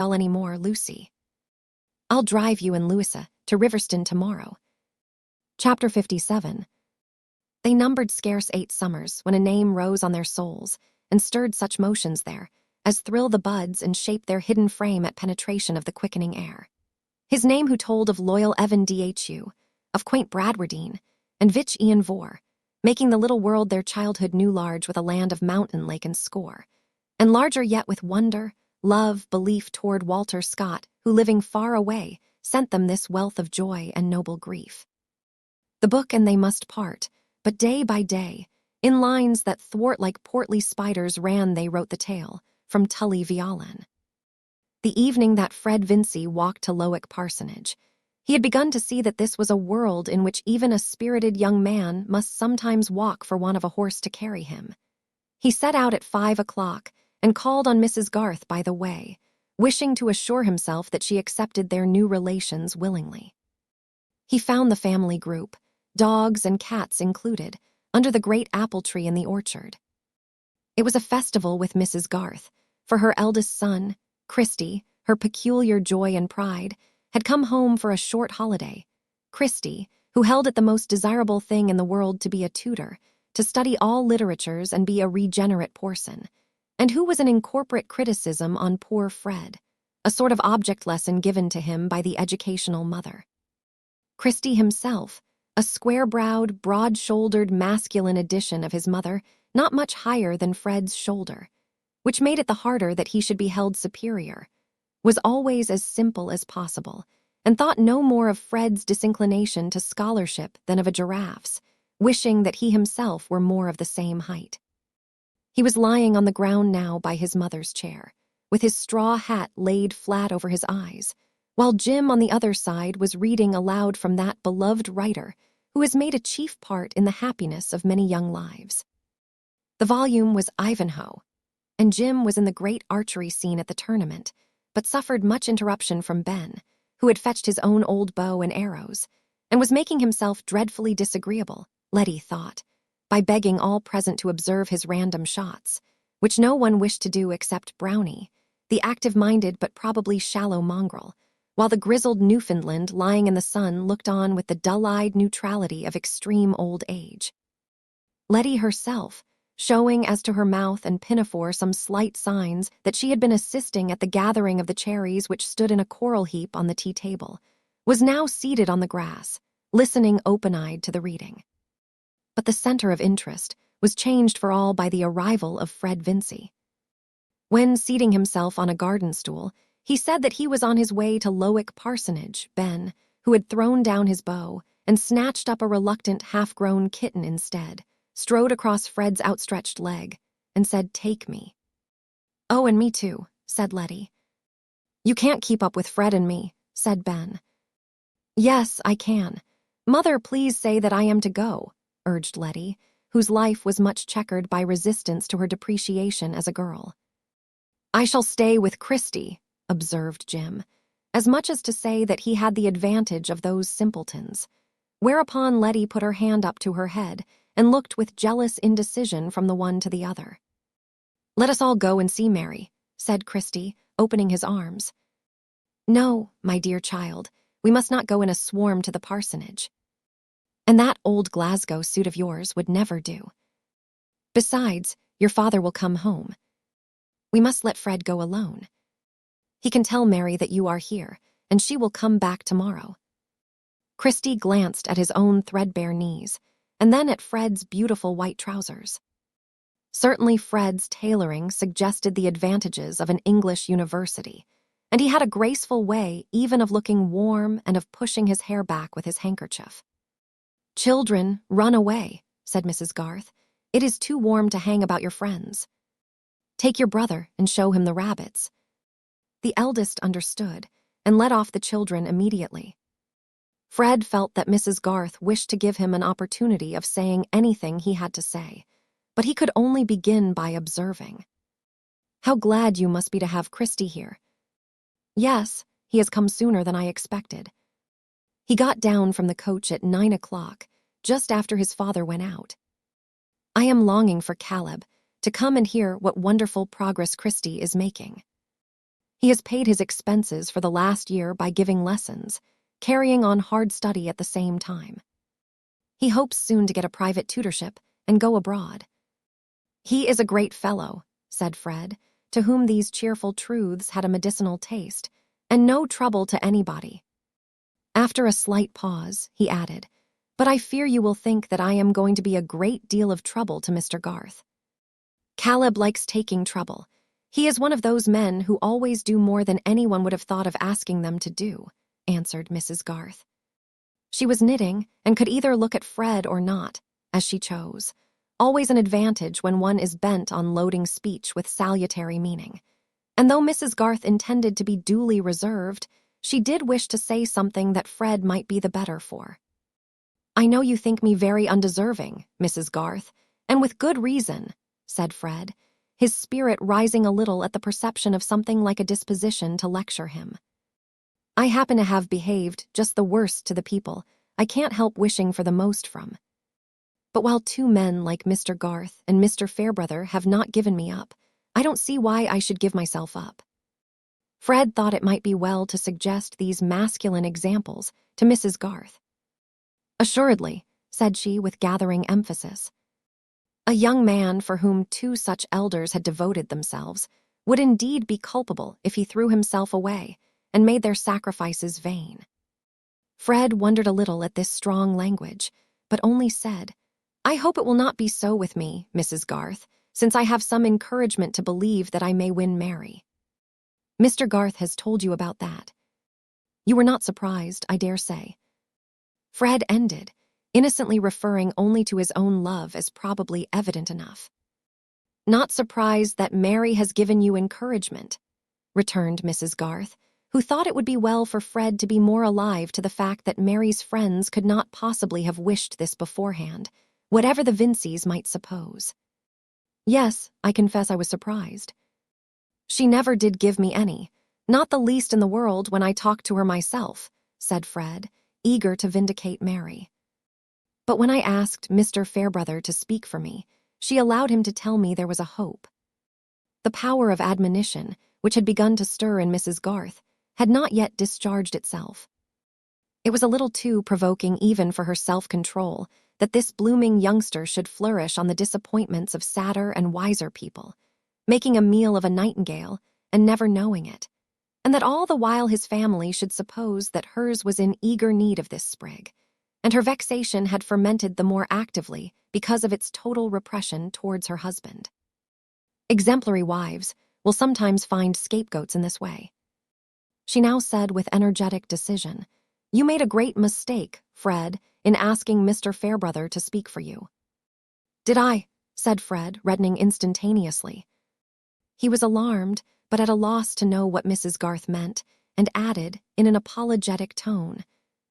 any more, Lucy. I'll drive you and Louisa to Riverston tomorrow. Chapter 57. They numbered scarce 8 summers when a name rose on their souls and stirred such motions there as thrill the buds and shape their hidden frame at penetration of the quickening air. His name who told of loyal Evan Dhu, of quaint Bradwardine, and Vich Ian Vore, making the little world their childhood knew large with a land of mountain, lake, and score, and larger yet with wonder, love, belief toward Walter Scott, who living far away, sent them this wealth of joy and noble grief. The book and they must part, but day by day, in lines that thwart like portly spiders ran they wrote the tale, from Tully Veolan. The evening that Fred Vincy walked to Lowick Parsonage, he had begun to see that this was a world in which even a spirited young man must sometimes walk for want of a horse to carry him. He set out at 5 o'clock and called on Mrs. Garth by the way, wishing to assure himself that she accepted their new relations willingly. He found the family group, dogs and cats included, under the great apple tree in the orchard. It was a festival with Mrs. Garth, for her eldest son, Christy, her peculiar joy and pride, had come home for a short holiday. Christy, who held it the most desirable thing in the world to be a tutor, to study all literatures and be a regenerate Porson, and who was an incorporate criticism on poor Fred, a sort of object lesson given to him by the educational mother. Christy himself, a square-browed, broad-shouldered, masculine edition of his mother, not much higher than Fred's shoulder, which made it the harder that he should be held superior, was always as simple as possible, and thought no more of Fred's disinclination to scholarship than of a giraffe's, wishing that he himself were more of the same height. He was lying on the ground now by his mother's chair, with his straw hat laid flat over his eyes, while Jim on the other side was reading aloud from that beloved writer who has made a chief part in the happiness of many young lives. The volume was Ivanhoe, and Jim was in the great archery scene at the tournament, but suffered much interruption from Ben, who had fetched his own old bow and arrows, and was making himself dreadfully disagreeable, Letty thought, by begging all present to observe his random shots, which no one wished to do except Brownie, the active-minded but probably shallow mongrel, while the grizzled Newfoundland lying in the sun looked on with the dull-eyed neutrality of extreme old age. Letty herself, showing as to her mouth and pinafore some slight signs that she had been assisting at the gathering of the cherries which stood in a coral heap on the tea-table, was now seated on the grass, listening open-eyed to the reading. But the center of interest was changed for all by the arrival of Fred Vincy. When, seating himself on a garden stool, he said that he was on his way to Lowick Parsonage, Ben, who had thrown down his bow and snatched up a reluctant half-grown kitten instead, strode across Fred's outstretched leg, and said, "Take me." "Oh, and me too," said Letty. "You can't keep up with Fred and me," said Ben. "Yes, I can. Mother, please say that I am to go," urged Letty, whose life was much checkered by resistance to her depreciation as a girl. "I shall stay with Christy," observed Jim, as much as to say that he had the advantage of those simpletons, whereupon Letty put her hand up to her head and looked with jealous indecision from the one to the other. "Let us all go and see Mary," said Christy, opening his arms. "No, my dear child, we must not go in a swarm to the parsonage. And that old Glasgow suit of yours would never do. Besides, your father will come home. We must let Fred go alone. He can tell Mary that you are here, and she will come back tomorrow." Christy glanced at his own threadbare knees, and then at Fred's beautiful white trousers. Certainly Fred's tailoring suggested the advantages of an English university, and he had a graceful way even of looking warm and of pushing his hair back with his handkerchief. "Children, run away," said Mrs. Garth. "It is too warm to hang about your friends. Take your brother and show him the rabbits." The eldest understood, and led off the children immediately. Fred felt that Mrs. Garth wished to give him an opportunity of saying anything he had to say, but he could only begin by observing. "How glad you must be to have Christy here." "Yes, he has come sooner than I expected. He got down from the coach at 9 o'clock, just after his father went out. I am longing for Caleb to come and hear what wonderful progress Christy is making." He has paid his expenses for the last year by giving lessons, carrying on hard study at the same time. He hopes soon to get a private tutorship and go abroad. He is a great fellow, said Fred, to whom these cheerful truths had a medicinal taste, and no trouble to anybody. After a slight pause, he added, "But I fear you will think that I am going to be a great deal of trouble to Mr. Garth." Caleb likes taking trouble. He is one of those men who always do more than anyone would have thought of asking them to do, answered Mrs. Garth. She was knitting and could either look at Fred or not, as she chose. Always an advantage when one is bent on loading speech with salutary meaning. And though Mrs. Garth intended to be duly reserved, she did wish to say something that Fred might be the better for. "I know you think me very undeserving, Mrs. Garth, and with good reason," said Fred, his spirit rising a little at the perception of something like a disposition to lecture him. "I happen to have behaved just the worst to the people I can't help wishing for the most from. But while two men like Mr. Garth and Mr. Fairbrother have not given me up, I don't see why I should give myself up." Fred thought it might be well to suggest these masculine examples to Mrs. Garth. "Assuredly," said she with gathering emphasis. "A young man for whom two such elders had devoted themselves would indeed be culpable if he threw himself away and made their sacrifices vain." Fred wondered a little at this strong language, but only said, "I hope it will not be so with me, Mrs. Garth, since I have some encouragement to believe that I may win Mary." "Mr. Garth has told you about that. You were not surprised, I dare say." Fred ended, innocently referring only to his own love as probably evident enough. "Not surprised that Mary has given you encouragement," returned Mrs. Garth, who thought it would be well for Fred to be more alive to the fact that Mary's friends could not possibly have wished this beforehand, whatever the Vinceys might suppose. "Yes, I confess I was surprised. She never did give me any, not the least in the world when I talked to her myself," said Fred, eager to vindicate Mary. "But when I asked Mr. Fairbrother to speak for me, she allowed him to tell me there was a hope." The power of admonition, which had begun to stir in Mrs. Garth, had not yet discharged itself. It was a little too provoking even for her self-control that this blooming youngster should flourish on the disappointments of sadder and wiser people, making a meal of a nightingale and never knowing it, and that all the while his family should suppose that hers was in eager need of this sprig, and her vexation had fermented the more actively because of its total repression towards her husband. Exemplary wives will sometimes find scapegoats in this way. She now said with energetic decision, "You made a great mistake, Fred, in asking Mr. Fairbrother to speak for you." "Did I?" said Fred, reddening instantaneously. He was alarmed, but at a loss to know what Mrs. Garth meant, and added, in an apologetic tone,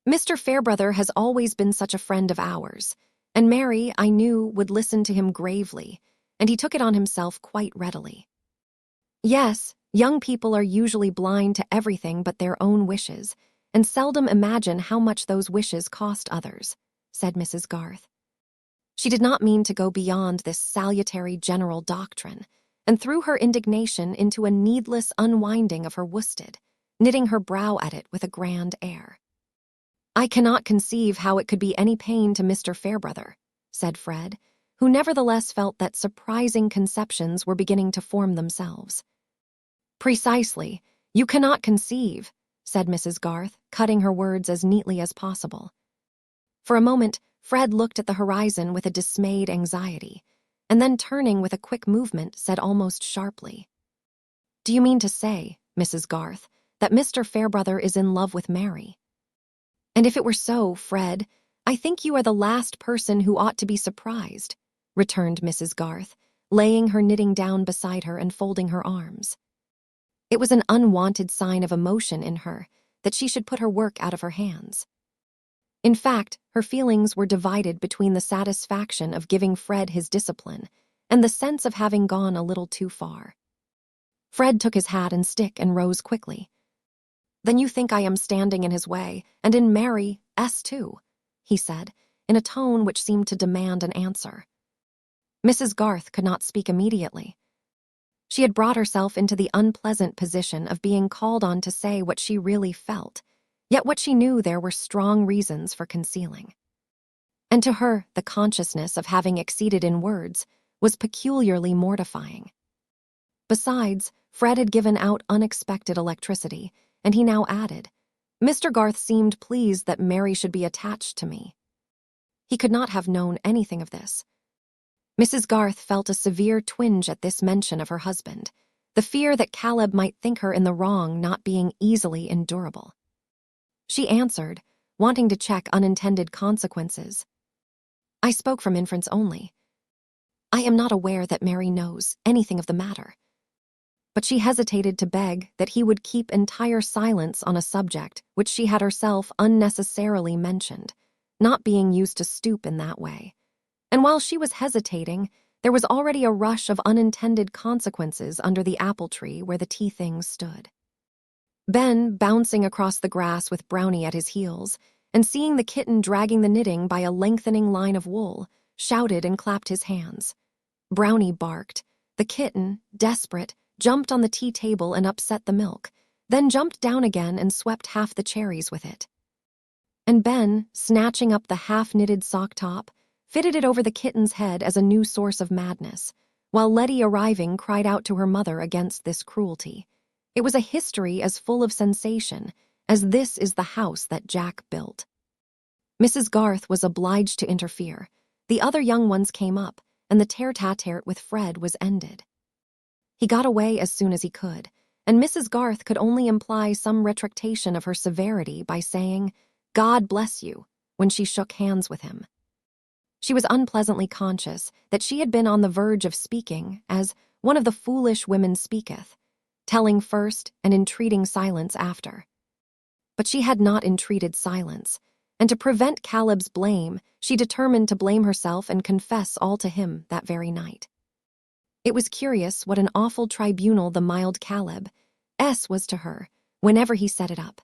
"Mr. Fairbrother has always been such a friend of ours, and Mary, I knew, would listen to him gravely, and he took it on himself quite readily." "Yes, young people are usually blind to everything but their own wishes, and seldom imagine how much those wishes cost others," said Mrs. Garth. She did not mean to go beyond this salutary general doctrine, and threw her indignation into a needless unwinding of her worsted, knitting her brow at it with a grand air. "I cannot conceive how it could be any pain to Mr. Fairbrother," said Fred, who nevertheless felt that surprising conceptions were beginning to form themselves. "Precisely, you cannot conceive," said Mrs. Garth, cutting her words as neatly as possible. For a moment, Fred looked at the horizon with a dismayed anxiety, and then turning with a quick movement, said almost sharply, "Do you mean to say, Mrs. Garth, that Mr. Fairbrother is in love with Mary?" "And if it were so, Fred, I think you are the last person who ought to be surprised," returned Mrs. Garth, laying her knitting down beside her and folding her arms. It was an unwanted sign of emotion in her that she should put her work out of her hands. In fact, her feelings were divided between the satisfaction of giving Fred his discipline and the sense of having gone a little too far. Fred took his hat and stick and rose quickly. "Then you think I am standing in his way, and in Mary's too," he said, in a tone which seemed to demand an answer. Mrs. Garth could not speak immediately. She had brought herself into the unpleasant position of being called on to say what she really felt, yet what she knew there were strong reasons for concealing. And to her, the consciousness of having exceeded in words was peculiarly mortifying. Besides, Fred had given out unexpected electricity, and he now added, "Mr. Garth seemed pleased that Mary should be attached to me." He could not have known anything of this. Mrs. Garth felt a severe twinge at this mention of her husband, the fear that Caleb might think her in the wrong not being easily endurable. She answered, wanting to check unintended consequences, "I spoke from inference only. I am not aware that Mary knows anything of the matter." But she hesitated to beg that he would keep entire silence on a subject which she had herself unnecessarily mentioned, not being used to stoop in that way. And while she was hesitating, there was already a rush of unintended consequences under the apple tree where the tea things stood. Ben, bouncing across the grass with Brownie at his heels, and seeing the kitten dragging the knitting by a lengthening line of wool, shouted and clapped his hands. Brownie barked. The kitten, desperate, jumped on the tea table and upset the milk, then jumped down again and swept half the cherries with it. And Ben, snatching up the half-knitted sock top, fitted it over the kitten's head as a new source of madness, while Letty, arriving, cried out to her mother against this cruelty. It was a history as full of sensation as "This is the house that Jack built." Mrs. Garth was obliged to interfere. The other young ones came up, and the tete-a-tete with Fred was ended. He got away as soon as he could, and Mrs. Garth could only imply some retractation of her severity by saying, "God bless you," when she shook hands with him. She was unpleasantly conscious that she had been on the verge of speaking as one of the foolish women speaketh, telling first and entreating silence after. But she had not entreated silence, and to prevent Caleb's blame, she determined to blame herself and confess all to him that very night. It was curious what an awful tribunal the mild Caleb was to her whenever he set it up.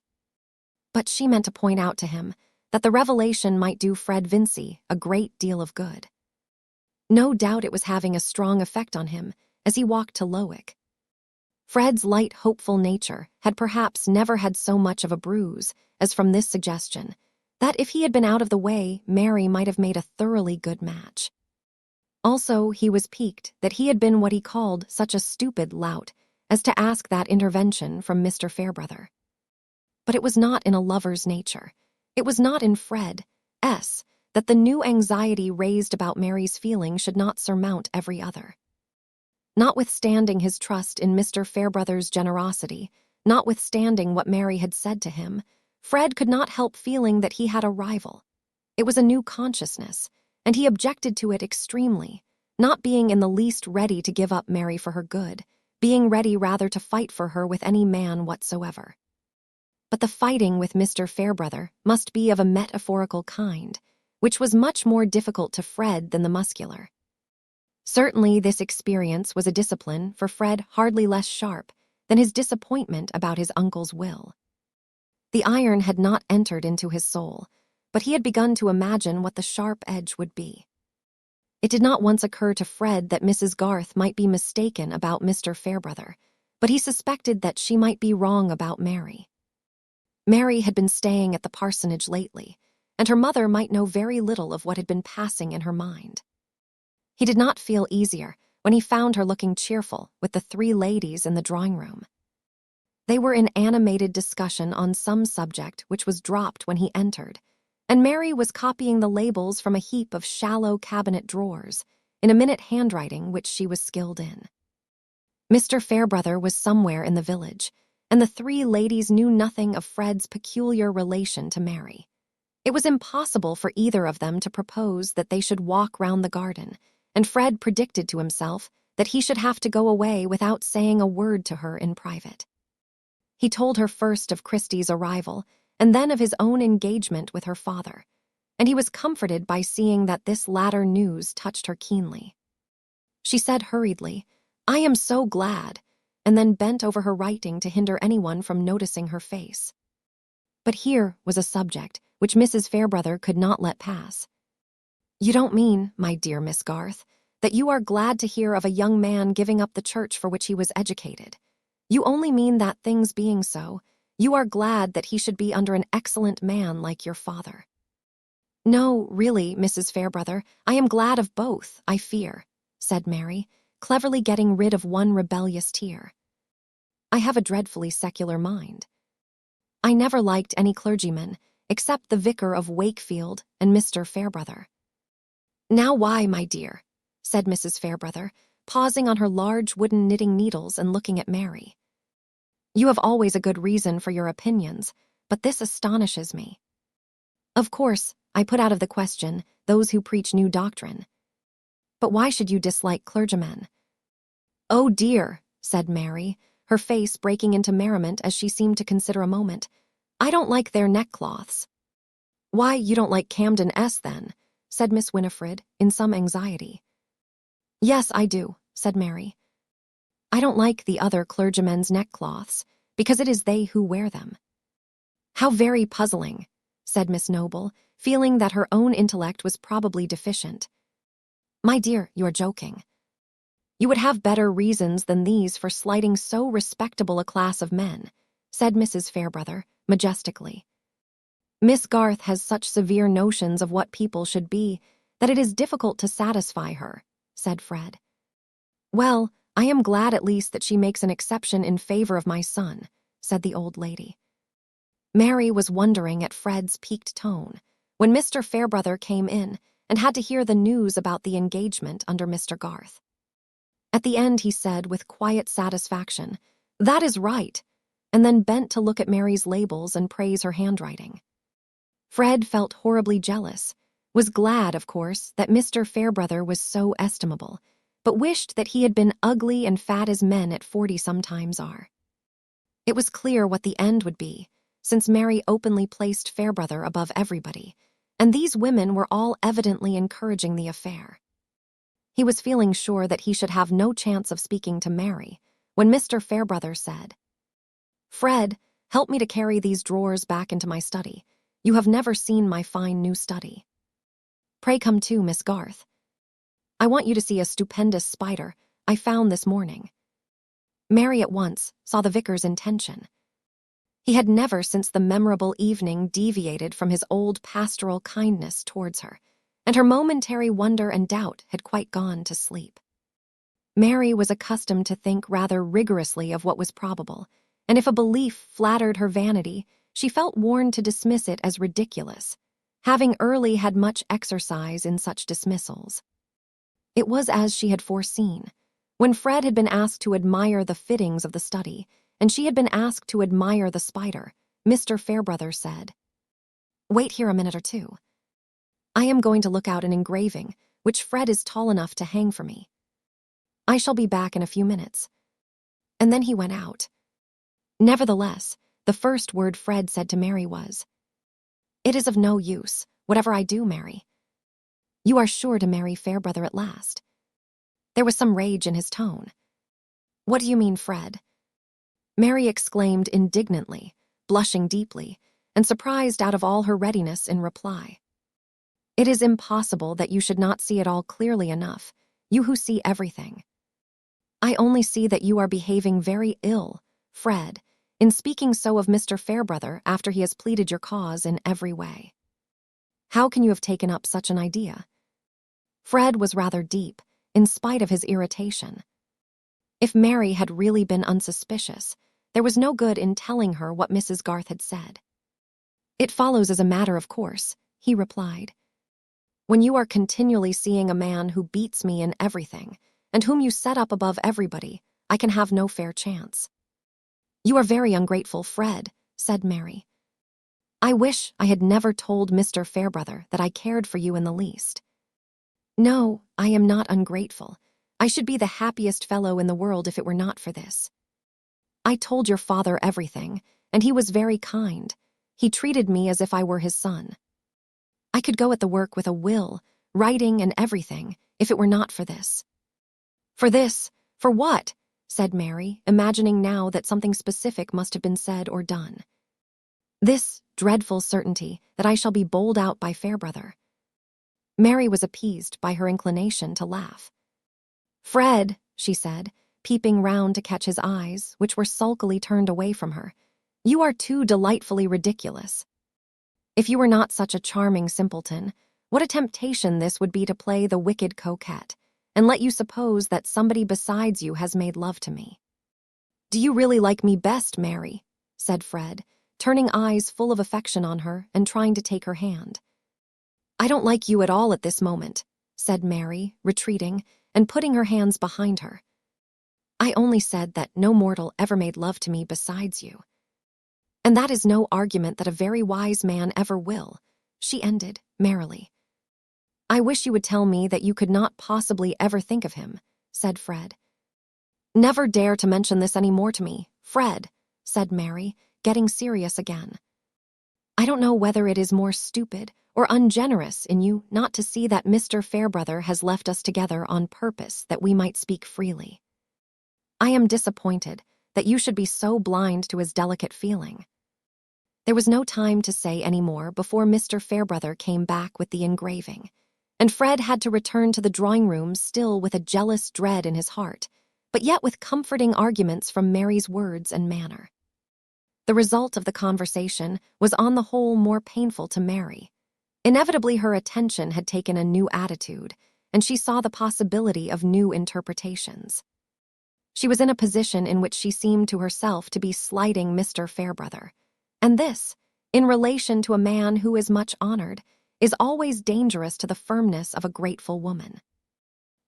But she meant to point out to him that the revelation might do Fred Vincy a great deal of good. No doubt it was having a strong effect on him as he walked to Lowick. Fred's light, hopeful nature had perhaps never had so much of a bruise as from this suggestion that if he had been out of the way, Mary might have made a thoroughly good match. Also, he was piqued that he had been what he called such a stupid lout as to ask that intervention from Mr. Fairbrother. But it was not in a lover's nature. It was not in Fred's that the new anxiety raised about Mary's feeling should not surmount every other. Notwithstanding his trust in Mr. Fairbrother's generosity, notwithstanding what Mary had said to him, Fred could not help feeling that he had a rival. It was a new consciousness, and he objected to it extremely, not being in the least ready to give up Mary for her good, being ready rather to fight for her with any man whatsoever. But the fighting with Mr. Fairbrother must be of a metaphorical kind, which was much more difficult to Fred than the muscular. Certainly this experience was a discipline for Fred hardly less sharp than his disappointment about his uncle's will. The iron had not entered into his soul, but he had begun to imagine what the sharp edge would be. It did not once occur to Fred that Mrs. Garth might be mistaken about Mr. Fairbrother, but he suspected that she might be wrong about Mary. Mary had been staying at the parsonage lately, and her mother might know very little of what had been passing in her mind. He did not feel easier when he found her looking cheerful with the three ladies in the drawing-room. They were in animated discussion on some subject which was dropped when he entered, and Mary was copying the labels from a heap of shallow cabinet drawers in a minute handwriting which she was skilled in. Mr. Fairbrother was somewhere in the village, and the three ladies knew nothing of Fred's peculiar relation to Mary. It was impossible for either of them to propose that they should walk round the garden, and Fred predicted to himself that he should have to go away without saying a word to her in private. He told her first of Christie's arrival, and then of his own engagement with her father, and he was comforted by seeing that this latter news touched her keenly. She said hurriedly, "I am so glad," and then bent over her writing to hinder anyone from noticing her face. But here was a subject which Mrs. Fairbrother could not let pass. "You don't mean, my dear Miss Garth, that you are glad to hear of a young man giving up the church for which he was educated. You only mean that, things being so, you are glad that he should be under an excellent man like your father. No, really, Mrs. Fairbrother, I am glad of both, I fear, said Mary, cleverly getting rid of one rebellious tear. I have a dreadfully secular mind. I never liked any clergyman, except the vicar of Wakefield and Mr. Fairbrother. Now why, my dear, said Mrs. Fairbrother, pausing on her large wooden knitting needles and looking at Mary. You have always a good reason for your opinions, but this astonishes me. Of course, I put out of the question those who preach new doctrine. But why should you dislike clergymen? Oh dear, said Mary, her face breaking into merriment as she seemed to consider a moment. I don't like their neckcloths. Why, you don't like Camden S. then, said Miss Winifred, in some anxiety. Yes, I do, said Mary. I don't like the other clergymen's neckcloths, because it is they who wear them. How very puzzling, said Miss Noble, feeling that her own intellect was probably deficient. My dear, you are joking. You would have better reasons than these for slighting so respectable a class of men, said Mrs. Fairbrother, majestically. Miss Garth has such severe notions of what people should be that it is difficult to satisfy her, said Fred. Well, I am glad at least that she makes an exception in favor of my son, said the old lady. Mary was wondering at Fred's piqued tone when Mr. Fairbrother came in and had to hear the news about the engagement under Mr. Garth. At the end he said with quiet satisfaction, "That is right," and then bent to look at Mary's labels and praise her handwriting. Fred felt horribly jealous, was glad, of course, that Mr. Fairbrother was so estimable, but wished that he had been ugly and fat as men at 40 sometimes are. It was clear what the end would be, since Mary openly placed Fairbrother above everybody, and these women were all evidently encouraging the affair. He was feeling sure that he should have no chance of speaking to Mary when Mr. Fairbrother said, "Fred, help me to carry these drawers back into my study. You have never seen my fine new study. Pray come too, Miss Garth. I want you to see a stupendous spider I found this morning." Mary at once saw the vicar's intention. He had never since the memorable evening deviated from his old pastoral kindness towards her, and her momentary wonder and doubt had quite gone to sleep. Mary was accustomed to think rather rigorously of what was probable, and if a belief flattered her vanity, she felt warned to dismiss it as ridiculous, having early had much exercise in such dismissals. It was as she had foreseen. When Fred had been asked to admire the fittings of the study, and she had been asked to admire the spider, Mr. Fairbrother said, "Wait here a minute or two. I am going to look out an engraving which Fred is tall enough to hang for me. I shall be back in a few minutes." And then he went out. Nevertheless, the first word Fred said to Mary was, "It is of no use, whatever I do, Mary. You are sure to marry Fairbrother at last." There was some rage in his tone. "What do you mean, Fred?" Mary exclaimed indignantly, blushing deeply, and surprised out of all her readiness in reply. "It is impossible that you should not see it all clearly enough, you who see everything. I only see that you are behaving very ill, Fred, in speaking so of Mr. Fairbrother after he has pleaded your cause in every way. How can you have taken up such an idea?" Fred was rather deep, in spite of his irritation. If Mary had really been unsuspicious, there was no good in telling her what Mrs. Garth had said. "It follows as a matter of course," he replied. "When you are continually seeing a man who beats me in everything, and whom you set up above everybody, I can have no fair chance." "You are very ungrateful, Fred," said Mary. "I wish I had never told Mr. Fairbrother that I cared for you in the least." "No, I am not ungrateful. I should be the happiest fellow in the world if it were not for this. I told your father everything, and he was very kind. He treated me as if I were his son. I could go at the work with a will, writing and everything, if it were not for this." "For this? For what?" said Mary, imagining now that something specific must have been said or done. "This dreadful certainty that I shall be bowled out by Fairbrother." Mary was appeased by her inclination to laugh. "Fred," she said, peeping round to catch his eyes, which were sulkily turned away from her, "you are too delightfully ridiculous. If you were not such a charming simpleton, what a temptation this would be to play the wicked coquette, and let you suppose that somebody besides you has made love to me." "Do you really like me best, Mary?" said Fred, turning eyes full of affection on her and trying to take her hand. "I don't like you at all at this moment," said Mary, retreating and putting her hands behind her. "I only said that no mortal ever made love to me besides you. And that is no argument that a very wise man ever will," she ended merrily. "I wish you would tell me that you could not possibly ever think of him," said Fred. "Never dare to mention this any more to me, Fred," said Mary, getting serious again. "I don't know whether it is more stupid or ungenerous in you not to see that Mr. Fairbrother has left us together on purpose that we might speak freely. I am disappointed that you should be so blind to his delicate feeling." There was no time to say any more before Mr. Fairbrother came back with the engraving, and Fred had to return to the drawing-room still with a jealous dread in his heart, but yet with comforting arguments from Mary's words and manner. The result of the conversation was on the whole more painful to Mary. Inevitably her attention had taken a new attitude, and she saw the possibility of new interpretations. She was in a position in which she seemed to herself to be slighting Mr. Fairbrother, and this, in relation to a man who is much honored, is always dangerous to the firmness of a grateful woman.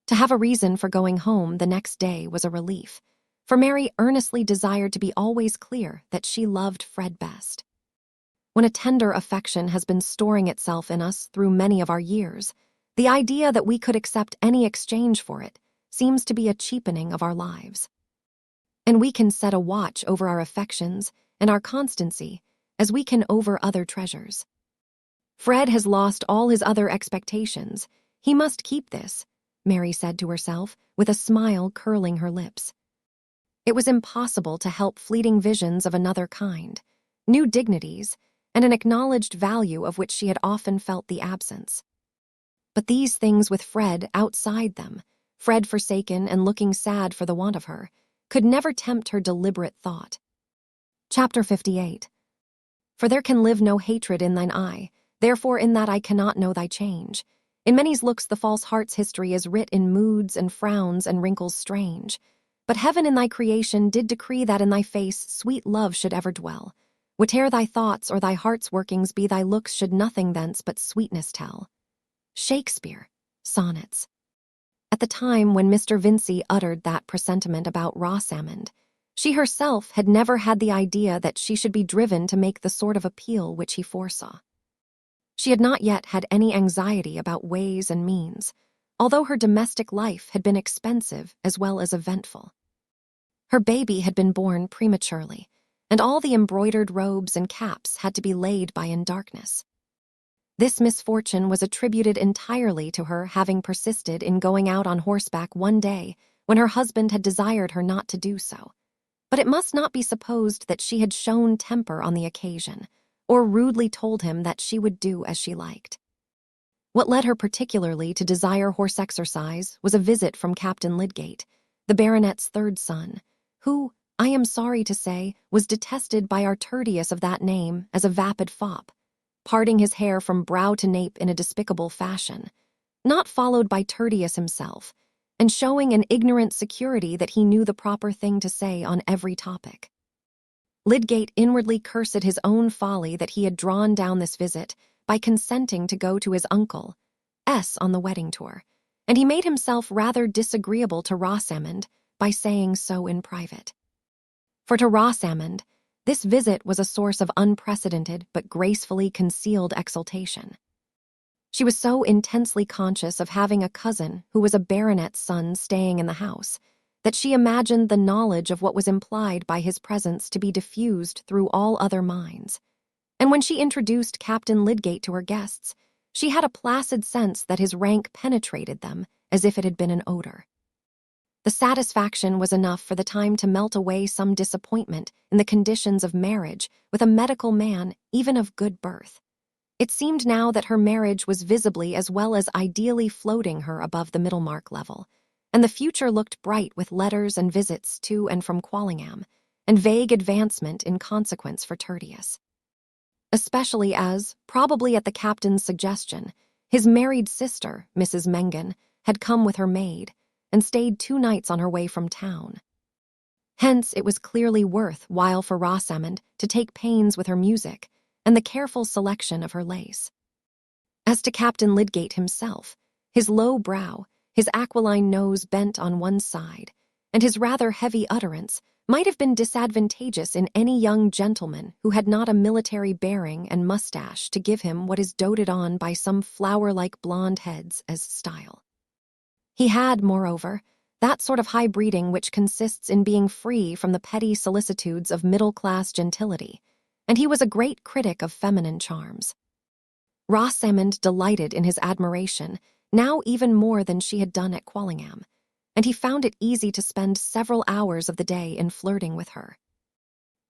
To have a reason for going home the next day was a relief, for Mary earnestly desired to be always clear that she loved Fred best. When a tender affection has been storing itself in us through many of our years, the idea that we could accept any exchange for it seems to be a cheapening of our lives. And we can set a watch over our affections and our constancy as we can over other treasures. Fred has lost all his other expectations. He must keep this, Mary said to herself, with a smile curling her lips. It was impossible to help fleeting visions of another kind, new dignities, and an acknowledged value of which she had often felt the absence. But these things with Fred outside them, Fred forsaken and looking sad for the want of her, could never tempt her deliberate thought. Chapter 58. For there can live no hatred in thine eye, therefore in that I cannot know thy change. In many's looks the false heart's history is writ in moods and frowns and wrinkles strange. But heaven in thy creation did decree that in thy face sweet love should ever dwell. Whate'er thy thoughts or thy heart's workings be, thy looks should nothing thence but sweetness tell. Shakespeare, Sonnets. At the time when Mr. Vincey uttered that presentiment about Rosamond, she herself had never had the idea that she should be driven to make the sort of appeal which he foresaw. She had not yet had any anxiety about ways and means, although her domestic life had been expensive as well as eventful. Her baby had been born prematurely, and all the embroidered robes and caps had to be laid by in darkness. This misfortune was attributed entirely to her having persisted in going out on horseback one day when her husband had desired her not to do so. But it must not be supposed that she had shown temper on the occasion, or rudely told him that she would do as she liked. What led her particularly to desire horse exercise was a visit from Captain Lydgate, the baronet's third son, who, I am sorry to say, was detested by our Tertius of that name as a vapid fop, parting his hair from brow to nape in a despicable fashion, not followed by Tertius himself, and showing an ignorant security that he knew the proper thing to say on every topic. Lydgate inwardly cursed his own folly that he had drawn down this visit by consenting to go to his uncle S on the wedding tour, and he made himself rather disagreeable to Rosamond by saying so in private. For to Rosamond, this visit was a source of unprecedented but gracefully concealed exultation. She was so intensely conscious of having a cousin who was a baronet's son staying in the house that she imagined the knowledge of what was implied by his presence to be diffused through all other minds. And when she introduced Captain Lydgate to her guests, she had a placid sense that his rank penetrated them as if it had been an odor. The satisfaction was enough for the time to melt away some disappointment in the conditions of marriage with a medical man even of good birth. It seemed now that her marriage was visibly as well as ideally floating her above the Middlemarch level, and the future looked bright with letters and visits to and from Quallingham, and vague advancement in consequence for Tertius. Especially as, probably at the captain's suggestion, his married sister, Mrs. Mengan, had come with her maid, and stayed 2 nights on her way from town. Hence, it was clearly worth while for Rosamond to take pains with her music and the careful selection of her lace. As to Captain Lydgate himself, his low brow, his aquiline nose bent on one side, and his rather heavy utterance might have been disadvantageous in any young gentleman who had not a military bearing and mustache to give him what is doted on by some flower-like blonde heads as style. He had, moreover, that sort of high breeding which consists in being free from the petty solicitudes of middle-class gentility, and he was a great critic of feminine charms. Rosamond delighted in his admiration, now even more than she had done at Quallingham, and he found it easy to spend several hours of the day in flirting with her.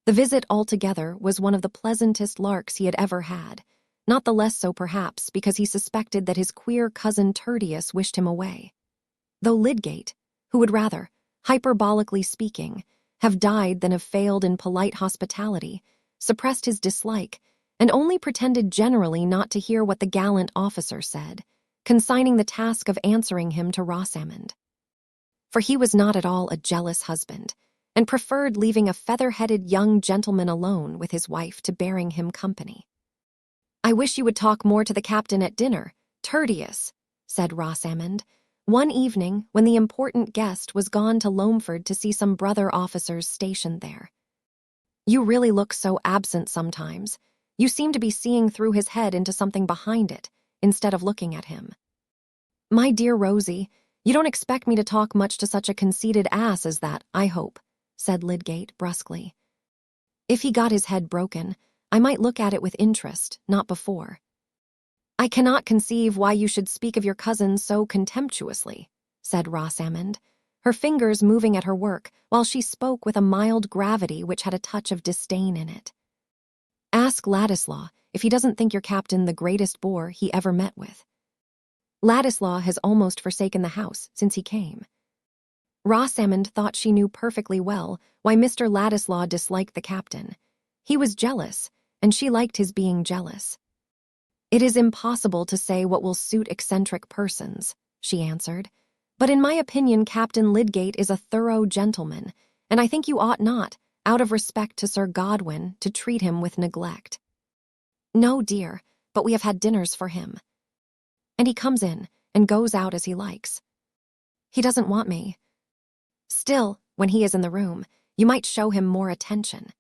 The visit altogether was one of the pleasantest larks he had ever had, not the less so perhaps because he suspected that his queer cousin Tertius wished him away. Though Lydgate, who would rather, hyperbolically speaking, have died than have failed in polite hospitality, suppressed his dislike, and only pretended generally not to hear what the gallant officer said, consigning the task of answering him to Rosamond. For he was not at all a jealous husband, and preferred leaving a feather-headed young gentleman alone with his wife to bearing him company. "I wish you would talk more to the captain at dinner, Tertius," said Rosamond, one evening when the important guest was gone to Loamford to see some brother officers stationed there. "You really look so absent sometimes. You seem to be seeing through his head into something behind it, instead of looking at him." "My dear Rosie, you don't expect me to talk much to such a conceited ass as that, I hope," said Lydgate brusquely. "If he got his head broken, I might look at it with interest, not before." "I cannot conceive why you should speak of your cousin so contemptuously," said Rosamond, her fingers moving at her work while she spoke with a mild gravity which had a touch of disdain in it. "Ask Ladislaw if he doesn't think your captain the greatest bore he ever met with. Ladislaw has almost forsaken the house since he came." Rosamond thought she knew perfectly well why Mr. Ladislaw disliked the captain. He was jealous, and she liked his being jealous. "It is impossible to say what will suit eccentric persons," she answered, "but in my opinion Captain Lydgate is a thorough gentleman, and I think you ought not, out of respect to Sir Godwin, to treat him with neglect." "No, dear, but we have had dinners for him. And he comes in and goes out as he likes. He doesn't want me. Still, when he is in the room, you might show him more attention.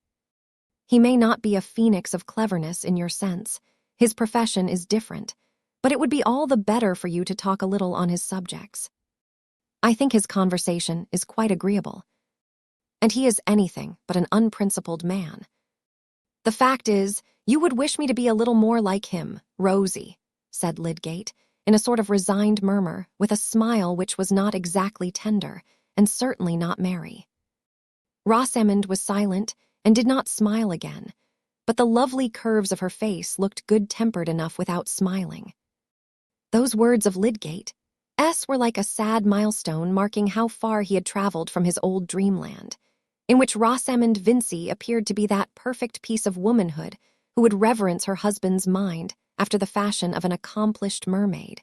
He may not be a phoenix of cleverness in your sense. His profession is different, but it would be all the better for you to talk a little on his subjects. I think his conversation is quite agreeable, and he is anything but an unprincipled man. The fact is, you would wish me to be a little more like him, Rosie," said Lydgate, in a sort of resigned murmur, with a smile which was not exactly tender, and certainly not merry. Rosamond was silent and did not smile again, but the lovely curves of her face looked good-tempered enough without smiling. Those words of Lydgate were like a sad milestone marking how far he had travelled from his old dreamland, in which Rosamond Vincy appeared to be that perfect piece of womanhood who would reverence her husband's mind after the fashion of an accomplished mermaid,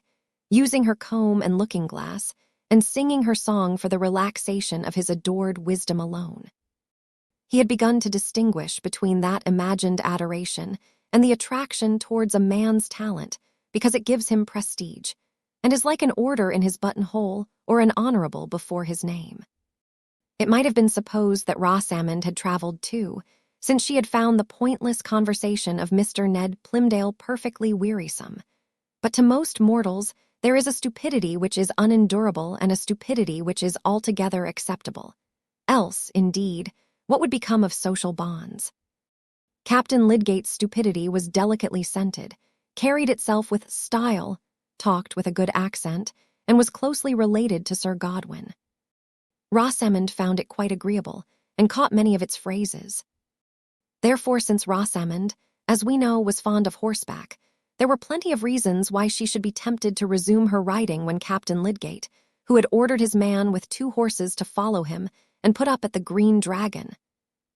using her comb and looking-glass, and singing her song for the relaxation of his adored wisdom alone. He had begun to distinguish between that imagined adoration and the attraction towards a man's talent because it gives him prestige, and is like an order in his buttonhole or an honorable before his name. It might have been supposed that Rosamond had travelled too, since she had found the pointless conversation of Mr. Ned Plymdale perfectly wearisome. But to most mortals, there is a stupidity which is unendurable and a stupidity which is altogether acceptable. Else, indeed, what would become of social bonds? Captain Lydgate's stupidity was delicately scented, carried itself with style, talked with a good accent, and was closely related to Sir Godwin. Rosamond found it quite agreeable, and caught many of its phrases. Therefore, since Rosamond, as we know, was fond of horseback, there were plenty of reasons why she should be tempted to resume her riding when Captain Lydgate, who had ordered his man with 2 horses to follow him and put up at the Green Dragon,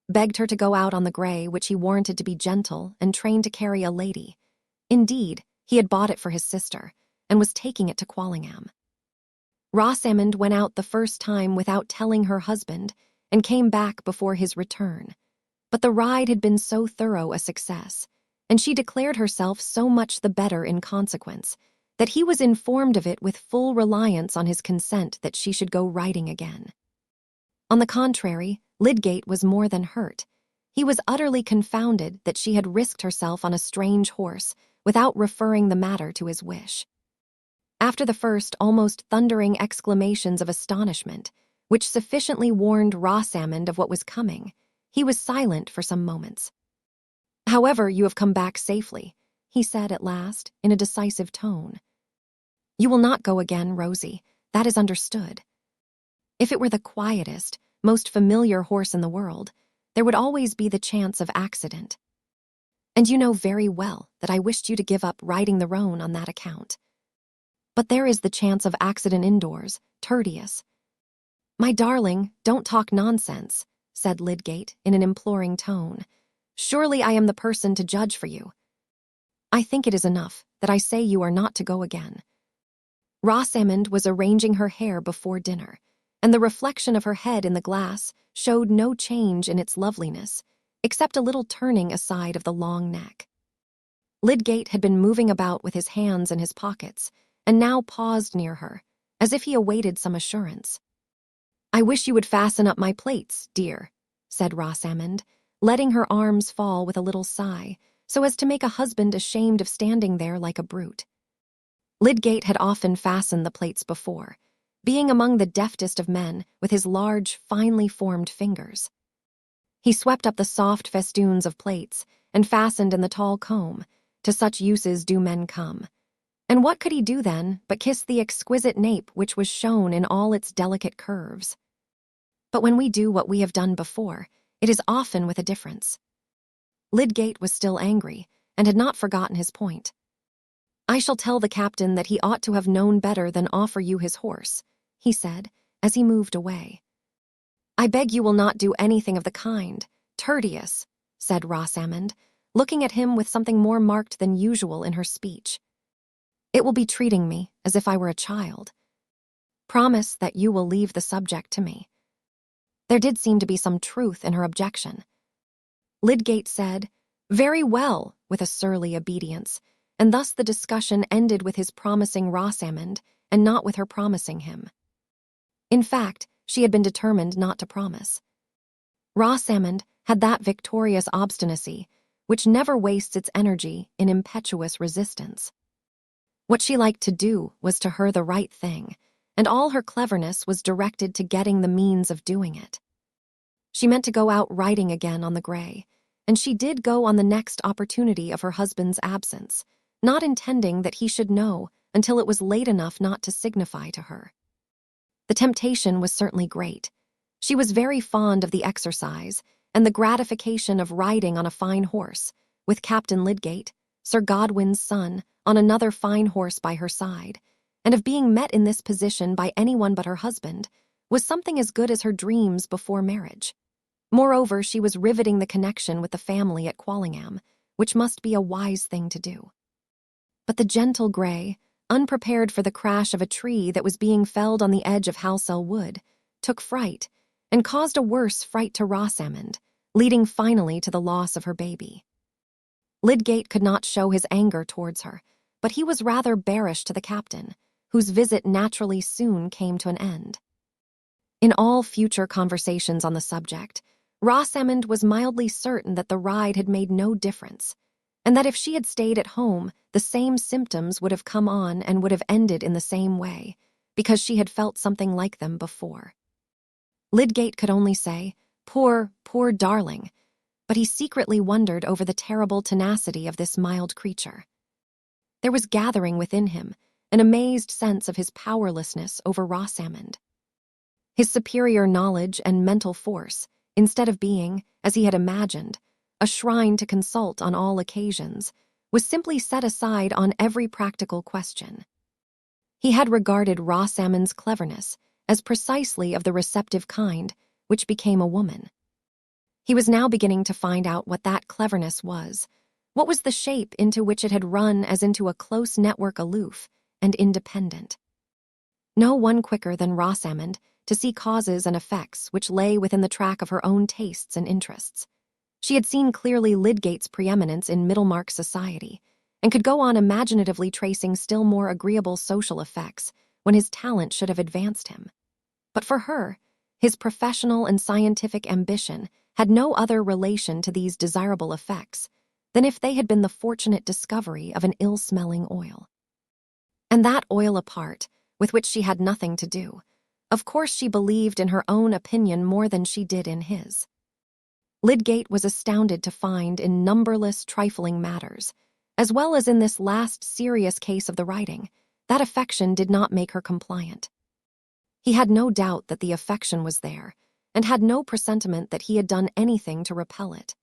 begged her to go out on the grey, which he warranted to be gentle and trained to carry a lady. Indeed, he had bought it for his sister and was taking it to Quallingham. Rosamond went out the first time without telling her husband and came back before his return. But the ride had been so thorough a success, and she declared herself so much the better in consequence, that he was informed of it with full reliance on his consent that she should go riding again. On the contrary, Lydgate was more than hurt. He was utterly confounded that she had risked herself on a strange horse without referring the matter to his wish. After the first almost thundering exclamations of astonishment, which sufficiently warned Rosamond of what was coming, he was silent for some moments. "However, you have come back safely," he said at last, in a decisive tone. "You will not go again, Rosie, that is understood. If it were the quietest, most familiar horse in the world, there would always be the chance of accident. And you know very well that I wished you to give up riding the roan on that account. But there is the chance of accident indoors, Tertius." "My darling, don't talk nonsense," said Lydgate in an imploring tone. "Surely I am the person to judge for you. I think it is enough that I say you are not to go again." Rosamond was arranging her hair before dinner, and the reflection of her head in the glass showed no change in its loveliness, except a little turning aside of the long neck. Lydgate had been moving about with his hands in his pockets, and now paused near her, as if he awaited some assurance. "I wish you would fasten up my plates, dear," said Rosamond, letting her arms fall with a little sigh, so as to make a husband ashamed of standing there like a brute. Lydgate had often fastened the plates before, being among the deftest of men with his large, finely formed fingers. He swept up the soft festoons of plates and fastened in the tall comb. To such uses do men come. And what could he do then but kiss the exquisite nape which was shown in all its delicate curves? But when we do what we have done before, it is often with a difference. Lydgate was still angry, and had not forgotten his point. "I shall tell the captain that he ought to have known better than offer you his horse," he said, as he moved away. "I beg you will not do anything of the kind, Tertius," said Rosamond, looking at him with something more marked than usual in her speech. "It will be treating me as if I were a child. Promise that you will leave the subject to me." There did seem to be some truth in her objection. Lydgate said, "Very well," with a surly obedience, and thus the discussion ended with his promising Rosamond and not with her promising him. In fact, she had been determined not to promise. Rosamond had that victorious obstinacy which never wastes its energy in impetuous resistance. What she liked to do was to her the right thing, and all her cleverness was directed to getting the means of doing it. She meant to go out riding again on the grey, and she did go on the next opportunity of her husband's absence, not intending that he should know until it was late enough not to signify to her. The temptation was certainly great. She was very fond of the exercise and the gratification of riding on a fine horse, with Captain Lydgate, Sir Godwin's son, on another fine horse by her side, and of being met in this position by anyone but her husband, was something as good as her dreams before marriage. Moreover, she was riveting the connection with the family at Quallingham, which must be a wise thing to do. But the gentle grey, unprepared for the crash of a tree that was being felled on the edge of Halsell Wood, took fright, and caused a worse fright to Rosamond, leading finally to the loss of her baby. Lydgate could not show his anger towards her, but he was rather bearish to the captain, whose visit naturally soon came to an end. In all future conversations on the subject, Rosamond was mildly certain that the ride had made no difference, and that if she had stayed at home, the same symptoms would have come on and would have ended in the same way, because she had felt something like them before. Lydgate could only say, "Poor, poor darling," but he secretly wondered over the terrible tenacity of this mild creature. There was gathering within him an amazed sense of his powerlessness over Rosamond. His superior knowledge and mental force, instead of being, as he had imagined, a shrine to consult on all occasions, was simply set aside on every practical question. He had regarded Rosamond's cleverness as precisely of the receptive kind, which became a woman. He was now beginning to find out what that cleverness was. What was the shape into which it had run as into a close network, aloof and independent? No one quicker than Rosamond to see causes and effects which lay within the track of her own tastes and interests. She had seen clearly Lydgate's preeminence in Middlemarch society, and could go on imaginatively tracing still more agreeable social effects when his talent should have advanced him. But for her, his professional and scientific ambition had no other relation to these desirable effects than if they had been the fortunate discovery of an ill-smelling oil. And that oil apart, with which she had nothing to do, of course she believed in her own opinion more than she did in his. Lydgate was astounded to find in numberless trifling matters, as well as in this last serious case of the writing, that affection did not make her compliant. He had no doubt that the affection was there, and had no presentiment that he had done anything to repel it.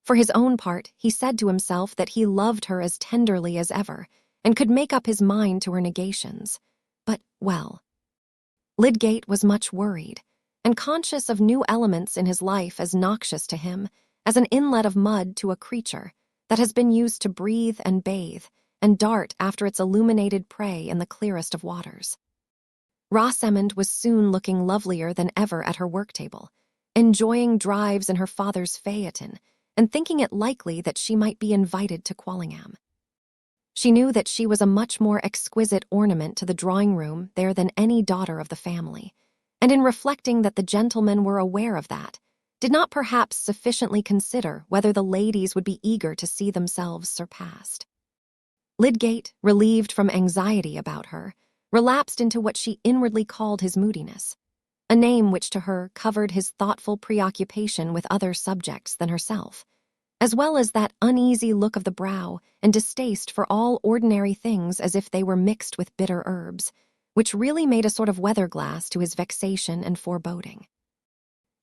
For his own part, he said to himself that he loved her as tenderly as ever, and could make up his mind to her negations. But, well, Lydgate was much worried, and conscious of new elements in his life as noxious to him as an inlet of mud to a creature that has been used to breathe and bathe and dart after its illuminated prey in the clearest of waters. Rosamond was soon looking lovelier than ever at her work-table, enjoying drives in her father's phaeton, and thinking it likely that she might be invited to Quallingham. She knew that she was a much more exquisite ornament to the drawing-room there than any daughter of the family, and in reflecting that the gentlemen were aware of that, did not perhaps sufficiently consider whether the ladies would be eager to see themselves surpassed. Lydgate, relieved from anxiety about her, relapsed into what she inwardly called his moodiness, a name which to her covered his thoughtful preoccupation with other subjects than herself, as well as that uneasy look of the brow and distaste for all ordinary things as if they were mixed with bitter herbs, which really made a sort of weather-glass to his vexation and foreboding.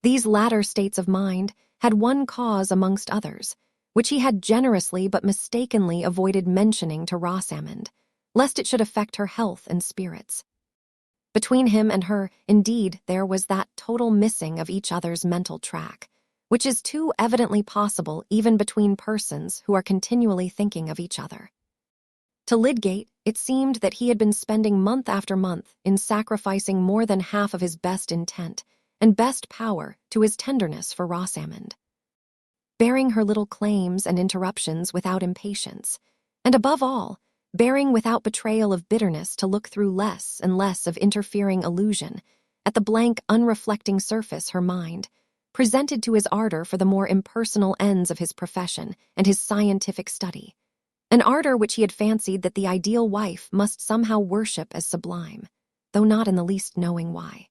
These latter states of mind had one cause amongst others, which he had generously but mistakenly avoided mentioning to Rosamond, lest it should affect her health and spirits. Between him and her, indeed, there was that total missing of each other's mental track, which is too evidently possible even between persons who are continually thinking of each other. To Lydgate, it seemed that he had been spending month after month in sacrificing more than half of his best intent and best power to his tenderness for Rosamond, bearing her little claims and interruptions without impatience, and above all, bearing without betrayal of bitterness to look through less and less of interfering illusion at the blank, unreflecting surface her mind presented to his ardor for the more impersonal ends of his profession and his scientific study, an ardor which he had fancied that the ideal wife must somehow worship as sublime, though not in the least knowing why.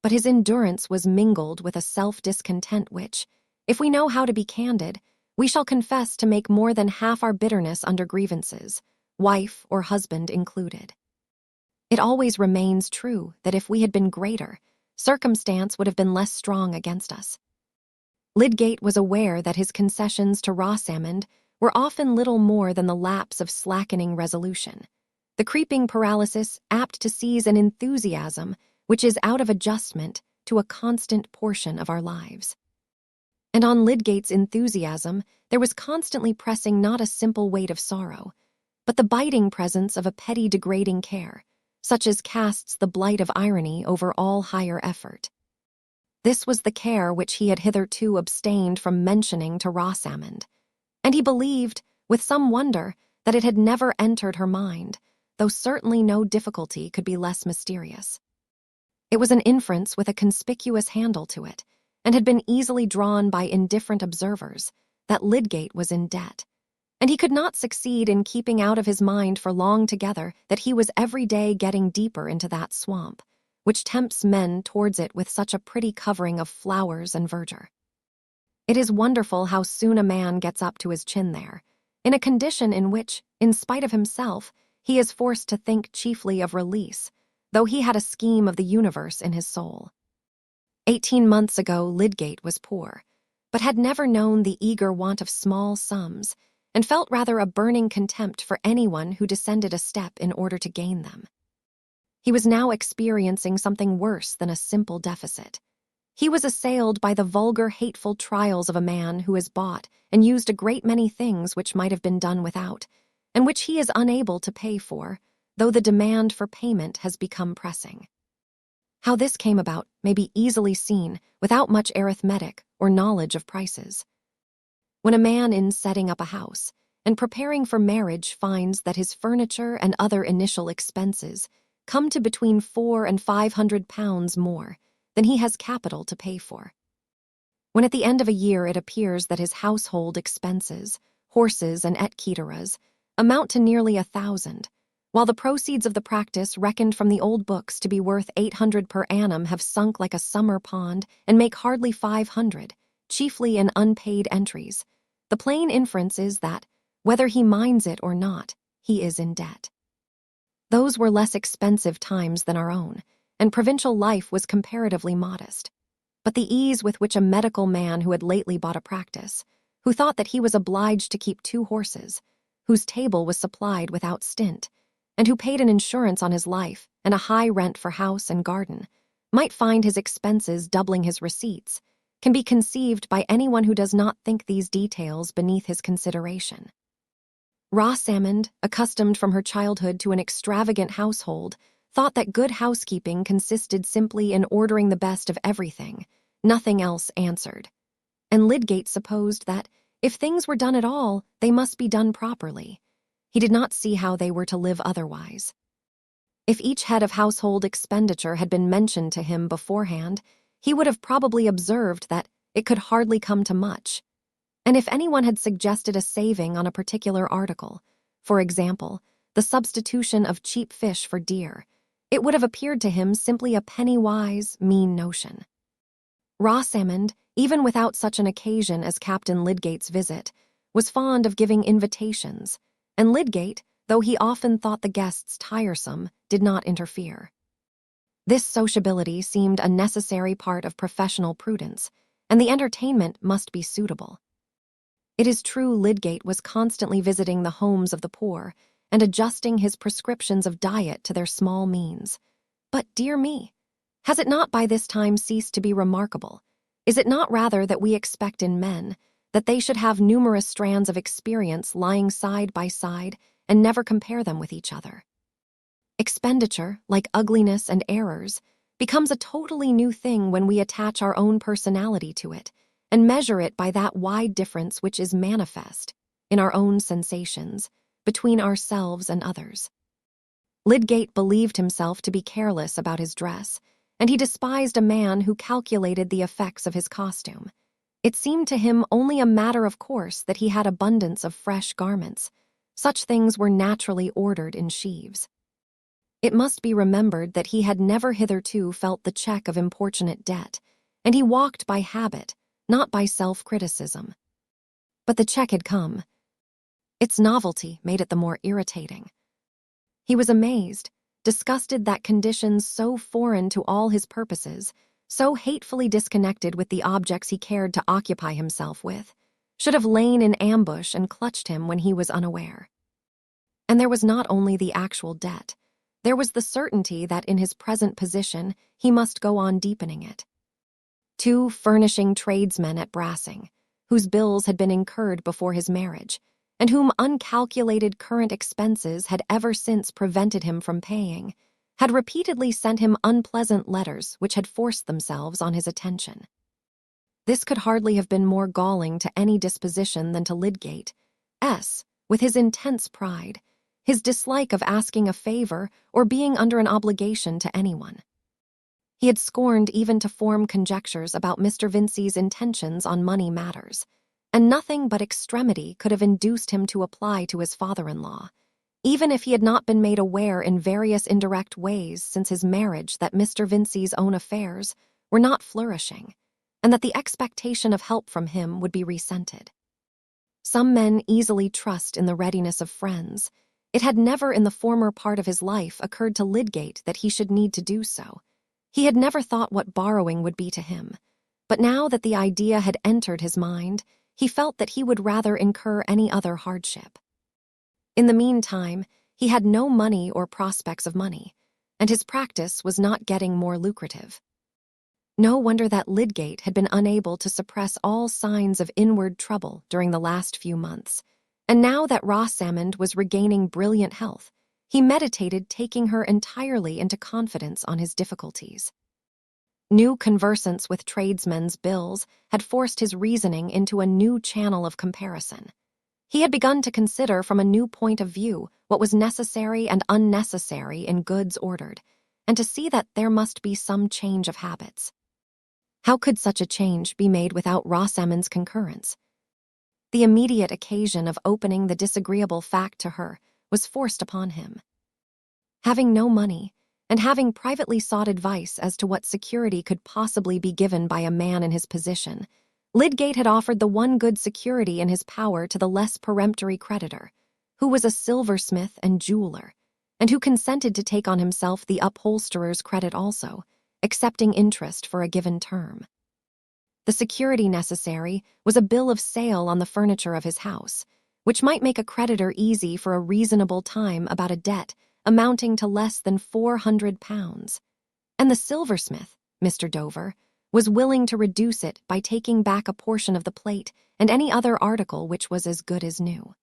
But his endurance was mingled with a self-discontent which, if we know how to be candid, we shall confess to make more than half our bitterness under grievances, wife or husband included. It always remains true that if we had been greater, circumstance would have been less strong against us. Lydgate was aware that his concessions to Rosamond were often little more than the lapse of slackening resolution, the creeping paralysis apt to seize an enthusiasm which is out of adjustment to a constant portion of our lives. And on Lydgate's enthusiasm there was constantly pressing not a simple weight of sorrow, but the biting presence of a petty degrading care, such as casts the blight of irony over all higher effort. This was the care which he had hitherto abstained from mentioning to Rosamond, and he believed, with some wonder, that it had never entered her mind, though certainly no difficulty could be less mysterious. It was an inference with a conspicuous handle to it, and had been easily drawn by indifferent observers, that Lydgate was in debt, and he could not succeed in keeping out of his mind for long together that he was every day getting deeper into that swamp, which tempts men towards it with such a pretty covering of flowers and verdure. It is wonderful how soon a man gets up to his chin there, in a condition in which, in spite of himself, he is forced to think chiefly of release, though he had a scheme of the universe in his soul. 18 months ago Lydgate was poor, but had never known the eager want of small sums, and felt rather a burning contempt for anyone who descended a step in order to gain them. He was now experiencing something worse than a simple deficit. He was assailed by the vulgar, hateful trials of a man who has bought and used a great many things which might have been done without, and which he is unable to pay for, though the demand for payment has become pressing. How this came about may be easily seen without much arithmetic or knowledge of prices. When a man in setting up a house and preparing for marriage finds that his furniture and other initial expenses come to between £400 and £500 more than he has capital to pay for. When at the end of a year it appears that his household expenses, horses and et caeteras, amount to nearly 1,000, while the proceeds of the practice reckoned from the old books to be worth 800 per annum have sunk like a summer pond and make hardly 500, chiefly in unpaid entries, the plain inference is that, whether he minds it or not, he is in debt. Those were less expensive times than our own, and provincial life was comparatively modest. But the ease with which a medical man who had lately bought a practice, who thought that he was obliged to keep 2 horses, whose table was supplied without stint, and who paid an insurance on his life and a high rent for house and garden, might find his expenses doubling his receipts, can be conceived by anyone who does not think these details beneath his consideration. Rosamond, accustomed from her childhood to an extravagant household, thought that good housekeeping consisted simply in ordering the best of everything. Nothing else answered. And Lydgate supposed that, if things were done at all, they must be done properly. He did not see how they were to live otherwise. If each head of household expenditure had been mentioned to him beforehand, he would have probably observed that it could hardly come to much. And if anyone had suggested a saving on a particular article, for example, the substitution of cheap fish for dear, it would have appeared to him simply a penny-wise, mean notion. Rosamond, even without such an occasion as Captain Lydgate's visit, was fond of giving invitations, and Lydgate, though he often thought the guests tiresome, did not interfere. This sociability seemed a necessary part of professional prudence, and the entertainment must be suitable. It is true Lydgate was constantly visiting the homes of the poor and adjusting his prescriptions of diet to their small means. But, dear me, has it not by this time ceased to be remarkable? Is it not rather that we expect in men that they should have numerous strands of experience lying side by side and never compare them with each other? Expenditure, like ugliness and errors, becomes a totally new thing when we attach our own personality to it and measure it by that wide difference which is manifest, in our own sensations, between ourselves and others. Lydgate believed himself to be careless about his dress, and he despised a man who calculated the effects of his costume. It seemed to him only a matter of course that he had abundance of fresh garments. Such things were naturally ordered in sheaves. It must be remembered that he had never hitherto felt the check of importunate debt, and he walked by habit, not by self-criticism. But the check had come. Its novelty made it the more irritating. He was amazed, disgusted that conditions so foreign to all his purposes, so hatefully disconnected with the objects he cared to occupy himself with, should have lain in ambush and clutched him when he was unaware. And there was not only the actual debt, there was the certainty that in his present position he must go on deepening it. 2 furnishing tradesmen at Brassing, whose bills had been incurred before his marriage, and whom uncalculated current expenses had ever since prevented him from paying, had repeatedly sent him unpleasant letters which had forced themselves on his attention. This could hardly have been more galling to any disposition than to Lydgate, with his intense pride, his dislike of asking a favor or being under an obligation to anyone. He had scorned even to form conjectures about Mr. Vincey's intentions on money matters, and nothing but extremity could have induced him to apply to his father-in-law, even if he had not been made aware in various indirect ways since his marriage that Mr. Vincey's own affairs were not flourishing, and that the expectation of help from him would be resented. Some men easily trust in the readiness of friends. It had never in the former part of his life occurred to Lydgate that he should need to do so. He had never thought what borrowing would be to him, but now that the idea had entered his mind, he felt that he would rather incur any other hardship. In the meantime, he had no money or prospects of money, and his practice was not getting more lucrative. No wonder that Lydgate had been unable to suppress all signs of inward trouble during the last few months, and now that Rosamond was regaining brilliant health, he meditated taking her entirely into confidence on his difficulties. New conversance with tradesmen's bills had forced his reasoning into a new channel of comparison. He had begun to consider from a new point of view what was necessary and unnecessary in goods ordered, and to see that there must be some change of habits. How could such a change be made without Rosamond's concurrence? The immediate occasion of opening the disagreeable fact to her was forced upon him. Having no money, and having privately sought advice as to what security could possibly be given by a man in his position, Lydgate had offered the one good security in his power to the less peremptory creditor, who was a silversmith and jeweler, and who consented to take on himself the upholsterer's credit also, accepting interest for a given term. The security necessary was a bill of sale on the furniture of his house, which might make a creditor easy for a reasonable time about a debt amounting to less than £400, and the silversmith, Mr. Dover, was willing to reduce it by taking back a portion of the plate and any other article which was as good as new.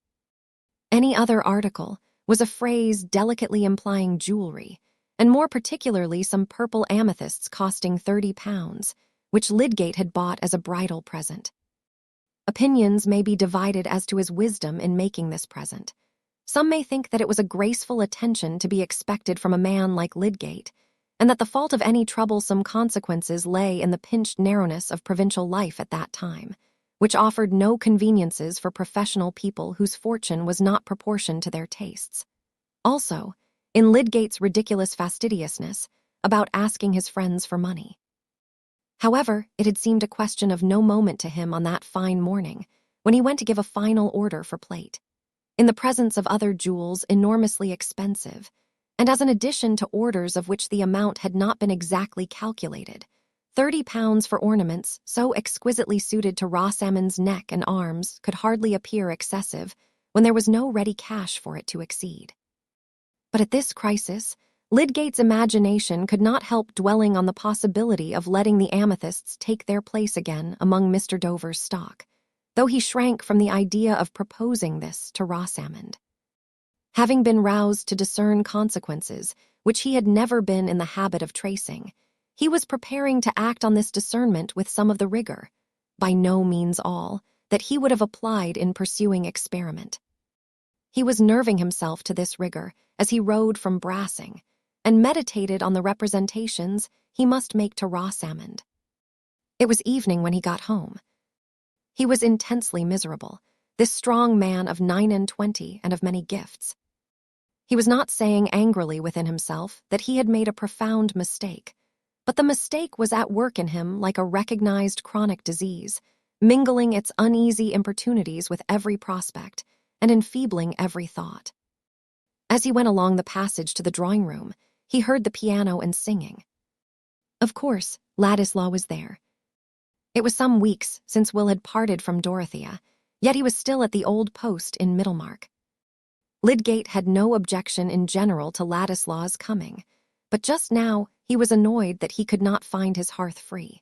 Any other article was a phrase delicately implying jewelry, and more particularly some purple amethysts costing £30, which Lydgate had bought as a bridal present. Opinions may be divided as to his wisdom in making this present. Some may think that it was a graceful attention to be expected from a man like Lydgate, and that the fault of any troublesome consequences lay in the pinched narrowness of provincial life at that time, which offered no conveniences for professional people whose fortune was not proportioned to their tastes. Also, in Lydgate's ridiculous fastidiousness about asking his friends for money. However, it had seemed a question of no moment to him on that fine morning, when he went to give a final order for plate, in the presence of other jewels enormously expensive, and as an addition to orders of which the amount had not been exactly calculated, £30 for ornaments so exquisitely suited to Rosamond's neck and arms could hardly appear excessive when there was no ready cash for it to exceed. But at this crisis, Lydgate's imagination could not help dwelling on the possibility of letting the amethysts take their place again among Mr. Dover's stock, though he shrank from the idea of proposing this to Rosamond. Having been roused to discern consequences which he had never been in the habit of tracing, he was preparing to act on this discernment with some of the rigor, by no means all, that he would have applied in pursuing experiment. He was nerving himself to this rigor as he rode from Brassing, and meditated on the representations he must make to Rosamond. It was evening when he got home. He was intensely miserable, this strong man of 29 and of many gifts. He was not saying angrily within himself that he had made a profound mistake, but the mistake was at work in him like a recognized chronic disease, mingling its uneasy importunities with every prospect and enfeebling every thought. As he went along the passage to the drawing-room, he heard the piano and singing. Of course, Ladislaw was there. It was some weeks since Will had parted from Dorothea, yet he was still at the old post in Middlemarch. Lydgate had no objection in general to Ladislaw's coming, but just now he was annoyed that he could not find his hearth free.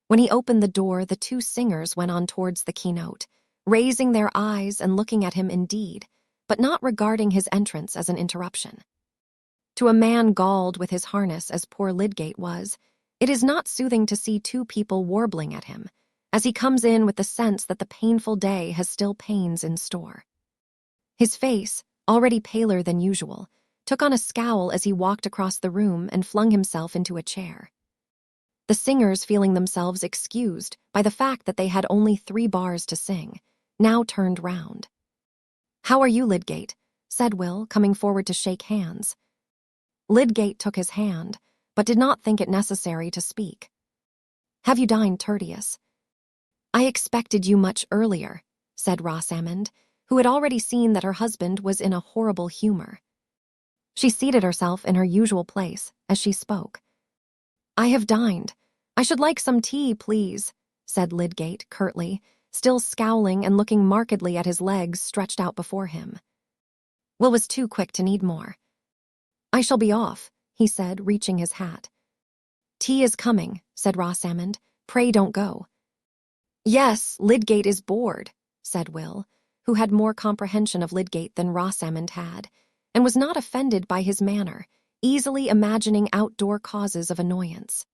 When he opened the door, the two singers went on towards the keynote, raising their eyes and looking at him indeed, but not regarding his entrance as an interruption. To a man galled with his harness as poor Lydgate was, it is not soothing to see two people warbling at him, as he comes in with the sense that the painful day has still pains in store. His face, already paler than usual, took on a scowl as he walked across the room and flung himself into a chair. The singers, feeling themselves excused by the fact that they had only 3 bars to sing, now turned round. "How are you, Lydgate?" said Will, coming forward to shake hands. Lydgate took his hand, but did not think it necessary to speak. "Have you dined, Tertius?" "I expected you much earlier," said Rosamond, who had already seen that her husband was in a horrible humor. She seated herself in her usual place as she spoke. "I have dined. I should like some tea, please," said Lydgate curtly, still scowling and looking markedly at his legs stretched out before him. Will was too quick to need more. I shall be off, he said, reaching his hat. Tea is coming, said Rosamond. Pray don't go. Yes, Lydgate is bored, said Will, who had more comprehension of Lydgate than Rosamond had, and was not offended by his manner, easily imagining outdoor causes of annoyance.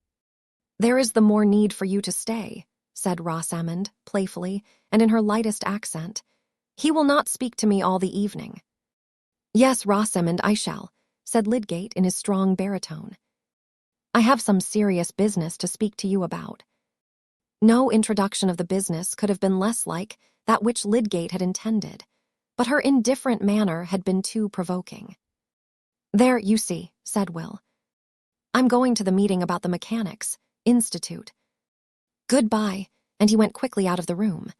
There is the more need for you to stay, said Rosamond, playfully, and in her lightest accent. He will not speak to me all the evening. Yes, Rosamond, I shall, said Lydgate in his strong baritone. I have some serious business to speak to you about. No introduction of the business could have been less like that which Lydgate had intended, but her indifferent manner had been too provoking. There, you see, said Will. I'm going to the meeting about the Mechanics' Institute. Goodbye, and he went quickly out of the room.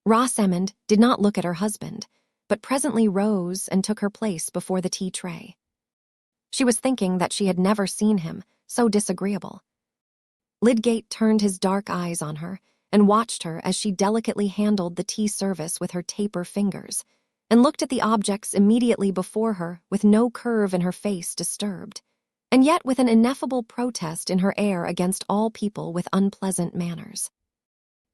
Rosamond did not look at her husband, but presently rose and took her place before the tea tray. She was thinking that she had never seen him so disagreeable. Lydgate turned his dark eyes on her and watched her as she delicately handled the tea service with her taper fingers, and looked at the objects immediately before her with no curve in her face disturbed, and yet with an ineffable protest in her air against all people with unpleasant manners.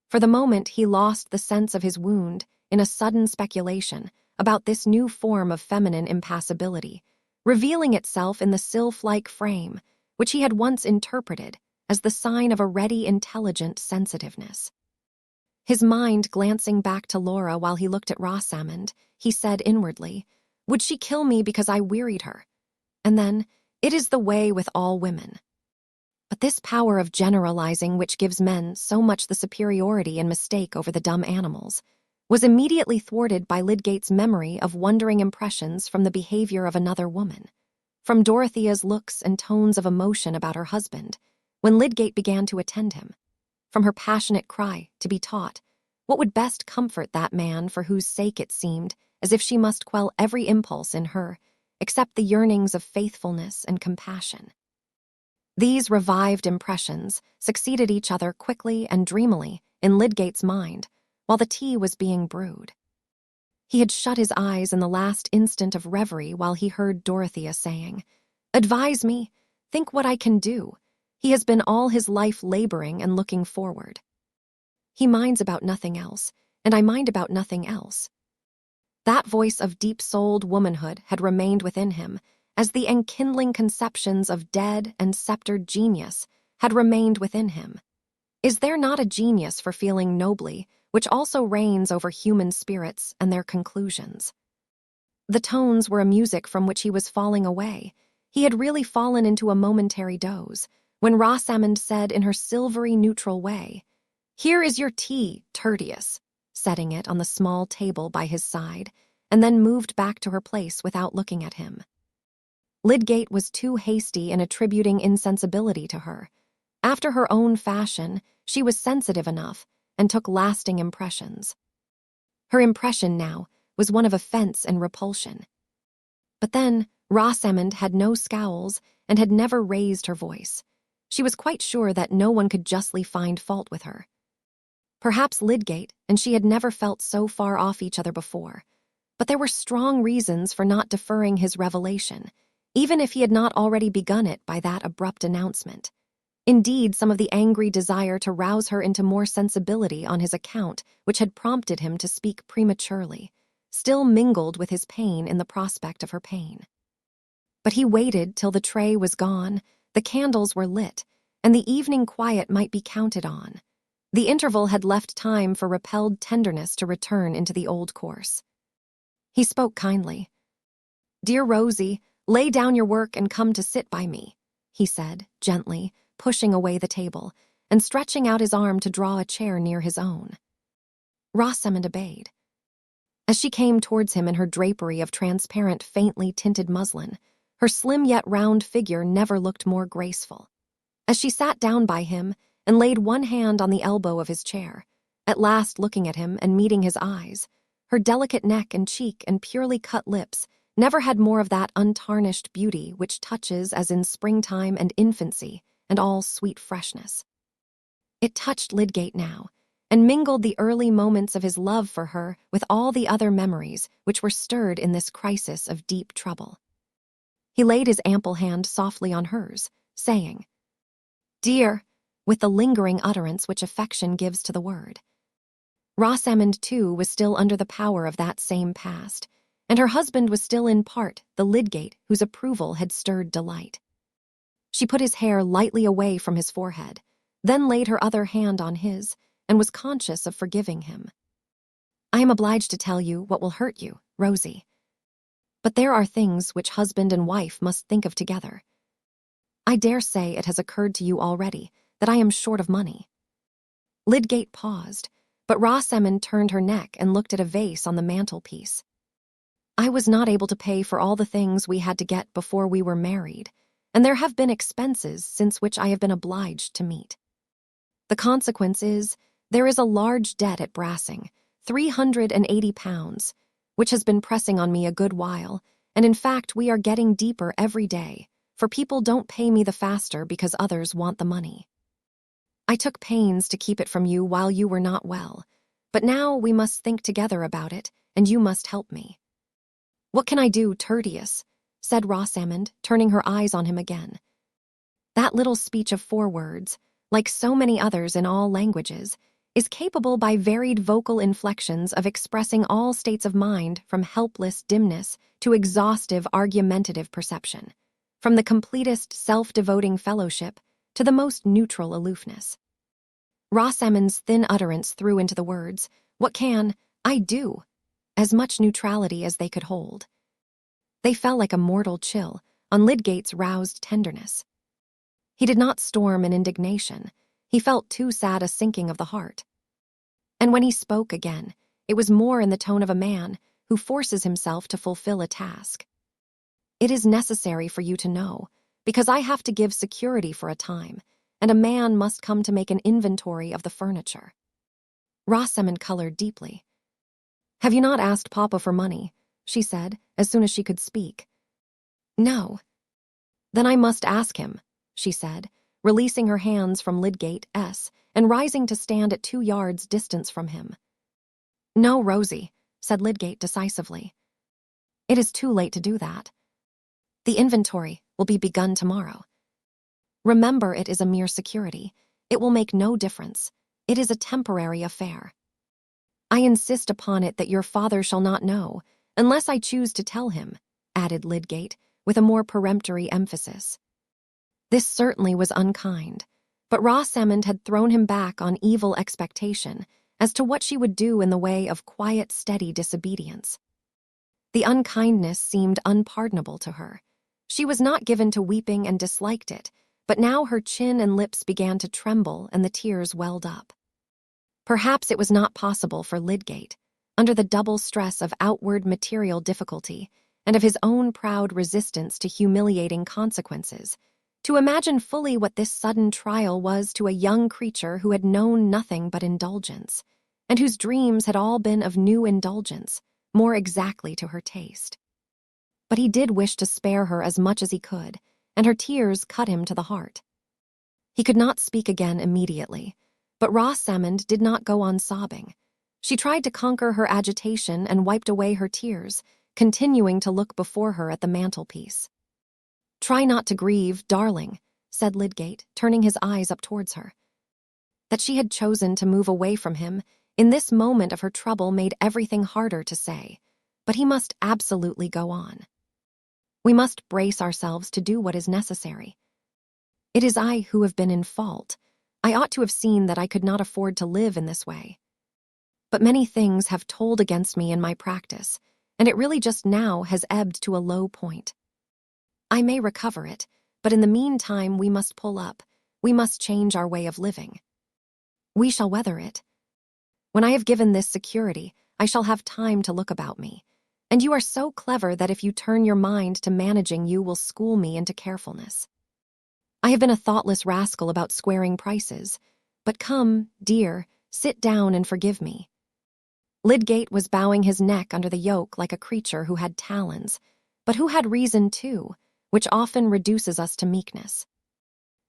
For the moment he lost the sense of his wound in a sudden speculation about this new form of feminine impassibility, revealing itself in the sylph-like frame, which he had once interpreted as the sign of a ready, intelligent sensitiveness. His mind glancing back to Laura while he looked at Rosamond, he said inwardly, "Would she kill me because I wearied her?" And then, "It is the way with all women." But this power of generalizing which gives men so much the superiority and mistake over the dumb animals was immediately thwarted by Lydgate's memory of wondering impressions from the behavior of another woman, from Dorothea's looks and tones of emotion about her husband, when Lydgate began to attend him, from her passionate cry to be taught what would best comfort that man for whose sake it seemed as if she must quell every impulse in her, except the yearnings of faithfulness and compassion. These revived impressions succeeded each other quickly and dreamily in Lydgate's mind while the tea was being brewed. He had shut his eyes in the last instant of reverie while he heard Dorothea saying, "Advise me, think what I can do. He has been all his life laboring and looking forward. He minds about nothing else, and I mind about nothing else." That voice of deep-souled womanhood had remained within him, as the enkindling conceptions of dead and sceptered genius had remained within him. Is there not a genius for feeling nobly, which also reigns over human spirits and their conclusions? The tones were a music from which he was falling away. He had really fallen into a momentary doze, when Rosamond said in her silvery neutral way, "Here is your tea, Tertius," setting it on the small table by his side, and then moved back to her place without looking at him. Lydgate was too hasty in attributing insensibility to her. After her own fashion, she was sensitive enough and took lasting impressions. Her impression now was one of offense and repulsion. But then Rosamond had no scowls and had never raised her voice. She was quite sure that no one could justly find fault with her. Perhaps Lydgate and she had never felt so far off each other before, but there were strong reasons for not deferring his revelation, even if he had not already begun it by that abrupt announcement. Indeed, some of the angry desire to rouse her into more sensibility on his account, which had prompted him to speak prematurely, still mingled with his pain in the prospect of her pain. But he waited till the tray was gone, the candles were lit, and the evening quiet might be counted on. The interval had left time for repelled tenderness to return into the old course. He spoke kindly. "Dear Rosie, lay down your work and come to sit by me," he said, gently, pushing away the table, and stretching out his arm to draw a chair near his own. Rosamond obeyed. As she came towards him in her drapery of transparent, faintly tinted muslin, her slim yet round figure never looked more graceful. As she sat down by him and laid one hand on the elbow of his chair, at last looking at him and meeting his eyes, her delicate neck and cheek and purely cut lips never had more of that untarnished beauty which touches as in springtime and infancy and all sweet freshness. It touched Lydgate now, and mingled the early moments of his love for her with all the other memories which were stirred in this crisis of deep trouble. He laid his ample hand softly on hers, saying, "Dear," with the lingering utterance which affection gives to the word. Rosamond, too, was still under the power of that same past, and her husband was still in part the Lydgate whose approval had stirred delight. She put his hair lightly away from his forehead, then laid her other hand on his, and was conscious of forgiving him. "I am obliged to tell you what will hurt you, Rosie. But there are things which husband and wife must think of together. I dare say it has occurred to you already that I am short of money." Lydgate paused, but Rosamond turned her neck and looked at a vase on the mantelpiece. "I was not able to pay for all the things we had to get before we were married, and there have been expenses since which I have been obliged to meet. The consequence is, there is a large debt at Brassing, £380, which has been pressing on me a good while, and in fact we are getting deeper every day, for people don't pay me the faster because others want the money. I took pains to keep it from you while you were not well, but now we must think together about it, and you must help me." "What can I do, Tertius?" said Rosamond, turning her eyes on him again. That little speech of 4 words, like so many others in all languages, is capable by varied vocal inflections of expressing all states of mind from helpless dimness to exhaustive argumentative perception, from the completest self-devoting fellowship to the most neutral aloofness. Rosamond's thin utterance threw into the words, "What can I do?" as much neutrality as they could hold. They fell like a mortal chill on Lydgate's roused tenderness. He did not storm in indignation. He felt too sad a sinking of the heart. And when he spoke again, it was more in the tone of a man who forces himself to fulfill a task. "It is necessary for you to know, because I have to give security for a time, and a man must come to make an inventory of the furniture." Rosamond colored deeply. "Have you not asked Papa for money?" she said, as soon as she could speak. "No." "Then I must ask him," she said, releasing her hands from Lydgate's and rising to stand at 2 yards' distance from him. "No, Rosie," said Lydgate decisively. "It is too late to do that. The inventory will be begun tomorrow. Remember, it is a mere security. It will make no difference. It is a temporary affair. I insist upon it that your father shall not know, unless I choose to tell him," added Lydgate, with a more peremptory emphasis. This certainly was unkind, but Rosamond had thrown him back on evil expectation as to what she would do in the way of quiet, steady disobedience. The unkindness seemed unpardonable to her. She was not given to weeping and disliked it, but now her chin and lips began to tremble and the tears welled up. Perhaps it was not possible for Lydgate, under the double stress of outward material difficulty and of his own proud resistance to humiliating consequences, to imagine fully what this sudden trial was to a young creature who had known nothing but indulgence, and whose dreams had all been of new indulgence, more exactly to her taste. But he did wish to spare her as much as he could, and her tears cut him to the heart. He could not speak again immediately, but Rosamond did not go on sobbing. She tried to conquer her agitation and wiped away her tears, continuing to look before her at the mantelpiece. "Try not to grieve, darling," said Lydgate, turning his eyes up towards her. That she had chosen to move away from him in this moment of her trouble made everything harder to say, but he must absolutely go on. "We must brace ourselves to do what is necessary. It is I who have been in fault. I ought to have seen that I could not afford to live in this way. But many things have told against me in my practice, and it really just now has ebbed to a low point. I may recover it, but in the meantime we must pull up. We must change our way of living. We shall weather it. When I have given this security, I shall have time to look about me. And you are so clever that if you turn your mind to managing, you will school me into carefulness. I have been a thoughtless rascal about squaring prices, but come, dear, sit down and forgive me." Lydgate was bowing his neck under the yoke like a creature who had talons, but who had reason too, which often reduces us to meekness.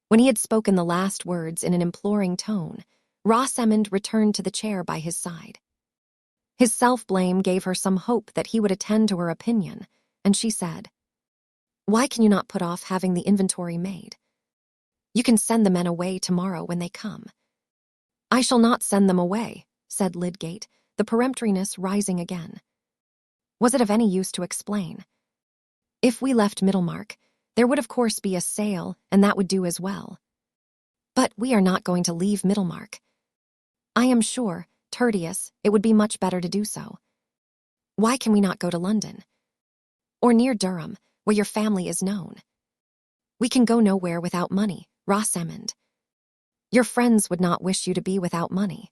When he had spoken the last words in an imploring tone, Rosamond returned to the chair by his side. His self-blame gave her some hope that he would attend to her opinion, and she said, "Why can you not put off having the inventory made? You can send the men away tomorrow when they come." "I shall not send them away," said Lydgate, the peremptoriness rising again. Was it of any use to explain? If we left Middlemarch, there would of course be a sale, and that would do as well. But we are not going to leave Middlemarch. I am sure, Tertius, it would be much better to do so. Why can we not go to London? Or near Durham, where your family is known? We can go nowhere without money, Rosamond. Your friends would not wish you to be without money.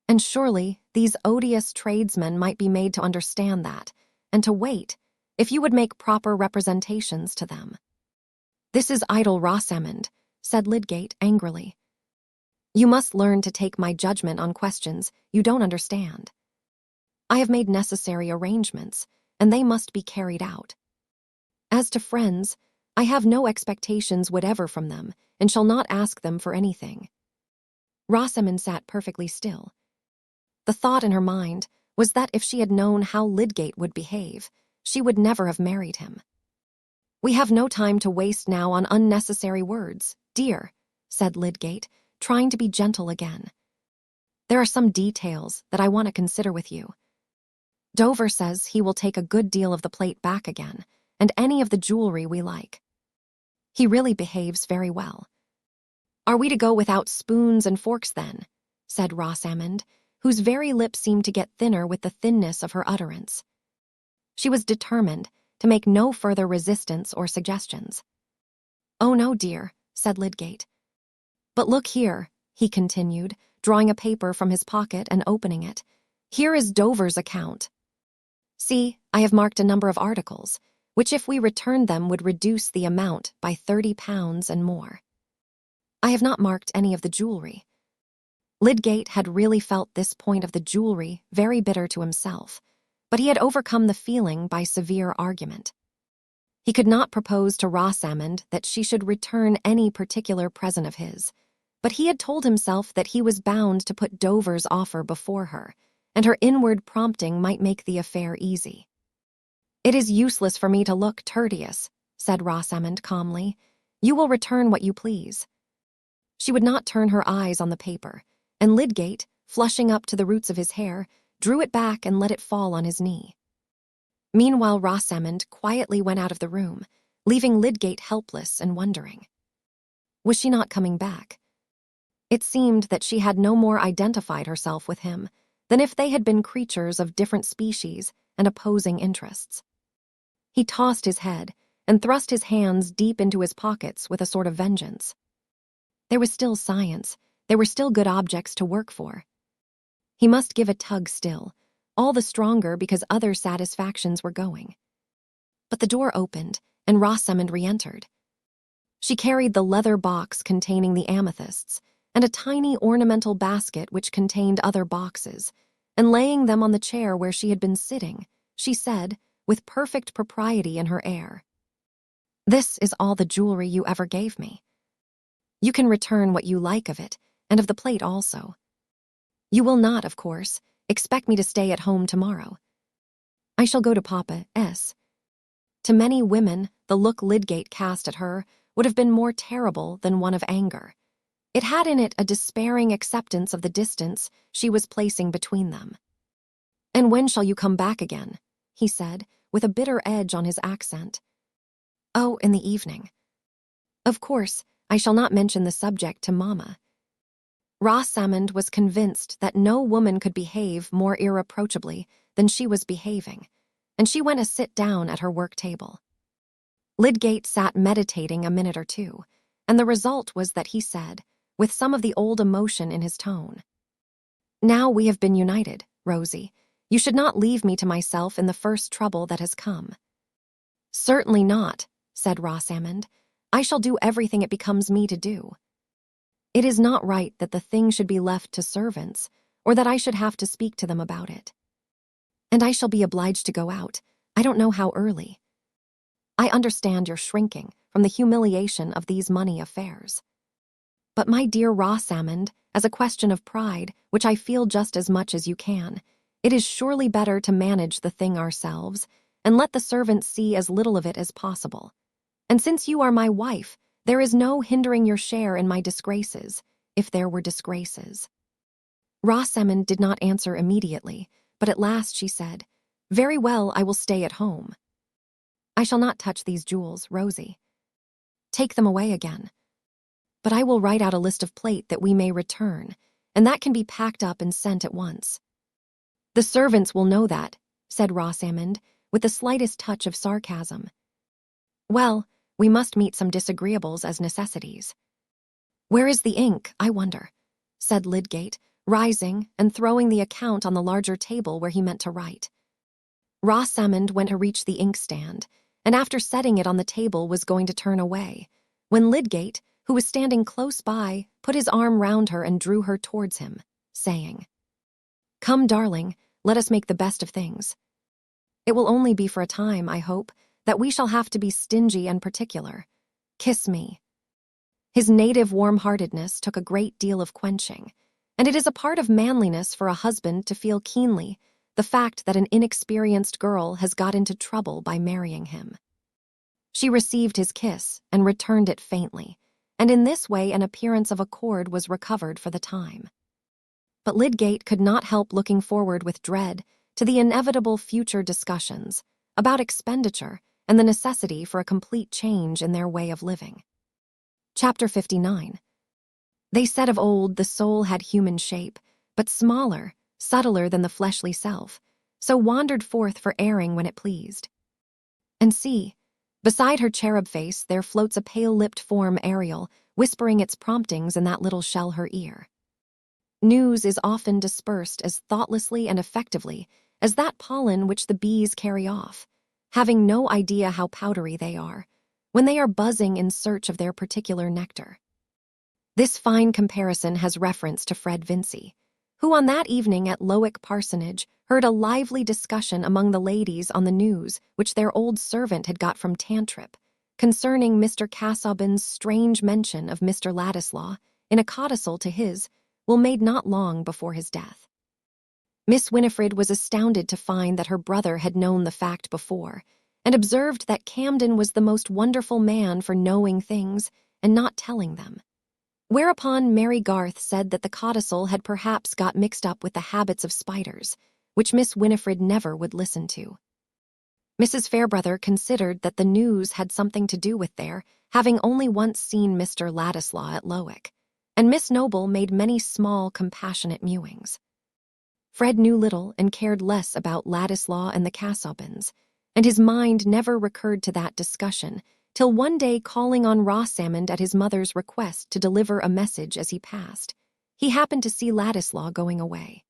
And surely these odious tradesmen might be made to understand that, and to wait, if you would make proper representations to them. "This is idle, Rosamond," said Lydgate angrily. "You must learn to take my judgment on questions you don't understand. I have made necessary arrangements, and they must be carried out. As to friends, I have no expectations whatever from them, and shall not ask them for anything." Rosamond sat perfectly still. The thought in her mind was that if she had known how Lydgate would behave, she would never have married him. "We have no time to waste now on unnecessary words, dear," said Lydgate, trying to be gentle again. "There are some details that I want to consider with you. Dover says he will take a good deal of the plate back again, and any of the jewelry we like. He really behaves very well." "Are we to go without spoons and forks then?" said Rosamond, whose very lips seemed to get thinner with the thinness of her utterance. She was determined to make no further resistance or suggestions. "Oh no, dear," said Lydgate. "But look here," he continued, drawing a paper from his pocket and opening it. "Here is Dover's account. See, I have marked a number of articles, which if we returned them would reduce the amount by £30 and more. I have not marked any of the jewelry." Lydgate had really felt this point of the jewelry very bitter to himself, but he had overcome the feeling by severe argument. He could not propose to Rosamond that she should return any particular present of his, but he had told himself that he was bound to put Dover's offer before her, and her inward prompting might make the affair easy. "It is useless for me to look, Tertius," said Rosamond calmly. "You will return what you please." She would not turn her eyes on the paper, and Lydgate, flushing up to the roots of his hair, drew it back and let it fall on his knee. Meanwhile, Rosamond quietly went out of the room, leaving Lydgate helpless and wondering. Was she not coming back? It seemed that she had no more identified herself with him than if they had been creatures of different species and opposing interests. He tossed his head and thrust his hands deep into his pockets with a sort of vengeance. There was still science. There were still good objects to work for. He must give a tug still, all the stronger because other satisfactions were going. But the door opened, and Rosamond re-entered. She carried the leather box containing the amethysts, and a tiny ornamental basket which contained other boxes, and laying them on the chair where she had been sitting, she said, with perfect propriety in her air, "This is all the jewelry you ever gave me. You can return what you like of it, and of the plate also. You will not, of course, expect me to stay at home tomorrow. I shall go to Papa S." To many women, the look Lydgate cast at her would have been more terrible than one of anger. It had in it a despairing acceptance of the distance she was placing between them. "And when shall you come back again?" he said, with a bitter edge on his accent. "Oh, in the evening. Of course, I shall not mention the subject to Mamma." Rosamond was convinced that no woman could behave more irreproachably than she was behaving, and she went to sit down at her work table. Lydgate sat meditating a minute or two, and the result was that he said, with some of the old emotion in his tone, "Now we have been united, Rosie, you should not leave me to myself in the first trouble that has come." "Certainly not," said Rosamond. "I shall do everything it becomes me to do. It is not right that the thing should be left to servants, or that I should have to speak to them about it. And I shall be obliged to go out, I don't know how early. I understand your shrinking from the humiliation of these money affairs. But my dear Rosamond, as a question of pride, which I feel just as much as you can. It is surely better to manage the thing ourselves, and let the servants see as little of it as possible. And since you are my wife, there is no hindering your share in my disgraces, if there were disgraces." Rosamond did not answer immediately, but at last she said, "Very well, I will stay at home. I shall not touch these jewels, Rosie. Take them away again. But I will write out a list of plate that we may return, and that can be packed up and sent at once." "The servants will know that," said Rosamond, with the slightest touch of sarcasm. "Well, we must meet some disagreeables as necessities." "Where is the ink, I wonder?" said Lydgate, rising and throwing the account on the larger table where he meant to write. Rosamond went to reach the inkstand, and after setting it on the table was going to turn away, when Lydgate, who was standing close by, put his arm round her and drew her towards him, saying, "Come, darling, let us make the best of things. It will only be for a time, I hope, that we shall have to be stingy and particular. Kiss me." His native warm-heartedness took a great deal of quenching, and it is a part of manliness for a husband to feel keenly the fact that an inexperienced girl has got into trouble by marrying him. She received his kiss and returned it faintly, and in this way an appearance of accord was recovered for the time. But Lydgate could not help looking forward with dread to the inevitable future discussions about expenditure and the necessity for a complete change in their way of living. Chapter 59. They said of old the soul had human shape, but smaller, subtler than the fleshly self, so wandered forth for airing when it pleased. And see, beside her cherub face there floats a pale-lipped form Ariel, whispering its promptings in that little shell her ear. News is often dispersed as thoughtlessly and effectively as that pollen which the bees carry off, having no idea how powdery they are, when they are buzzing in search of their particular nectar. This fine comparison has reference to Fred Vincey, who on that evening at Lowick Parsonage heard a lively discussion among the ladies on the news which their old servant had got from Tantrip, concerning Mr. Casaubon's strange mention of Mr. Ladislaw in a codicil to his will made not long before his death. Miss Winifred was astounded to find that her brother had known the fact before, and observed that Camden was the most wonderful man for knowing things and not telling them. Whereupon Mary Garth said that the codicil had perhaps got mixed up with the habits of spiders, which Miss Winifred never would listen to. Mrs. Fairbrother considered that the news had something to do with their having only once seen Mr. Ladislaw at Lowick, and Miss Noble made many small, compassionate mewings. Fred knew little and cared less about Ladislaw and the Casaubons, and his mind never recurred to that discussion till one day, calling on Rosamond at his mother's request to deliver a message as he passed, he happened to see Ladislaw going away.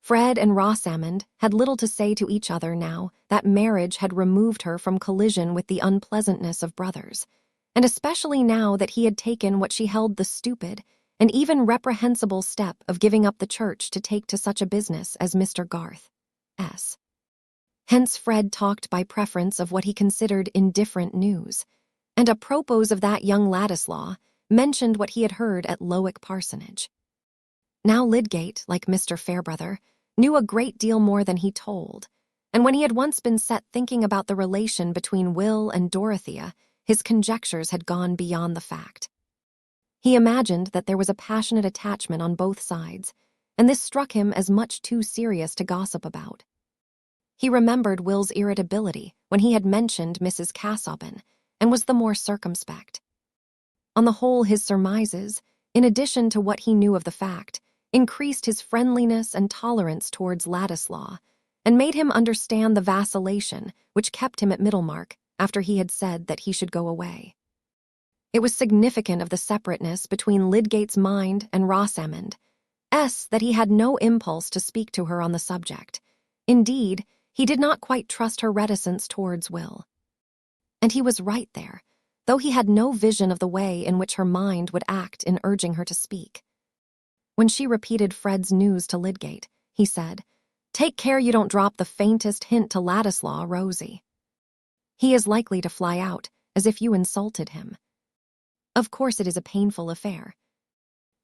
Fred and Rosamond had little to say to each other now that marriage had removed her from collision with the unpleasantness of brothers, and especially now that he had taken what she held the stupid and even reprehensible step of giving up the church to take to such a business as Mr. Garth's. Hence Fred talked by preference of what he considered indifferent news, and apropos of that young Ladislaw, mentioned what he had heard at Lowick Parsonage. Now Lydgate, like Mr. Fairbrother, knew a great deal more than he told, and when he had once been set thinking about the relation between Will and Dorothea, his conjectures had gone beyond the fact. He imagined that there was a passionate attachment on both sides, and this struck him as much too serious to gossip about. He remembered Will's irritability when he had mentioned Mrs. Casaubon, and was the more circumspect. On the whole, his surmises, in addition to what he knew of the fact, increased his friendliness and tolerance towards Ladislaw, and made him understand the vacillation which kept him at Middlemarch after he had said that he should go away. It was significant of the separateness between Lydgate's mind and Rosamond's that he had no impulse to speak to her on the subject. Indeed, he did not quite trust her reticence towards Will. And he was right there, though he had no vision of the way in which her mind would act in urging her to speak. When she repeated Fred's news to Lydgate, he said, "Take care you don't drop the faintest hint to Ladislaw, Rosie. He is likely to fly out, as if you insulted him. Of course it is a painful affair.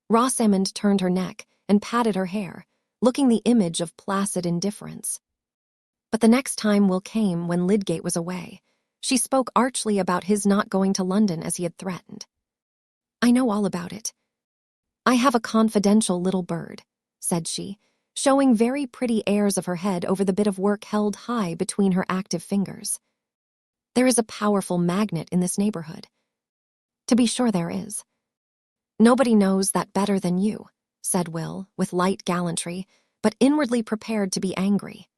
Rosamond turned her neck and patted her hair, looking the image of placid indifference. But the next time Will came when Lydgate was away. She spoke archly about his not going to London as he had threatened. "I know all about it. I have a confidential little bird," said she, showing very pretty airs of her head over the bit of work held high between her active fingers. "There is a powerful magnet in this neighborhood." "To be sure there is." "Nobody knows that better than you," said Will, with light gallantry, but inwardly prepared to be angry.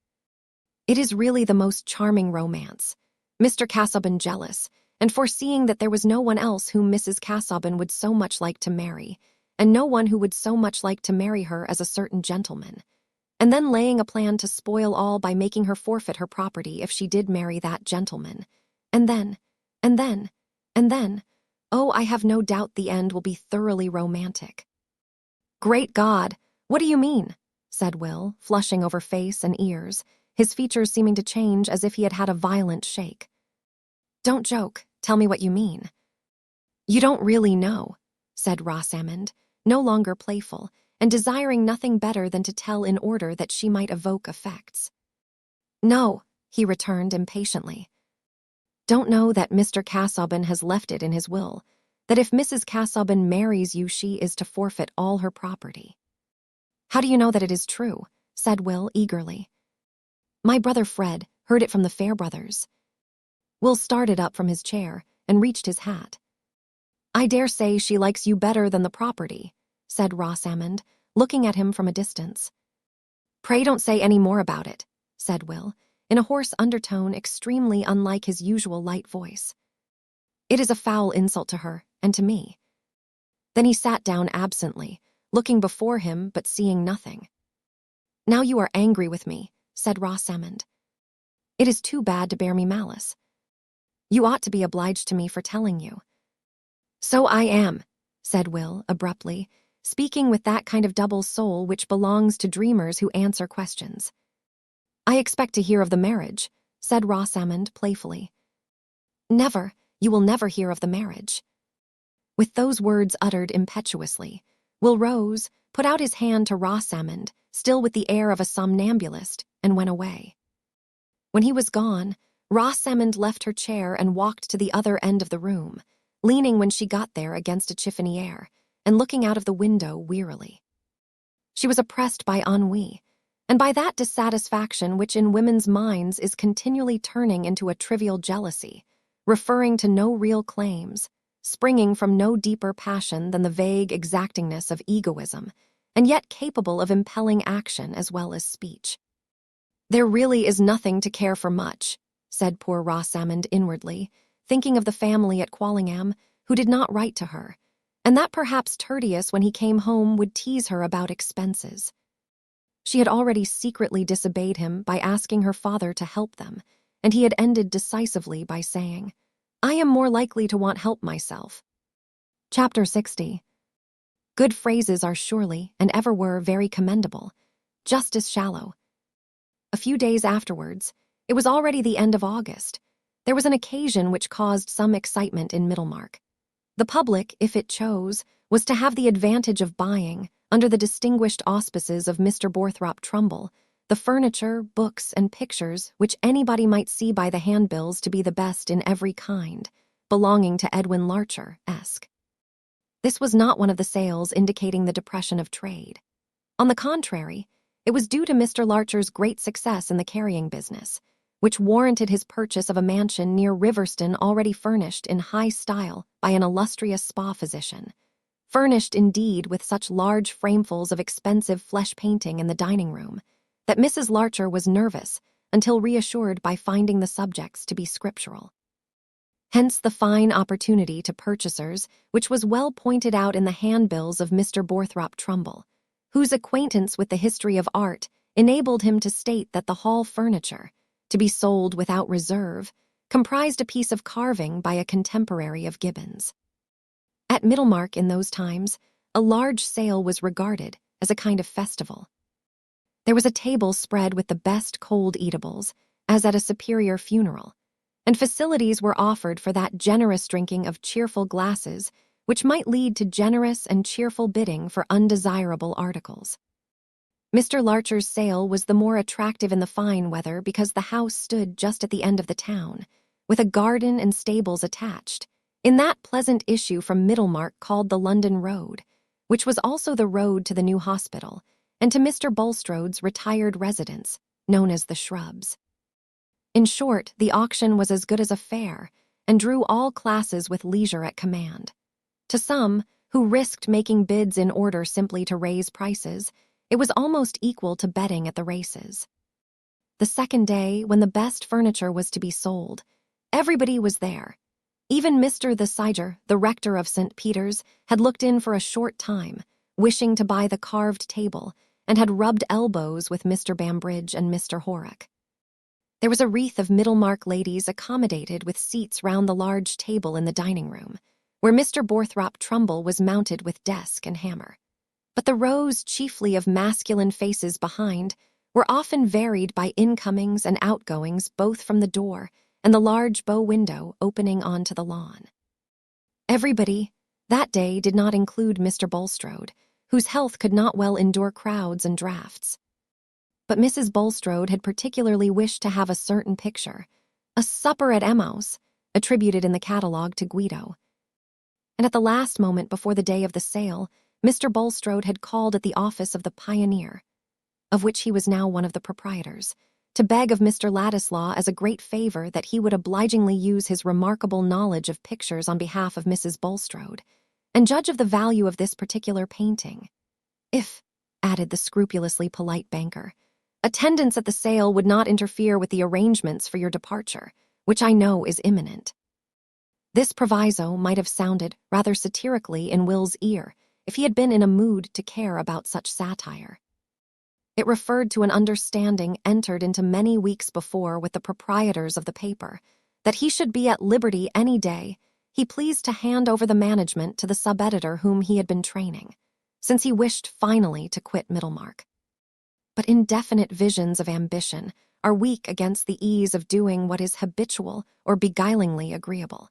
"It is really the most charming romance. Mr. Casaubon jealous, and foreseeing that there was no one else whom Mrs. Casaubon would so much like to marry, and no one who would so much like to marry her as a certain gentleman, and then laying a plan to spoil all by making her forfeit her property if she did marry that gentleman. And then, oh, I have no doubt the end will be thoroughly romantic." "Great God, what do you mean?" said Will, flushing over face and ears, his features seeming to change as if he had had a violent shake. "Don't joke, tell me what you mean." "You don't really know," said Rosamond, no longer playful, and desiring nothing better than to tell in order that she might evoke effects. "No," he returned impatiently. "Don't know that Mr. Casaubon has left it in his will, that if Mrs. Casaubon marries you she is to forfeit all her property." "How do you know that it is true?" said Will eagerly. "My brother Fred heard it from the Fairbrothers." Will started up from his chair and reached his hat. "I dare say she likes you better than the property," said Rosamond, looking at him from a distance. "Pray don't say any more about it," said Will, in a hoarse undertone extremely unlike his usual light voice. "It is a foul insult to her, and to me." Then he sat down absently, looking before him but seeing nothing. "Now you are angry with me," said Rosamond. "It is too bad to bear me malice. You ought to be obliged to me for telling you." "So I am," said Will abruptly, speaking with that kind of double soul which belongs to dreamers who answer questions. "I expect to hear of the marriage," said Rosamond playfully. "Never, you will never hear of the marriage." With those words uttered impetuously, Will rose, put out his hand to Rosamond, still with the air of a somnambulist, and went away. When he was gone, Rosamond left her chair and walked to the other end of the room, leaning when she got there against a chiffonier, and looking out of the window wearily. She was oppressed by ennui, and by that dissatisfaction which in women's minds is continually turning into a trivial jealousy, referring to no real claims, springing from no deeper passion than the vague exactingness of egoism, and yet capable of impelling action as well as speech. "There really is nothing to care for much," said poor Rosamond inwardly, thinking of the family at Quallingham, who did not write to her, and that perhaps Tertius, when he came home, would tease her about expenses. She had already secretly disobeyed him by asking her father to help them, and he had ended decisively by saying, "I am more likely to want help myself." Chapter 60. Good phrases are surely, and ever were, very commendable, just as shallow. A few days afterwards, it was already the end of August, there was an occasion which caused some excitement in Middlemarch. The public, if it chose, was to have the advantage of buying, under the distinguished auspices of Mr. Borthrop Trumbull, the furniture, books, and pictures which anybody might see by the handbills to be the best in every kind, belonging to Edwin Larcher, Esq. This was not one of the sales indicating the depression of trade. On the contrary, it was due to Mr. Larcher's great success in the carrying business, which warranted his purchase of a mansion near Riverston already furnished in high style by an illustrious spa physician, furnished indeed with such large framefuls of expensive flesh painting in the dining room, that Mrs. Larcher was nervous until reassured by finding the subjects to be scriptural. Hence the fine opportunity to purchasers which was well pointed out in the handbills of Mr. Borthrop Trumbull, whose acquaintance with the history of art enabled him to state that the hall furniture, to be sold without reserve, comprised a piece of carving by a contemporary of Gibbon's. At Middlemarch in those times, a large sale was regarded as a kind of festival. There was a table spread with the best cold eatables, as at a superior funeral, and facilities were offered for that generous drinking of cheerful glasses which might lead to generous and cheerful bidding for undesirable articles. Mr. Larcher's sale was the more attractive in the fine weather because the house stood just at the end of the town, with a garden and stables attached, in that pleasant issue from Middlemarch called the London Road, which was also the road to the new hospital, and to Mr. Bulstrode's retired residence, known as the Shrubs. In short, the auction was as good as a fair, and drew all classes with leisure at command. To some, who risked making bids in order simply to raise prices, it was almost equal to betting at the races. The second day, when the best furniture was to be sold, everybody was there. Even Mr. the Siger, the rector of St. Peter's, had looked in for a short time, wishing to buy the carved table, and had rubbed elbows with Mr. Bambridge and Mr. Horrock. There was a wreath of Middlemarch ladies accommodated with seats round the large table in the dining room, where Mr. Borthrop Trumbull was mounted with desk and hammer. But the rows chiefly of masculine faces behind were often varied by incomings and outgoings both from the door and the large bow window opening onto the lawn. Everybody, that day, did not include Mr. Bulstrode, whose health could not well endure crowds and draughts. But Mrs. Bulstrode had particularly wished to have a certain picture, a supper at Emmaus, attributed in the catalogue to Guido. And at the last moment before the day of the sale, Mr. Bulstrode had called at the office of the Pioneer, of which he was now one of the proprietors, to beg of Mr. Ladislaw as a great favor that he would obligingly use his remarkable knowledge of pictures on behalf of Mrs. Bulstrode, and judge of the value of this particular painting. If, added the scrupulously polite banker, attendance at the sale would not interfere with the arrangements for your departure, which I know is imminent. This proviso might have sounded rather satirically in Will's ear if he had been in a mood to care about such satire. It referred to an understanding entered into many weeks before with the proprietors of the paper, that he should be at liberty any day he pleased to hand over the management to the sub-editor whom he had been training, since he wished finally to quit Middlemarch. But indefinite visions of ambition are weak against the ease of doing what is habitual or beguilingly agreeable,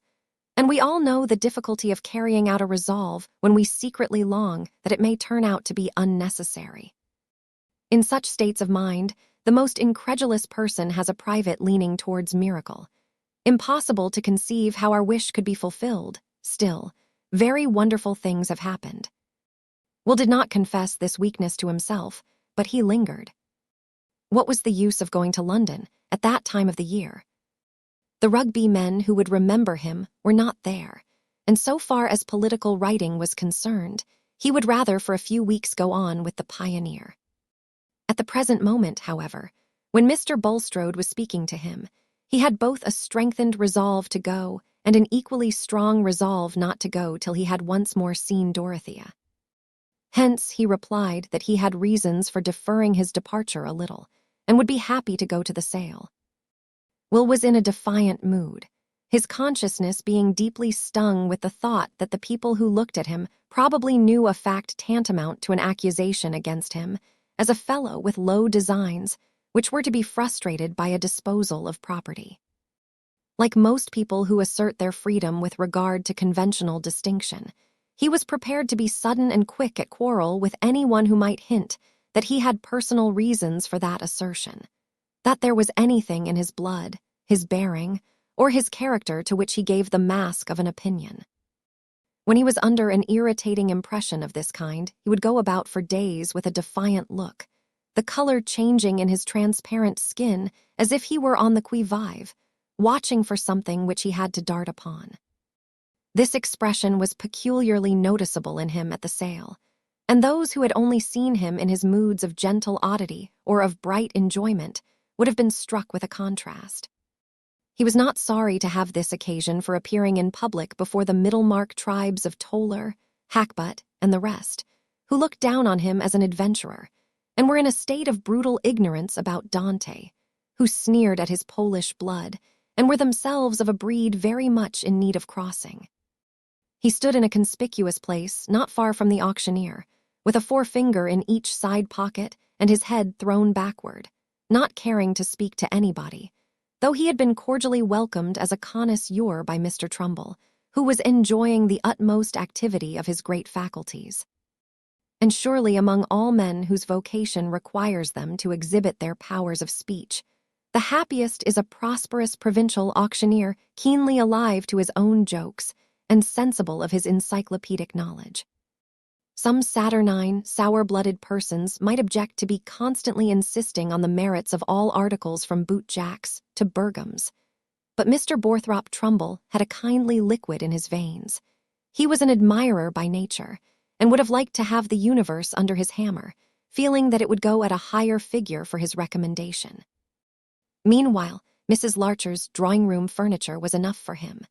and we all know the difficulty of carrying out a resolve when we secretly long that it may turn out to be unnecessary. In such states of mind, the most incredulous person has a private leaning towards miracle. Impossible to conceive how our wish could be fulfilled. Still, very wonderful things have happened. Will did not confess this weakness to himself, but he lingered. What was the use of going to London at that time of the year? The Rugby men who would remember him were not there, and so far as political writing was concerned, he would rather for a few weeks go on with the Pioneer. At the present moment, however, when Mr. Bulstrode was speaking to him, he had both a strengthened resolve to go and an equally strong resolve not to go till he had once more seen Dorothea. Hence he replied that he had reasons for deferring his departure a little, and would be happy to go to the sale. Will was in a defiant mood, his consciousness being deeply stung with the thought that the people who looked at him probably knew a fact tantamount to an accusation against him as a fellow with low designs which were to be frustrated by a disposal of property. Like most people who assert their freedom with regard to conventional distinction, he was prepared to be sudden and quick at quarrel with anyone who might hint that he had personal reasons for that assertion, that there was anything in his blood, his bearing, or his character to which he gave the mask of an opinion. When he was under an irritating impression of this kind, he would go about for days with a defiant look, the color changing in his transparent skin as if he were on the qui-vive, watching for something which he had to dart upon. This expression was peculiarly noticeable in him at the sale, and those who had only seen him in his moods of gentle oddity or of bright enjoyment would have been struck with a contrast. He was not sorry to have this occasion for appearing in public before the Middlemarch tribes of Toller, Hackbutt, and the rest, who looked down on him as an adventurer, and were in a state of brutal ignorance about Dante, who sneered at his Polish blood, and were themselves of a breed very much in need of crossing. He stood in a conspicuous place not far from the auctioneer, with a forefinger in each side pocket and his head thrown backward, not caring to speak to anybody, though he had been cordially welcomed as a connoisseur by Mr. Trumbull, who was enjoying the utmost activity of his great faculties. And surely among all men whose vocation requires them to exhibit their powers of speech, the happiest is a prosperous provincial auctioneer keenly alive to his own jokes and sensible of his encyclopedic knowledge. Some saturnine, sour-blooded persons might object to be constantly insisting on the merits of all articles from boot-jacks to Burgums, but Mr. Borthrop Trumbull had a kindly liquid in his veins. He was an admirer by nature, and would have liked to have the universe under his hammer, feeling that it would go at a higher figure for his recommendation. Meanwhile, Mrs. Larcher's drawing-room furniture was enough for him.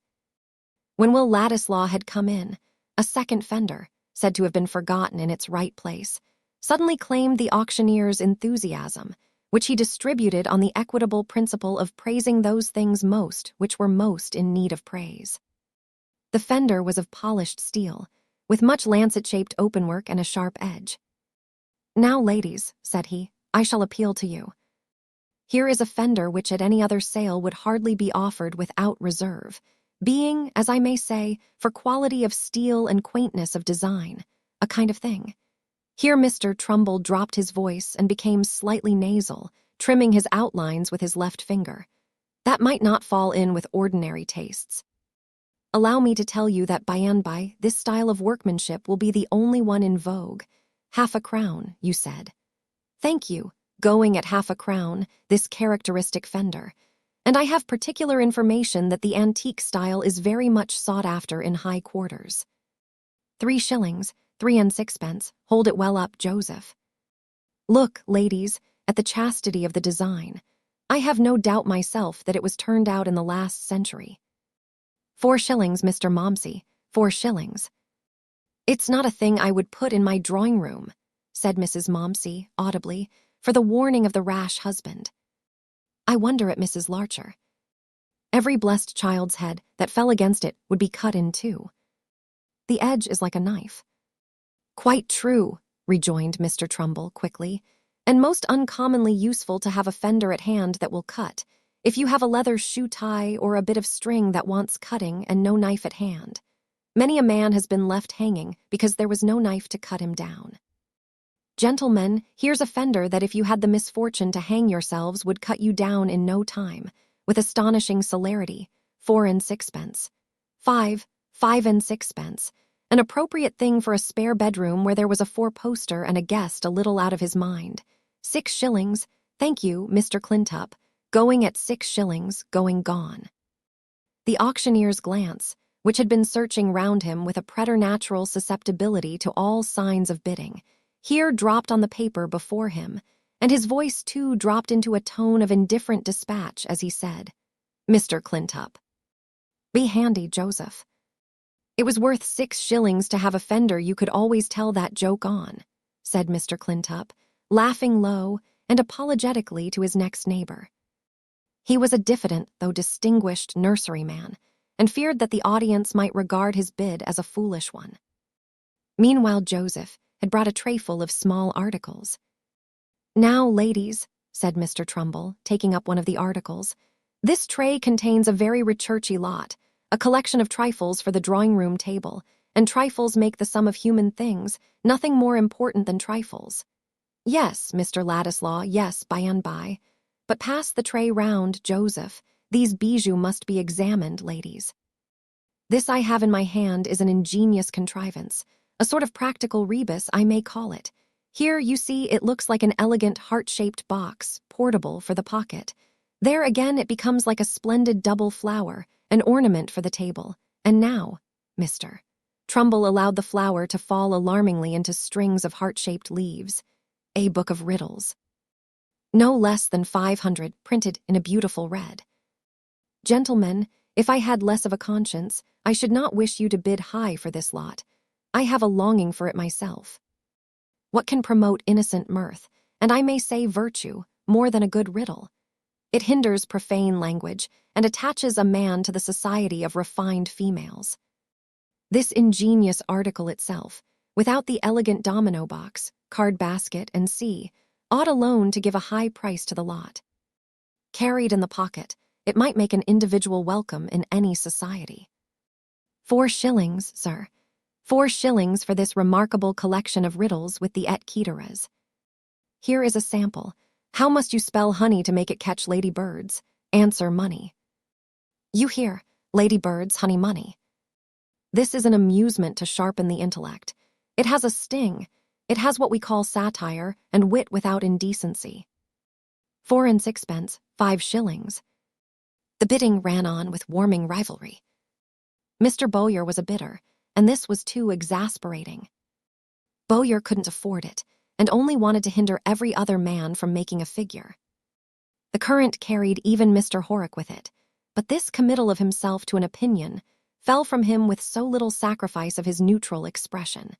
When Will Ladislaw had come in, a second fender, said to have been forgotten in its right place, suddenly claimed the auctioneer's enthusiasm, which he distributed on the equitable principle of praising those things most which were most in need of praise. The fender was of polished steel, with much lancet-shaped openwork and a sharp edge. "Now, ladies," said he, "I shall appeal to you. Here is a fender which at any other sale would hardly be offered without reserve, being, as I may say, for quality of steel and quaintness of design, a kind of thing." Here Mr. Trumbull dropped his voice and became slightly nasal, trimming his outlines with his left finger. "That might not fall in with ordinary tastes. Allow me to tell you that by and by this style of workmanship will be the only one in vogue. 'Half a crown,' you said. Thank you, going at 1/2 a crown, this characteristic fender. And I have particular information that the antique style is very much sought after in high quarters. 3 shillings, 3 and 6pence, hold it well up, Joseph. Look, ladies, at the chastity of the design. I have no doubt myself that it was turned out in the last century. 4 shillings, Mr. Momsey, 4 shillings. It's not a thing I would put in my drawing-room, said Mrs. Momsey, audibly, for the warning of the rash husband. I wonder at Mrs. Larcher. Every blessed child's head that fell against it would be cut in two. The edge is like a knife. Quite true, rejoined Mr. Trumbull quickly, and most uncommonly useful to have a fender at hand that will cut, if you have a leather shoe tie or a bit of string that wants cutting and no knife at hand. Many a man has been left hanging because there was no knife to cut him down. Gentlemen, here's a fender that if you had the misfortune to hang yourselves would cut you down in no time, with astonishing celerity, 4 and 6pence. 5 and 6pence, an appropriate thing for a spare bedroom where there was a 4-poster and a guest a little out of his mind. 6 shillings, thank you, Mr. Clintup, going at 6 shillings, going gone. The auctioneer's glance, which had been searching round him with a preternatural susceptibility to all signs of bidding, here dropped on the paper before him, and his voice too dropped into a tone of indifferent dispatch as he said, Mr. Clintup. Be handy, Joseph. It was worth 6 shillings to have a fender you could always tell that joke on, said Mr. Clintup, laughing low and apologetically to his next neighbor. He was a diffident, though distinguished nurseryman, and feared that the audience might regard his bid as a foolish one. Meanwhile, Joseph had brought a trayful of small articles. Now, ladies, said Mr. Trumbull, taking up one of the articles, this tray contains a very recherchy lot, a collection of trifles for the drawing-room table, and trifles make the sum of human things, nothing more important than trifles. Yes, Mr. Ladislaw, yes, by and by. But pass the tray round, Joseph. These bijoux must be examined, ladies. This I have in my hand is an ingenious contrivance, a sort of practical rebus, I may call it. Here, you see, it looks like an elegant heart-shaped box, portable for the pocket. There again it becomes like a splendid double flower, an ornament for the table. And now, Mr. Trumbull allowed the flower to fall alarmingly into strings of heart-shaped leaves. A book of riddles. No less than 500, printed in a beautiful red. Gentlemen, if I had less of a conscience, I should not wish you to bid high for this lot. I have a longing for it myself. What can promote innocent mirth, and I may say virtue, more than a good riddle? It hinders profane language and attaches a man to the society of refined females. This ingenious article itself, without the elegant domino box, card basket, and ought alone to give a high price to the lot. Carried in the pocket, it might make an individual welcome in any society. 4 shillings, sir. 4 shillings for this remarkable collection of riddles with the et ceteras. Here is a sample. How must you spell honey to make it catch ladybirds? Answer money. You hear, ladybirds, honey, money. This is an amusement to sharpen the intellect. It has a sting. It has what we call satire and wit without indecency. 4 and 6pence, 5 shillings. The bidding ran on with warming rivalry. Mr. Bowyer was a bidder, and this was too exasperating. Bowyer couldn't afford it, and only wanted to hinder every other man from making a figure. The current carried even Mr. Horrock with it, but this committal of himself to an opinion fell from him with so little sacrifice of his neutral expression,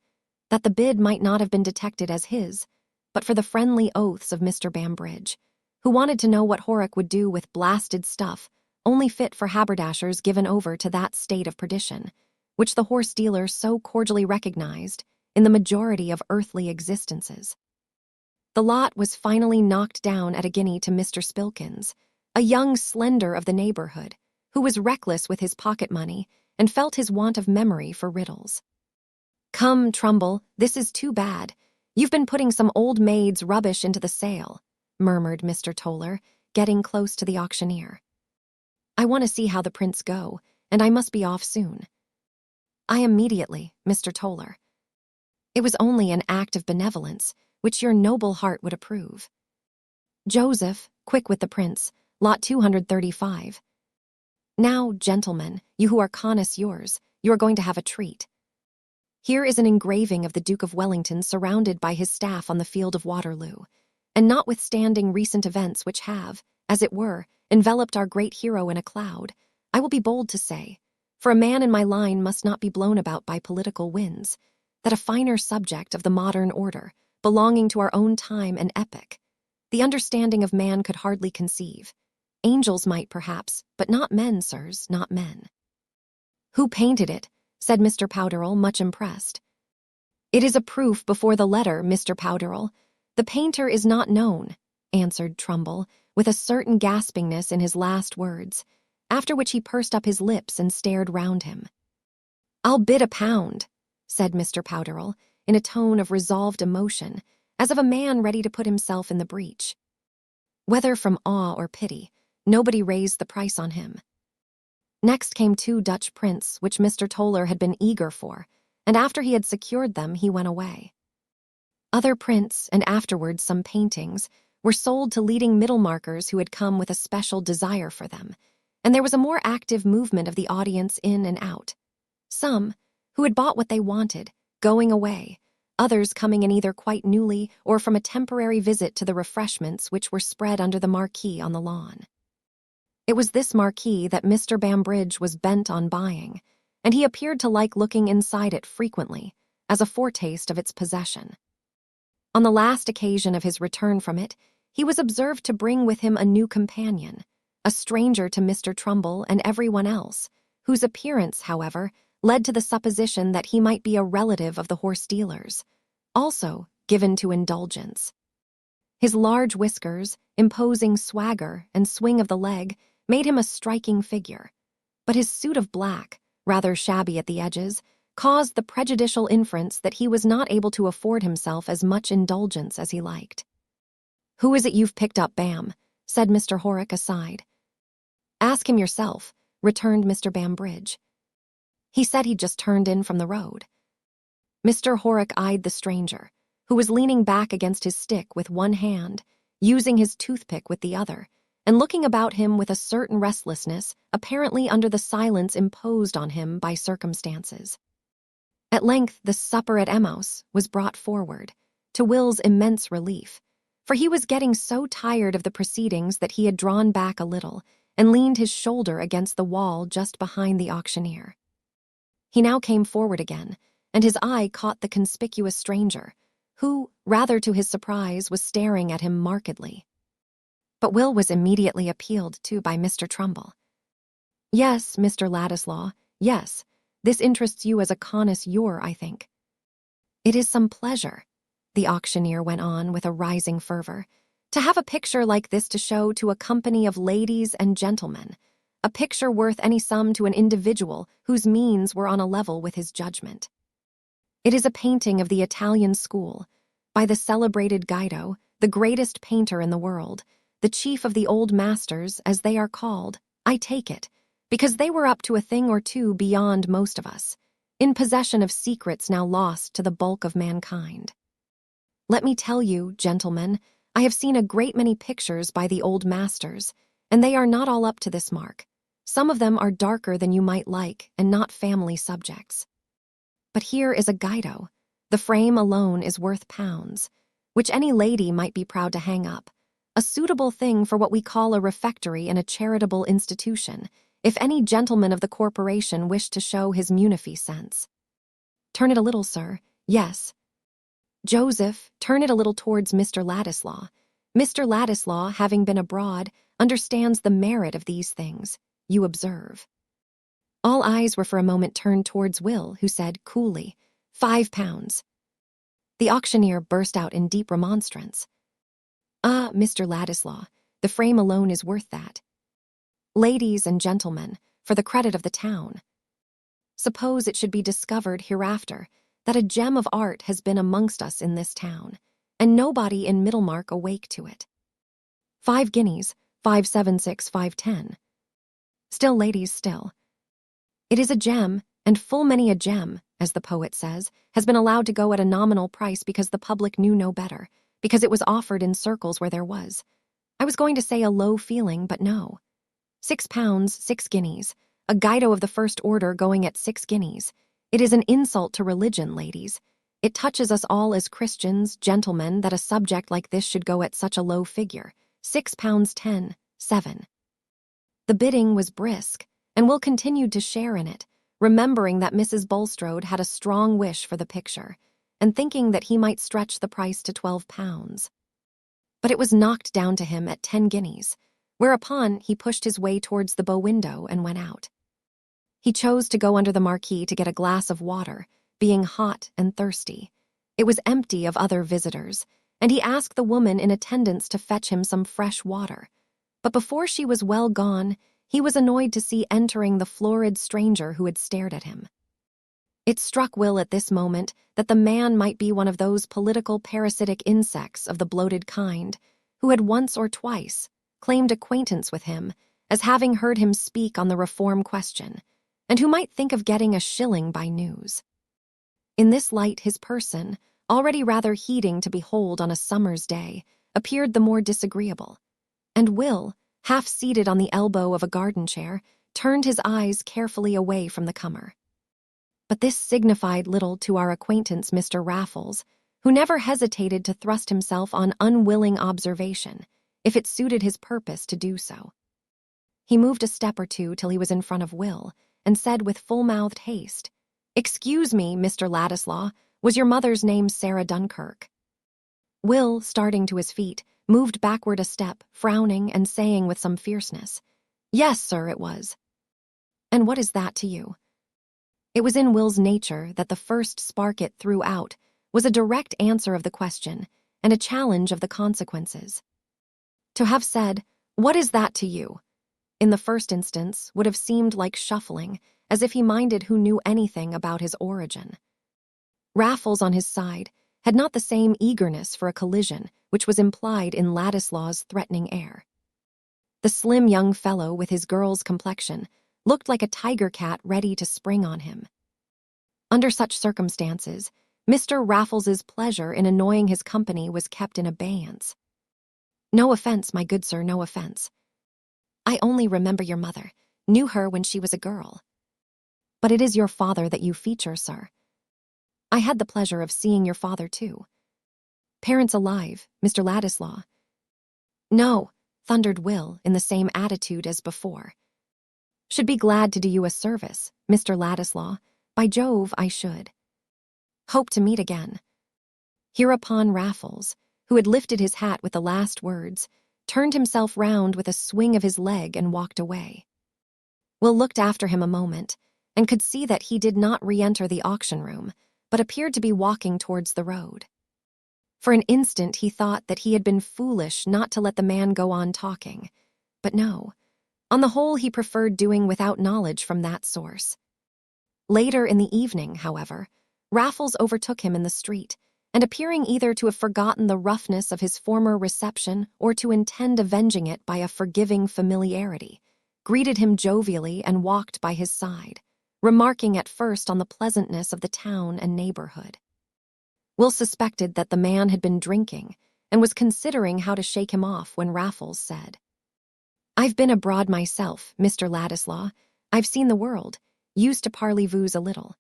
that the bid might not have been detected as his, but for the friendly oaths of Mr. Bambridge, who wanted to know what Horrock would do with blasted stuff only fit for haberdashers given over to that state of perdition, which the horse dealer so cordially recognized in the majority of earthly existences. The lot was finally knocked down at a guinea to Mr. Spilkins, a young slender of the neighborhood, who was reckless with his pocket money and felt his want of memory for riddles. Come, Trumbull, this is too bad. You've been putting some old maid's rubbish into the sale, murmured Mr. Toller, getting close to the auctioneer. I want to see how the prints go, and I must be off soon. I immediately, Mr. Toller. It was only an act of benevolence, which your noble heart would approve. Joseph, quick with the prints, lot 235. Now, gentlemen, you who are connoisseurs, you are going to have a treat. Here is an engraving of the Duke of Wellington surrounded by his staff on the field of Waterloo, and notwithstanding recent events which have, as it were, enveloped our great hero in a cloud, I will be bold to say, for a man in my line must not be blown about by political winds, that a finer subject of the modern order, belonging to our own time and epoch, the understanding of man could hardly conceive. Angels might, perhaps, but not men, sirs, not men. Who painted it? Said Mr. Powderell, much impressed. It is a proof before the letter, Mr. Powderell. The painter is not known, answered Trumbull, with a certain gaspingness in his last words, after which he pursed up his lips and stared round him. I'll bid £1, said Mr. Powderell, in a tone of resolved emotion, as of a man ready to put himself in the breach. Whether from awe or pity, nobody raised the price on him. Next came 2 Dutch prints, which Mr. Toller had been eager for, and after he had secured them, he went away. Other prints, and afterwards some paintings, were sold to leading Middlemarchers who had come with a special desire for them, and there was a more active movement of the audience in and out. Some, who had bought what they wanted, going away, others coming in either quite newly or from a temporary visit to the refreshments which were spread under the marquee on the lawn. It was this marquee that Mr. Bambridge was bent on buying, and he appeared to like looking inside it frequently, as a foretaste of its possession. On the last occasion of his return from it, he was observed to bring with him a new companion, a stranger to Mr. Trumbull and everyone else, whose appearance, however, led to the supposition that he might be a relative of the horse dealer's, also given to indulgence. His large whiskers, imposing swagger, and swing of the leg made him a striking figure, but his suit of black, rather shabby at the edges, caused the prejudicial inference that he was not able to afford himself as much indulgence as he liked. "Who is it you've picked up, Bam?" said Mr. Horrock aside. "Ask him yourself," returned Mr. Bambridge. "He said he'd just turned in from the road." Mr. Horrock eyed the stranger, who was leaning back against his stick with one hand, using his toothpick with the other, and looking about him with a certain restlessness, apparently under the silence imposed on him by circumstances. At length the supper at Emmaus was brought forward, to Will's immense relief, for he was getting so tired of the proceedings that he had drawn back a little and leaned his shoulder against the wall just behind the auctioneer. He now came forward again, and his eye caught the conspicuous stranger, who, rather to his surprise, was staring at him markedly. But Will was immediately appealed to by Mr. Trumbull. "Yes, Mr. Ladislaw, yes, this interests you as a connoisseur, I think." "It is some pleasure," the auctioneer went on with a rising fervor, "to have a picture like this to show to a company of ladies and gentlemen, a picture worth any sum to an individual whose means were on a level with his judgment. It is a painting of the Italian school, by the celebrated Guido, the greatest painter in the world, the chief of the old masters, as they are called. I take it, because they were up to a thing or two beyond most of us, in possession of secrets now lost to the bulk of mankind. Let me tell you, gentlemen, I have seen a great many pictures by the old masters, and they are not all up to this mark. Some of them are darker than you might like and not family subjects. But here is a Guido. The frame alone is worth pounds, which any lady might be proud to hang up, a suitable thing for what we call a refectory in a charitable institution, if any gentleman of the corporation wished to show his munificence. Turn it a little, sir. Yes. Joseph, turn it a little towards Mr. Ladislaw. Mr. Ladislaw, having been abroad, understands the merit of these things, you observe. All eyes were for a moment turned towards Will, who said coolly, £5. The auctioneer burst out in deep remonstrance. Ah, Mr. Ladislaw, the frame alone is worth that. Ladies and gentlemen, for the credit of the town. Suppose it should be discovered hereafter that a gem of art has been amongst us in this town, and nobody in Middlemarch awake to it. 5 guineas, 576, 510. Still, ladies, still. It is a gem, and full many a gem, as the poet says, has been allowed to go at a nominal price because the public knew no better, because it was offered in circles where there was, I was going to say a low feeling, but no. £6, 6 guineas, a Guido of the first order going at 6 guineas. It is an insult to religion, ladies. It touches us all as Christians, gentlemen, that a subject like this should go at such a low figure. £6, 10, 7. The bidding was brisk, and Will continued to share in it, remembering that Mrs. Bulstrode had a strong wish for the picture, and thinking that he might stretch the price to £12. But it was knocked down to him at 10 guineas, whereupon he pushed his way towards the bow window and went out. He chose to go under the marquee to get a glass of water, being hot and thirsty. It was empty of other visitors, and he asked the woman in attendance to fetch him some fresh water. But before she was well gone, he was annoyed to see entering the florid stranger who had stared at him. It struck Will at this moment that the man might be one of those political parasitic insects of the bloated kind, who had once or twice claimed acquaintance with him as having heard him speak on the reform question, and who might think of getting a shilling by news. In this light his person, already rather heating to behold on a summer's day, appeared the more disagreeable, and Will, half seated on the elbow of a garden chair, turned his eyes carefully away from the comer. But this signified little to our acquaintance Mr. Raffles, who never hesitated to thrust himself on unwilling observation, if it suited his purpose to do so. He moved a step or two till he was in front of Will, and said with full-mouthed haste, "Excuse me, Mr. Ladislaw, was your mother's name Sarah Dunkirk?" Will, starting to his feet, moved backward a step, frowning and saying with some fierceness, "Yes, sir, it was." "And what is that to you?" It was in Will's nature that the first spark it threw out was a direct answer of the question and a challenge of the consequences. To have said, "What is that to you?" in the first instance would have seemed like shuffling, as if he minded who knew anything about his origin. Raffles, on his side, had not the same eagerness for a collision which was implied in Ladislaw's threatening air. The slim young fellow with his girl's complexion looked like a tiger cat ready to spring on him. Under such circumstances, Mr. Raffles's pleasure in annoying his company was kept in abeyance. "No offense, my good sir, no offense. I only remember your mother, knew her when she was a girl. But it is your father that you feature, sir. I had the pleasure of seeing your father, too. Parents alive, Mr. Ladislaw?" "No," thundered Will in the same attitude as before. "Should be glad to do you a service, Mr. Ladislaw. By Jove, I should. Hope to meet again." Hereupon Raffles, who had lifted his hat with the last words, turned himself round with a swing of his leg and walked away. Will looked after him a moment, and could see that he did not re-enter the auction room, but appeared to be walking towards the road. For an instant he thought that he had been foolish not to let the man go on talking, but no. On the whole, he preferred doing without knowledge from that source. Later in the evening, however, Raffles overtook him in the street, and appearing either to have forgotten the roughness of his former reception or to intend avenging it by a forgiving familiarity, greeted him jovially and walked by his side, remarking at first on the pleasantness of the town and neighborhood. Will suspected that the man had been drinking and was considering how to shake him off when Raffles said, "I've been abroad myself, Mr. Ladislaw. I've seen the world, used to parley-vouse a little.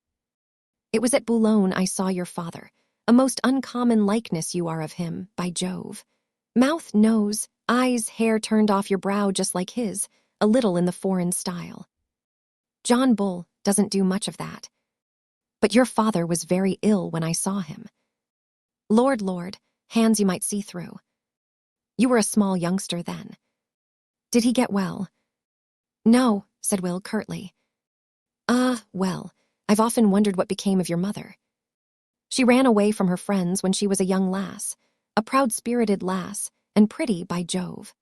It was at Boulogne I saw your father. A most uncommon likeness you are of him, by Jove. Mouth, nose, eyes, hair turned off your brow just like his, a little in the foreign style. John Bull doesn't do much of that. But your father was very ill when I saw him. Lord, hands you might see through. You were a small youngster then. Did he get well?" "No," said Will curtly. Well, I've often wondered what became of your mother. She ran away from her friends when she was a young lass, a proud-spirited lass, and pretty, by Jove."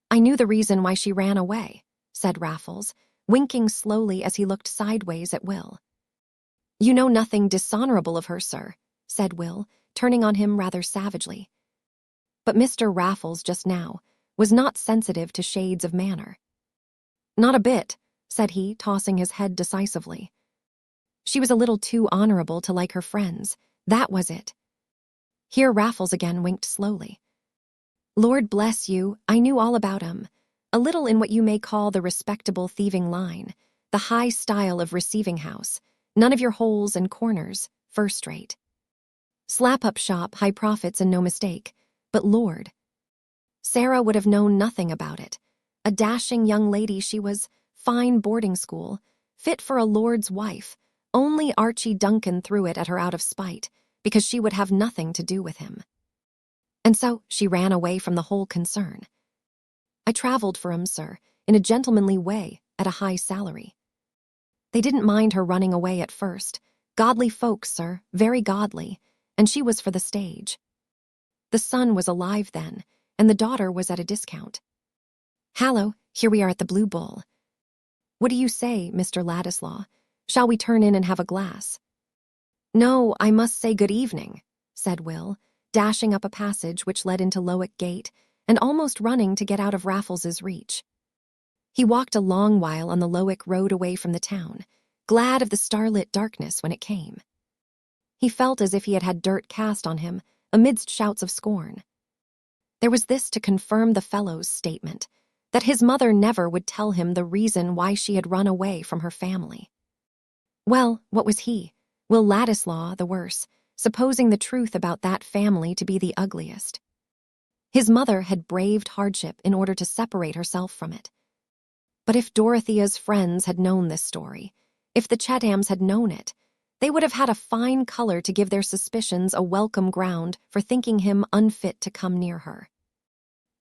"I knew the reason why she ran away," said Raffles, winking slowly as he looked sideways at Will. "You know nothing dishonorable of her, sir," said Will, turning on him rather savagely. But Mr. Raffles just now was not sensitive to shades of manner. "Not a bit," said he, tossing his head decisively. "She was a little too honorable to like her friends, that was it." Here Raffles again winked slowly. "Lord bless you, I knew all about 'em. A little in what you may call the respectable thieving line, the high style of receiving house, none of your holes and corners, first rate. Slap-up shop, high profits and no mistake, but Lord. Sarah would have known nothing about it. A dashing young lady she was, fine boarding school, fit for a lord's wife. Only Archie Duncan threw it at her out of spite, because she would have nothing to do with him. And so she ran away from the whole concern. I travelled for 'em, sir, in a gentlemanly way, at a high salary. They didn't mind her running away at first. Godly folks, sir, very godly, and she was for the stage. The son was alive then, and the daughter was at a discount. Hallo, here we are at the Blue Bull. What do you say, Mr. Ladislaw? Shall we turn in and have a glass?" "No, I must say good evening," said Will, dashing up a passage which led into Lydgate and almost running to get out of Raffles's reach. He walked a long while on the Lydgate road away from the town, glad of the starlit darkness when it came. He felt as if he had had dirt cast on him, amidst shouts of scorn. There was this to confirm the fellow's statement, that his mother never would tell him the reason why she had run away from her family. Well, what was he, Will Ladislaw, the worse, supposing the truth about that family to be the ugliest? His mother had braved hardship in order to separate herself from it. But if Dorothea's friends had known this story, if the Chathams had known it, they would have had a fine color to give their suspicions a welcome ground for thinking him unfit to come near her.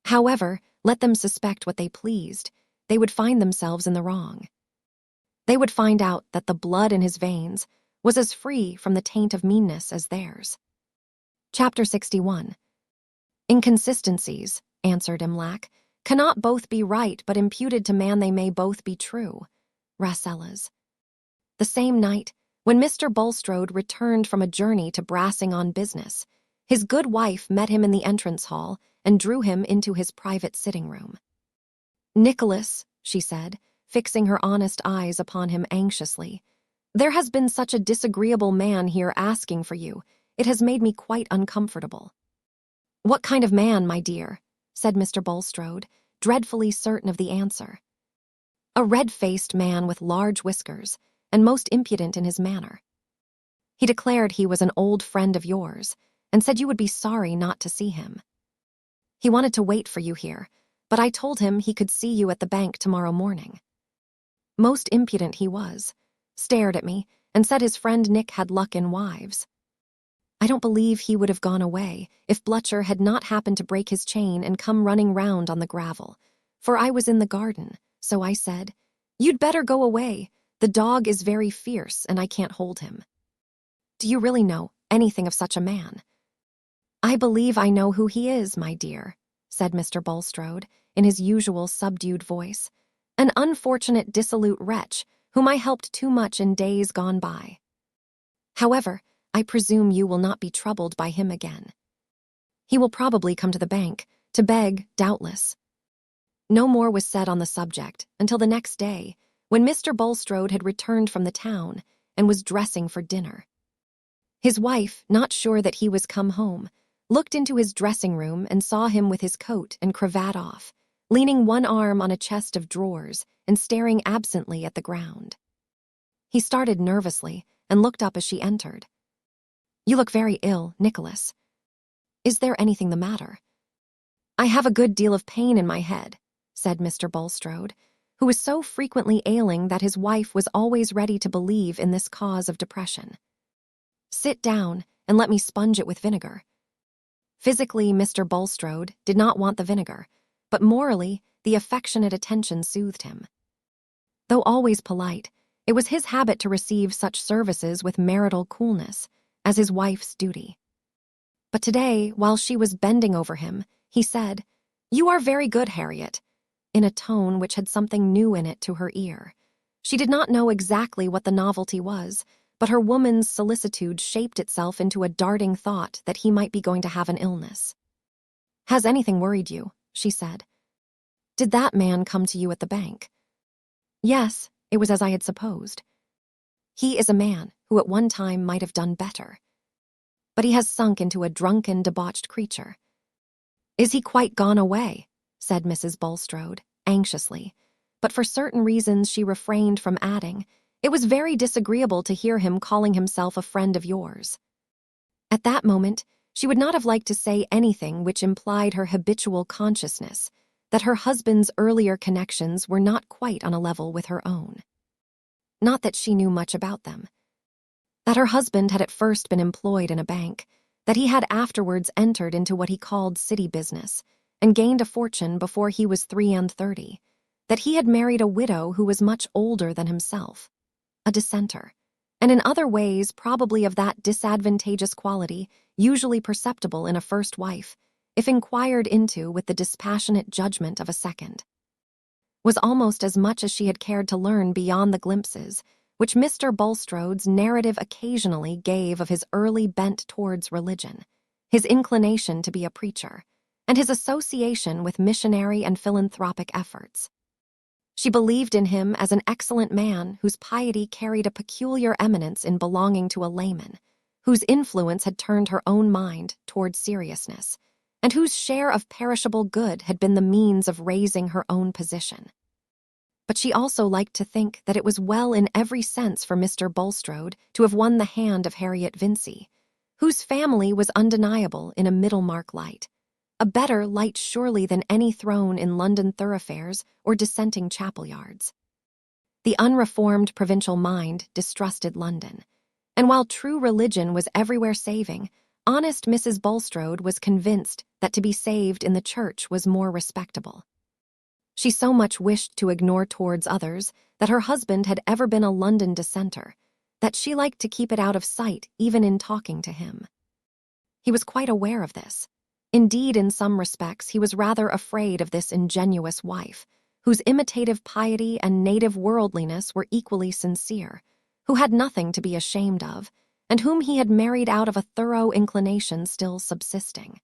However, let them suspect what they pleased, they would find themselves in the wrong. They would find out that the blood in his veins was as free from the taint of meanness as theirs. Chapter 61. "Inconsistencies," answered Imlac, "cannot both be right, but imputed to man they may both be true." Rasselas. The same night, when Mr. Bulstrode returned from a journey to Brassing on business, his good wife met him in the entrance hall and drew him into his private sitting-room. "Nicholas," she said, fixing her honest eyes upon him anxiously, "there has been such a disagreeable man here asking for you. It has made me quite uncomfortable." "What kind of man, my dear?" said Mr. Bulstrode, dreadfully certain of the answer. "A red-faced man with large whiskers, and most impudent in his manner. He declared he was an old friend of yours, and said you would be sorry not to see him. He wanted to wait for you here, but I told him he could see you at the bank tomorrow morning. Most impudent he was, stared at me, and said his friend Nick had luck in wives. I don't believe he would have gone away if Blutcher had not happened to break his chain and come running round on the gravel, for I was in the garden, so I said, 'You'd better go away. The dog is very fierce, and I can't hold him.' Do you really know anything of such a man?" "I believe I know who he is, my dear," said Mr. Bulstrode, in his usual subdued voice, An unfortunate, dissolute wretch whom I helped too much in days gone by. However, I presume you will not be troubled by him again. He will probably come to the bank, to beg, doubtless." No more was said on the subject until the next day, when Mr. Bulstrode had returned from the town and was dressing for dinner. His wife, not sure that he was come home, looked into his dressing room and saw him with his coat and cravat off, leaning one arm on a chest of drawers and staring absently at the ground. He started nervously and looked up as she entered. "You look very ill, Nicholas. Is there anything the matter?" "I have a good deal of pain in my head," said Mr. Bulstrode, who was so frequently ailing that his wife was always ready to believe in this cause of depression. "Sit down and let me sponge it with vinegar." Physically, Mr. Bulstrode did not want the vinegar, but morally, the affectionate attention soothed him. Though always polite, it was his habit to receive such services with marital coolness, as his wife's duty. But today, while she was bending over him, he said, "You are very good, Harriet," in a tone which had something new in it to her ear. She did not know exactly what the novelty was, but her woman's solicitude shaped itself into a darting thought that he might be going to have an illness. "Has anything worried you?" she said. "Did that man come to you at the bank?" "Yes, it was as I had supposed. He is a man who at one time might have done better. But he has sunk into a drunken, debauched creature." "Is he quite gone away?" said Mrs. Bulstrode, anxiously, but for certain reasons she refrained from adding, "It was very disagreeable to hear him calling himself a friend of yours." At that moment, she would not have liked to say anything which implied her habitual consciousness that her husband's earlier connections were not quite on a level with her own. Not that she knew much about them. That her husband had at first been employed in a bank, that he had afterwards entered into what he called city business, and gained a fortune before he was 33, that he had married a widow who was much older than himself, a dissenter, and in other ways probably of that disadvantageous quality usually perceptible in a first wife, if inquired into with the dispassionate judgment of a second, was almost as much as she had cared to learn beyond the glimpses which Mr. Bulstrode's narrative occasionally gave of his early bent towards religion, his inclination to be a preacher, and his association with missionary and philanthropic efforts. She believed in him as an excellent man whose piety carried a peculiar eminence in belonging to a layman, whose influence had turned her own mind toward seriousness, and whose share of perishable good had been the means of raising her own position. But she also liked to think that it was well in every sense for Mr. Bulstrode to have won the hand of Harriet Vincey, whose family was undeniable in a Middlemarch light, a better light surely than any thrown in London thoroughfares or dissenting chapel yards. The unreformed provincial mind distrusted London, and while true religion was everywhere saving, honest Mrs. Bulstrode was convinced that to be saved in the church was more respectable. She so much wished to ignore towards others that her husband had ever been a London dissenter, that she liked to keep it out of sight even in talking to him. He was quite aware of this. Indeed, in some respects, he was rather afraid of this ingenuous wife, whose imitative piety and native worldliness were equally sincere, who had nothing to be ashamed of, and whom he had married out of a thorough inclination still subsisting.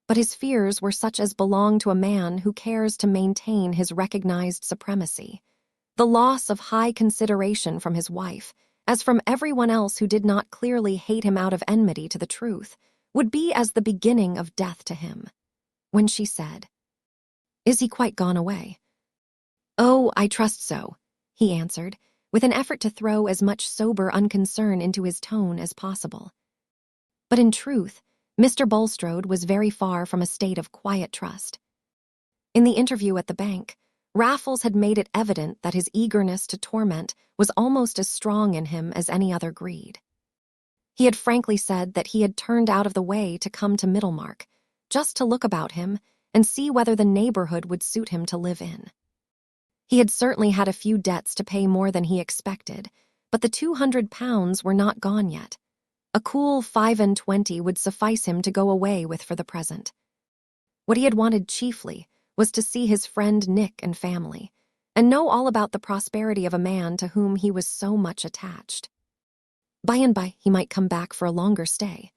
But his fears were such as belong to a man who cares to maintain his recognized supremacy. The loss of high consideration from his wife, as from everyone else who did not clearly hate him out of enmity to the truth, would be as the beginning of death to him. When she said, "Is he quite gone away?" "Oh, I trust so," he answered, with an effort to throw as much sober unconcern into his tone as possible. But in truth, Mr. Bulstrode was very far from a state of quiet trust. In the interview at the bank, Raffles had made it evident that his eagerness to torment was almost as strong in him as any other greed. He had frankly said that he had turned out of the way to come to Middlemarch, just to look about him and see whether the neighborhood would suit him to live in. He had certainly had a few debts to pay more than he expected, but the £200 were not gone yet. A cool 25 would suffice him to go away with for the present. What he had wanted chiefly was to see his friend Nick and family, and know all about the prosperity of a man to whom he was so much attached. By and by, he might come back for a longer stay.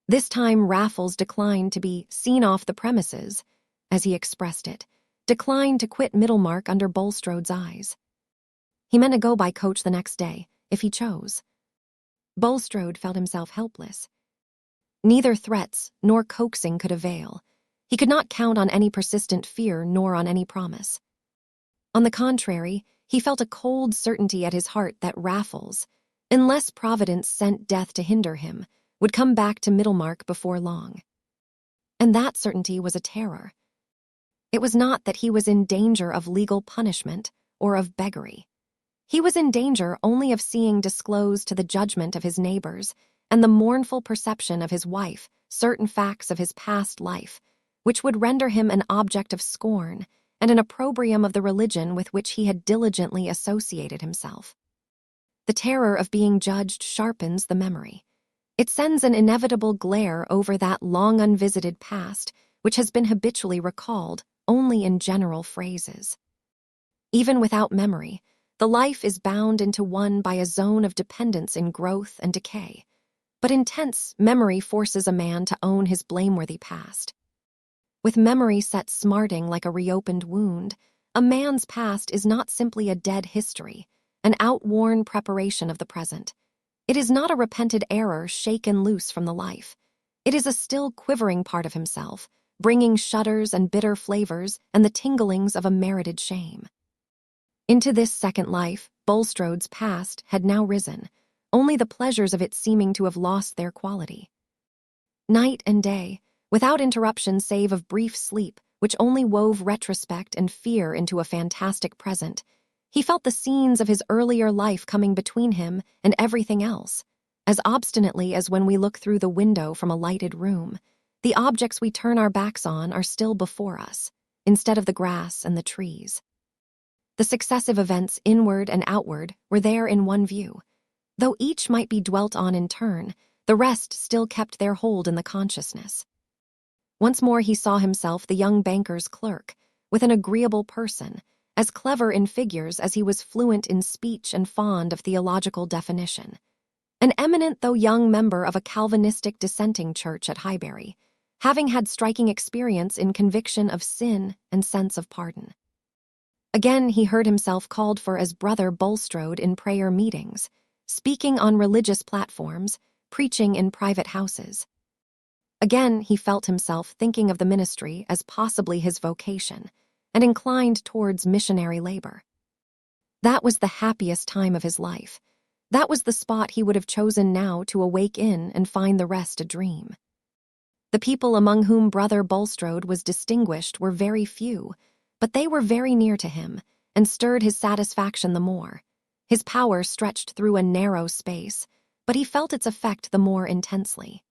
This time, Raffles declined to be seen off the premises, as he expressed it, declined to quit Middlemarch under Bulstrode's eyes. He meant to go by coach the next day, if he chose. Bulstrode felt himself helpless. Neither threats nor coaxing could avail. He could not count on any persistent fear nor on any promise. On the contrary, he felt a cold certainty at his heart that Raffles, unless Providence sent death to hinder him, would come back to Middlemarch before long. And that certainty was a terror. It was not that he was in danger of legal punishment or of beggary. He was in danger only of seeing disclosed to the judgment of his neighbors and the mournful perception of his wife certain facts of his past life, which would render him an object of scorn and an opprobrium of the religion with which he had diligently associated himself. The terror of being judged sharpens the memory. It sends an inevitable glare over that long unvisited past which has been habitually recalled only in general phrases. Even without memory, the life is bound into one by a zone of dependence in growth and decay. But intense memory forces a man to own his blameworthy past. With memory set smarting like a reopened wound, a man's past is not simply a dead history, an outworn preparation of the present. It is not a repented error shaken loose from the life. It is a still quivering part of himself, bringing shudders and bitter flavors and the tinglings of a merited shame. Into this second life, Bulstrode's past had now risen, only the pleasures of it seeming to have lost their quality. Night and day, without interruption save of brief sleep, which only wove retrospect and fear into a fantastic present, he felt the scenes of his earlier life coming between him and everything else, as obstinately as when we look through the window from a lighted room. The objects we turn our backs on are still before us, instead of the grass and the trees. The successive events, inward and outward, were there in one view. Though each might be dwelt on in turn, the rest still kept their hold in the consciousness. Once more he saw himself the young banker's clerk, with an agreeable person, as clever in figures as he was fluent in speech and fond of theological definition. An eminent though young member of a Calvinistic dissenting church at Highbury, having had striking experience in conviction of sin and sense of pardon. Again he heard himself called for as Brother Bulstrode in prayer meetings, speaking on religious platforms, preaching in private houses. Again he felt himself thinking of the ministry as possibly his vocation, and inclined towards missionary labor. That was the happiest time of his life. That was the spot he would have chosen now to awake in and find the rest a dream. The people among whom Brother Bulstrode was distinguished were very few, but they were very near to him, and stirred his satisfaction the more. His power stretched through a narrow space, but he felt its effect the more intensely.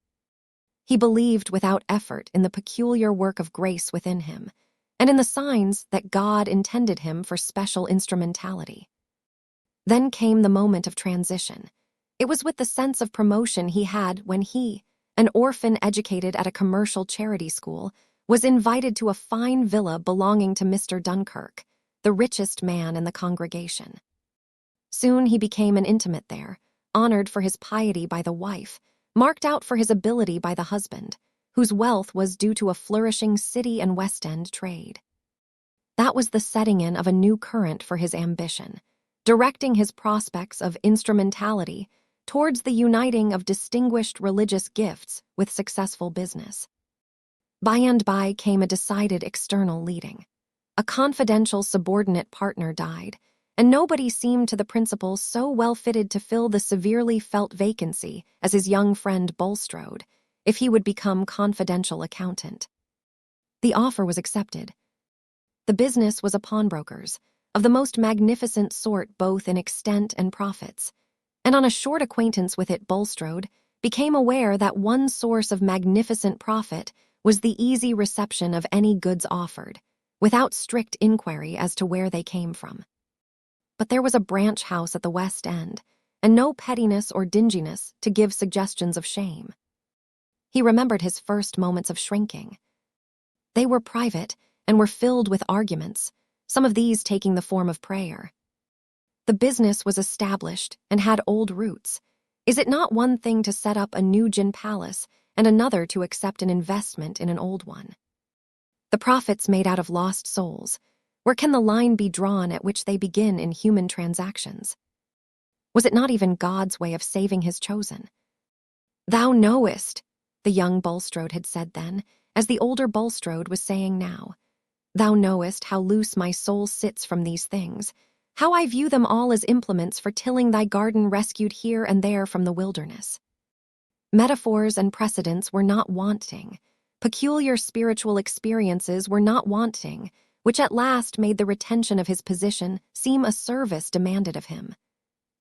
He believed without effort in the peculiar work of grace within him, and in the signs that God intended him for special instrumentality. Then came the moment of transition. It was with the sense of promotion he had when he, an orphan educated at a commercial charity school, was invited to a fine villa belonging to Mr. Dunkirk, the richest man in the congregation. Soon he became an intimate there, honored for his piety by the wife, marked out for his ability by the husband, whose wealth was due to a flourishing city and West End trade. That was the setting in of a new current for his ambition, directing his prospects of instrumentality towards the uniting of distinguished religious gifts with successful business. By and by came a decided external leading. A confidential subordinate partner died, and nobody seemed to the principal so well fitted to fill the severely felt vacancy as his young friend Bulstrode, if he would become confidential accountant. The offer was accepted. The business was a pawnbroker's, of the most magnificent sort both in extent and profits, and on a short acquaintance with it Bulstrode became aware that one source of magnificent profit was the easy reception of any goods offered, without strict inquiry as to where they came from. But there was a branch house at the West End, and no pettiness or dinginess to give suggestions of shame. He remembered his first moments of shrinking. They were private and were filled with arguments, some of these taking the form of prayer. The business was established and had old roots. Is it not one thing to set up a new gin palace and another to accept an investment in an old one? The profits made out of lost souls, where can the line be drawn at which they begin in human transactions? Was it not even God's way of saving his chosen? "Thou knowest," the young Bulstrode had said then, as the older Bulstrode was saying now, "thou knowest how loose my soul sits from these things, how I view them all as implements for tilling thy garden rescued here and there from the wilderness." Metaphors and precedents were not wanting. Peculiar spiritual experiences were not wanting, which at last made the retention of his position seem a service demanded of him.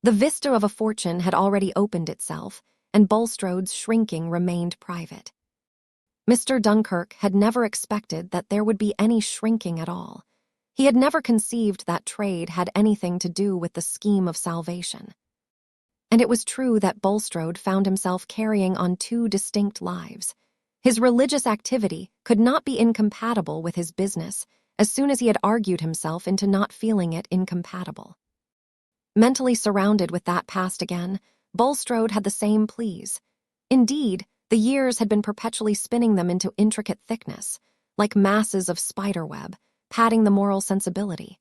The vista of a fortune had already opened itself, and Bulstrode's shrinking remained private. Mr. Dunkirk had never expected that there would be any shrinking at all. He had never conceived that trade had anything to do with the scheme of salvation. And it was true that Bulstrode found himself carrying on two distinct lives. His religious activity could not be incompatible with his business as soon as he had argued himself into not feeling it incompatible. Mentally surrounded with that past again, Bulstrode had the same pleas. Indeed, the years had been perpetually spinning them into intricate thickness, like masses of spiderweb, padding the moral sensibility.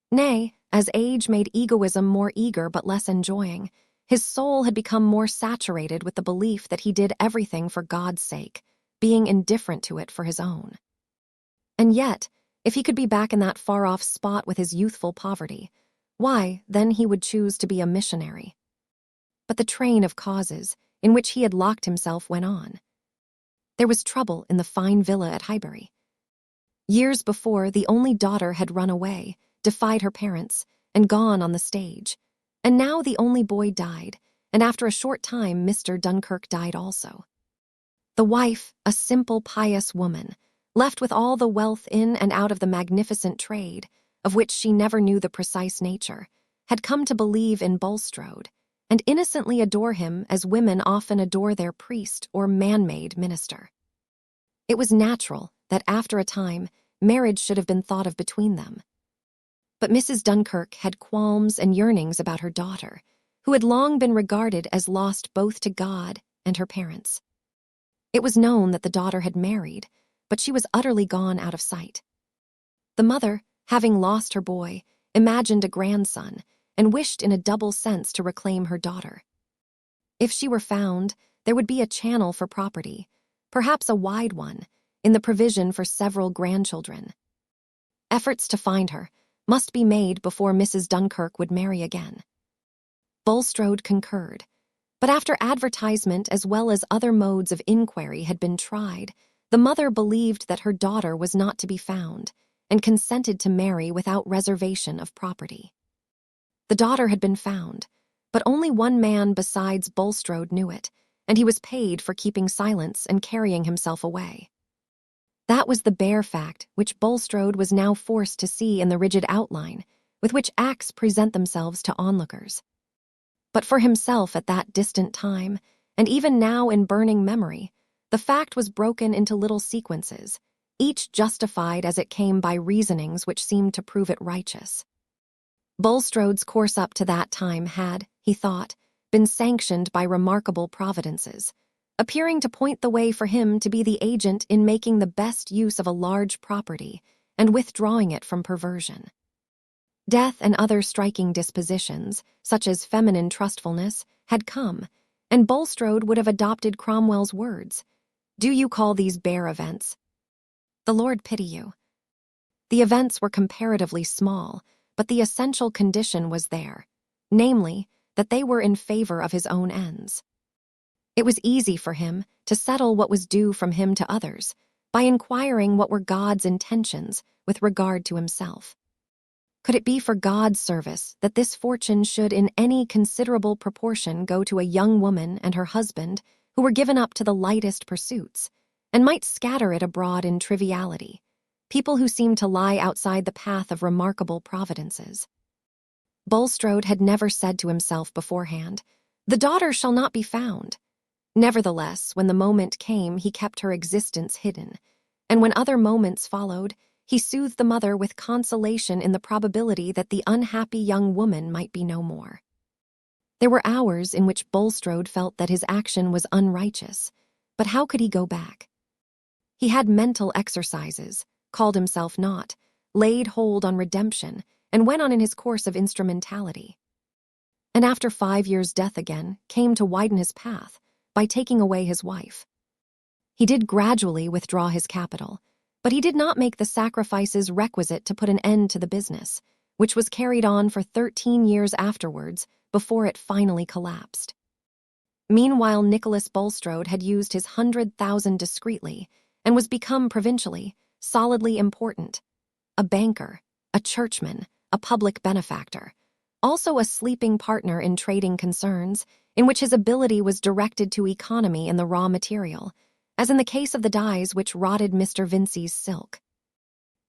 Nay, as age made egoism more eager but less enjoying, his soul had become more saturated with the belief that he did everything for God's sake, being indifferent to it for his own. And yet, if he could be back in that far-off spot with his youthful poverty, why, then he would choose to be a missionary. But the train of causes in which he had locked himself went on. There was trouble in the fine villa at Highbury. Years before, the only daughter had run away, defied her parents, and gone on the stage. And now the only boy died, and after a short time Mr. Dunkirk died also. The wife, a simple, pious woman, left with all the wealth in and out of the magnificent trade, of which she never knew the precise nature, had come to believe in Bulstrode, and innocently adore him as women often adore their priest or man-made minister. It was natural that after a time, marriage should have been thought of between them. But Mrs. Dunkirk had qualms and yearnings about her daughter, who had long been regarded as lost both to God and her parents. It was known that the daughter had married, but she was utterly gone out of sight. The mother, having lost her boy, imagined a grandson, and wished in a double sense to reclaim her daughter. If she were found, there would be a channel for property, perhaps a wide one, in the provision for several grandchildren. Efforts to find her must be made before Mrs. Dunkirk would marry again. Bulstrode concurred, but after advertisement as well as other modes of inquiry had been tried, the mother believed that her daughter was not to be found, and consented to marry without reservation of property. The daughter had been found, but only one man besides Bulstrode knew it, and he was paid for keeping silence and carrying himself away. That was the bare fact which Bulstrode was now forced to see in the rigid outline with which acts present themselves to onlookers. But for himself at that distant time, and even now in burning memory, the fact was broken into little sequences, each justified as it came by reasonings which seemed to prove it righteous. Bulstrode's course up to that time had, he thought, been sanctioned by remarkable providences, appearing to point the way for him to be the agent in making the best use of a large property and withdrawing it from perversion. Death and other striking dispositions, such as feminine trustfulness, had come, and Bulstrode would have adopted Cromwell's words, "Do you call these bare events? The Lord pity you." The events were comparatively small, but the essential condition was there, namely, that they were in favor of his own ends. It was easy for him to settle what was due from him to others by inquiring what were God's intentions with regard to himself. Could it be for God's service that this fortune should in any considerable proportion go to a young woman and her husband who were given up to the lightest pursuits, and might scatter it abroad in triviality, people who seemed to lie outside the path of remarkable providences? Bulstrode had never said to himself beforehand, "The daughter shall not be found." Nevertheless, when the moment came, he kept her existence hidden, and when other moments followed, He soothed the mother with consolation in the probability that the unhappy young woman might be no more. There were hours in which Bulstrode felt that his action was unrighteous, but how could he go back? He had mental exercises, called himself not, laid hold on redemption, and went on in his course of instrumentality. And after 5 years' death again, came to widen his path by taking away his wife. He did gradually withdraw his capital, but he did not make the sacrifices requisite to put an end to the business, which was carried on for 13 years afterwards before it finally collapsed. Meanwhile, Nicholas Bulstrode had used his 100,000 discreetly and was become provincially, solidly important, a banker, a churchman, a public benefactor, also a sleeping partner in trading concerns in which his ability was directed to economy in the raw material, as in the case of the dyes which rotted Mr. Vincey's silk.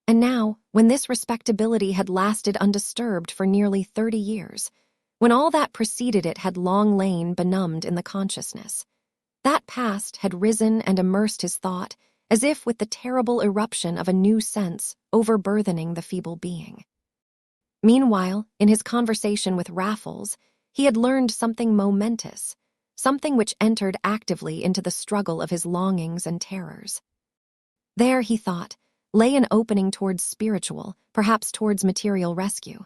And now, when this respectability had lasted undisturbed for nearly 30 years, when all that preceded it had long lain benumbed in the consciousness, that past had risen and immersed his thought as if with the terrible eruption of a new sense overburthening the feeble being. Meanwhile, in his conversation with Raffles, he had learned something momentous, something which entered actively into the struggle of his longings and terrors. There, he thought, lay an opening towards spiritual, perhaps towards material rescue.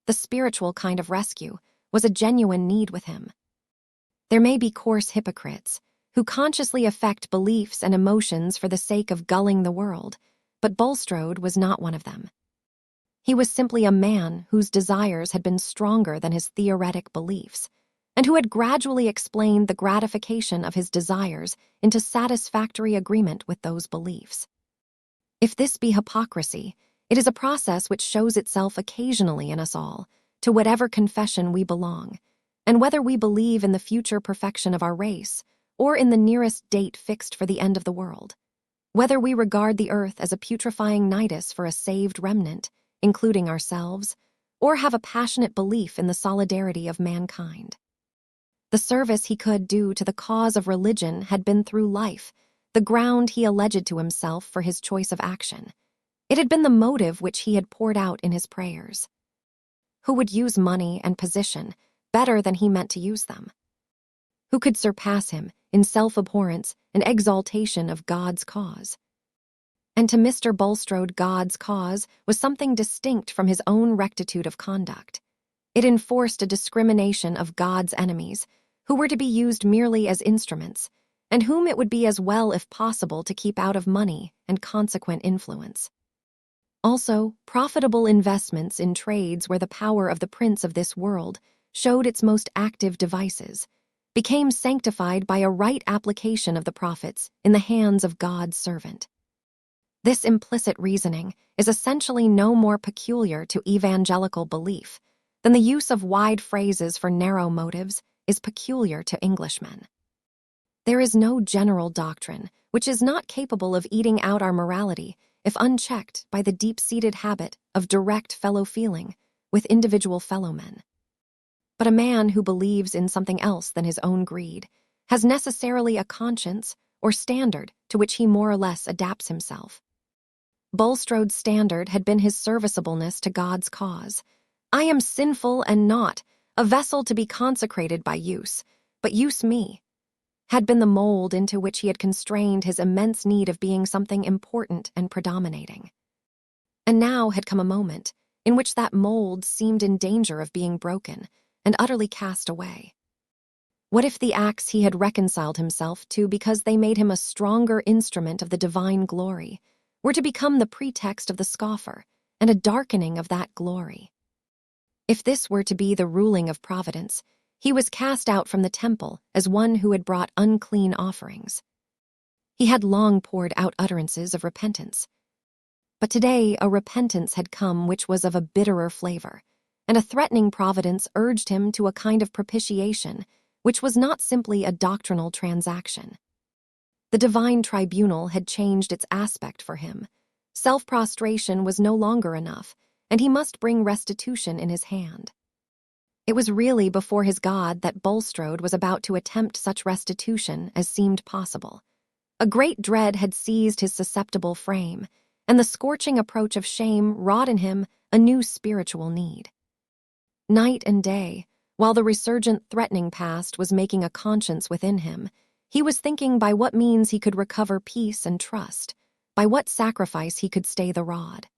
The spiritual kind of rescue was a genuine need with him. There may be coarse hypocrites who consciously affect beliefs and emotions for the sake of gulling the world, but Bulstrode was not one of them. He was simply a man whose desires had been stronger than his theoretic beliefs, and who had gradually explained the gratification of his desires into satisfactory agreement with those beliefs. If this be hypocrisy, it is a process which shows itself occasionally in us all, to whatever confession we belong, and whether we believe in the future perfection of our race, or in the nearest date fixed for the end of the world, whether we regard the earth as a putrefying nidus for a saved remnant, including ourselves, or have a passionate belief in the solidarity of mankind. The service he could do to the cause of religion had been through life, the ground he alleged to himself for his choice of action. It had been the motive which he had poured out in his prayers. Who would use money and position better than he meant to use them? Who could surpass him in self-abhorrence and exaltation of God's cause? And to Mr. Bulstrode, God's cause was something distinct from his own rectitude of conduct. It enforced a discrimination of God's enemies, who were to be used merely as instruments, and whom it would be as well if possible to keep out of money and consequent influence. Also, profitable investments in trades where the power of the prince of this world showed its most active devices, became sanctified by a right application of the profits in the hands of God's servant. This implicit reasoning is essentially no more peculiar to evangelical belief than the use of wide phrases for narrow motives is peculiar to Englishmen. There is no general doctrine which is not capable of eating out our morality if unchecked by the deep-seated habit of direct fellow-feeling with individual fellow-men. But a man who believes in something else than his own greed has necessarily a conscience or standard to which he more or less adapts himself. Bulstrode's standard had been his serviceableness to God's cause. I am sinful and not, a vessel to be consecrated by use, but use me, had been the mold into which he had constrained his immense need of being something important and predominating. And now had come a moment in which that mold seemed in danger of being broken and utterly cast away. What if the acts he had reconciled himself to because they made him a stronger instrument of the divine glory were to become the pretext of the scoffer and a darkening of that glory? If this were to be the ruling of Providence, he was cast out from the temple as one who had brought unclean offerings. He had long poured out utterances of repentance. But today a repentance had come which was of a bitterer flavor, and a threatening providence urged him to a kind of propitiation which was not simply a doctrinal transaction. The divine tribunal had changed its aspect for him. Self-prostration was no longer enough, and he must bring restitution in his hand. It was really before his God that Bulstrode was about to attempt such restitution as seemed possible. A great dread had seized his susceptible frame, and the scorching approach of shame wrought in him a new spiritual need. Night and day, while the resurgent threatening past was making a conscience within him, he was thinking by what means he could recover peace and trust, by what sacrifice he could stay the rod.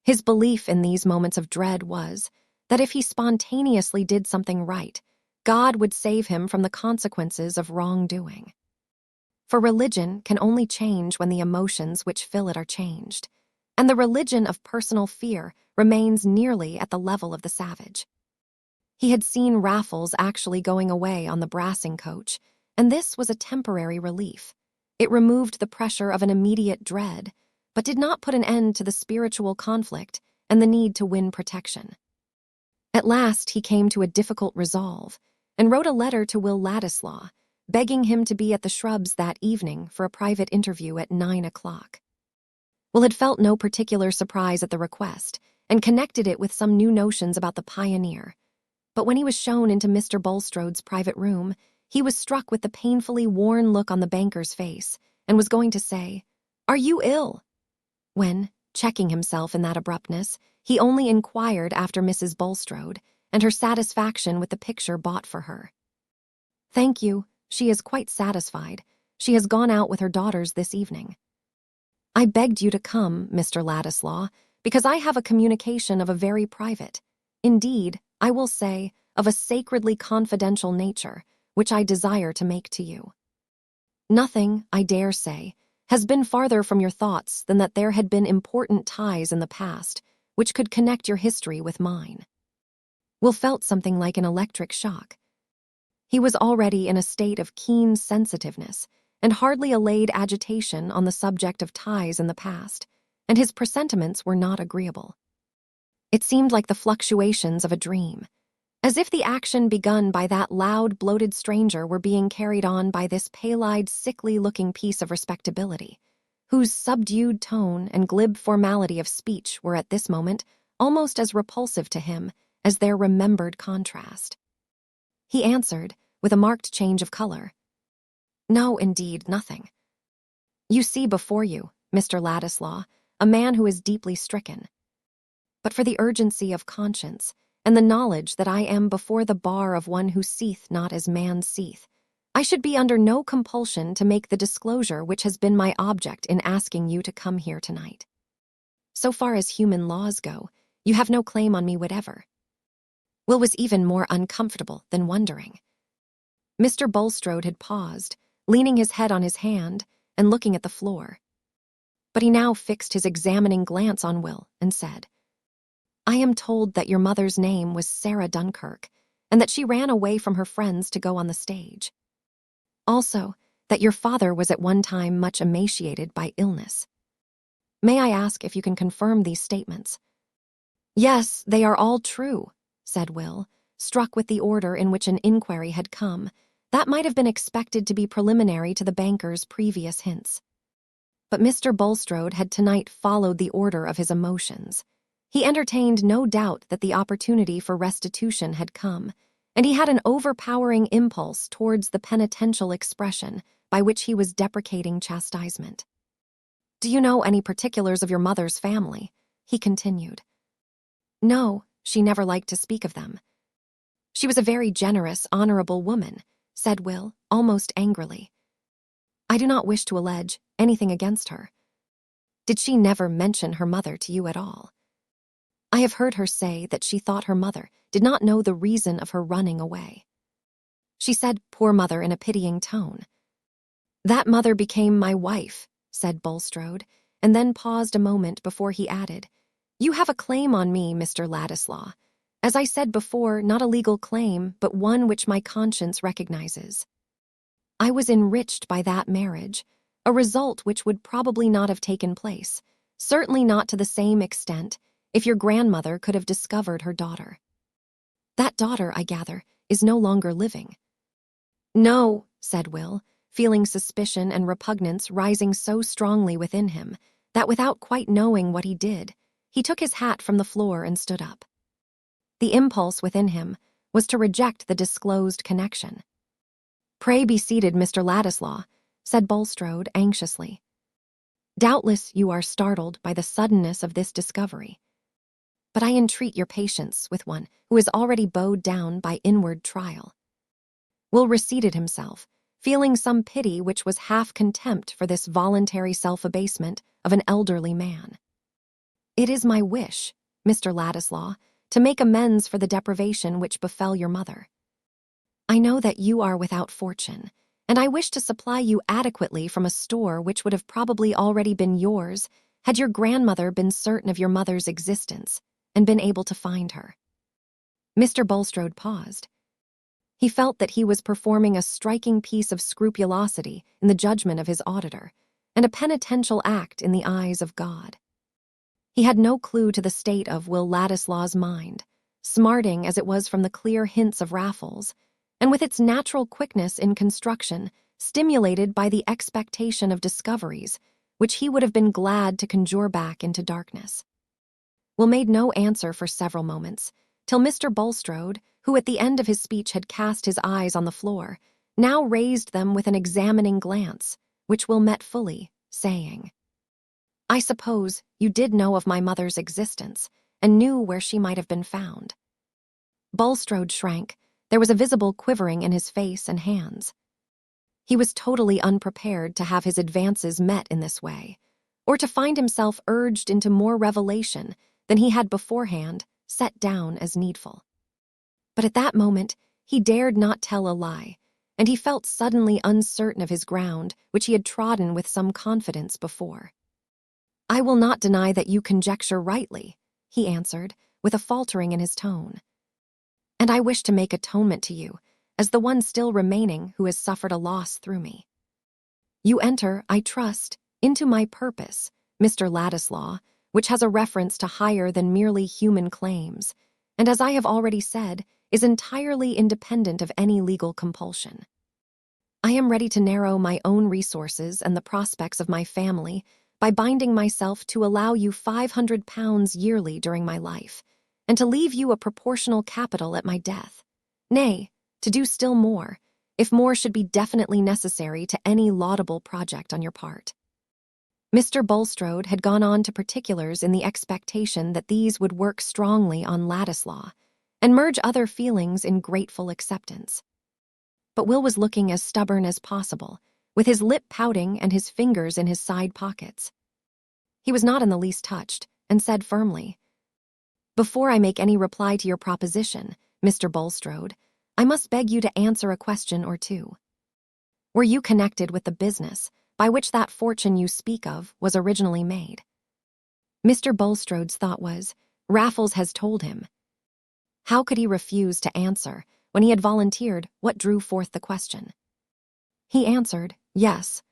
His belief in these moments of dread was that if he spontaneously did something right, God would save him from the consequences of wrongdoing. For religion can only change when the emotions which fill it are changed, and the religion of personal fear remains nearly at the level of the savage. He had seen Raffles actually going away on the brassing coach, and this was a temporary relief. It removed the pressure of an immediate dread, but did not put an end to the spiritual conflict and the need to win protection. At last he came to a difficult resolve, and wrote a letter to Will Ladislaw, begging him to be at the Shrubs that evening for a private interview at 9 o'clock. Will had felt no particular surprise at the request, and connected it with some new notions about the pioneer. But when he was shown into Mr. Bulstrode's private room, he was struck with the painfully worn look on the banker's face, and was going to say, "Are you ill?" when, checking himself in that abruptness, he only inquired after Mrs. Bulstrode, and her satisfaction with the picture bought for her. "Thank you, she is quite satisfied. She has gone out with her daughters this evening." "I begged you to come, Mr. Ladislaw, because I have a communication of a very private, indeed, I will say, of a sacredly confidential nature, which I desire to make to you. Nothing, I dare say, has been farther from your thoughts than that there had been important ties in the past which could connect your history with mine." Will felt something like an electric shock. He was already in a state of keen sensitiveness and hardly allayed agitation on the subject of ties in the past, and his presentiments were not agreeable. It seemed like the fluctuations of a dream, as if the action begun by that loud, bloated stranger were being carried on by this pale-eyed, sickly-looking piece of respectability, whose subdued tone and glib formality of speech were at this moment almost as repulsive to him as their remembered contrast. He answered, with a marked change of color, "No, indeed, nothing. You see before you, Mr. Ladislaw, a man who is deeply stricken. But for the urgency of conscience, and the knowledge that I am before the bar of one who seeth not as man seeth, I should be under no compulsion to make the disclosure which has been my object in asking you to come here tonight. So far as human laws go, you have no claim on me whatever." Will was even more uncomfortable than wondering. Mr. Bulstrode had paused, leaning his head on his hand and looking at the floor. But he now fixed his examining glance on Will and said, "I am told that your mother's name was Sarah Dunkirk, and that she ran away from her friends to go on the stage. Also, that your father was at one time much emaciated by illness. May I ask if you can confirm these statements?" "Yes, they are all true," said Will, struck with the order in which an inquiry had come. That might have been expected to be preliminary to the banker's previous hints. But Mr. Bulstrode had tonight followed the order of his emotions. He entertained no doubt that the opportunity for restitution had come, and he had an overpowering impulse towards the penitential expression by which he was deprecating chastisement. "Do you know any particulars of your mother's family?" he continued. "No, she never liked to speak of them." "She was a very generous, honorable woman," said Will, almost angrily. "I do not wish to allege anything against her." "Did she never mention her mother to you at all?" "I have heard her say that she thought her mother did not know the reason of her running away." She said, "Poor mother," in a pitying tone. "That mother became my wife," said Bulstrode, and then paused a moment before he added, "You have a claim on me, Mr. Ladislaw. As I said before, not a legal claim, but one which my conscience recognizes. I was enriched by that marriage, a result which would probably not have taken place, certainly not to the same extent, if your grandmother could have discovered her daughter. That daughter, I gather, is no longer living." "No," said Will, feeling suspicion and repugnance rising so strongly within him that without quite knowing what he did, he took his hat from the floor and stood up. The impulse within him was to reject the disclosed connection. "Pray be seated, Mr. Ladislaw," said Bulstrode anxiously. Doubtless you are startled by the suddenness of this discovery. But I entreat your patience with one who is already bowed down by inward trial. Will reseated himself, feeling some pity which was half contempt for this voluntary self-abasement of an elderly man. It is my wish, Mr. Ladislaw, to make amends for the deprivation which befell your mother. I know that you are without fortune, and I wish to supply you adequately from a store which would have probably already been yours had your grandmother been certain of your mother's existence and been able to find her. Mr. Bulstrode paused. He felt that he was performing a striking piece of scrupulosity in the judgment of his auditor, and a penitential act in the eyes of God. He had no clue to the state of Will Ladislaw's mind, smarting as it was from the clear hints of Raffles, and with its natural quickness in construction, stimulated by the expectation of discoveries, which he would have been glad to conjure back into darkness. Will made no answer for several moments, till Mr. Bulstrode, who at the end of his speech had cast his eyes on the floor, now raised them with an examining glance, which Will met fully, saying, I suppose you did know of my mother's existence, and knew where she might have been found. Bulstrode shrank. There was a visible quivering in his face and hands. He was totally unprepared to have his advances met in this way, or to find himself urged into more revelation than he had beforehand set down as needful. But at that moment he dared not tell a lie, and he felt suddenly uncertain of his ground, which he had trodden with some confidence before. I will not deny that you conjecture rightly, he answered, with a faltering in his tone. And I wish to make atonement to you, as the one still remaining who has suffered a loss through me. You enter, I trust, into my purpose, Mr. Ladislaw, which has a reference to higher than merely human claims, and as I have already said, is entirely independent of any legal compulsion. I am ready to narrow my own resources and the prospects of my family by binding myself to allow you £500 yearly during my life, and to leave you a proportional capital at my death. Nay, to do still more, if more should be definitely necessary to any laudable project on your part. Mr. Bulstrode had gone on to particulars in the expectation that these would work strongly on Ladislaw, and merge other feelings in grateful acceptance. But Will was looking as stubborn as possible, with his lip pouting and his fingers in his side pockets. He was not in the least touched, and said firmly, Before I make any reply to your proposition, Mr. Bulstrode, I must beg you to answer a question or two. Were you connected with the business by which that fortune you speak of was originally made? Mr. Bulstrode's thought was, Raffles has told him. How could he refuse to answer when he had volunteered what drew forth the question? He answered, yes.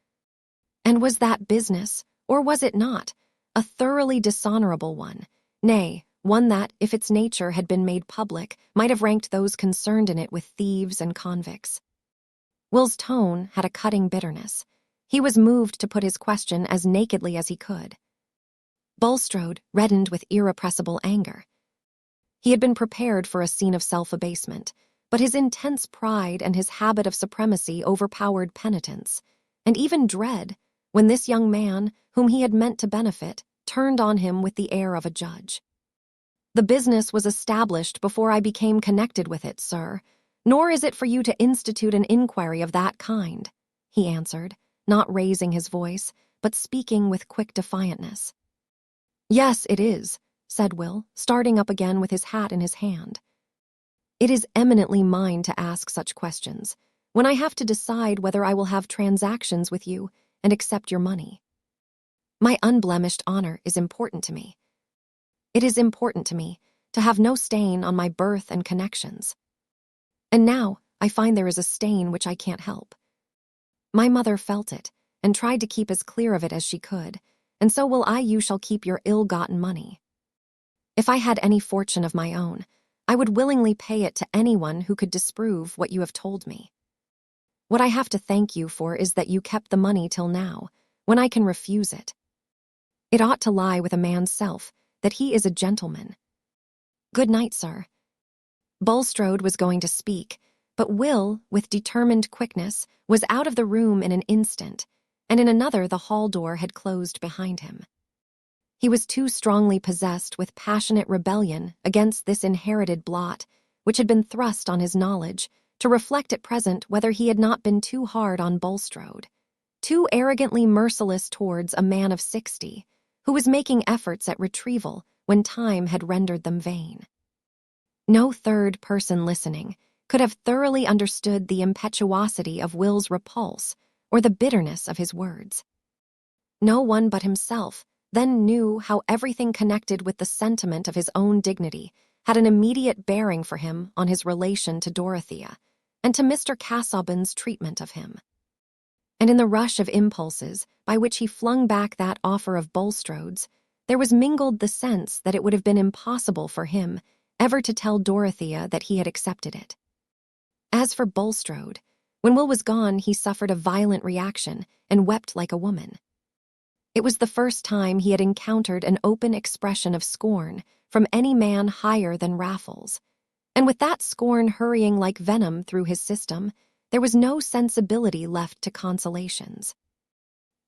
And was that business, or was it not, a thoroughly dishonorable one, nay, one that, if its nature had been made public, might have ranked those concerned in it with thieves and convicts? Will's tone had a cutting bitterness. He was moved to put his question as nakedly as he could. Bulstrode reddened with irrepressible anger. He had been prepared for a scene of self-abasement, but his intense pride and his habit of supremacy overpowered penitence, and even dread, when this young man, whom he had meant to benefit, turned on him with the air of a judge. The business was established before I became connected with it, sir, nor is it for you to institute an inquiry of that kind, he answered, not raising his voice, but speaking with quick defiantness. Yes, it is, said Will, starting up again with his hat in his hand. It is eminently mine to ask such questions, when I have to decide whether I will have transactions with you and accept your money. My unblemished honor is important to me. It is important to me to have no stain on my birth and connections. And now I find there is a stain which I can't help. My mother felt it, and tried to keep as clear of it as she could, and so will I. You shall keep your ill-gotten money. If I had any fortune of my own, I would willingly pay it to anyone who could disprove what you have told me. What I have to thank you for is that you kept the money till now, when I can refuse it. It ought to lie with a man's self that he is a gentleman. Good night, sir. Bulstrode was going to speak, but Will, with determined quickness, was out of the room in an instant, and in another the hall door had closed behind him. He was too strongly possessed with passionate rebellion against this inherited blot, which had been thrust on his knowledge, to reflect at present whether he had not been too hard on Bulstrode, too arrogantly merciless towards a man of 60, who was making efforts at retrieval when time had rendered them vain. No third person listening could have thoroughly understood the impetuosity of Will's repulse or the bitterness of his words. No one but himself then knew how everything connected with the sentiment of his own dignity had an immediate bearing for him on his relation to Dorothea and to Mr. Casaubon's treatment of him. And in the rush of impulses by which he flung back that offer of Bulstrode's, there was mingled the sense that it would have been impossible for him ever to tell Dorothea that he had accepted it. As for Bulstrode, when Will was gone, he suffered a violent reaction and wept like a woman. It was the first time he had encountered an open expression of scorn from any man higher than Raffles, and with that scorn hurrying like venom through his system, there was no sensibility left to consolations.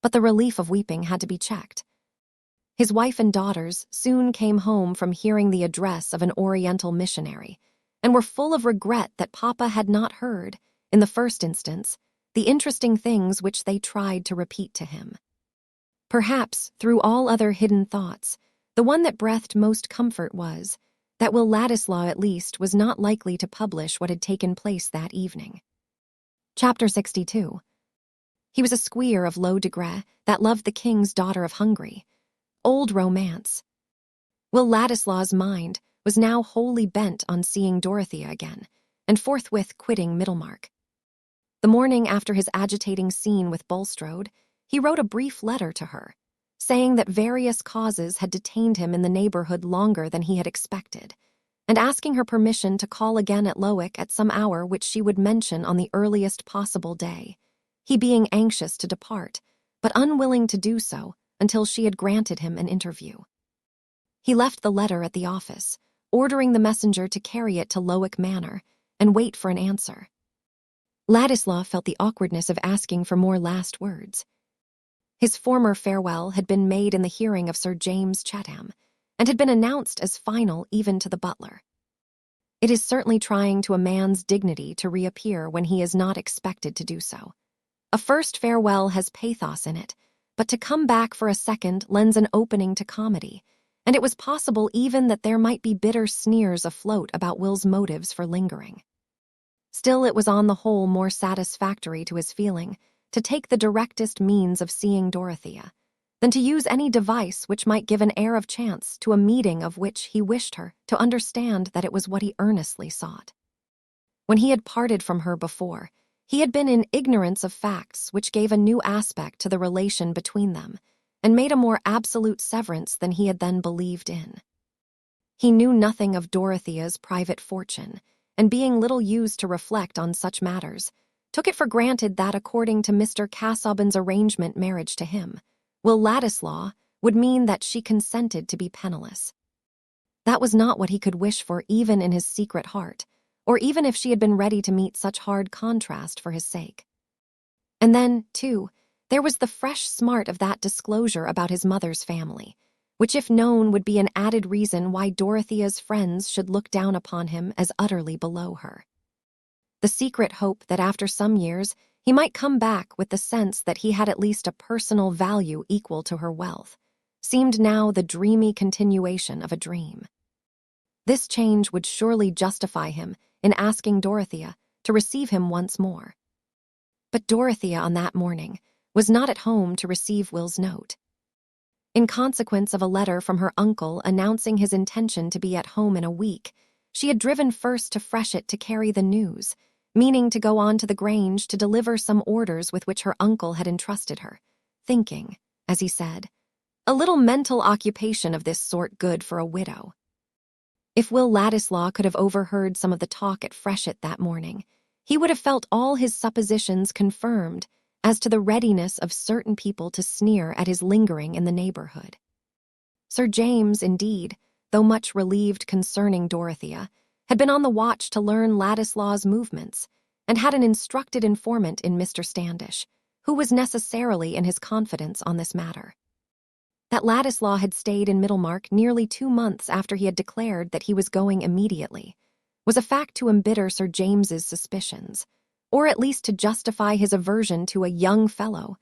But the relief of weeping had to be checked. His wife and daughters soon came home from hearing the address of an Oriental missionary, and were full of regret that Papa had not heard, in the first instance, the interesting things which they tried to repeat to him. Perhaps, through all other hidden thoughts, the one that breathed most comfort was that Will Ladislaw at least was not likely to publish what had taken place that evening. Chapter 62. He was a squire of low degree that loved the king's daughter of Hungary. Old romance. Will Ladislaw's mind was now wholly bent on seeing Dorothea again, and forthwith quitting Middlemarch. The morning after his agitating scene with Bulstrode, he wrote a brief letter to her, saying that various causes had detained him in the neighborhood longer than he had expected, and asking her permission to call again at Lowick at some hour which she would mention on the earliest possible day, he being anxious to depart, but unwilling to do so until she had granted him an interview. He left the letter at the office, ordering the messenger to carry it to Lowick Manor and wait for an answer. Ladislaw felt the awkwardness of asking for more last words. His former farewell had been made in the hearing of Sir James Chatham, and had been announced as final even to the butler. It is certainly trying to a man's dignity to reappear when he is not expected to do so. A first farewell has pathos in it, but to come back for a second lends an opening to comedy, and it was possible even that there might be bitter sneers afloat about Will's motives for lingering. Still, it was on the whole more satisfactory to his feeling to take the directest means of seeing Dorothea, than to use any device which might give an air of chance to a meeting of which he wished her to understand that it was what he earnestly sought. When he had parted from her before, he had been in ignorance of facts which gave a new aspect to the relation between them, and made a more absolute severance than he had then believed in. He knew nothing of Dorothea's private fortune, and being little used to reflect on such matters, took it for granted that according to Mr. Casaubon's arrangement marriage to him, Will Ladislaw would mean that she consented to be penniless. That was not what he could wish for even in his secret heart, or even if she had been ready to meet such hard contrast for his sake. And then, too, there was the fresh smart of that disclosure about his mother's family, which if known would be an added reason why Dorothea's friends should look down upon him as utterly below her. The secret hope that after some years he might come back with the sense that he had at least a personal value equal to her wealth seemed now the dreamy continuation of a dream. This change would surely justify him in asking Dorothea to receive him once more. But Dorothea on that morning was not at home to receive Will's note. In consequence of a letter from her uncle announcing his intention to be at home in a week, she had driven first to Freshitt to carry the news, meaning to go on to the Grange to deliver some orders with which her uncle had entrusted her, thinking, as he said, a little mental occupation of this sort good for a widow. If Will Ladislaw could have overheard some of the talk at Freshitt that morning, he would have felt all his suppositions confirmed as to the readiness of certain people to sneer at his lingering in the neighborhood. Sir James, indeed, though much relieved concerning Dorothea, had been on the watch to learn Ladislaw's movements, and had an instructed informant in Mr. Standish, who was necessarily in his confidence on this matter. That Ladislaw had stayed in Middlemarch nearly 2 months after he had declared that he was going immediately was a fact to embitter Sir James's suspicions, or at least to justify his aversion to a young fellow,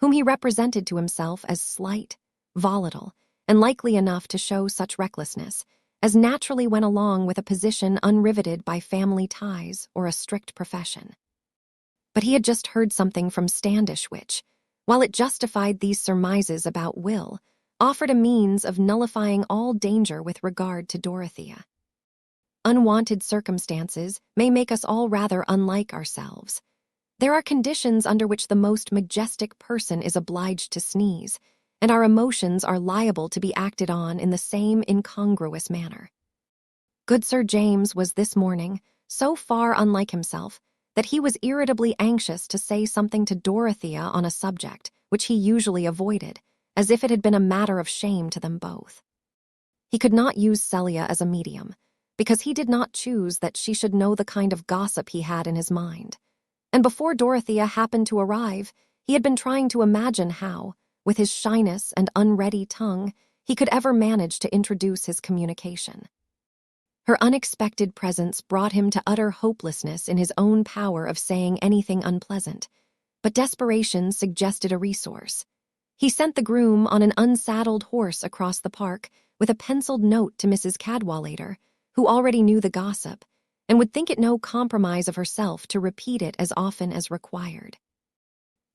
whom he represented to himself as slight, volatile, and likely enough to show such recklessness as naturally went along with a position unriveted by family ties or a strict profession. But he had just heard something from Standish which, while it justified these surmises about Will, offered a means of nullifying all danger with regard to Dorothea. Unwanted circumstances may make us all rather unlike ourselves. There are conditions under which the most majestic person is obliged to sneeze, and our emotions are liable to be acted on in the same incongruous manner. Good Sir James was this morning so far unlike himself that he was irritably anxious to say something to Dorothea on a subject which he usually avoided, as if it had been a matter of shame to them both. He could not use Celia as a medium, because he did not choose that she should know the kind of gossip he had in his mind. And before Dorothea happened to arrive, he had been trying to imagine how, with his shyness and unready tongue, he could ever manage to introduce his communication. Her unexpected presence brought him to utter hopelessness in his own power of saying anything unpleasant, but desperation suggested a resource. He sent the groom on an unsaddled horse across the park with a penciled note to Mrs. Cadwallader, who already knew the gossip, and would think it no compromise of herself to repeat it as often as required.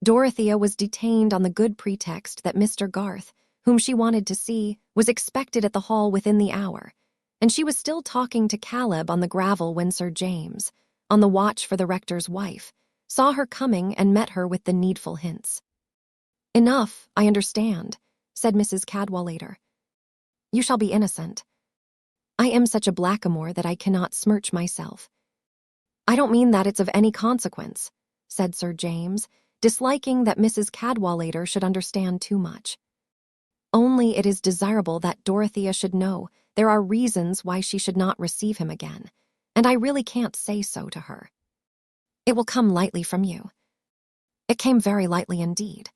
Dorothea was detained on the good pretext that Mr. Garth, whom she wanted to see, was expected at the hall within the hour, and she was still talking to Caleb on the gravel when Sir James, on the watch for the rector's wife, saw her coming and met her with the needful hints. "Enough, I understand," said Mrs. Cadwallader. "You shall be innocent. I am such a blackamoor that I cannot smirch myself." "I don't mean that it's of any consequence," said Sir James, disliking that Mrs. Cadwallader should understand too much. "Only it is desirable that Dorothea should know there are reasons why she should not receive him again, and I really can't say so to her. It will come lightly from you." It came very lightly indeed.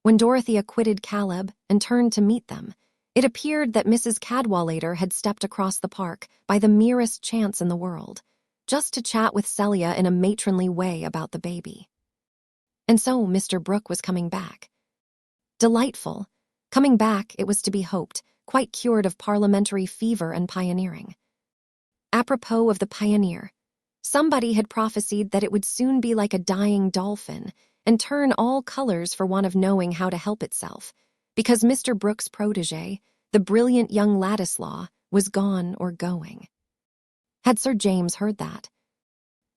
When Dorothea quitted Caleb and turned to meet them, it appeared that Mrs. Cadwallader had stepped across the park by the merest chance in the world, just to chat with Celia in a matronly way about the baby. And so Mr. Brooke was coming back. Delightful. Coming back, it was to be hoped, quite cured of parliamentary fever and pioneering. Apropos of the pioneer, somebody had prophesied that it would soon be like a dying dolphin and turn all colors for want of knowing how to help itself, because Mr. Brooke's protégé, the brilliant young Ladislaw, was gone or going. Had Sir James heard that?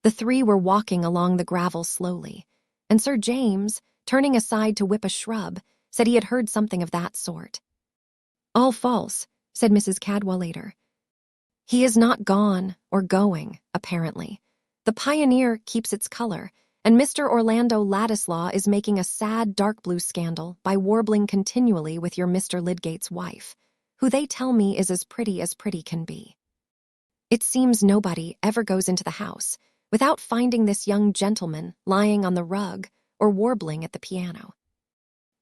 The three were walking along the gravel slowly, and Sir James, turning aside to whip a shrub, said he had heard something of that sort. "All false," said Mrs. Cadwallader. "He is not gone or going, apparently. The pioneer keeps its color, and Mr. Orlando Ladislaw is making a sad dark blue scandal by warbling continually with your Mr. Lydgate's wife, who they tell me is as pretty can be. It seems nobody ever goes into the house without finding this young gentleman lying on the rug or warbling at the piano.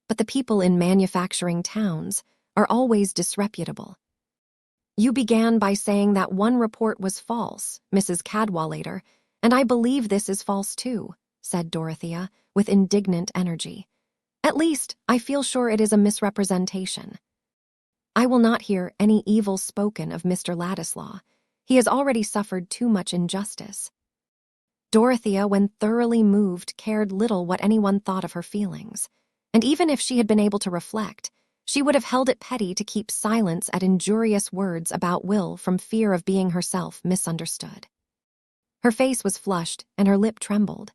But the people in manufacturing towns are always disreputable. You began by saying that one report was false, Mrs. Cadwallader, and I believe this is false too," said Dorothea, with indignant energy. "At least, I feel sure it is a misrepresentation. I will not hear any evil spoken of Mr. Ladislaw. He has already suffered too much injustice." Dorothea, when thoroughly moved, cared little what anyone thought of her feelings, and even if she had been able to reflect, she would have held it petty to keep silence at injurious words about Will from fear of being herself misunderstood. Her face was flushed and her lip trembled.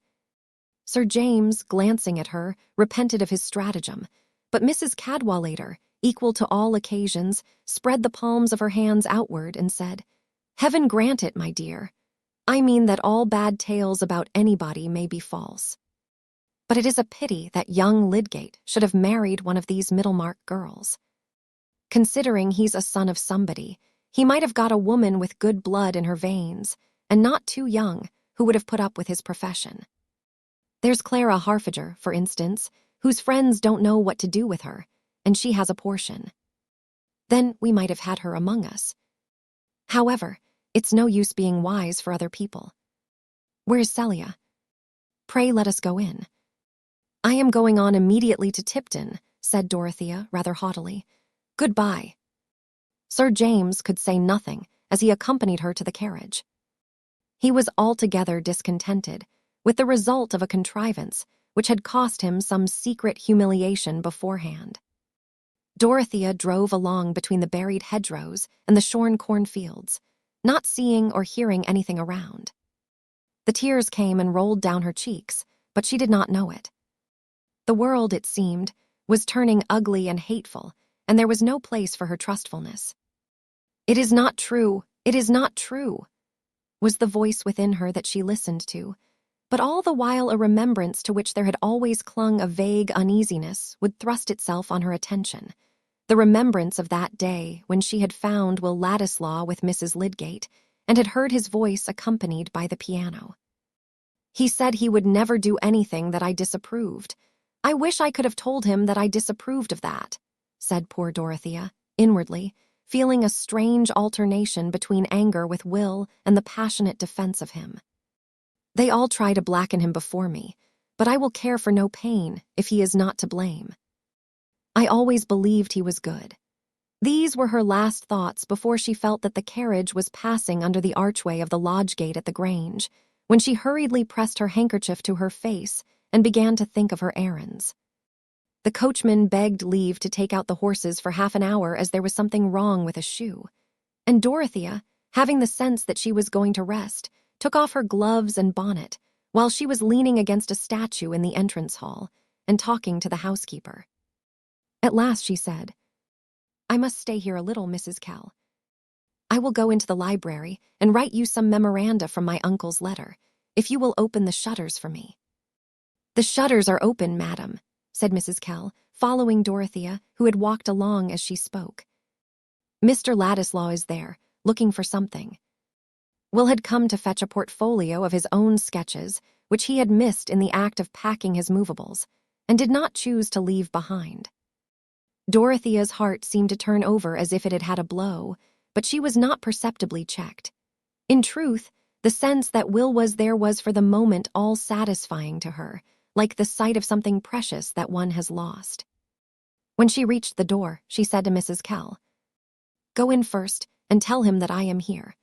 Sir James, glancing at her, repented of his stratagem, but Mrs. Cadwallader, equal to all occasions, spread the palms of her hands outward and said, "Heaven grant it, my dear. I mean that all bad tales about anybody may be false. But it is a pity that young Lydgate should have married one of these Middlemarch girls. Considering he's a son of somebody, he might have got a woman with good blood in her veins, and not too young, who would have put up with his profession. There's Clara Harfager, for instance, whose friends don't know what to do with her, and she has a portion. Then we might have had her among us. However, it's no use being wise for other people. Where's Celia? Pray let us go in. I am going on immediately to Tipton, said Dorothea, rather haughtily. Goodbye. Sir James could say nothing as he accompanied her to the carriage. He was altogether discontented, with the result of a contrivance which had cost him some secret humiliation beforehand. Dorothea drove along between the buried hedgerows and the shorn cornfields, not seeing or hearing anything around. The tears came and rolled down her cheeks, but she did not know it. The world, it seemed, was turning ugly and hateful, and there was no place for her trustfulness. It is not true, it is not true, was the voice within her that she listened to, but all the while a remembrance to which there had always clung a vague uneasiness would thrust itself on her attention. The remembrance of that day when she had found Will Ladislaw with Mrs. Lydgate and had heard his voice accompanied by the piano. He said he would never do anything that I disapproved. I wish I could have told him that I disapproved of that, said poor Dorothea, inwardly, feeling a strange alternation between anger with Will and the passionate defense of him. They all try to blacken him before me, but I will care for no pain if he is not to blame. I always believed he was good. These were her last thoughts before she felt that the carriage was passing under the archway of the lodge gate at the Grange, when she hurriedly pressed her handkerchief to her face and began to think of her errands. The coachman begged leave to take out the horses for half an hour as there was something wrong with a shoe, and Dorothea, having the sense that she was going to rest, took off her gloves and bonnet while she was leaning against a statue in the entrance hall and talking to the housekeeper. At last she said, I must stay here a little, Mrs. Kell. I will go into the library and write you some memoranda from my uncle's letter, if you will open the shutters for me. The shutters are open, madam, said Mrs. Kell, following Dorothea, who had walked along as she spoke. Mr. Ladislaw is there, looking for something. Will had come to fetch a portfolio of his own sketches, which he had missed in the act of packing his movables, and did not choose to leave behind. Dorothea's heart seemed to turn over as if it had had a blow, but she was not perceptibly checked. In truth, the sense that Will was there was for the moment all satisfying to her, like the sight of something precious that one has lost. When she reached the door, she said to Mrs. Kell, Go in first and tell him that I am here.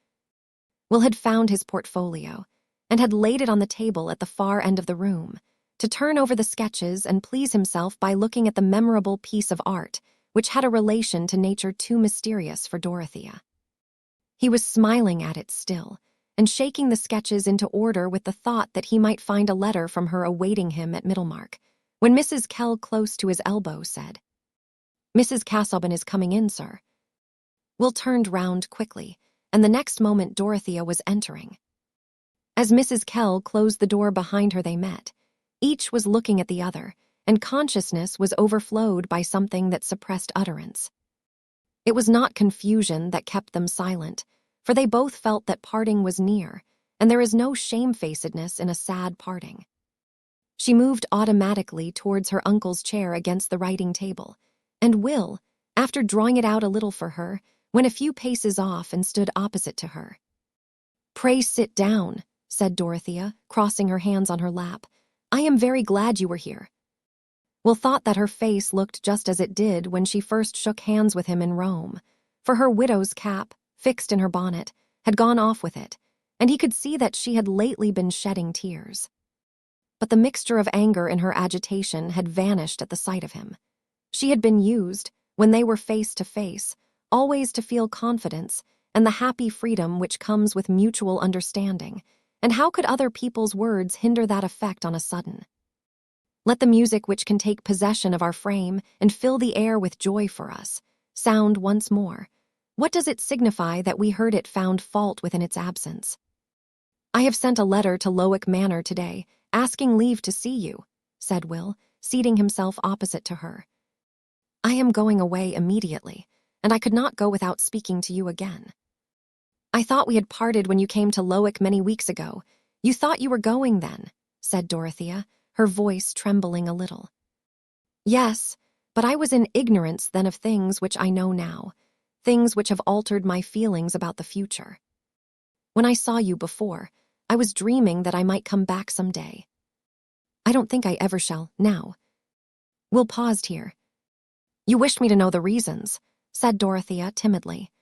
Will had found his portfolio and had laid it on the table at the far end of the room, to turn over the sketches and please himself by looking at the memorable piece of art which had a relation to nature too mysterious for Dorothea. He was smiling at it still, and shaking the sketches into order with the thought that he might find a letter from her awaiting him at Middlemarch, when Mrs. Kell, close to his elbow, said, Mrs. Casaubon is coming in, sir. Will turned round quickly, and the next moment Dorothea was entering. As Mrs. Kell closed the door behind her they met. Each was looking at the other, and consciousness was overflowed by something that suppressed utterance. It was not confusion that kept them silent, for they both felt that parting was near, and there is no shamefacedness in a sad parting. She moved automatically towards her uncle's chair against the writing table, and Will, after drawing it out a little for her, went a few paces off and stood opposite to her. Pray sit down, said Dorothea, crossing her hands on her lap. I am very glad you were here. Will thought that her face looked just as it did when she first shook hands with him in Rome, for her widow's cap, fixed in her bonnet, had gone off with it, and he could see that she had lately been shedding tears. But the mixture of anger in her agitation had vanished at the sight of him. She had been used, when they were face to face, always to feel confidence and the happy freedom which comes with mutual understanding, and how could other people's words hinder that effect on a sudden? Let the music which can take possession of our frame and fill the air with joy for us sound once more. What does it signify that we heard it found fault within its absence? I have sent a letter to Lowick Manor today, asking leave to see you, said Will, seating himself opposite to her. I am going away immediately, and I could not go without speaking to you again. I thought we had parted when you came to Lowick many weeks ago. You thought you were going then, said Dorothea, her voice trembling a little. Yes, but I was in ignorance then of things which I know now, things which have altered my feelings about the future. When I saw you before, I was dreaming that I might come back some day. I don't think I ever shall, now. Will paused here. You wished me to know the reasons, said Dorothea timidly.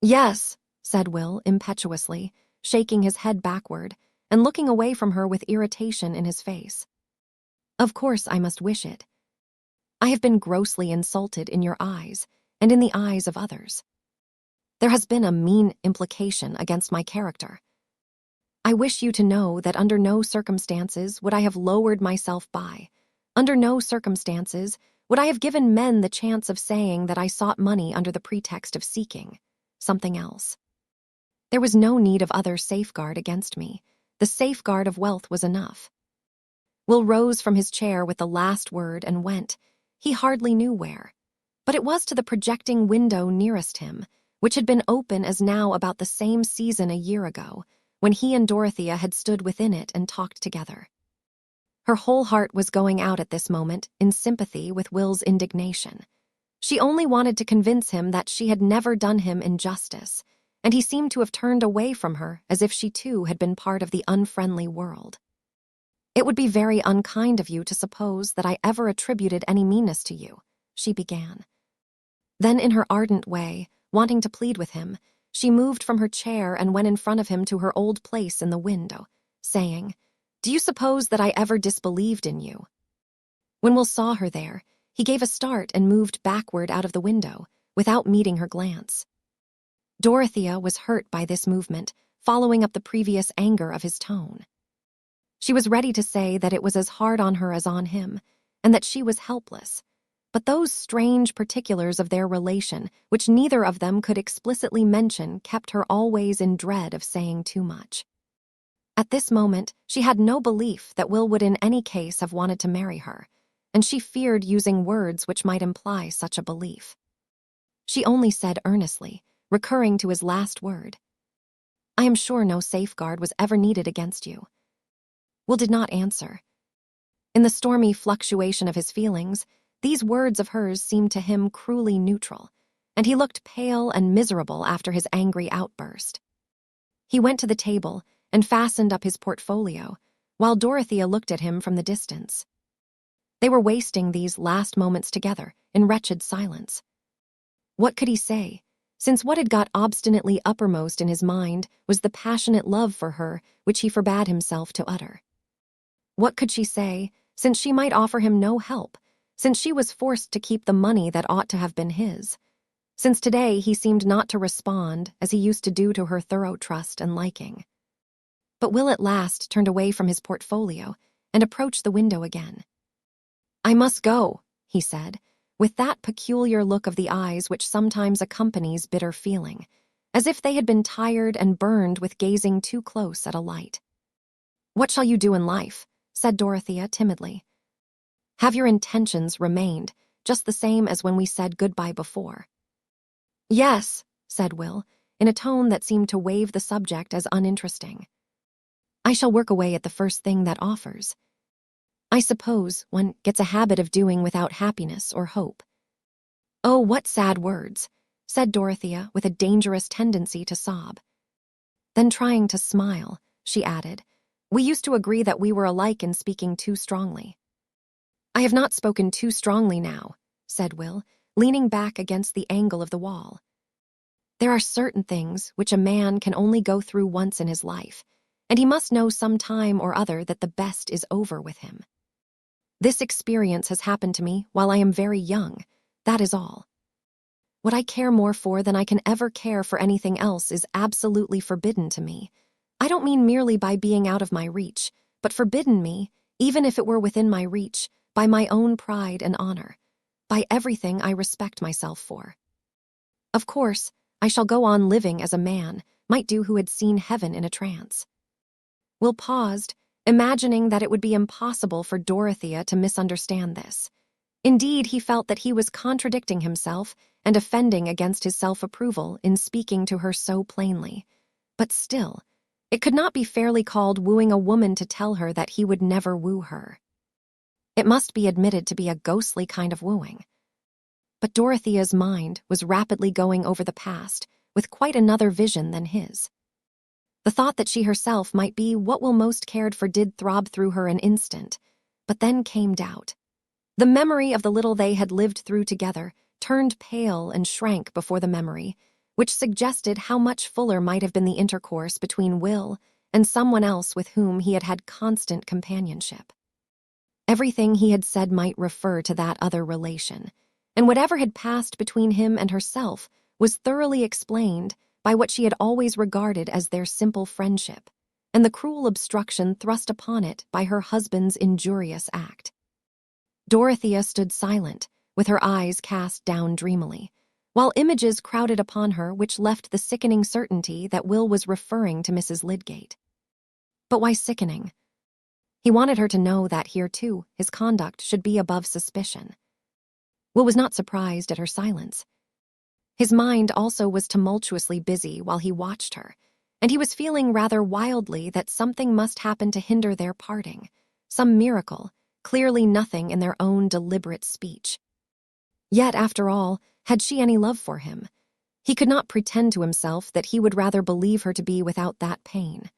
Yes, said Will impetuously, shaking his head backward and looking away from her with irritation in his face. Of course I must wish it. I have been grossly insulted in your eyes and in the eyes of others. There has been a mean implication against my character. I wish you to know that under no circumstances would I have lowered myself under no circumstances would I have given men the chance of saying that I sought money under the pretext of seeking something else. There was no need of other safeguard against me. The safeguard of wealth was enough. Will rose from his chair with the last word and went, he hardly knew where, but it was to the projecting window nearest him, which had been open as now about the same season a year ago, when he and Dorothea had stood within it and talked together. Her whole heart was going out at this moment in sympathy with Will's indignation. She only wanted to convince him that she had never done him injustice, and he seemed to have turned away from her as if she too had been part of the unfriendly world. It would be very unkind of you to suppose that I ever attributed any meanness to you, she began. Then in her ardent way, wanting to plead with him, she moved from her chair and went in front of him to her old place in the window, saying, Do you suppose that I ever disbelieved in you? When Will saw her there, he gave a start and moved backward out of the window, without meeting her glance. Dorothea was hurt by this movement, following up the previous anger of his tone. She was ready to say that it was as hard on her as on him, and that she was helpless. But those strange particulars of their relation, which neither of them could explicitly mention, kept her always in dread of saying too much. At this moment, she had no belief that Will would in any case have wanted to marry her, and she feared using words which might imply such a belief. She only said earnestly, recurring to his last word, I am sure no safeguard was ever needed against you. Will did not answer. In the stormy fluctuation of his feelings, these words of hers seemed to him cruelly neutral, and he looked pale and miserable after his angry outburst. He went to the table and fastened up his portfolio, while Dorothea looked at him from the distance. They were wasting these last moments together in wretched silence. What could he say, since what had got obstinately uppermost in his mind was the passionate love for her which he forbade himself to utter? What could she say, since she might offer him no help, since she was forced to keep the money that ought to have been his, since today he seemed not to respond as he used to do to her thorough trust and liking? But Will at last turned away from his portfolio and approached the window again. I must go, he said, with that peculiar look of the eyes which sometimes accompanies bitter feeling, as if they had been tired and burned with gazing too close at a light. What shall you do in life? Said Dorothea timidly. Have your intentions remained just the same as when we said goodbye before? Yes, said Will, in a tone that seemed to waive the subject as uninteresting. I shall work away at the first thing that offers. I suppose one gets a habit of doing without happiness or hope. Oh, what sad words, said Dorothea with a dangerous tendency to sob. Then trying to smile, she added, we used to agree that we were alike in speaking too strongly. I have not spoken too strongly now, said Will, leaning back against the angle of the wall. There are certain things which a man can only go through once in his life, and he must know some time or other that the best is over with him. This experience has happened to me while I am very young, that is all. What I care more for than I can ever care for anything else is absolutely forbidden to me. I don't mean merely by being out of my reach, but forbidden me, even if it were within my reach, by my own pride and honor, by everything I respect myself for. Of course, I shall go on living as a man might do who had seen heaven in a trance. Will paused, imagining that it would be impossible for Dorothea to misunderstand this. Indeed, he felt that he was contradicting himself and offending against his self-approval in speaking to her so plainly. But still, It could not be fairly called wooing a woman to tell her that he would never woo her. It must be admitted to be a ghostly kind of wooing. But Dorothea's mind was rapidly going over the past with quite another vision than his. The thought that she herself might be what Will most cared for did throb through her an instant, but then came doubt. The memory of the little they had lived through together turned pale and shrank before the memory, which suggested how much fuller might have been the intercourse between Will and someone else with whom he had had constant companionship. Everything he had said might refer to that other relation, and whatever had passed between him and herself was thoroughly explained by what she had always regarded as their simple friendship, and the cruel obstruction thrust upon it by her husband's injurious act. Dorothea stood silent, with her eyes cast down dreamily, while images crowded upon her which left the sickening certainty that Will was referring to Mrs. Lydgate. But why sickening? He wanted her to know that here, too, his conduct should be above suspicion. Will was not surprised at her silence. His mind also was tumultuously busy while he watched her, and he was feeling rather wildly that something must happen to hinder their parting, some miracle, clearly nothing in their own deliberate speech. Yet, after all, had she any love for him? He could not pretend to himself that he would rather believe her to be without that pain.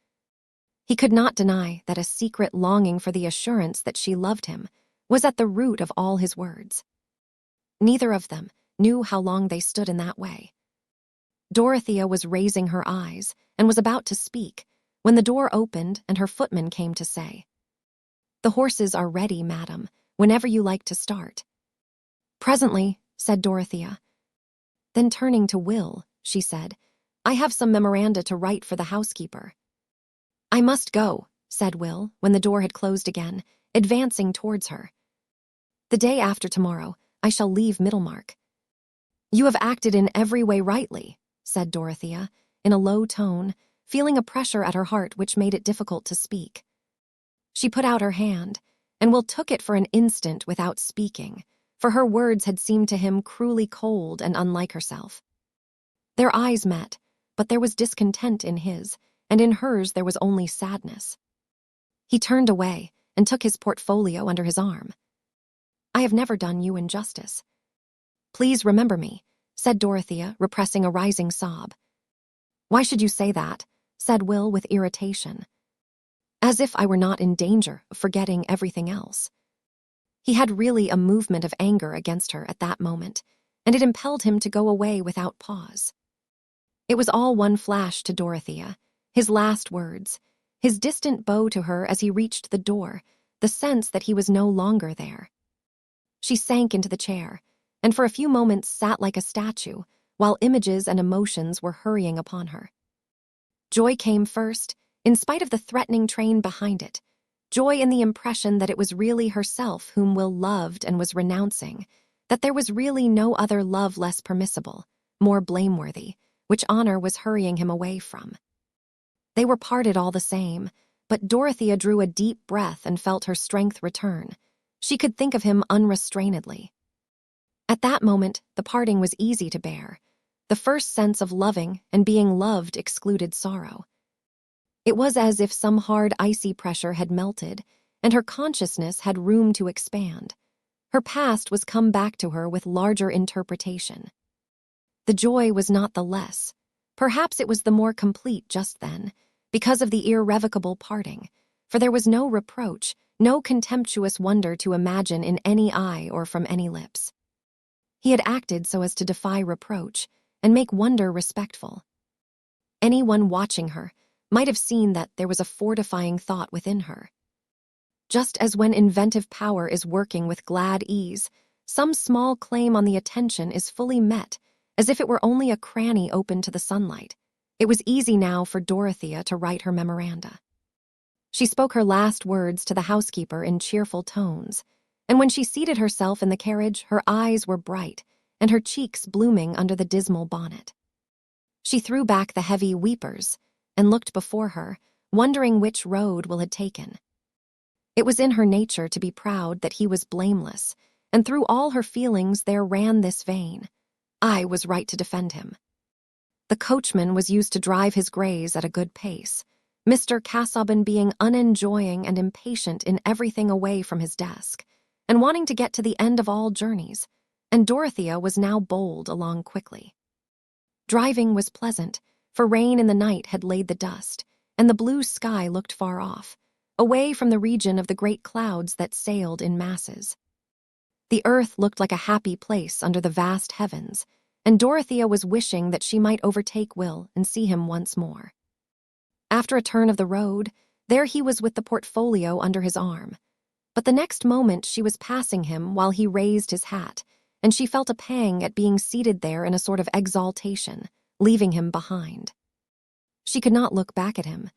He could not deny that a secret longing for the assurance that she loved him was at the root of all his words. Neither of them knew how long they stood in that way. Dorothea was raising her eyes and was about to speak when the door opened and her footman came to say, "The horses are ready, madam, whenever you like to start." "Presently," said Dorothea. Then turning to Will, she said, "I have some memoranda to write for the housekeeper." "I must go," said Will, when the door had closed again, advancing towards her. "The day after tomorrow, I shall leave Middlemarch." "You have acted in every way rightly," said Dorothea, in a low tone, feeling a pressure at her heart which made it difficult to speak. She put out her hand, and Will took it for an instant without speaking, for her words had seemed to him cruelly cold and unlike herself. Their eyes met, but there was discontent in his, and in hers there was only sadness. He turned away and took his portfolio under his arm. "I have never done you injustice. Please remember me," said Dorothea, repressing a rising sob. "Why should you say that?" said Will with irritation. "As if I were not in danger of forgetting everything else." He had really a movement of anger against her at that moment, and it impelled him to go away without pause. It was all one flash to Dorothea, his last words, his distant bow to her as he reached the door, the sense that he was no longer there. She sank into the chair, and for a few moments sat like a statue, while images and emotions were hurrying upon her. Joy came first, in spite of the threatening train behind it, joy in the impression that it was really herself whom Will loved and was renouncing, that there was really no other love less permissible, more blameworthy, which honor was hurrying him away from. They were parted all the same, but Dorothea drew a deep breath and felt her strength return. She could think of him unrestrainedly. At that moment, the parting was easy to bear. The first sense of loving and being loved excluded sorrow. It was as if some hard, icy pressure had melted, and her consciousness had room to expand. Her past was come back to her with larger interpretation. The joy was not the less. Perhaps it was the more complete just then, because of the irrevocable parting, for there was no reproach, no contemptuous wonder to imagine in any eye or from any lips. He had acted so as to defy reproach and make wonder respectful. Anyone watching her might have seen that there was a fortifying thought within her. Just as when inventive power is working with glad ease, some small claim on the attention is fully met, as if it were only a cranny open to the sunlight. It was easy now for Dorothea to write her memoranda. She spoke her last words to the housekeeper in cheerful tones, and when she seated herself in the carriage, her eyes were bright and her cheeks blooming under the dismal bonnet. She threw back the heavy weepers and looked before her, wondering which road Will had taken. It was in her nature to be proud that he was blameless, and through all her feelings there ran this vein: I was right to defend him. The coachman was used to drive his greys at a good pace. Mr. Casaubon being unenjoying and impatient in everything away from his desk, and wanting to get to the end of all journeys, and Dorothea was now bowled along quickly. Driving was pleasant, for rain in the night had laid the dust, and the blue sky looked far off, away from the region of the great clouds that sailed in masses. The earth looked like a happy place under the vast heavens, and Dorothea was wishing that she might overtake Will and see him once more. After a turn of the road, there he was with the portfolio under his arm. But the next moment she was passing him while he raised his hat, and she felt a pang at being seated there in a sort of exaltation, leaving him behind. She could not look back at him.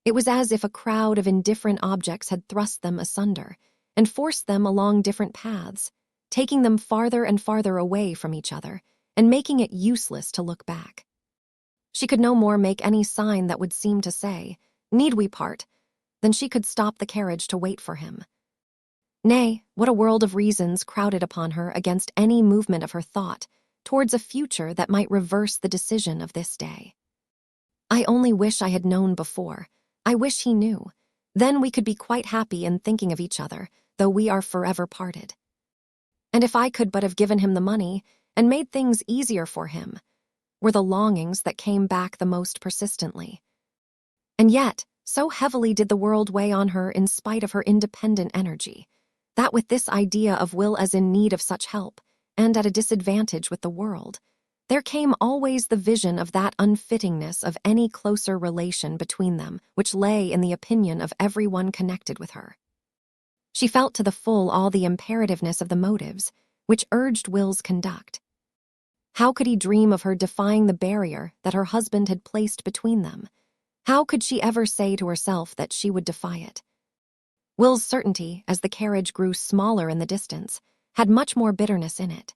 It was as if a crowd of indifferent objects had thrust them asunder and forced them along different paths, taking them farther and farther away from each other and making it useless to look back. She could no more make any sign that would seem to say, "Need we part?" than she could stop the carriage to wait for him. Nay, what a world of reasons crowded upon her against any movement of her thought towards a future that might reverse the decision of this day. "I only wish I had known before. I wish he knew. Then we could be quite happy in thinking of each other, though we are forever parted. And if I could but have given him the money and made things easier for him," were the longings that came back the most persistently. And yet, so heavily did the world weigh on her in spite of her independent energy, that with this idea of Will as in need of such help, and at a disadvantage with the world, there came always the vision of that unfittingness of any closer relation between them which lay in the opinion of every one connected with her. She felt to the full all the imperativeness of the motives which urged Will's conduct. How could he dream of her defying the barrier that her husband had placed between them? How could she ever say to herself that she would defy it? Will's certainty, as the carriage grew smaller in the distance, had much more bitterness in it.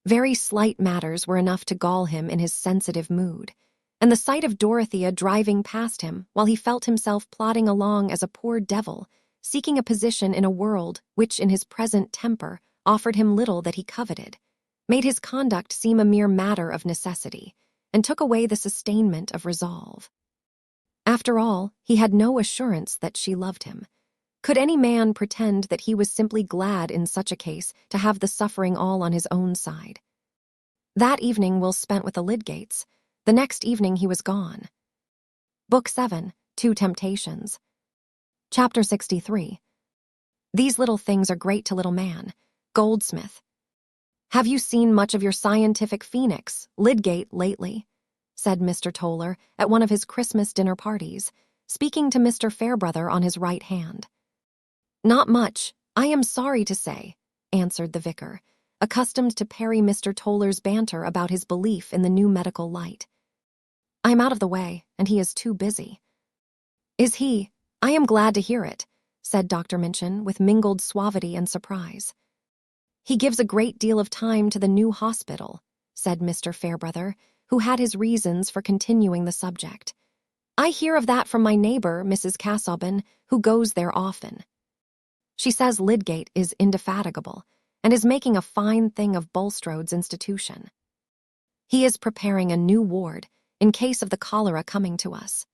Very slight matters were enough to gall him in his sensitive mood, and the sight of Dorothea driving past him while he felt himself plodding along as a poor devil, seeking a position in a world which in his present temper offered him little that he coveted, made his conduct seem a mere matter of necessity, and took away the sustainment of resolve. After all, he had no assurance that she loved him. Could any man pretend that he was simply glad in such a case to have the suffering all on his own side? That evening Will spent with the Lydgates. The next evening he was gone. Book 7, 2 Temptations. Chapter 63. These little things are great to little man. Goldsmith. "Have you seen much of your scientific phoenix, Lydgate, lately?" said Mr. Toller at one of his Christmas dinner parties, speaking to Mr. Fairbrother on his right hand. "Not much, I am sorry to say," answered the vicar, accustomed to parry Mr. Toller's banter about his belief in the new medical light. "I am out of the way, and he is too busy." "Is he? I am glad to hear it," said Dr. Minchin with mingled suavity and surprise. "He gives a great deal of time to the new hospital," said Mr. Fairbrother, who had his reasons for continuing the subject. "I hear of that from my neighbor, Mrs. Casaubon, who goes there often. She says Lydgate is indefatigable, and is making a fine thing of Bulstrode's institution. He is preparing a new ward, in case of the cholera coming to us.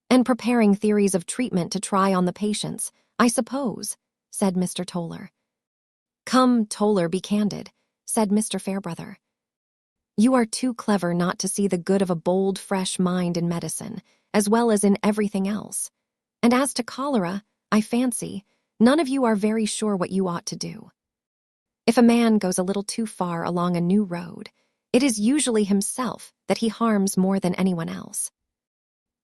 And preparing theories of treatment to try on the patients, I suppose," said Mr. Toller. "Come, Toller, be candid," said Mr. Fairbrother. "You are too clever not to see the good of a bold, fresh mind in medicine, as well as in everything else. And as to cholera, I fancy, none of you are very sure what you ought to do. If a man goes a little too far along a new road, it is usually himself that he harms more than anyone else.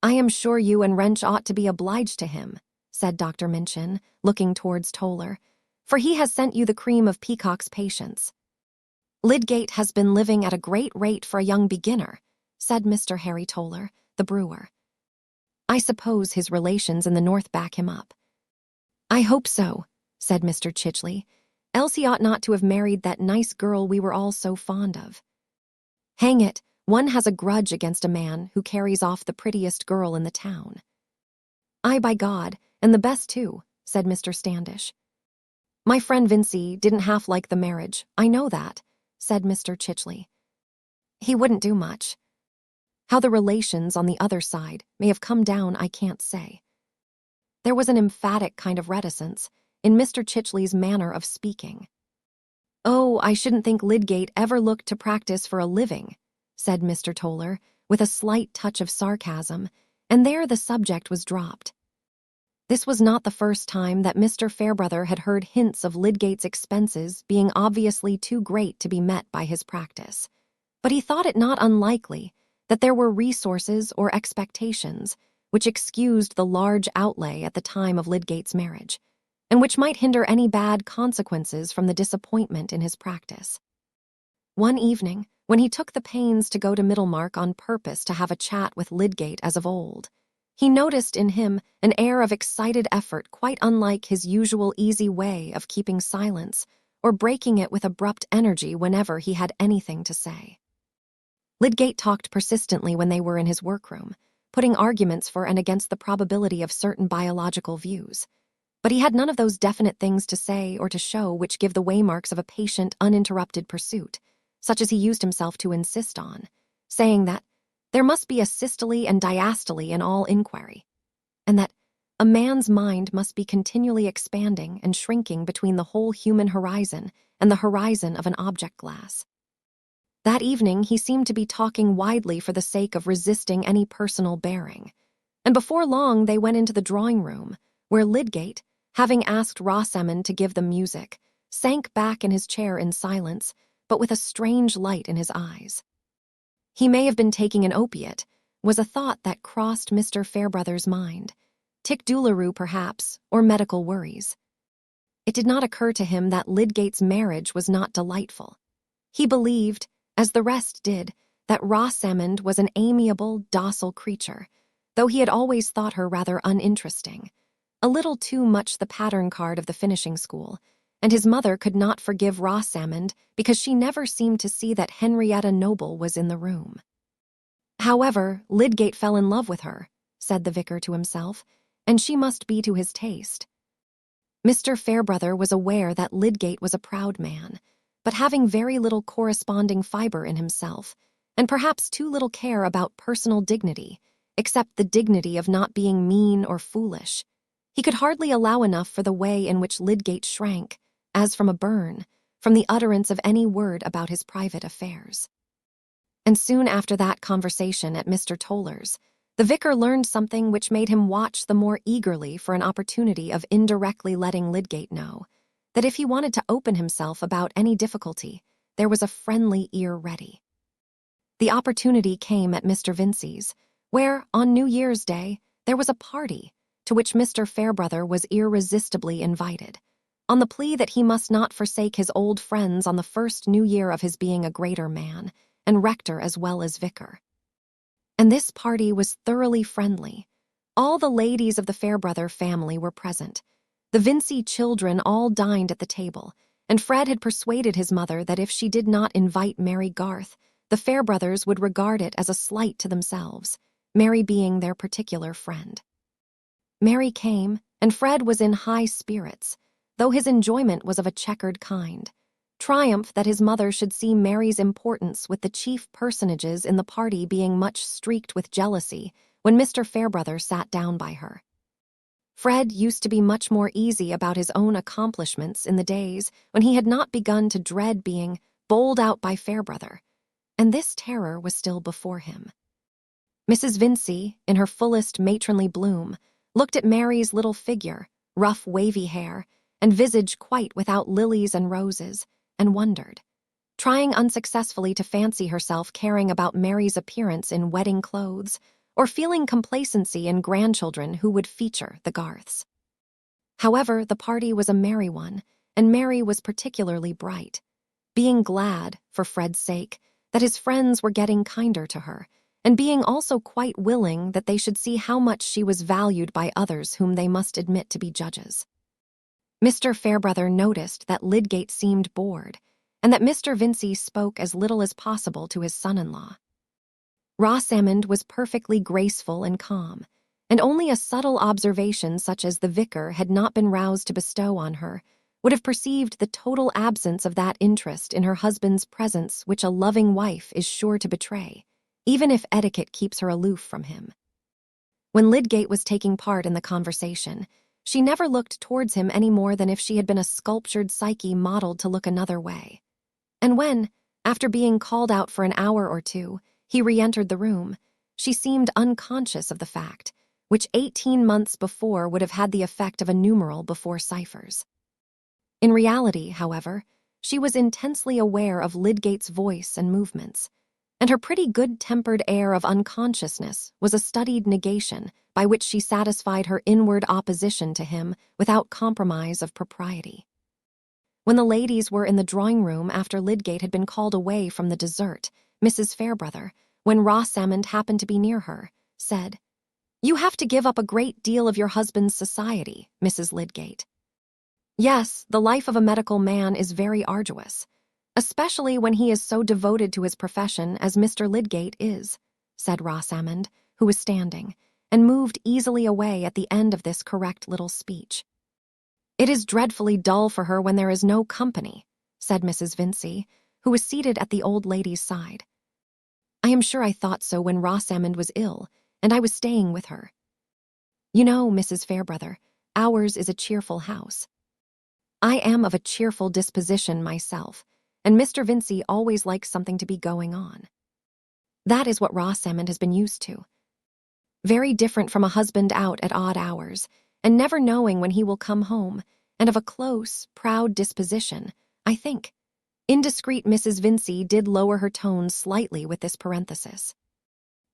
I am sure you and Wrench ought to be obliged to him," said Dr. Minchin, looking towards Toller, "for he has sent you the cream of Peacock's patients." "Lydgate has been living at a great rate for a young beginner," said Mr. Harry Toller, the brewer. "I suppose his relations in the north back him up." "I hope so," said Mr. Chichley, "else he ought not to have married that nice girl we were all so fond of. Hang it, one has a grudge against a man who carries off the prettiest girl in the town." "Aye, by God, and the best too," said Mr. Standish. "My friend Vincy didn't half like the marriage, I know that," said Mr. Chichley. "He wouldn't do much." How the relations on the other side may have come down, I can't say. There was an emphatic kind of reticence in Mr. Chichley's manner of speaking. "Oh, I shouldn't think Lydgate ever looked to practice for a living," said Mr. Toller, with a slight touch of sarcasm, and there the subject was dropped. This was not the first time that Mr. Fairbrother had heard hints of Lydgate's expenses being obviously too great to be met by his practice, but he thought it not unlikely that there were resources or expectations which excused the large outlay at the time of Lydgate's marriage, and which might hinder any bad consequences from the disappointment in his practice. One evening, when he took the pains to go to Middlemarch on purpose to have a chat with Lydgate as of old, he noticed in him an air of excited effort quite unlike his usual easy way of keeping silence or breaking it with abrupt energy whenever he had anything to say. Lydgate talked persistently when they were in his workroom, putting arguments for and against the probability of certain biological views. But he had none of those definite things to say or to show which give the waymarks of a patient, uninterrupted pursuit, such as he used himself to insist on, saying that there must be a systole and diastole in all inquiry, and that a man's mind must be continually expanding and shrinking between the whole human horizon and the horizon of an object glass. That evening he seemed to be talking widely for the sake of resisting any personal bearing, and before long they went into the drawing-room, where Lydgate, having asked Rosamond to give them music, sank back in his chair in silence, but with a strange light in his eyes. He may have been taking an opiate, was a thought that crossed Mr. Fairbrother's mind. Tic-douloureux, perhaps, or medical worries. It did not occur to him that Lydgate's marriage was not delightful. He believed, as the rest did, that Rosamond was an amiable, docile creature, though he had always thought her rather uninteresting, a little too much the pattern card of the finishing school, and his mother could not forgive Rosamond because she never seemed to see that Henrietta Noble was in the room. However, Lydgate fell in love with her, said the vicar to himself, and she must be to his taste. Mr. Fairbrother was aware that Lydgate was a proud man, but having very little corresponding fibre in himself, and perhaps too little care about personal dignity, except the dignity of not being mean or foolish. He could hardly allow enough for the way in which Lydgate shrank, as from a burn, from the utterance of any word about his private affairs. And soon after that conversation at Mr. Toller's, the vicar learned something which made him watch the more eagerly for an opportunity of indirectly letting Lydgate know that if he wanted to open himself about any difficulty, there was a friendly ear ready. The opportunity came at Mr. Vincey's, where, on New Year's Day, there was a party to which Mr. Fairbrother was irresistibly invited, on the plea that he must not forsake his old friends on the first New Year of his being a greater man, and rector as well as vicar. And this party was thoroughly friendly. All the ladies of the Fairbrother family were present. The Vincey children all dined at the table, and Fred had persuaded his mother that if she did not invite Mary Garth, the Fairbrothers would regard it as a slight to themselves, Mary being their particular friend. Mary came, and Fred was in high spirits, though his enjoyment was of a checkered kind. Triumph that his mother should see Mary's importance with the chief personages in the party being much streaked with jealousy when Mr. Fairbrother sat down by her. Fred used to be much more easy about his own accomplishments in the days when he had not begun to dread being bowled out by Fairbrother, and this terror was still before him. Mrs. Vincey, in her fullest matronly bloom, looked at Mary's little figure, rough wavy hair, and visage quite without lilies and roses, and wondered, trying unsuccessfully to fancy herself caring about Mary's appearance in wedding clothes, or feeling complacency in grandchildren who would feature the Garths. However, the party was a merry one, and Mary was particularly bright, being glad, for Fred's sake, that his friends were getting kinder to her, and being also quite willing that they should see how much she was valued by others whom they must admit to be judges. Mr. Fairbrother noticed that Lydgate seemed bored, and that Mr. Vincey spoke as little as possible to his son-in-law. Rosamond was perfectly graceful and calm, and only a subtle observation such as the vicar had not been roused to bestow on her would have perceived the total absence of that interest in her husband's presence which a loving wife is sure to betray, even if etiquette keeps her aloof from him. When Lydgate was taking part in the conversation, she never looked towards him any more than if she had been a sculptured Psyche modeled to look another way. And when, after being called out for an hour or two, he re-entered the room, she seemed unconscious of the fact, which 18 months before would have had the effect of a numeral before ciphers. In reality, however, she was intensely aware of Lydgate's voice and movements, and her pretty good-tempered air of unconsciousness was a studied negation by which she satisfied her inward opposition to him without compromise of propriety. When the ladies were in the drawing-room after Lydgate had been called away from the dessert, Mrs. Fairbrother, when Rosamond happened to be near her, said, "You have to give up a great deal of your husband's society, Mrs. Lydgate." "Yes, the life of a medical man is very arduous, especially when he is so devoted to his profession as Mr. Lydgate is," said Rosamond, who was standing, and moved easily away at the end of this correct little speech. "It is dreadfully dull for her when there is no company," said Mrs. Vincey, who was seated at the old lady's side. "I am sure I thought so when Rosamond was ill, and I was staying with her. You know, Mrs. Fairbrother, ours is a cheerful house. I am of a cheerful disposition myself, and Mr. Vincey always likes something to be going on. That is what Rosamond has been used to. Very different from a husband out at odd hours, and never knowing when he will come home, and of a close, proud disposition, I think." Indiscreet Mrs. Vincey did lower her tone slightly with this parenthesis.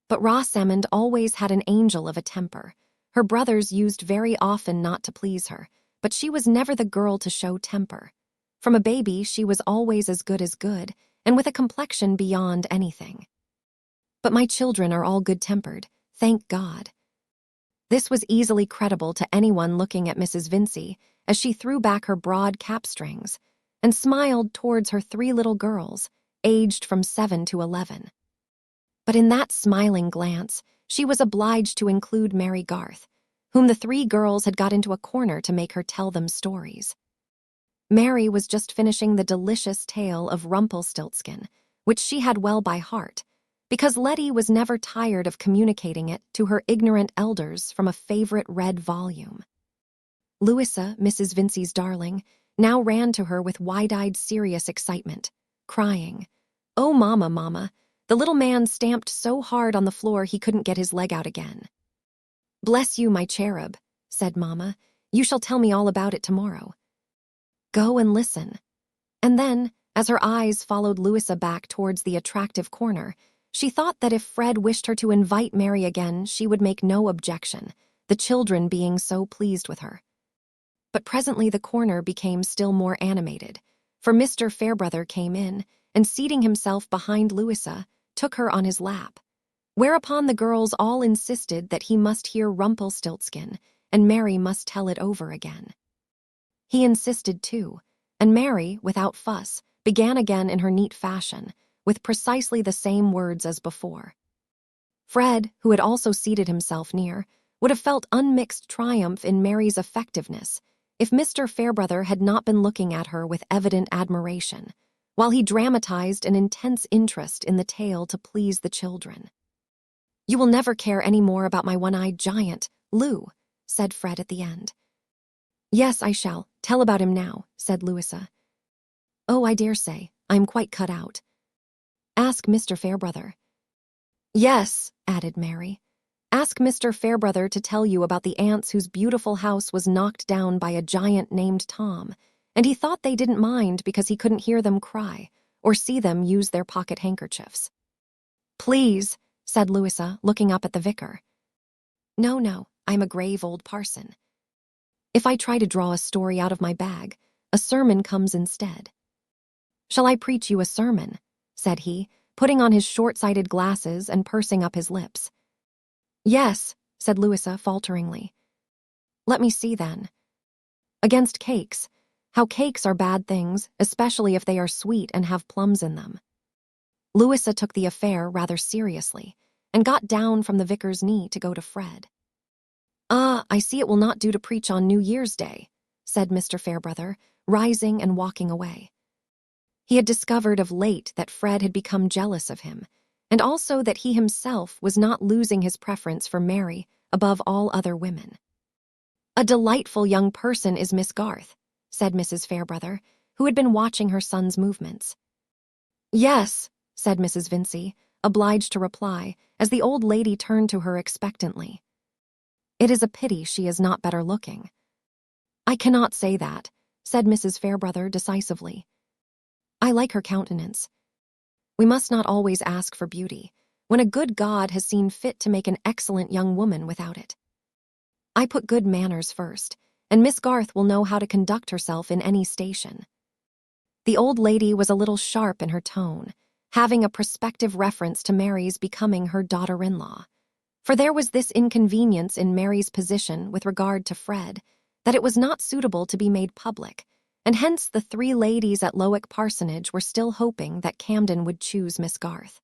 But Rosamond always had an angel of a temper. Her brothers used very often not to please her, but she was never the girl to show temper. From a baby she was always as good, and with a complexion beyond anything. "But my children are all good-tempered, thank God." This was easily credible to anyone looking at Mrs. Vincey as she threw back her broad cap-strings and smiled towards her 3 little girls, aged from 7 to 11. But in that smiling glance, she was obliged to include Mary Garth, whom the 3 girls had got into a corner to make her tell them stories. Mary was just finishing the delicious tale of Rumpelstiltskin, which she had well by heart, because Letty was never tired of communicating it to her ignorant elders from a favorite red volume. Louisa, Mrs. Vincey's darling, now ran to her with wide-eyed serious excitement, crying, "Oh, Mamma, Mamma, the little man stamped so hard on the floor he couldn't get his leg out again." "Bless you, my cherub," said Mamma, "you shall tell me all about it tomorrow. Go and listen." And then, as her eyes followed Louisa back towards the attractive corner, she thought that if Fred wished her to invite Mary again, she would make no objection, the children being so pleased with her. But presently the corner became still more animated, for Mr. Fairbrother came in, and seating himself behind Louisa, took her on his lap, whereupon the girls all insisted that he must hear Rumpelstiltskin, and Mary must tell it over again. He insisted too, and Mary, without fuss, began again in her neat fashion, with precisely the same words as before. Fred, who had also seated himself near, would have felt unmixed triumph in Mary's effectiveness if Mr. Fairbrother had not been looking at her with evident admiration, while he dramatized an intense interest in the tale to please the children. "You will never care any more about my one-eyed giant, Lou," said Fred at the end. "Yes, I shall. Tell about him now," said Louisa. "Oh, I dare say. I am quite cut out. Ask Mr. Fairbrother." "Yes," added Mary. "Ask Mr. Fairbrother to tell you about the aunts whose beautiful house was knocked down by a giant named Tom, and he thought they didn't mind because he couldn't hear them cry or see them use their pocket handkerchiefs." "Please," said Louisa, looking up at the vicar. No, I'm a grave old parson. If I try to draw a story out of my bag, a sermon comes instead." "Shall I preach you a sermon?" said he, putting on his short-sighted glasses and pursing up his lips. "Yes," said Louisa falteringly. "Let me see, then. Against cakes. How cakes are bad things, especially if they are sweet and have plums in them." Louisa took the affair rather seriously, and got down from the vicar's knee to go to Fred. "Ah, I see it will not do to preach on New Year's Day," said Mr. Fairbrother, rising and walking away. He had discovered of late that Fred had become jealous of him, and also that he himself was not losing his preference for Mary above all other women. "A delightful young person is Miss Garth," said Mrs. Fairbrother, who had been watching her son's movements. "Yes," said Mrs. Vincey, obliged to reply, as the old lady turned to her expectantly. "It is a pity she is not better looking." "I cannot say that," said Mrs. Fairbrother decisively. "I like her countenance. We must not always ask for beauty, when a good God has seen fit to make an excellent young woman without it. I put good manners first, and Miss Garth will know how to conduct herself in any station." The old lady was a little sharp in her tone, having a prospective reference to Mary's becoming her daughter-in-law. For there was this inconvenience in Mary's position with regard to Fred, that it was not suitable to be made public, and hence the three ladies at Lowick Parsonage were still hoping that Camden would choose Miss Garth.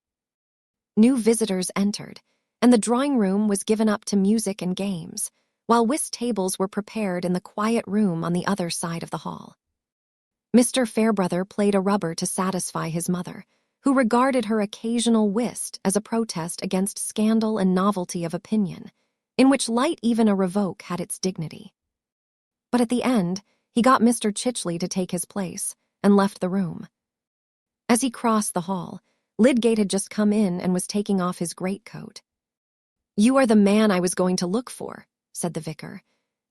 New visitors entered, and the drawing-room was given up to music and games, while whist tables were prepared in the quiet room on the other side of the hall. Mr. Fairbrother played a rubber to satisfy his mother, who regarded her occasional whist as a protest against scandal and novelty of opinion, in which light even a revoke had its dignity. But at the end, he got Mr. Chichley to take his place, and left the room. As he crossed the hall, Lydgate had just come in and was taking off his greatcoat. "You are the man I was going to look for," said the vicar,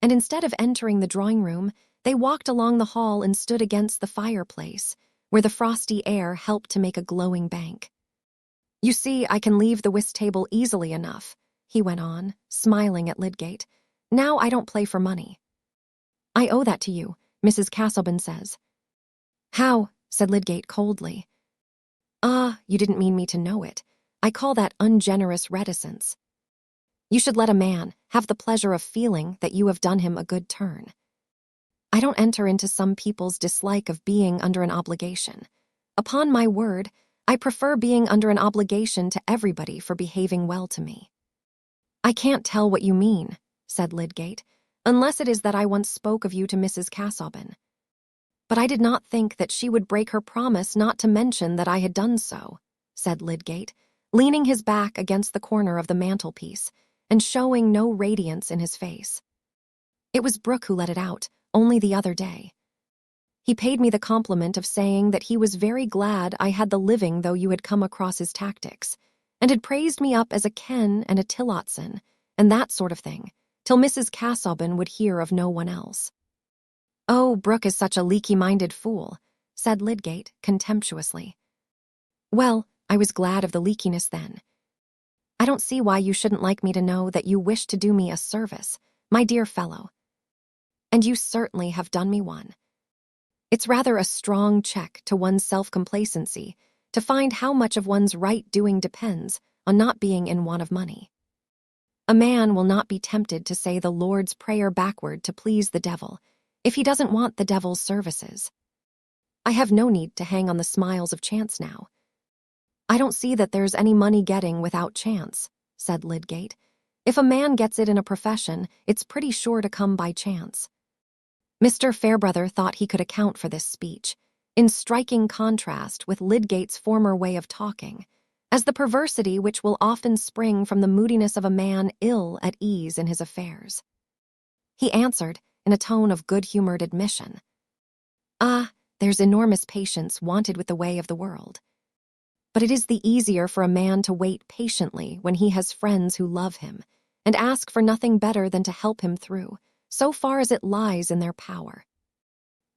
and instead of entering the drawing-room, they walked along the hall and stood against the fireplace, where the frosty air helped to make a glowing bank. "You see, I can leave the whist table easily enough," he went on, smiling at Lydgate. "Now I don't play for money." "I owe that to you," Mrs. Castleban says. "How?" said Lydgate coldly. "Ah, you didn't mean me to know it. I call that ungenerous reticence. You should let a man have the pleasure of feeling that you have done him a good turn. I don't enter into some people's dislike of being under an obligation. Upon my word, I prefer being under an obligation to everybody for behaving well to me." "I can't tell what you mean," said Lydgate, "unless it is that I once spoke of you to Mrs. Casaubon. But I did not think that she would break her promise not to mention that I had done so," said Lydgate, leaning his back against the corner of the mantelpiece and showing no radiance in his face. "It was Brooke who let it out, only the other day. He paid me the compliment of saying that he was very glad I had the living though you had come across his tactics, and had praised me up as a Ken and a Tillotson, and that sort of thing, till Mrs. Casaubon would hear of no one else." "Oh, Brooke is such a leaky-minded fool," said Lydgate contemptuously. "Well, I was glad of the leakiness then. I don't see why you shouldn't like me to know that you wish to do me a service, my dear fellow. And you certainly have done me one. It's rather a strong check to one's self-complacency to find how much of one's right doing depends on not being in want of money. A man will not be tempted to say the Lord's Prayer backward to please the devil if he doesn't want the devil's services. I have no need to hang on the smiles of chance now." "I don't see that there's any money getting without chance," said Lydgate. "If a man gets it in a profession, it's pretty sure to come by chance." Mr. Fairbrother thought he could account for this speech, in striking contrast with Lydgate's former way of talking, as the perversity which will often spring from the moodiness of a man ill at ease in his affairs. He answered, in a tone of good-humored admission, "Ah, there's enormous patience wanted with the way of the world. But it is the easier for a man to wait patiently when he has friends who love him, and ask for nothing better than to help him through, so far as it lies in their power."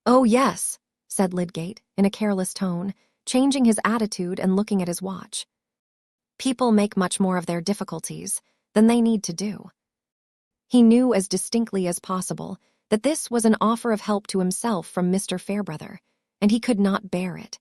"Oh, yes," said Lydgate, in a careless tone, changing his attitude and looking at his watch. "People make much more of their difficulties than they need to do." He knew as distinctly as possible that this was an offer of help to himself from Mr. Fairbrother, and he could not bear it.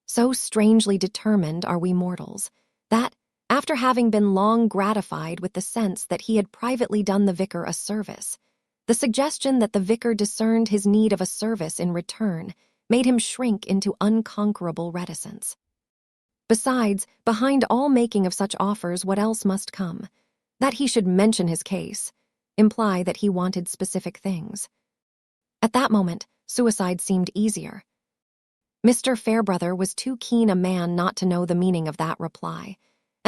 So strangely determined are we mortals, that, after having been long gratified with the sense that he had privately done the vicar a service, the suggestion that the vicar discerned his need of a service in return made him shrink into unconquerable reticence. Besides, behind all making of such offers, what else must come? That he should mention his case, imply that he wanted specific things. At that moment, suicide seemed easier. Mr. Fairbrother was too keen a man not to know the meaning of that reply,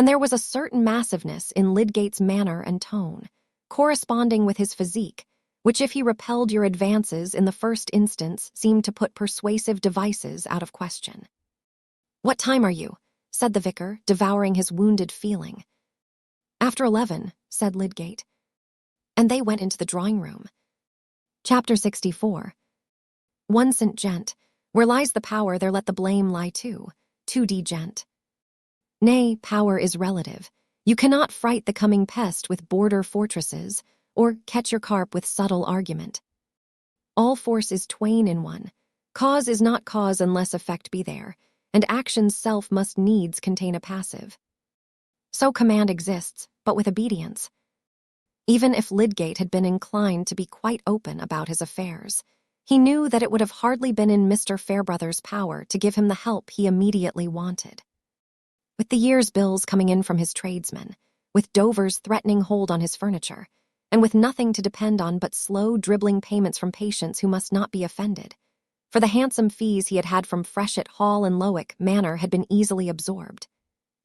and there was a certain massiveness in Lydgate's manner and tone, corresponding with his physique, which if he repelled your advances in the first instance seemed to put persuasive devices out of question. "What time are you?" said the vicar, devouring his wounded feeling. "After 11, said Lydgate. And they went into the drawing-room. Chapter 64. One St. Gent, where lies the power there let the blame lie too, 2D Gent. Nay, power is relative. You cannot fright the coming pest with border fortresses, or catch your carp with subtle argument. All force is twain in one. Cause is not cause unless effect be there, and action's self must needs contain a passive. So command exists, but with obedience. Even if Lydgate had been inclined to be quite open about his affairs, he knew that it would have hardly been in Mr. Fairbrother's power to give him the help he immediately wanted. With the year's bills coming in from his tradesmen, with Dover's threatening hold on his furniture, and with nothing to depend on but slow, dribbling payments from patients who must not be offended, for the handsome fees he had had from Freshitt Hall and Lowick Manor had been easily absorbed.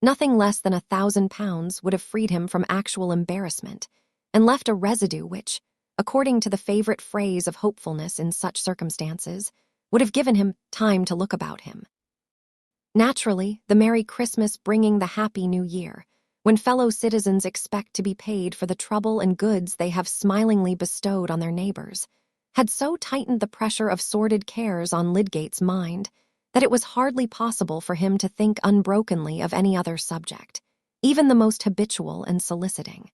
Nothing less than £1,000 would have freed him from actual embarrassment, and left a residue which, according to the favorite phrase of hopefulness in such circumstances, would have given him time to look about him. Naturally, the Merry Christmas bringing the Happy New Year, when fellow citizens expect to be paid for the trouble and goods they have smilingly bestowed on their neighbors, had so tightened the pressure of sordid cares on Lydgate's mind that it was hardly possible for him to think unbrokenly of any other subject, even the most habitual and soliciting.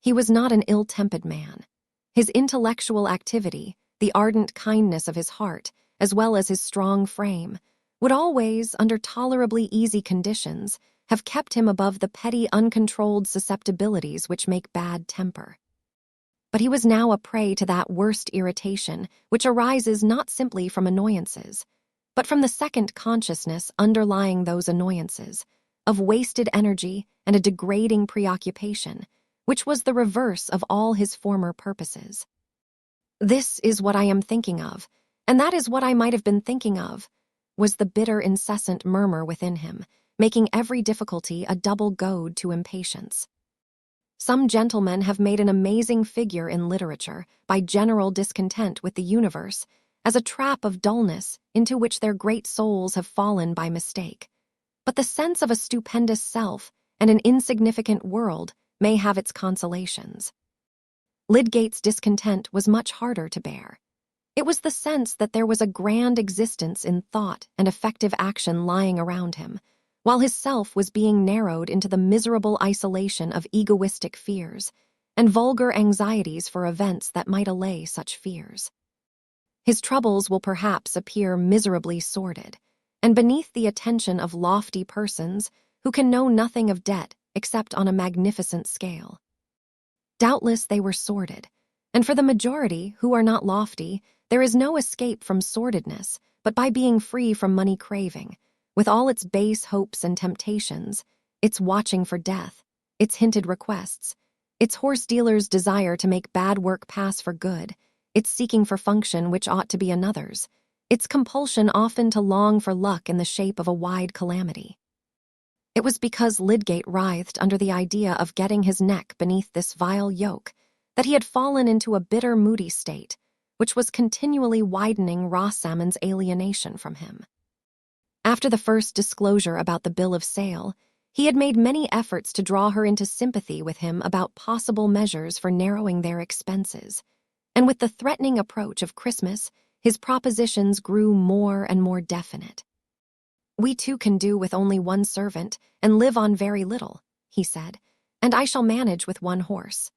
He was not an ill-tempered man. His intellectual activity, the ardent kindness of his heart, as well as his strong frame, would always, under tolerably easy conditions, have kept him above the petty, uncontrolled susceptibilities which make bad temper. But he was now a prey to that worst irritation which arises not simply from annoyances, but from the second consciousness underlying those annoyances, of wasted energy and a degrading preoccupation, which was the reverse of all his former purposes. "This is what I am thinking of, and that is what I might have been thinking of," was the bitter, incessant murmur within him, making every difficulty a double goad to impatience. Some gentlemen have made an amazing figure in literature by general discontent with the universe, as a trap of dullness into which their great souls have fallen by mistake. But the sense of a stupendous self and an insignificant world may have its consolations. Lydgate's discontent was much harder to bear. It was the sense that there was a grand existence in thought and effective action lying around him, while his self was being narrowed into the miserable isolation of egoistic fears and vulgar anxieties for events that might allay such fears. His troubles will perhaps appear miserably sordid, and beneath the attention of lofty persons who can know nothing of debt except on a magnificent scale. Doubtless they were sordid, and for the majority who are not lofty, there is no escape from sordidness but by being free from money craving, with all its base hopes and temptations, its watching for death, its hinted requests, its horse dealer's desire to make bad work pass for good, its seeking for function which ought to be another's, its compulsion often to long for luck in the shape of a wide calamity. It was because Lydgate writhed under the idea of getting his neck beneath this vile yoke that he had fallen into a bitter, moody state, which was continually widening Rosamond's alienation from him. After the first disclosure about the bill of sale, he had made many efforts to draw her into sympathy with him about possible measures for narrowing their expenses, and with the threatening approach of Christmas, his propositions grew more and more definite. "We too can do with only one servant and live on very little," he said, "and I shall manage with one horse."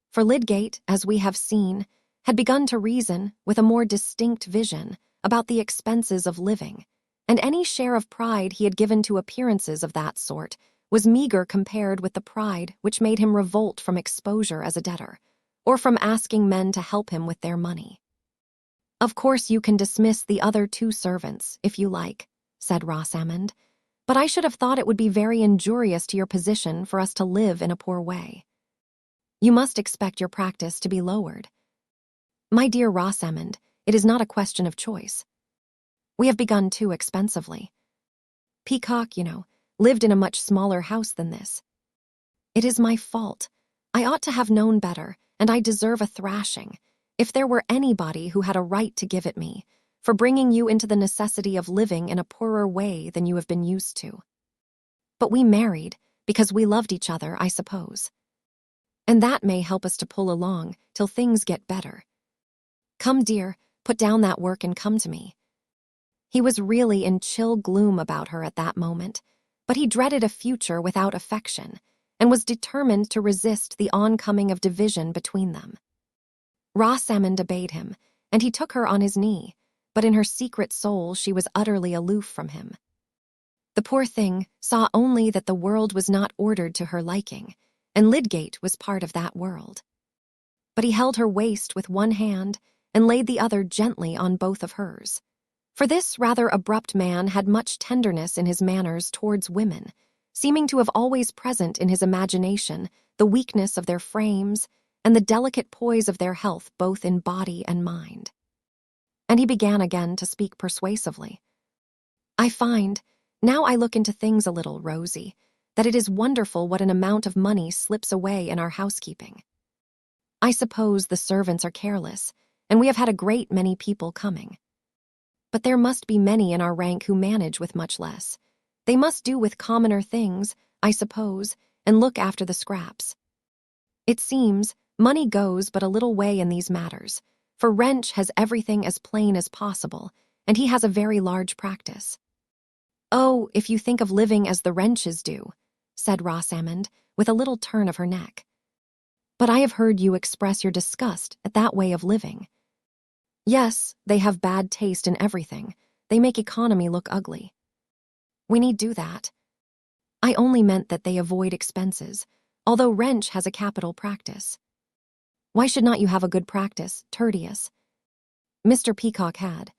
For Lydgate, as we have seen, had begun to reason with a more distinct vision about the expenses of living, and any share of pride he had given to appearances of that sort was meager compared with the pride which made him revolt from exposure as a debtor, or from asking men to help him with their money. "Of course you can dismiss the other 2 servants, if you like," said Rosamond, "but I should have thought it would be very injurious to your position for us to live in a poor way. You must expect your practice to be lowered." "My dear Rosamond, it is not a question of choice. We have begun too expensively. Peacock, you know, lived in a much smaller house than this. It is my fault. I ought to have known better, and I deserve a thrashing, if there were anybody who had a right to give it me, for bringing you into the necessity of living in a poorer way than you have been used to. But we married because we loved each other, I suppose. And that may help us to pull along till things get better. Come, dear, put down that work and come to me. He was really in chill gloom about her at that moment, but he dreaded a future without affection and was determined to resist the oncoming of division between them. Rosamond obeyed him, and he took her on his knee, but in her secret soul she was utterly aloof from him. The poor thing saw only that the world was not ordered to her liking, and Lydgate was part of that world. But he held her waist with one hand and laid the other gently on both of hers. For this rather abrupt man had much tenderness in his manners towards women, seeming to have always present in his imagination the weakness of their frames and the delicate poise of their health both in body and mind. And he began again to speak persuasively. I find, now I look into things a little, Rosie, that it is wonderful what an amount of money slips away in our housekeeping. I suppose the servants are careless, and we have had a great many people coming. But there must be many in our rank who manage with much less. They must do with commoner things, I suppose, and look after the scraps. It seems money goes but a little way in these matters, for Wrench has everything as plain as possible, and he has a very large practice. Oh, if you think of living as the Wrenches do, said Rosamond, with a little turn of her neck. But I have heard you express your disgust at that way of living. Yes, they have bad taste in everything. They make economy look ugly. We need do that. I only meant that they avoid expenses, although Wrench has a capital practice. Why should not you have a good practice, Tertius? Mr. Peacock had.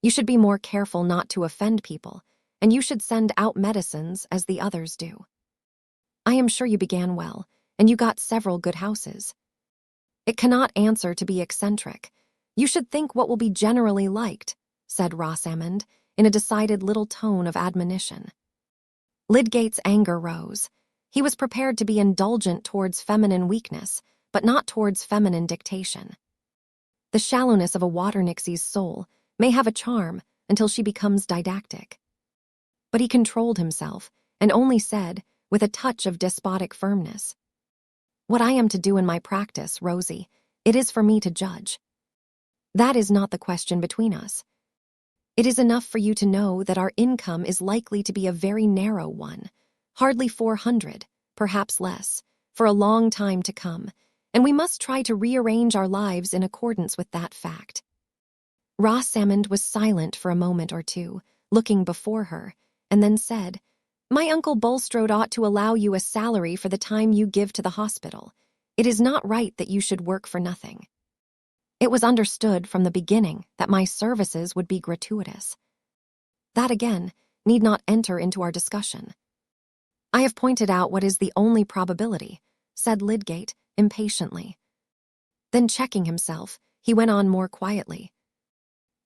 You should be more careful not to offend people, and you should send out medicines as the others do. I am sure you began well, and you got several good houses. It cannot answer to be eccentric. You should think what will be generally liked, said Rosamond, in a decided little tone of admonition. Lydgate's anger rose. He was prepared to be indulgent towards feminine weakness, but not towards feminine dictation. The shallowness of a water nixie's soul may have a charm until she becomes didactic. But he controlled himself and only said, with a touch of despotic firmness, What I am to do in my practice, Rosie, it is for me to judge. That is not the question between us. It is enough for you to know that our income is likely to be a very narrow one, hardly 400, perhaps less, for a long time to come, and we must try to rearrange our lives in accordance with that fact. Rosamond was silent for a moment or two, looking before her, and then said, My Uncle Bulstrode ought to allow you a salary for the time you give to the hospital. It is not right that you should work for nothing. It was understood from the beginning that my services would be gratuitous. That, again, need not enter into our discussion. I have pointed out what is the only probability, said Lydgate impatiently. Then checking himself, he went on more quietly.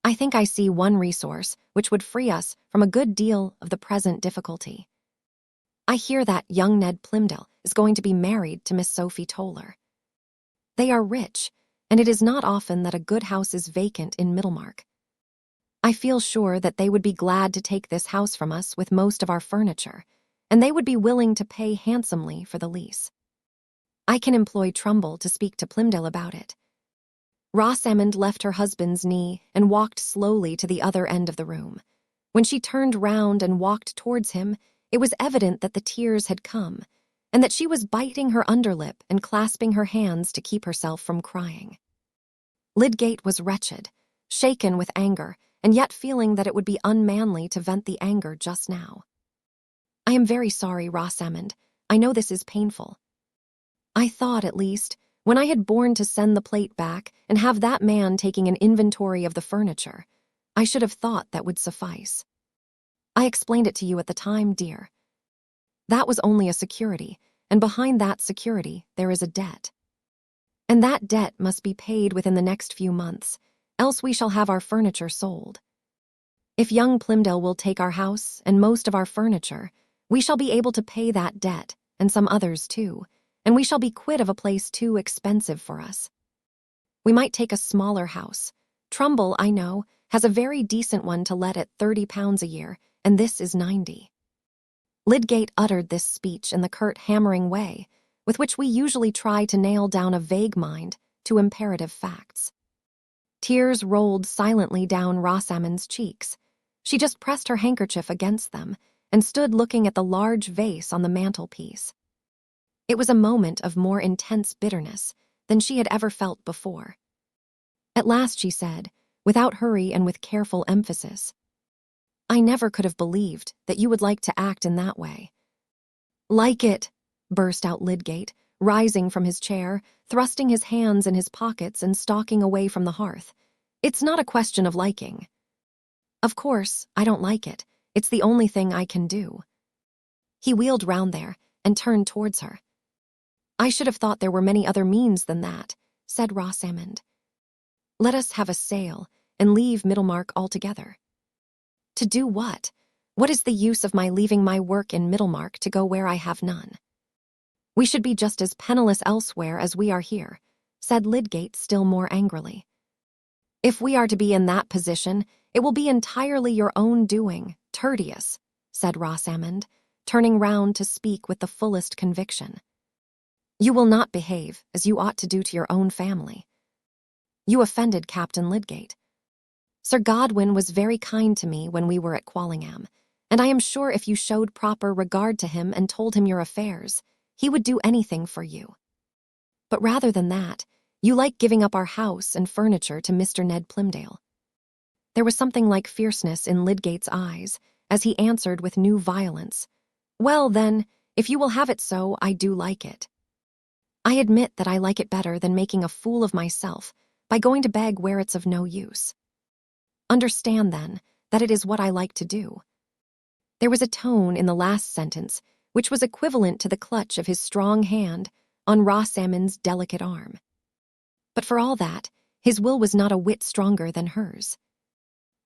I think I see one resource which would free us from a good deal of the present difficulty. I hear that young Ned Plymdale is going to be married to Miss Sophie Toller. They are rich, and it is not often that a good house is vacant in Middlemarch. I feel sure that they would be glad to take this house from us with most of our furniture, and they would be willing to pay handsomely for the lease. I can employ Trumbull to speak to Plymdale about it. Rosamond left her husband's knee and walked slowly to the other end of the room. When she turned round and walked towards him, it was evident that the tears had come, and that she was biting her underlip and clasping her hands to keep herself from crying. Lydgate was wretched, shaken with anger, and yet feeling that it would be unmanly to vent the anger just now. I am very sorry, Rosamond. I know this is painful. I thought, at least, when I had borne to send the plate back and have that man taking an inventory of the furniture, I should have thought that would suffice. I explained it to you at the time, dear. That was only a security, and behind that security there is a debt. And that debt must be paid within the next few months, else we shall have our furniture sold. If young Plymdale will take our house and most of our furniture, We shall be able to pay that debt, and some others too, and we shall be quit of a place too expensive for us. We might take a smaller house. Trumbull, I know, has a very decent one to let at £30 a year, and this is 90. Lydgate uttered this speech in the curt, hammering way with which we usually try to nail down a vague mind to imperative facts. Tears rolled silently down Rosamond's cheeks. She just pressed her handkerchief against them and stood looking at the large vase on the mantelpiece. It was a moment of more intense bitterness than she had ever felt before. At last she said, without hurry and with careful emphasis, "I never could have believed that you would like to act in that way." "Like it," burst out Lydgate, rising from his chair, thrusting his hands in his pockets and stalking away from the hearth. "It's not a question of liking. Of course, I don't like it. It's the only thing I can do." He wheeled round there and turned towards her. "I should have thought there were many other means than that," said Rosamond. "Let us have a sale and leave Middlemarch altogether." "To do what? What is the use of my leaving my work in Middlemarch to go where I have none?" "We should be just as penniless elsewhere as we are here," said Lydgate still more angrily. "If we are to be in that position, it will be entirely your own doing, Tertius," said Rosamond, turning round to speak with the fullest conviction. "You will not behave as you ought to do to your own family. You offended Captain Lydgate. Sir Godwin was very kind to me when we were at Quallingham, and I am sure if you showed proper regard to him and told him your affairs, he would do anything for you. But rather than that, you like giving up our house and furniture to Mr. Ned Plymdale." There was something like fierceness in Lydgate's eyes as he answered with new violence, "Well, then, if you will have it so, I do like it. I admit that I like it better than making a fool of myself by going to beg where it's of no use. Understand, then, that it is what I like to do." There was a tone in the last sentence which was equivalent to the clutch of his strong hand on Rosamond's delicate arm. But for all that, his will was not a whit stronger than hers.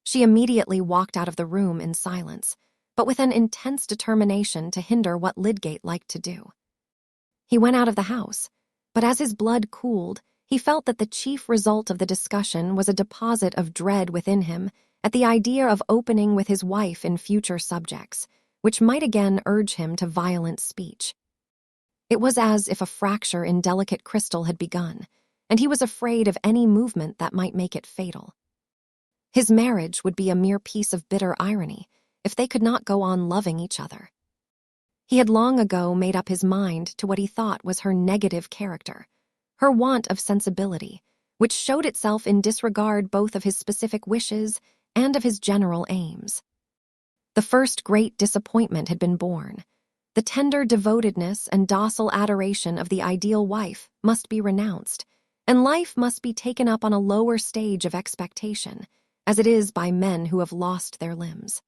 She immediately walked out of the room in silence, but with an intense determination to hinder what Lydgate liked to do. He went out of the house, but as his blood cooled, he felt that the chief result of the discussion was a deposit of dread within him at the idea of opening with his wife in future subjects, which might again urge him to violent speech. It was as if a fracture in delicate crystal had begun, and he was afraid of any movement that might make it fatal. His marriage would be a mere piece of bitter irony if they could not go on loving each other. He had long ago made up his mind to what he thought was her negative character, her want of sensibility, which showed itself in disregard both of his specific wishes and of his general aims. The first great disappointment had been born. The tender devotedness and docile adoration of the ideal wife must be renounced, and life must be taken up on a lower stage of expectation, as it is by men who have lost their limbs.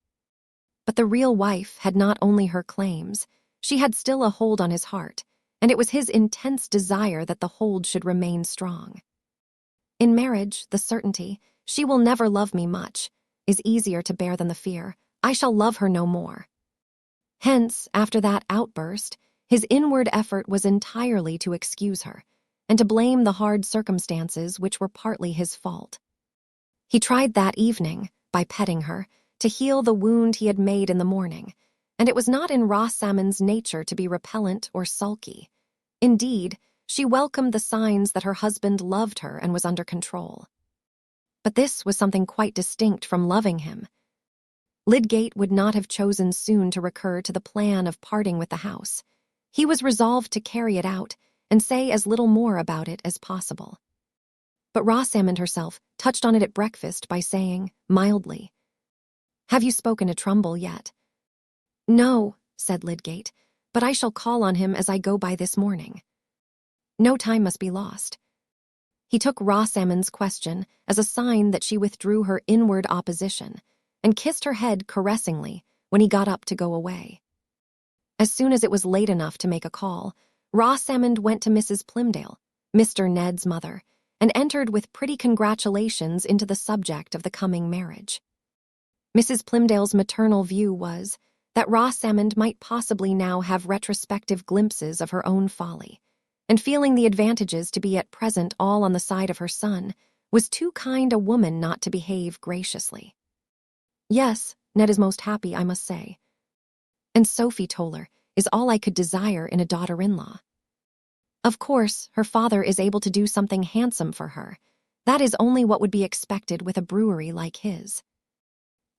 But the real wife had not only her claims, she had still a hold on his heart, and it was his intense desire that the hold should remain strong. In marriage, the certainty, "She will never love me much," is easier to bear than the fear, "I shall love her no more." Hence, after that outburst, his inward effort was entirely to excuse her, and to blame the hard circumstances which were partly his fault. He tried that evening, by petting her, to heal the wound he had made in the morning, and it was not in Rosamond's nature to be repellent or sulky. Indeed, she welcomed the signs that her husband loved her and was under control. But this was something quite distinct from loving him. Lydgate would not have chosen soon to recur to the plan of parting with the house. He was resolved to carry it out and say as little more about it as possible. But Rosamond herself touched on it at breakfast by saying, mildly, "Have you spoken to Trumbull yet?" "No," said Lydgate, "but I shall call on him as I go by this morning." No time must be lost. He took Rosamond's question as a sign that she withdrew her inward opposition, and kissed her head caressingly when he got up to go away. As soon as it was late enough to make a call, Rosamond went to Mrs. Plymdale, Mr. Ned's mother, and entered with pretty congratulations into the subject of the coming marriage. Mrs. Plymdale's maternal view was that Rosamond might possibly now have retrospective glimpses of her own folly, and feeling the advantages to be at present all on the side of her son, was too kind a woman not to behave graciously. Yes, Ned is most happy, I must say. And Sophie Toller is all I could desire in a daughter-in-law. Of course, her father is able to do something handsome for her. That is only what would be expected with a brewery like his.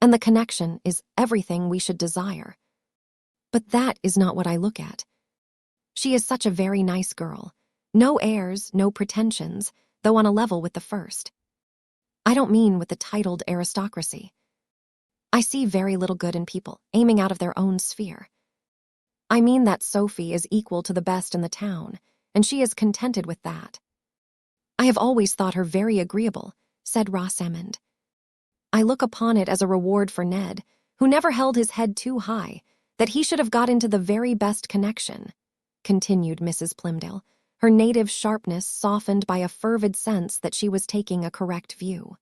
And the connection is everything we should desire. But that is not what I look at. She is such a very nice girl. No airs, no pretensions, though on a level with the first. I don't mean with the titled aristocracy. I see very little good in people aiming out of their own sphere. I mean that Sophie is equal to the best in the town, and she is contented with that. I have always thought her very agreeable, said Rosamond. I look upon it as a reward for Ned, who never held his head too high, that he should have got into the very best connection, continued Mrs. Plymdale, her native sharpness softened by a fervid sense that she was taking a correct view.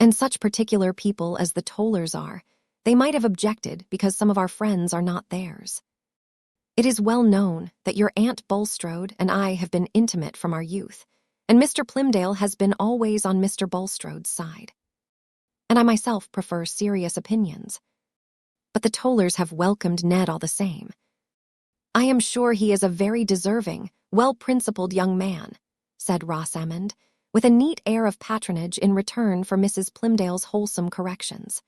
And such particular people as the Tollers are, they might have objected because some of our friends are not theirs. It is well known that your Aunt Bulstrode and I have been intimate from our youth, and Mr. Plymdale has been always on Mr. Bulstrode's side. And I myself prefer serious opinions. But the Tollers have welcomed Ned all the same. I am sure he is a very deserving, well-principled young man, said Rosamond, with a neat air of patronage in return for Mrs. Plymdale's wholesome corrections.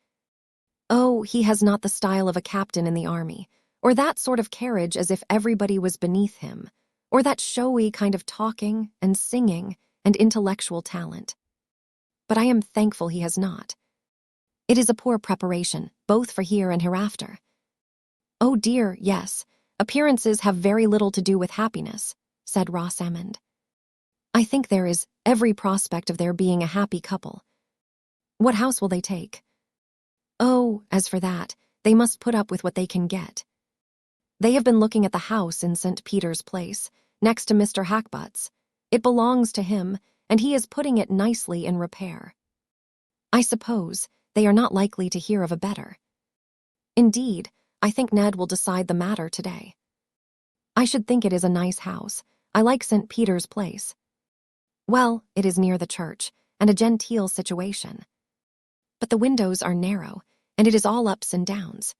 Oh, he has not the style of a captain in the army, or that sort of carriage as if everybody was beneath him, or that showy kind of talking and singing and intellectual talent. But I am thankful he has not. It is a poor preparation, both for here and hereafter. Oh dear, yes, appearances have very little to do with happiness, said Rosamond. I think there is every prospect of their being a happy couple. What house will they take? Oh, as for that, they must put up with what they can get. They have been looking at the house in St. Peter's Place, next to Mr. Hackbutt's. It belongs to him, and he is putting it nicely in repair. I suppose they are not likely to hear of a better. Indeed, I think Ned will decide the matter today. I should think it is a nice house. I like St. Peter's Place. Well, it is near the church, and a genteel situation. But the windows are narrow, and it is all ups and downs.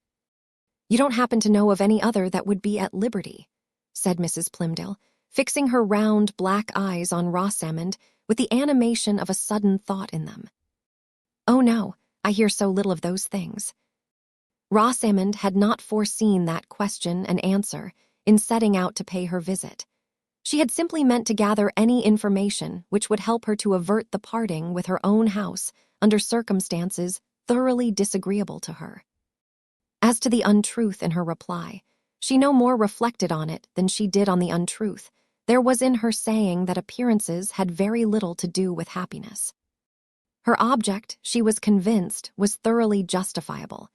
You don't happen to know of any other that would be at liberty, said Mrs. Plymdale, fixing her round black eyes on Rosamond with the animation of a sudden thought in them. Oh no, I hear so little of those things. Rosamond had not foreseen that question and answer in setting out to pay her visit. She had simply meant to gather any information which would help her to avert the parting with her own house under circumstances thoroughly disagreeable to her. As to the untruth in her reply, she no more reflected on it than she did on the untruth there was in her saying that appearances had very little to do with happiness. Her object, she was convinced, was thoroughly justifiable.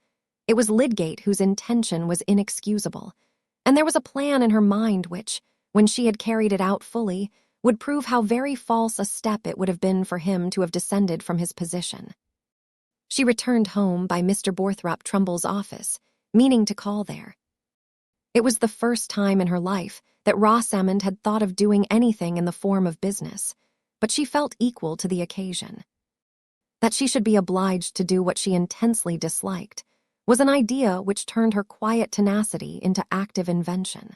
It was Lydgate whose intention was inexcusable, and there was a plan in her mind which, when she had carried it out fully, would prove how very false a step it would have been for him to have descended from his position. She returned home by Mr. Borthrop Trumbull's office, meaning to call there. It was the first time in her life that Rosamond had thought of doing anything in the form of business, but she felt equal to the occasion. That she should be obliged to do what she intensely disliked was an idea which turned her quiet tenacity into active invention.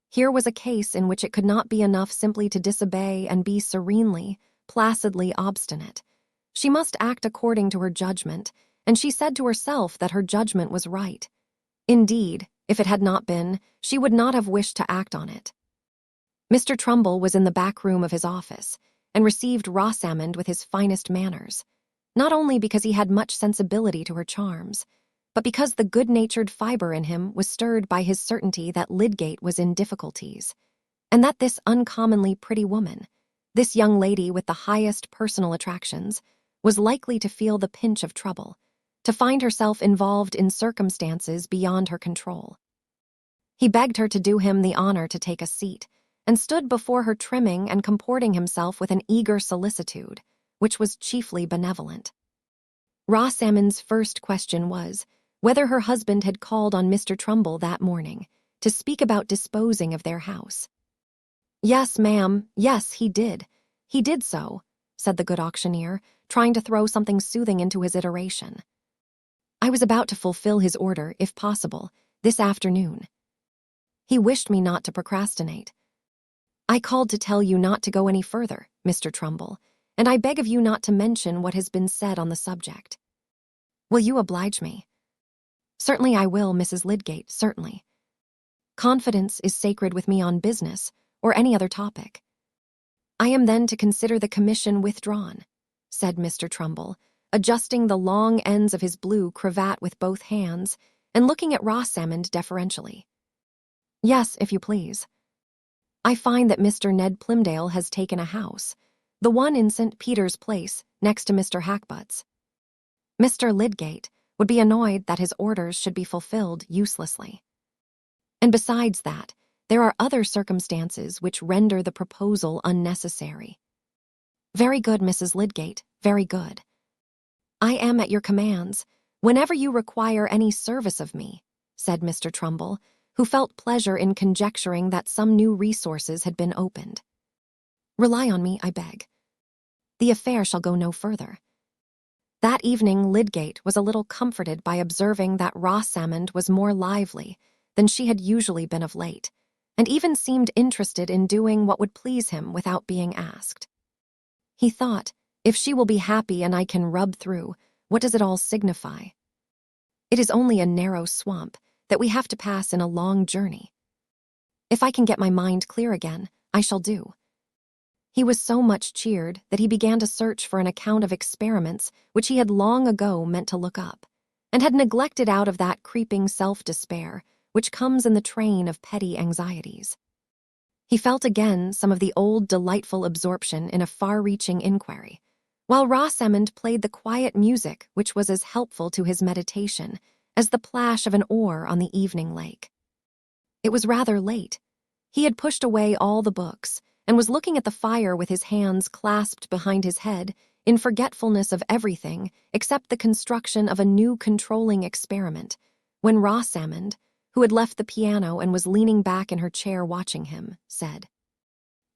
Here was a case in which it could not be enough simply to disobey and be serenely, placidly obstinate. She must act according to her judgment, and she said to herself that her judgment was right. Indeed, if it had not been, she would not have wished to act on it. Mr. Trumbull was in the back room of his office, and received Rosamond with his finest manners, not only because he had much sensibility to her charms, but because the good-natured fibre in him was stirred by his certainty that Lydgate was in difficulties, and that this uncommonly pretty woman, this young lady with the highest personal attractions, was likely to feel the pinch of trouble, to find herself involved in circumstances beyond her control. He begged her to do him the honor to take a seat, and stood before her trimming and comporting himself with an eager solicitude, which was chiefly benevolent. Rosamond's first question was, whether her husband had called on Mr. Trumbull that morning to speak about disposing of their house. "Yes, ma'am, yes, he did. He did so," said the good auctioneer, trying to throw something soothing into his iteration. "I was about to fulfill his order, if possible, this afternoon. He wished me not to procrastinate. I called to tell you not to go any further, Mr. Trumbull, and I beg of you not to mention what has been said on the subject. Will you oblige me?" "Certainly I will, Mrs. Lydgate, certainly. Confidence is sacred with me on business or any other topic." "I am then to consider the commission withdrawn," said Mr. Trumbull, adjusting the long ends of his blue cravat with both hands and looking at Rosamond deferentially. "Yes, if you please. I find that Mr. Ned Plymdale has taken a house, the one in St. Peter's Place, next to Mr. Hackbutt's. Mr. Lydgate would be annoyed that his orders should be fulfilled uselessly. And besides that, there are other circumstances which render the proposal unnecessary." "Very good, Mrs. Lydgate, very good. I am at your commands, whenever you require any service of me," said Mr. Trumbull, who felt pleasure in conjecturing that some new resources had been opened. "Rely on me, I beg. The affair shall go no further." That evening Lydgate was a little comforted by observing that Rosamond was more lively than she had usually been of late, and even seemed interested in doing what would please him without being asked. He thought, if she will be happy and I can rub through, what does it all signify? It is only a narrow swamp that we have to pass in a long journey. If I can get my mind clear again, I shall do. He was so much cheered that he began to search for an account of experiments which he had long ago meant to look up, and had neglected out of that creeping self-despair which comes in the train of petty anxieties. He felt again some of the old delightful absorption in a far-reaching inquiry, while Rosamond played the quiet music which was as helpful to his meditation as the plash of an oar on the evening lake. It was rather late. He had pushed away all the books and was looking at the fire with his hands clasped behind his head in forgetfulness of everything except the construction of a new controlling experiment, when Rosamond, who had left the piano and was leaning back in her chair watching him, said,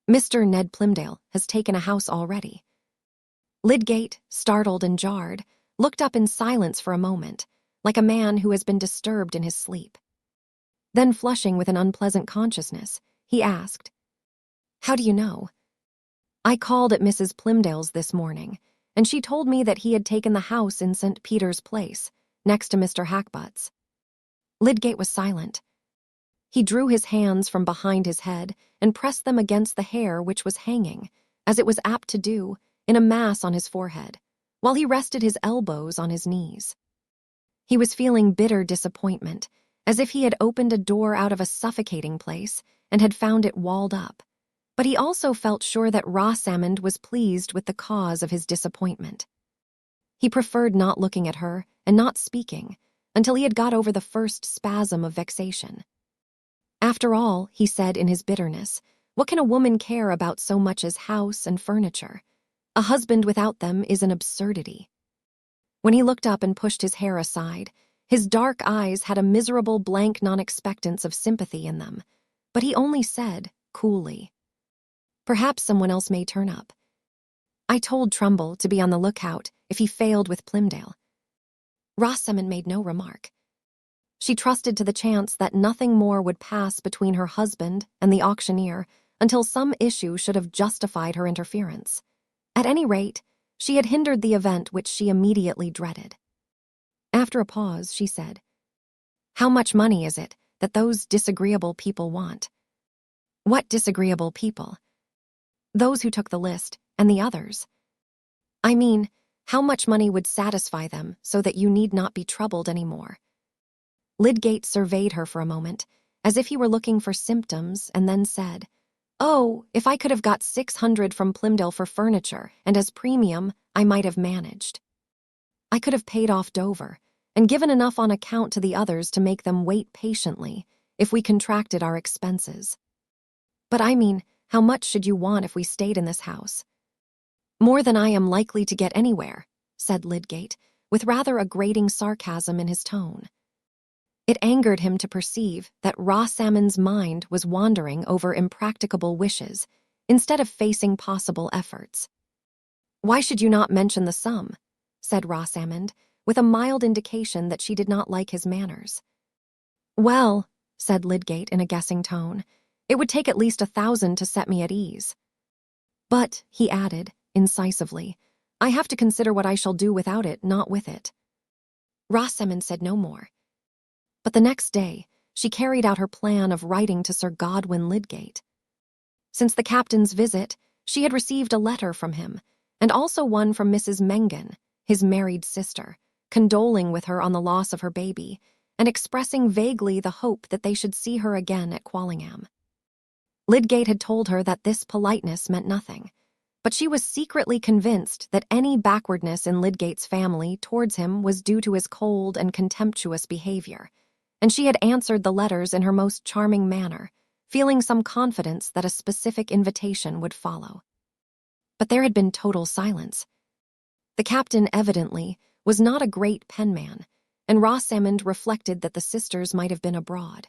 "Mr. Ned Plymdale has taken a house already." Lydgate, startled and jarred, looked up in silence for a moment, like a man who has been disturbed in his sleep. Then, flushing with an unpleasant consciousness, he asked, "How do you know?" "I called at Mrs. Plymdale's this morning, and she told me that he had taken the house in St. Peter's Place, next to Mr. Hackbutt's." Lydgate was silent. He drew his hands from behind his head and pressed them against the hair which was hanging, as it was apt to do, in a mass on his forehead, while he rested his elbows on his knees. He was feeling bitter disappointment, as if he had opened a door out of a suffocating place and had found it walled up. But he also felt sure that Rosamond was pleased with the cause of his disappointment. He preferred not looking at her and not speaking until he had got over the first spasm of vexation. After all, he said in his bitterness, what can a woman care about so much as house and furniture? A husband without them is an absurdity. When he looked up and pushed his hair aside, his dark eyes had a miserable blank non-expectance of sympathy in them, but he only said, coolly, "Perhaps someone else may turn up. I told Trumbull to be on the lookout if he failed with Plymdale." Rosamond made no remark. She trusted to the chance that nothing more would pass between her husband and the auctioneer until some issue should have justified her interference. At any rate, she had hindered the event which she immediately dreaded. After a pause, she said, "How much money is it that those disagreeable people want?" "What disagreeable people?" "Those who took the list, and the others. I mean, how much money would satisfy them so that you need not be troubled any more?" Lydgate surveyed her for a moment, as if he were looking for symptoms, and then said, "Oh, if I could have got 600 from Plymdale for furniture, and as premium, I might have managed. I could have paid off Dover, and given enough on account to the others to make them wait patiently, if we contracted our expenses. But I mean, how much should you want if we stayed in this house?" "More than I am likely to get anywhere," said Lydgate, with rather a grating sarcasm in his tone. It angered him to perceive that Rosamond's mind was wandering over impracticable wishes instead of facing possible efforts. "Why should you not mention the sum?" said Rosamond, with a mild indication that she did not like his manners. "Well," said Lydgate in a guessing tone, "it would take at least 1,000 to set me at ease. But," he added, incisively, "I have to consider what I shall do without it, not with it." Rosamond said no more. But the next day, she carried out her plan of writing to Sir Godwin Lydgate. Since the captain's visit, she had received a letter from him, and also one from Mrs. Mengan, his married sister, condoling with her on the loss of her baby, and expressing vaguely the hope that they should see her again at Quallingham. Lydgate had told her that this politeness meant nothing, but she was secretly convinced that any backwardness in Lydgate's family towards him was due to his cold and contemptuous behavior, and she had answered the letters in her most charming manner, feeling some confidence that a specific invitation would follow. But there had been total silence. The captain, evidently, was not a great penman, and Rosamond reflected that the sisters might have been abroad.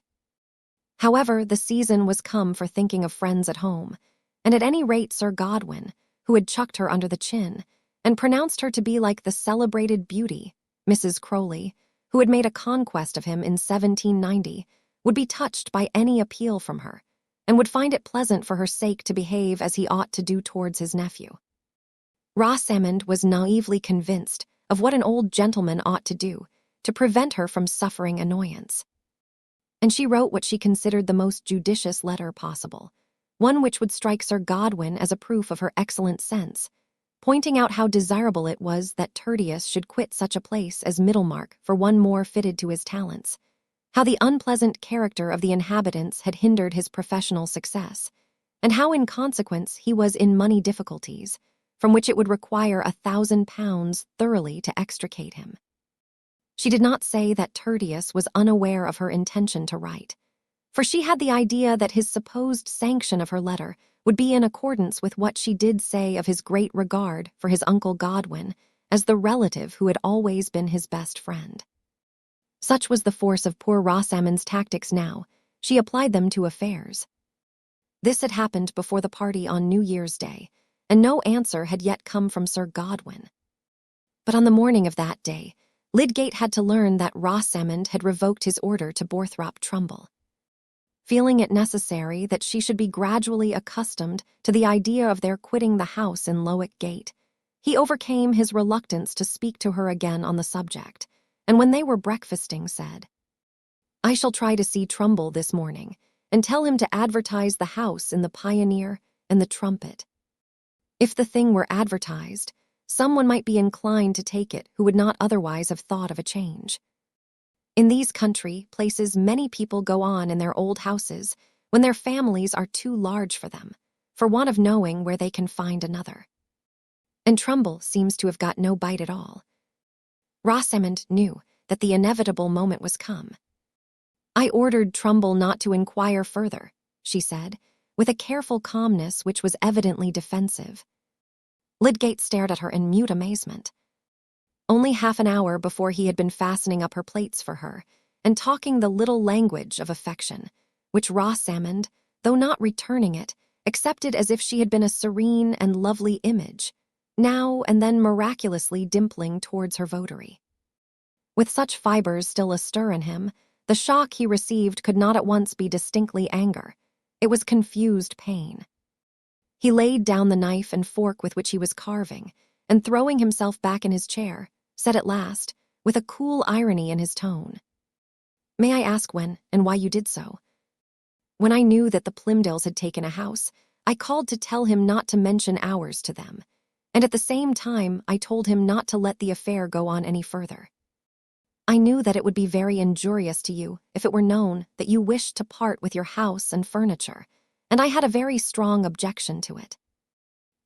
However, the season was come for thinking of friends at home, and at any rate Sir Godwin, who had chucked her under the chin, and pronounced her to be like the celebrated beauty, Mrs. Crowley, who had made a conquest of him in 1790, would be touched by any appeal from her, and would find it pleasant for her sake to behave as he ought to do towards his nephew. Rosamond was naively convinced of what an old gentleman ought to do to prevent her from suffering annoyance. And she wrote what she considered the most judicious letter possible, one which would strike Sir Godwin as a proof of her excellent sense, pointing out how desirable it was that Tertius should quit such a place as Middlemarch for one more fitted to his talents, how the unpleasant character of the inhabitants had hindered his professional success, and how in consequence he was in money difficulties, from which it would require £1,000 thoroughly to extricate him. She did not say that Tertius was unaware of her intention to write, for she had the idea that his supposed sanction of her letter would be in accordance with what she did say of his great regard for his uncle Godwin as the relative who had always been his best friend. Such was the force of poor Rosamond's tactics now, she applied them to affairs. This had happened before the party on New Year's Day, and no answer had yet come from Sir Godwin. But on the morning of that day, Lydgate had to learn that Rosamond had revoked his order to Borthrop Trumbull. Feeling it necessary that she should be gradually accustomed to the idea of their quitting the house in Lydgate, he overcame his reluctance to speak to her again on the subject, and when they were breakfasting said, "I shall try to see Trumbull this morning, and tell him to advertise the house in the Pioneer and the Trumpet. If the thing were advertised, someone might be inclined to take it who would not otherwise have thought of a change. In these country places many people go on in their old houses when their families are too large for them, for want of knowing where they can find another. And Trumbull seems to have got no bite at all." Rosamond knew that the inevitable moment was come. "I ordered Trumbull not to inquire further," she said, with a careful calmness which was evidently defensive. Lydgate stared at her in mute amazement. Only half an hour before he had been fastening up her plates for her, and talking the little language of affection, which Rosamond, though not returning it, accepted as if she had been a serene and lovely image, now and then miraculously dimpling towards her votary. With such fibers still astir in him, the shock he received could not at once be distinctly anger. It was confused pain. He laid down the knife and fork with which he was carving, and throwing himself back in his chair, said at last, with a cool irony in his tone, "May I ask when and why you did so?" "When I knew that the Plymdales had taken a house, I called to tell him not to mention ours to them, and at the same time I told him not to let the affair go on any further. I knew that it would be very injurious to you if it were known that you wished to part with your house and furniture, and I had a very strong objection to it.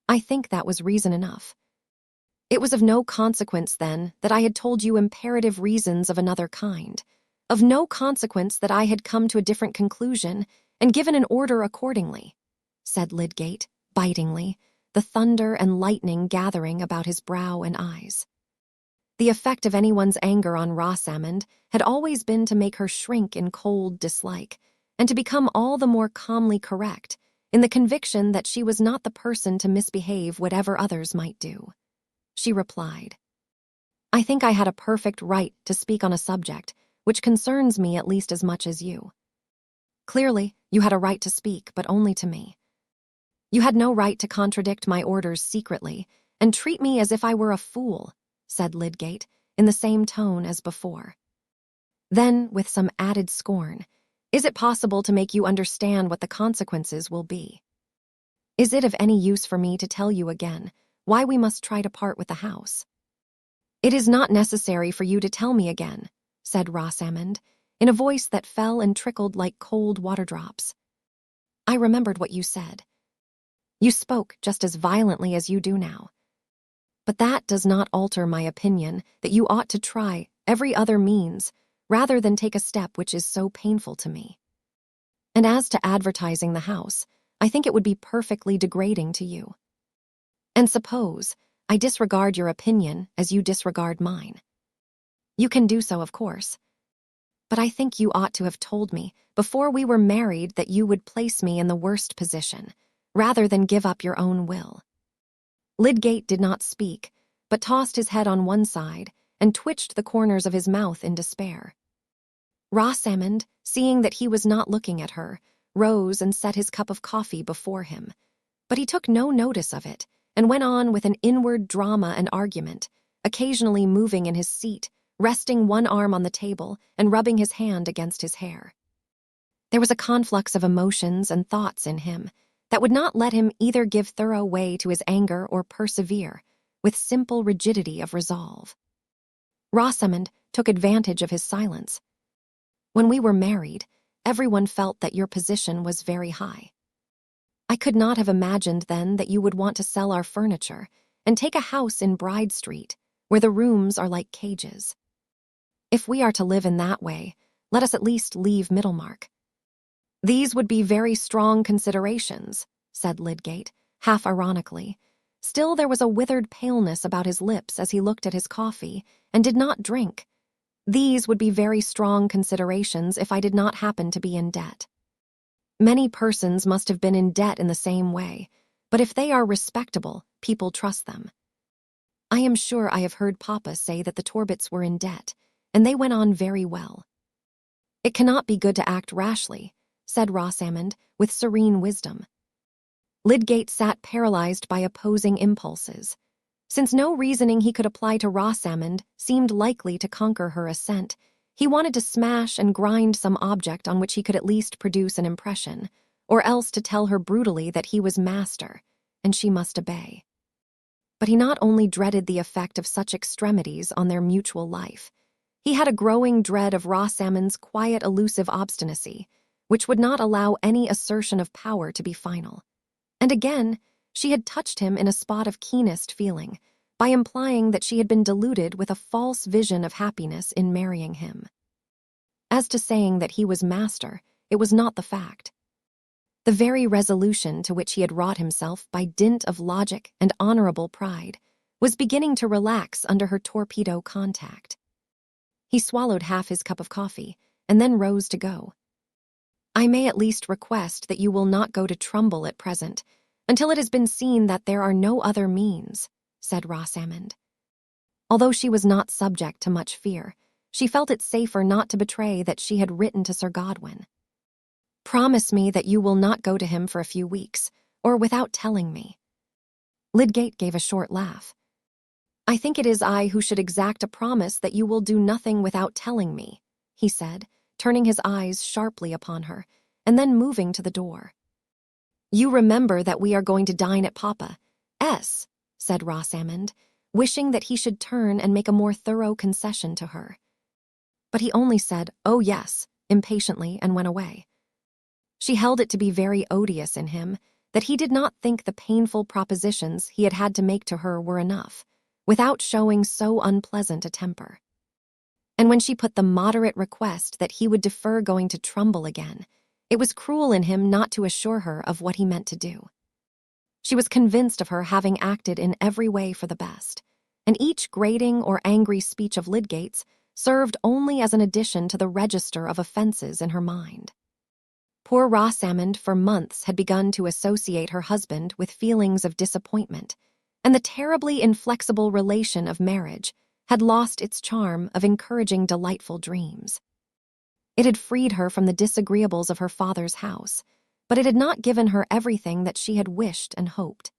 I think that was reason enough. It was of no consequence, then, that I had told you imperative reasons of another kind, of no consequence that I had come to a different conclusion and given an order accordingly," said Lydgate, bitingly, the thunder and lightning gathering about his brow and eyes. The effect of anyone's anger on Rosamond had always been to make her shrink in cold dislike, and to become all the more calmly correct, in the conviction that she was not the person to misbehave whatever others might do. She replied, "I think I had a perfect right to speak on a subject which concerns me at least as much as you. Clearly, you had a right to speak, but only to me. You had no right to contradict my orders secretly and treat me as if I were a fool," said Lydgate, in the same tone as before. Then, with some added scorn, "Is it possible to make you understand what the consequences will be? Is it of any use for me to tell you again why we must try to part with the house?" "It is not necessary for you to tell me again," said Rosamond, in a voice that fell and trickled like cold water drops. "I remembered what you said. You spoke just as violently as you do now. But that does not alter my opinion that you ought to try every other means rather than take a step which is so painful to me. And as to advertising the house, I think it would be perfectly degrading to you. And suppose I disregard your opinion as you disregard mine. You can do so, of course. But I think you ought to have told me before we were married that you would place me in the worst position, rather than give up your own will." Lydgate did not speak, but tossed his head on one side and twitched the corners of his mouth in despair. Rosamond, seeing that he was not looking at her, rose and set his cup of coffee before him, but he took no notice of it and went on with an inward drama and argument, occasionally moving in his seat, resting one arm on the table and rubbing his hand against his hair. There was a conflux of emotions and thoughts in him that would not let him either give thorough way to his anger or persevere with simple rigidity of resolve. Rosamond took advantage of his silence. "When we were married, everyone felt that your position was very high. I could not have imagined then that you would want to sell our furniture and take a house in Bride Street, where the rooms are like cages. If we are to live in that way, let us at least leave Middlemarch." "These would be very strong considerations," said Lydgate, half ironically. Still there was a withered paleness about his lips as he looked at his coffee and did not drink. "These would be very strong considerations if I did not happen to be in debt. Many persons must have been in debt in the same way, but if they are respectable, people trust them. I am sure I have heard Papa say that the Torbits were in debt, and they went on very well." "It cannot be good to act rashly," said Rosamond with serene wisdom. Lydgate sat paralyzed by opposing impulses. Since no reasoning he could apply to Rosamond seemed likely to conquer her assent, he wanted to smash and grind some object on which he could at least produce an impression, or else to tell her brutally that he was master, and she must obey. But he not only dreaded the effect of such extremities on their mutual life, he had a growing dread of Rosamond's quiet, elusive obstinacy, which would not allow any assertion of power to be final. And again, she had touched him in a spot of keenest feeling, by implying that she had been deluded with a false vision of happiness in marrying him. As to saying that he was master, it was not the fact. The very resolution to which he had wrought himself by dint of logic and honorable pride was beginning to relax under her torpedo contact. He swallowed half his cup of coffee and then rose to go. "I may at least request that you will not go to Trumbull at present, until it has been seen that there are no other means," said Rosamond. Although she was not subject to much fear, she felt it safer not to betray that she had written to Sir Godwin. "Promise me that you will not go to him for a few weeks, or without telling me." Lydgate gave a short laugh. "I think it is I who should exact a promise that you will do nothing without telling me," he said, turning his eyes sharply upon her, and then moving to the door. "You remember that we are going to dine at Papa's," said Rosamond, wishing that he should turn and make a more thorough concession to her. But he only said, "Oh yes," impatiently, and went away. She held it to be very odious in him that he did not think the painful propositions he had had to make to her were enough, without showing so unpleasant a temper. And when she put the moderate request that he would defer going to Trumbull again, it was cruel in him not to assure her of what he meant to do. She was convinced of her having acted in every way for the best, and each grating or angry speech of Lydgate's served only as an addition to the register of offenses in her mind. Poor Rosamond for months had begun to associate her husband with feelings of disappointment, and the terribly inflexible relation of marriage had lost its charm of encouraging delightful dreams. It had freed her from the disagreeables of her father's house, but it had not given her everything that she had wished and hoped.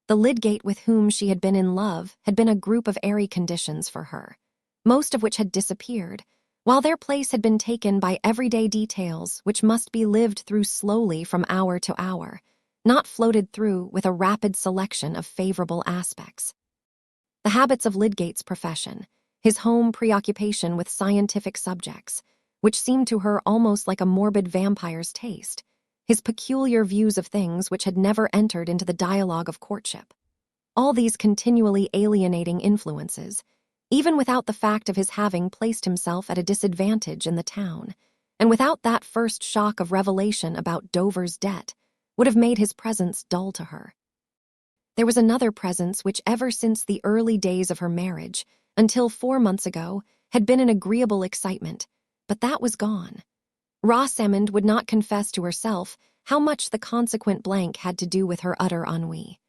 The Lydgate with whom she had been in love had been a group of airy conditions for her, most of which had disappeared, while their place had been taken by everyday details which must be lived through slowly from hour to hour, not floated through with a rapid selection of favorable aspects. The habits of Lydgate's profession, his home preoccupation with scientific subjects, which seemed to her almost like a morbid vampire's taste, his peculiar views of things which had never entered into the dialogue of courtship. All these continually alienating influences, even without the fact of his having placed himself at a disadvantage in the town, and without that first shock of revelation about Dover's debt, would have made his presence dull to her. There was another presence which ever since the early days of her marriage, until 4 months ago, had been an agreeable excitement, but that was gone. Rosamond would not confess to herself how much the consequent blank had to do with her utter ennui.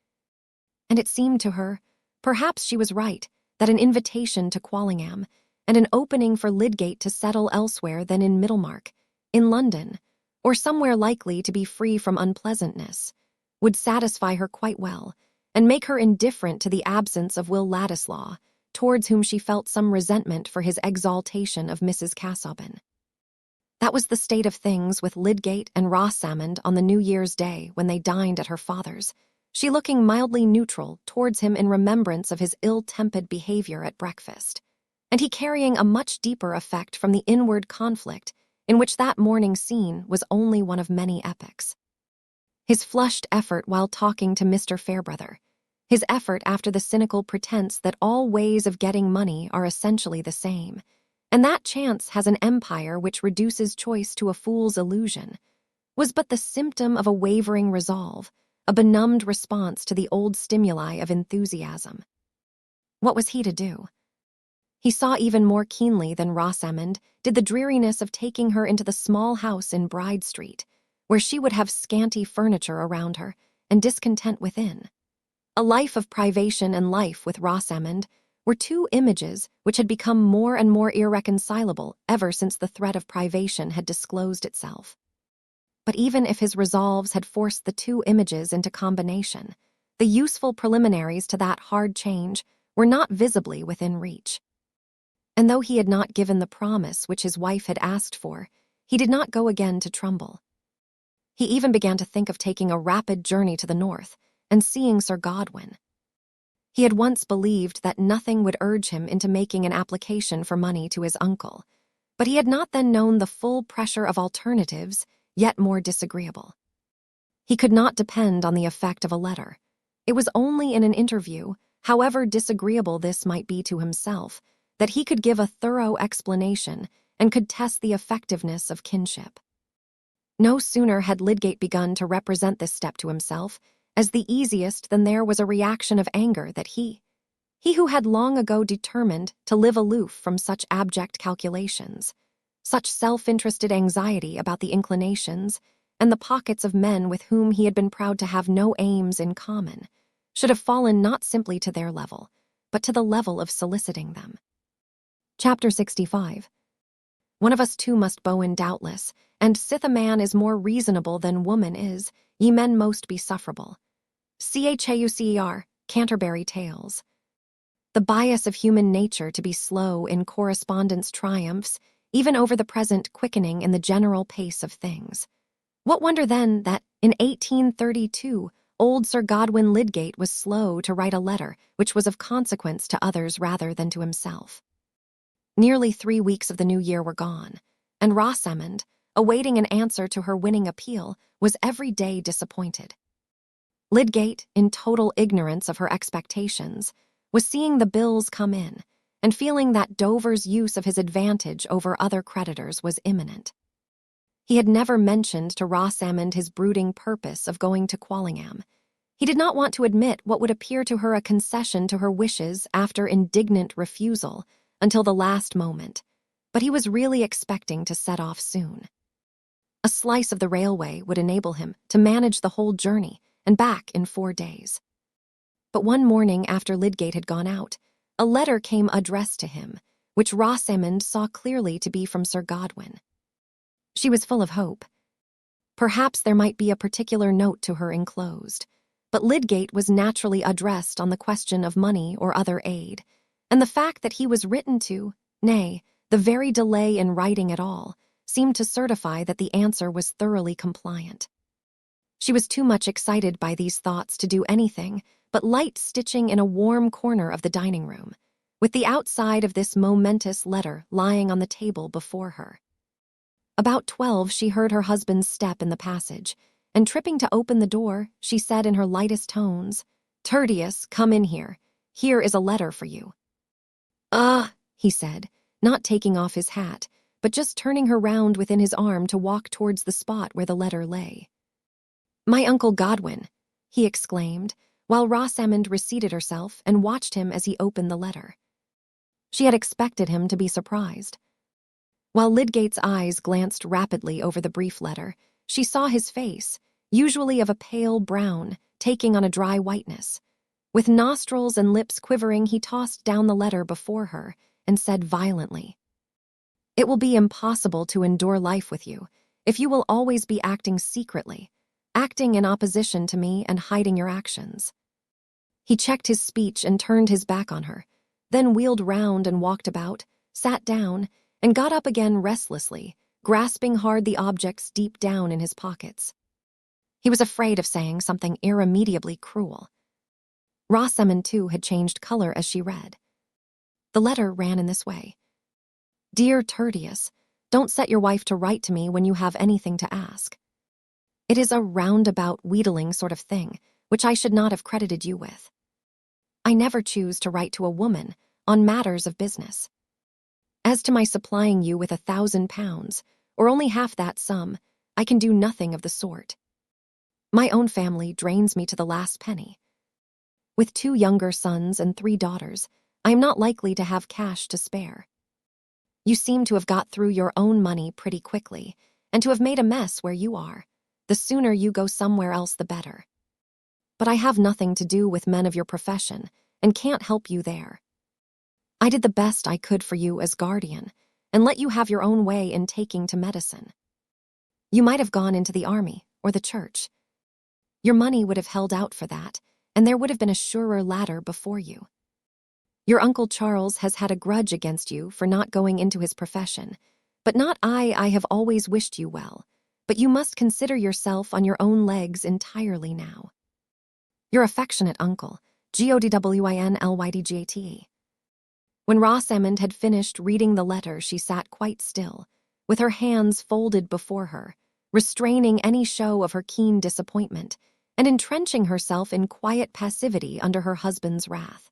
And it seemed to her, perhaps she was right, that an invitation to Quallingham, and an opening for Lydgate to settle elsewhere than in Middlemarch, in London, or somewhere likely to be free from unpleasantness, would satisfy her quite well, and make her indifferent to the absence of Will Ladislaw, towards whom she felt some resentment for his exaltation of Mrs. Casaubon. That was the state of things with Lydgate and Rosamond on the New Year's Day when they dined at her father's, she looking mildly neutral towards him in remembrance of his ill-tempered behavior at breakfast, and he carrying a much deeper effect from the inward conflict in which that morning scene was only one of many epochs. His flushed effort while talking to Mr. Fairbrother, his effort after the cynical pretense that all ways of getting money are essentially the same, and that chance has an empire which reduces choice to a fool's illusion, was but the symptom of a wavering resolve, a benumbed response to the old stimuli of enthusiasm. What was he to do? He saw even more keenly than Rosamond did the dreariness of taking her into the small house in Bride Street, where she would have scanty furniture around her and discontent within. A life of privation and life with Rosamond were two images which had become more and more irreconcilable ever since the threat of privation had disclosed itself. But even if his resolves had forced the two images into combination, the useful preliminaries to that hard change were not visibly within reach. And though he had not given the promise which his wife had asked for, he did not go again to Trumbull. He even began to think of taking a rapid journey to the north and seeing Sir Godwin. He had once believed that nothing would urge him into making an application for money to his uncle, but he had not then known the full pressure of alternatives yet more disagreeable. He could not depend on the effect of a letter. It was only in an interview, however disagreeable this might be to himself, that he could give a thorough explanation and could test the effectiveness of kinship. No sooner had Lydgate begun to represent this step to himself as the easiest than there was a reaction of anger that he who had long ago determined to live aloof from such abject calculations, such self-interested anxiety about the inclinations and the pockets of men with whom he had been proud to have no aims in common, should have fallen not simply to their level, but to the level of soliciting them. Chapter 65. One of us two must bowen doubtless, and sith a man is more reasonable than woman is, ye men most be sufferable. Chaucer, Canterbury Tales. The bias of human nature to be slow in correspondence triumphs, even over the present quickening in the general pace of things. What wonder then that, in 1832, old Sir Godwin Lydgate was slow to write a letter which was of consequence to others rather than to himself. Nearly 3 weeks of the new year were gone, and Rosamond, awaiting an answer to her winning appeal, was every day disappointed. Lydgate, in total ignorance of her expectations, was seeing the bills come in, and feeling that Dover's use of his advantage over other creditors was imminent. He had never mentioned to Rosamond his brooding purpose of going to Quallingham, He did not want to admit what would appear to her a concession to her wishes after indignant refusal until the last moment, but he was really expecting to set off soon. A slice of the railway would enable him to manage the whole journey and back in 4 days. But one morning after Lydgate had gone out, a letter came addressed to him, which Rosamond saw clearly to be from Sir Godwin. She was full of hope. Perhaps there might be a particular note to her enclosed, but Lydgate was naturally addressed on the question of money or other aid, and the fact that he was written to, nay, the very delay in writing at all, seemed to certify that the answer was thoroughly compliant. She was too much excited by these thoughts to do anything but light stitching in a warm corner of the dining room, with the outside of this momentous letter lying on the table before her. About 12, she heard her husband's step in the passage, and tripping to open the door, she said in her lightest tones, "Tertius, come in here. Here is a letter for you." He said, not taking off his hat, but just turning her round within his arm to walk towards the spot where the letter lay. "My Uncle Godwin," he exclaimed, while Rosamond reseated herself and watched him as he opened the letter. She had expected him to be surprised. While Lydgate's eyes glanced rapidly over the brief letter, she saw his face, usually of a pale brown, taking on a dry whiteness. With nostrils and lips quivering, he tossed down the letter before her and said violently, "It will be impossible to endure life with you if you will always be acting secretly, acting in opposition to me and hiding your actions." He checked his speech and turned his back on her, then wheeled round and walked about, sat down, and got up again restlessly, grasping hard the objects deep down in his pockets. He was afraid of saying something irremediably cruel. Rosamond, too, had changed color as she read. The letter ran in this way. "Dear Tertius, don't set your wife to write to me when you have anything to ask. It is a roundabout, wheedling sort of thing, which I should not have credited you with. I never choose to write to a woman on matters of business. As to my supplying you with £1,000, or only half that sum, I can do nothing of the sort. My own family drains me to the last penny. With 2 younger sons and 3 daughters, I am not likely to have cash to spare. You seem to have got through your own money pretty quickly, and to have made a mess where you are. The sooner you go somewhere else, the better. But I have nothing to do with men of your profession, and can't help you there. I did the best I could for you as guardian, and let you have your own way in taking to medicine. You might have gone into the army or the church. Your money would have held out for that, and there would have been a surer ladder before you. Your Uncle Charles has had a grudge against you for not going into his profession, but not I. I have always wished you well, but you must consider yourself on your own legs entirely now. Your affectionate uncle, GodwinLydgate." When Rosamond had finished reading the letter, she sat quite still, with her hands folded before her, restraining any show of her keen disappointment, and entrenching herself in quiet passivity under her husband's wrath.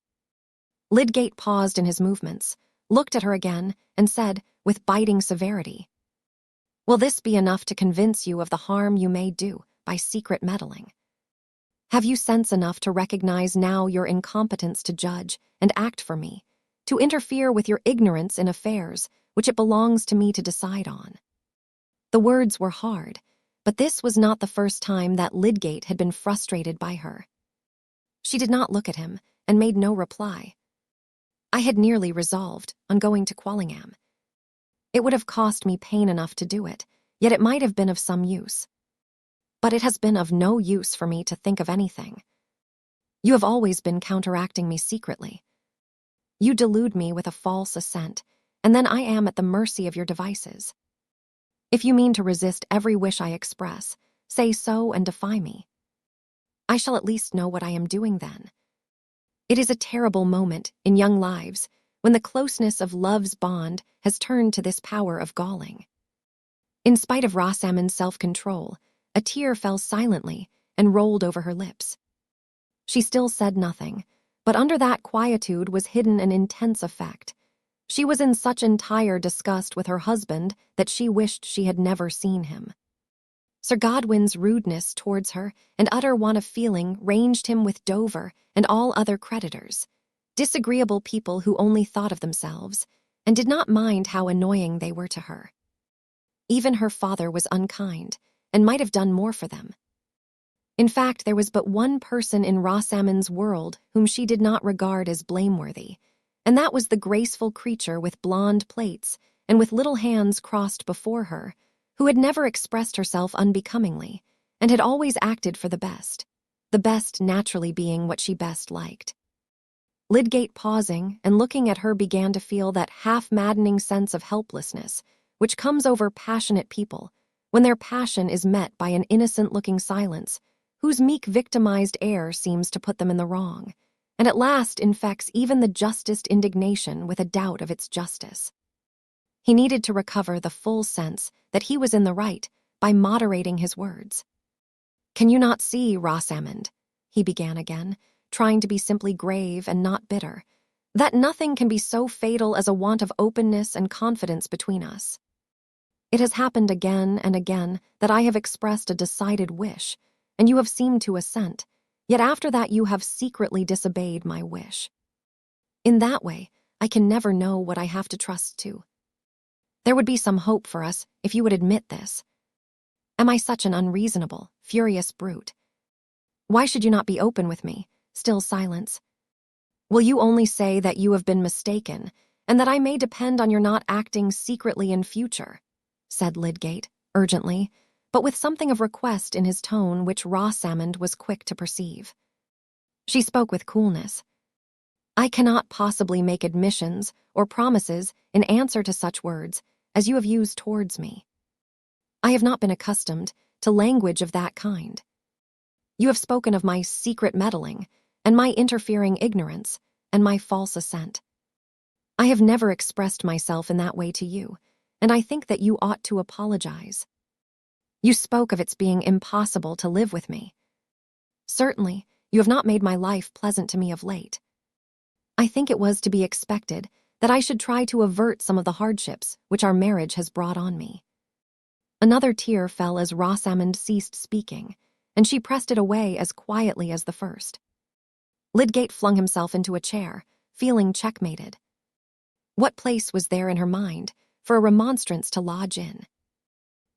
Lydgate paused in his movements, looked at her again, and said, with biting severity, "Will this be enough to convince you of the harm you may do by secret meddling? Have you sense enough to recognize now your incompetence to judge and act for me, to interfere with your ignorance in affairs which it belongs to me to decide on?" The words were hard, but this was not the first time that Lydgate had been frustrated by her. She did not look at him and made no reply. "I had nearly resolved on going to Quallingham. It would have cost me pain enough to do it, yet it might have been of some use. But it has been of no use for me to think of anything. You have always been counteracting me secretly. You delude me with a false assent, and then I am at the mercy of your devices. If you mean to resist every wish I express, say so and defy me. I shall at least know what I am doing then. It is a terrible moment in young lives when the closeness of love's bond has turned to this power of galling." In spite of Rosamond's self-control, a tear fell silently and rolled over her lips. She still said nothing, but under that quietude was hidden an intense effect. She was in such entire disgust with her husband that she wished she had never seen him. Sir Godwin's rudeness towards her and utter want of feeling ranged him with Dover and all other creditors, disagreeable people who only thought of themselves and did not mind how annoying they were to her. Even her father was unkind and might have done more for them. In fact, there was but one person in Rosamond's world whom she did not regard as blameworthy, and that was the graceful creature with blonde plaits and with little hands crossed before her, who had never expressed herself unbecomingly and had always acted for the best naturally being what she best liked. Lydgate, pausing and looking at her, began to feel that half-maddening sense of helplessness which comes over passionate people when their passion is met by an innocent-looking silence whose meek victimized air seems to put them in the wrong, and at last infects even the justest indignation with a doubt of its justice. He needed to recover the full sense that he was in the right by moderating his words. "Can you not see, Rosamond," he began again, trying to be simply grave and not bitter, "that nothing can be so fatal as a want of openness and confidence between us? It has happened again and again that I have expressed a decided wish, and you have seemed to assent, yet after that you have secretly disobeyed my wish. In that way, I can never know what I have to trust to. There would be some hope for us if you would admit this. Am I such an unreasonable, furious brute? Why should you not be open with me? Still silence. Will you only say that you have been mistaken, and that I may depend on your not acting secretly in future?" said Lydgate, urgently, but with something of request in his tone which Rosamond was quick to perceive. She spoke with coolness. "I cannot possibly make admissions or promises in answer to such words as you have used towards me. I have not been accustomed to language of that kind. You have spoken of my secret meddling, and my interfering ignorance, and my false assent. I have never expressed myself in that way to you, and I think that you ought to apologize. You spoke of its being impossible to live with me. Certainly, you have not made my life pleasant to me of late. I think it was to be expected that I should try to avert some of the hardships which our marriage has brought on me." Another tear fell as Rosamond ceased speaking, and she pressed it away as quietly as the first. Lydgate flung himself into a chair, feeling checkmated. What place was there in her mind for a remonstrance to lodge in?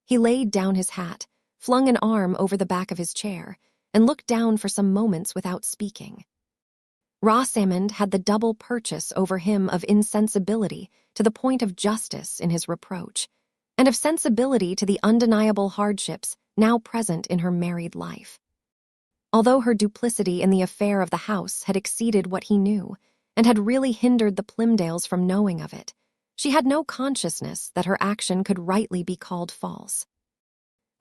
He laid down his hat, flung an arm over the back of his chair, and looked down for some moments without speaking. Rosamond had the double purchase over him of insensibility to the point of justice in his reproach, and of sensibility to the undeniable hardships now present in her married life. Although her duplicity in the affair of the house had exceeded what he knew, and had really hindered the Plymdales from knowing of it, she had no consciousness that her action could rightly be called false.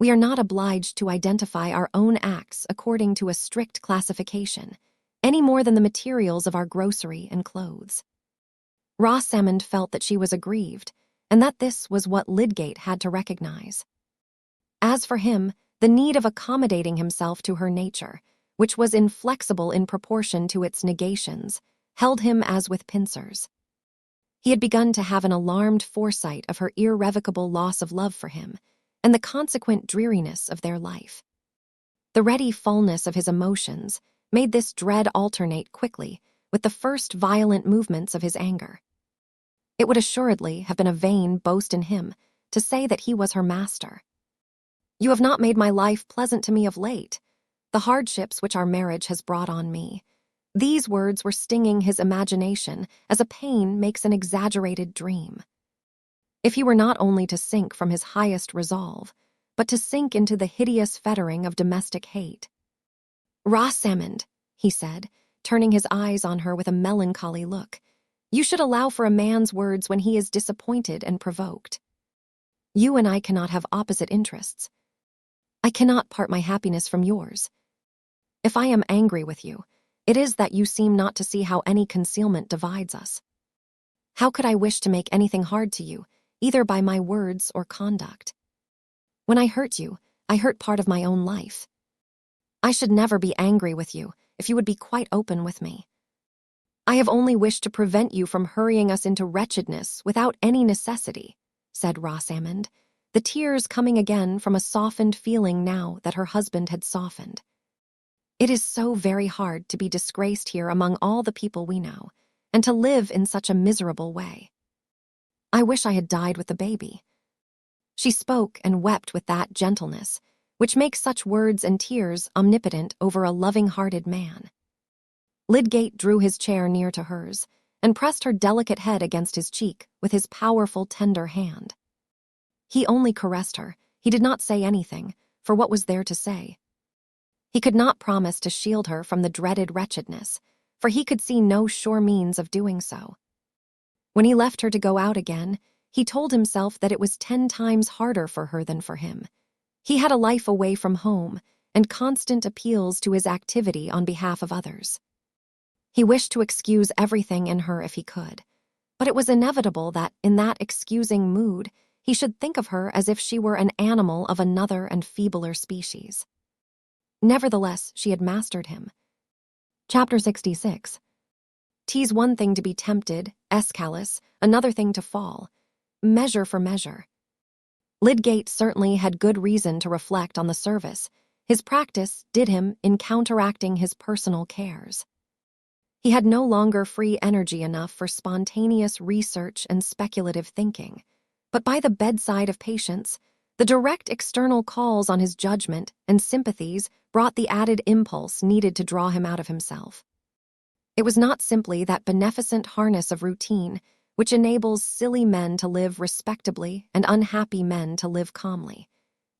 We are not obliged to identify our own acts according to a strict classification, any more than the materials of our grocery and clothes. Rosamond felt that she was aggrieved, and that this was what Lydgate had to recognize. As for him, the need of accommodating himself to her nature, which was inflexible in proportion to its negations, held him as with pincers. He had begun to have an alarmed foresight of her irrevocable loss of love for him, and the consequent dreariness of their life. The ready fullness of his emotions made this dread alternate quickly with the first violent movements of his anger. It would assuredly have been a vain boast in him to say that he was her master. "You have not made my life pleasant to me of late, the hardships which our marriage has brought on me." These words were stinging his imagination as a pain makes an exaggerated dream. If he were not only to sink from his highest resolve, but to sink into the hideous fettering of domestic hate. "Rosamond," he said, turning his eyes on her with a melancholy look, "you should allow for a man's words when he is disappointed and provoked. You and I cannot have opposite interests. I cannot part my happiness from yours. If I am angry with you, it is that you seem not to see how any concealment divides us. How could I wish to make anything hard to you, either by my words or conduct? When I hurt you, I hurt part of my own life. I should never be angry with you if you would be quite open with me. I have only wished to prevent you from hurrying us into wretchedness without any necessity," said Rosamond, the tears coming again from a softened feeling now that her husband had softened. "It is so very hard to be disgraced here among all the people we know, and to live in such a miserable way. I wish I had died with the baby." She spoke and wept with that gentleness which makes such words and tears omnipotent over a loving-hearted man. Lydgate drew his chair near to hers and pressed her delicate head against his cheek with his powerful, tender hand. He only caressed her. He did not say anything, for what was there to say? He could not promise to shield her from the dreaded wretchedness, for he could see no sure means of doing so. When he left her to go out again, he told himself that it was 10 times harder for her than for him. He had a life away from home and constant appeals to his activity on behalf of others. He wished to excuse everything in her if he could, but it was inevitable that, in that excusing mood, he should think of her as if she were an animal of another and feebler species. Nevertheless, she had mastered him. Chapter 66. 'Tis one thing to be tempted, Escalus, another thing to fall. Measure for measure. Lydgate certainly had good reason to reflect on the service his practice did him in counteracting his personal cares. He had no longer free energy enough for spontaneous research and speculative thinking, but by the bedside of patients, the direct external calls on his judgment and sympathies brought the added impulse needed to draw him out of himself. It was not simply that beneficent harness of routine which enables silly men to live respectably and unhappy men to live calmly.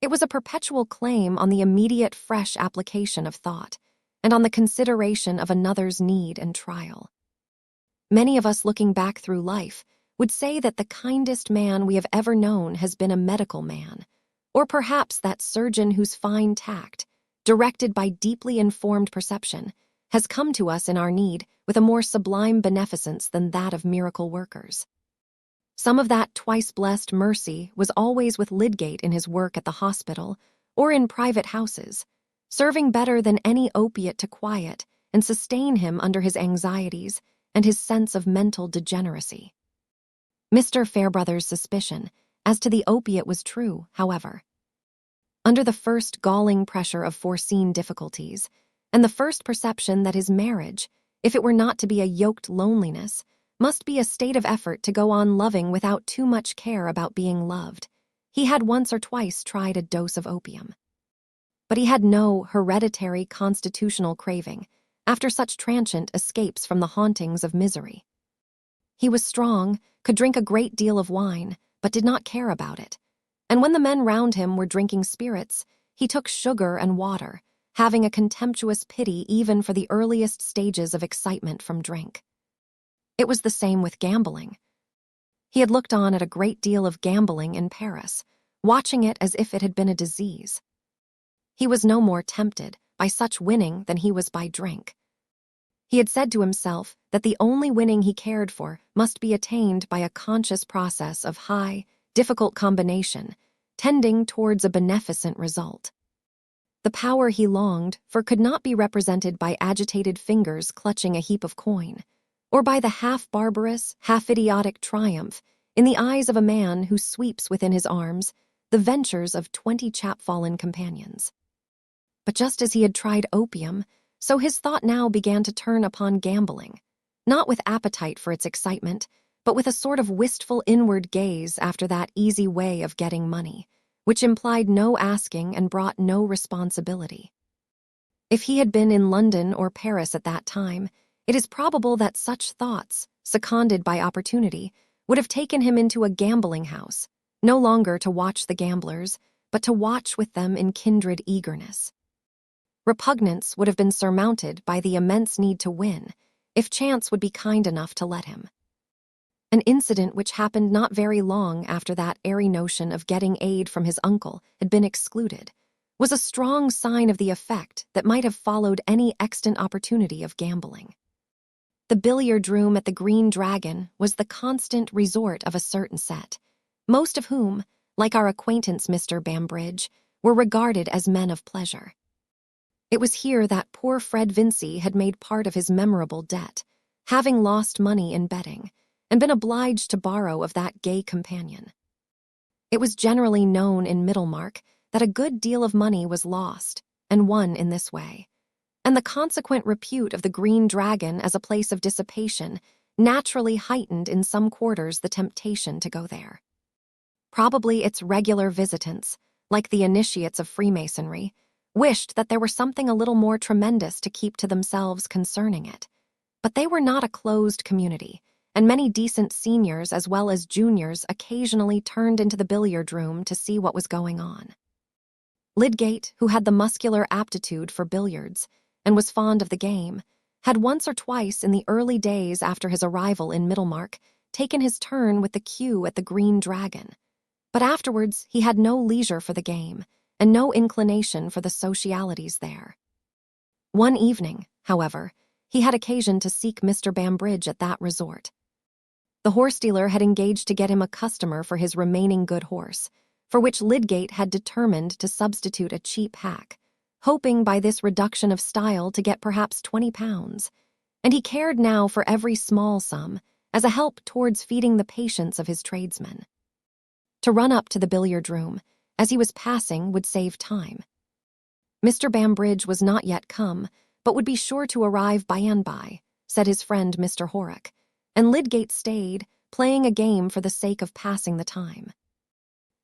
It was a perpetual claim on the immediate fresh application of thought, and on the consideration of another's need and trial. Many of us looking back through life would say that the kindest man we have ever known has been a medical man, or perhaps that surgeon whose fine tact, directed by deeply informed perception, has come to us in our need with a more sublime beneficence than that of miracle workers. Some of that twice-blessed mercy was always with Lydgate in his work at the hospital or in private houses, serving better than any opiate to quiet and sustain him under his anxieties and his sense of mental degeneracy. Mr. Fairbrother's suspicion as to the opiate was true, however. Under the first galling pressure of foreseen difficulties, and the first perception that his marriage, if it were not to be a yoked loneliness, must be a state of effort to go on loving without too much care about being loved, he had once or twice tried a dose of opium. But he had no hereditary constitutional craving after such transient escapes from the hauntings of misery. He was strong, could drink a great deal of wine, but did not care about it, and when the men round him were drinking spirits, he took sugar and water, having a contemptuous pity even for the earliest stages of excitement from drink. It was the same with gambling. He had looked on at a great deal of gambling in Paris, watching it as if it had been a disease. He was no more tempted by such winning than he was by drink. He had said to himself that the only winning he cared for must be attained by a conscious process of high, difficult combination, tending towards a beneficent result. The power he longed for could not be represented by agitated fingers clutching a heap of coin, or by the half-barbarous, half-idiotic triumph in the eyes of a man who sweeps within his arms the ventures of 20 chapfallen companions. But just as he had tried opium, so his thought now began to turn upon gambling, not with appetite for its excitement, but with a sort of wistful inward gaze after that easy way of getting money, which implied no asking and brought no responsibility. If he had been in London or Paris at that time, it is probable that such thoughts, seconded by opportunity, would have taken him into a gambling house, no longer to watch the gamblers, but to watch with them in kindred eagerness. Repugnance would have been surmounted by the immense need to win, if chance would be kind enough to let him. An incident which happened not very long after that airy notion of getting aid from his uncle had been excluded, was a strong sign of the effect that might have followed any extant opportunity of gambling. The billiard room at the Green Dragon was the constant resort of a certain set, most of whom, like our acquaintance Mr. Bambridge, were regarded as men of pleasure. It was here that poor Fred Vincy had made part of his memorable debt, having lost money in betting, and been obliged to borrow of that gay companion. It was generally known in Middlemarch that a good deal of money was lost and won in this way, and the consequent repute of the Green Dragon as a place of dissipation naturally heightened in some quarters the temptation to go there. Probably its regular visitants, like the initiates of Freemasonry, wished that there were something a little more tremendous to keep to themselves concerning it. But they were not a closed community, and many decent seniors as well as juniors occasionally turned into the billiard room to see what was going on. Lydgate, who had the muscular aptitude for billiards and was fond of the game, had once or twice in the early days after his arrival in Middlemarch taken his turn with the cue at the Green Dragon. But afterwards he had no leisure for the game and no inclination for the socialities there. One evening, however, he had occasion to seek Mr. Bambridge at that resort. The horse dealer had engaged to get him a customer for his remaining good horse, for which Lydgate had determined to substitute a cheap hack, hoping by this reduction of style to get perhaps £20, and he cared now for every small sum as a help towards feeding the patience of his tradesmen. To run up to the billiard room as he was passing would save time. Mr. Bambridge was not yet come, but would be sure to arrive by and by, said his friend Mr. Horrocks, and Lydgate stayed, playing a game for the sake of passing the time.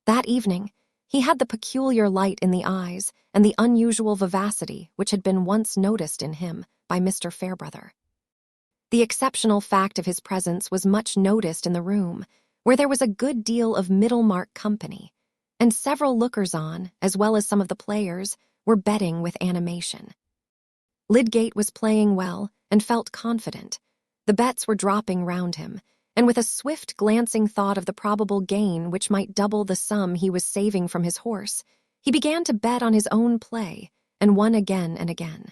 That evening, he had the peculiar light in the eyes and the unusual vivacity which had been once noticed in him by Mr. Fairbrother. The exceptional fact of his presence was much noticed in the room, where there was a good deal of Middlemarch company, and several lookers-on, as well as some of the players, were betting with animation. Lydgate was playing well and felt confident. The bets were dropping round him, and with a swift glancing thought of the probable gain which might double the sum he was saving from his horse, he began to bet on his own play, and won again and again.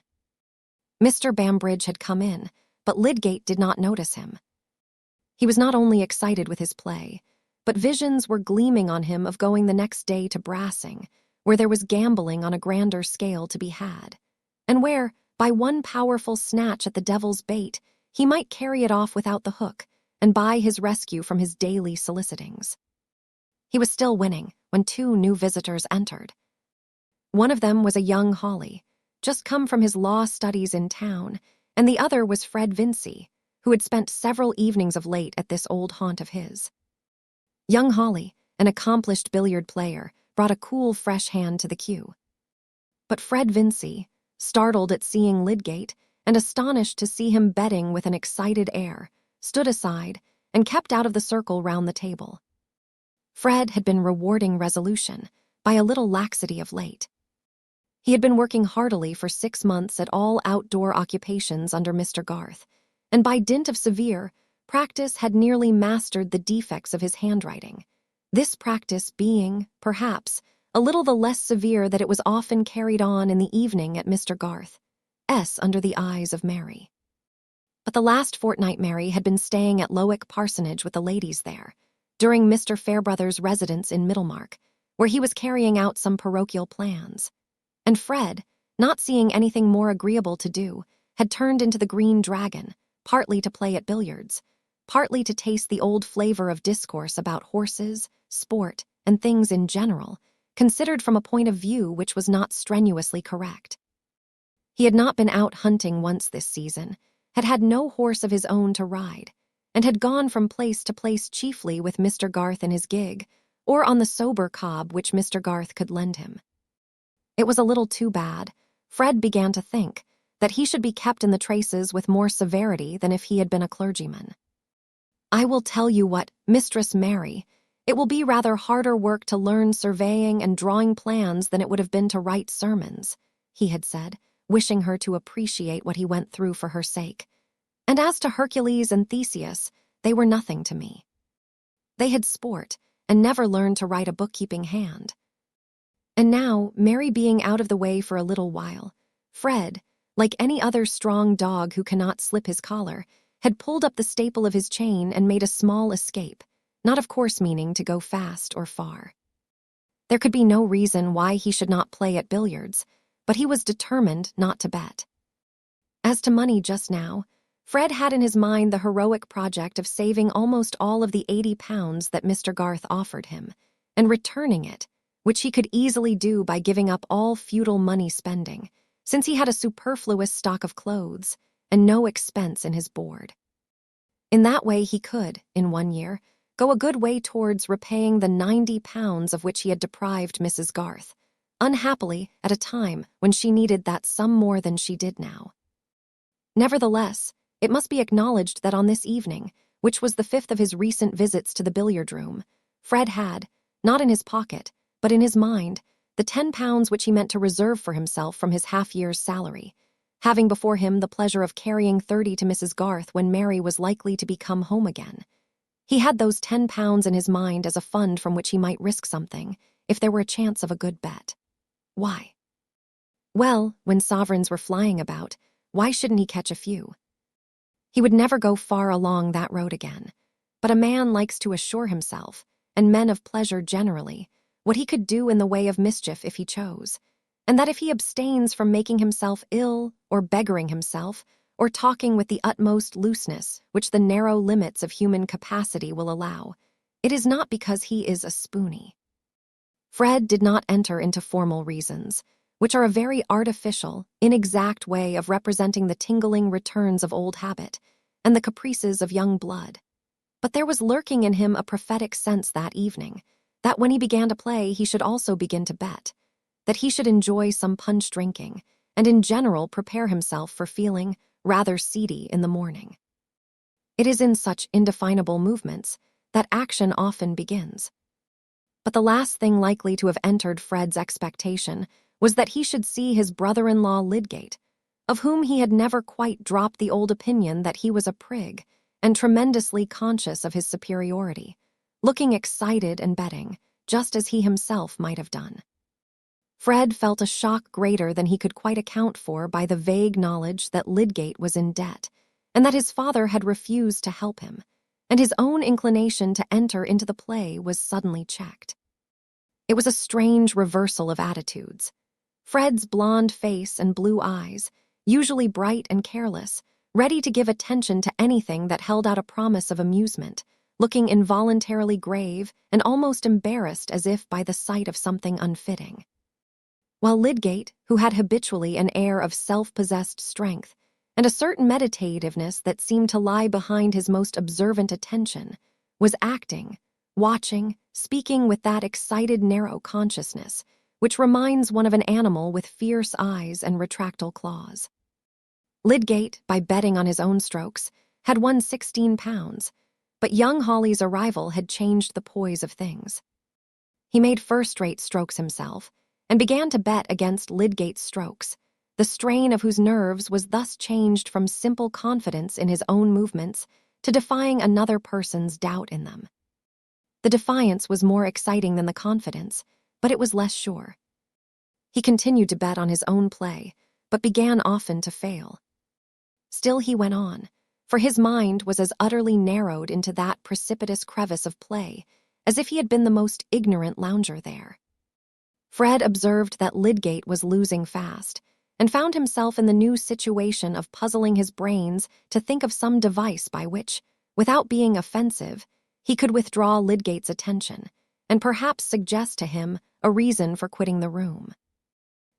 Mr. Bambridge had come in, but Lydgate did not notice him. He was not only excited with his play, but visions were gleaming on him of going the next day to Brassing, where there was gambling on a grander scale to be had, and where, by one powerful snatch at the devil's bait, he might carry it off without the hook and buy his rescue from his daily solicitings. He was still winning when two new visitors entered. One of them was a young Hawley, just come from his law studies in town, and the other was Fred Vincey, who had spent several evenings of late at this old haunt of his. Young Hawley, an accomplished billiard player, brought a cool, fresh hand to the cue. But Fred Vincey, startled at seeing Lydgate and astonished to see him betting with an excited air, stood aside and kept out of the circle round the table. Fred had been rewarding resolution by a little laxity of late. He had been working heartily for 6 months at all outdoor occupations under Mr. Garth, and by dint of severe practice had nearly mastered the defects of his handwriting, this practice being, perhaps, a little the less severe that it was often carried on in the evening at Mr. Garth's, under the eyes of Mary. But the last fortnight Mary had been staying at Lowick Parsonage with the ladies there, during Mr. Fairbrother's residence in Middlemarch, where he was carrying out some parochial plans. And Fred, not seeing anything more agreeable to do, had turned into the Green Dragon, partly to play at billiards, partly to taste the old flavor of discourse about horses, sport, and things in general, considered from a point of view which was not strenuously correct. He had not been out hunting once this season, had had no horse of his own to ride, and had gone from place to place chiefly with Mr. Garth in his gig, or on the sober cob which Mr. Garth could lend him. It was a little too bad, Fred began to think, that he should be kept in the traces with more severity than if he had been a clergyman. "I will tell you what, Mistress Mary, it will be rather harder work to learn surveying and drawing plans than it would have been to write sermons," he had said, wishing her to appreciate what he went through for her sake. "And as to Hercules and Theseus, they were nothing to me. They had sport, and never learned to write a bookkeeping hand." And now, Mary being out of the way for a little while, Fred, like any other strong dog who cannot slip his collar, had pulled up the staple of his chain and made a small escape, not of course meaning to go fast or far. There could be no reason why he should not play at billiards, but he was determined not to bet. As to money just now, Fred had in his mind the heroic project of saving almost all of the £80 that Mr. Garth offered him, and returning it, which he could easily do by giving up all futile money spending, since he had a superfluous stock of clothes and no expense in his board. In that way he could, in 1 year, go a good way towards repaying the £90 of which he had deprived Mrs. Garth, unhappily at a time when she needed that sum more than she did now. Nevertheless, it must be acknowledged that on this evening, which was the 5th of his recent visits to the billiard-room, Fred had, not in his pocket, but in his mind, the £10 which he meant to reserve for himself from his half-year's salary, having before him the pleasure of carrying 30 to Mrs. Garth when Mary was likely to be come home again. He had those £10 in his mind as a fund from which he might risk something, if there were a chance of a good bet. Why? Well, when sovereigns were flying about, why shouldn't he catch a few? He would never go far along that road again, but a man likes to assure himself, and men of pleasure generally, what he could do in the way of mischief if he chose, and that if he abstains from making himself ill or beggaring himself, or talking with the utmost looseness which the narrow limits of human capacity will allow, it is not because he is a spoony. Fred did not enter into formal reasons, which are a very artificial, inexact way of representing the tingling returns of old habit and the caprices of young blood. But there was lurking in him a prophetic sense that evening, that when he began to play he should also begin to bet, that he should enjoy some punch drinking, and in general prepare himself for feeling rather seedy in the morning. It is in such indefinable movements that action often begins. But the last thing likely to have entered Fred's expectation was that he should see his brother-in-law Lydgate, of whom he had never quite dropped the old opinion that he was a prig, and tremendously conscious of his superiority, looking excited and betting, just as he himself might have done. Fred felt a shock greater than he could quite account for by the vague knowledge that Lydgate was in debt, and that his father had refused to help him, and his own inclination to enter into the play was suddenly checked. It was a strange reversal of attitudes. Fred's blonde face and blue eyes, usually bright and careless, ready to give attention to anything that held out a promise of amusement, looking involuntarily grave and almost embarrassed as if by the sight of something unfitting. While Lydgate, who had habitually an air of self-possessed strength and a certain meditativeness that seemed to lie behind his most observant attention, was acting, watching, speaking with that excited narrow consciousness which reminds one of an animal with fierce eyes and retractile claws. Lydgate, by betting on his own strokes, had won £16, but young Hawley's arrival had changed the poise of things. He made first-rate strokes himself, and began to bet against Lydgate's strokes, the strain of whose nerves was thus changed from simple confidence in his own movements to defying another person's doubt in them. The defiance was more exciting than the confidence, but it was less sure. He continued to bet on his own play, but began often to fail. Still he went on, for his mind was as utterly narrowed into that precipitous crevice of play as if he had been the most ignorant lounger there. Fred observed that Lydgate was losing fast, and found himself in the new situation of puzzling his brains to think of some device by which, without being offensive, he could withdraw Lydgate's attention, and perhaps suggest to him a reason for quitting the room.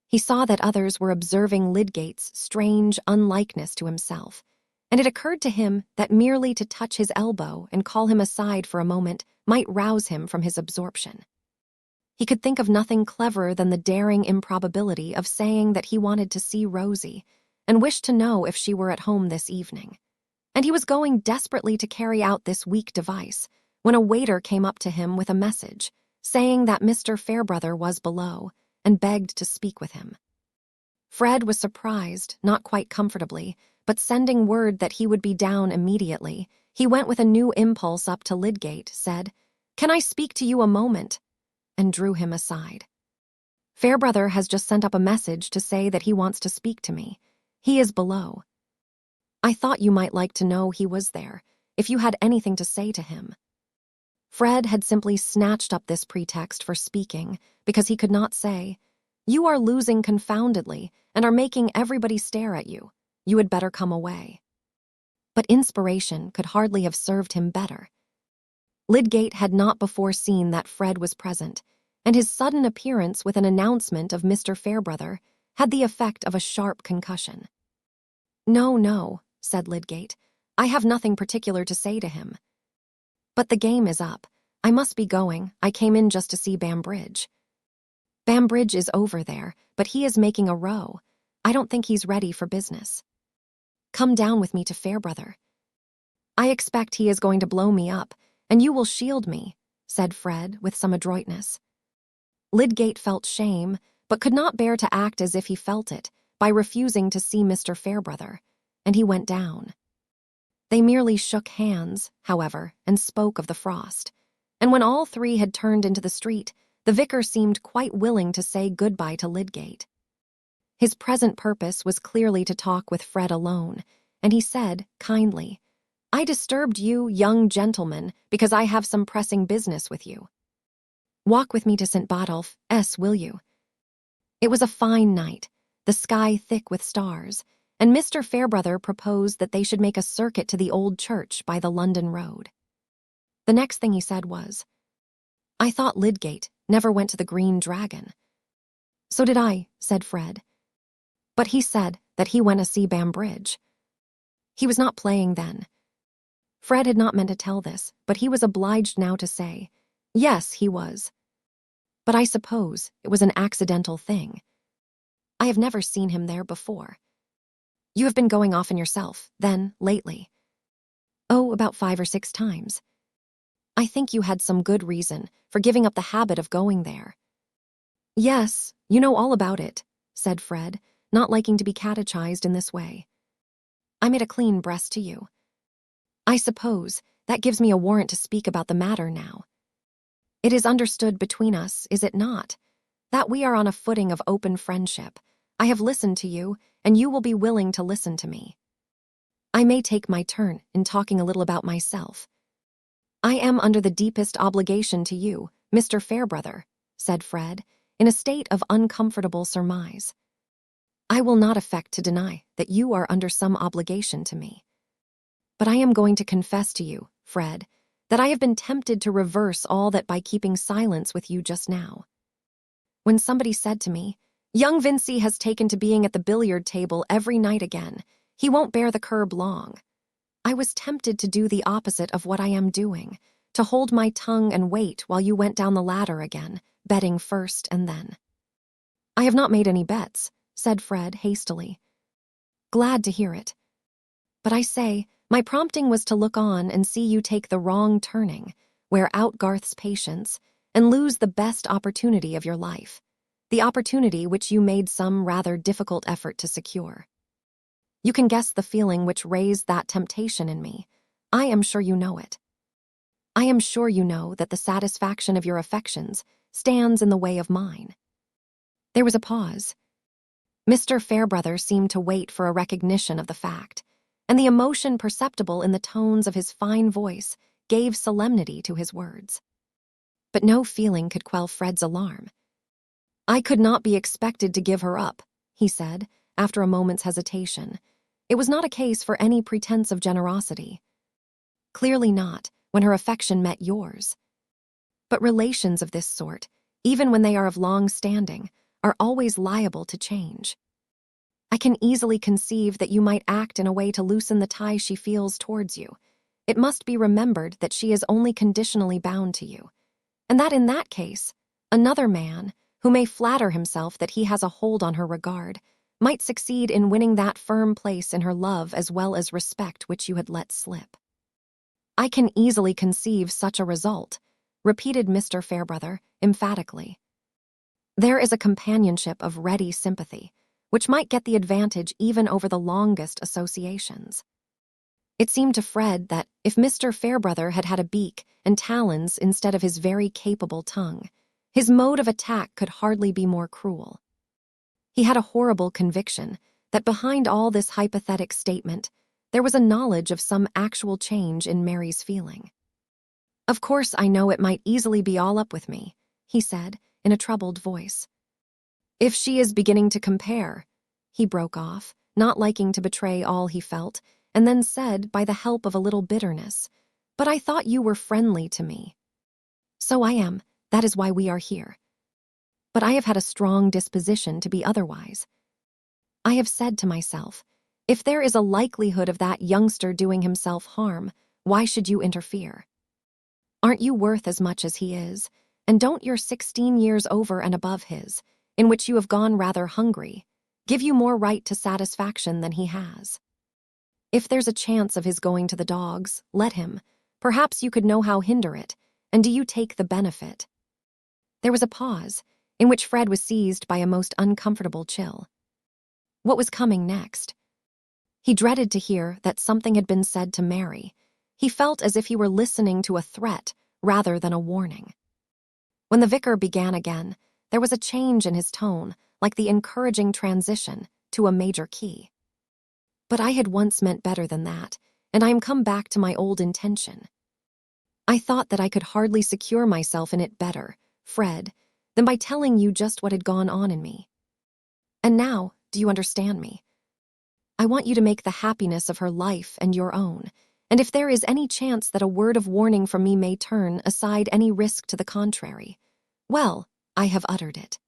He saw that others were observing Lydgate's strange unlikeness to himself, and it occurred to him that merely to touch his elbow and call him aside for a moment might rouse him from his absorption. He could think of nothing cleverer than the daring improbability of saying that he wanted to see Rosie and wished to know if she were at home this evening. And he was going desperately to carry out this weak device when a waiter came up to him with a message, saying that Mr. Fairbrother was below and begged to speak with him. Fred was surprised, not quite comfortably, but sending word that he would be down immediately, he went with a new impulse up to Lydgate, said, "Can I speak to you a moment?" and drew him aside. "Fairbrother has just sent up a message to say that he wants to speak to me. He is below. I thought you might like to know he was there, if you had anything to say to him." Fred had simply snatched up this pretext for speaking, because he could not say, "You are losing confoundedly, and are making everybody stare at you. You had better come away." But inspiration could hardly have served him better. Lydgate had not before seen that Fred was present, and his sudden appearance with an announcement of Mr. Fairbrother had the effect of a sharp concussion. "No, no," said Lydgate. "I have nothing particular to say to him. But the game is up. I must be going. I came in just to see Bambridge. Bambridge is over there, but he is making a row. I don't think he's ready for business. Come down with me to Fairbrother. I expect he is going to blow me up, and you will shield me," said Fred with some adroitness. Lydgate felt shame, but could not bear to act as if he felt it by refusing to see Mr. Fairbrother, and he went down. They merely shook hands, however, and spoke of the frost, and when all three had turned into the street, the vicar seemed quite willing to say goodbye to Lydgate. His present purpose was clearly to talk with Fred alone, and he said, kindly, "I disturbed you, young gentlemen, because I have some pressing business with you. Walk with me to St. Botolph, will you?" It was a fine night, the sky thick with stars, and Mr. Fairbrother proposed that they should make a circuit to the old church by the London road. The next thing he said was, "I thought Lydgate never went to the Green Dragon." "So did I," said Fred. "But he said that he went to see Bambridge. He was not playing then." Fred had not meant to tell this, but he was obliged now to say, "Yes, he was. But I suppose it was an accidental thing. I have never seen him there before. You have been going often yourself, then, lately?" "Oh, about 5 or 6 times. I think you had some good reason for giving up the habit of going there." "Yes, you know all about it," said Fred, not liking to be catechized in this way. "I made a clean breast to you. I suppose that gives me a warrant to speak about the matter now. It is understood between us, is it not, that we are on a footing of open friendship. I have listened to you, and you will be willing to listen to me. I may take my turn in talking a little about myself. I am under the deepest obligation to you, Mr. Fairbrother," said Fred, in a state of uncomfortable surmise. "I will not affect to deny that you are under some obligation to me. But I am going to confess to you, Fred, that I have been tempted to reverse all that by keeping silence with you just now. When somebody said to me, 'Young Vincy has taken to being at the billiard table every night again. He won't bear the curb long,' I was tempted to do the opposite of what I am doing, to hold my tongue and wait while you went down the ladder again, betting first and then." "I have not made any bets," said Fred hastily. "Glad to hear it. But I say, my prompting was to look on and see you take the wrong turning, wear out Garth's patience, and lose the best opportunity of your life, the opportunity which you made some rather difficult effort to secure. You can guess the feeling which raised that temptation in me. I am sure you know it. I am sure you know that the satisfaction of your affections stands in the way of mine." There was a pause. Mr. Fairbrother seemed to wait for a recognition of the fact, and the emotion perceptible in the tones of his fine voice gave solemnity to his words. But no feeling could quell Fred's alarm. "I could not be expected to give her up," he said, after a moment's hesitation. "It was not a case for any pretense of generosity. Clearly not, when her affection met yours. But relations of this sort, even when they are of long standing, are always liable to change. I can easily conceive that you might act in a way to loosen the tie she feels towards you. It must be remembered that she is only conditionally bound to you, and that in that case, another man, who may flatter himself that he has a hold on her regard, might succeed in winning that firm place in her love as well as respect which you had let slip." "I can easily conceive such a result," repeated Mr. Fairbrother emphatically. "There is a companionship of ready sympathy, which might get the advantage even over the longest associations." It seemed to Fred that if Mr. Fairbrother had had a beak and talons instead of his very capable tongue, his mode of attack could hardly be more cruel. He had a horrible conviction that behind all this hypothetic statement there was a knowledge of some actual change in Mary's feeling. "Of course I know it might easily be all up with me," he said, in a troubled voice. "If she is beginning to compare," he broke off, not liking to betray all he felt, and then said, by the help of a little bitterness, But I thought you were friendly to me. So I am. That is why we are here. But I have had a strong disposition to be otherwise. I have said to myself, if there is a likelihood of that youngster doing himself harm, why should you interfere? Aren't you worth as much as he is? And don't your 16 years over and above his, in which you have gone rather hungry, give you more right to satisfaction than he has? If there's a chance of his going to the dogs, let him. Perhaps you could know how hinder it, and do you take the benefit? There was a pause, in which Fred was seized by a most uncomfortable chill. What was coming next? He dreaded to hear that something had been said to Mary. He felt as if he were listening to a threat rather than a warning. When the vicar began again, there was a change in his tone, like the encouraging transition to a major key. But I had once meant better than that, and I am come back to my old intention. I thought that I could hardly secure myself in it better, Fred, than by telling you just what had gone on in me. And now, do you understand me? I want you to make the happiness of her life and your own, and if there is any chance that a word of warning from me may turn aside any risk to the contrary, well, I have uttered it.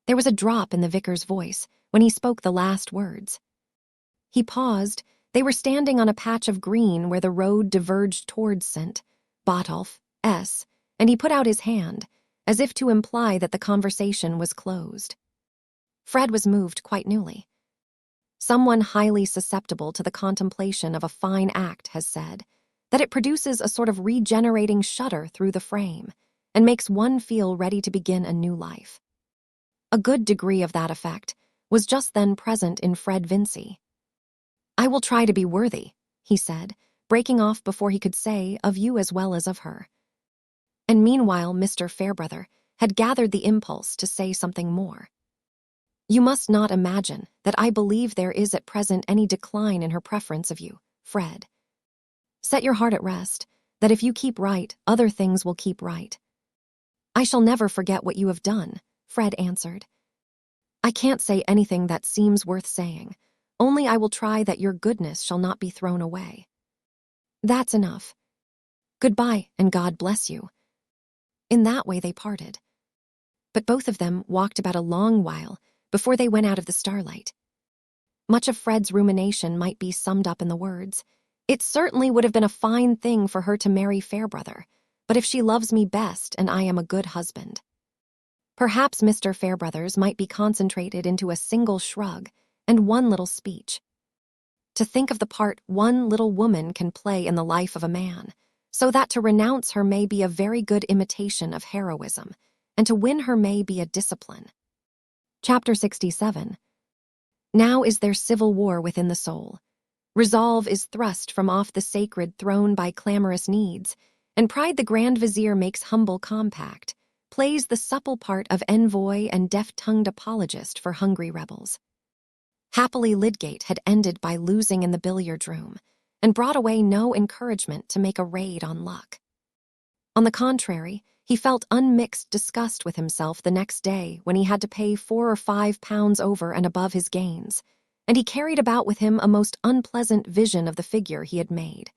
There was a drop in the vicar's voice when he spoke the last words. He paused. They were standing on a patch of green where the road diverged towards St. Botolph, S., and he put out his hand, as if to imply that the conversation was closed. Fred was moved quite newly. Someone highly susceptible to the contemplation of a fine act has said that it produces a sort of regenerating shudder through the frame and makes one feel ready to begin a new life. A good degree of that effect was just then present in Fred Vincy. I will try to be worthy, he said, breaking off before he could say, of you as well as of her. And meanwhile Mr. Fairbrother had gathered the impulse to say something more. You must not imagine that I believe there is at present any decline in her preference of you, Fred. Set your heart at rest, that if you keep right, other things will keep right. I shall never forget what you have done, Fred answered. I can't say anything that seems worth saying, only I will try that your goodness shall not be thrown away. That's enough. Goodbye, and God bless you. In that way they parted. But both of them walked about a long while before they went out of the starlight. Much of Fred's rumination might be summed up in the words, it certainly would have been a fine thing for her to marry Fairbrother, but if she loves me best and I am a good husband. Perhaps Mr. Fairbrother's might be concentrated into a single shrug and one little speech. To think of the part one little woman can play in the life of a man, so that to renounce her may be a very good imitation of heroism, and to win her may be a discipline. Chapter 67. Now is there civil war within the soul. Resolve is thrust from off the sacred throne by clamorous needs, and pride the Grand Vizier makes humble compact, plays the supple part of envoy and deft-tongued apologist for hungry rebels. Happily Lydgate had ended by losing in the billiard-room, and brought away no encouragement to make a raid on luck. On the contrary, he felt unmixed disgust with himself the next day when he had to pay 4 or 5 pounds over and above his gains, and he carried about with him a most unpleasant vision of the figure he had made,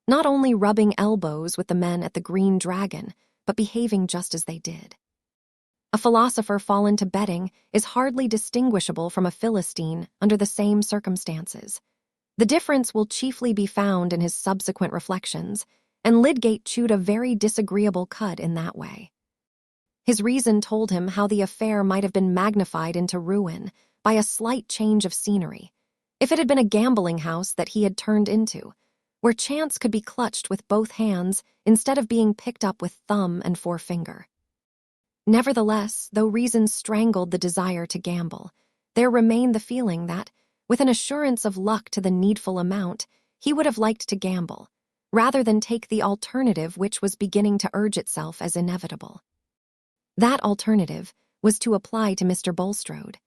not only rubbing elbows with the men at the Green Dragon, but behaving just as they did. A philosopher fallen to betting is hardly distinguishable from a Philistine under the same circumstances. The difference will chiefly be found in his subsequent reflections, and Lydgate chewed a very disagreeable cud in that way. His reason told him how the affair might have been magnified into ruin by a slight change of scenery, if it had been a gambling house that he had turned into, where chance could be clutched with both hands instead of being picked up with thumb and forefinger. Nevertheless, though reason strangled the desire to gamble, there remained the feeling that, with an assurance of luck to the needful amount, he would have liked to gamble, rather than take the alternative which was beginning to urge itself as inevitable. That alternative was to apply to Mr. Bulstrode.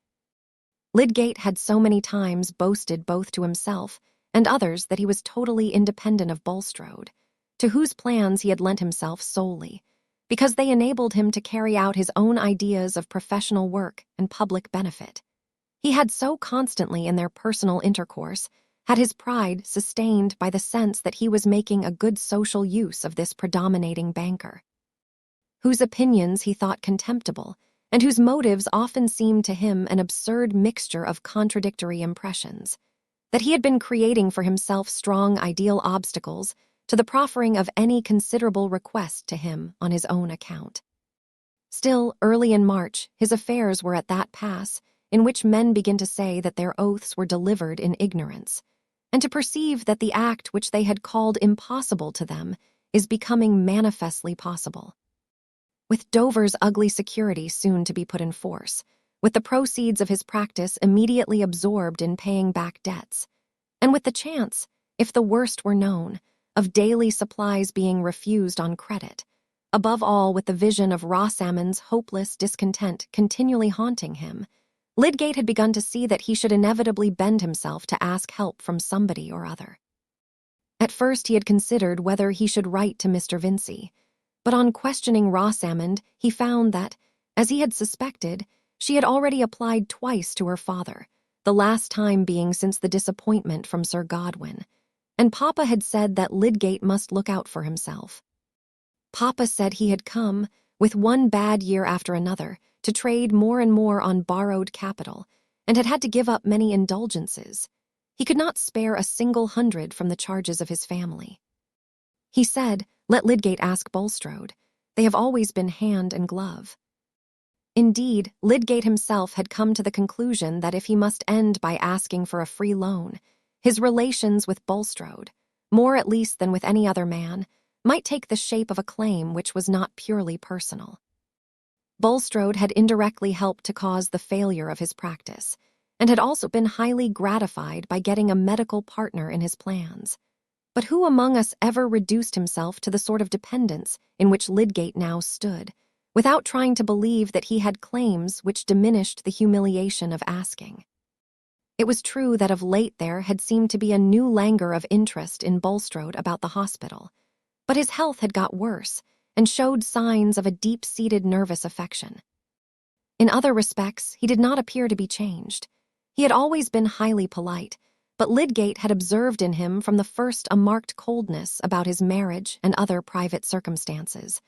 Lydgate had so many times boasted both to himself and others that he was totally independent of Bulstrode, to whose plans he had lent himself solely, because they enabled him to carry out his own ideas of professional work and public benefit. He had so constantly in their personal intercourse had his pride sustained by the sense that he was making a good social use of this predominating banker, whose opinions he thought contemptible, and whose motives often seemed to him an absurd mixture of contradictory impressions, that he had been creating for himself strong ideal obstacles to the proffering of any considerable request to him on his own account. Still, early in March, his affairs were at that pass in which men begin to say that their oaths were delivered in ignorance, and to perceive that the act which they had called impossible to them is becoming manifestly possible. With Dover's ugly security soon to be put in force, with the proceeds of his practice immediately absorbed in paying back debts, and with the chance, if the worst were known, of daily supplies being refused on credit, above all with the vision of Rosamond's hopeless discontent continually haunting him, Lydgate had begun to see that he should inevitably bend himself to ask help from somebody or other. At first he had considered whether he should write to Mr. Vincey, but on questioning Rosamond, he found that, as he had suspected, she had already applied twice to her father, the last time being since the disappointment from Sir Godwin, and Papa had said that Lydgate must look out for himself. Papa said he had come, with one bad year after another, to trade more and more on borrowed capital, and had had to give up many indulgences. He could not spare a single hundred from the charges of his family. He said, let Lydgate ask Bulstrode. They have always been hand and glove. Indeed, Lydgate himself had come to the conclusion that if he must end by asking for a free loan, his relations with Bulstrode, more at least than with any other man, might take the shape of a claim which was not purely personal. Bulstrode had indirectly helped to cause the failure of his practice, and had also been highly gratified by getting a medical partner in his plans. But who among us ever reduced himself to the sort of dependence in which Lydgate now stood, without trying to believe that he had claims which diminished the humiliation of asking? It was true that of late there had seemed to be a new languor of interest in Bulstrode about the hospital, but his health had got worse and showed signs of a deep-seated nervous affection. In other respects, he did not appear to be changed. He had always been highly polite, but Lydgate had observed in him from the first a marked coldness about his marriage and other private circumstances,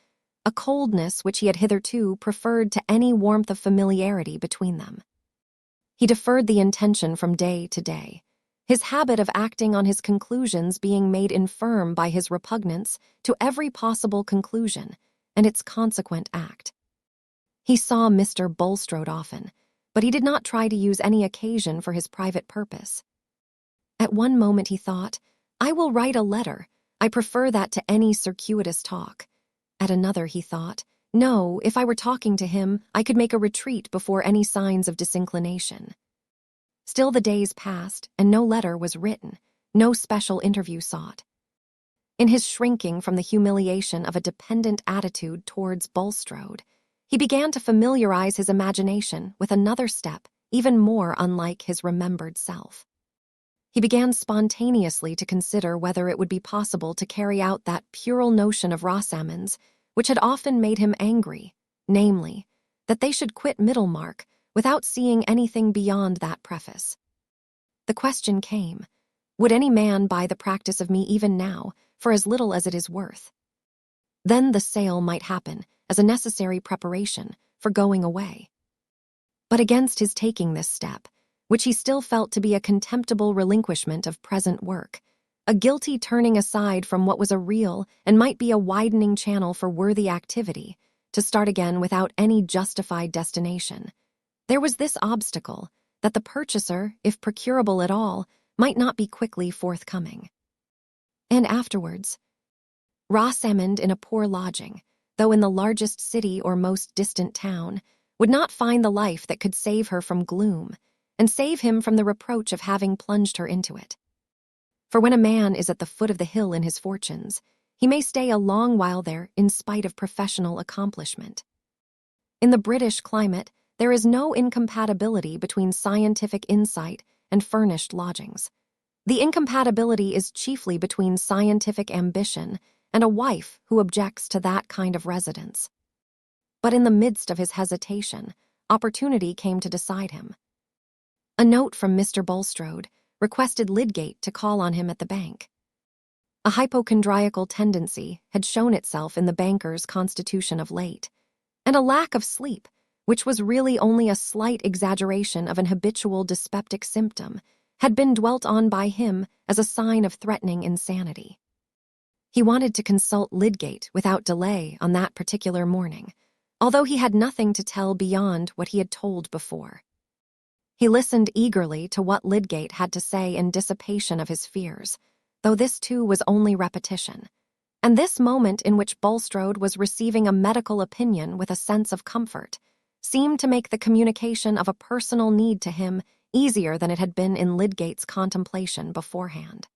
a coldness which he had hitherto preferred to any warmth of familiarity between them. He deferred the intention from day to day, his habit of acting on his conclusions being made infirm by his repugnance to every possible conclusion and its consequent act. He saw Mr. Bulstrode often, but he did not try to use any occasion for his private purpose. At one moment he thought, I will write a letter. I prefer that to any circuitous talk. At another he thought, no, if I were talking to him, I could make a retreat before any signs of disinclination. Still the days passed, and no letter was written, no special interview sought. In his shrinking from the humiliation of a dependent attitude towards Bulstrode, he began to familiarize his imagination with another step, even more unlike his remembered self. He began spontaneously to consider whether it would be possible to carry out that puerile notion of Rosamond's which had often made him angry, namely, that they should quit Middlemarch without seeing anything beyond that preface. The question came, would any man buy the practice of me even now, for as little as it is worth? Then the sale might happen as a necessary preparation for going away. But against his taking this step, which he still felt to be a contemptible relinquishment of present work, a guilty turning aside from what was a real and might be a widening channel for worthy activity, to start again without any justified destination, there was this obstacle that the purchaser, if procurable at all, might not be quickly forthcoming. And afterwards, Rosamond in a poor lodging, though in the largest city or most distant town, would not find the life that could save her from gloom, and save him from the reproach of having plunged her into it. For when a man is at the foot of the hill in his fortunes, he may stay a long while there in spite of professional accomplishment. In the British climate, there is no incompatibility between scientific insight and furnished lodgings. The incompatibility is chiefly between scientific ambition and a wife who objects to that kind of residence. But in the midst of his hesitation, opportunity came to decide him. A note from Mr. Bulstrode, requested Lydgate to call on him at the bank. A hypochondriacal tendency had shown itself in the banker's constitution of late, and a lack of sleep, which was really only a slight exaggeration of an habitual dyspeptic symptom, had been dwelt on by him as a sign of threatening insanity. He wanted to consult Lydgate without delay on that particular morning, although he had nothing to tell beyond what he had told before. He listened eagerly to what Lydgate had to say in dissipation of his fears, though this too was only repetition, and this moment in which Bulstrode was receiving a medical opinion with a sense of comfort seemed to make the communication of a personal need to him easier than it had been in Lydgate's contemplation beforehand.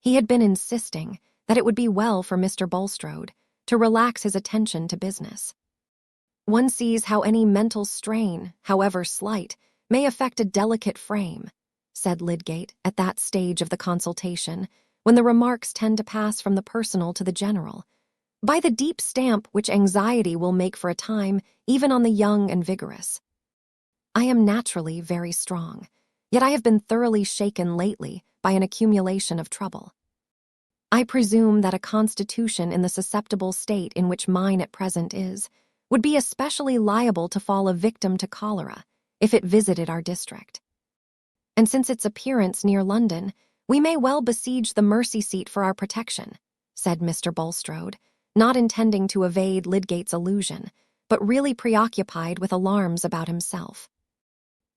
He had been insisting that it would be well for Mr. Bulstrode to relax his attention to business. One sees how any mental strain, however slight, may affect a delicate frame, said Lydgate at that stage of the consultation, when the remarks tend to pass from the personal to the general, by the deep stamp which anxiety will make for a time even on the young and vigorous. I am naturally very strong, yet I have been thoroughly shaken lately by an accumulation of trouble. I presume that a constitution in the susceptible state in which mine at present is would be especially liable to fall a victim to cholera if it visited our district. And since its appearance near London, we may well besiege the Mercy seat for our protection, said Mr. Bulstrode, not intending to evade Lydgate's allusion, but really preoccupied with alarms about himself.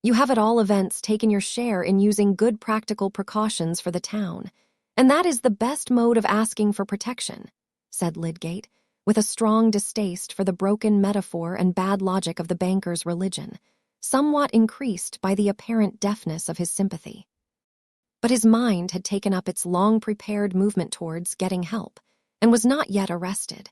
You have at all events taken your share in using good practical precautions for the town, and that is the best mode of asking for protection, said Lydgate, with a strong distaste for the broken metaphor and bad logic of the banker's religion, somewhat increased by the apparent deafness of his sympathy. But his mind had taken up its long-prepared movement towards getting help, and was not yet arrested.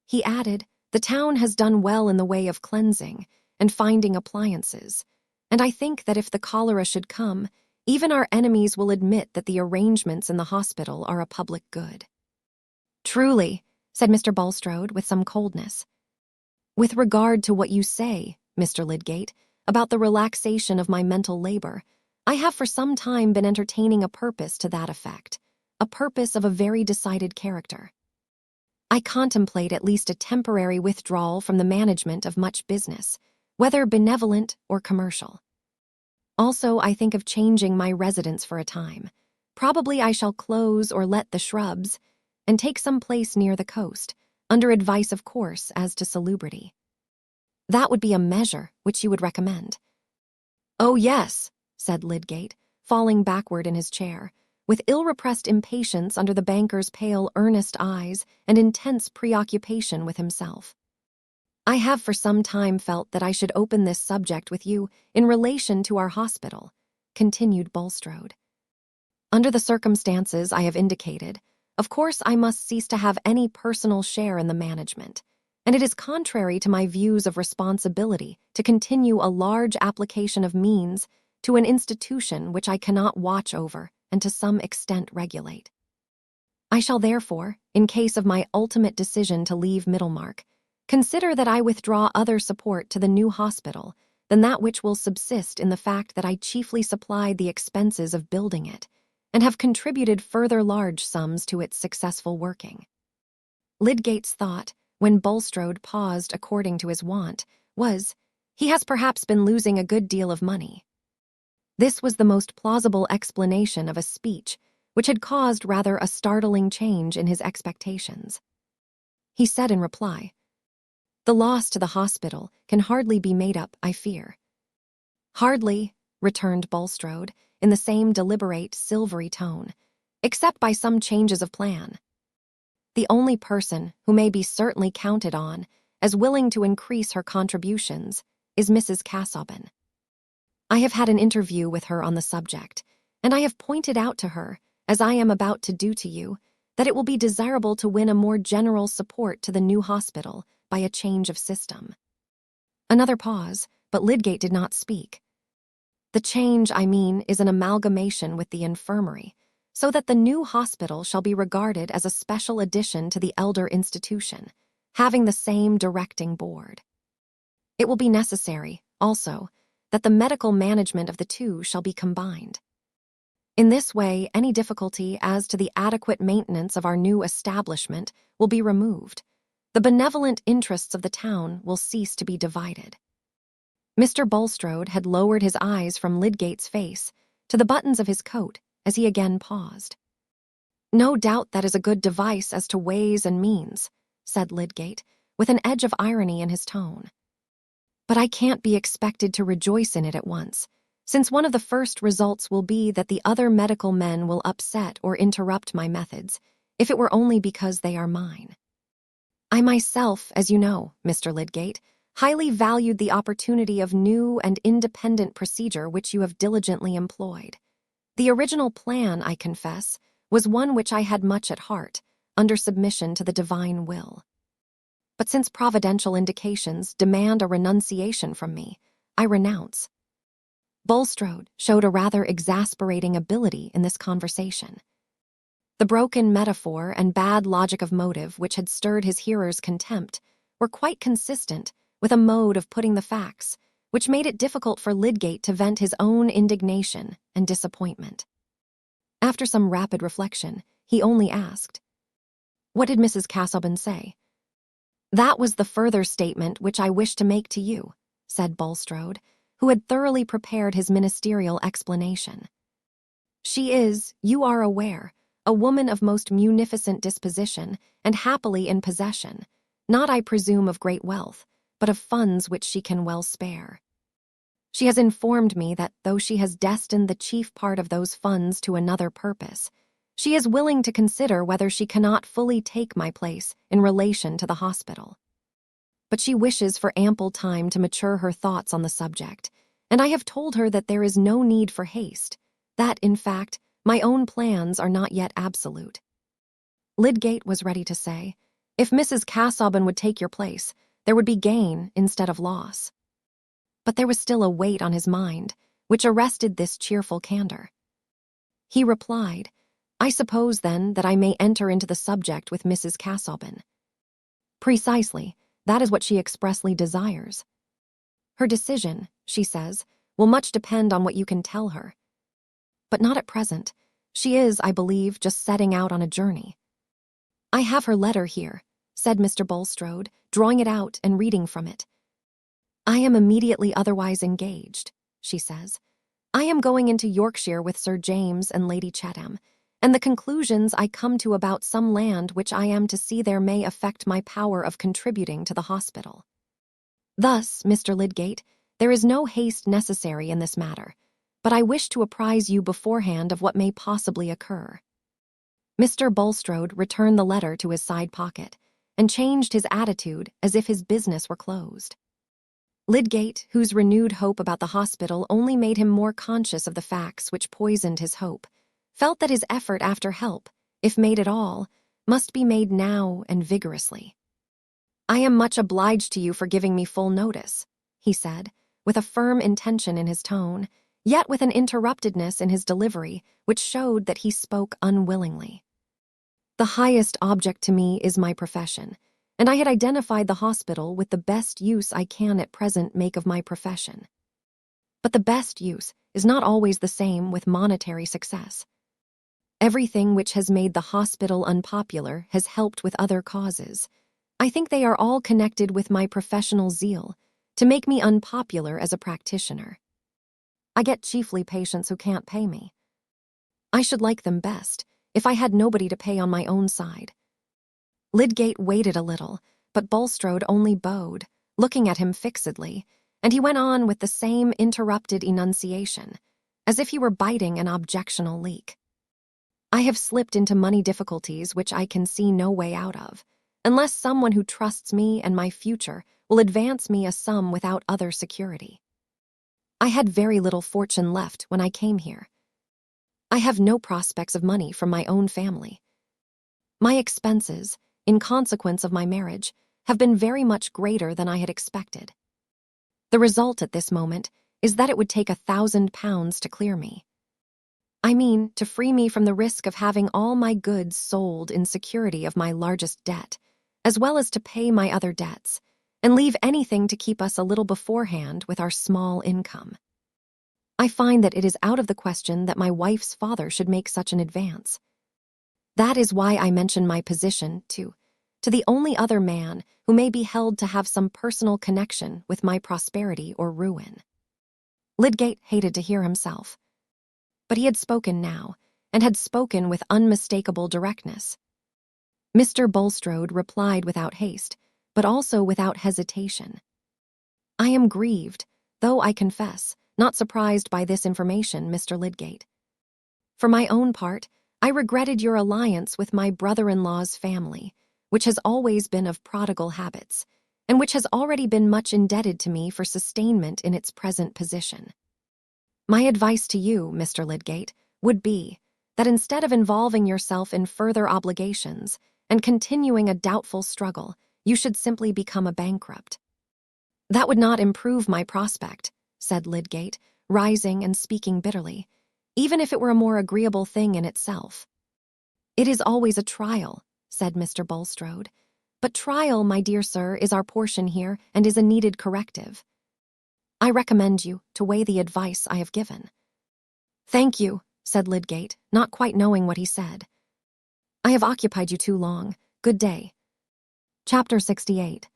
He added, the town has done well in the way of cleansing and finding appliances, and I think that if the cholera should come, even our enemies will admit that the arrangements in the hospital are a public good. Truly, said Mr. Bulstrode with some coldness. With regard to what you say, Mr. Lydgate, about the relaxation of my mental labor, I have for some time been entertaining a purpose to that effect, a purpose of a very decided character. I contemplate at least a temporary withdrawal from the management of much business, whether benevolent or commercial. Also, I think of changing my residence for a time. Probably I shall close or let the shrubs, and take some place near the coast, under advice of course as to salubrity. That would be a measure which you would recommend. Oh, yes, said Lydgate, falling backward in his chair, with ill-repressed impatience under the banker's pale, earnest eyes and intense preoccupation with himself. I have for some time felt that I should open this subject with you in relation to our hospital, continued Bulstrode. Under the circumstances I have indicated, of course I must cease to have any personal share in the management, and it is contrary to my views of responsibility to continue a large application of means to an institution which I cannot watch over and to some extent regulate. I shall therefore, in case of my ultimate decision to leave Middlemarch, consider that I withdraw other support to the new hospital than that which will subsist in the fact that I chiefly supplied the expenses of building it, and have contributed further large sums to its successful working. Lydgate's thought, when Bulstrode paused according to his wont, was, he has perhaps been losing a good deal of money. This was the most plausible explanation of a speech which had caused rather a startling change in his expectations. He said in reply, the loss to the hospital can hardly be made up, I fear. Hardly, returned Bulstrode, in the same deliberate, silvery tone, except by some changes of plan. The only person who may be certainly counted on as willing to increase her contributions is Mrs. Casaubon. I have had an interview with her on the subject, and I have pointed out to her, as I am about to do to you, that it will be desirable to win a more general support to the new hospital by a change of system. Another pause, but Lydgate did not speak. The change, I mean, is an amalgamation with the infirmary, so that the new hospital shall be regarded as a special addition to the elder institution, having the same directing board. It will be necessary, also, that the medical management of the two shall be combined. In this way, any difficulty as to the adequate maintenance of our new establishment will be removed. The benevolent interests of the town will cease to be divided. Mr. Bulstrode had lowered his eyes from Lydgate's face to the buttons of his coat as he again paused. "No doubt that is a good device as to ways and means," said Lydgate, with an edge of irony in his tone. "But I can't be expected to rejoice in it at once, since one of the first results will be that the other medical men will upset or interrupt my methods, if it were only because they are mine. I myself, as you know, Mr. Lydgate, highly valued the opportunity of new and independent procedure which you have diligently employed. The original plan, I confess, was one which I had much at heart, under submission to the divine will. But since providential indications demand a renunciation from me, I renounce." Bulstrode showed a rather exasperating ability in this conversation. The broken metaphor and bad logic of motive which had stirred his hearers' contempt were quite consistent with a mode of putting the facts, which made it difficult for Lydgate to vent his own indignation and disappointment. After some rapid reflection, he only asked, "What did Mrs. Casaubon say?" "That was the further statement which I wished to make to you," said Bulstrode, who had thoroughly prepared his ministerial explanation. "She is, you are aware, a woman of most munificent disposition and happily in possession, not I presume of great wealth, but of funds which she can well spare. She has informed me that though she has destined the chief part of those funds to another purpose, she is willing to consider whether she cannot fully take my place in relation to the hospital. But she wishes for ample time to mature her thoughts on the subject, and I have told her that there is no need for haste, that, in fact, my own plans are not yet absolute." Lydgate was ready to say, "If Mrs. Casaubon would take your place, there would be gain instead of loss." But there was still a weight on his mind, which arrested this cheerful candor. He replied, "I suppose, then, that I may enter into the subject with Mrs. Casaubon." "Precisely, that is what she expressly desires. Her decision, she says, will much depend on what you can tell her. But not at present. She is, I believe, just setting out on a journey." "I have her letter here," said Mr. Bulstrode, drawing it out and reading from it. "I am immediately otherwise engaged," she says. "I am going into Yorkshire with Sir James and Lady Chatham, and the conclusions I come to about some land which I am to see there may affect my power of contributing to the hospital. Thus, Mr. Lydgate, there is no haste necessary in this matter, but I wish to apprise you beforehand of what may possibly occur." Mr. Bulstrode returned the letter to his side pocket and changed his attitude as if his business were closed. Lydgate, whose renewed hope about the hospital only made him more conscious of the facts which poisoned his hope, felt that his effort after help, if made at all, must be made now and vigorously. "I am much obliged to you for giving me full notice," he said, with a firm intention in his tone, yet with an interruptedness in his delivery which showed that he spoke unwillingly. "The highest object to me is my profession, and I had identified the hospital with the best use I can at present make of my profession. But the best use is not always the same with monetary success. Everything which has made the hospital unpopular has helped with other causes. I think they are all connected with my professional zeal to make me unpopular as a practitioner. I get chiefly patients who can't pay me. I should like them best if I had nobody to pay on my own side." Lydgate waited a little, but Bulstrode only bowed, looking at him fixedly, and he went on with the same interrupted enunciation, as if he were biting an objectional leak. "I have slipped into money difficulties which I can see no way out of, unless someone who trusts me and my future will advance me a sum without other security. I had very little fortune left when I came here. I have no prospects of money from my own family. My expenses, in consequence of my marriage, have been very much greater than I had expected. The result at this moment is that it would take £1,000 to clear me. I mean, to free me from the risk of having all my goods sold in security of my largest debt, as well as to pay my other debts, and leave anything to keep us a little beforehand with our small income. I find that it is out of the question that my wife's father should make such an advance. That is why I mention my position to the only other man who may be held to have some personal connection with my prosperity or ruin." Lydgate hated to hear himself. But he had spoken now, and had spoken with unmistakable directness. Mr. Bulstrode replied without haste, but also without hesitation. "I am grieved, though I confess, not surprised by this information, Mr. Lydgate. For my own part, I regretted your alliance with my brother-in-law's family, which has always been of prodigal habits, and which has already been much indebted to me for sustainment in its present position. My advice to you, Mr. Lydgate, would be that instead of involving yourself in further obligations and continuing a doubtful struggle, you should simply become a bankrupt." "That would not improve my prospect," said Lydgate, rising and speaking bitterly, "even if it were a more agreeable thing in itself." "It is always a trial," said Mr. Bulstrode. "But trial, my dear sir, is our portion here and is a needed corrective. I recommend you to weigh the advice I have given." "Thank you," said Lydgate, not quite knowing what he said. "I have occupied you too long. Good day." Chapter 68.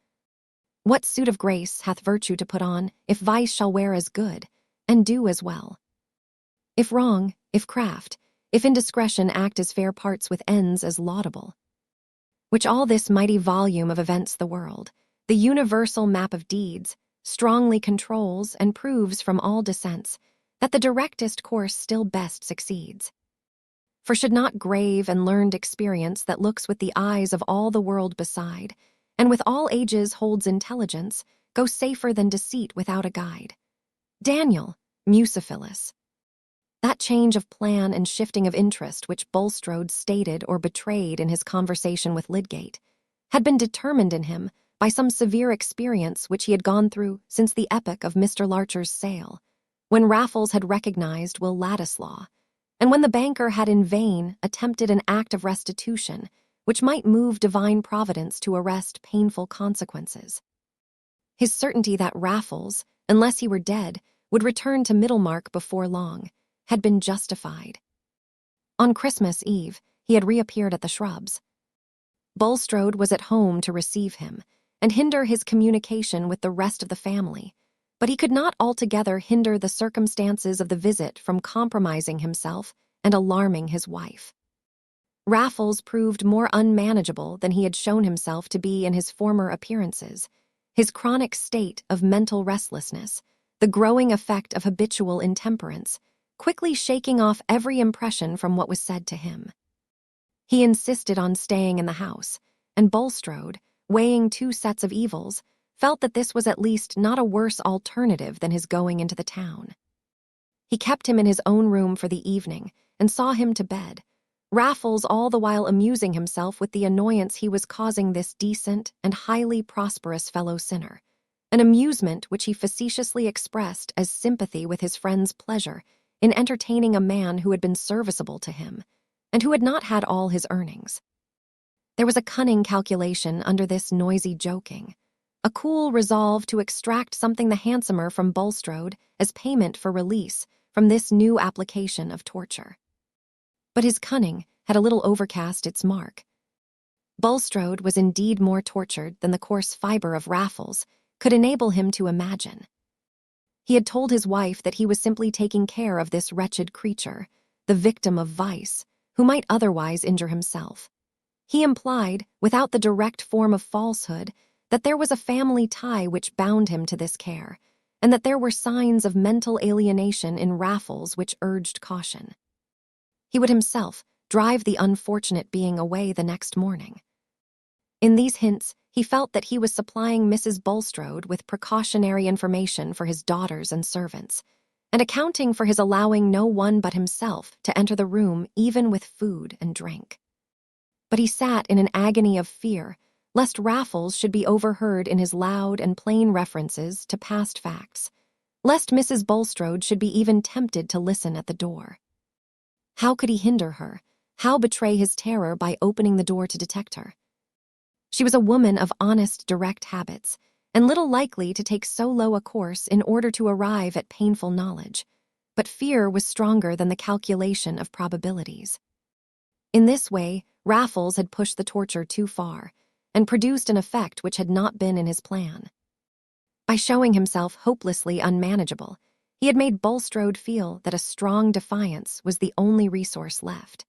What suit of grace hath virtue to put on, if vice shall wear as good, and do as well? If wrong, if craft, if indiscretion act as fair parts with ends as laudable. Which all this mighty volume of events the world, the universal map of deeds, strongly controls and proves from all dissents, that the directest course still best succeeds. For should not grave and learned experience that looks with the eyes of all the world beside, and with all ages holds intelligence, go safer than deceit without a guide? Daniel, Musiphilus. That change of plan and shifting of interest which Bulstrode stated or betrayed in his conversation with Lydgate had been determined in him by some severe experience which he had gone through since the epoch of Mr. Larcher's sale, when Raffles had recognized Will Ladislaw, and when the banker had in vain attempted an act of restitution which might move divine providence to arrest painful consequences. His certainty that Raffles, unless he were dead, would return to Middlemarch before long, had been justified. On Christmas Eve, he had reappeared at the Shrubs. Bulstrode was at home to receive him and hinder his communication with the rest of the family, but he could not altogether hinder the circumstances of the visit from compromising himself and alarming his wife. Raffles proved more unmanageable than he had shown himself to be in his former appearances. His chronic state of mental restlessness, the growing effect of habitual intemperance, quickly shaking off every impression from what was said to him. He insisted on staying in the house, and Bulstrode, weighing two sets of evils, felt that this was at least not a worse alternative than his going into the town. He kept him in his own room for the evening and saw him to bed, Raffles all the while amusing himself with the annoyance he was causing this decent and highly prosperous fellow sinner, an amusement which he facetiously expressed as sympathy with his friend's pleasure in entertaining a man who had been serviceable to him, and who had not had all his earnings. There was a cunning calculation under this noisy joking, a cool resolve to extract something the handsomer from Bulstrode as payment for release from this new application of torture. But his cunning had a little overcast its mark. Bulstrode was indeed more tortured than the coarse fiber of Raffles could enable him to imagine. He had told his wife that he was simply taking care of this wretched creature, the victim of vice, who might otherwise injure himself. He implied, without the direct form of falsehood, that there was a family tie which bound him to this care, and that there were signs of mental alienation in Raffles which urged caution. He would himself drive the unfortunate being away the next morning. In these hints, he felt that he was supplying Mrs. Bulstrode with precautionary information for his daughters and servants, and accounting for his allowing no one but himself to enter the room even with food and drink. But he sat in an agony of fear lest Raffles should be overheard in his loud and plain references to past facts, lest Mrs. Bulstrode should be even tempted to listen at the door. How could he hinder her? How betray his terror by opening the door to detect her? She was a woman of honest, direct habits, and little likely to take so low a course in order to arrive at painful knowledge. but fear was stronger than the calculation of probabilities. In this way, Raffles had pushed the torture too far and produced an effect which had not been in his plan. By showing himself hopelessly unmanageable, he had made Bulstrode feel that a strong defiance was the only resource left.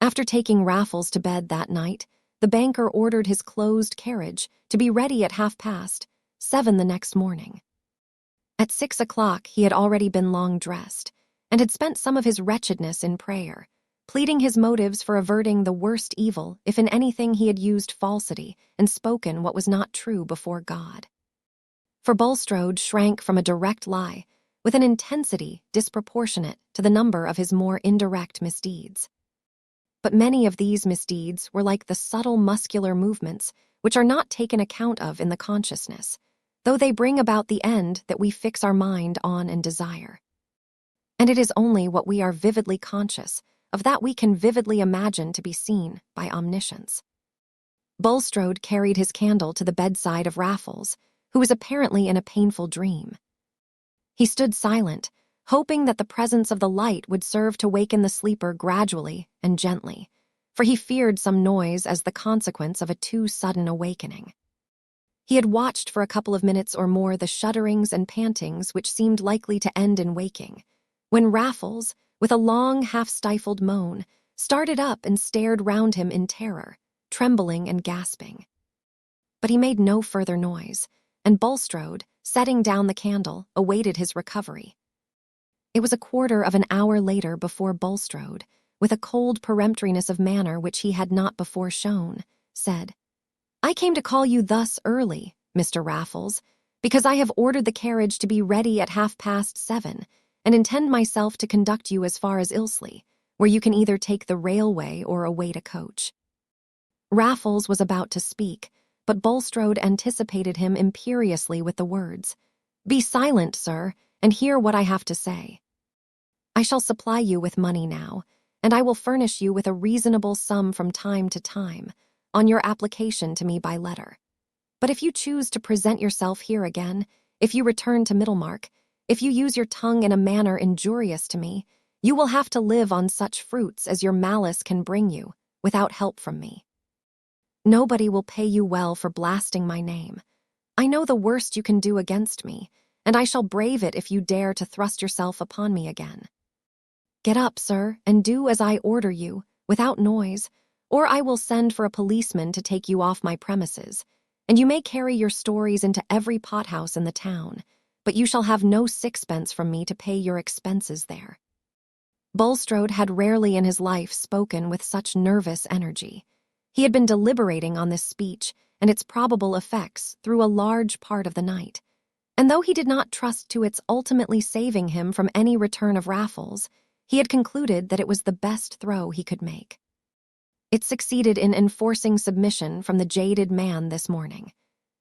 After taking Raffles to bed that night, the banker ordered his closed carriage to be ready at 7:30 the next morning. At 6 o'clock he had already been long dressed and had spent some of his wretchedness in prayer, pleading his motives for averting the worst evil if in anything he had used falsity and spoken what was not true before God. For Bulstrode shrank from a direct lie with an intensity disproportionate to the number of his more indirect misdeeds. But many of these misdeeds were like the subtle muscular movements which are not taken account of in the consciousness, though they bring about the end that we fix our mind on and desire. And it is only what we are vividly conscious of that we can vividly imagine to be seen by omniscience. Bulstrode carried his candle to the bedside of Raffles, who was apparently in a painful dream. He stood silent, hoping that the presence of the light would serve to waken the sleeper gradually and gently, for he feared some noise as the consequence of a too sudden awakening. He had watched for a couple of minutes or more the shudderings and pantings which seemed likely to end in waking, when Raffles, with a long, half-stifled moan, started up and stared round him in terror, trembling and gasping. But he made no further noise, and Bulstrode, setting down the candle, awaited his recovery. It was a quarter of an hour later before Bulstrode, with a cold peremptoriness of manner which he had not before shown, said, "I came to call you thus early, Mr. Raffles, because I have ordered the carriage to be ready at 7:30, and intend myself to conduct you as far as Ilsley, where you can either take the railway or await a coach." Raffles was about to speak, but Bulstrode anticipated him imperiously with the words, "Be silent, sir, and hear what I have to say. I shall supply you with money now, and I will furnish you with a reasonable sum from time to time, on your application to me by letter. But if you choose to present yourself here again, if you return to Middlemarch, if you use your tongue in a manner injurious to me, you will have to live on such fruits as your malice can bring you, without help from me. Nobody will pay you well for blasting my name. I know the worst you can do against me, and I shall brave it if you dare to thrust yourself upon me again. Get up, sir, and do as I order you, without noise, or I will send for a policeman to take you off my premises, and you may carry your stories into every pothouse in the town, but you shall have no sixpence from me to pay your expenses there." Bulstrode had rarely in his life spoken with such nervous energy. He had been deliberating on this speech and its probable effects through a large part of the night, and though he did not trust to its ultimately saving him from any return of Raffles, he had concluded that it was the best throw he could make. It succeeded in enforcing submission from the jaded man this morning.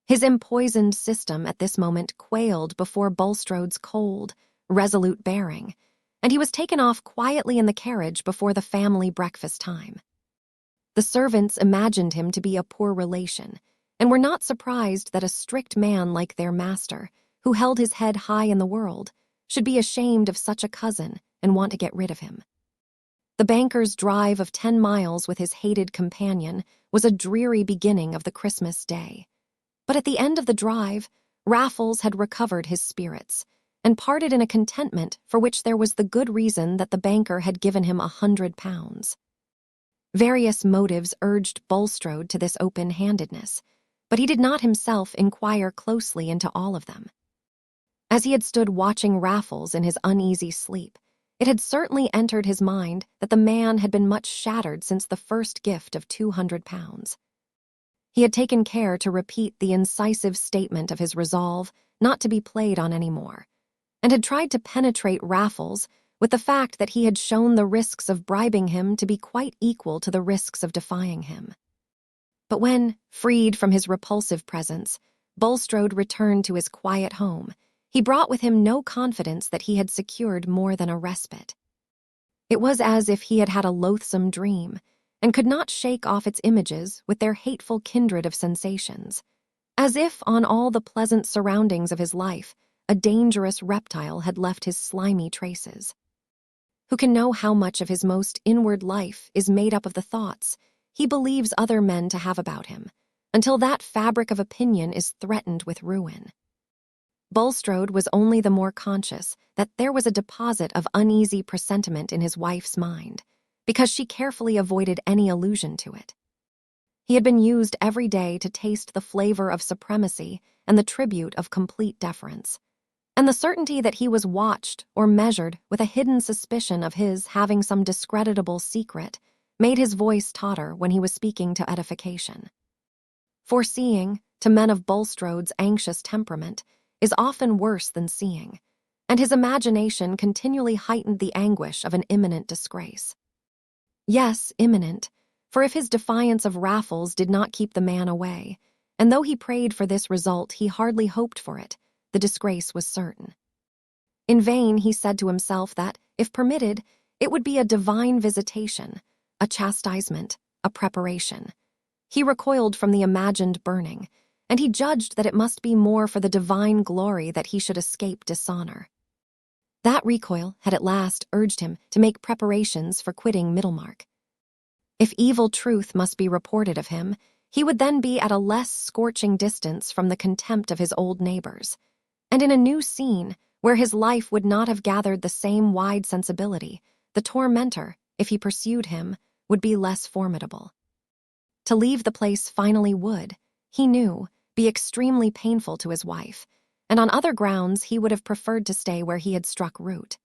His empoisoned system at this moment quailed before Bulstrode's cold, resolute bearing, and he was taken off quietly in the carriage before the family breakfast time. The servants imagined him to be a poor relation, and were not surprised that a strict man like their master, who held his head high in the world, should be ashamed of such a cousin and want to get rid of him. The banker's drive of 10 miles with his hated companion was a dreary beginning of the Christmas day. But at the end of the drive, Raffles had recovered his spirits, and parted in a contentment for which there was the good reason that the banker had given him £100. Various motives urged Bulstrode to this open-handedness, but he did not himself inquire closely into all of them. As he had stood watching Raffles in his uneasy sleep, it had certainly entered his mind that the man had been much shattered since the first gift of £200. He had taken care to repeat the incisive statement of his resolve not to be played on any more, and had tried to penetrate Raffles with the fact that he had shown the risks of bribing him to be quite equal to the risks of defying him. But when, freed from his repulsive presence, Bulstrode returned to his quiet home, he brought with him no confidence that he had secured more than a respite. It was as if he had had a loathsome dream, and could not shake off its images with their hateful kindred of sensations, as if on all the pleasant surroundings of his life a dangerous reptile had left his slimy traces. Who can know how much of his most inward life is made up of the thoughts he believes other men to have about him, until that fabric of opinion is threatened with ruin? Bulstrode was only the more conscious that there was a deposit of uneasy presentiment in his wife's mind, because she carefully avoided any allusion to it. He had been used every day to taste the flavor of supremacy and the tribute of complete deference, and the certainty that he was watched or measured with a hidden suspicion of his having some discreditable secret made his voice totter when he was speaking to edification. Foreseeing, to men of Bulstrode's anxious temperament, is often worse than seeing, and his imagination continually heightened the anguish of an imminent disgrace. Yes, imminent, for if his defiance of Raffles did not keep the man away, and though he prayed for this result, he hardly hoped for it, the disgrace was certain. In vain he said to himself that, if permitted, it would be a divine visitation, a chastisement, a preparation. He recoiled from the imagined burning, and he judged that it must be more for the divine glory that he should escape dishonor. That recoil had at last urged him to make preparations for quitting Middlemarch. If evil truth must be reported of him, he would then be at a less scorching distance from the contempt of his old neighbors, and in a new scene where his life would not have gathered the same wide sensibility, the tormentor, if he pursued him, would be less formidable. To leave the place finally would, he knew, be extremely painful to his wife, and on other grounds he would have preferred to stay where he had struck root.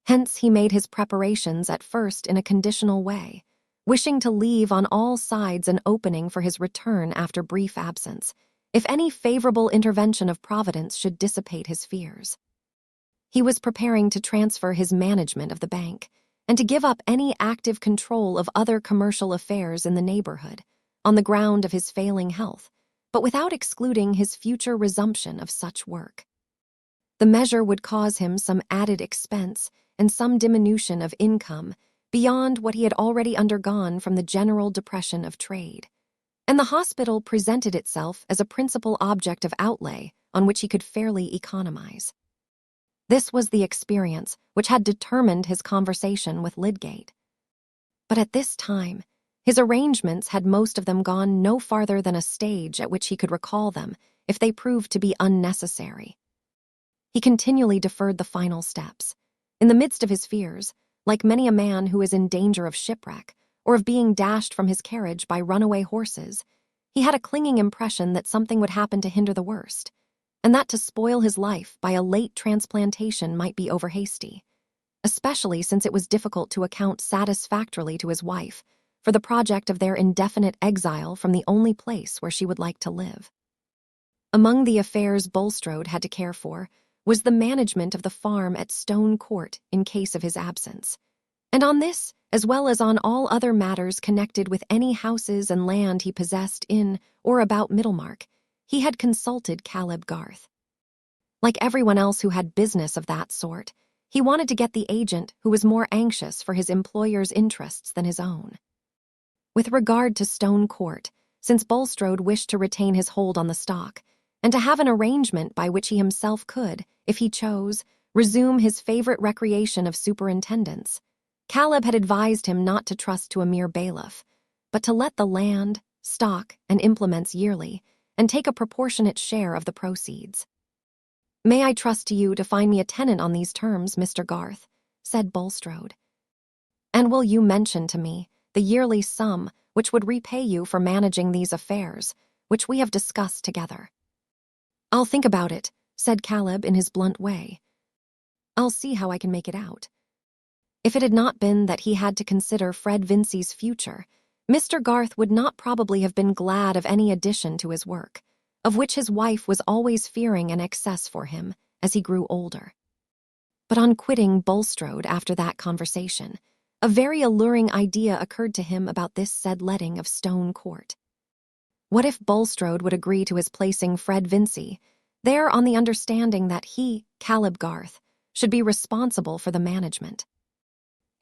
Hence he made his preparations at first in a conditional way, wishing to leave on all sides an opening for his return after brief absence, if any favorable intervention of Providence should dissipate his fears. He was preparing to transfer his management of the bank, and to give up any active control of other commercial affairs in the neighborhood, on the ground of his failing health, but without excluding his future resumption of such work. The measure would cause him some added expense and some diminution of income beyond what he had already undergone from the general depression of trade, and the hospital presented itself as a principal object of outlay on which he could fairly economize. This was the experience which had determined his conversation with Lydgate. But at this time, his arrangements had most of them gone no farther than a stage at which he could recall them if they proved to be unnecessary. He continually deferred the final steps. In the midst of his fears, like many a man who is in danger of shipwreck or of being dashed from his carriage by runaway horses, he had a clinging impression that something would happen to hinder the worst, and that to spoil his life by a late transplantation might be overhasty, especially since it was difficult to account satisfactorily to his wife for the project of their indefinite exile from the only place where she would like to live. Among the affairs Bulstrode had to care for was the management of the farm at Stone Court in case of his absence, and on this, as well as on all other matters connected with any houses and land he possessed in or about Middlemarch, he had consulted Caleb Garth. Like everyone else who had business of that sort, he wanted to get the agent who was more anxious for his employer's interests than his own. With regard to Stone Court, since Bulstrode wished to retain his hold on the stock, and to have an arrangement by which he himself could, if he chose, resume his favorite recreation of superintendence, Caleb had advised him not to trust to a mere bailiff, but to let the land, stock, and implements yearly, and take a proportionate share of the proceeds. "May I trust to you to find me a tenant on these terms, Mr. Garth?" said Bulstrode. "And will you mention to me the yearly sum which would repay you for managing these affairs, which we have discussed together?" "I'll think about it," said Caleb in his blunt way. "I'll see how I can make it out." If it had not been that he had to consider Fred Vincey's future, Mr. Garth would not probably have been glad of any addition to his work, of which his wife was always fearing an excess for him as he grew older. But on quitting Bulstrode after that conversation, a very alluring idea occurred to him about this said letting of Stone Court. What if Bulstrode would agree to his placing Fred Vincey there on the understanding that he, Caleb Garth, should be responsible for the management?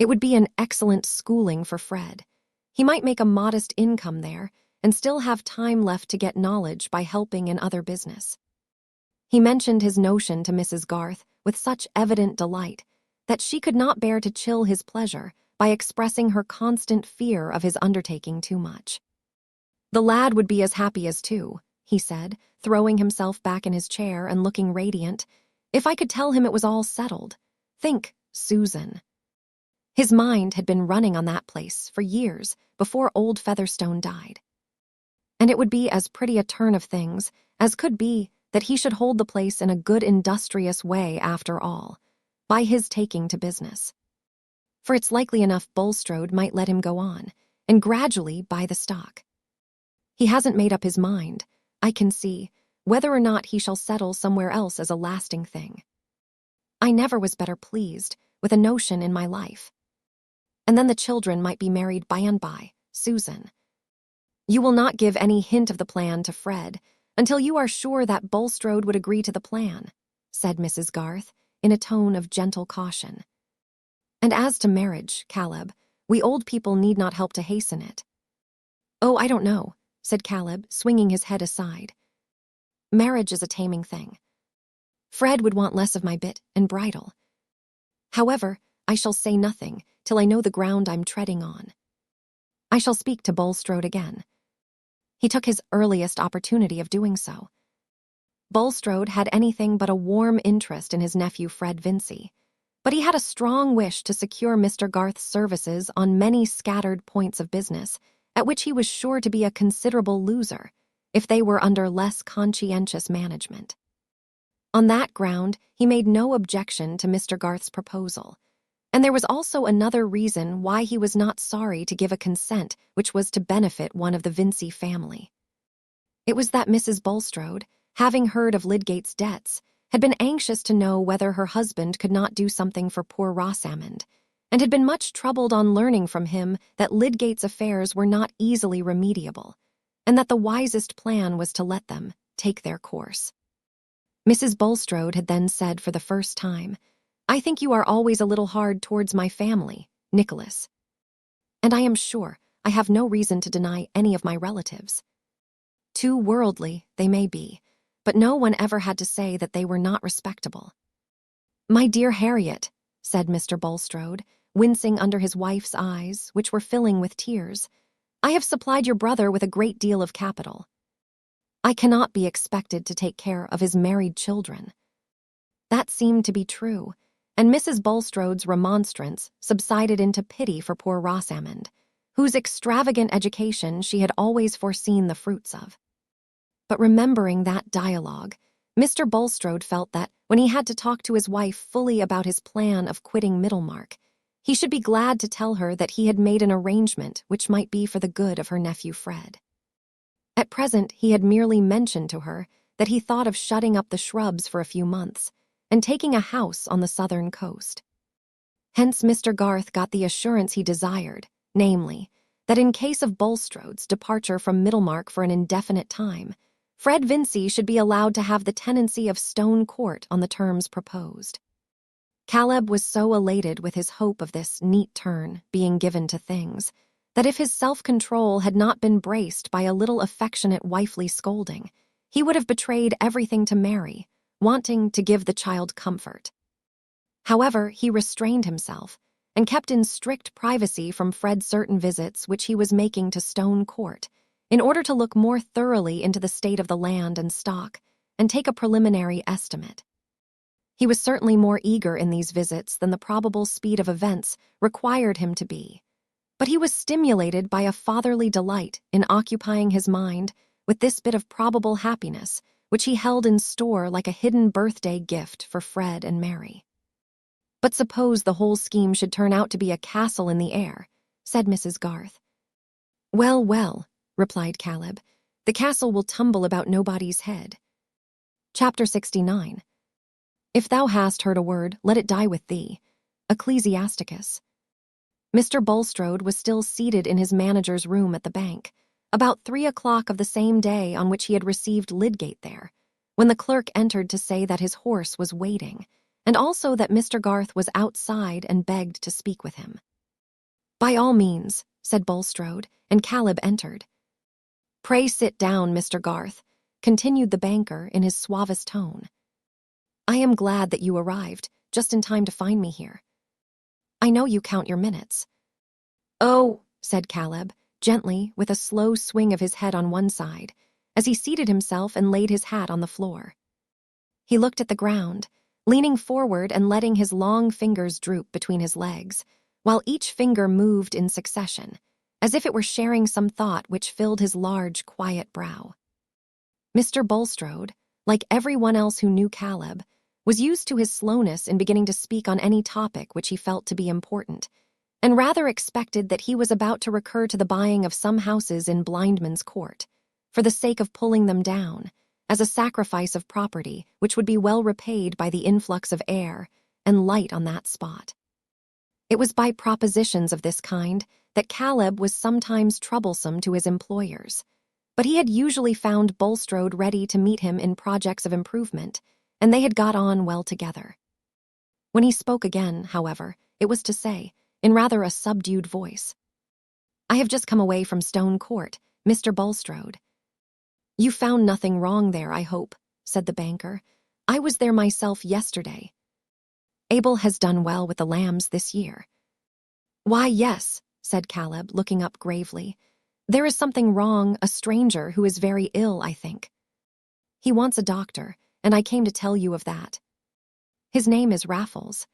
It would be an excellent schooling for Fred. He might make a modest income there and still have time left to get knowledge by helping in other business. He mentioned his notion to Mrs. Garth with such evident delight that she could not bear to chill his pleasure by expressing her constant fear of his undertaking too much. "The lad would be as happy as two," he said, throwing himself back in his chair and looking radiant, "if I could tell him it was all settled. Think, Susan." His mind had been running on that place for years before old Featherstone died. And it would be as pretty a turn of things as could be that he should hold the place in a good industrious way after all, by his taking to business. For it's likely enough Bulstrode might let him go on, and gradually buy the stock. He hasn't made up his mind, I can see, whether or not he shall settle somewhere else as a lasting thing. I never was better pleased with a notion in my life. And then the children might be married by and by, Susan. You will not give any hint of the plan to Fred until you are sure that Bulstrode would agree to the plan, said Mrs. Garth in a tone of gentle caution. And as to marriage, Caleb, we old people need not help to hasten it. Oh, I don't know, said Caleb, swinging his head aside. Marriage is a taming thing. Fred would want less of my bit and bridle. However, I shall say nothing till I know the ground I'm treading on. I shall speak to Bulstrode again. He took his earliest opportunity of doing so. Bulstrode had anything but a warm interest in his nephew Fred Vincey, but he had a strong wish to secure Mr. Garth's services on many scattered points of business, at which he was sure to be a considerable loser if they were under less conscientious management. On that ground, he made no objection to Mr. Garth's proposal, and there was also another reason why he was not sorry to give a consent which was to benefit one of the Vincey family. It was that Mrs. Bulstrode, having heard of Lydgate's debts, had been anxious to know whether her husband could not do something for poor Rosamond, and had been much troubled on learning from him that Lydgate's affairs were not easily remediable, and that the wisest plan was to let them take their course. Mrs. Bulstrode had then said for the first time, "I think you are always a little hard towards my family, Nicholas. And I am sure I have no reason to deny any of my relatives. Too worldly they may be, but no one ever had to say that they were not respectable." "My dear Harriet," said Mr. Bulstrode, wincing under his wife's eyes, which were filling with tears, "I have supplied your brother with a great deal of capital. I cannot be expected to take care of his married children." That seemed to be true, and Mrs. Bulstrode's remonstrance subsided into pity for poor Rosamond, whose extravagant education she had always foreseen the fruits of. But remembering that dialogue, Mr. Bulstrode felt that when he had to talk to his wife fully about his plan of quitting Middlemarch, he should be glad to tell her that he had made an arrangement which might be for the good of her nephew Fred. At present, he had merely mentioned to her that he thought of shutting up the Shrubs for a few months and taking a house on the southern coast. Hence Mr. Garth got the assurance he desired, namely, that in case of Bulstrode's departure from Middlemarch for an indefinite time, Fred Vincey should be allowed to have the tenancy of Stone Court on the terms proposed. Caleb was so elated with his hope of this neat turn being given to things, that if his self-control had not been braced by a little affectionate wifely scolding, he would have betrayed everything to Mary, wanting to give the child comfort. However, he restrained himself, and kept in strict privacy from Fred certain visits which he was making to Stone Court, in order to look more thoroughly into the state of the land and stock, and take a preliminary estimate. He was certainly more eager in these visits than the probable speed of events required him to be, but he was stimulated by a fatherly delight in occupying his mind with this bit of probable happiness, which he held in store like a hidden birthday gift for Fred and Mary. "But suppose the whole scheme should turn out to be a castle in the air," said Mrs. Garth. "Well, well," replied Caleb, "the castle will tumble about nobody's head." Chapter 69. If thou hast heard a word, let it die with thee. Ecclesiasticus. Mr. Bulstrode was still seated in his manager's room at the bank, about 3 o'clock of the same day on which he had received Lydgate there, when the clerk entered to say that his horse was waiting, and also that Mr. Garth was outside and begged to speak with him. "By all means," said Bulstrode, and Caleb entered. "Pray sit down, Mr. Garth," continued the banker in his suavest tone. I am glad that you arrived, just in time to find me here. I know you count your minutes. Oh, said Caleb, gently, with a slow swing of his head on one side, as he seated himself and laid his hat on the floor. He looked at the ground, leaning forward and letting his long fingers droop between his legs, while each finger moved in succession, as if it were sharing some thought which filled his large, quiet brow. Mr. Bulstrode, like everyone else who knew Caleb, was used to his slowness in beginning to speak on any topic which he felt to be important, and rather expected that he was about to recur to the buying of some houses in Blindman's Court, for the sake of pulling them down, as a sacrifice of property which would be well repaid by the influx of air and light on that spot. It was by propositions of this kind that Caleb was sometimes troublesome to his employers, but he had usually found Bulstrode ready to meet him in projects of improvement, and they had got on well together. When he spoke again, however, it was to say, in rather a subdued voice, I have just come away from Stone Court, Mr. Bulstrode. You found nothing wrong there, I hope, said the banker. I was there myself yesterday. Abel has done well with the lambs this year. Why, yes, said Caleb, looking up gravely. There is something wrong, a stranger who is very ill, I think. He wants a doctor, and I came to tell you of that. His name is Raffles.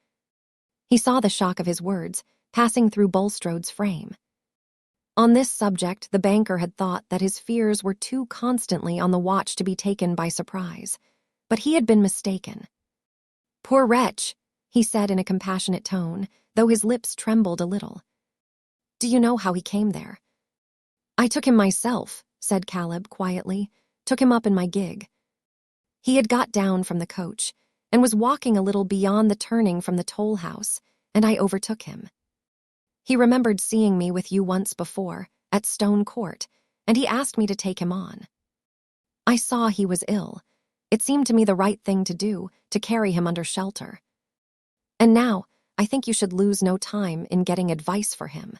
He saw the shock of his words passing through Bulstrode's frame. On this subject, the banker had thought that his fears were too constantly on the watch to be taken by surprise, but he had been mistaken. Poor wretch, he said in a compassionate tone, though his lips trembled a little. Do you know how he came there? I took him myself, said Caleb quietly, took him up in my gig. He had got down from the coach and was walking a little beyond the turning from the toll house, and I overtook him. He remembered seeing me with you once before, at Stone Court, and he asked me to take him on. I saw he was ill. It seemed to me the right thing to do, to carry him under shelter. And now, I think you should lose no time in getting advice for him.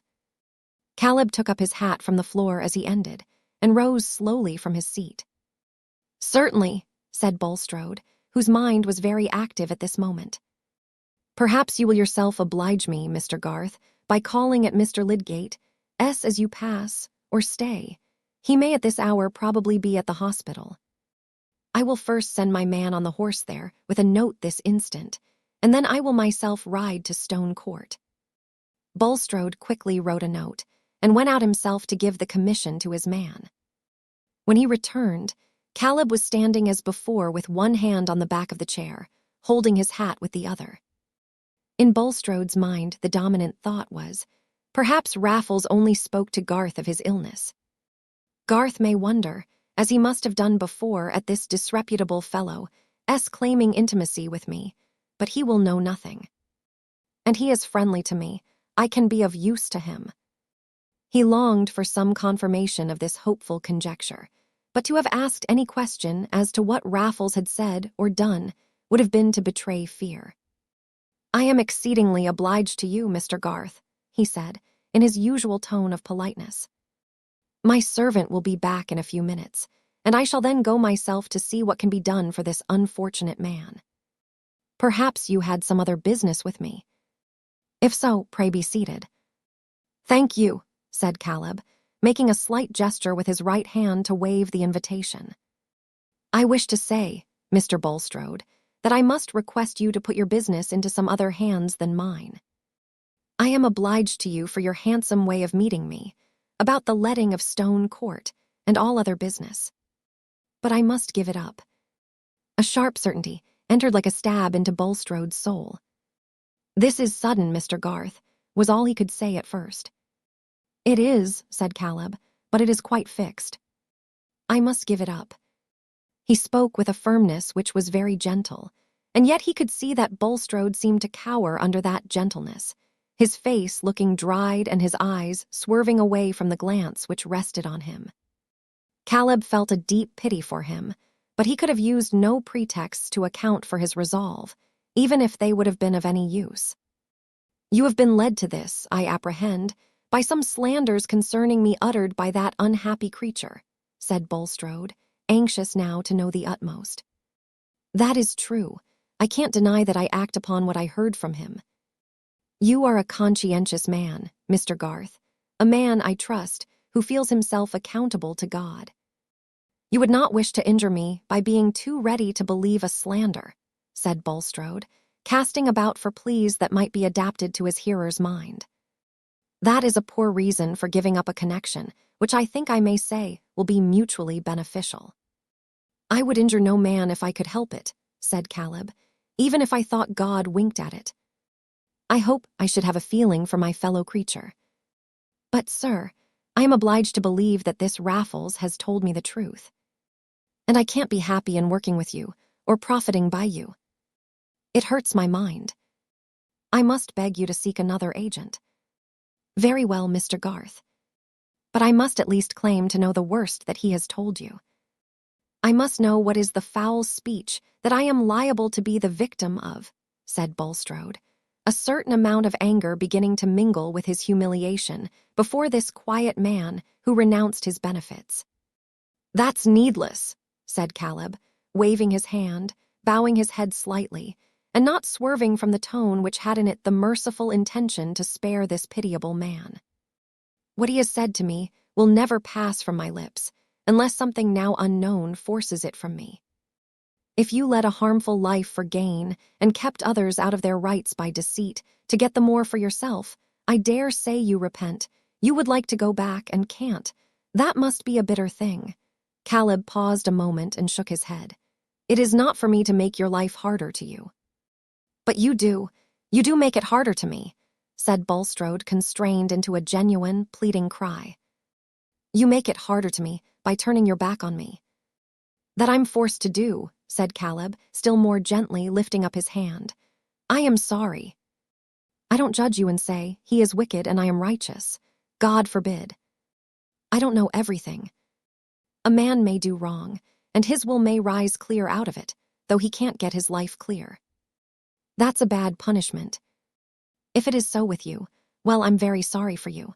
Caleb took up his hat from the floor as he ended, and rose slowly from his seat. Certainly, said Bulstrode, whose mind was very active at this moment. Perhaps you will yourself oblige me, Mr. Garth, by calling at Mr. Lydgate, as you pass, or stay. He may at this hour probably be at the hospital. I will first send my man on the horse there, with a note this instant, and then I will myself ride to Stone Court. Bulstrode quickly wrote a note, and went out himself to give the commission to his man. When he returned, Caleb was standing as before with one hand on the back of the chair, holding his hat with the other. In Bulstrode's mind, the dominant thought was, perhaps Raffles only spoke to Garth of his illness. Garth may wonder, as he must have done before at this disreputable fellow's claiming intimacy with me, but he will know nothing. And he is friendly to me. I can be of use to him. He longed for some confirmation of this hopeful conjecture, but to have asked any question as to what Raffles had said or done would have been to betray fear. I am exceedingly obliged to you, Mr. Garth, he said, in his usual tone of politeness. My servant will be back in a few minutes, and I shall then go myself to see what can be done for this unfortunate man. Perhaps you had some other business with me. If so, pray be seated. Thank you, said Caleb, making a slight gesture with his right hand to wave the invitation. I wish to say, Mr. Bulstrode, that I must request you to put your business into some other hands than mine. I am obliged to you for your handsome way of meeting me, about the letting of Stone Court and all other business. But I must give it up. A sharp certainty entered like a stab into Bulstrode's soul. This is sudden, Mr. Garth, was all he could say at first. It is, said Caleb, but it is quite fixed. I must give it up. He spoke with a firmness which was very gentle, and yet he could see that Bulstrode seemed to cower under that gentleness, his face looking dried and his eyes swerving away from the glance which rested on him. Caleb felt a deep pity for him, but he could have used no pretexts to account for his resolve, even if they would have been of any use. You have been led to this, I apprehend, by some slanders concerning me uttered by that unhappy creature, said Bulstrode, anxious now to know the utmost. That is true. I can't deny that I act upon what I heard from him. You are a conscientious man, Mr. Garth, a man, I trust, who feels himself accountable to God. You would not wish to injure me by being too ready to believe a slander, said Bulstrode, casting about for pleas that might be adapted to his hearer's mind. That is a poor reason for giving up a connection, which I think I may say will be mutually beneficial. I would injure no man if I could help it, said Caleb, even if I thought God winked at it. I hope I should have a feeling for my fellow creature. But, sir, I am obliged to believe that this Raffles has told me the truth. And I can't be happy in working with you, or profiting by you. It hurts my mind. I must beg you to seek another agent. Very well, Mr. Garth. But I must at least claim to know the worst that he has told you. I must know what is the foul speech that I am liable to be the victim of, said Bulstrode, a certain amount of anger beginning to mingle with his humiliation before this quiet man who renounced his benefits. That's needless, said Caleb, waving his hand, bowing his head slightly, and not swerving from the tone which had in it the merciful intention to spare this pitiable man. What he has said to me will never pass from my lips, unless something now unknown forces it from me. If you led a harmful life for gain and kept others out of their rights by deceit to get the more for yourself, I dare say you repent. You would like to go back and can't. That must be a bitter thing. Caleb paused a moment and shook his head. It is not for me to make your life harder to you. But you do make it harder to me, said Bulstrode, constrained into a genuine, pleading cry. You make it harder to me by turning your back on me. That I'm forced to do, said Caleb, still more gently lifting up his hand. I am sorry. I don't judge you and say, he is wicked and I am righteous. God forbid. I don't know everything. A man may do wrong, and his will may rise clear out of it, though he can't get his life clear. That's a bad punishment. If it is so with you, well, I'm very sorry for you.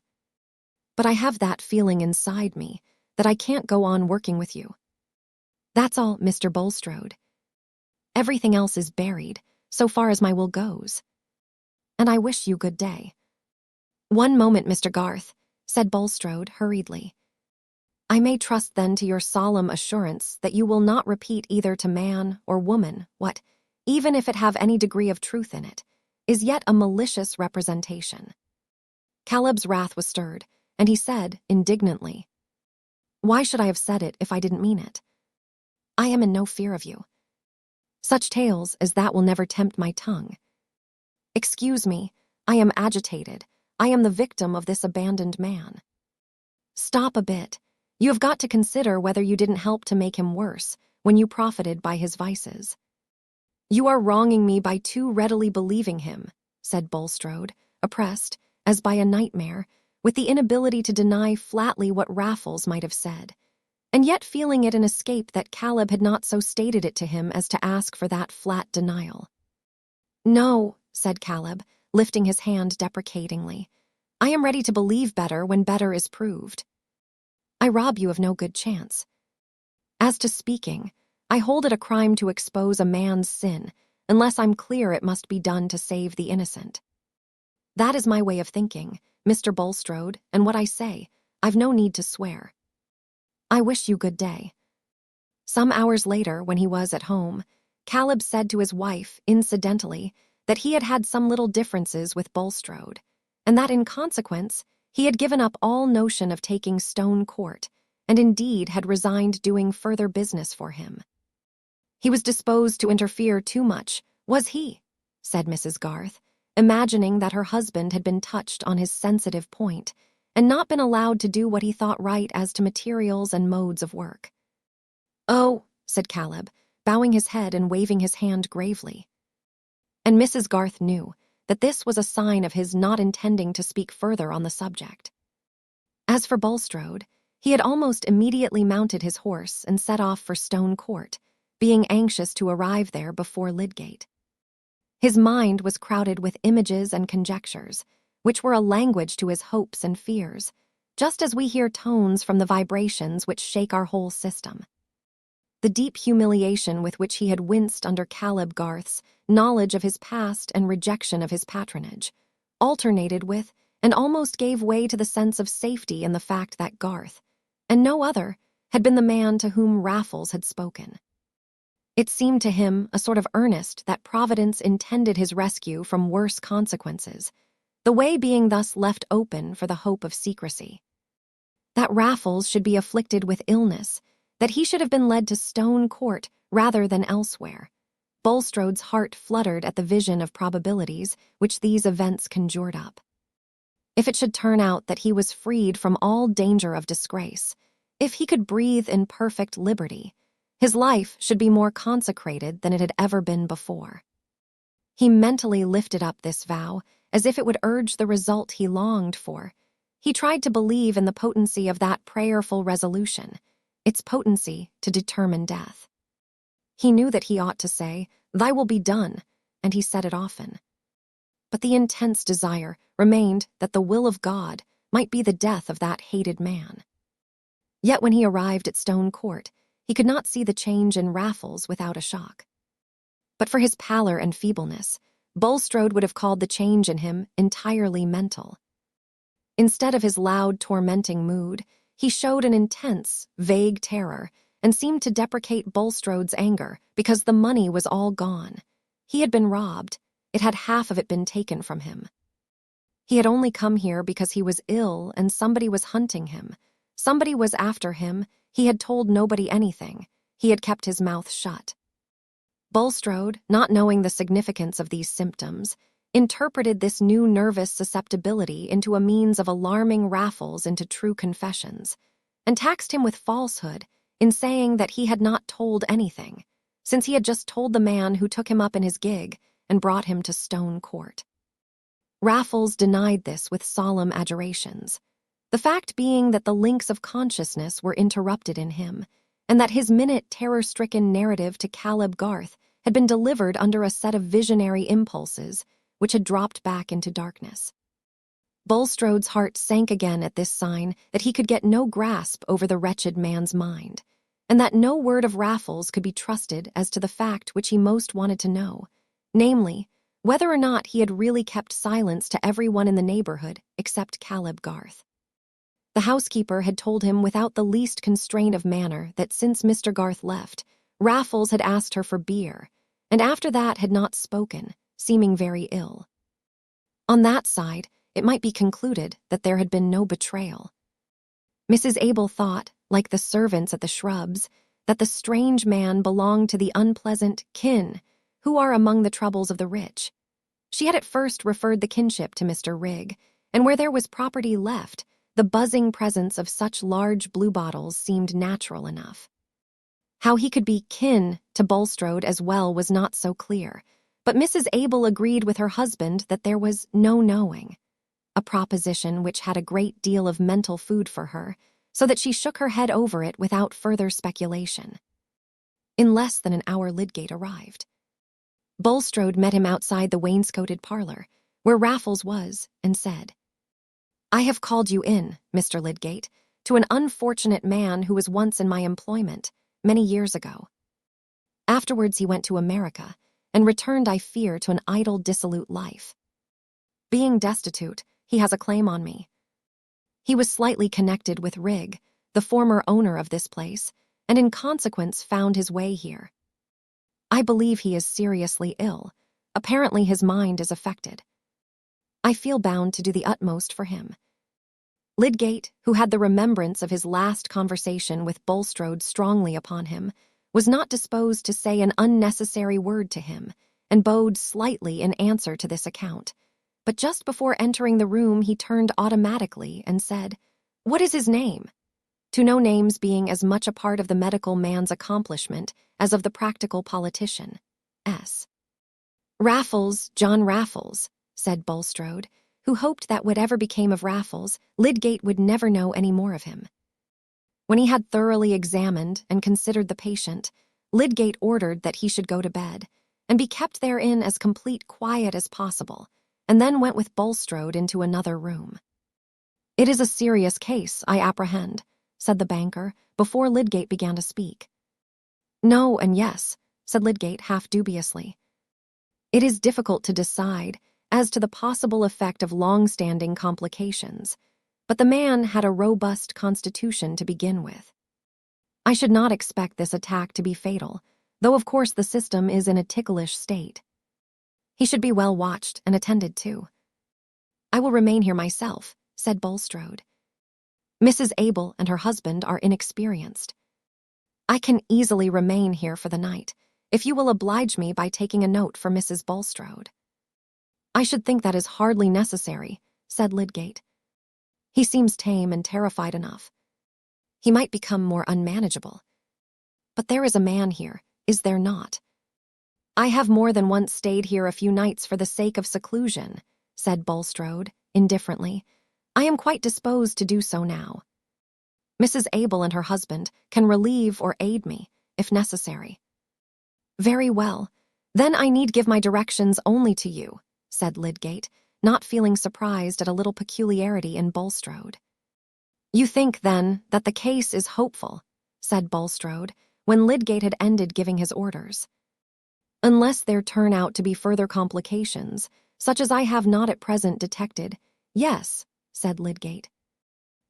But I have that feeling inside me that I can't go on working with you. That's all, Mr. Bulstrode. Everything else is buried, so far as my will goes. And I wish you good day. One moment, Mr. Garth, said Bulstrode hurriedly. I may trust then to your solemn assurance that you will not repeat either to man or woman what, even if it have any degree of truth in it, is yet a malicious representation. Caleb's wrath was stirred, and he said indignantly, Why should I have said it if I didn't mean it? I am in no fear of you. Such tales as that will never tempt my tongue. Excuse me, I am agitated. I am the victim of this abandoned man. Stop a bit. You have got to consider whether you didn't help to make him worse when you profited by his vices. You are wronging me by too readily believing him, said Bulstrode, oppressed, as by a nightmare, with the inability to deny flatly what Raffles might have said, and yet feeling it an escape that Caleb had not so stated it to him as to ask for that flat denial. No, said Caleb, lifting his hand deprecatingly. I am ready to believe better when better is proved. I rob you of no good chance. As to speaking, I hold it a crime to expose a man's sin, unless I'm clear it must be done to save the innocent. That is my way of thinking, Mr. Bulstrode, and what I say, I've no need to swear. I wish you good day. Some hours later, when he was at home, Caleb said to his wife, incidentally, that he had had some little differences with Bulstrode, and that in consequence he had given up all notion of taking Stone Court, and indeed had resigned doing further business for him. He was disposed to interfere too much, was he? Said Mrs. Garth, imagining that her husband had been touched on his sensitive point, and not been allowed to do what he thought right as to materials and modes of work. Oh, said Caleb, bowing his head and waving his hand gravely. And Mrs. Garth knew that this was a sign of his not intending to speak further on the subject. As for Bulstrode, he had almost immediately mounted his horse and set off for Stone Court, being anxious to arrive there before Lydgate. His mind was crowded with images and conjectures, which were a language to his hopes and fears, just as we hear tones from the vibrations which shake our whole system. The deep humiliation with which he had winced under Caleb Garth's knowledge of his past and rejection of his patronage alternated with and almost gave way to the sense of safety in the fact that Garth, and no other, had been the man to whom Raffles had spoken. It seemed to him a sort of earnest that Providence intended his rescue from worse consequences, the way being thus left open for the hope of secrecy. That Raffles should be afflicted with illness, that he should have been led to Stone Court rather than elsewhere. Bulstrode's heart fluttered at the vision of probabilities which these events conjured up. If it should turn out that he was freed from all danger of disgrace, if he could breathe in perfect liberty, his life should be more consecrated than it had ever been before. He mentally lifted up this vow as if it would urge the result he longed for. He tried to believe in the potency of that prayerful resolution, its potency to determine death. He knew that he ought to say, "Thy will be done," and he said it often. But the intense desire remained that the will of God might be the death of that hated man. Yet when he arrived at Stone Court, he could not see the change in Raffles without a shock. But for his pallor and feebleness, Bulstrode would have called the change in him entirely mental. Instead of his loud, tormenting mood, he showed an intense, vague terror and seemed to deprecate Bulstrode's anger because the money was all gone. He had been robbed. It had half of it been taken from him. He had only come here because he was ill and somebody was hunting him. Somebody was after him. He had told nobody anything. He had kept his mouth shut. Bulstrode, not knowing the significance of these symptoms, interpreted this new nervous susceptibility into a means of alarming Raffles into true confessions, and taxed him with falsehood in saying that he had not told anything, since he had just told the man who took him up in his gig and brought him to Stone Court. Raffles denied this with solemn adjurations, the fact being that the links of consciousness were interrupted in him, and that his minute terror-stricken narrative to Caleb Garth had been delivered under a set of visionary impulses which had dropped back into darkness. Bulstrode's heart sank again at this sign that he could get no grasp over the wretched man's mind, and that no word of Raffles could be trusted as to the fact which he most wanted to know, namely, whether or not he had really kept silence to everyone in the neighborhood except Caleb Garth. The housekeeper had told him without the least constraint of manner that since Mr. Garth left, Raffles had asked her for beer, and after that had not spoken, seeming very ill. On that side, it might be concluded that there had been no betrayal. Mrs. Abel thought, like the servants at the Shrubs, that the strange man belonged to the unpleasant kin who are among the troubles of the rich. She had at first referred the kinship to Mr. Rigg, and where there was property left, the buzzing presence of such large bluebottles seemed natural enough. How he could be kin to Bulstrode as well was not so clear, but Mrs. Abel agreed with her husband that there was no knowing, a proposition which had a great deal of mental food for her, so that she shook her head over it without further speculation. In less than an hour Lydgate arrived. Bulstrode met him outside the wainscoted parlor, where Raffles was, and said, "I have called you in, Mr. Lydgate, to an unfortunate man who was once in my employment, many years ago. Afterwards he went to America, and returned, I fear, to an idle, dissolute life. Being destitute, he has a claim on me. He was slightly connected with Rigg, the former owner of this place, and in consequence found his way here. I believe he is seriously ill. Apparently his mind is affected. I feel bound to do the utmost for him." Lydgate, who had the remembrance of his last conversation with Bulstrode strongly upon him, was not disposed to say an unnecessary word to him, and bowed slightly in answer to this account. But just before entering the room he turned automatically and said, "What is his name?" to know names being as much a part of the medical man's accomplishment as of the practical politician. S. "Raffles, John Raffles," said Bulstrode, who hoped that whatever became of Raffles, Lydgate would never know any more of him. When he had thoroughly examined and considered the patient, Lydgate ordered that he should go to bed, and be kept therein as complete quiet as possible, and then went with Bulstrode into another room. "It is a serious case, I apprehend," said the banker, before Lydgate began to speak. No and yes, said Lydgate half dubiously. It is difficult to decide as to the possible effect of long-standing complications, but the man had a robust constitution to begin with. I should not expect this attack to be fatal, though of course the system is in a ticklish state. He should be well watched and attended to. I will remain here myself, said Bulstrode. Mrs. Abel and her husband are inexperienced. I can easily remain here for the night, if you will oblige me by taking a note for Mrs. Bulstrode. I should think that is hardly necessary, said Lydgate. He seems tame and terrified enough. He might become more unmanageable. But there is a man here, is there not? I have more than once stayed here a few nights for the sake of seclusion, said Bulstrode, indifferently. I am quite disposed to do so now. Mrs. Abel and her husband can relieve or aid me, if necessary. Very well. Then I need give my directions only to you, said Lydgate, not feeling surprised at a little peculiarity in Bulstrode. You think, then, that the case is hopeful, said Bulstrode, when Lydgate had ended giving his orders. Unless there turn out to be further complications, such as I have not at present detected, yes, said Lydgate.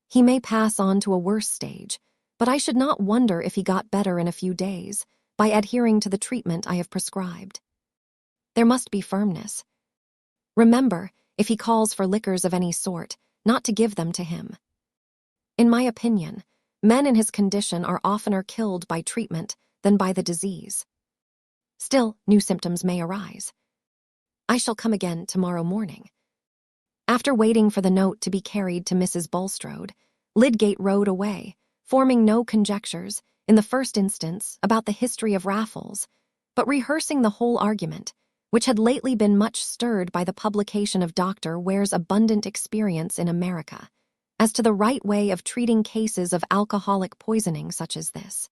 He may pass on to a worse stage, but I should not wonder if he got better in a few days, by adhering to the treatment I have prescribed. There must be firmness. Remember, if he calls for liquors of any sort, not to give them to him. In my opinion, men in his condition are oftener killed by treatment than by the disease. Still, new symptoms may arise. I shall come again tomorrow morning. After waiting for the note to be carried to Mrs. Bulstrode, Lydgate rode away, forming no conjectures, in the first instance, about the history of Raffles, but rehearsing the whole argument, which had lately been much stirred by the publication of Dr. Ware's abundant experience in America, as to the right way of treating cases of alcoholic poisoning such as this.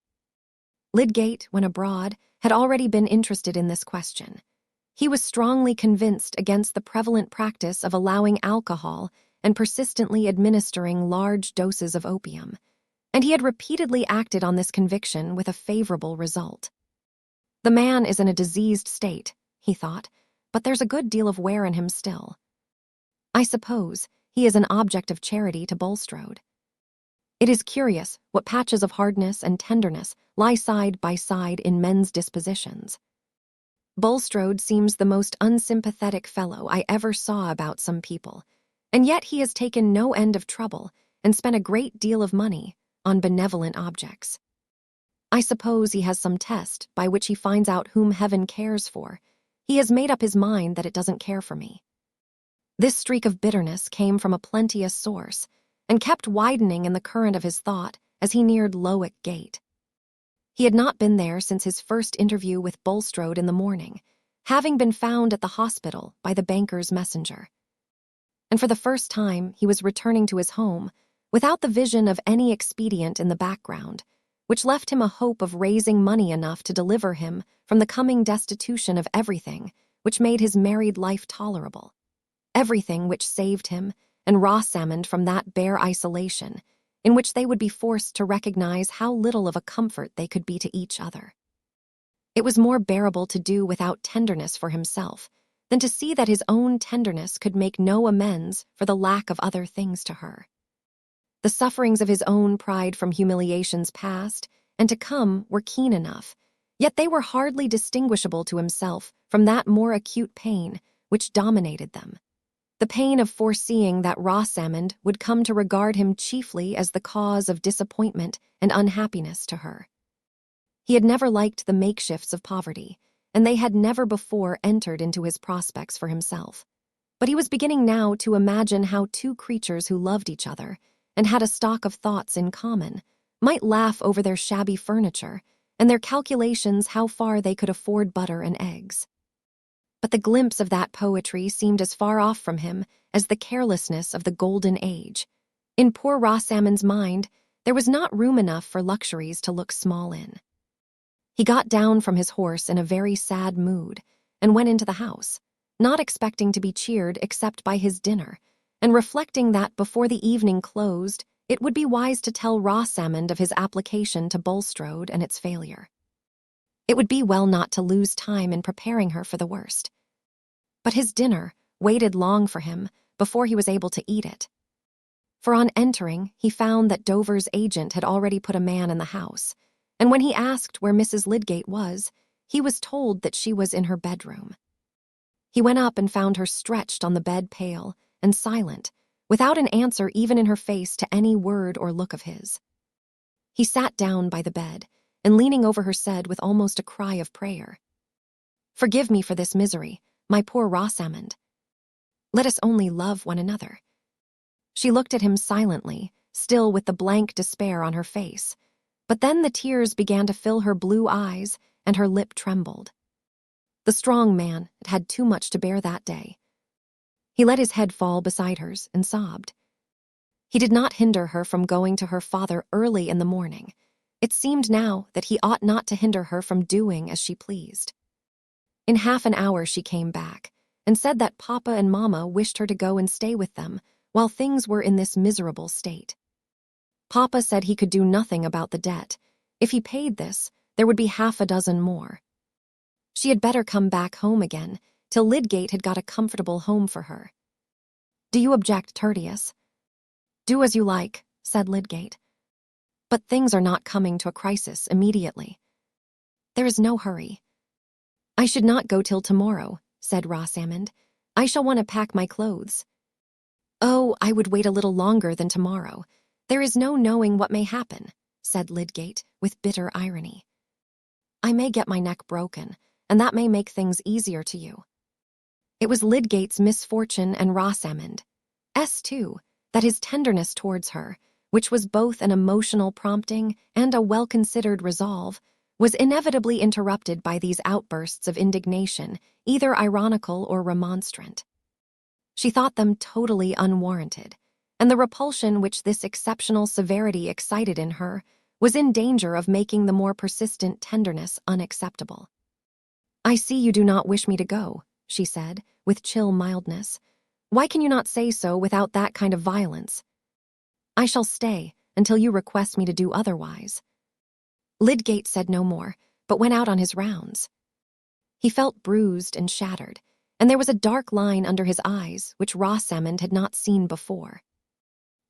Lydgate, when abroad, had already been interested in this question. He was strongly convinced against the prevalent practice of allowing alcohol and persistently administering large doses of opium, and he had repeatedly acted on this conviction with a favorable result. The man is in a diseased state, he thought, but there's a good deal of wear in him still. I suppose he is an object of charity to Bulstrode. It is curious what patches of hardness and tenderness lie side by side in men's dispositions. Bulstrode seems the most unsympathetic fellow I ever saw about some people, and yet he has taken no end of trouble and spent a great deal of money on benevolent objects. I suppose he has some test by which he finds out whom heaven cares for. He has made up his mind that it doesn't care for me. This streak of bitterness came from a plenteous source, and kept widening in the current of his thought as he neared Lydgate. He had not been there since his first interview with Bulstrode in the morning, having been found at the hospital by the banker's messenger. And for the first time he was returning to his home, without the vision of any expedient in the background, which left him a hope of raising money enough to deliver him from the coming destitution of everything which made his married life tolerable, everything which saved him and Rosamond from that bare isolation in which they would be forced to recognize how little of a comfort they could be to each other. It was more bearable to do without tenderness for himself than to see that his own tenderness could make no amends for the lack of other things to her. The sufferings of his own pride from humiliations past and to come were keen enough, yet they were hardly distinguishable to himself from that more acute pain which dominated them, the pain of foreseeing that Rosamond would come to regard him chiefly as the cause of disappointment and unhappiness to her. He had never liked the makeshifts of poverty, and they had never before entered into his prospects for himself. But he was beginning now to imagine how two creatures who loved each other and had a stock of thoughts in common might laugh over their shabby furniture and their calculations how far they could afford butter and eggs. But the glimpse of that poetry seemed as far off from him as the carelessness of the golden age. In poor Rosamond's mind, there was not room enough for luxuries to look small in. He got down from his horse in a very sad mood and went into the house, not expecting to be cheered except by his dinner, and reflecting that before the evening closed, it would be wise to tell Rosamond of his application to Bulstrode and its failure. It would be well not to lose time in preparing her for the worst. But his dinner waited long for him before he was able to eat it. For on entering, he found that Dover's agent had already put a man in the house, and when he asked where Mrs. Lydgate was, he was told that she was in her bedroom. He went up and found her stretched on the bed, pale and silent, without an answer even in her face to any word or look of his. He sat down by the bed, and leaning over her said with almost a cry of prayer, "Forgive me for this misery, my poor Rosamond. Let us only love one another." She looked at him silently, still with the blank despair on her face, but then the tears began to fill her blue eyes and her lip trembled. The strong man had had too much to bear that day. He let his head fall beside hers and sobbed. He did not hinder her from going to her father early in the morning. It seemed now that he ought not to hinder her from doing as she pleased. In half an hour she came back, and said that Papa and Mamma wished her to go and stay with them while things were in this miserable state. Papa said he could do nothing about the debt. If he paid this, there would be half a dozen more. She had better come back home again, till Lydgate had got a comfortable home for her. "Do you object, Tertius?" "Do as you like," said Lydgate. "But things are not coming to a crisis immediately. There is no hurry." "I should not go till tomorrow," said Rosamond. "I shall want to pack my clothes." "Oh, I would wait a little longer than tomorrow. There is no knowing what may happen," said Lydgate with bitter irony. "I may get my neck broken, and that may make things easier to you." It was Lydgate's misfortune and Rosamond's too, that his tenderness towards her, which was both an emotional prompting and a well-considered resolve, was inevitably interrupted by these outbursts of indignation, either ironical or remonstrant. She thought them totally unwarranted, and the repulsion which this exceptional severity excited in her was in danger of making the more persistent tenderness unacceptable. "I see you do not wish me to go," she said, with chill mildness. "Why can you not say so without that kind of violence? I shall stay until you request me to do otherwise." Lydgate said no more, but went out on his rounds. He felt bruised and shattered, and there was a dark line under his eyes which Rosamond had not seen before.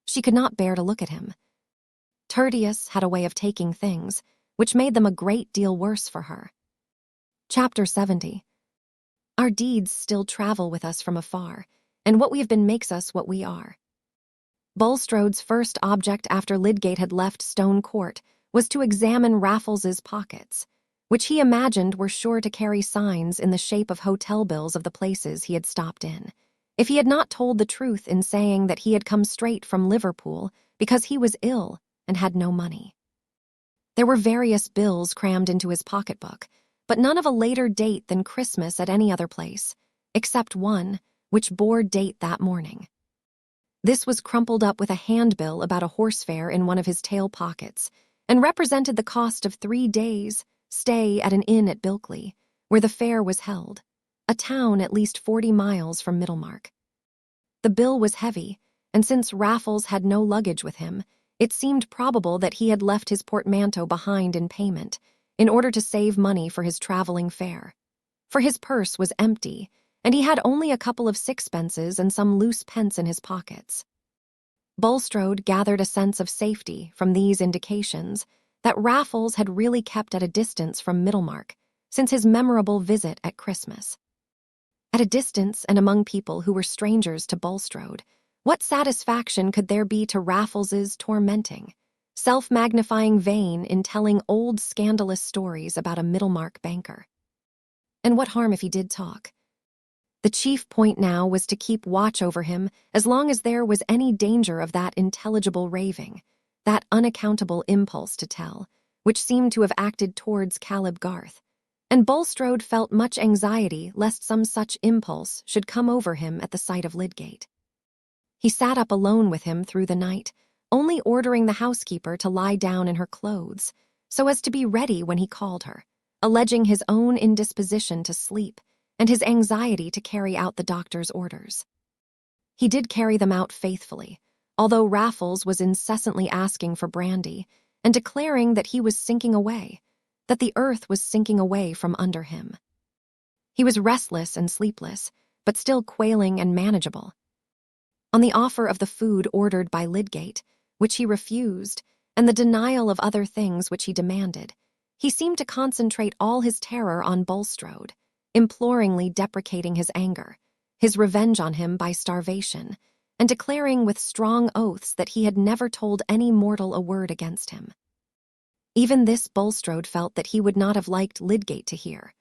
She could not bear to look at him. Tertius had a way of taking things which made them a great deal worse for her. Chapter 70. Our deeds still travel with us from afar, and what we have been makes us what we are. Bulstrode's first object after Lydgate had left Stone Court was to examine Raffles's pockets, which he imagined were sure to carry signs in the shape of hotel bills of the places he had stopped in, if he had not told the truth in saying that he had come straight from Liverpool because he was ill and had no money. There were various bills crammed into his pocketbook, but none of a later date than Christmas at any other place, except one which bore date that morning. This was crumpled up with a handbill about a horse fair in one of his tail pockets, and represented the cost of 3 days' stay at an inn at Bilkley, where the fair was held, a town at least 40 miles from Middlemarch. The bill was heavy, and since Raffles had no luggage with him, it seemed probable that he had left his portmanteau behind in payment, in order to save money for his travelling fare. For his purse was empty, and he had only a couple of sixpences and some loose pence in his pockets. Bulstrode gathered a sense of safety from these indications that Raffles had really kept at a distance from Middlemarch since his memorable visit at Christmas. At a distance and among people who were strangers to Bulstrode, what satisfaction could there be to Raffles's tormenting, self-magnifying vein in telling old scandalous stories about a Middlemarch banker? And what harm if he did talk? The chief point now was to keep watch over him as long as there was any danger of that intelligible raving, that unaccountable impulse to tell, which seemed to have acted towards Caleb Garth, and Bulstrode felt much anxiety lest some such impulse should come over him at the sight of Lydgate. He sat up alone with him through the night, only ordering the housekeeper to lie down in her clothes, so as to be ready when he called her, alleging his own indisposition to sleep and his anxiety to carry out the doctor's orders. He did carry them out faithfully, although Raffles was incessantly asking for brandy and declaring that he was sinking away, that the earth was sinking away from under him. He was restless and sleepless, but still quailing and manageable. On the offer of the food ordered by Lydgate, which he refused, and the denial of other things which he demanded, he seemed to concentrate all his terror on Bulstrode, imploringly deprecating his anger, his revenge on him by starvation, and declaring with strong oaths that he had never told any mortal a word against him. Even this Bulstrode felt that he would not have liked Lydgate to hear,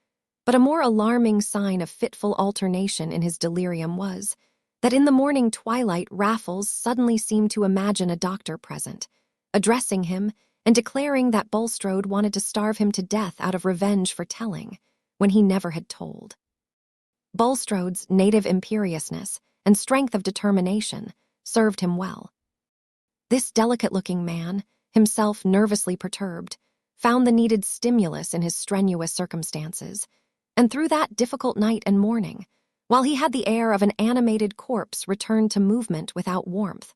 but a more alarming sign of fitful alternation in his delirium was that in the morning twilight Raffles suddenly seemed to imagine a doctor present, addressing him and declaring that Bulstrode wanted to starve him to death out of revenge for telling, when he never had told. Bulstrode's native imperiousness and strength of determination served him well. This delicate-looking man, himself nervously perturbed, found the needed stimulus in his strenuous circumstances, and through that difficult night and morning, while he had the air of an animated corpse returned to movement without warmth,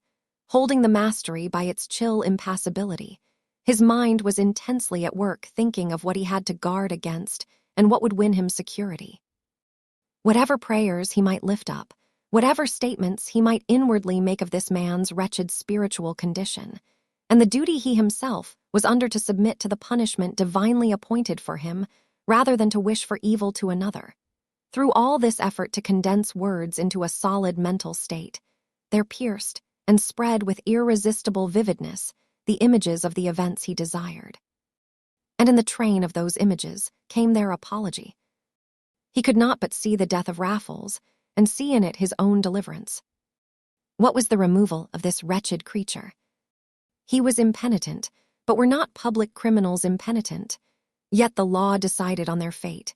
holding the mastery by its chill impassibility, his mind was intensely at work thinking of what he had to guard against and what would win him security. Whatever prayers he might lift up, whatever statements he might inwardly make of this man's wretched spiritual condition, and the duty he himself was under to submit to the punishment divinely appointed for him rather than to wish for evil to another. Through all this effort to condense words into a solid mental state, there pierced and spread with irresistible vividness the images of the events he desired. And in the train of those images came their apology. He could not but see the death of Raffles and see in it his own deliverance. What was the removal of this wretched creature? He was impenitent, but were not public criminals impenitent? Yet the law decided on their fate.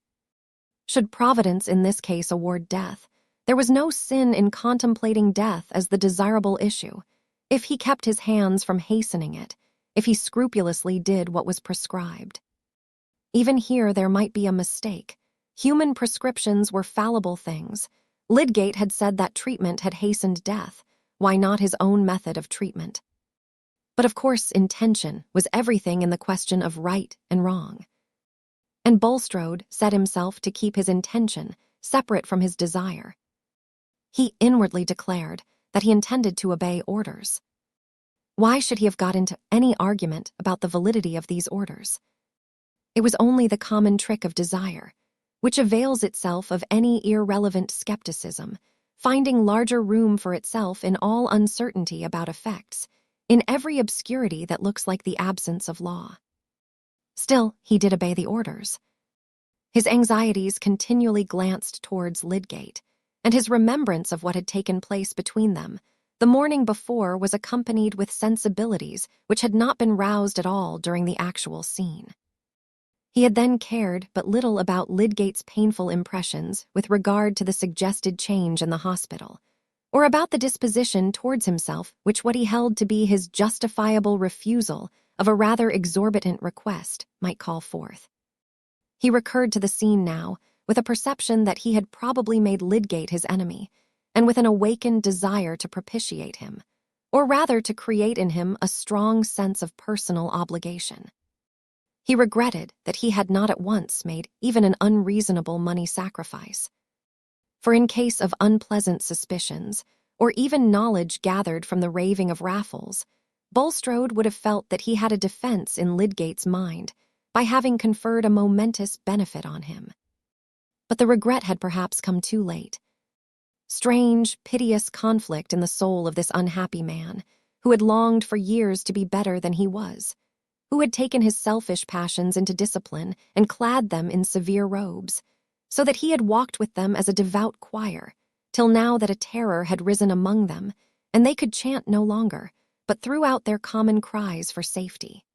Should Providence in this case award death, there was no sin in contemplating death as the desirable issue, if he kept his hands from hastening it, if he scrupulously did what was prescribed. Even here there might be a mistake. Human prescriptions were fallible things. Lydgate had said that treatment had hastened death. Why not his own method of treatment? But of course intention was everything in the question of right and wrong. And Bulstrode set himself to keep his intention separate from his desire. He inwardly declared that he intended to obey orders. Why should he have got into any argument about the validity of these orders? It was only the common trick of desire, which avails itself of any irrelevant skepticism, finding larger room for itself in all uncertainty about effects, in every obscurity that looks like the absence of law. Still, he did obey the orders. His anxieties continually glanced towards Lydgate, and his remembrance of what had taken place between them the morning before was accompanied with sensibilities which had not been roused at all during the actual scene. He had then cared but little about Lydgate's painful impressions with regard to the suggested change in the hospital, or about the disposition towards himself which what he held to be his justifiable refusal of a rather exorbitant request might call forth. He recurred to the scene now with a perception that he had probably made Lydgate his enemy, and with an awakened desire to propitiate him, or rather to create in him a strong sense of personal obligation. He regretted that he had not at once made even an unreasonable money sacrifice. For in case of unpleasant suspicions, or even knowledge gathered from the raving of Raffles, Bulstrode would have felt that he had a defense in Lydgate's mind by having conferred a momentous benefit on him. But the regret had perhaps come too late. Strange, piteous conflict in the soul of this unhappy man, who had longed for years to be better than he was, who had taken his selfish passions into discipline and clad them in severe robes, so that he had walked with them as a devout choir, till now that a terror had risen among them, and they could chant no longer, but threw out their common cries for safety.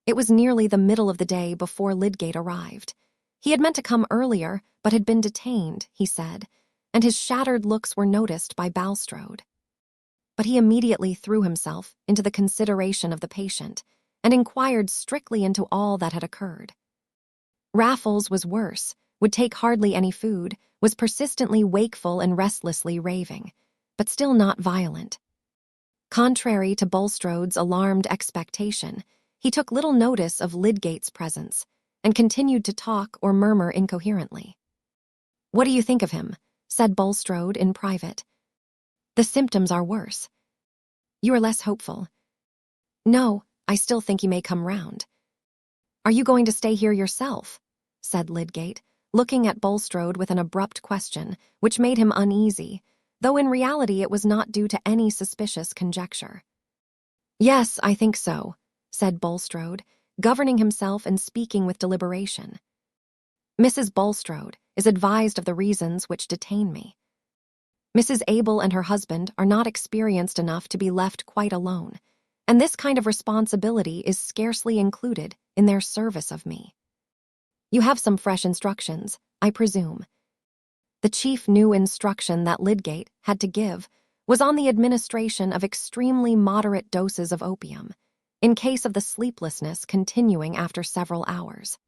It was nearly the middle of the day before Lydgate arrived. He had meant to come earlier, but had been detained, he said, and his shattered looks were noticed by Bulstrode. But he immediately threw himself into the consideration of the patient, and inquired strictly into all that had occurred. Raffles was worse, would take hardly any food, was persistently wakeful and restlessly raving, but still not violent. Contrary to Bulstrode's alarmed expectation, he took little notice of Lydgate's presence, and continued to talk or murmur incoherently. "What do you think of him?" said Bulstrode in private. "The symptoms are worse." "You are less hopeful." "No, I still think he may come round." "Are you going to stay here yourself?" said Lydgate, looking at Bulstrode with an abrupt question, which made him uneasy, though in reality it was not due to any suspicious conjecture. "Yes, I think so," said Bulstrode, governing himself and speaking with deliberation. "Mrs. Bulstrode is advised of the reasons which detain me. Mrs. Abel and her husband are not experienced enough to be left quite alone, and this kind of responsibility is scarcely included in their service of me. You have some fresh instructions, I presume." The chief new instruction that Lydgate had to give was on the administration of extremely moderate doses of opium, in case of the sleeplessness continuing after several hours.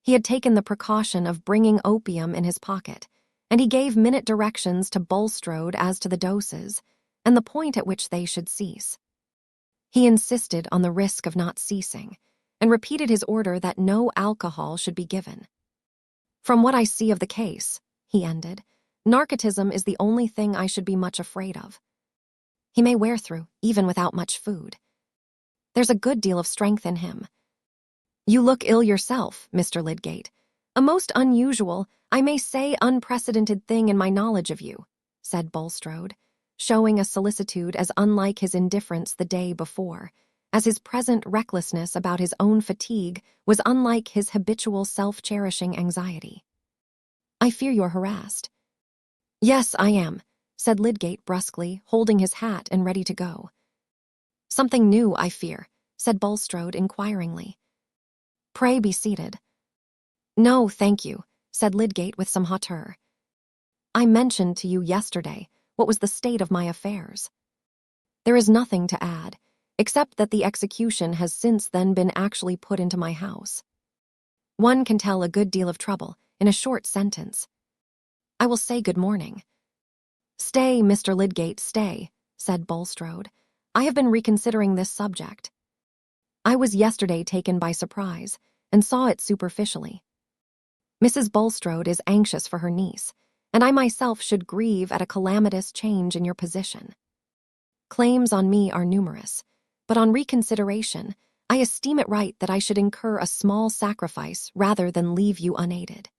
He had taken the precaution of bringing opium in his pocket, and he gave minute directions to Bulstrode as to the doses and the point at which they should cease. He insisted on the risk of not ceasing, and repeated his order that no alcohol should be given. "From what I see of the case," he ended, "narcotism is the only thing I should be much afraid of. He may wear through, even without much food. There's a good deal of strength in him. You look ill yourself, Mr. Lydgate. A most unusual, I may say unprecedented thing in my knowledge of you," said Bulstrode, showing a solicitude as unlike his indifference the day before, as his present recklessness about his own fatigue was unlike his habitual self-cherishing anxiety. "I fear you're harassed." "Yes, I am," said Lydgate brusquely, holding his hat and ready to go. "Something new, I fear," said Bulstrode inquiringly. "Pray be seated." "No, thank you," said Lydgate with some hauteur. "I mentioned to you yesterday what was the state of my affairs. There is nothing to add, except that the execution has since then been actually put into my house. One can tell a good deal of trouble in a short sentence. I will say good morning." "Stay, Mr. Lydgate, stay," said Bulstrode. "I have been reconsidering this subject. I was yesterday taken by surprise, and saw it superficially. Mrs. Bulstrode is anxious for her niece, and I myself should grieve at a calamitous change in your position. Claims on me are numerous, but on reconsideration, I esteem it right that I should incur a small sacrifice rather than leave you unaided.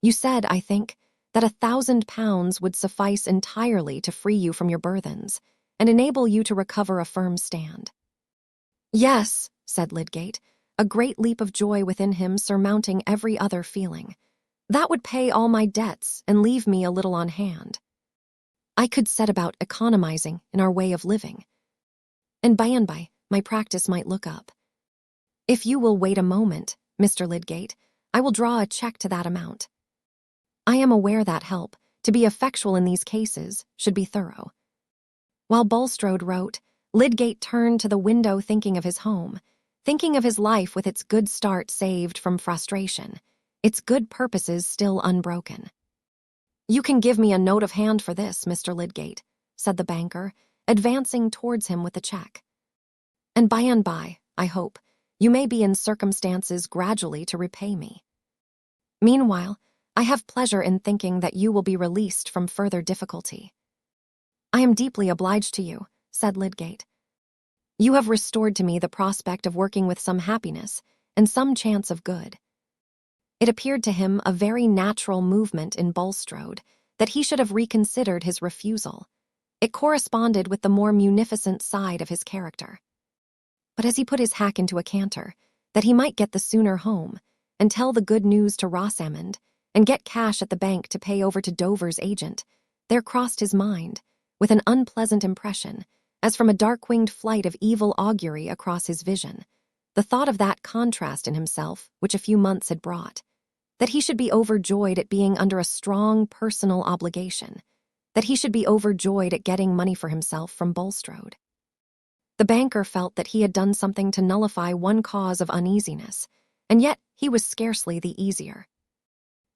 You said, I think, that £1,000 would suffice entirely to free you from your burthens and enable you to recover a firm stand." "Yes," said Lydgate, a great leap of joy within him surmounting every other feeling. "That would pay all my debts and leave me a little on hand. I could set about economizing in our way of living, and by my practice might look up. If you will wait a moment, Mr. Lydgate, I will draw a check to that amount. I am aware that help, to be effectual in these cases, should be thorough." While Bulstrode wrote, Lydgate turned to the window thinking of his home, thinking of his life with its good start saved from frustration, its good purposes still unbroken. "You can give me a note of hand for this, Mr. Lydgate," said the banker, advancing towards him with the check. "And by, I hope, you may be in circumstances gradually to repay me. Meanwhile, I have pleasure in thinking that you will be released from further difficulty." "I am deeply obliged to you," said Lydgate. "You have restored to me the prospect of working with some happiness and some chance of good." It appeared to him a very natural movement in Bulstrode that he should have reconsidered his refusal. It corresponded with the more munificent side of his character. But as he put his hack into a canter, that he might get the sooner home, and tell the good news to Rosamond, and get cash at the bank to pay over to Dover's agent, there crossed his mind, with an unpleasant impression, as from a dark-winged flight of evil augury across his vision, the thought of that contrast in himself which a few months had brought, that he should be overjoyed at being under a strong personal obligation, that he should be overjoyed at getting money for himself from Bulstrode. The banker felt that he had done something to nullify one cause of uneasiness, and yet he was scarcely the easier.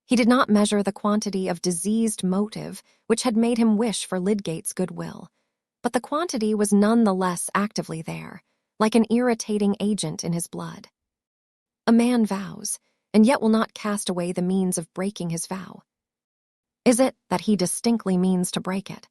He did not measure the quantity of diseased motive which had made him wish for Lydgate's goodwill, but the quantity was none the less actively there, like an irritating agent in his blood. A man vows, and yet will not cast away the means of breaking his vow. Is it that he distinctly means to break it?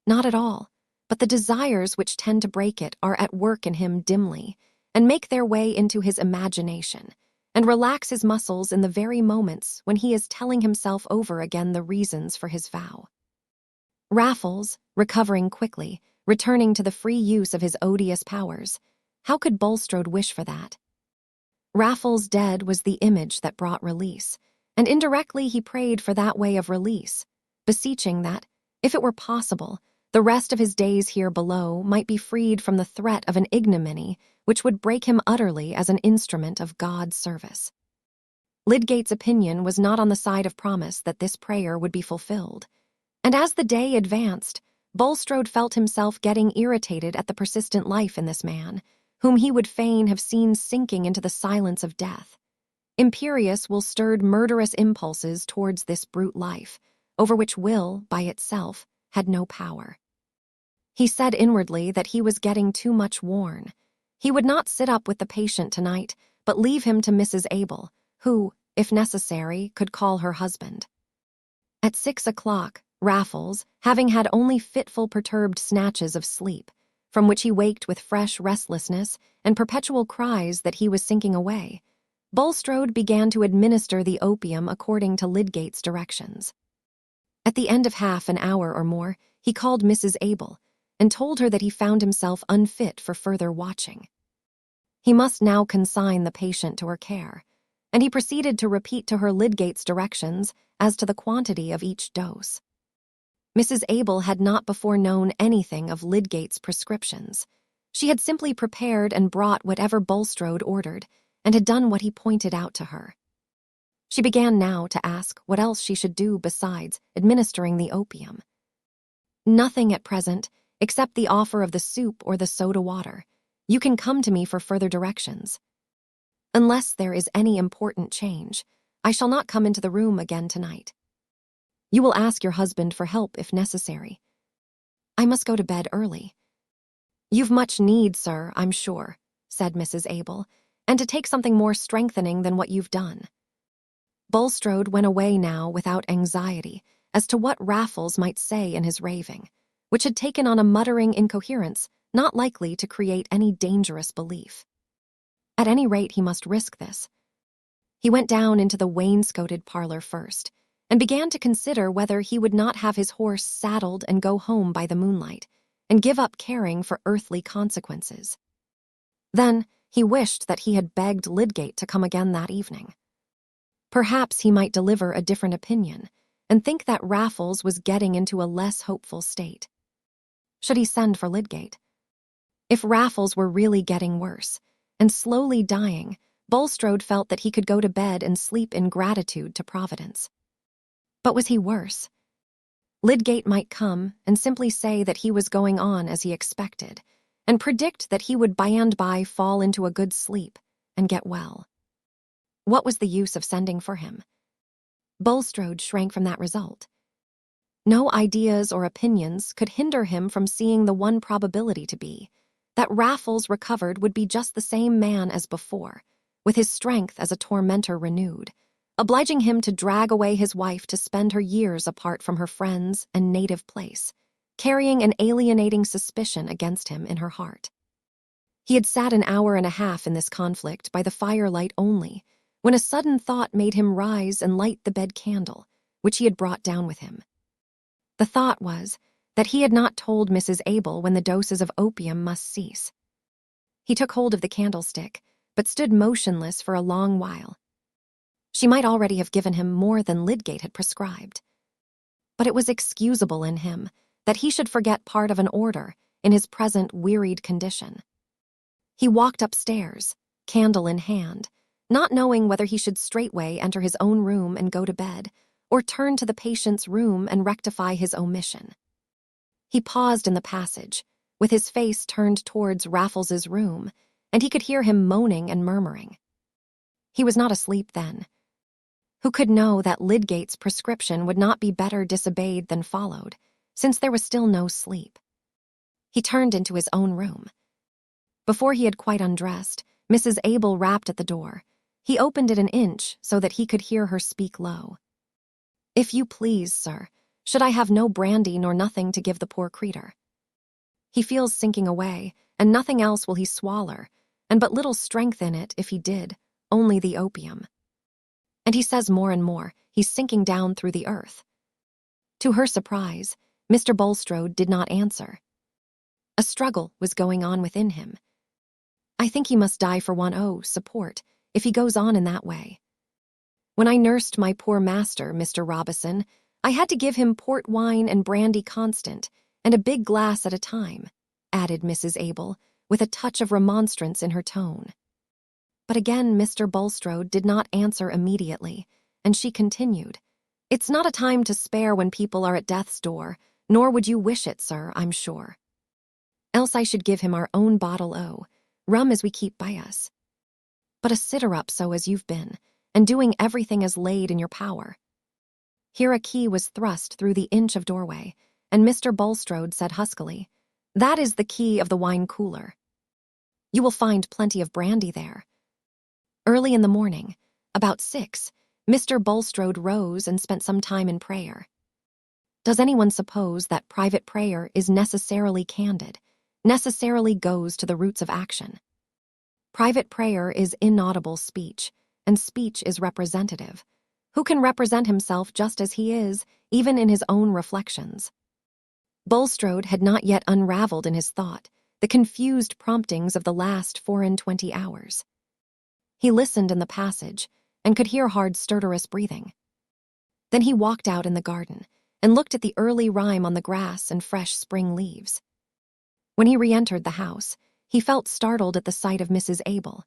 Not at all, but the desires which tend to break it are at work in him dimly, and make their way into his imagination, and relax his muscles in the very moments when he is telling himself over again the reasons for his vow. Raffles, recovering quickly, returning to the free use of his odious powers, how could Bulstrode wish for that? Raffles dead was the image that brought release, and indirectly he prayed for that way of release, beseeching that, if it were possible, the rest of his days here below might be freed from the threat of an ignominy which would break him utterly as an instrument of God's service. Lydgate's opinion was not on the side of promise that this prayer would be fulfilled, and as the day advanced, Bulstrode felt himself getting irritated at the persistent life in this man, whom he would fain have seen sinking into the silence of death. Imperious will stirred murderous impulses towards this brute life, over which will, by itself, had no power. He said inwardly that he was getting too much worn. He would not sit up with the patient tonight, but leave him to Mrs. Abel, who, if necessary, could call her husband. At 6 o'clock, Raffles, having had only fitful perturbed snatches of sleep, from which he waked with fresh restlessness and perpetual cries that he was sinking away, Bulstrode began to administer the opium according to Lydgate's directions. At the end of half an hour or more, he called Mrs. Abel, and told her that he found himself unfit for further watching. He must now consign the patient to her care, and he proceeded to repeat to her Lydgate's directions as to the quantity of each dose. Mrs. Abel had not before known anything of Lydgate's prescriptions. She had simply prepared and brought whatever Bulstrode ordered, and had done what he pointed out to her. She began now to ask what else she should do besides administering the opium. Nothing at present, except the offer of the soup or the soda water. You can come to me for further directions. Unless there is any important change, I shall not come into the room again tonight. You will ask your husband for help if necessary. I must go to bed early. You've much need, sir, I'm sure, said Mrs. Abel, and to take something more strengthening than what you've done. Bulstrode went away now without anxiety as to what Raffles might say in his raving, which had taken on a muttering incoherence not likely to create any dangerous belief. At any rate, he must risk this. He went down into the wainscoted parlor first, and began to consider whether he would not have his horse saddled and go home by the moonlight, and give up caring for earthly consequences. Then he wished that he had begged Lydgate to come again that evening. Perhaps he might deliver a different opinion, and think that Raffles was getting into a less hopeful state. Should he send for Lydgate? If Raffles were really getting worse, and slowly dying, Bulstrode felt that he could go to bed and sleep in gratitude to Providence. But was he worse? Lydgate might come and simply say that he was going on as he expected, and predict that he would by and by fall into a good sleep and get well. What was the use of sending for him? Bulstrode shrank from that result. No ideas or opinions could hinder him from seeing the one probability to be that Raffles recovered would be just the same man as before, with his strength as a tormentor renewed, obliging him to drag away his wife to spend her years apart from her friends and native place, carrying an alienating suspicion against him in her heart. He had sat an hour and a half in this conflict by the firelight only, when a sudden thought made him rise and light the bed candle, which he had brought down with him. The thought was that he had not told Mrs. Abel when the doses of opium must cease. He took hold of the candlestick, but stood motionless for a long while. She might already have given him more than Lydgate had prescribed. But it was excusable in him that he should forget part of an order in his present wearied condition. He walked upstairs, candle in hand, not knowing whether he should straightway enter his own room and go to bed, or turn to the patient's room and rectify his omission. He paused in the passage, with his face turned towards Raffles's room, and he could hear him moaning and murmuring. He was not asleep then. Who could know that Lydgate's prescription would not be better disobeyed than followed, since there was still no sleep? He turned into his own room. Before he had quite undressed, Mrs. Abel rapped at the door, He opened it an inch so that he could hear her speak low. "If you please, sir, should I have no brandy nor nothing to give the poor creature? He feels sinking away, and nothing else will he swaller, and but little strength in it if he did, only the opium. And he says more and more, he's sinking down through the earth." To her surprise, Mr. Bulstrode did not answer. A struggle was going on within him. "I think he must die for support, if he goes on in that way. When I nursed my poor master, Mr. Robison, I had to give him port wine and brandy constant, and a big glass at a time," added Mrs. Abel, with a touch of remonstrance in her tone. But again Mr. Bulstrode did not answer immediately, and she continued, "It's not a time to spare when people are at death's door, nor would you wish it, sir, I'm sure. Else I should give him our own bottle rum as we keep by us. But a sitter-up so as you've been, and doing everything as laid in your power." Here a key was thrust through the inch of doorway, and Mr. Bulstrode said huskily, "That is the key of the wine cooler. You will find plenty of brandy there." Early in the morning, about 6, Mr. Bulstrode rose and spent some time in prayer. Does anyone suppose that private prayer is necessarily candid, necessarily goes to the roots of action? Private prayer is inaudible speech, and speech is representative. Who can represent himself just as he is, even in his own reflections? Bulstrode had not yet unraveled in his thought the confused promptings of the last 24 hours. He listened in the passage, and could hear hard, stertorous breathing. Then he walked out in the garden, and looked at the early rime on the grass and fresh spring leaves. When he re-entered the house, he felt startled at the sight of Mrs. Abel.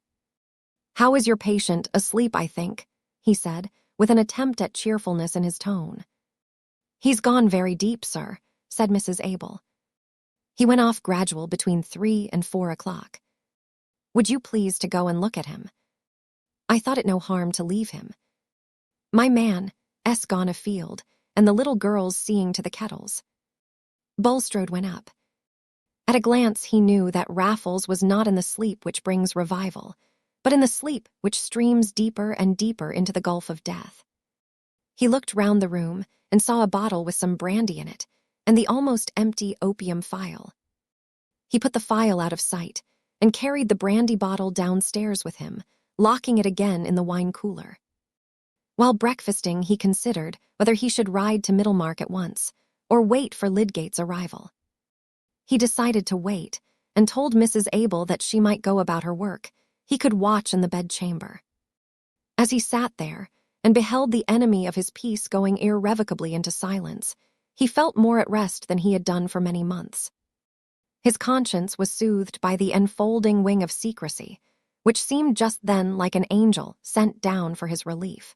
"How is your patient? Asleep, I think," he said, with an attempt at cheerfulness in his tone. "He's gone very deep, sir," said Mrs. Abel. "He went off gradual between 3 and 4 o'clock. Would you please to go and look at him? I thought it no harm to leave him. My man, gone afield, and the little girls seeing to the kettles." Bulstrode went up. At a glance he knew that Raffles was not in the sleep which brings revival, but in the sleep which streams deeper and deeper into the gulf of death. He looked round the room and saw a bottle with some brandy in it, and the almost empty opium phial. He put the phial out of sight, and carried the brandy bottle downstairs with him, locking it again in the wine cooler. While breakfasting, he considered whether he should ride to Middlemarch at once, or wait for Lydgate's arrival. He decided to wait, and told Mrs. Abel that she might go about her work. He could watch in the bedchamber. As he sat there, and beheld the enemy of his peace going irrevocably into silence, he felt more at rest than he had done for many months. His conscience was soothed by the enfolding wing of secrecy, which seemed just then like an angel sent down for his relief.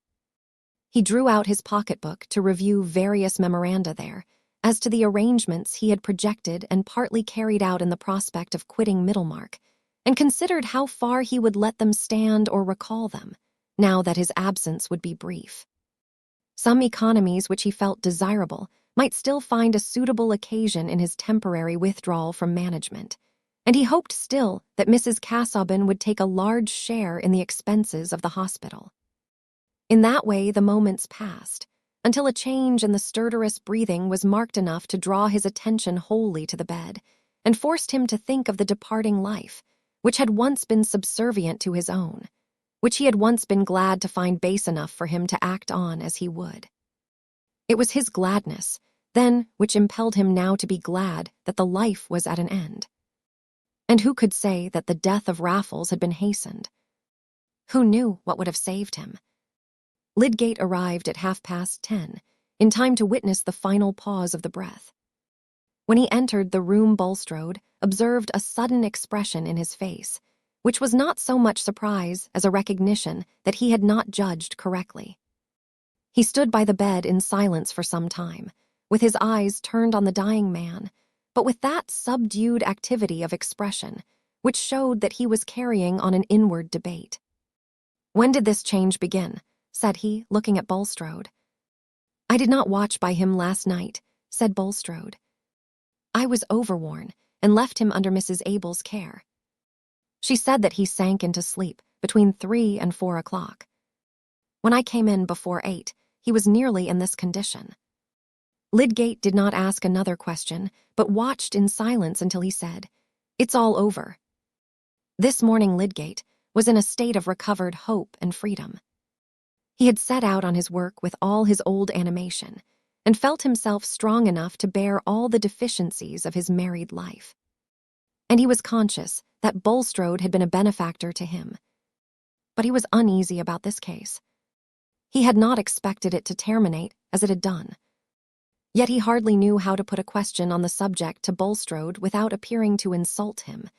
He drew out his pocketbook to review various memoranda there, as to the arrangements he had projected and partly carried out in the prospect of quitting Middlemarch, and considered how far he would let them stand or recall them, now that his absence would be brief. Some economies which he felt desirable might still find a suitable occasion in his temporary withdrawal from management, and he hoped still that Mrs. Casaubon would take a large share in the expenses of the hospital. In that way the moments passed, until a change in the stertorous breathing was marked enough to draw his attention wholly to the bed, and forced him to think of the departing life, which had once been subservient to his own, which he had once been glad to find base enough for him to act on as he would. It was his gladness, then, which impelled him now to be glad that the life was at an end. And who could say that the death of Raffles had been hastened? Who knew what would have saved him? Lydgate arrived at 10:30, in time to witness the final pause of the breath. When he entered the room, Bulstrode observed a sudden expression in his face, which was not so much surprise as a recognition that he had not judged correctly. He stood by the bed in silence for some time, with his eyes turned on the dying man, but with that subdued activity of expression which showed that he was carrying on an inward debate. "When did this change begin?" said he, looking at Bulstrode. "I did not watch by him last night," said Bulstrode. "I was overworn, and left him under Mrs. Abel's care. She said that he sank into sleep, between 3 and 4 o'clock. When I came in before 8, he was nearly in this condition. Lydgate did not ask another question, but watched in silence until he said, "It's all over." This morning Lydgate was in a state of recovered hope and freedom. He had set out on his work with all his old animation, and felt himself strong enough to bear all the deficiencies of his married life. And he was conscious that Bulstrode had been a benefactor to him. But he was uneasy about this case. He had not expected it to terminate as it had done. Yet he hardly knew how to put a question on the subject to Bulstrode without appearing to insult him,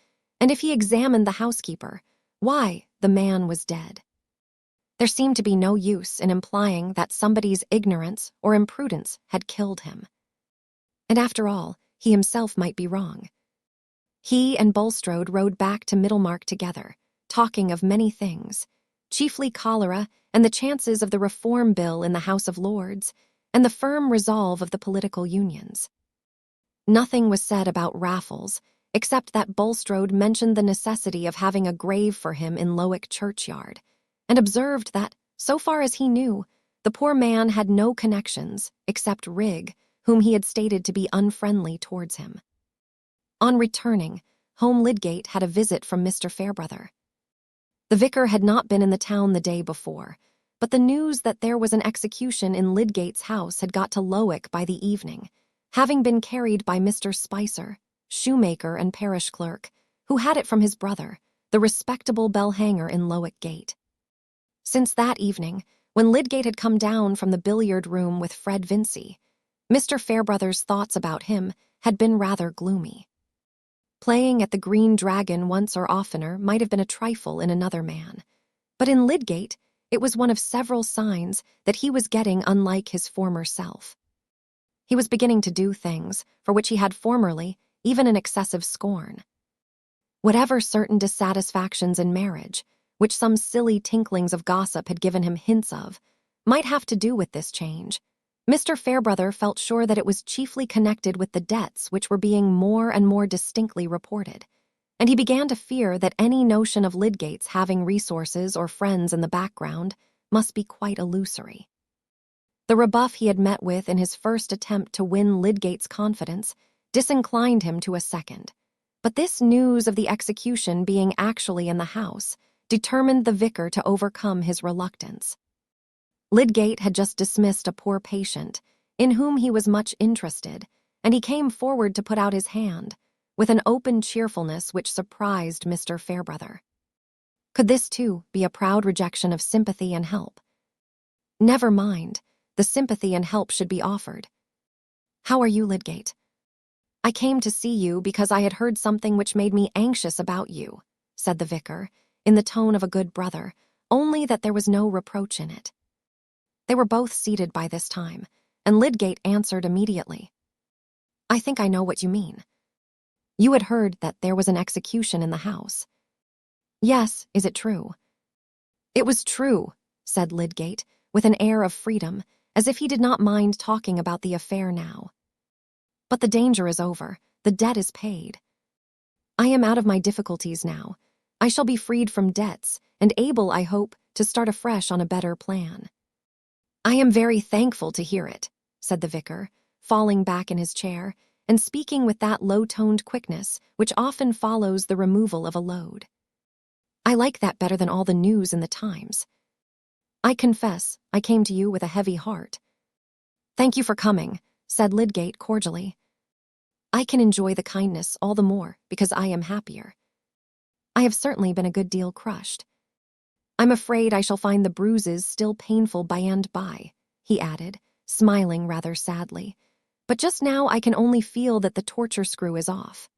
and if he examined the housekeeper, why, the man was dead. There seemed to be no use in implying that somebody's ignorance or imprudence had killed him. And after all, he himself might be wrong. He and Bulstrode rode back to Middlemarch together, talking of many things, chiefly cholera and the chances of the Reform Bill in the House of Lords, and the firm resolve of the political unions. Nothing was said about Raffles, except that Bulstrode mentioned the necessity of having a grave for him in Lowick churchyard, and observed that, so far as he knew, the poor man had no connections except Rigg, whom he had stated to be unfriendly towards him. On returning, home Lydgate had a visit from Mr. Fairbrother. The vicar had not been in the town the day before, but the news that there was an execution in Lydgate's house had got to Lowick by the evening, having been carried by Mr. Spicer, shoemaker and parish clerk, who had it from his brother, the respectable bell-hanger in Lowick Gate. Since that evening, when Lydgate had come down from the billiard-room with Fred Vincey, Mr. Fairbrother's thoughts about him had been rather gloomy. Playing at the Green Dragon once or oftener might have been a trifle in another man, but in Lydgate it was one of several signs that he was getting unlike his former self. He was beginning to do things for which he had formerly even an excessive scorn. Whatever certain dissatisfactions in marriage, which some silly tinklings of gossip had given him hints of, might have to do with this change, Mr. Fairbrother felt sure that it was chiefly connected with the debts which were being more and more distinctly reported, and he began to fear that any notion of Lydgate's having resources or friends in the background must be quite illusory. The rebuff he had met with in his first attempt to win Lydgate's confidence disinclined him to a second, but this news of the execution being actually in the house determined the vicar to overcome his reluctance. Lydgate had just dismissed a poor patient, in whom he was much interested, and he came forward to put out his hand, with an open cheerfulness which surprised Mr. Fairbrother. Could this, too, be a proud rejection of sympathy and help? Never mind, the sympathy and help should be offered. "How are you, Lydgate?" "I came to see you because I had heard something which made me anxious about you," said the vicar, in the tone of a good brother, only that there was no reproach in it. They were both seated by this time, and Lydgate answered immediately. "I think I know what you mean. You had heard that there was an execution in the house." "Yes, is it true?" "It was true," said Lydgate, with an air of freedom, as if he did not mind talking about the affair now. "But the danger is over, the debt is paid. I am out of my difficulties now. I shall be freed from debts, and able, I hope, to start afresh on a better plan." "I am very thankful to hear it," said the vicar, falling back in his chair, and speaking with that low-toned quickness which often follows the removal of a load. "I like that better than all the news in the Times. I confess I came to you with a heavy heart." "Thank you for coming," said Lydgate cordially. "I can enjoy the kindness all the more because I am happier. I have certainly been a good deal crushed. I'm afraid I shall find the bruises still painful by and by," he added, smiling rather sadly. "But just now I can only feel that the torture screw is off."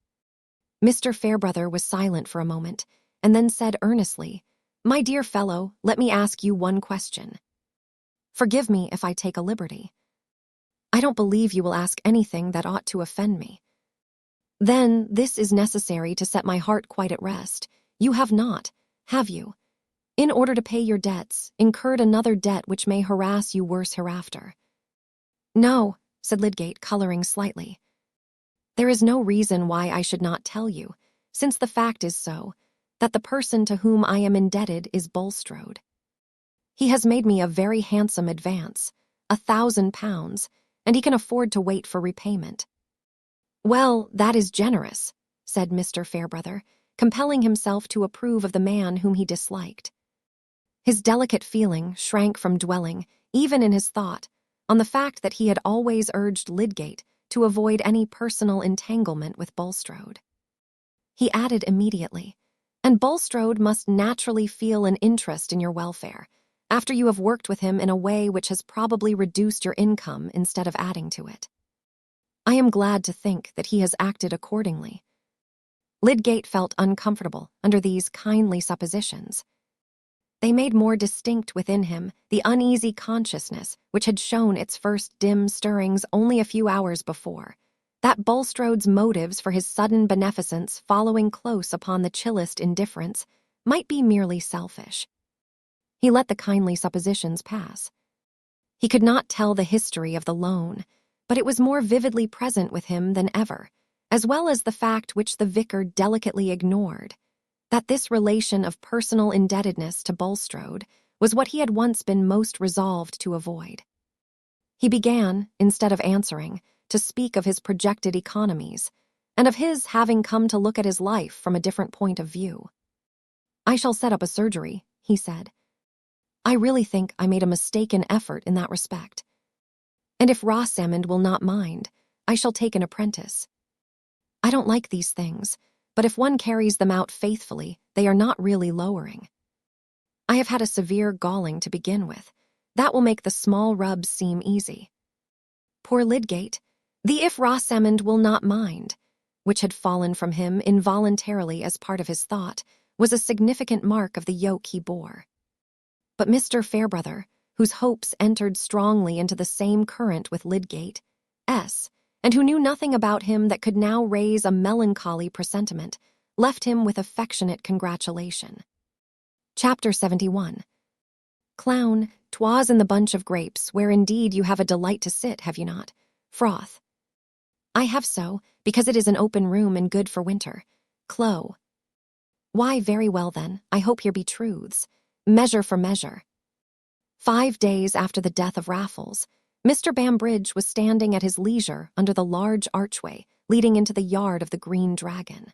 Mr. Fairbrother was silent for a moment, and then said earnestly, "My dear fellow, let me ask you one question. Forgive me if I take a liberty. I don't believe you will ask anything that ought to offend me. Then this is necessary to set my heart quite at rest. You have not, have you, in order to pay your debts, incurred another debt which may harass you worse hereafter?" "No," said Lydgate, coloring slightly. "There is no reason why I should not tell you, since the fact is so, that the person to whom I am indebted is Bulstrode. He has made me a very handsome advance, £1,000, and he can afford to wait for repayment." "Well, that is generous," said Mr. Fairbrother, compelling himself to approve of the man whom he disliked. His delicate feeling shrank from dwelling, even in his thought, on the fact that he had always urged Lydgate to avoid any personal entanglement with Bulstrode. He added immediately, "And Bulstrode must naturally feel an interest in your welfare, after you have worked with him in a way which has probably reduced your income instead of adding to it. I am glad to think that he has acted accordingly." Lydgate felt uncomfortable under these kindly suppositions. They made more distinct within him the uneasy consciousness which had shown its first dim stirrings only a few hours before, that Bulstrode's motives for his sudden beneficence following close upon the chillest indifference might be merely selfish. He let the kindly suppositions pass. He could not tell the history of the loan, but it was more vividly present with him than ever, as well as the fact which the vicar delicately ignored, that this relation of personal indebtedness to Bulstrode was what he had once been most resolved to avoid. He began, instead of answering, to speak of his projected economies, and of his having come to look at his life from a different point of view. "I shall set up a surgery," he said. "I really think I made a mistaken effort in that respect. And if Rosamond will not mind, I shall take an apprentice. I don't like these things, but if one carries them out faithfully, they are not really lowering. I have had a severe galling to begin with. That will make the small rubs seem easy." Poor Lydgate, the "if Rosamond will not mind," which had fallen from him involuntarily as part of his thought, was a significant mark of the yoke he bore. But Mr. Fairbrother, whose hopes entered strongly into the same current with Lydgate, and who knew nothing about him that could now raise a melancholy presentiment, left him with affectionate congratulation. Chapter 71. "Clown, 'twas in the bunch of grapes, where indeed you have a delight to sit, have you not? Froth." "I have so, because it is an open room and good for winter." Clo. "Why, very well then, I hope here be truths. Measure for measure." 5 days after the death of Raffles, Mr. Bambridge was standing at his leisure under the large archway leading into the yard of the Green Dragon.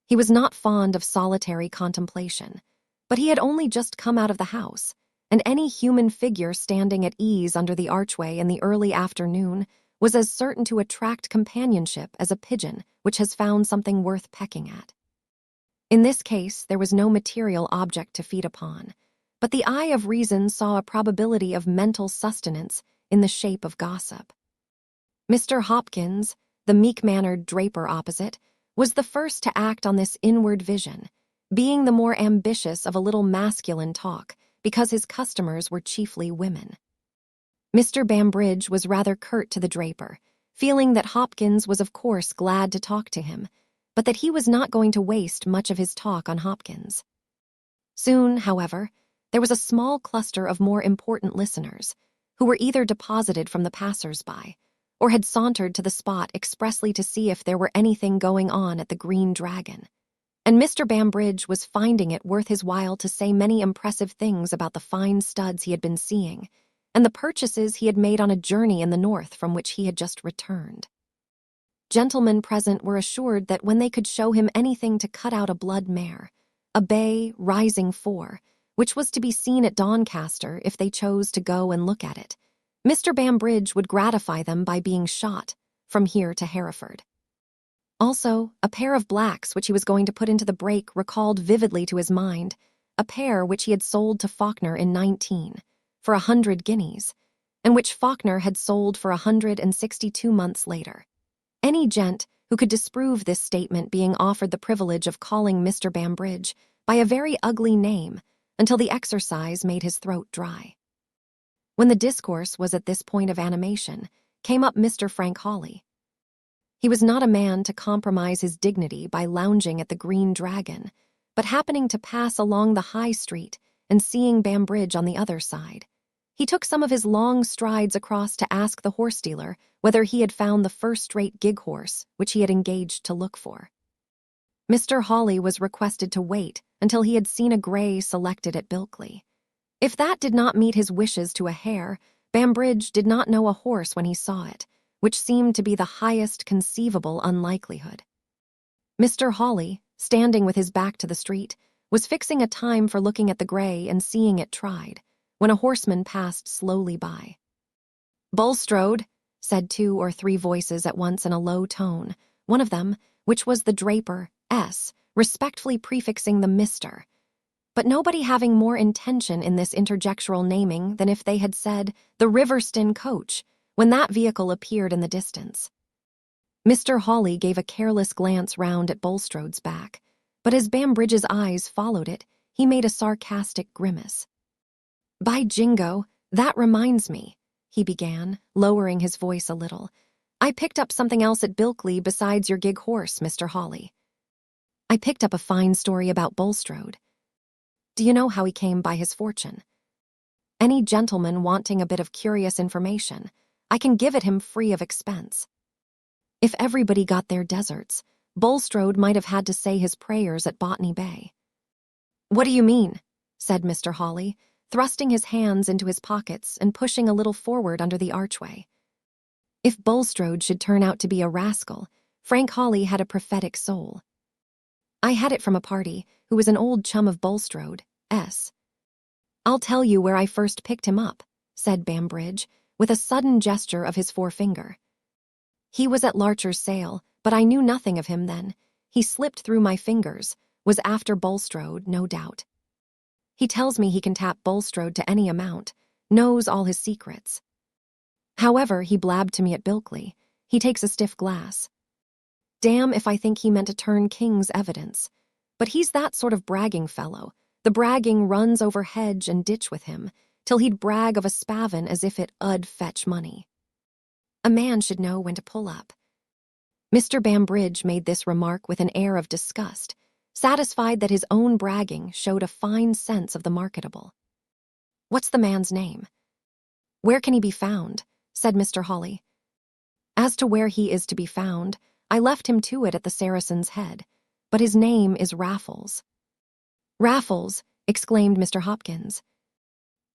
He was not fond of solitary contemplation, but he had only just come out of the house, and any human figure standing at ease under the archway in the early afternoon was as certain to attract companionship as a pigeon which has found something worth pecking at. In this case, there was no material object to feed upon, but the eye of reason saw a probability of mental sustenance in the shape of gossip. Mr. Hopkins, the meek-mannered draper opposite, was the first to act on this inward vision, being the more ambitious of a little masculine talk because his customers were chiefly women. Mr. Bambridge was rather curt to the draper, feeling that Hopkins was of course glad to talk to him, but that he was not going to waste much of his talk on Hopkins. Soon, however, there was a small cluster of more important listeners, who were either deposited from the passers-by, or had sauntered to the spot expressly to see if there were anything going on at the Green Dragon, and Mr. Bambridge was finding it worth his while to say many impressive things about the fine studs he had been seeing, and the purchases he had made on a journey in the north from which he had just returned. Gentlemen present were assured that when they could show him anything to cut out a blood mare, a bay rising 4, which was to be seen at Doncaster if they chose to go and look at it, Mr. Bambridge would gratify them by being shot from here to Hereford. Also, a pair of blacks which he was going to put into the break recalled vividly to his mind a pair which he had sold to Faulkner in 19 for 100 guineas, and which Faulkner had sold for 162 months later. Any gent who could disprove this statement being offered the privilege of calling Mr. Bambridge by a very ugly name until the exercise made his throat dry. When the discourse was at this point of animation, came up Mr. Frank Hawley. He was not a man to compromise his dignity by lounging at the Green Dragon, but happening to pass along the High Street and seeing Bambridge on the other side, he took some of his long strides across to ask the horse-dealer whether he had found the first-rate gig horse which he had engaged to look for. Mr. Hawley was requested to wait until he had seen a grey selected at Bilkley. If that did not meet his wishes to a hair, Bambridge did not know a horse when he saw it, which seemed to be the highest conceivable unlikelihood. Mr. Hawley, standing with his back to the street, was fixing a time for looking at the grey and seeing it tried, when a horseman passed slowly by. "Bulstrode," said 2 or 3 voices at once in a low tone, one of them, which was the draper, S., respectfully prefixing the Mr., but nobody having more intention in this interjectural naming than if they had said the Riverston coach when that vehicle appeared in the distance. Mr. Hawley gave a careless glance round at Bulstrode's back, but as Bambridge's eyes followed it, he made a sarcastic grimace. "By jingo, that reminds me," he began, lowering his voice a little. "I picked up something else at Bilkley besides your gig horse, Mr. Hawley. I picked up a fine story about Bulstrode. Do you know how he came by his fortune? Any gentleman wanting a bit of curious information, I can give it him free of expense. If everybody got their deserts, Bulstrode might have had to say his prayers at Botany Bay." "What do you mean?" said Mr. Hawley, thrusting his hands into his pockets and pushing a little forward under the archway. If Bulstrode should turn out to be a rascal, Frank Hawley had a prophetic soul. "I had it from a party who was an old chum of Bulstrode, S. I'll tell you where I first picked him up," said Bambridge, with a sudden gesture of his forefinger. "He was at Larcher's sale, but I knew nothing of him then. He slipped through my fingers, was after Bulstrode, no doubt. He tells me he can tap Bulstrode to any amount, knows all his secrets. However, he blabbed to me at Bilkley. He takes a stiff glass. Damn if I think he meant to turn King's evidence. But he's that sort of bragging fellow. The bragging runs over hedge and ditch with him, till he'd brag of a spavin as if it 'ud fetch money. A man should know when to pull up." Mr. Bambridge made this remark with an air of disgust, satisfied that his own bragging showed a fine sense of the marketable. "What's the man's name?" "Where can he be found?" said Mr. Hawley. "As to where he is to be found, I left him to it at the Saracen's Head, but his name is Raffles." "Raffles!" exclaimed Mr. Hopkins.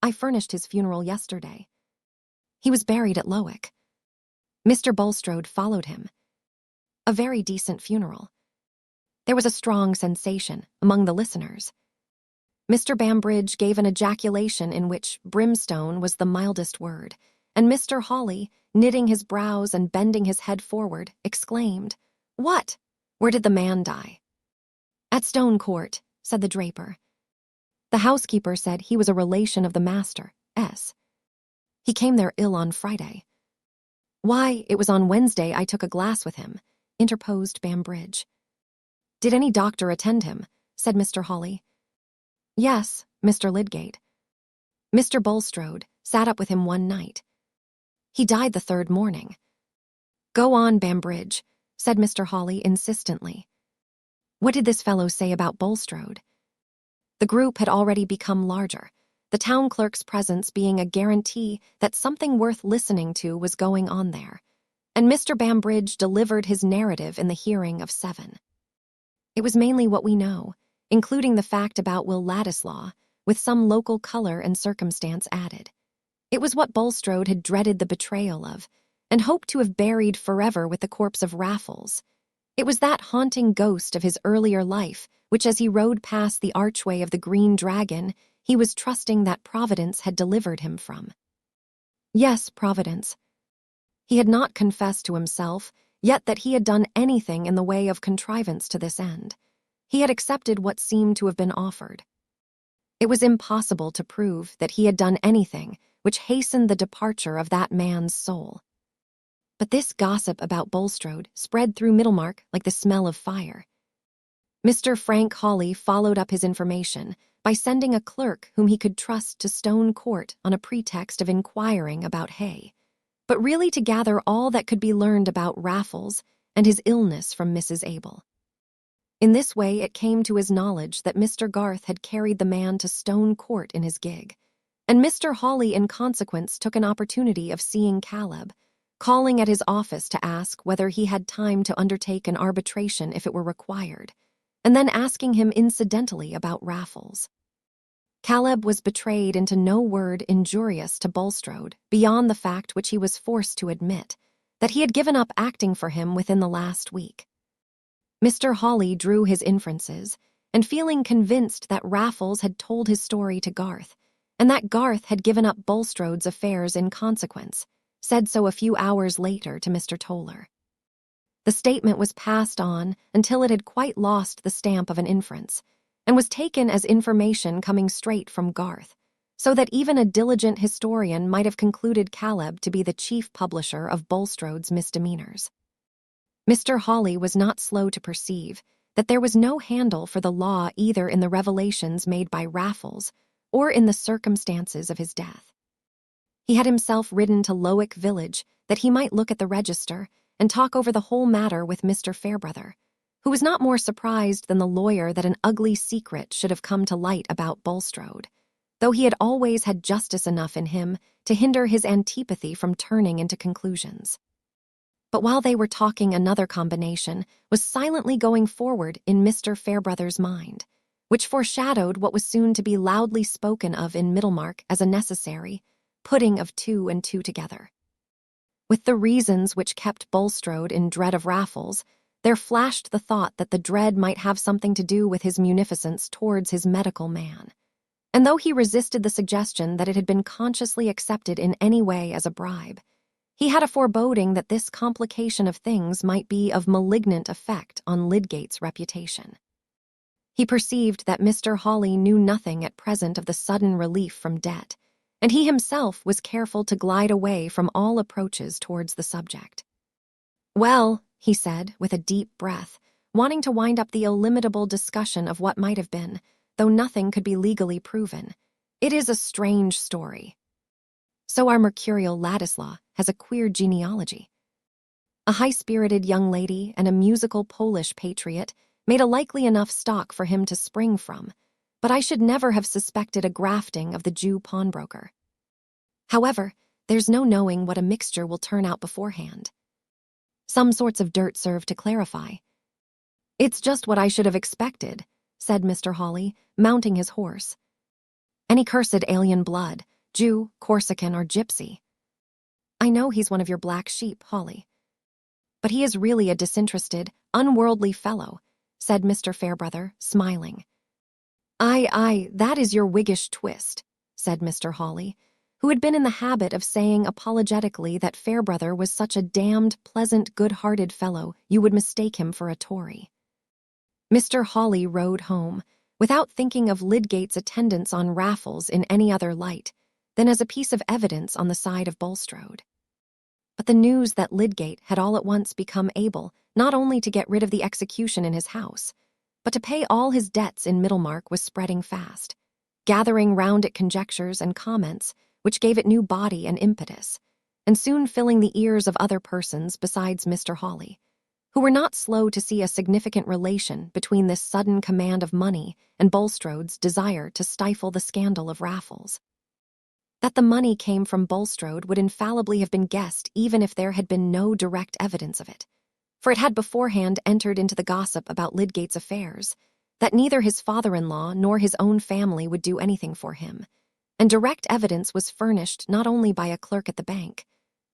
"I furnished his funeral yesterday. He was buried at Lowick." Mr. Bulstrode followed him. "A very decent funeral." There was a strong sensation among the listeners. Mr. Bambridge gave an ejaculation in which brimstone was the mildest word, and Mr. Hawley, knitting his brows and bending his head forward, exclaimed, "What? Where did the man die?" "At Stone Court," said the draper. "The housekeeper said he was a relation of the master, S. He came there ill on Friday." "Why, it was on Wednesday I took a glass with him," interposed Bambridge. "Did any doctor attend him?" said Mr. Hawley. "Yes, Mr. Lydgate. Mr. Bulstrode sat up with him one night. He died the 3rd morning." "Go on, Bambridge," said Mr. Hawley insistently. "What did this fellow say about Bulstrode?" The group had already become larger, the town clerk's presence being a guarantee that something worth listening to was going on there, and Mr. Bambridge delivered his narrative in the hearing of 7. It was mainly what we know, including the fact about Will Ladislaw, with some local color and circumstance added. It was what Bulstrode had dreaded the betrayal of, and hoped to have buried forever with the corpse of Raffles. It was that haunting ghost of his earlier life, which as he rode past the archway of the Green Dragon, he was trusting that Providence had delivered him from. Yes, Providence. He had not confessed to himself, yet that he had done anything in the way of contrivance to this end. He had accepted what seemed to have been offered. It was impossible to prove that he had done anything which hastened the departure of that man's soul. But this gossip about Bulstrode spread through Middlemarch like the smell of fire. Mr. Frank Hawley followed up his information by sending a clerk whom he could trust to Stone Court on a pretext of inquiring about Hay, but really to gather all that could be learned about Raffles and his illness from Mrs. Abel. In this way it came to his knowledge that Mr. Garth had carried the man to Stone Court in his gig, and Mr. Hawley in consequence took an opportunity of seeing Caleb, calling at his office to ask whether he had time to undertake an arbitration if it were required. and then asking him incidentally about Raffles. Caleb was betrayed into no word injurious to Bulstrode beyond the fact which he was forced to admit, that he had given up acting for him within the last week. Mr. Hawley drew his inferences, and feeling convinced that Raffles had told his story to Garth, and that Garth had given up Bulstrode's affairs in consequence, said so a few hours later to Mr. Toller. The statement was passed on until it had quite lost the stamp of an inference, and was taken as information coming straight from Garth, so that even a diligent historian might have concluded Caleb to be the chief publisher of Bulstrode's misdemeanors. Mr. Hawley was not slow to perceive that there was no handle for the law either in the revelations made by Raffles or in the circumstances of his death. He had himself ridden to Lowick village that he might look at the register and talk over the whole matter with Mr. Fairbrother, who was not more surprised than the lawyer that an ugly secret should have come to light about Bulstrode, though he had always had justice enough in him to hinder his antipathy from turning into conclusions. But while they were talking, another combination was silently going forward in Mr. Fairbrother's mind, which foreshadowed what was soon to be loudly spoken of in Middlemarch as a necessary putting of two and two together. With the reasons which kept Bulstrode in dread of Raffles, there flashed the thought that the dread might have something to do with his munificence towards his medical man. And though he resisted the suggestion that it had been consciously accepted in any way as a bribe, he had a foreboding that this complication of things might be of malignant effect on Lydgate's reputation. He perceived that Mr. Hawley knew nothing at present of the sudden relief from debt, and he himself was careful to glide away from all approaches towards the subject. "Well," he said, with a deep breath, wanting to wind up the illimitable discussion of what might have been, though nothing could be legally proven, "it is a strange story. So our mercurial Ladislaw has a queer genealogy. A high-spirited young lady and a musical Polish patriot made a likely enough stock for him to spring from, but I should never have suspected a grafting of the Jew pawnbroker. However, there's no knowing what a mixture will turn out beforehand. Some sorts of dirt serve to clarify." "It's just what I should have expected," said Mr. Hawley, mounting his horse. "Any cursed alien blood, Jew, Corsican, or gypsy. I know he's one of your black sheep, Hawley. But he is really a disinterested, unworldly fellow," said Mr. Fairbrother, smiling. Aye, that is your Whiggish twist," said Mr. Hawley, who had been in the habit of saying apologetically that Fairbrother was such a damned, pleasant, good-hearted fellow you would mistake him for a Tory. Mr. Hawley rode home, without thinking of Lydgate's attendance on Raffles in any other light than as a piece of evidence on the side of Bulstrode. But the news that Lydgate had all at once become able not only to get rid of the execution in his house, but to pay all his debts in Middlemarch was spreading fast, gathering round it conjectures and comments which gave it new body and impetus, and soon filling the ears of other persons besides Mr. Hawley, who were not slow to see a significant relation between this sudden command of money and Bulstrode's desire to stifle the scandal of Raffles. That the money came from Bulstrode would infallibly have been guessed even if there had been no direct evidence of it, for it had beforehand entered into the gossip about Lydgate's affairs that neither his father-in-law nor his own family would do anything for him, and direct evidence was furnished not only by a clerk at the bank,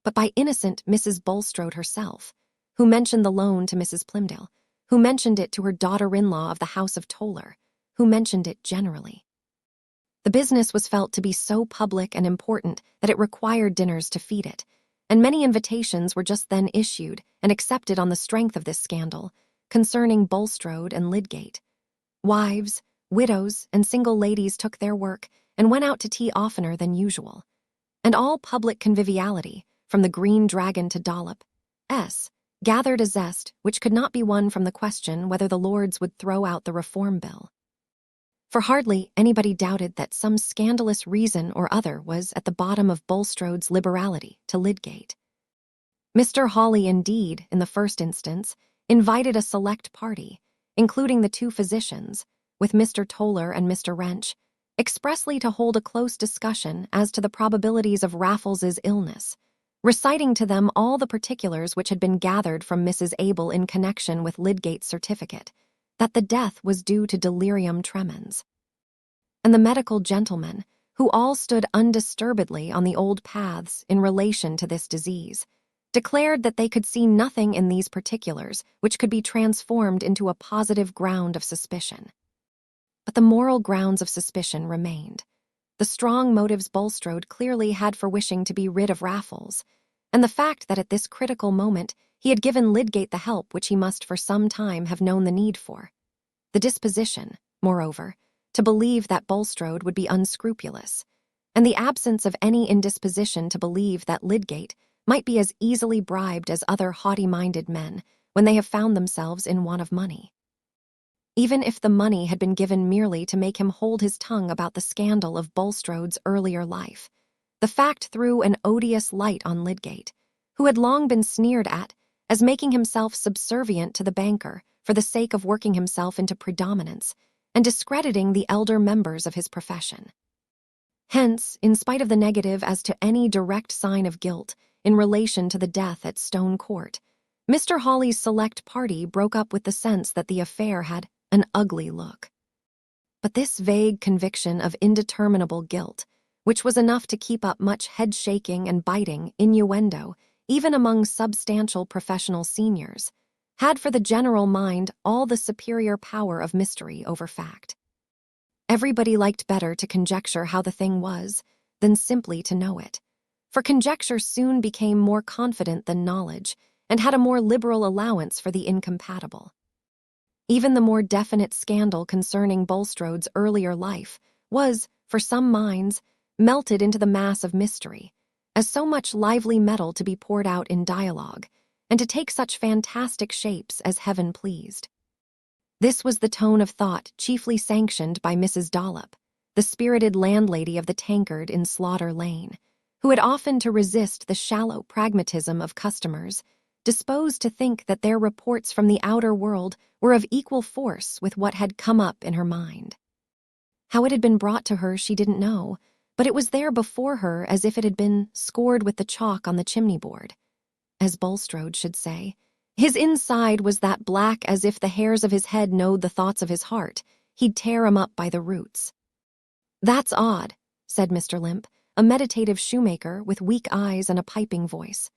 but by innocent Mrs. Bulstrode herself, who mentioned the loan to Mrs. Plymdale, who mentioned it to her daughter-in-law of the house of Toller, who mentioned it generally. The business was felt to be so public and important that it required dinners to feed it, and many invitations were just then issued and accepted on the strength of this scandal concerning Bulstrode and Lydgate. Wives, widows, and single ladies took their work and went out to tea oftener than usual, and all public conviviality, from the Green Dragon to Dollop, gathered a zest which could not be won from the question whether the Lords would throw out the Reform Bill. For hardly anybody doubted that some scandalous reason or other was at the bottom of Bulstrode's liberality to Lydgate. Mr. Hawley, indeed, in the first instance, invited a select party, including the two physicians, with Mr. Toller and Mr. Wrench, expressly to hold a close discussion as to the probabilities of Raffles's illness, reciting to them all the particulars which had been gathered from Mrs. Abel in connection with Lydgate's certificate, that the death was due to delirium tremens. And the medical gentlemen, who all stood undisturbedly on the old paths in relation to this disease, declared that they could see nothing in these particulars which could be transformed into a positive ground of suspicion. But the moral grounds of suspicion remained. The strong motives Bulstrode clearly had for wishing to be rid of Raffles, and the fact that at this critical moment he had given Lydgate the help which he must for some time have known the need for. The disposition, moreover, to believe that Bulstrode would be unscrupulous, and the absence of any indisposition to believe that Lydgate might be as easily bribed as other haughty-minded men when they have found themselves in want of money. Even if the money had been given merely to make him hold his tongue about the scandal of Bulstrode's earlier life, the fact threw an odious light on Lydgate, who had long been sneered at as making himself subservient to the banker for the sake of working himself into predominance and discrediting the elder members of his profession. Hence, in spite of the negative as to any direct sign of guilt in relation to the death at Stone Court, Mr. Hawley's select party broke up with the sense that the affair had an ugly look. But this vague conviction of indeterminable guilt, which was enough to keep up much head-shaking and biting innuendo even among substantial professional seniors, had for the general mind all the superior power of mystery over fact. Everybody liked better to conjecture how the thing was than simply to know it, for conjecture soon became more confident than knowledge and had a more liberal allowance for the incompatible. Even the more definite scandal concerning Bulstrode's earlier life was, for some minds, melted into the mass of mystery, as so much lively metal to be poured out in dialogue, and to take such fantastic shapes as heaven pleased. This was the tone of thought chiefly sanctioned by Mrs. Dollop, the spirited landlady of the Tankard in Slaughter Lane, who had often to resist the shallow pragmatism of customers, disposed to think that their reports from the outer world were of equal force with what had come up in her mind. How it had been brought to her she didn't know, but it was there before her as if it had been scored with the chalk on the chimney-board. As Bulstrode should say, his inside was that black as if the hairs of his head knowed the thoughts of his heart, he'd tear 'em up by the roots. "That's odd," said Mr. Limp, a meditative shoemaker with weak eyes and a piping voice.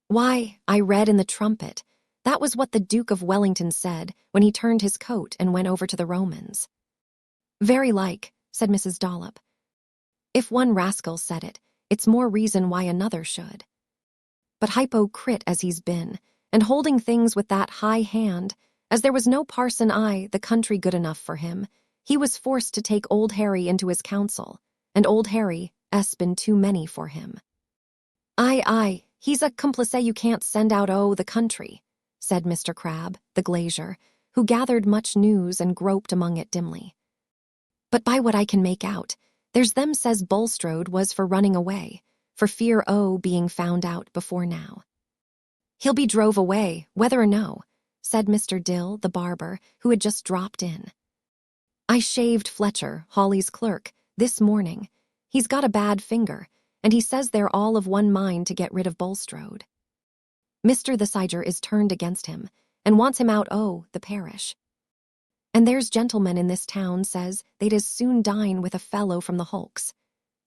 "Why, I read in the Trumpet. That was what the Duke of Wellington said when he turned his coat and went over to the Romans." "Very like," said Mrs. Dollop. "If one rascal said it, it's more reason why another should. But hypocrite as he's been, and holding things with that high hand, as there was no parson the country good enough for him, he was forced to take Old Harry into his counsel, and Old Harry's been too many for him." Aye, he's a complice you can't send out the country," said Mr. Crabbe, the glazier, who gathered much news and groped among it dimly. "But by what I can make out, there's them says Bulstrode was for running away, for fear being found out before now." "He'll be drove away, whether or no," said Mr. Dill, the barber, who had just dropped in. "I shaved Fletcher, Hawley's clerk, this morning. He's got a bad finger, and he says they're all of one mind to get rid of Bulstrode. Mr. the Siger is turned against him, and wants him out the parish. And there's gentlemen in this town says they'd as soon dine with a fellow from the hulks.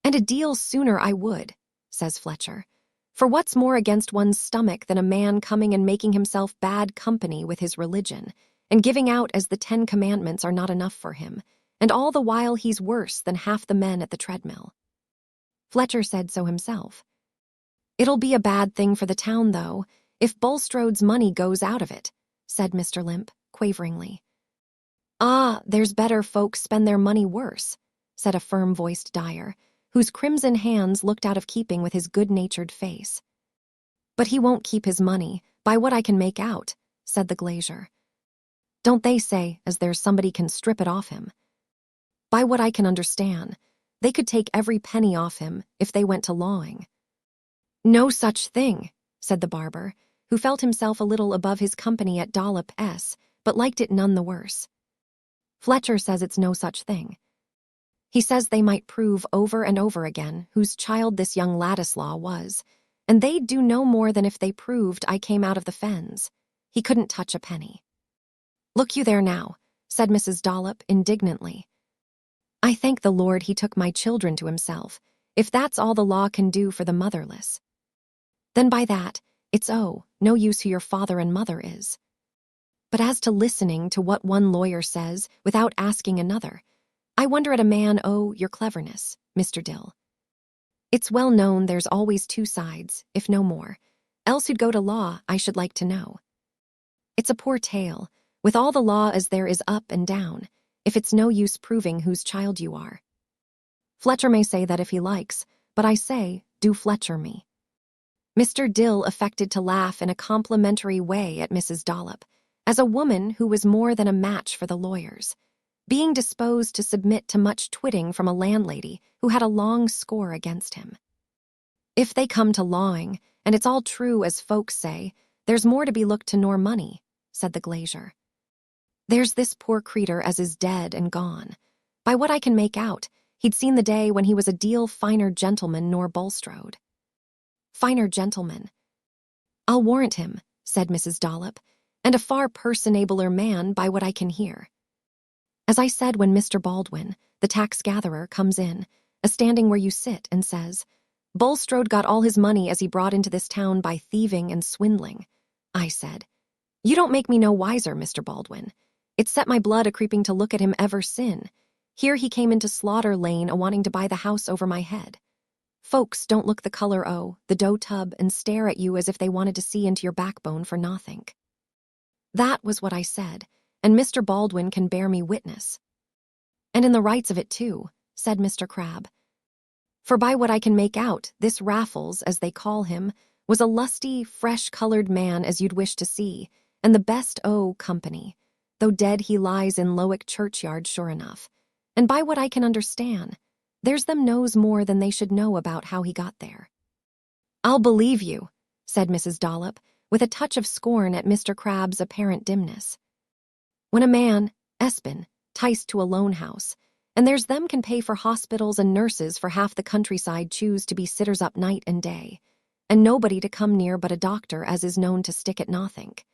And a deal sooner I would," says Fletcher. "For what's more against one's stomach than a man coming and making himself bad company with his religion, and giving out as the 10 Commandments are not enough for him, and all the while he's worse than half the men at the treadmill." Fletcher said so himself. "It'll be a bad thing for the town, though, if Bulstrode's money goes out of it," said Mr. Limp, quaveringly. "There's better folks spend their money worse," said a firm-voiced dyer, whose crimson hands looked out of keeping with his good-natured face. "But he won't keep his money, by what I can make out," said the glazier. "Don't they say as there's somebody can strip it off him? By what I can understand, they could take every penny off him if they went to lawing." "No such thing," said the barber, who felt himself a little above his company at Dollop's, but liked it none the worse. "Fletcher says it's no such thing. He says they might prove over and over again whose child this young Ladislaw was, and they'd do no more than if they proved I came out of the fens. He couldn't touch a penny." "Look you there now," said Mrs. Dollop indignantly. "I thank the Lord he took my children to himself, if that's all the law can do for the motherless. Then by that, it's no use who your father and mother is. But as to listening to what one lawyer says without asking another, I wonder at a man, your cleverness, Mr. Dill. It's well known there's always two sides, if no more, else who'd go to law, I should like to know. It's a poor tale, with all the law as there is up and down, if it's no use proving whose child you are. Fletcher may say that if he likes, but I say, do Fletcher me." Mr. Dill affected to laugh in a complimentary way at Mrs. Dollop, as a woman who was more than a match for the lawyers, being disposed to submit to much twitting from a landlady who had a long score against him. "If they come to lawing, and it's all true as folks say, there's more to be looked to nor money," said the glazier. "There's this poor creetur as is dead and gone. By what I can make out, he'd seen the day when he was a deal finer gentleman nor Bulstrode." "Finer gentleman? I'll warrant him," said Mrs. Dollop, "and a far personabler man by what I can hear. As I said when Mr. Baldwin, the tax-gatherer, comes in, a-standing where you sit, and says, 'Bulstrode got all his money as he brought into this town by thieving and swindling,' I said, 'You don't make me no wiser, Mr. Baldwin. It's set my blood a-creeping to look at him ever sin. Here he came into Slaughter Lane a-wanting to buy the house over my head. Folks don't look the color the dough tub and stare at you as if they wanted to see into your backbone for nothink.' That was what I said, and Mr. Baldwin can bear me witness." "And in the rights of it, too," said Mr. Crabbe. "For by what I can make out, this Raffles, as they call him, was a lusty, fresh-colored man as you'd wish to see, and the best company, though dead he lies in Lowick churchyard sure enough. And by what I can understand, there's them knows more than they should know about how he got there." "I'll believe you," said Mrs. Dollop, with a touch of scorn at Mr. Crabbe's apparent dimness. "When a man, been 'ticed to a lone house, and there's them can pay for hospitals and nurses for half the countryside choose to be sitters up night and day, and nobody to come near but a doctor as is known to stick at nothink,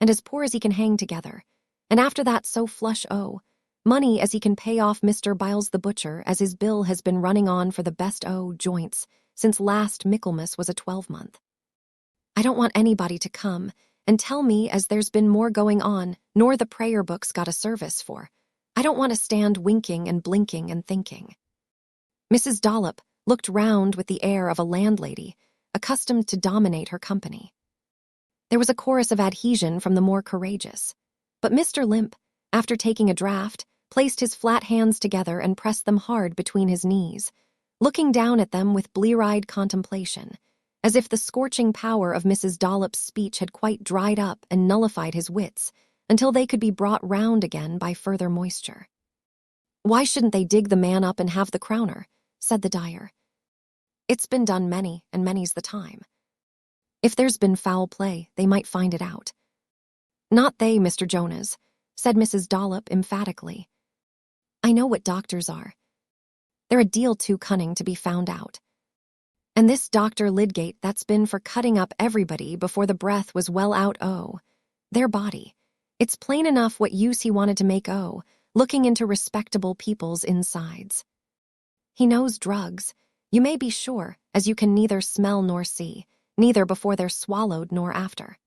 and as poor as he can hang together, and after that so flush money as he can pay off Mr. Biles the butcher as his bill has been running on for the best joints since last Michaelmas was a 12-month. I don't want anybody to come and tell me as there's been more going on nor the prayer book's got a service for. I don't want to stand winking and blinking and thinking." Mrs. Dollop looked round with the air of a landlady, accustomed to dominate her company. There was a chorus of adhesion from the more courageous, but Mr. Limp, after taking a draught, placed his flat hands together and pressed them hard between his knees, looking down at them with blear-eyed contemplation, as if the scorching power of Mrs. Dollop's speech had quite dried up and nullified his wits until they could be brought round again by further moisture. "Why shouldn't they dig the man up and have the crowner?" said the dyer. "It's been done many, and many's the time. If there's been foul play, they might find it out." "Not they, Mr. Jonas," said Mrs. Dollop emphatically. "I know what doctors are. They're a deal too cunning to be found out. And this Dr. Lydgate that's been for cutting up everybody before the breath was well out their body. It's plain enough what use he wanted to make looking into respectable people's insides. He knows drugs, you may be sure, as you can neither smell nor see, neither before they're swallowed nor after.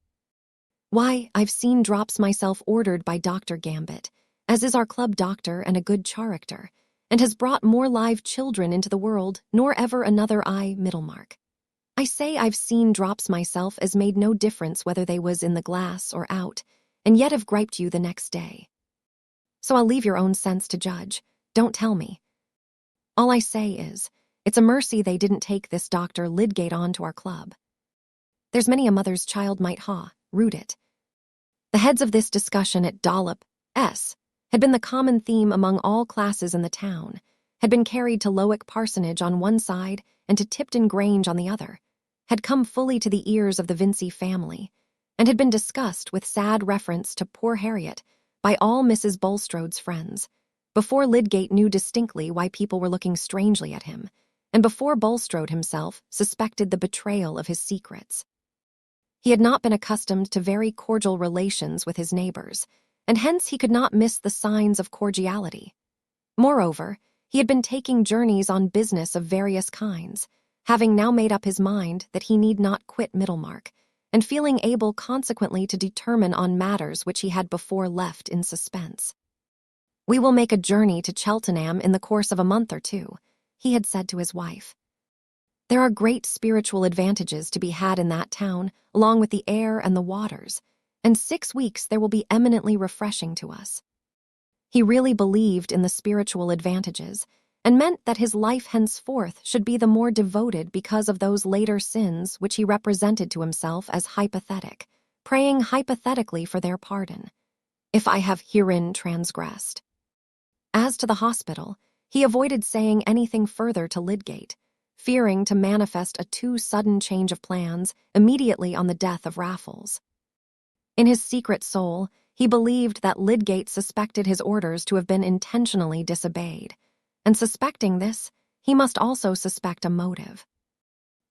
Why, I've seen drops myself ordered by Dr. Gambit, as is our club doctor and a good character, and has brought more live children into the world nor ever another Middlemarch. I say I've seen drops myself as made no difference whether they was in the glass or out, and yet have griped you the next day. So I'll leave your own sense to judge. Don't tell me. All I say is, it's a mercy they didn't take this Dr. Lydgate on to our club. There's many a mother's child might root it." The heads of this discussion at Dollop's had been the common theme among all classes in the town, had been carried to Lowick Parsonage on one side and to Tipton Grange on the other, had come fully to the ears of the Vincey family, and had been discussed with sad reference to poor Harriet by all Mrs. Bulstrode's friends, before Lydgate knew distinctly why people were looking strangely at him, and before Bulstrode himself suspected the betrayal of his secrets. He had not been accustomed to very cordial relations with his neighbors, and hence he could not miss the signs of cordiality. Moreover, he had been taking journeys on business of various kinds, having now made up his mind that he need not quit Middlemarch, and feeling able consequently to determine on matters which he had before left in suspense. "We will make a journey to Cheltenham in the course of a month or two," he had said to his wife. "There are great spiritual advantages to be had in that town, along with the air and the waters, and 6 weeks there will be eminently refreshing to us." He really believed in the spiritual advantages, and meant that his life henceforth should be the more devoted because of those later sins which he represented to himself as hypothetic, praying hypothetically for their pardon, "if I have herein transgressed." As to the hospital, he avoided saying anything further to Lydgate, fearing to manifest a too sudden change of plans immediately on the death of Raffles. In his secret soul, he believed that Lydgate suspected his orders to have been intentionally disobeyed, and suspecting this, he must also suspect a motive.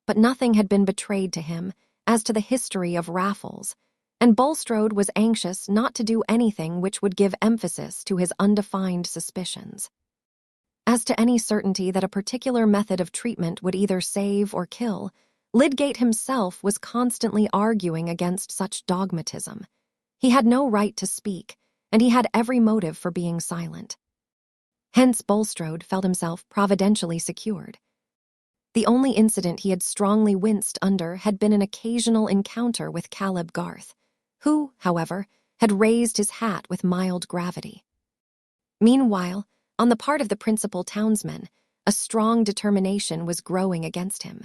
But nothing had been betrayed to him as to the history of Raffles, and Bulstrode was anxious not to do anything which would give emphasis to his undefined suspicions. As to any certainty that a particular method of treatment would either save or kill, Lydgate himself was constantly arguing against such dogmatism. He had no right to speak, and he had every motive for being silent. Hence Bulstrode felt himself providentially secured. The only incident he had strongly winced under had been an occasional encounter with Caleb Garth, who, however, had raised his hat with mild gravity. Meanwhile, on the part of the principal townsmen, a strong determination was growing against him.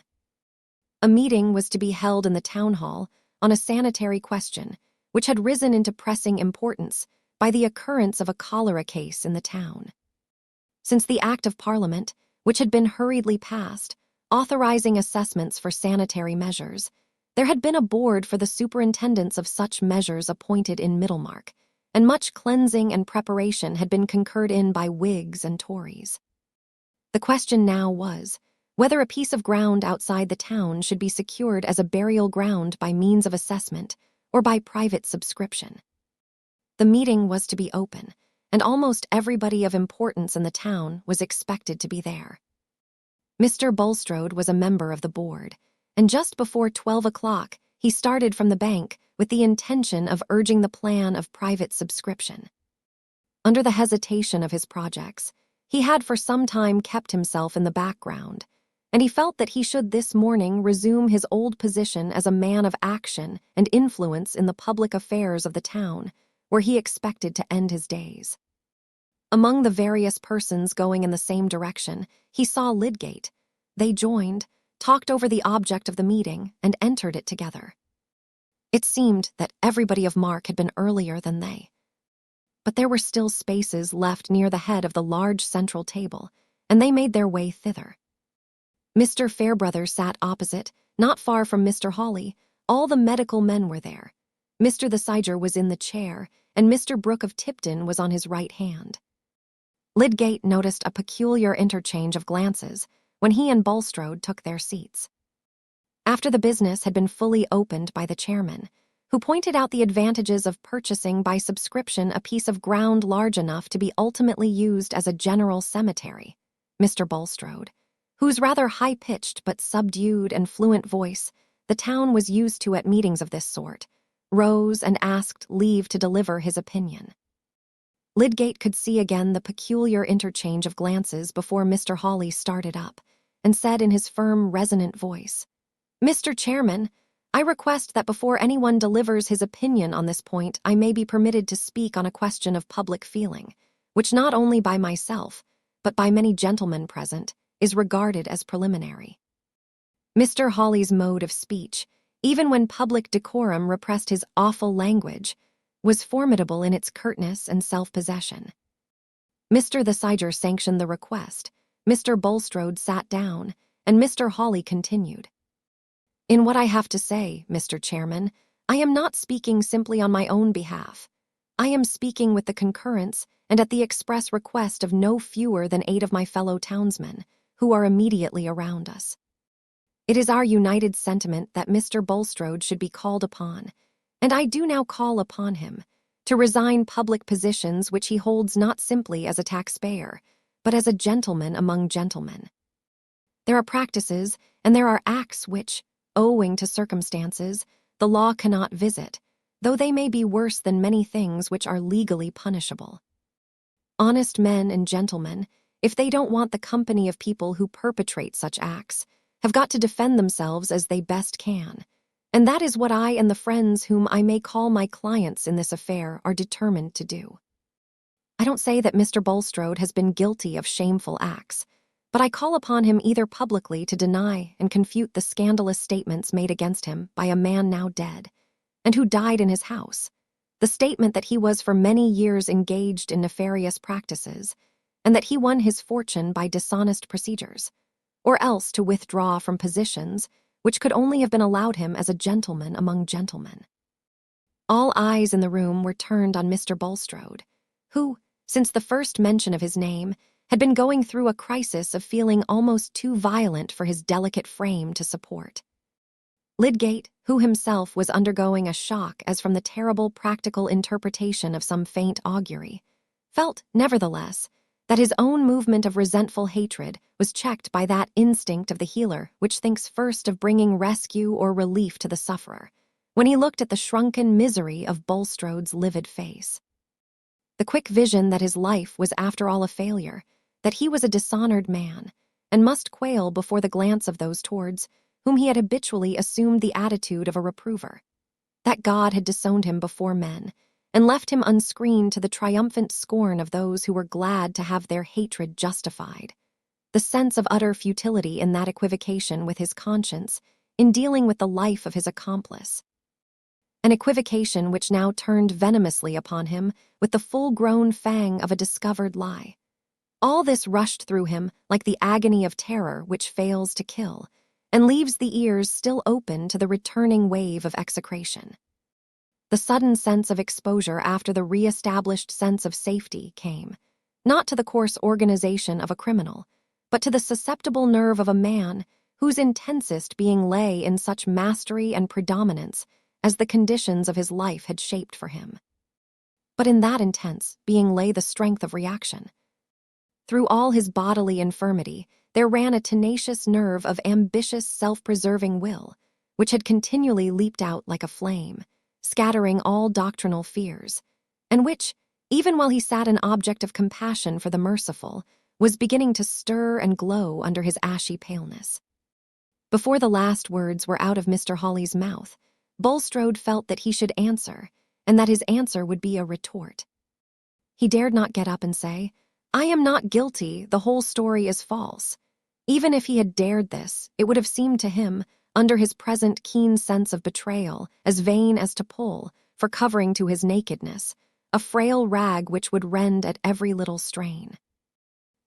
A meeting was to be held in the town hall on a sanitary question, which had risen into pressing importance by the occurrence of a cholera case in the town. Since the Act of Parliament, which had been hurriedly passed, authorizing assessments for sanitary measures, there had been a board for the superintendence of such measures appointed in Middlemarch, and much cleansing and preparation had been concurred in by Whigs and Tories. The question now was whether a piece of ground outside the town should be secured as a burial ground by means of assessment or by private subscription. The meeting was to be open, and almost everybody of importance in the town was expected to be there. Mr. Bulstrode was a member of the board, and just before 12 o'clock he started from the bank with the intention of urging the plan of private subscription. Under the hesitation of his projects, he had for some time kept himself in the background, and he felt that he should this morning resume his old position as a man of action and influence in the public affairs of the town, where he expected to end his days. Among the various persons going in the same direction, he saw Lydgate. They joined, talked over the object of the meeting, and entered it together. It seemed that everybody of mark had been earlier than they. But there were still spaces left near the head of the large central table, and they made their way thither. Mr. Fairbrother sat opposite, not far from Mr. Hawley. All the medical men were there. Mr. the Siger was in the chair, and Mr. Brooke of Tipton was on his right hand. Lydgate noticed a peculiar interchange of glances when he and Bulstrode took their seats. After the business had been fully opened by the chairman, who pointed out the advantages of purchasing by subscription a piece of ground large enough to be ultimately used as a general cemetery, Mr. Bulstrode, whose rather high-pitched but subdued and fluent voice the town was used to at meetings of this sort, rose and asked leave to deliver his opinion. Lydgate could see again the peculiar interchange of glances before Mr. Hawley started up, and said in his firm, resonant voice, "Mr. Chairman, I request that before anyone delivers his opinion on this point, I may be permitted to speak on a question of public feeling, which not only by myself, but by many gentlemen present, is regarded as preliminary." Mr. Hawley's mode of speech, even when public decorum repressed his awful language, was formidable in its curtness and self-possession. Mr. the Siger sanctioned the request, Mr. Bulstrode sat down, and Mr. Hawley continued. "In what I have to say, Mr. Chairman, I am not speaking simply on my own behalf. I am speaking with the concurrence and at the express request of no fewer than 8 of my fellow townsmen, who are immediately around us. It is our united sentiment that Mr. Bulstrode should be called upon, and I do now call upon him, to resign public positions which he holds not simply as a taxpayer, but as a gentleman among gentlemen. There are practices and there are acts which, owing to circumstances, the law cannot visit, though they may be worse than many things which are legally punishable. Honest men and gentlemen, if they don't want the company of people who perpetrate such acts, have got to defend themselves as they best can. And that is what I and the friends whom I may call my clients in this affair are determined to do. I don't say that Mr. Bulstrode has been guilty of shameful acts, but I call upon him either publicly to deny and confute the scandalous statements made against him by a man now dead, and who died in his house, the statement that he was for many years engaged in nefarious practices, and that he won his fortune by dishonest procedures, or else to withdraw from positions which could only have been allowed him as a gentleman among gentlemen. All eyes in the room were turned on Mr. Bulstrode, who, since the first mention of his name, had been going through a crisis of feeling almost too violent for his delicate frame to support. Lydgate, who himself was undergoing a shock as from the terrible practical interpretation of some faint augury, felt, nevertheless, that his own movement of resentful hatred was checked by that instinct of the healer which thinks first of bringing rescue or relief to the sufferer, when he looked at the shrunken misery of Bulstrode's livid face. The quick vision that his life was after all a failure, that he was a dishonored man, and must quail before the glance of those towards whom he had habitually assumed the attitude of a reprover, that God had disowned him before men, and left him unscreened to the triumphant scorn of those who were glad to have their hatred justified. The sense of utter futility in that equivocation with his conscience, in dealing with the life of his accomplice. An equivocation which now turned venomously upon him with the full-grown fang of a discovered lie. All this rushed through him like the agony of terror which fails to kill, and leaves the ears still open to the returning wave of execration. The sudden sense of exposure after the re-established sense of safety came, not to the coarse organization of a criminal, but to the susceptible nerve of a man whose intensest being lay in such mastery and predominance as the conditions of his life had shaped for him. But in that intense being lay the strength of reaction. Through all his bodily infirmity, there ran a tenacious nerve of ambitious, self-preserving will, which had continually leaped out like a flame, scattering all doctrinal fears, and which, even while he sat an object of compassion for the merciful, was beginning to stir and glow under his ashy paleness. Before the last words were out of Mr. Hawley's mouth, Bulstrode felt that he should answer, and that his answer would be a retort. He dared not get up and say, "I am not guilty, the whole story is false." Even if he had dared this, it would have seemed to him, under his present keen sense of betrayal, as vain as to pull, for covering to his nakedness, a frail rag which would rend at every little strain.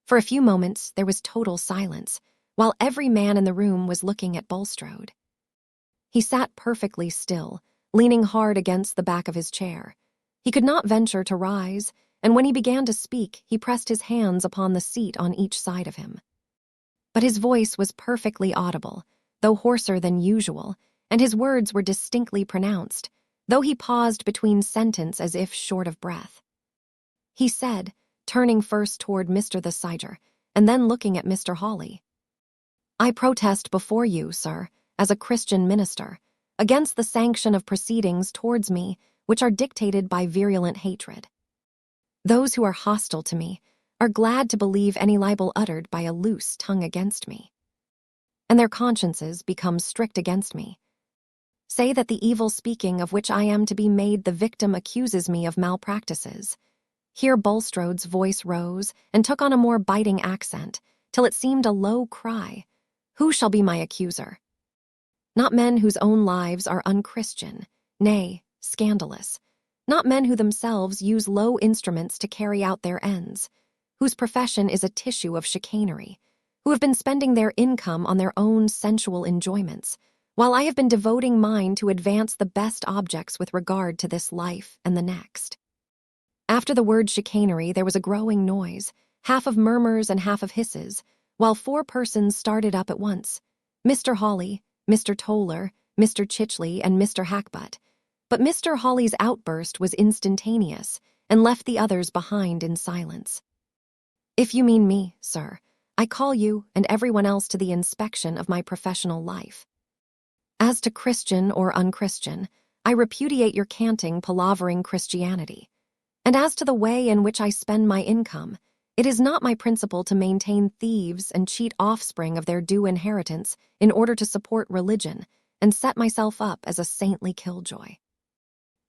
For a few moments there was total silence, while every man in the room was looking at Bulstrode. He sat perfectly still, leaning hard against the back of his chair. He could not venture to rise, and when he began to speak, he pressed his hands upon the seat on each side of him. But his voice was perfectly audible, though hoarser than usual, and his words were distinctly pronounced, though he paused between sentence as if short of breath. He said, turning first toward Mr. the Siger, and then looking at Mr. Hawley, "I protest before you, sir, as a Christian minister, against the sanction of proceedings towards me which are dictated by virulent hatred. Those who are hostile to me are glad to believe any libel uttered by a loose tongue against me, and their consciences become strict against me. Say that the evil speaking of which I am to be made the victim accuses me of malpractices." Here Bulstrode's voice rose and took on a more biting accent, till it seemed a low cry. "Who shall be my accuser? Not men whose own lives are unchristian, nay, scandalous, not men who themselves use low instruments to carry out their ends, whose profession is a tissue of chicanery, who have been spending their income on their own sensual enjoyments, while I have been devoting mine to advance the best objects with regard to this life and the next." After the word chicanery there was a growing noise, half of murmurs and half of hisses, while 4 persons started up at once: Mr. Hawley, Mr. Toller, Mr. Chichley, and Mr. Hackbutt. But Mr. Hawley's outburst was instantaneous and left the others behind in silence. "If you mean me, sir, I call you and everyone else to the inspection of my professional life. As to Christian or unchristian, I repudiate your canting, palavering Christianity. And as to the way in which I spend my income, it is not my principle to maintain thieves and cheat offspring of their due inheritance in order to support religion and set myself up as a saintly killjoy.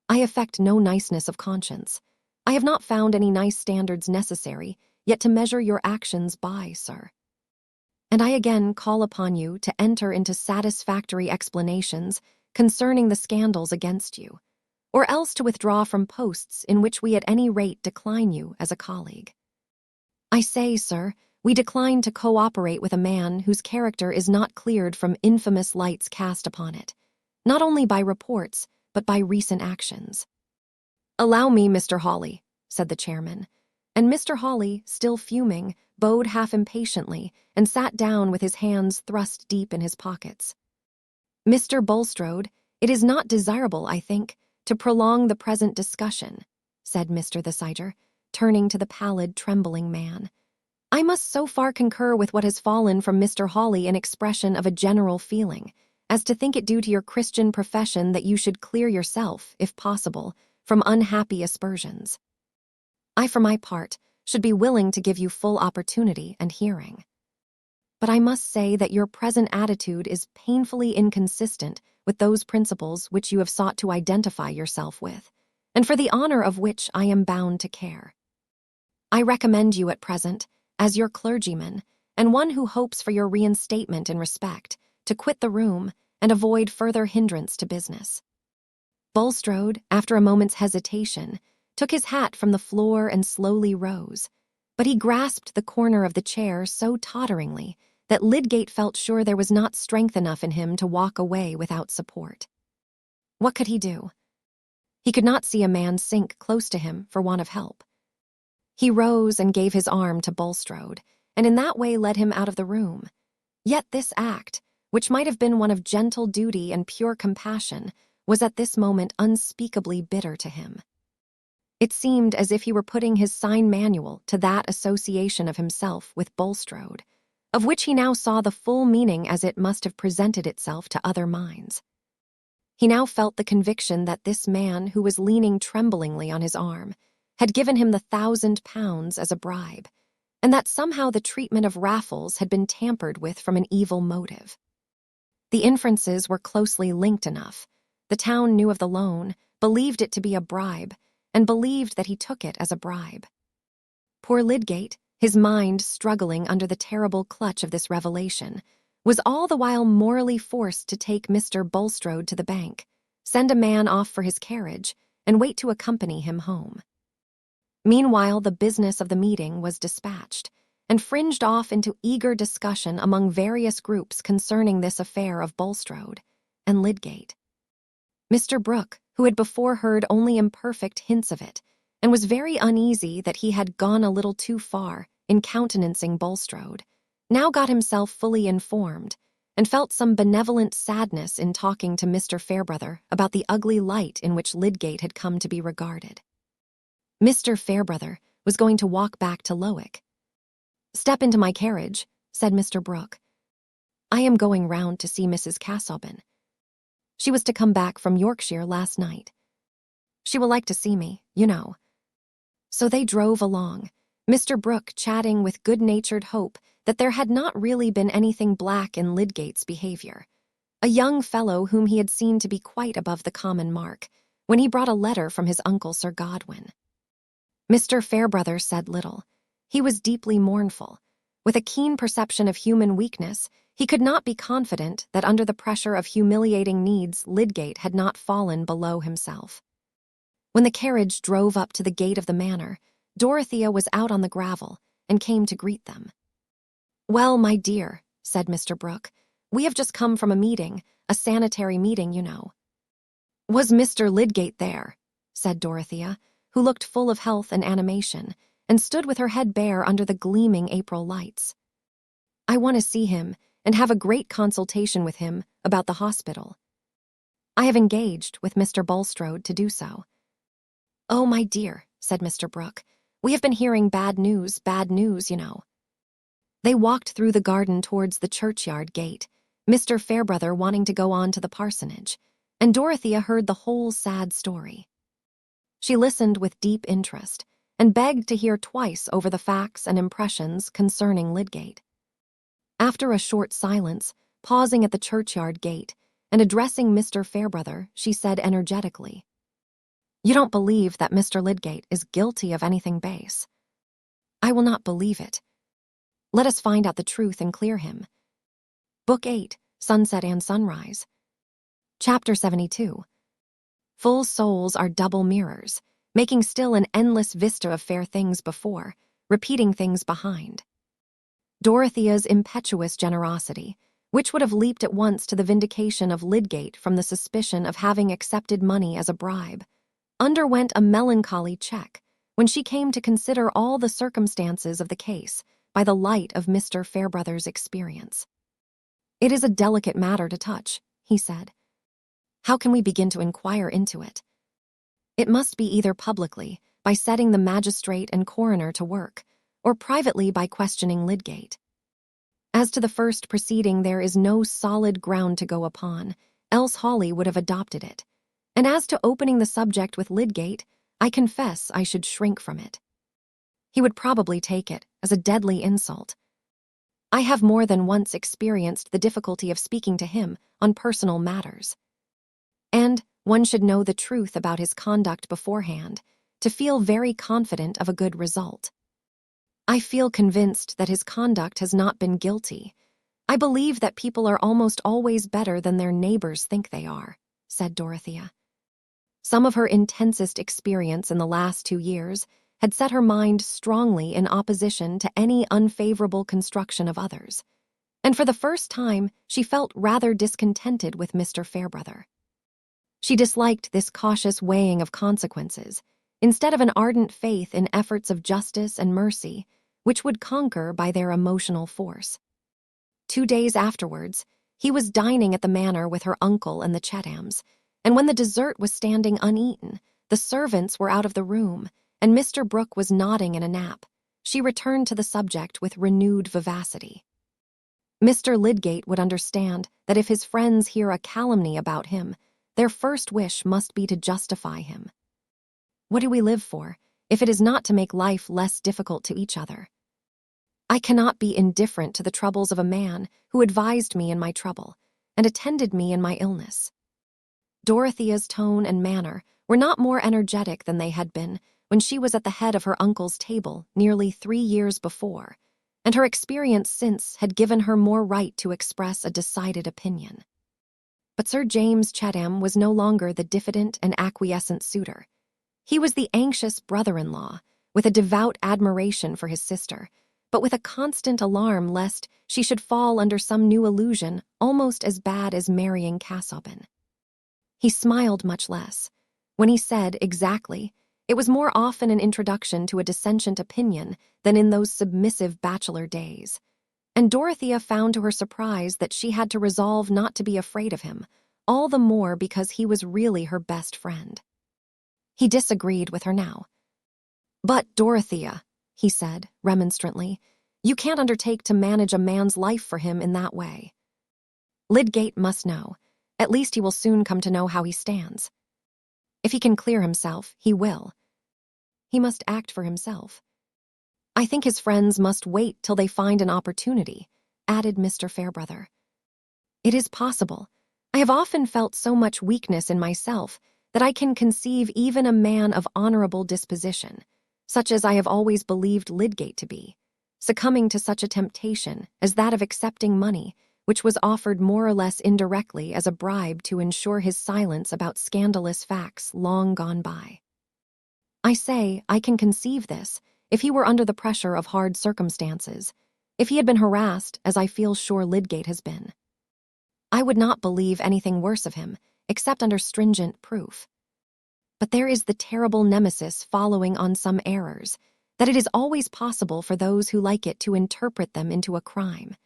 I affect no niceness of conscience. I have not found any nice standards necessary yet to measure your actions by, sir. And I again call upon you to enter into satisfactory explanations concerning the scandals against you, or else to withdraw from posts in which we at any rate decline you as a colleague. I say, sir, we decline to cooperate with a man whose character is not cleared from infamous lights cast upon it, not only by reports, but by recent actions." "Allow me, Mr. Hawley," said the chairman, and Mr. Hawley, still fuming, bowed half impatiently and sat down with his hands thrust deep in his pockets. "Mr. Bulstrode, it is not desirable, I think, to prolong the present discussion," said Mr. the Sider, turning to the pallid, trembling man. "I must so far concur with what has fallen from Mr. Hawley in expression of a general feeling, as to think it due to your Christian profession that you should clear yourself, if possible, from unhappy aspersions. I, for my part, should be willing to give you full opportunity and hearing. But I must say that your present attitude is painfully inconsistent with those principles which you have sought to identify yourself with, and for the honor of which I am bound to care. I recommend you at present, as your clergyman, and one who hopes for your reinstatement in respect, to quit the room and avoid further hindrance to business." Bulstrode, after a moment's hesitation, took his hat from the floor and slowly rose, but he grasped the corner of the chair so totteringly that Lydgate felt sure there was not strength enough in him to walk away without support. What could he do? He could not see a man sink close to him for want of help. He rose and gave his arm to Bulstrode, and in that way led him out of the room. Yet this act, which might have been one of gentle duty and pure compassion, was at this moment unspeakably bitter to him. It seemed as if he were putting his sign manual to that association of himself with Bulstrode, of which he now saw the full meaning as it must have presented itself to other minds. He now felt the conviction that this man, who was leaning tremblingly on his arm, had given him the £1,000 as a bribe, and that somehow the treatment of Raffles had been tampered with from an evil motive. The inferences were closely linked enough. The town knew of the loan, believed it to be a bribe, and believed that he took it as a bribe. Poor Lydgate, his mind struggling under the terrible clutch of this revelation, was all the while morally forced to take Mr. Bulstrode to the bank, send a man off for his carriage, and wait to accompany him home. Meanwhile, the business of the meeting was dispatched, and fringed off into eager discussion among various groups concerning this affair of Bulstrode and Lydgate. Mr. Brooke, who had before heard only imperfect hints of it, and was very uneasy that he had gone a little too far in countenancing Bulstrode, now got himself fully informed, and felt some benevolent sadness in talking to Mr. Fairbrother about the ugly light in which Lydgate had come to be regarded. Mr. Fairbrother was going to walk back to Lowick. "Step into my carriage," said Mr. Brooke. "I am going round to see Mrs. Casaubon. She was to come back from Yorkshire last night. She will like to see me, you know." So they drove along, Mr. Brooke chatting with good-natured hope that there had not really been anything black in Lydgate's behavior, a young fellow whom he had seen to be quite above the common mark, when he brought a letter from his uncle Sir Godwin. Mr. Fairbrother said little. He was deeply mournful. With a keen perception of human weakness, he could not be confident that under the pressure of humiliating needs Lydgate had not fallen below himself. When the carriage drove up to the gate of the manor, Dorothea was out on the gravel and came to greet them. "Well, my dear," said Mr. Brooke, "we have just come from a meeting, a sanitary meeting, you know." "Was Mr. Lydgate there?" said Dorothea, who looked full of health and animation, and stood with her head bare under the gleaming April lights. "I want to see him and have a great consultation with him about the hospital." I have engaged with Mr. Bulstrode to do so." "Oh, my dear," said Mr. Brooke, "we have been hearing bad news, you know." They walked through the garden towards the churchyard gate, Mr. Fairbrother wanting to go on to the parsonage, and Dorothea heard the whole sad story. She listened with deep interest and begged to hear twice over the facts and impressions concerning Lydgate. After a short silence, pausing at the churchyard gate and addressing Mr. Fairbrother, she said energetically, "You don't believe that Mr. Lydgate is guilty of anything base?" "I will not believe it. Let us find out the truth and clear him." Book 8, Sunset and Sunrise. Chapter 72. Full souls are double mirrors, making still an endless vista of fair things before, repeating things behind. Dorothea's impetuous generosity, which would have leaped at once to the vindication of Lydgate from the suspicion of having accepted money as a bribe, underwent a melancholy check when she came to consider all the circumstances of the case by the light of Mr. Fairbrother's experience. "It is a delicate matter to touch," he said. "How can we begin to inquire into it? It must be either publicly, by setting the magistrate and coroner to work, or privately by questioning Lydgate. As to the first proceeding, there is no solid ground to go upon, else Hawley would have adopted it. And as to opening the subject with Lydgate, I confess I should shrink from it. He would probably take it as a deadly insult. I have more than once experienced the difficulty of speaking to him on personal matters. And one should know the truth about his conduct beforehand to feel very confident of a good result. I feel convinced that his conduct has not been guilty. I believe that people are almost always better than their neighbors think they are," said Dorothea. Some of her intensest experience in the last 2 years had set her mind strongly in opposition to any unfavorable construction of others, and for the first time she felt rather discontented with Mr. Fairbrother. She disliked this cautious weighing of consequences, instead of an ardent faith in efforts of justice and mercy, which would conquer by their emotional force. 2 days afterwards, he was dining at the manor with her uncle and the Chathams, and when the dessert was standing uneaten, the servants were out of the room, and Mr. Brooke was nodding in a nap, she returned to the subject with renewed vivacity. Mr. Lydgate would understand that if his friends hear a calumny about him, their first wish must be to justify him. What do we live for, if it is not to make life less difficult to each other? I cannot be indifferent to the troubles of a man who advised me in my trouble and attended me in my illness. Dorothea's tone and manner were not more energetic than they had been when she was at the head of her uncle's table nearly 3 years before, and her experience since had given her more right to express a decided opinion. But Sir James Chatham was no longer the diffident and acquiescent suitor. He was the anxious brother-in-law, with a devout admiration for his sister, but with a constant alarm lest she should fall under some new illusion almost as bad as marrying Casaubon. He smiled much less. When he said exactly, it was more often an introduction to a dissentient opinion than in those submissive bachelor days, and Dorothea found to her surprise that she had to resolve not to be afraid of him, all the more because he was really her best friend. He disagreed with her now. "But, Dorothea," he said remonstrantly, "you can't undertake to manage a man's life for him in that way. Lydgate must know. At least he will soon come to know how he stands. If he can clear himself, he will. He must act for himself. I think his friends must wait till they find an opportunity," added Mr. Fairbrother. "It is possible. I have often felt so much weakness in myself that I can conceive even a man of honorable disposition, such as I have always believed Lydgate to be, succumbing to such a temptation as that of accepting money, which was offered more or less indirectly as a bribe to ensure his silence about scandalous facts long gone by. I say I can conceive this if he were under the pressure of hard circumstances, if he had been harassed as I feel sure Lydgate has been. I would not believe anything worse of him, except under stringent proof. But there is the terrible nemesis following on some errors, that it is always possible for those who like it to interpret them into a crime.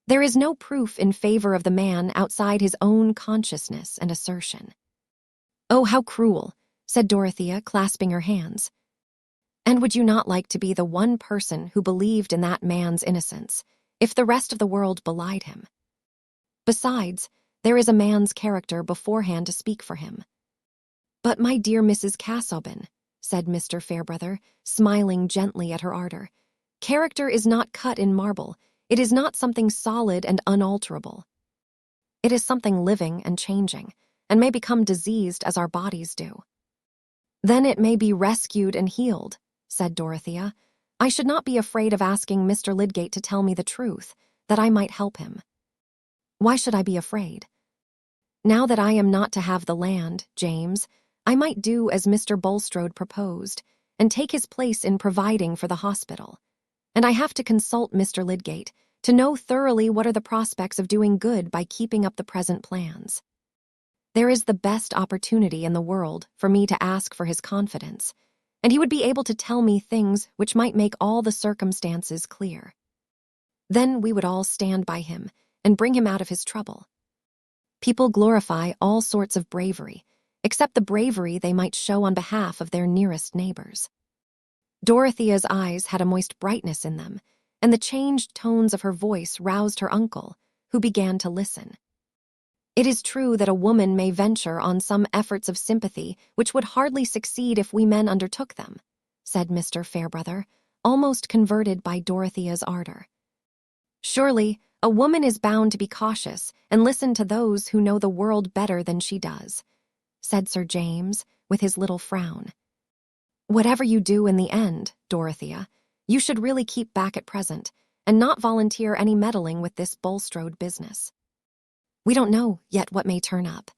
There is no proof in favor of the man outside his own consciousness and assertion. "Oh, how cruel," said Dorothea, clasping her hands. "And would you not like to be the one person who believed in that man's innocence, if the rest of the world belied him? Besides, there is a man's character beforehand to speak for him." "But my dear Mrs. Casaubon," said Mr. Fairbrother, smiling gently at her ardor, "character is not cut in marble. It is not something solid and unalterable. It is something living and changing, and may become diseased as our bodies do." "Then it may be rescued and healed," said Dorothea. "I should not be afraid of asking Mr. Lydgate to tell me the truth, that I might help him." "Why should I be afraid? Now that I am not to have the land, James, I might do as Mr. Bulstrode proposed, and take his place in providing for the hospital. And I have to consult Mr. Lydgate to know thoroughly what are the prospects of doing good by keeping up the present plans. There is the best opportunity in the world for me to ask for his confidence, and he would be able to tell me things which might make all the circumstances clear. Then we would all stand by him and bring him out of his trouble. People glorify all sorts of bravery, except the bravery they might show on behalf of their nearest neighbors." Dorothea's eyes had a moist brightness in them, and the changed tones of her voice roused her uncle, who began to listen. "It is true that a woman may venture on some efforts of sympathy which would hardly succeed if we men undertook them," said Mr. Fairbrother, almost converted by Dorothea's ardor. "Surely, a woman is bound to be cautious and listen to those who know the world better than she does," said Sir James, with his little frown. "Whatever you do in the end, Dorothea, you should really keep back at present, and not volunteer any meddling with this Bulstrode business. We don't know yet what may turn up.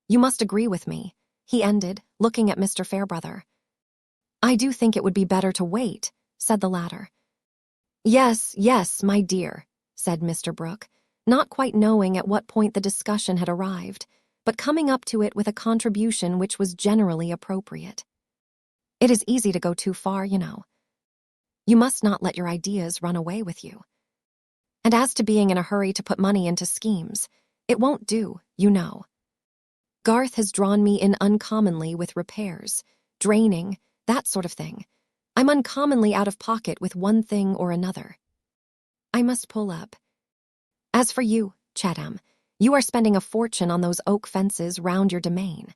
You must agree with me," he ended, looking at Mr. Fairbrother. "I do think it would be better to wait," said the latter. "Yes, yes, my dear," said Mr. Brooke, not quite knowing at what point the discussion had arrived, but coming up to it with a contribution which was generally appropriate. "It is easy to go too far, you know. You must not let your ideas run away with you. And as to being in a hurry to put money into schemes, it won't do, you know. Garth has drawn me in uncommonly with repairs, draining, that sort of thing. I'm uncommonly out of pocket with one thing or another. I must pull up. As for you, Chatham, you are spending a fortune on those oak fences round your domain."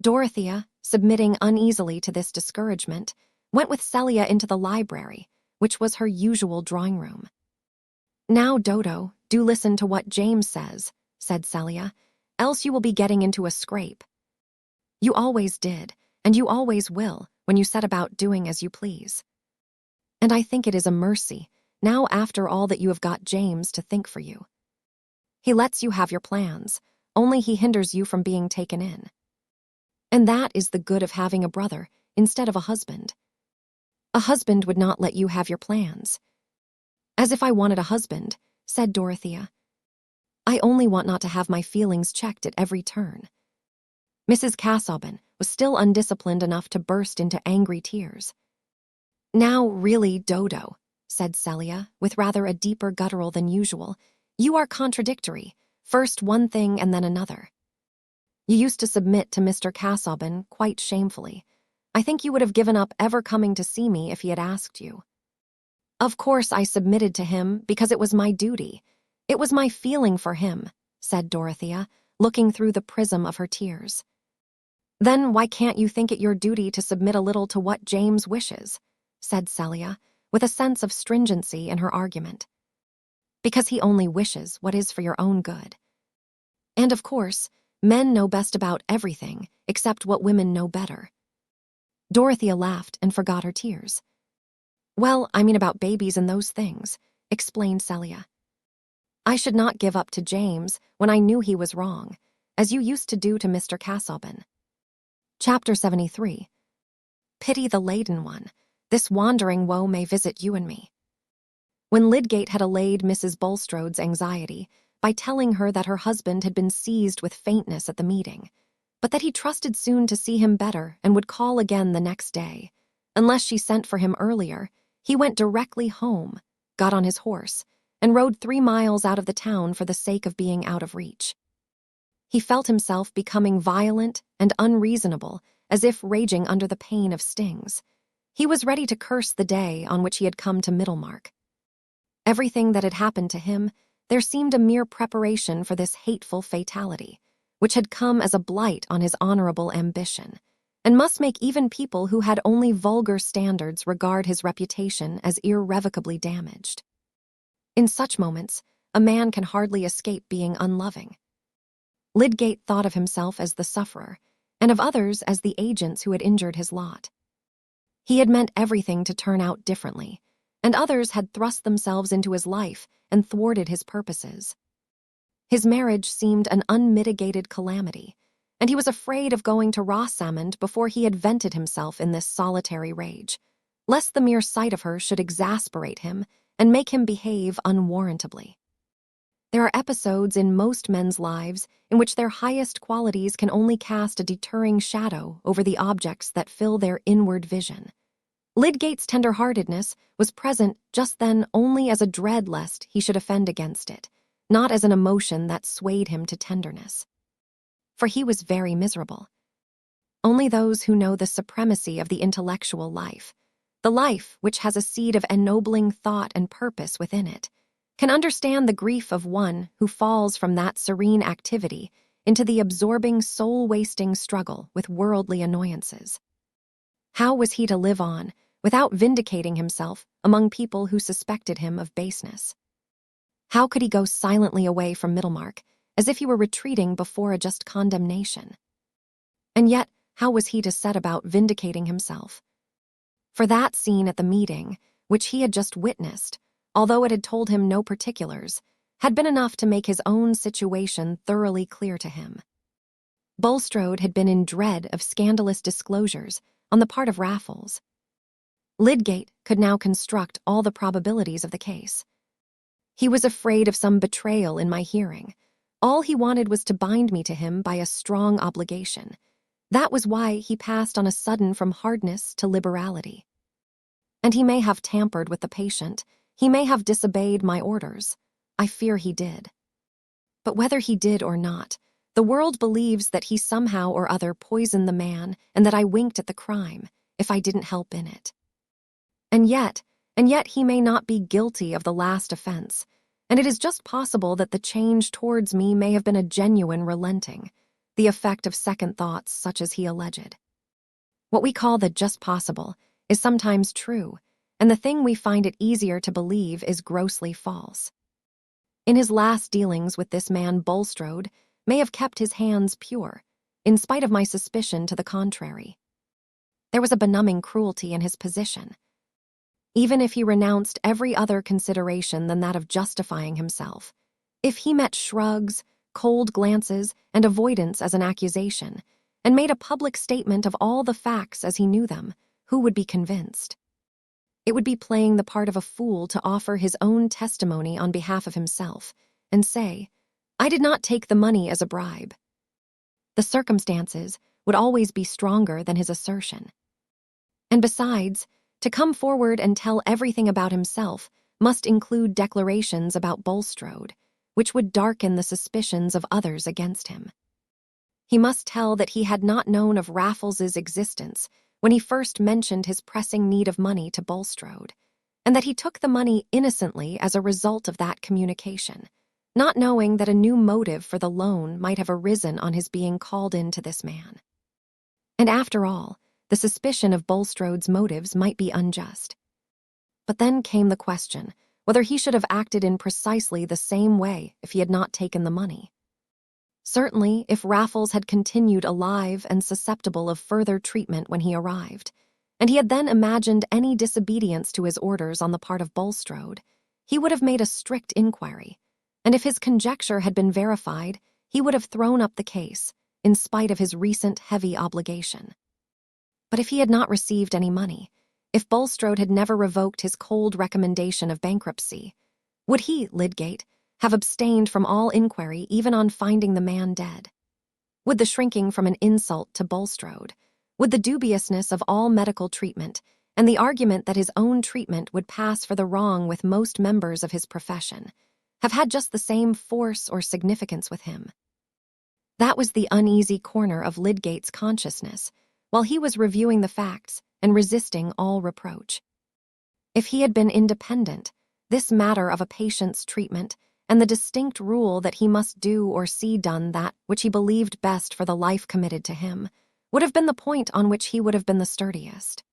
Dorothea, submitting uneasily to this discouragement, went with Celia into the library, which was her usual drawing-room. "Now, Dodo, do listen to what James says," said Celia, "else you will be getting into a scrape. You always did, and you always will, when you set about doing as you please. And I think it is a mercy, now after all that you have got James to think for you. He lets you have your plans, only he hinders you from being taken in. And that is the good of having a brother instead of a husband. A husband would not let you have your plans." "As if I wanted a husband," said Dorothea. "I only want not to have my feelings checked at every turn." Mrs. Casaubon was still undisciplined enough to burst into angry tears. "Now, really, Dodo," said Celia, with rather a deeper guttural than usual, "you are contradictory, first one thing and then another. You used to submit to Mr. Casaubon quite shamefully. I think you would have given up ever coming to see me if he had asked you." "Of course I submitted to him because it was my duty. It was my feeling for him," said Dorothea, looking through the prism of her tears. "Then why can't you think it your duty to submit a little to what James wishes?" said Celia, with a sense of stringency in her argument. "Because he only wishes what is for your own good. And of course, men know best about everything except what women know better." Dorothea laughed and forgot her tears. "Well, I mean about babies and those things," explained Celia. "I should not give up to James when I knew he was wrong, as you used to do to Mr. Casaubon." Chapter 73. Pity the laden one. This wandering woe may visit you and me. When Lydgate had allayed Mrs. Bulstrode's anxiety by telling her that her husband had been seized with faintness at the meeting, but that he trusted soon to see him better and would call again the next day, unless she sent for him earlier, he went directly home, got on his horse, and rode 3 miles out of the town for the sake of being out of reach. He felt himself becoming violent and unreasonable, as if raging under the pain of stings. He was ready to curse the day on which he had come to Middlemarch. Everything that had happened to him, there seemed a mere preparation for this hateful fatality, which had come as a blight on his honorable ambition, and must make even people who had only vulgar standards regard his reputation as irrevocably damaged. In such moments, a man can hardly escape being unloving. Lydgate thought of himself as the sufferer, and of others as the agents who had injured his lot. He had meant everything to turn out differently, and others had thrust themselves into his life and thwarted his purposes. His marriage seemed an unmitigated calamity, and he was afraid of going to Rossamond before he had vented himself in this solitary rage, lest the mere sight of her should exasperate him and make him behave unwarrantably. There are episodes in most men's lives in which their highest qualities can only cast a deterring shadow over the objects that fill their inward vision. Lydgate's tender-heartedness was present just then only as a dread lest he should offend against it, not as an emotion that swayed him to tenderness. For he was very miserable. Only those who know the supremacy of the intellectual life, the life which has a seed of ennobling thought and purpose within it, can understand the grief of one who falls from that serene activity into the absorbing, soul-wasting struggle with worldly annoyances. How was he to live on without vindicating himself among people who suspected him of baseness? How could he go silently away from Middlemarch, as if he were retreating before a just condemnation? And yet, how was he to set about vindicating himself? For that scene at the meeting, which he had just witnessed, although it had told him no particulars, had been enough to make his own situation thoroughly clear to him. Bulstrode had been in dread of scandalous disclosures on the part of Raffles. Lydgate could now construct all the probabilities of the case. He was afraid of some betrayal in my hearing. All he wanted was to bind me to him by a strong obligation. That was why he passed on a sudden from hardness to liberality. And he may have tampered with the patient. He may have disobeyed my orders. I fear he did. But whether he did or not, the world believes that he somehow or other poisoned the man and that I winked at the crime, if I didn't help in it. And yet he may not be guilty of the last offense, and it is just possible that the change towards me may have been a genuine relenting, the effect of second thoughts such as he alleged. What we call the just possible is sometimes true, and the thing we find it easier to believe is grossly false. In his last dealings with this man, Bulstrode may have kept his hands pure, in spite of my suspicion to the contrary. There was a benumbing cruelty in his position. Even if he renounced every other consideration than that of justifying himself, if he met shrugs, cold glances, and avoidance as an accusation, and made a public statement of all the facts as he knew them, who would be convinced? It would be playing the part of a fool to offer his own testimony on behalf of himself and say, "I did not take the money as a bribe." The circumstances would always be stronger than his assertion. And besides, to come forward and tell everything about himself must include declarations about Bulstrode, which would darken the suspicions of others against him. He must tell that he had not known of Raffles's existence when he first mentioned his pressing need of money to Bulstrode, and that he took the money innocently as a result of that communication, not knowing that a new motive for the loan might have arisen on his being called in to this man. And after all, the suspicion of Bulstrode's motives might be unjust. But then came the question whether he should have acted in precisely the same way if he had not taken the money. Certainly, if Raffles had continued alive and susceptible of further treatment when he arrived, and he had then imagined any disobedience to his orders on the part of Bulstrode, he would have made a strict inquiry, and if his conjecture had been verified, he would have thrown up the case, in spite of his recent heavy obligation. But if he had not received any money, if Bulstrode had never revoked his cold recommendation of bankruptcy, would he, Lydgate, have abstained from all inquiry even on finding the man dead? Would the shrinking from an insult to Bulstrode, would the dubiousness of all medical treatment, and the argument that his own treatment would pass for the wrong with most members of his profession, have had just the same force or significance with him? That was the uneasy corner of Lydgate's consciousness, while he was reviewing the facts and resisting all reproach. If he had been independent, this matter of a patient's treatment and the distinct rule that he must do or see done that which he believed best for the life committed to him would have been the point on which he would have been the sturdiest.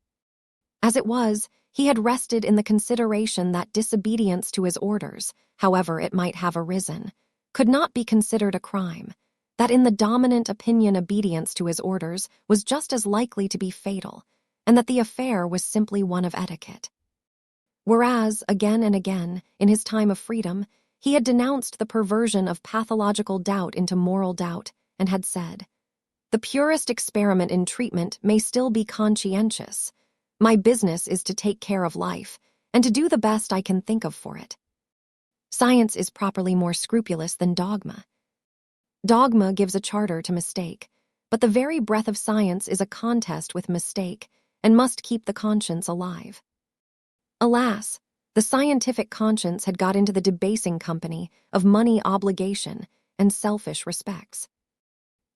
As it was, he had rested in the consideration that disobedience to his orders, however it might have arisen, could not be considered a crime, that in the dominant opinion obedience to his orders was just as likely to be fatal, and that the affair was simply one of etiquette. Whereas, again and again, in his time of freedom, he had denounced the perversion of pathological doubt into moral doubt, and had said, "The purest experiment in treatment may still be conscientious. My business is to take care of life, and to do the best I can think of for it. Science is properly more scrupulous than dogma. Dogma gives a charter to mistake, but the very breath of science is a contest with mistake, and must keep the conscience alive." Alas, the scientific conscience had got into the debasing company of money obligation and selfish respects.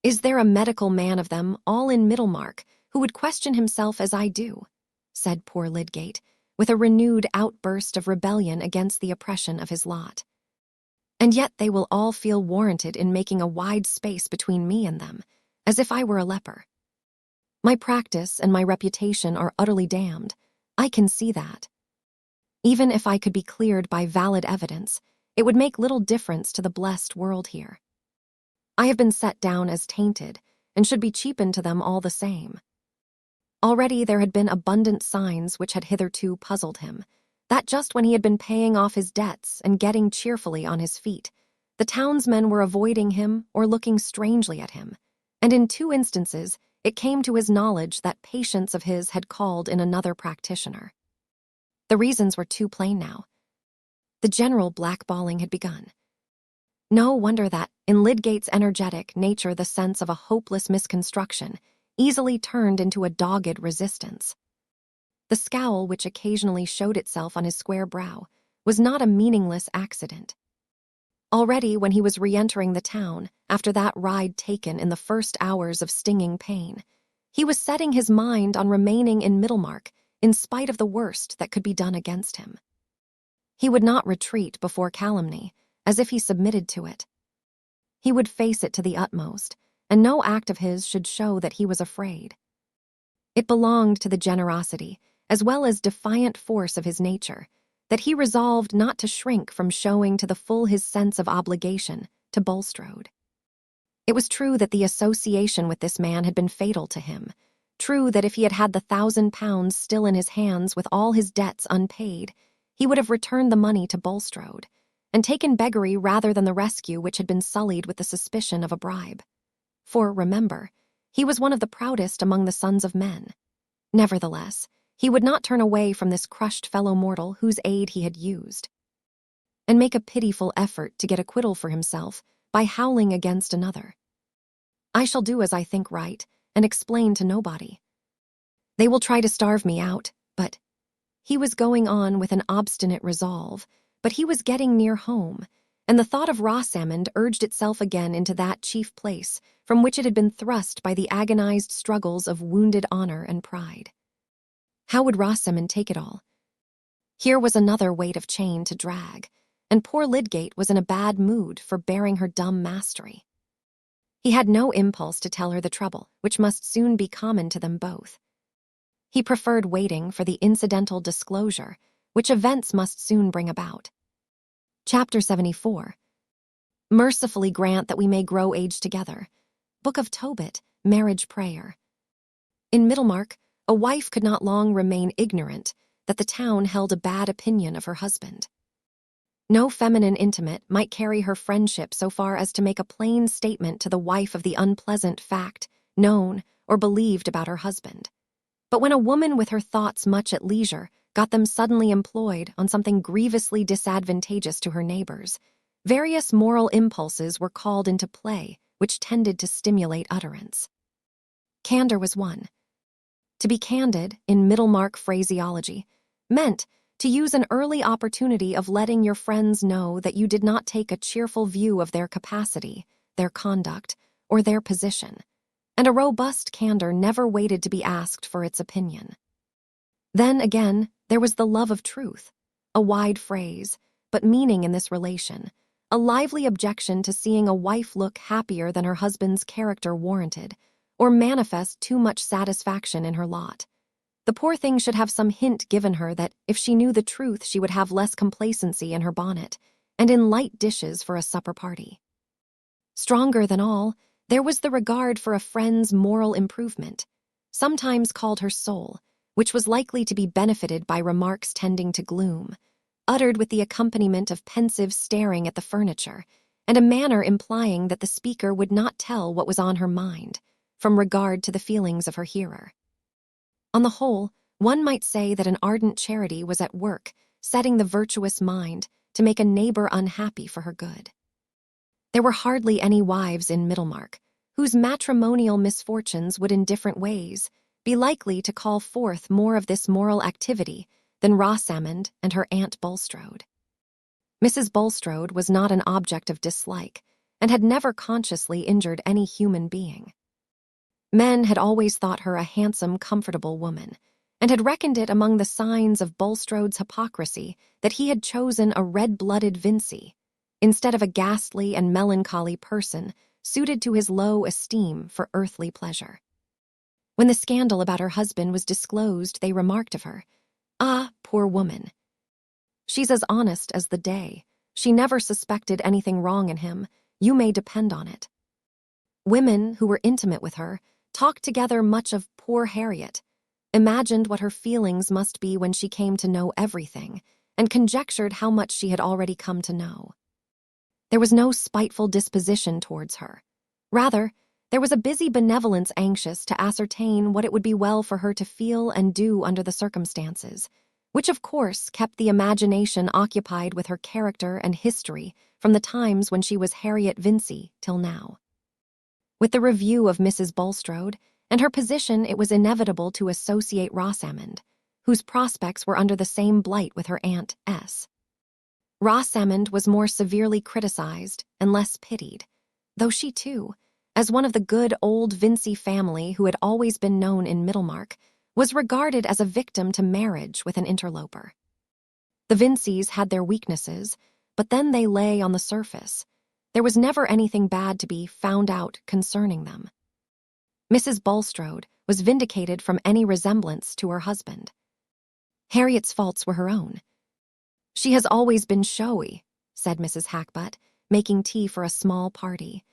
"Is there a medical man of them all in Middlemarch who would question himself as I do?" said poor Lydgate, with a renewed outburst of rebellion against the oppression of his lot. "And yet they will all feel warranted in making a wide space between me and them, as if I were a leper. My practice and my reputation are utterly damned. I can see that. Even if I could be cleared by valid evidence, it would make little difference to the blessed world here. I have been set down as tainted, and should be cheapened to them all the same." Already there had been abundant signs which had hitherto puzzled him, that just when he had been paying off his debts and getting cheerfully on his feet, the townsmen were avoiding him or looking strangely at him, and in 2 instances it came to his knowledge that patients of his had called in another practitioner. The reasons were too plain now. The general blackballing had begun. No wonder that, in Lydgate's energetic nature, the sense of a hopeless misconstruction easily turned into a dogged resistance. The scowl which occasionally showed itself on his square brow was not a meaningless accident. Already, when he was re-entering the town, after that ride taken in the first hours of stinging pain, he was setting his mind on remaining in Middlemarch in spite of the worst that could be done against him. He would not retreat before calumny, as if he submitted to it. He would face it to the utmost, and no act of his should show that he was afraid. It belonged to the generosity, as well as defiant force of his nature, that he resolved not to shrink from showing to the full his sense of obligation to Bulstrode. It was true that the association with this man had been fatal to him, true that if he had had the £1,000 still in his hands with all his debts unpaid, he would have returned the money to Bulstrode, and taken beggary rather than the rescue which had been sullied with the suspicion of a bribe. For, remember, he was one of the proudest among the sons of men. Nevertheless, he would not turn away from this crushed fellow mortal whose aid he had used, and make a pitiful effort to get acquittal for himself by howling against another. "I shall do as I think right, and explain to nobody. They will try to starve me out, but—" He was going on with an obstinate resolve, but he was getting near home, and the thought of Rosamond urged itself again into that chief place from which it had been thrust by the agonized struggles of wounded honor and pride. How would Rosamond take it all? Here was another weight of chain to drag, and poor Lydgate was in a bad mood for bearing her dumb mastery. He had no impulse to tell her the trouble, which must soon be common to them both. He preferred waiting for the incidental disclosure, which events must soon bring about. Chapter 74. Mercifully grant that we may grow age together. Book of Tobit, Marriage Prayer. In Middlemarch, a wife could not long remain ignorant that the town held a bad opinion of her husband. No feminine intimate might carry her friendship so far as to make a plain statement to the wife of the unpleasant fact known or believed about her husband. But when a woman with her thoughts much at leisure got them suddenly employed on something grievously disadvantageous to her neighbors, various moral impulses were called into play which tended to stimulate utterance. Candor was one. To be candid, in Middlemarch phraseology, meant to use an early opportunity of letting your friends know that you did not take a cheerful view of their capacity, their conduct, or their position, and a robust candor never waited to be asked for its opinion. Then again, there was the love of truth, a wide phrase, but meaning in this relation, a lively objection to seeing a wife look happier than her husband's character warranted, or manifest too much satisfaction in her lot. The poor thing should have some hint given her that if she knew the truth she would have less complacency in her bonnet, and in light dishes for a supper party. Stronger than all, there was the regard for a friend's moral improvement, sometimes called her soul, which was likely to be benefited by remarks tending to gloom, uttered with the accompaniment of pensive staring at the furniture, and a manner implying that the speaker would not tell what was on her mind, from regard to the feelings of her hearer. On the whole, one might say that an ardent charity was at work, setting the virtuous mind to make a neighbor unhappy for her good. There were hardly any wives in Middlemarch whose matrimonial misfortunes would in different ways be likely to call forth more of this moral activity than Rosamond and her Aunt Bulstrode. Mrs. Bulstrode was not an object of dislike, and had never consciously injured any human being. Men had always thought her a handsome, comfortable woman, and had reckoned it among the signs of Bulstrode's hypocrisy that he had chosen a red-blooded Vincey, instead of a ghastly and melancholy person suited to his low esteem for earthly pleasure. When the scandal about her husband was disclosed, they remarked of her, "Ah, poor woman. She's as honest as the day. She never suspected anything wrong in him, you may depend on it." Women who were intimate with her talked together much of poor Harriet, imagined what her feelings must be when she came to know everything, and conjectured how much she had already come to know. There was no spiteful disposition towards her. Rather, there was a busy benevolence anxious to ascertain what it would be well for her to feel and do under the circumstances, which of course kept the imagination occupied with her character and history from the times when she was Harriet Vincey till now. With the review of Mrs. Bulstrode and her position, it was inevitable to associate Rosamond, whose prospects were under the same blight with her Aunt S. Rosamond was more severely criticized and less pitied, though she too, as one of the good old Vincey family who had always been known in Middlemarch, was regarded as a victim to marriage with an interloper. The Vinceys had their weaknesses, but then they lay on the surface. There was never anything bad to be found out concerning them. Mrs. Bulstrode was vindicated from any resemblance to her husband. Harriet's faults were her own. "She has always been showy," said Mrs. Hackbutt, making tea for a small party,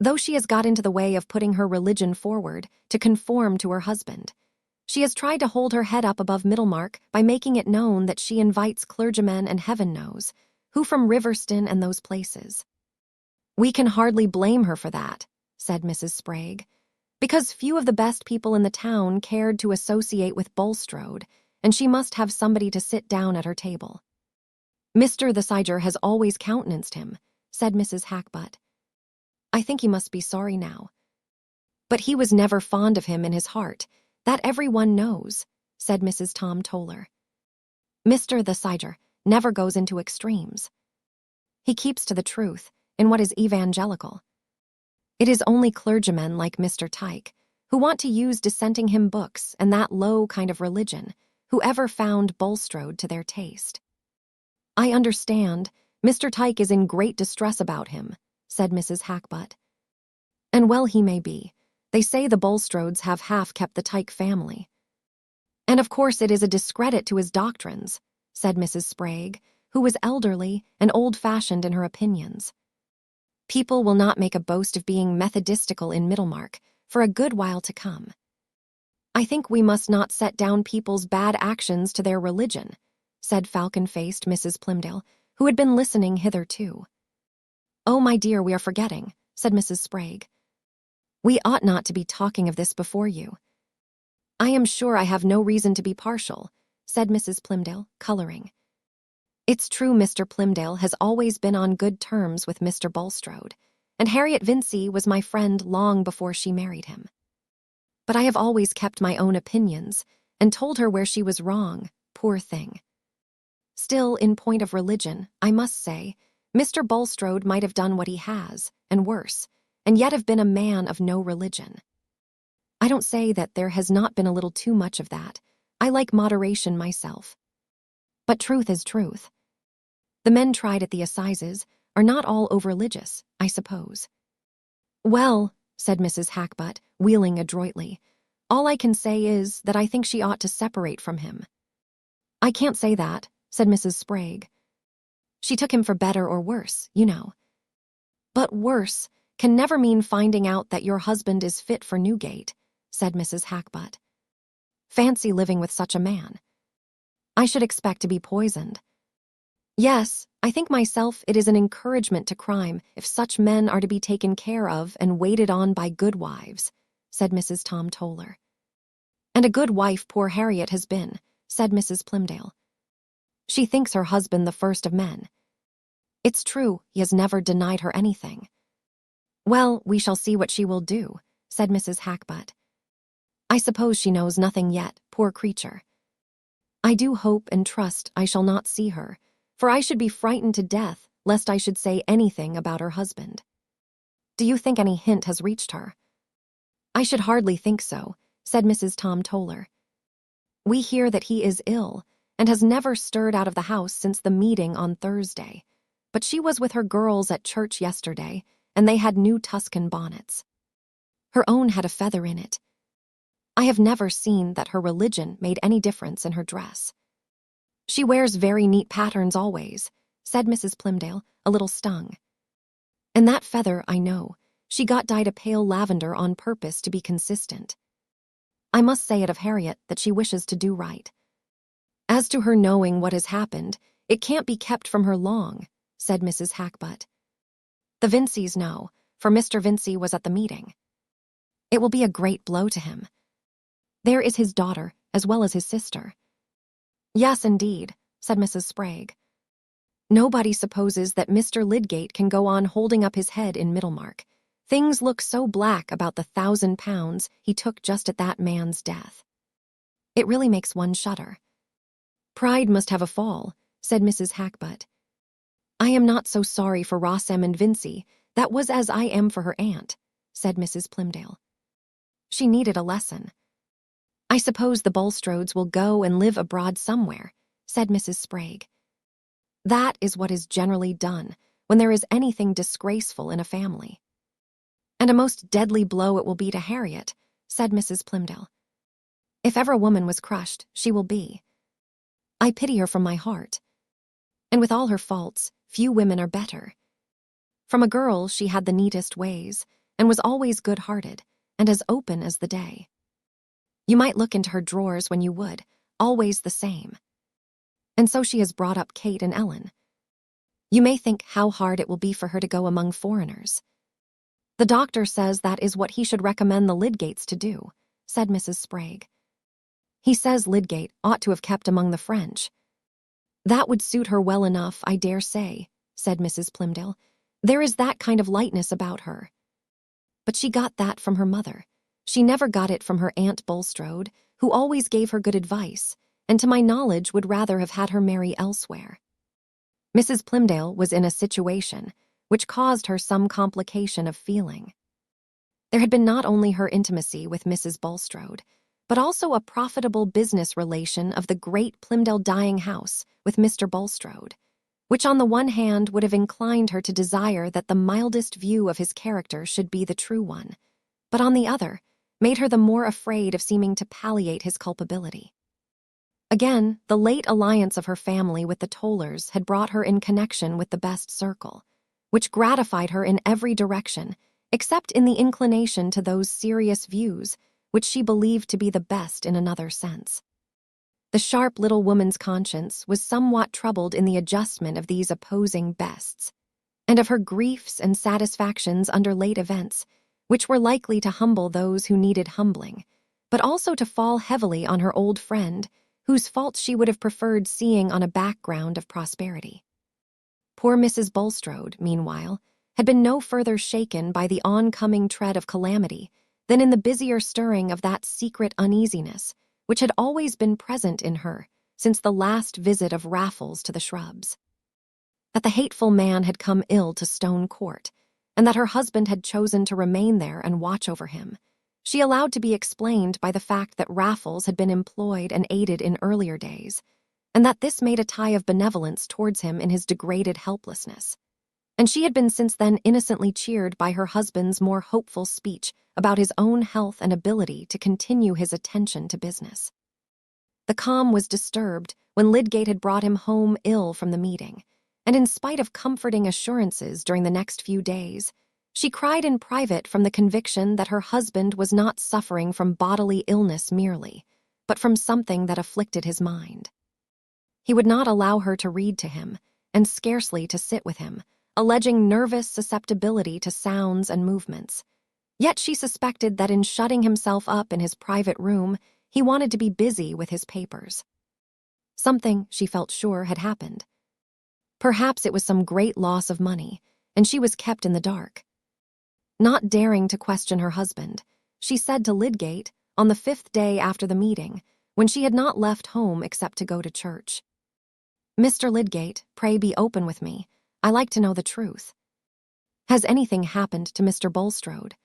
"though she has got into the way of putting her religion forward to conform to her husband. She has tried to hold her head up above Middlemarch by making it known that she invites clergymen and heaven knows who from Riverston and those places." "We can hardly blame her for that," said Mrs. Sprague, "because few of the best people in the town cared to associate with Bulstrode, and she must have somebody to sit down at her table." "Mr. the Siger has always countenanced him," said Mrs. Hackbutt. "I think he must be sorry now." "But he was never fond of him in his heart, that every one knows," said Mrs. Tom Toller. "Mr. the Siger never goes into extremes. He keeps to the truth in what is evangelical. It is only clergymen like Mr. Tyke, who want to use dissenting hymn books and that low kind of religion, who ever found Bulstrode to their taste." "I understand. Mr. Tyke is in great distress about him," said Mrs. Hackbutt. "And well he may be. They say the Bulstrodes have half kept the Tyke family." "And of course it is a discredit to his doctrines," said Mrs. Sprague, who was elderly and old-fashioned in her opinions. "People will not make a boast of being Methodistical in Middlemarch for a good while to come. I think we must not set down people's bad actions to their religion," said falcon-faced Mrs. Plymdale, who had been listening hitherto. "Oh, my dear, we are forgetting," said Mrs. Sprague. "We ought not to be talking of this before you." "I am sure I have no reason to be partial," said Mrs. Plymdale, coloring. "It's true Mr. Plymdale has always been on good terms with Mr. Bulstrode, and Harriet Vincey was my friend long before she married him. But I have always kept my own opinions and told her where she was wrong, poor thing. Still, in point of religion, I must say, Mr. Bulstrode might have done what he has, and worse, and yet have been a man of no religion. I don't say that there has not been a little too much of that. I like moderation myself. But truth is truth. The men tried at the assizes are not all over-religious, I suppose. Well, said Mrs. Hackbutt, wheeling adroitly, all I can say is that I think she ought to separate from him. I can't say that, said Mrs. Sprague. She took him for better or worse, you know. But worse can never mean finding out that your husband is fit for Newgate, said Mrs. Hackbutt. Fancy living with such a man. I should expect to be poisoned. Yes, I think myself it is an encouragement to crime if such men are to be taken care of and waited on by good wives, said Mrs. Tom Toller. And a good wife poor Harriet has been, said Mrs. Plymdale. She thinks her husband the first of men. It's true, he has never denied her anything. Well, we shall see what she will do, said Mrs. Hackbutt. I suppose she knows nothing yet, poor creature. I do hope and trust I shall not see her, for I should be frightened to death lest I should say anything about her husband. Do you think any hint has reached her? I should hardly think so, said Mrs. Tom Toller. We hear that he is ill and has never stirred out of the house since the meeting on Thursday, but she was with her girls at church yesterday, and they had new Tuscan bonnets. Her own had a feather in it. I have never seen that her religion made any difference in her dress. She wears very neat patterns always, said Mrs. Plymdale, a little stung. And that feather, I know, she got dyed a pale lavender on purpose to be consistent. I must say it of Harriet that she wishes to do right. As to her knowing what has happened, it can't be kept from her long, said Mrs. Hackbutt. The Vinceys know, for Mr. Vincey was at the meeting. It will be a great blow to him. There is his daughter, as well as his sister. Yes, indeed, said Mrs. Sprague. Nobody supposes that Mr. Lydgate can go on holding up his head in Middlemarch. Things look so black about the £1,000 he took just at that man's death. It really makes one shudder. Pride must have a fall, said Mrs. Hackbutt. I am not so sorry for Rossem and Vincey. That was as I am for her aunt, said Mrs. Plymdale. She needed a lesson. I suppose the Bulstrodes will go and live abroad somewhere, said Mrs. Sprague. That is what is generally done when there is anything disgraceful in a family. And a most deadly blow it will be to Harriet, said Mrs. Plymdale. If ever a woman was crushed, she will be. I pity her from my heart. And with all her faults, few women are better. From a girl she had the neatest ways, and was always good-hearted, and as open as the day. You might look into her drawers when you would, always the same. And so she has brought up Kate and Ellen. You may think how hard it will be for her to go among foreigners. The doctor says that is what he should recommend the Lydgates to do, said Mrs. Sprague. He says Lydgate ought to have kept among the French. That would suit her well enough, I dare say, said Mrs. Plymdale. There is that kind of lightness about her. But she got that from her mother. She never got it from her Aunt Bulstrode, who always gave her good advice, and to my knowledge would rather have had her marry elsewhere. Mrs. Plymdale was in a situation which caused her some complication of feeling. There had been not only her intimacy with Mrs. Bulstrode, but also a profitable business relation of the great Plymdale dyeing house with Mr. Bulstrode, which on the one hand would have inclined her to desire that the mildest view of his character should be the true one, but on the other made her the more afraid of seeming to palliate his culpability. Again, the late alliance of her family with the Tollers had brought her in connection with the best circle, which gratified her in every direction, except in the inclination to those serious views which she believed to be the best in another sense. The sharp little woman's conscience was somewhat troubled in the adjustment of these opposing bests, and of her griefs and satisfactions under late events, which were likely to humble those who needed humbling, but also to fall heavily on her old friend, whose faults she would have preferred seeing on a background of prosperity. Poor Mrs. Bulstrode, meanwhile, had been no further shaken by the oncoming tread of calamity than in the busier stirring of that secret uneasiness which had always been present in her since the last visit of Raffles to the Shrubs. That the hateful man had come ill to Stone Court, and that her husband had chosen to remain there and watch over him. She allowed to be explained by the fact that Raffles had been employed and aided in earlier days, and that this made a tie of benevolence towards him in his degraded helplessness. And she had been since then innocently cheered by her husband's more hopeful speech about his own health and ability to continue his attention to business. The calm was disturbed when Lydgate had brought him home ill from the meeting, and in spite of comforting assurances during the next few days, she cried in private from the conviction that her husband was not suffering from bodily illness merely, but from something that afflicted his mind. He would not allow her to read to him, and scarcely to sit with him, alleging nervous susceptibility to sounds and movements. Yet she suspected that in shutting himself up in his private room, he wanted to be busy with his papers. Something, she felt sure, had happened. Perhaps it was some great loss of money, and she was kept in the dark. Not daring to question her husband, she said to Lydgate, on the 5th day after the meeting, when she had not left home except to go to church, "Mr. Lydgate, pray be open with me. I like to know the truth. Has anything happened to Mr. Bulstrode?"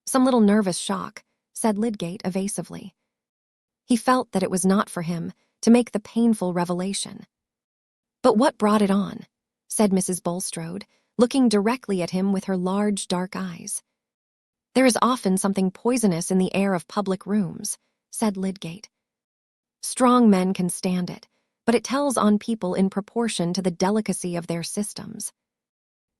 "Some little nervous shock," said Lydgate evasively. He felt that it was not for him to make the painful revelation. "But what brought it on?" said Mrs. Bulstrode, looking directly at him with her large dark eyes. "There is often something poisonous in the air of public rooms," said Lydgate. "Strong men can stand it, but it tells on people in proportion to the delicacy of their systems.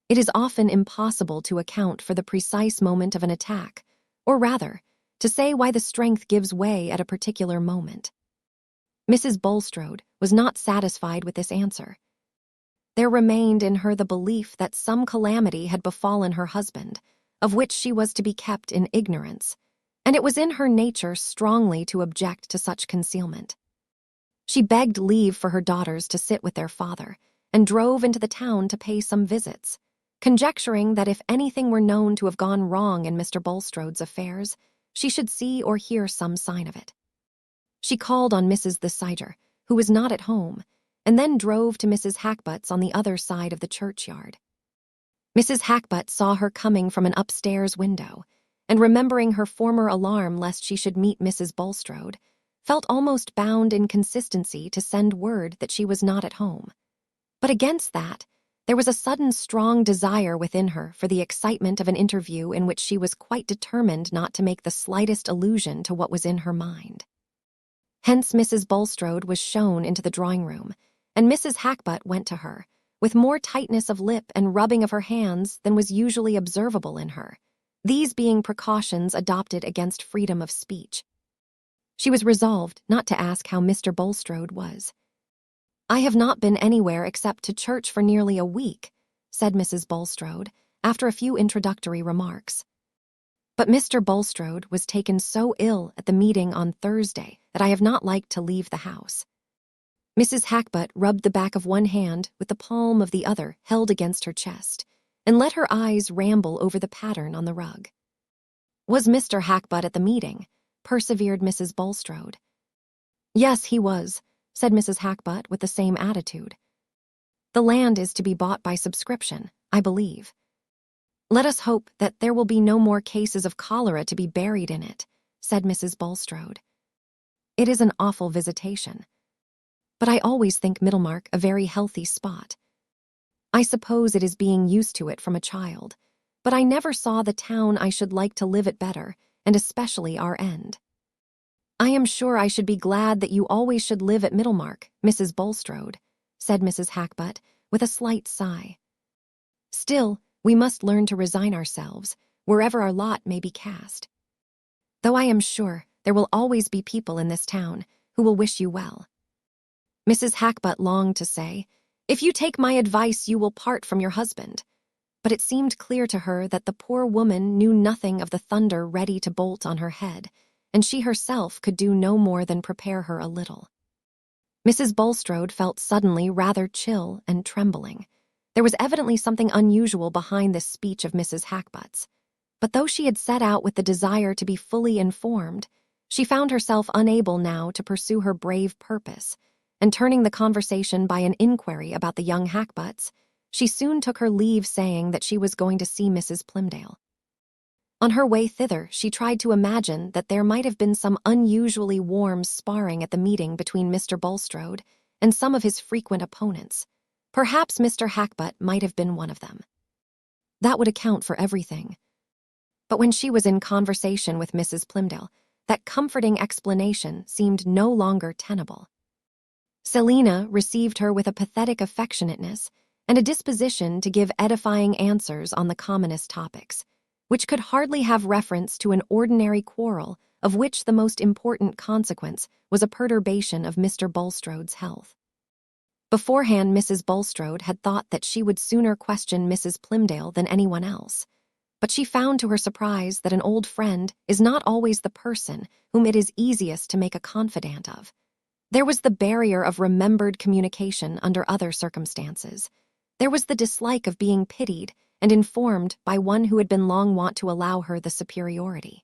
It is often impossible to account for the precise moment of an attack, or rather, to say why the strength gives way at a particular moment." Mrs. Bulstrode was not satisfied with this answer. There remained in her the belief that some calamity had befallen her husband, of which she was to be kept in ignorance, and it was in her nature strongly to object to such concealment. She begged leave for her daughters to sit with their father, and drove into the town to pay some visits, conjecturing that if anything were known to have gone wrong in Mr. Bulstrode's affairs, she should see or hear some sign of it. She called on Mrs. Thesiger, who was not at home, and then drove to Mrs. Hackbutt's on the other side of the churchyard. Mrs. Hackbutt saw her coming from an upstairs window, and remembering her former alarm lest she should meet Mrs. Bulstrode, felt almost bound in consistency to send word that she was not at home. But against that, there was a sudden strong desire within her for the excitement of an interview in which she was quite determined not to make the slightest allusion to what was in her mind. Hence Mrs. Bulstrode was shown into the drawing-room, and Mrs. Hackbutt went to her, with more tightness of lip and rubbing of her hands than was usually observable in her, these being precautions adopted against freedom of speech. She was resolved not to ask how Mr. Bulstrode was. "I have not been anywhere except to church for nearly a week," said Mrs. Bulstrode, after a few introductory remarks. "But Mr. Bulstrode was taken so ill at the meeting on Thursday that I have not liked to leave the house." Mrs. Hackbutt rubbed the back of one hand with the palm of the other held against her chest, and let her eyes ramble over the pattern on the rug. "Was Mr. Hackbutt at the meeting?" persevered Mrs. Bulstrode. "Yes, he was," said Mrs. Hackbutt with the same attitude. "The land is to be bought by subscription, I believe. Let us hope that there will be no more cases of cholera to be buried in it," said Mrs. Bulstrode. "It is an awful visitation. But I always think Middlemarch a very healthy spot. I suppose it is being used to it from a child, but I never saw the town I should like to live at better, and especially our end. I am sure I should be glad that you always should live at Middlemarch, Mrs. Bulstrode," said Mrs. Hackbutt, with a slight sigh. "Still, we must learn to resign ourselves, wherever our lot may be cast. Though I am sure there will always be people in this town who will wish you well." Mrs. Hackbutt longed to say, "If you take my advice, you will part from your husband," but it seemed clear to her that the poor woman knew nothing of the thunder ready to bolt on her head, and she herself could do no more than prepare her a little. Mrs. Bulstrode felt suddenly rather chill and trembling. There was evidently something unusual behind this speech of Mrs. Hackbutt's, but though she had set out with the desire to be fully informed, she found herself unable now to pursue her brave purpose, and turning the conversation by an inquiry about the young Hackbutts, she soon took her leave, saying that she was going to see Mrs. Plymdale. On her way thither, she tried to imagine that there might have been some unusually warm sparring at the meeting between Mr. Bulstrode and some of his frequent opponents. Perhaps Mr. Hackbutt might have been one of them. That would account for everything. But when she was in conversation with Mrs. Plymdale, that comforting explanation seemed no longer tenable. Selina received her with a pathetic affectionateness and a disposition to give edifying answers on the commonest topics, which could hardly have reference to an ordinary quarrel of which the most important consequence was a perturbation of Mr. Bulstrode's health. Beforehand, Mrs. Bulstrode had thought that she would sooner question Mrs. Plymdale than anyone else, but she found to her surprise that an old friend is not always the person whom it is easiest to make a confidant of. There was the barrier of remembered communication under other circumstances. There was the dislike of being pitied and informed by one who had been long wont to allow her the superiority.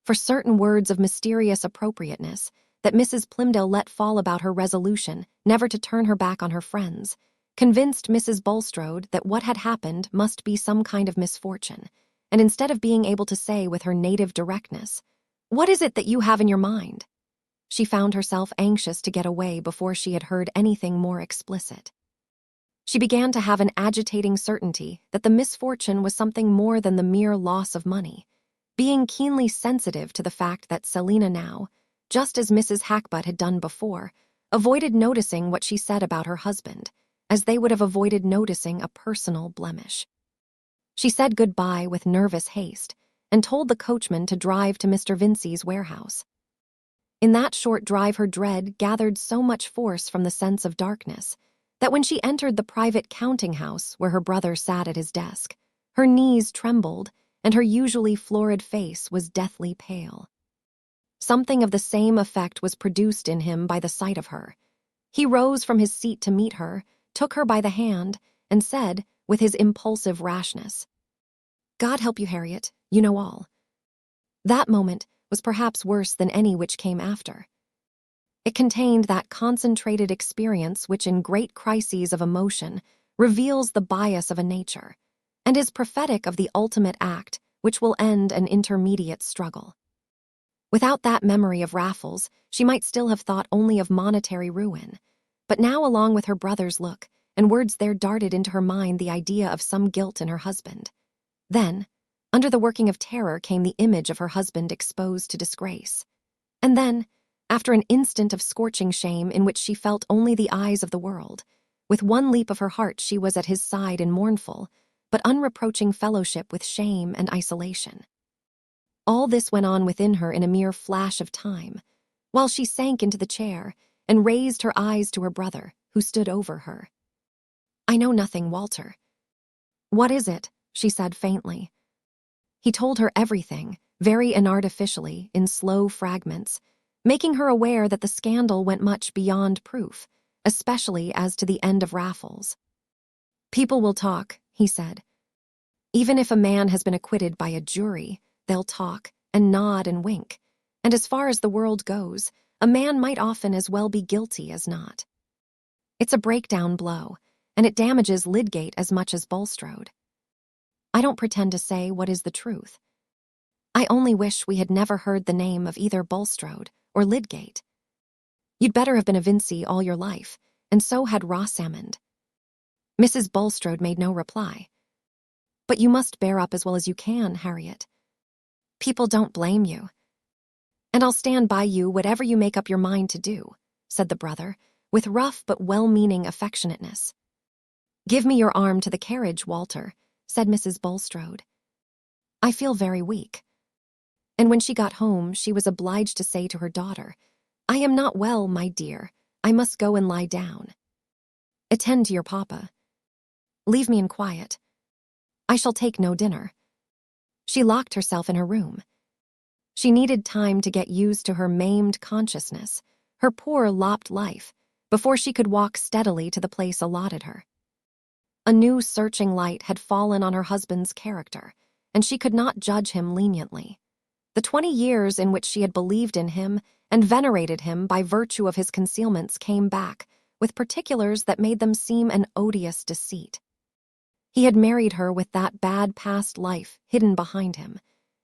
For certain words of mysterious appropriateness that Mrs. Plymdale let fall about her resolution never to turn her back on her friends, convinced Mrs. Bulstrode that what had happened must be some kind of misfortune, and instead of being able to say with her native directness, "What is it that you have in your mind?" she found herself anxious to get away before she had heard anything more explicit. She began to have an agitating certainty that the misfortune was something more than the mere loss of money, being keenly sensitive to the fact that Selina now, just as Mrs. Hackbutt had done before, avoided noticing what she said about her husband, as they would have avoided noticing a personal blemish. She said goodbye with nervous haste and told the coachman to drive to Mr. Vincey's warehouse. In that short drive her dread gathered so much force from the sense of darkness that when she entered the private counting-house where her brother sat at his desk, her knees trembled and her usually florid face was deathly pale. Something of the same effect was produced in him by the sight of her. He rose from his seat to meet her, took her by the hand, and said, with his impulsive rashness, "God help you, Harriet, you know all." That moment was perhaps worse than any which came after. It contained that concentrated experience which in great crises of emotion reveals the bias of a nature, and is prophetic of the ultimate act which will end an intermediate struggle. Without that memory of Raffles, she might still have thought only of monetary ruin, but now along with her brother's look and words there darted into her mind the idea of some guilt in her husband. Then, under the working of terror came the image of her husband exposed to disgrace. And then, after an instant of scorching shame in which she felt only the eyes of the world, with one leap of her heart she was at his side in mournful, but unreproaching fellowship with shame and isolation. All this went on within her in a mere flash of time, while she sank into the chair and raised her eyes to her brother, who stood over her. "I know nothing, Walter." "What is it?" she said faintly. He told her everything, very inartificially, in slow fragments, making her aware that the scandal went much beyond proof, especially as to the end of Raffles. "People will talk," he said. "Even if a man has been acquitted by a jury, they'll talk and nod and wink, and as far as the world goes, a man might often as well be guilty as not. It's a breakdown blow, and it damages Lydgate as much as Bulstrode. I don't pretend to say what is the truth. I only wish we had never heard the name of either Bulstrode or Lydgate. You'd better have been a Vincey all your life, and so had Rosamond." Mrs. Bulstrode made no reply. "But you must bear up as well as you can, Harriet. People don't blame you. And I'll stand by you whatever you make up your mind to do," said the brother, with rough but well-meaning affectionateness. "Give me your arm to the carriage, Walter," said Mrs. Bulstrode. "I feel very weak." And when she got home, she was obliged to say to her daughter, "I am not well, my dear. I must go and lie down. Attend to your papa. Leave me in quiet. I shall take no dinner." She locked herself in her room. She needed time to get used to her maimed consciousness, her poor lopped life, before she could walk steadily to the place allotted her. A new searching light had fallen on her husband's character, and she could not judge him leniently. The 20 years in which she had believed in him and venerated him by virtue of his concealments came back with particulars that made them seem an odious deceit. He had married her with that bad past life hidden behind him,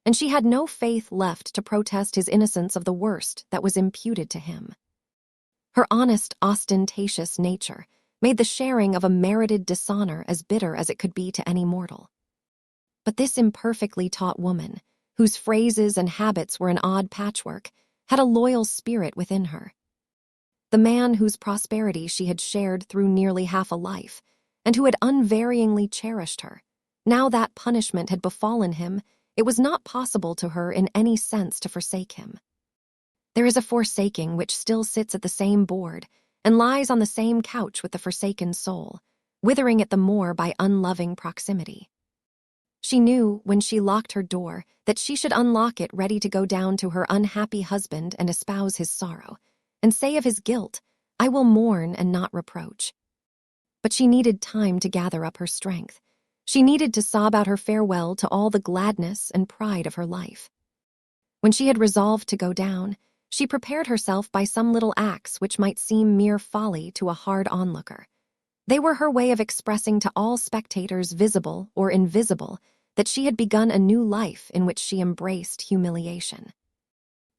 and she had no faith left to protest his innocence of the worst that was imputed to him. Her honest, ostentatious nature made the sharing of a merited dishonor as bitter as it could be to any mortal. But this imperfectly taught woman, whose phrases and habits were an odd patchwork, had a loyal spirit within her. The man whose prosperity she had shared through nearly half a life, and who had unvaryingly cherished her, now that punishment had befallen him, it was not possible to her in any sense to forsake him. There is a forsaking which still sits at the same board and lies on the same couch with the forsaken soul, withering it the more by unloving proximity. She knew, when she locked her door, that she should unlock it ready to go down to her unhappy husband and espouse his sorrow, and say of his guilt, "I will mourn and not reproach." But she needed time to gather up her strength. She needed to sob out her farewell to all the gladness and pride of her life. When she had resolved to go down, she prepared herself by some little acts which might seem mere folly to a hard onlooker. They were her way of expressing to all spectators, visible or invisible, that she had begun a new life in which she embraced humiliation.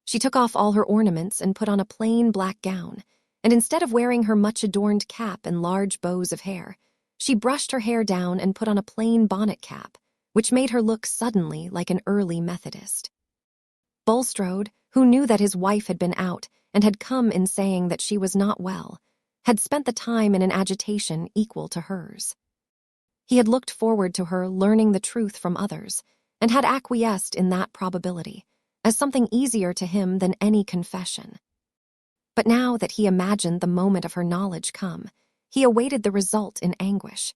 She took off all her ornaments and put on a plain black gown, and instead of wearing her much-adorned cap and large bows of hair, she brushed her hair down and put on a plain bonnet cap, which made her look suddenly like an early Methodist. Bulstrode, who knew that his wife had been out and had come in saying that she was not well, had spent the time in an agitation equal to hers. He had looked forward to her learning the truth from others, and had acquiesced in that probability, as something easier to him than any confession. But now that he imagined the moment of her knowledge come, he awaited the result in anguish.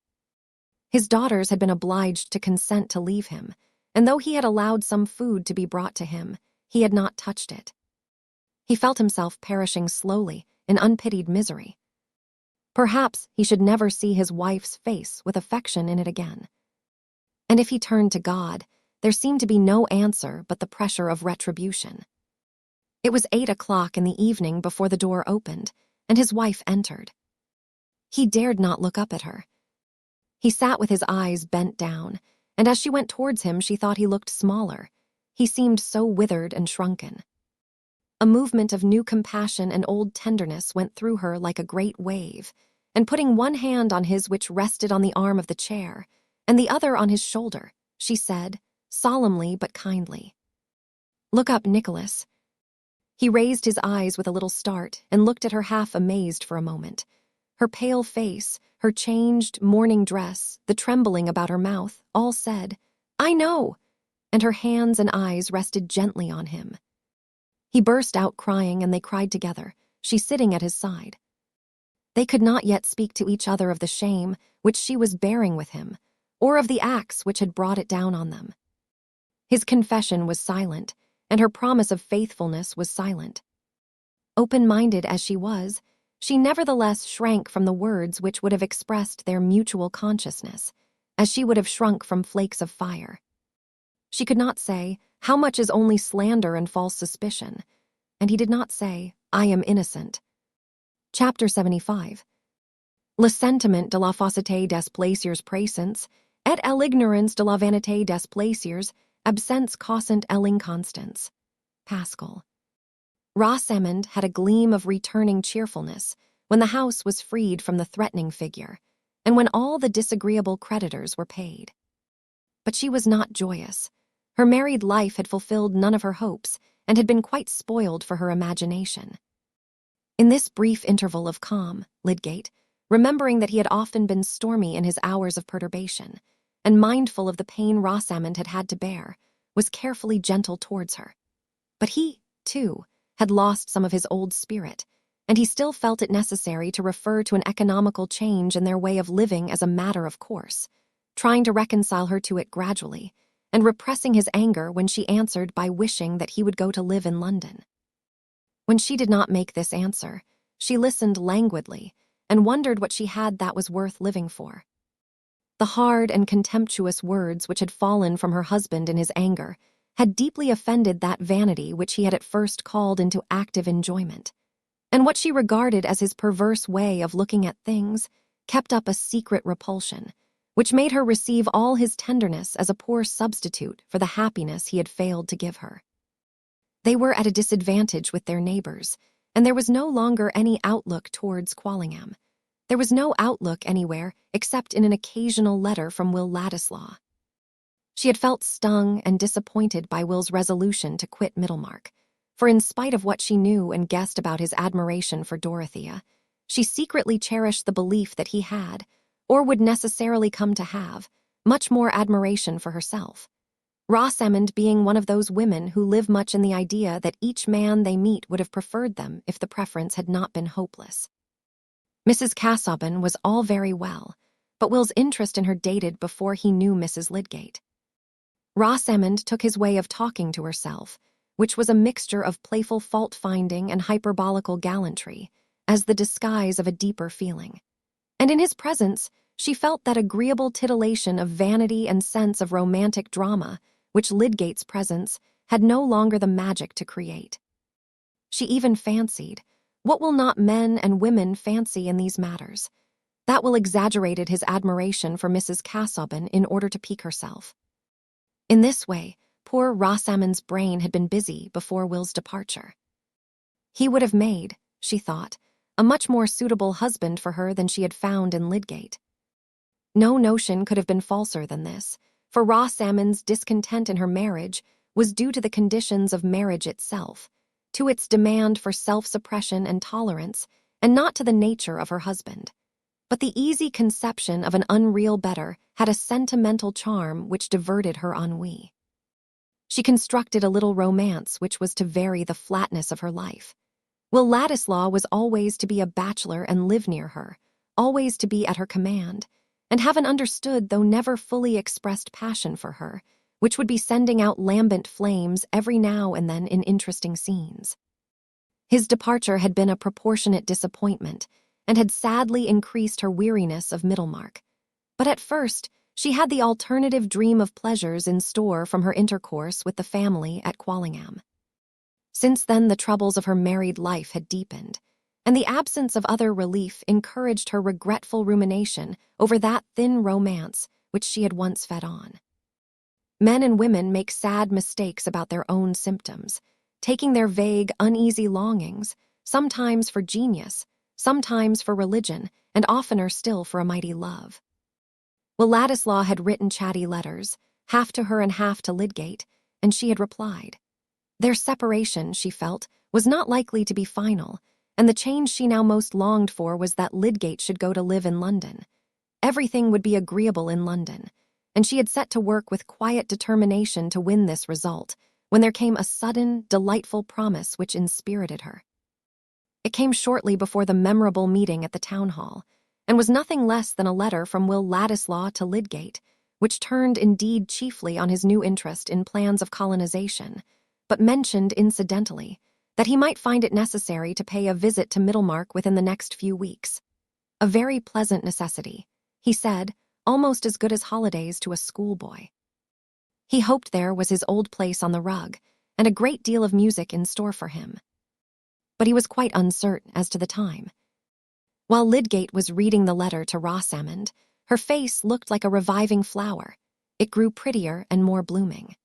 His daughters had been obliged to consent to leave him, and though he had allowed some food to be brought to him, he had not touched it. He felt himself perishing slowly in unpitied misery. Perhaps he should never see his wife's face with affection in it again. And if he turned to God, there seemed to be no answer but the pressure of retribution. It was 8 o'clock in the evening before the door opened, and his wife entered. He dared not look up at her. He sat with his eyes bent down, and as she went towards him she thought he looked smaller. He seemed so withered and shrunken. A movement of new compassion and old tenderness went through her like a great wave, and putting one hand on his which rested on the arm of the chair, and the other on his shoulder, she said, solemnly but kindly, "Look up, Nicholas." He raised his eyes with a little start and looked at her half amazed for a moment. Her pale face, her changed morning dress, the trembling about her mouth, all said, "I know," and her hands and eyes rested gently on him. He burst out crying, and they cried together, she sitting at his side. They could not yet speak to each other of the shame which she was bearing with him, or of the acts which had brought it down on them. His confession was silent, and her promise of faithfulness was silent. Open-minded as she was, she nevertheless shrank from the words which would have expressed their mutual consciousness, as she would have shrunk from flakes of fire. She could not say, "How much is only slander and false suspicion?" And he did not say, "I am innocent." Chapter 75. Le sentiment de la fausseté des plaisirs présents, et l'ignorance de la vanité des plaisirs absents causant l'inconstance. Pascal. Rosamond had a gleam of returning cheerfulness when the house was freed from the threatening figure, and when all the disagreeable creditors were paid. But she was not joyous. Her married life had fulfilled none of her hopes, and had been quite spoiled for her imagination. In this brief interval of calm, Lydgate, remembering that he had often been stormy in his hours of perturbation, and mindful of the pain Rosamond had had to bear, was carefully gentle towards her. But he, too, had lost some of his old spirit, and he still felt it necessary to refer to an economical change in their way of living as a matter of course, trying to reconcile her to it gradually, and repressing his anger when she answered by wishing that he would go to live in London. When she did not make this answer, she listened languidly and wondered what she had that was worth living for. The hard and contemptuous words which had fallen from her husband in his anger had deeply offended that vanity which he had at first called into active enjoyment, and what she regarded as his perverse way of looking at things kept up a secret repulsion, which made her receive all his tenderness as a poor substitute for the happiness he had failed to give her. They were at a disadvantage with their neighbors, and there was no longer any outlook towards Quallingham. There was no outlook anywhere except in an occasional letter from Will Ladislaw. She had felt stung and disappointed by Will's resolution to quit Middlemarch, for in spite of what she knew and guessed about his admiration for Dorothea, she secretly cherished the belief that he had, or would necessarily come to have, much more admiration for herself. Rosamond being one of those women who live much in the idea that each man they meet would have preferred them if the preference had not been hopeless. Mrs. Casaubon was all very well, but Will's interest in her dated before he knew Mrs. Lydgate. Rosamond took his way of talking to herself, which was a mixture of playful fault-finding and hyperbolical gallantry, as the disguise of a deeper feeling. And in his presence, she felt that agreeable titillation of vanity and sense of romantic drama which Lydgate's presence had no longer the magic to create. She even fancied, what will not men and women fancy in these matters? That Will exaggerated his admiration for Mrs. Casaubon in order to pique herself. In this way, poor Rosamond's brain had been busy before Will's departure. He would have made, she thought, a much more suitable husband for her than she had found in Lydgate. No notion could have been falser than this, for Rosamond's discontent in her marriage was due to the conditions of marriage itself, to its demand for self-suppression and tolerance, and not to the nature of her husband. But the easy conception of an unreal better had a sentimental charm which diverted her ennui. She constructed a little romance which was to vary the flatness of her life. Will Ladislaw was always to be a bachelor and live near her, always to be at her command, and have an understood though never fully expressed passion for her, which would be sending out lambent flames every now and then in interesting scenes. His departure had been a proportionate disappointment, and had sadly increased her weariness of Middlemarch. But at first, she had the alternative dream of pleasures in store from her intercourse with the family at Quallingham. Since then, the troubles of her married life had deepened, and the absence of other relief encouraged her regretful rumination over that thin romance which she had once fed on. Men and women make sad mistakes about their own symptoms, taking their vague, uneasy longings, sometimes for genius, sometimes for religion, and oftener still for a mighty love. Will Ladislaw had written chatty letters, half to her and half to Lydgate, and she had replied. Their separation, she felt, was not likely to be final, and the change she now most longed for was that Lydgate should go to live in London. Everything would be agreeable in London, and she had set to work with quiet determination to win this result, when there came a sudden, delightful promise which inspirited her. It came shortly before the memorable meeting at the town hall, and was nothing less than a letter from Will Ladislaw to Lydgate, which turned indeed chiefly on his new interest in plans of colonization, but mentioned incidentally that he might find it necessary to pay a visit to Middlemarch within the next few weeks. A very pleasant necessity, he said, almost as good as holidays to a schoolboy. He hoped there was his old place on the rug, and a great deal of music in store for him. But he was quite uncertain as to the time. While Lydgate was reading the letter to Rosamond, her face looked like a reviving flower. It grew prettier and more blooming.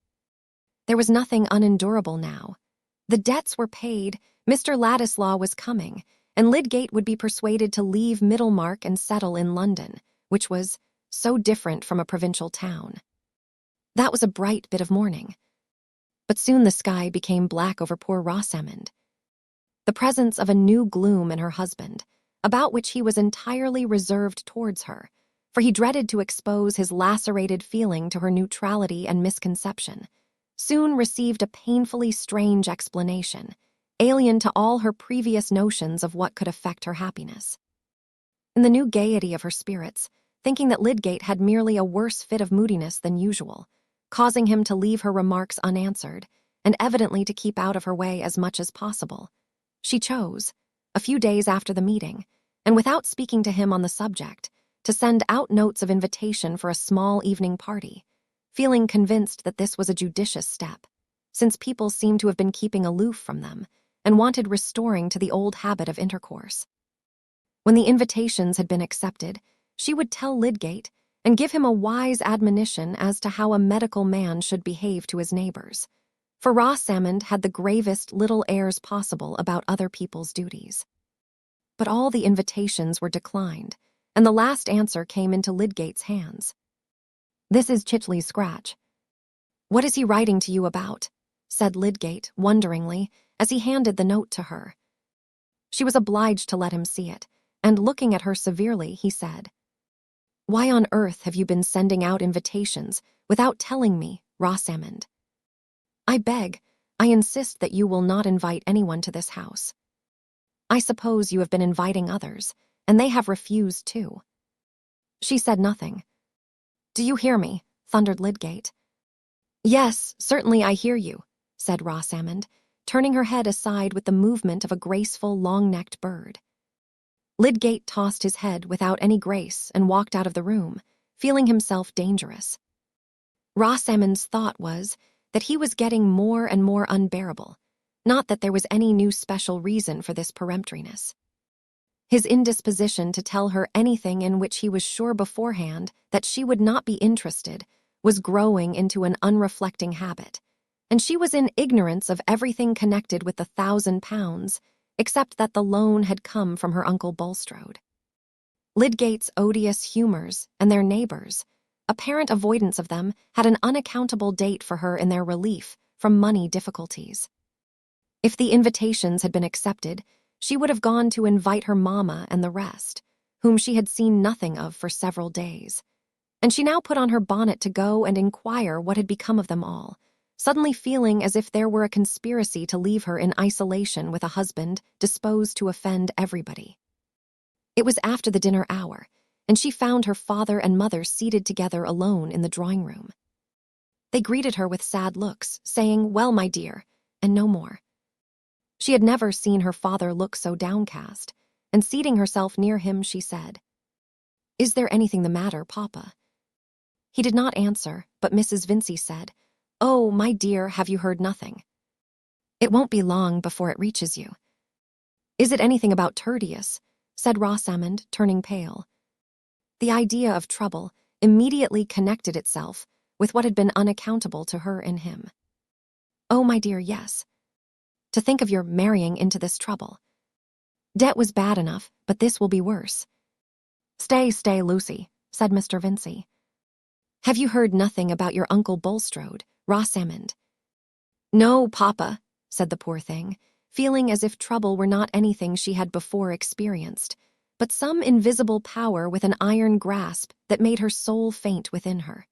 There was nothing unendurable now. The debts were paid, Mr. Ladislaw was coming, and Lydgate would be persuaded to leave Middlemarch and settle in London, which was so different from a provincial town. That was a bright bit of morning. But soon the sky became black over poor Rosamond. The presence of a new gloom in her husband, about which he was entirely reserved towards her, for he dreaded to expose his lacerated feeling to her neutrality and misconception, soon received a painfully strange explanation, alien to all her previous notions of what could affect her happiness. In the new gaiety of her spirits, thinking that Lydgate had merely a worse fit of moodiness than usual, causing him to leave her remarks unanswered, and evidently to keep out of her way as much as possible, she chose, a few days after the meeting, and without speaking to him on the subject, to send out notes of invitation for a small evening party, feeling convinced that this was a judicious step, since people seemed to have been keeping aloof from them, and wanted restoring to the old habit of intercourse. When the invitations had been accepted, she would tell Lydgate and give him a wise admonition as to how a medical man should behave to his neighbors, for Rosamond had the gravest little airs possible about other people's duties. But all the invitations were declined, and the last answer came into Lydgate's hands. "This is Chitley's scratch." "What is he writing to you about?" said Lydgate, wonderingly, as he handed the note to her. She was obliged to let him see it, and looking at her severely, he said, "Why on earth have you been sending out invitations without telling me, Rosamond? I insist that you will not invite anyone to this house. I suppose you have been inviting others, and they have refused too." She said nothing. "Do you hear me?" thundered Lydgate. "Yes, certainly I hear you," said Rosamond, turning her head aside with the movement of a graceful, long-necked bird. Lydgate tossed his head without any grace and walked out of the room, feeling himself dangerous. Rosamond's thought was that he was getting more and more unbearable, not that there was any new special reason for this peremptoriness. His indisposition to tell her anything in which he was sure beforehand that she would not be interested was growing into an unreflecting habit, and she was in ignorance of everything connected with the £1,000, except that the loan had come from her Uncle Bulstrode. Lydgate's odious humours and their neighbours' apparent avoidance of them had an unaccountable date for her in their relief from money difficulties. If the invitations had been accepted, she would have gone to invite her mamma and the rest, whom she had seen nothing of for several days. And she now put on her bonnet to go and inquire what had become of them all, suddenly feeling as if there were a conspiracy to leave her in isolation with a husband disposed to offend everybody. It was after the dinner hour, and she found her father and mother seated together alone in the drawing-room. They greeted her with sad looks, saying, "Well, my dear," and no more. She had never seen her father look so downcast, and seating herself near him, she said, "Is there anything the matter, Papa?" He did not answer, but Mrs. Vincey said, "Oh, my dear, have you heard nothing? It won't be long before it reaches you." "Is it anything about Tertius?" said Rosamond, turning pale. The idea of trouble immediately connected itself with what had been unaccountable to her in him. "Oh, my dear, yes. To think of your marrying into this trouble. Debt was bad enough, but this will be worse." Stay, Lucy," said Mr. Vincey. "Have you heard nothing about your Uncle Bulstrode, Rosamond?" "No, Papa," said the poor thing, feeling as if trouble were not anything she had before experienced, but some invisible power with an iron grasp that made her soul faint within her.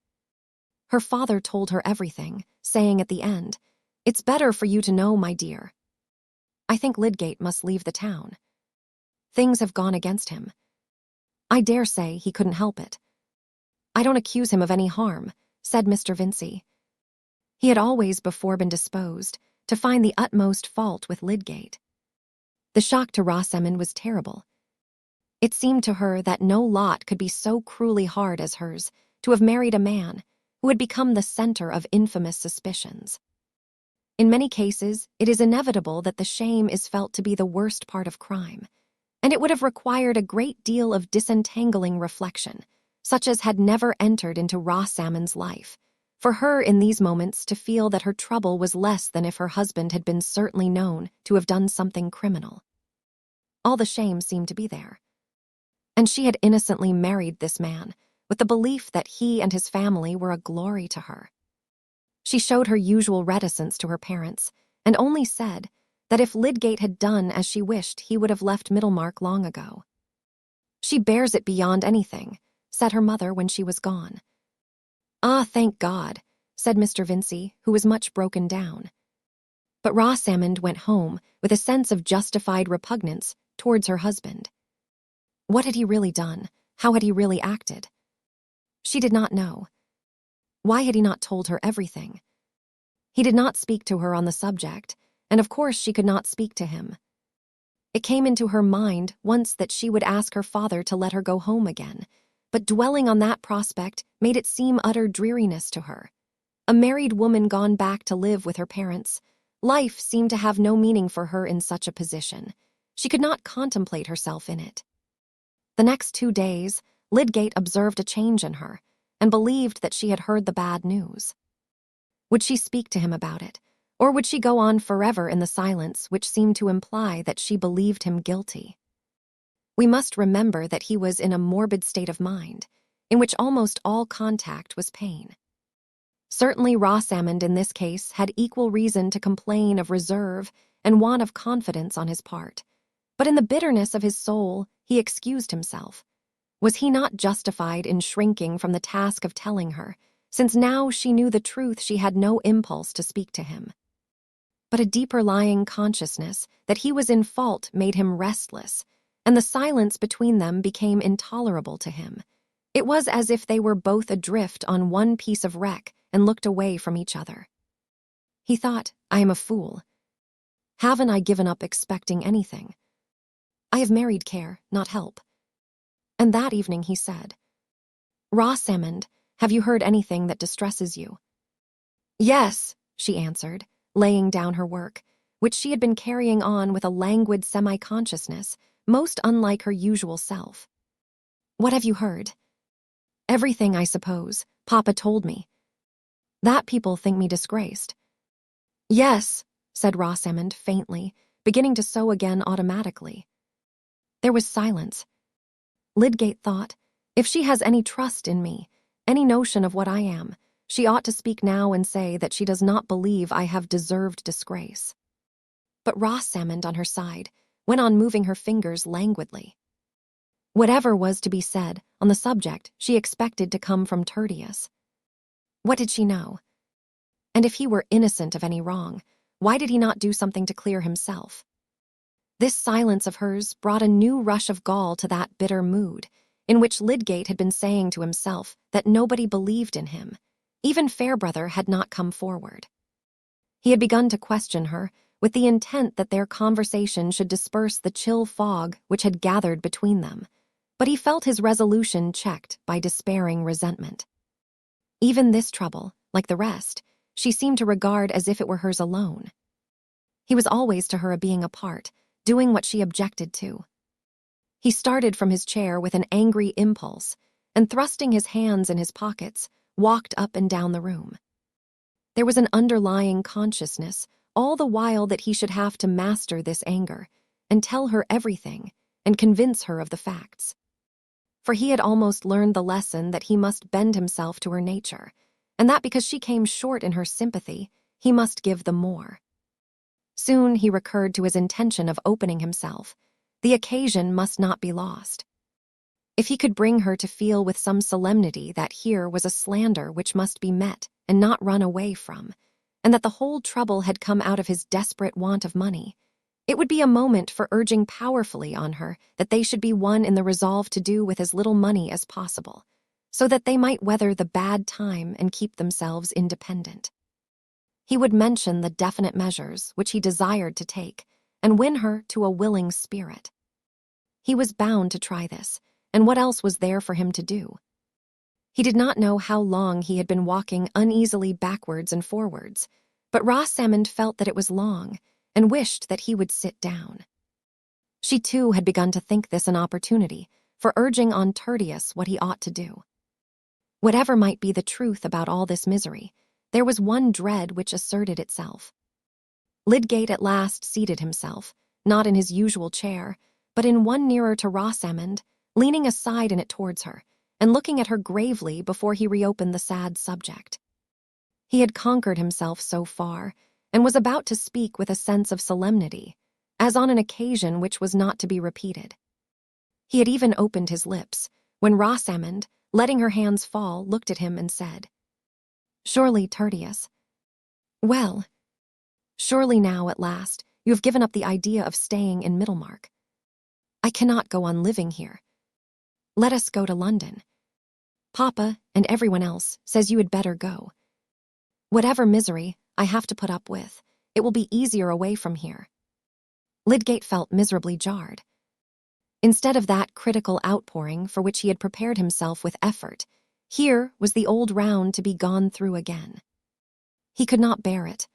Her father told her everything, saying at the end, "It's better for you to know, my dear. I think Lydgate must leave the town. Things have gone against him. I dare say he couldn't help it." "I don't accuse him of any harm," said Mr. Vincey. He had always before been disposed to find the utmost fault with Lydgate. The shock to Rosamond was terrible. It seemed to her that no lot could be so cruelly hard as hers to have married a man who had become the center of infamous suspicions. In many cases, it is inevitable that the shame is felt to be the worst part of crime, and it would have required a great deal of disentangling reflection, such as had never entered into Rosamond's life, for her in these moments to feel that her trouble was less than if her husband had been certainly known to have done something criminal. All the shame seemed to be there. And she had innocently married this man, with the belief that he and his family were a glory to her. She showed her usual reticence to her parents, and only said that if Lydgate had done as she wished, he would have left Middlemarch long ago. "She bears it beyond anything," said her mother when she was gone. "Ah, thank God," said Mr. Vincey, who was much broken down. But Rosamond went home with a sense of justified repugnance towards her husband. What had he really done? How had he really acted? She did not know. Why had he not told her everything? He did not speak to her on the subject, and of course she could not speak to him. It came into her mind once that she would ask her father to let her go home again, but dwelling on that prospect made it seem utter dreariness to her. A married woman gone back to live with her parents, Life seemed to have no meaning for her in such a position. She could not contemplate herself in it. The next 2 days, Lydgate observed a change in her and believed that she had heard the bad news. Would she speak to him about it, or would she go on forever in the silence which seemed to imply that she believed him guilty? We must remember that he was in a morbid state of mind, in which almost all contact was pain. Certainly Rosamond in this case had equal reason to complain of reserve and want of confidence on his part, but in the bitterness of his soul he excused himself. Was he not justified in shrinking from the task of telling her, since now she knew the truth she had no impulse to speak to him? But a deeper lying consciousness that he was in fault made him restless, and the silence between them became intolerable to him. It was as if they were both adrift on one piece of wreck and looked away from each other. He thought, I am a fool. Haven't I given up expecting anything? I have married care, not help. And that evening he said, Rosamond, have you heard anything that distresses you? Yes, she answered, laying down her work, which she had been carrying on with a languid semi-consciousness, most unlike her usual self. What have you heard? Everything, I suppose. Papa told me. That people think me disgraced. Yes, said Rosamond faintly, beginning to sew again automatically. There was silence. Lydgate thought, if she has any trust in me, any notion of what I am, she ought to speak now and say that she does not believe I have deserved disgrace. But Rosamond, on her side, went on moving her fingers languidly. Whatever was to be said on the subject she expected to come from Tertius. What did she know? And if he were innocent of any wrong, why did he not do something to clear himself? This silence of hers brought a new rush of gall to that bitter mood, in which Lydgate had been saying to himself that nobody believed in him. Even Fairbrother had not come forward. He had begun to question her, with the intent that their conversation should disperse the chill fog which had gathered between them, but he felt his resolution checked by despairing resentment. Even this trouble, like the rest, she seemed to regard as if it were hers alone. He was always to her a being apart, doing what she objected to. He started from his chair with an angry impulse, and thrusting his hands in his pockets, walked up and down the room. There was an underlying consciousness, all the while that he should have to master this anger, and tell her everything, and convince her of the facts. For he had almost learned the lesson that he must bend himself to her nature, and that because she came short in her sympathy, he must give them more. Soon he recurred to his intention of opening himself. The occasion must not be lost. If he could bring her to feel with some solemnity that here was a slander which must be met and not run away from, and that the whole trouble had come out of his desperate want of money, it would be a moment for urging powerfully on her that they should be one in the resolve to do with as little money as possible, so that they might weather the bad time and keep themselves independent. He would mention the definite measures which he desired to take and win her to a willing spirit. He was bound to try this, and what else was there for him to do? He did not know how long he had been walking uneasily backwards and forwards, but Rosamond felt that it was long and wished that he would sit down. She too had begun to think this an opportunity for urging on Tertius what he ought to do. Whatever might be the truth about all this misery, there was one dread which asserted itself. Lydgate at last seated himself, not in his usual chair, but in one nearer to Rosamond, leaning aside in it towards her, and looking at her gravely before he reopened the sad subject. He had conquered himself so far, and was about to speak with a sense of solemnity, as on an occasion which was not to be repeated. He had even opened his lips, when Rosamond, letting her hands fall, looked at him and said, Surely, Tertius. Well, surely now, at last, you have given up the idea of staying in Middlemarch. I cannot go on living here. Let us go to London. Papa, and everyone else, says you had better go. Whatever misery I have to put up with, it will be easier away from here. Lydgate felt miserably jarred. Instead of that critical outpouring for which he had prepared himself with effort, here was the old round to be gone through again. He could not bear it.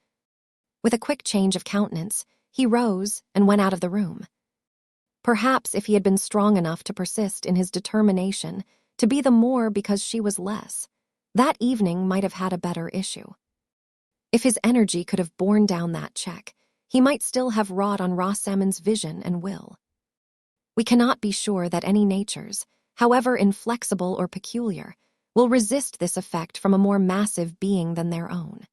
With a quick change of countenance, he rose and went out of the room. Perhaps if he had been strong enough to persist in his determination to be the more because she was less, that evening might have had a better issue. If his energy could have borne down that check, he might still have wrought on Rosamond's vision and will. We cannot be sure that any natures, however inflexible or peculiar, will resist this effect from a more massive being than their own.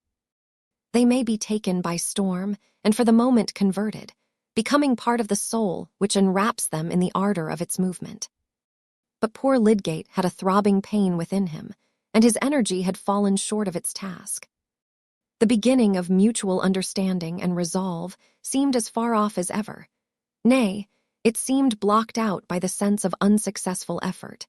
They may be taken by storm and for the moment converted, becoming part of the soul which enwraps them in the ardor of its movement. But poor Lydgate had a throbbing pain within him, and his energy had fallen short of its task. The beginning of mutual understanding and resolve seemed as far off as ever. Nay, it seemed blocked out by the sense of unsuccessful effort.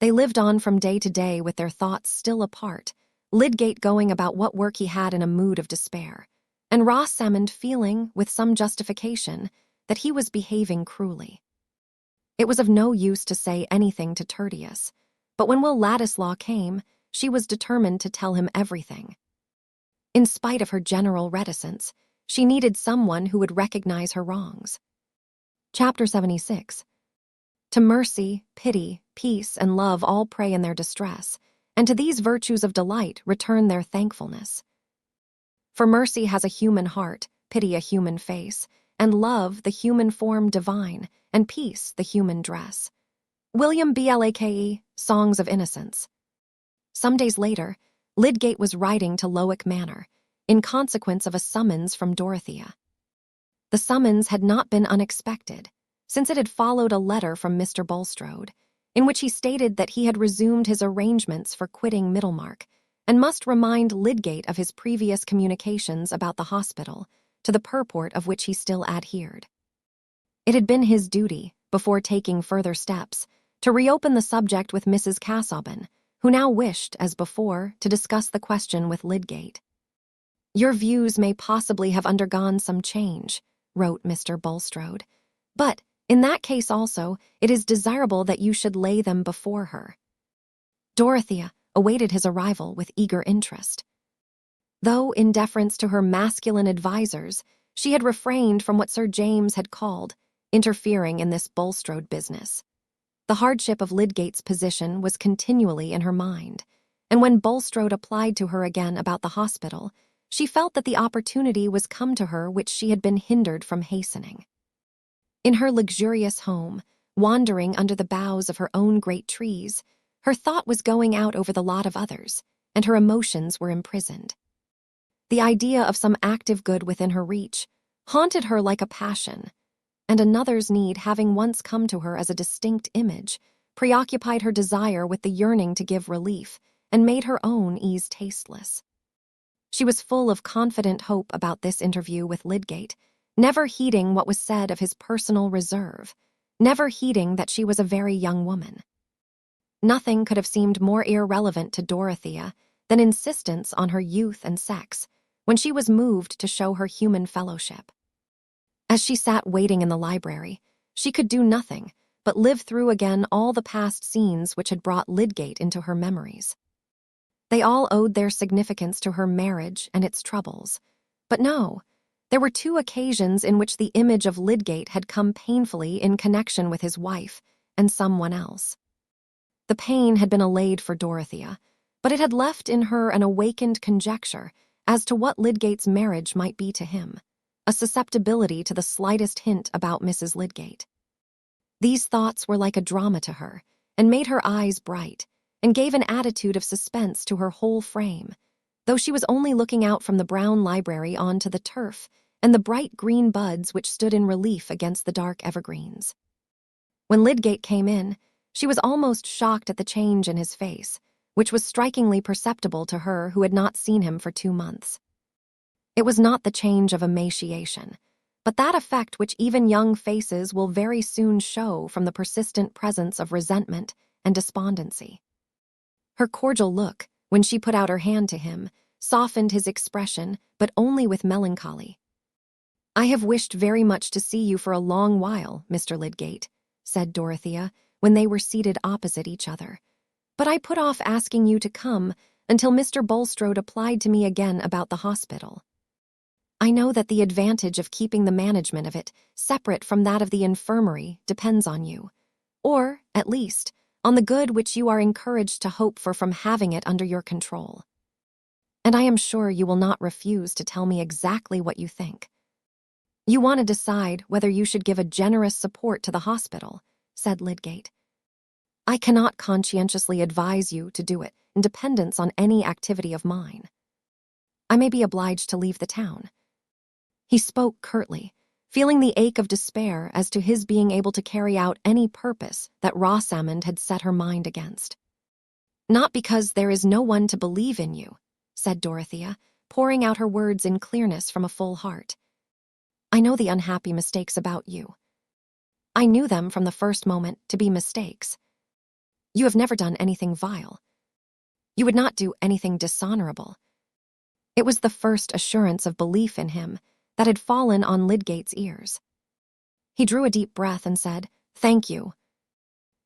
They lived on from day to day with their thoughts still apart, Lydgate going about what work he had in a mood of despair, and Rosamond feeling, with some justification, that he was behaving cruelly. It was of no use to say anything to Tertius, but when Will Ladislaw came, she was determined to tell him everything. In spite of her general reticence, she needed someone who would recognize her wrongs. Chapter 76. To mercy, pity, peace, and love all pray in their distress, and to these virtues of delight return their thankfulness. For mercy has a human heart, pity a human face, and love the human form divine, and peace the human dress. William Blake, Songs of Innocence. Some days later, Lydgate was riding to Lowick Manor, in consequence of a summons from Dorothea. The summons had not been unexpected, since it had followed a letter from Mr. Bulstrode, in which he stated that he had resumed his arrangements for quitting Middlemarch, and must remind Lydgate of his previous communications about the hospital, to the purport of which he still adhered. It had been his duty, before taking further steps, to reopen the subject with Mrs. Casaubon, who now wished, as before, to discuss the question with Lydgate. "Your views may possibly have undergone some change," wrote Mr. Bulstrode, "but, in that case also, it is desirable that you should lay them before her." Dorothea awaited his arrival with eager interest. Though, in deference to her masculine advisers, she had refrained from what Sir James had called interfering in this Bulstrode business. The hardship of Lydgate's position was continually in her mind, and when Bulstrode applied to her again about the hospital, she felt that the opportunity was come to her which she had been hindered from hastening. In her luxurious home, wandering under the boughs of her own great trees, her thought was going out over the lot of others, and her emotions were imprisoned. The idea of some active good within her reach haunted her like a passion, and another's need having once come to her as a distinct image, preoccupied her desire with the yearning to give relief, and made her own ease tasteless. She was full of confident hope about this interview with Lydgate, never heeding what was said of his personal reserve, never heeding that she was a very young woman. Nothing could have seemed more irrelevant to Dorothea than insistence on her youth and sex, when she was moved to show her human fellowship. As she sat waiting in the library, she could do nothing but live through again all the past scenes which had brought Lydgate into her memories. They all owed their significance to her marriage and its troubles. But no, there were two occasions in which the image of Lydgate had come painfully in connection with his wife and someone else. The pain had been allayed for Dorothea, but it had left in her an awakened conjecture as to what Lydgate's marriage might be to him, a susceptibility to the slightest hint about Mrs. Lydgate. These thoughts were like a drama to her, and made her eyes bright, and gave an attitude of suspense to her whole frame, though she was only looking out from the brown library on to the turf and the bright green buds which stood in relief against the dark evergreens. When Lydgate came in, she was almost shocked at the change in his face, which was strikingly perceptible to her who had not seen him for 2 months. It was not the change of emaciation, but that effect which even young faces will very soon show from the persistent presence of resentment and despondency. Her cordial look, when she put out her hand to him, softened his expression, but only with melancholy. "I have wished very much to see you for a long while, Mr. Lydgate," said Dorothea, when they were seated opposite each other. "But I put off asking you to come until Mr. Bulstrode applied to me again about the hospital." I know that the advantage of keeping the management of it separate from that of the infirmary depends on you, or, at least, on the good which you are encouraged to hope for from having it under your control. And I am sure you will not refuse to tell me exactly what you think. You want to decide whether you should give a generous support to the hospital, said Lydgate. I cannot conscientiously advise you to do it in dependence on any activity of mine. I may be obliged to leave the town. He spoke curtly, feeling the ache of despair as to his being able to carry out any purpose that Rosamond had set her mind against. Not because there is no one to believe in you, said Dorothea, pouring out her words in clearness from a full heart. I know the unhappy mistakes about you. I knew them from the first moment to be mistakes. You have never done anything vile. You would not do anything dishonorable. It was the first assurance of belief in him that had fallen on Lydgate's ears. He drew a deep breath and said, "Thank you."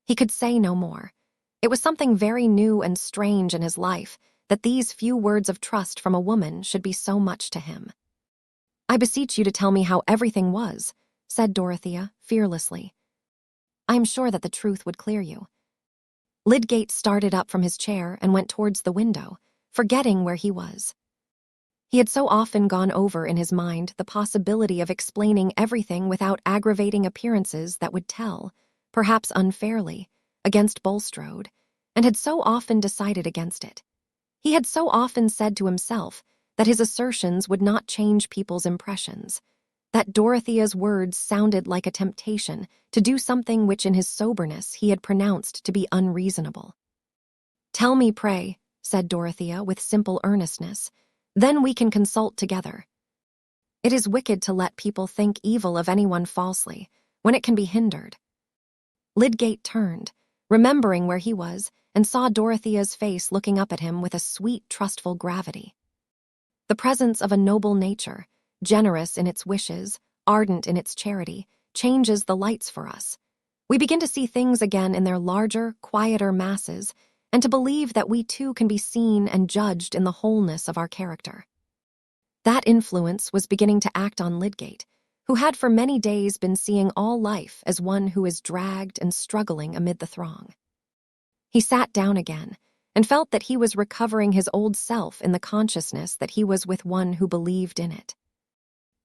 He could say no more. It was something very new and strange in his life that these few words of trust from a woman should be so much to him. I beseech you to tell me how everything was, said Dorothea, fearlessly. I am sure that the truth would clear you. Lydgate started up from his chair and went towards the window, forgetting where he was. He had so often gone over in his mind the possibility of explaining everything without aggravating appearances that would tell, perhaps unfairly, against Bulstrode, and had so often decided against it. He had so often said to himself that his assertions would not change people's impressions, that Dorothea's words sounded like a temptation to do something which in his soberness he had pronounced to be unreasonable. "Tell me, pray," said Dorothea with simple earnestness, "then we can consult together. It is wicked to let people think evil of anyone falsely, when it can be hindered." Lydgate turned, remembering where he was, and saw Dorothea's face looking up at him with a sweet, trustful gravity. The presence of a noble nature, generous in its wishes, ardent in its charity, changes the lights for us. We begin to see things again in their larger, quieter masses, and to believe that we too can be seen and judged in the wholeness of our character. That influence was beginning to act on Lydgate, who had for many days been seeing all life as one who is dragged and struggling amid the throng. He sat down again, and felt that he was recovering his old self in the consciousness that he was with one who believed in it.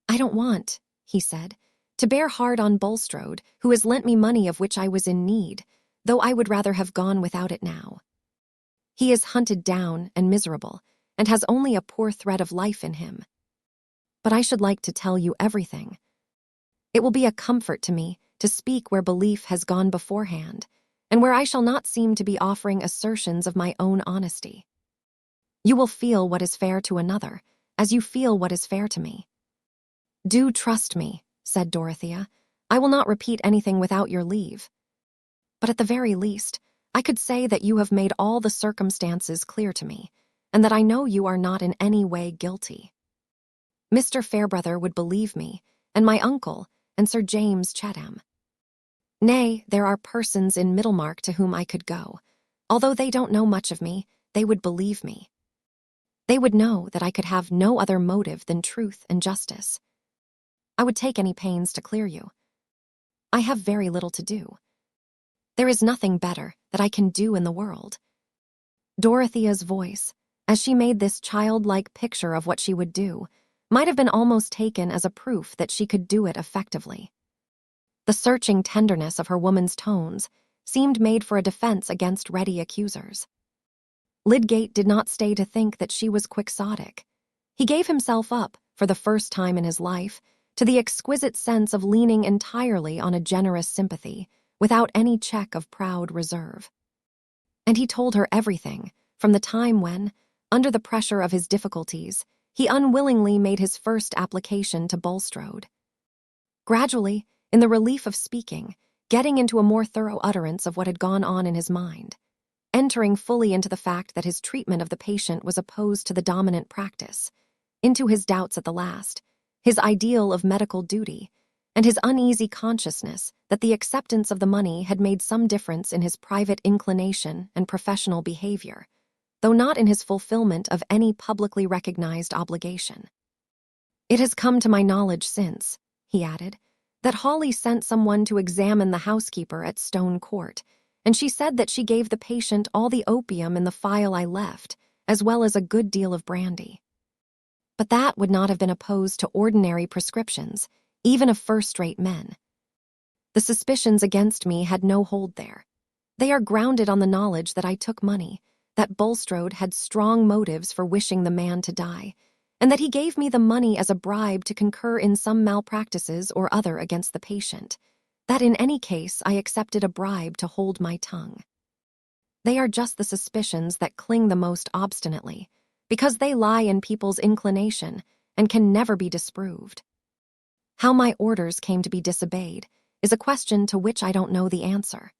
"I don't want," he said, "to bear hard on Bulstrode, who has lent me money of which I was in need, though I would rather have gone without it now. He is hunted down and miserable, and has only a poor thread of life in him. But I should like to tell you everything. It will be a comfort to me to speak where belief has gone beforehand, and where I shall not seem to be offering assertions of my own honesty. You will feel what is fair to another, as you feel what is fair to me." "Do trust me," said Dorothea. "I will not repeat anything without your leave. But at the very least, I could say that you have made all the circumstances clear to me, and that I know you are not in any way guilty. Mr. Fairbrother would believe me, and my uncle, and Sir James Chatham. Nay, there are persons in Middlemarch to whom I could go. Although they don't know much of me, they would believe me. They would know that I could have no other motive than truth and justice. I would take any pains to clear you. I have very little to do. There is nothing better that I can do in the world." Dorothea's voice, as she made this childlike picture of what she would do, might have been almost taken as a proof that she could do it effectively. The searching tenderness of her woman's tones seemed made for a defense against ready accusers. Lydgate did not stay to think that she was quixotic. He gave himself up, for the first time in his life, to the exquisite sense of leaning entirely on a generous sympathy, without any check of proud reserve. And he told her everything, from the time when, under the pressure of his difficulties, he unwillingly made his first application to Bulstrode. Gradually, in the relief of speaking, getting into a more thorough utterance of what had gone on in his mind, entering fully into the fact that his treatment of the patient was opposed to the dominant practice, into his doubts at the last, his ideal of medical duty, and his uneasy consciousness that the acceptance of the money had made some difference in his private inclination and professional behavior, though not in his fulfillment of any publicly recognized obligation. It has come to my knowledge since, he added, that Hawley sent someone to examine the housekeeper at Stone Court, and she said that she gave the patient all the opium in the phial I left, as well as a good deal of brandy. But that would not have been opposed to ordinary prescriptions, even of first-rate men. The suspicions against me had no hold there. They are grounded on the knowledge that I took money, that Bulstrode had strong motives for wishing the man to die, and that he gave me the money as a bribe to concur in some malpractices or other against the patient, that in any case I accepted a bribe to hold my tongue. They are just the suspicions that cling the most obstinately, because they lie in people's inclination and can never be disproved. How my orders came to be disobeyed is a question to which I don't know the answer.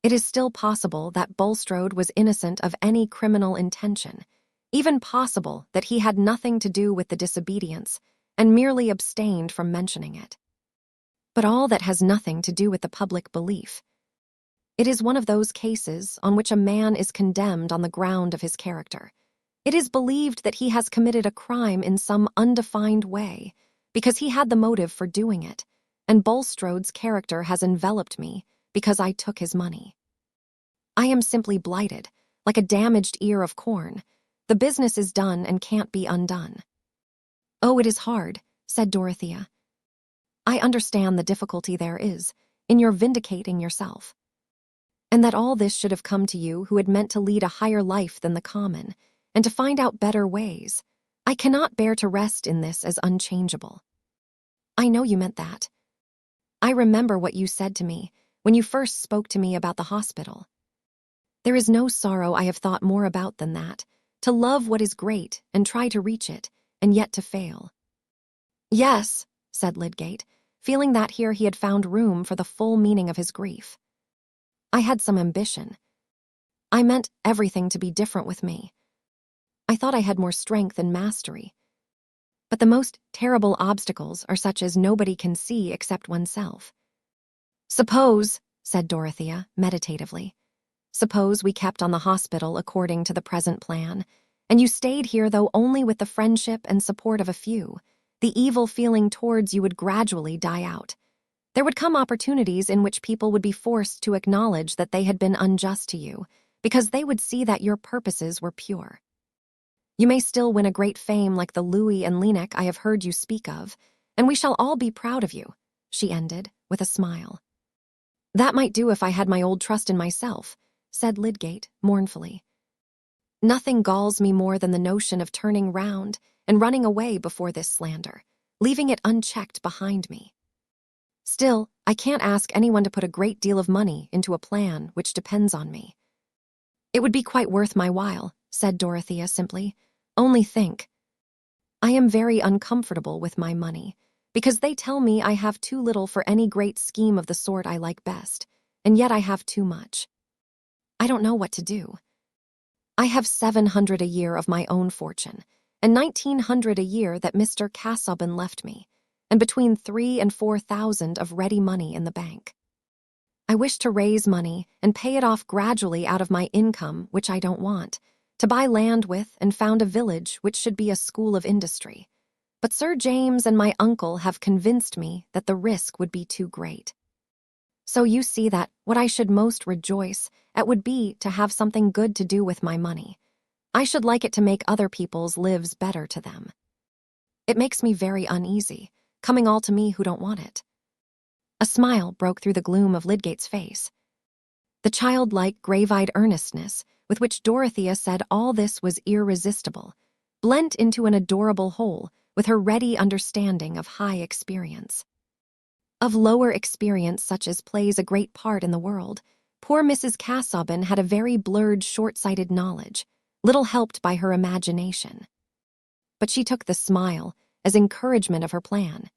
It is still possible that Bulstrode was innocent of any criminal intention, even possible that he had nothing to do with the disobedience and merely abstained from mentioning it. But all that has nothing to do with the public belief. It is one of those cases on which a man is condemned on the ground of his character. It is believed that he has committed a crime in some undefined way because he had the motive for doing it, and Bulstrode's character has enveloped me because I took his money. I am simply blighted, like a damaged ear of corn. The business is done and can't be undone. Oh, it is hard, said Dorothea. I understand the difficulty there is in your vindicating yourself. And that all this should have come to you who had meant to lead a higher life than the common, and to find out better ways. I cannot bear to rest in this as unchangeable. I know you meant that. I remember what you said to me when you first spoke to me about the hospital. There is no sorrow I have thought more about than that, to love what is great and try to reach it, and yet to fail. Yes, said Lydgate, feeling that here he had found room for the full meaning of his grief. I had some ambition. I meant everything to be different with me. I thought I had more strength and mastery. But the most terrible obstacles are such as nobody can see except oneself. Suppose, said Dorothea meditatively, suppose we kept on the hospital according to the present plan, and you stayed here though only with the friendship and support of a few, the evil feeling towards you would gradually die out. There would come opportunities in which people would be forced to acknowledge that they had been unjust to you, because they would see that your purposes were pure. You may still win a great fame like the Louis and Lenac I have heard you speak of, and we shall all be proud of you, she ended, with a smile. That might do if I had my old trust in myself, said Lydgate mournfully. Nothing galls me more than the notion of turning round and running away before this slander, leaving it unchecked behind me. Still, I can't ask anyone to put a great deal of money into a plan which depends on me. It would be quite worth my while, said Dorothea simply. Only think. I am very uncomfortable with my money, because they tell me I have too little for any great scheme of the sort I like best, and yet I have too much. I don't know what to do. I have 700 a year of my own fortune, and 1900 a year that Mr. Casaubon left me, and between 3,000 and 4,000 of ready money in the bank. I wish to raise money and pay it off gradually out of my income, which I don't want, to buy land with and found a village which should be a school of industry. But Sir James and my uncle have convinced me that the risk would be too great. So you see that what I should most rejoice at would be to have something good to do with my money. I should like it to make other people's lives better to them. It makes me very uneasy, coming all to me who don't want it. A smile broke through the gloom of Lydgate's face. The childlike, grave-eyed earnestness with which Dorothea said all this was irresistible, blent into an adorable whole with her ready understanding of high experience. Of lower experience such as plays a great part in the world, poor Mrs. Casaubon had a very blurred, short-sighted knowledge, little helped by her imagination. But she took the smile as encouragement of her plan.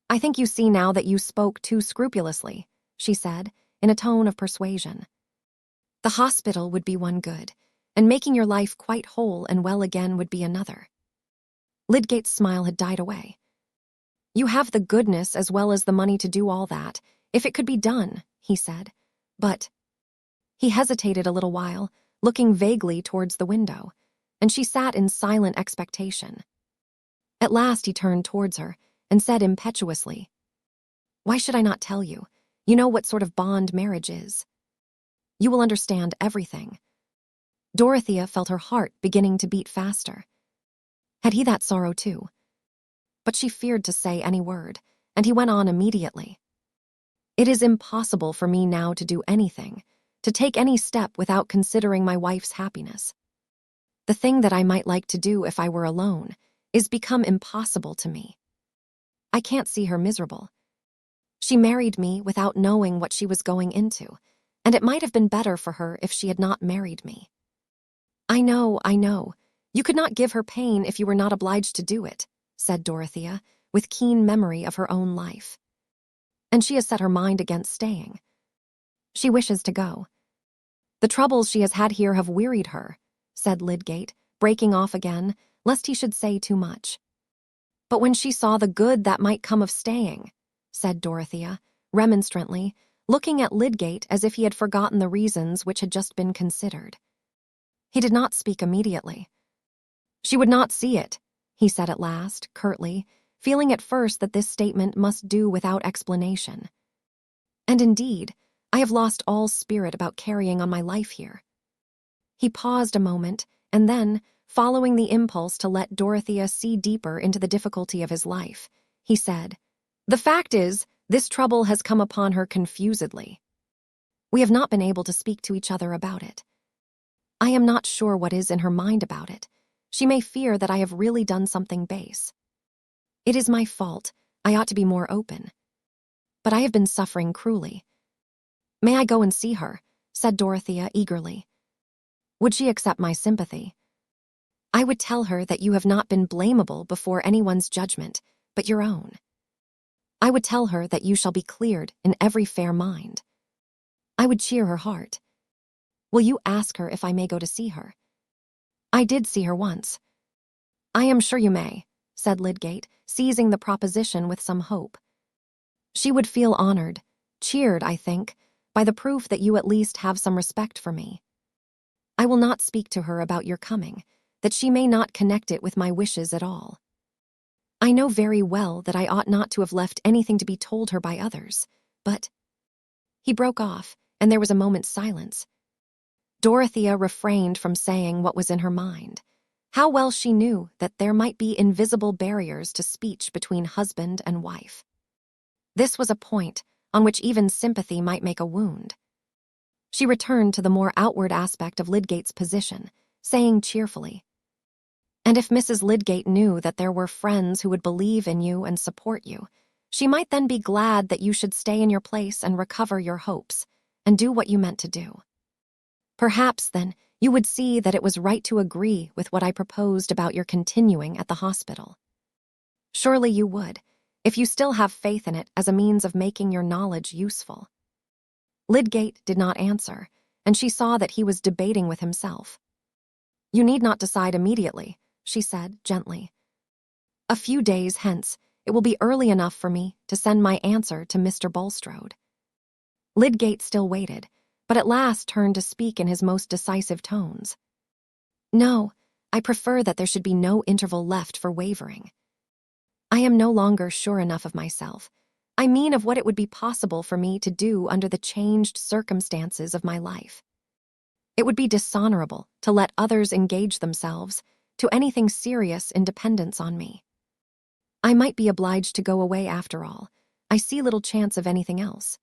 I think you see now that you spoke too scrupulously, she said, in a tone of persuasion. The hospital would be one good, and making your life quite whole and well again would be another. Lydgate's smile had died away. You have the goodness as well as the money to do all that, if it could be done, he said. But he hesitated a little while, looking vaguely towards the window, and she sat in silent expectation. At last he turned towards her and said impetuously, "Why should I not tell you? You know what sort of bond marriage is. You will understand everything." Dorothea felt her heart beginning to beat faster. Had he that sorrow too? But she feared to say any word, and he went on immediately. "It is impossible for me now to do anything, to take any step without considering my wife's happiness. The thing that I might like to do if I were alone is become impossible to me. I can't see her miserable. She married me without knowing what she was going into, and it might have been better for her if she had not married me. I know. You could not give her pain if you were not obliged to do it," said Dorothea, with keen memory of her own life. "And she has set her mind against staying. She wishes to go. The troubles she has had here have wearied her," said Lydgate, breaking off again, lest he should say too much. "But when she saw the good that might come of staying," said Dorothea, remonstrantly, looking at Lydgate as if he had forgotten the reasons which had just been considered. He did not speak immediately. "She would not see it," he said at last, curtly, feeling at first that this statement must do without explanation. "And indeed, I have lost all spirit about carrying on my life here." He paused a moment, and then, following the impulse to let Dorothea see deeper into the difficulty of his life, he said, "The fact is, this trouble has come upon her confusedly. We have not been able to speak to each other about it. I am not sure what is in her mind about it. She may fear that I have really done something base. It is my fault. I ought to be more open. But I have been suffering cruelly. May I go and see her?" said Dorothea eagerly. "Would she accept my sympathy? I would tell her that you have not been blamable before anyone's judgment, but your own. I would tell her that you shall be cleared in every fair mind. I would cheer her heart. Will you ask her if I may go to see her? I did see her once." "I am sure you may," said Lydgate, seizing the proposition with some hope. "She would feel honored, cheered, I think, by the proof that you at least have some respect for me. I will not speak to her about your coming, that she may not connect it with my wishes at all. I know very well that I ought not to have left anything to be told her by others, but—" He broke off, and there was a moment's silence. Dorothea refrained from saying what was in her mind. How well she knew that there might be invisible barriers to speech between husband and wife. This was a point on which even sympathy might make a wound. She returned to the more outward aspect of Lydgate's position, saying cheerfully, "And if Mrs. Lydgate knew that there were friends who would believe in you and support you, she might then be glad that you should stay in your place and recover your hopes, and do what you meant to do. Perhaps, then, you would see that it was right to agree with what I proposed about your continuing at the hospital. Surely you would, if you still have faith in it as a means of making your knowledge useful." Lydgate did not answer, and she saw that he was debating with himself. "You need not decide immediately," she said gently. "A few days hence, it will be early enough for me to send my answer to Mr. Bulstrode." Lydgate still waited, but at last turned to speak in his most decisive tones. "No, I prefer that there should be no interval left for wavering. I am no longer sure enough of myself. I mean of what it would be possible for me to do under the changed circumstances of my life. It would be dishonorable to let others engage themselves to anything serious in dependence on me. I might be obliged to go away after all. I see little chance of anything else.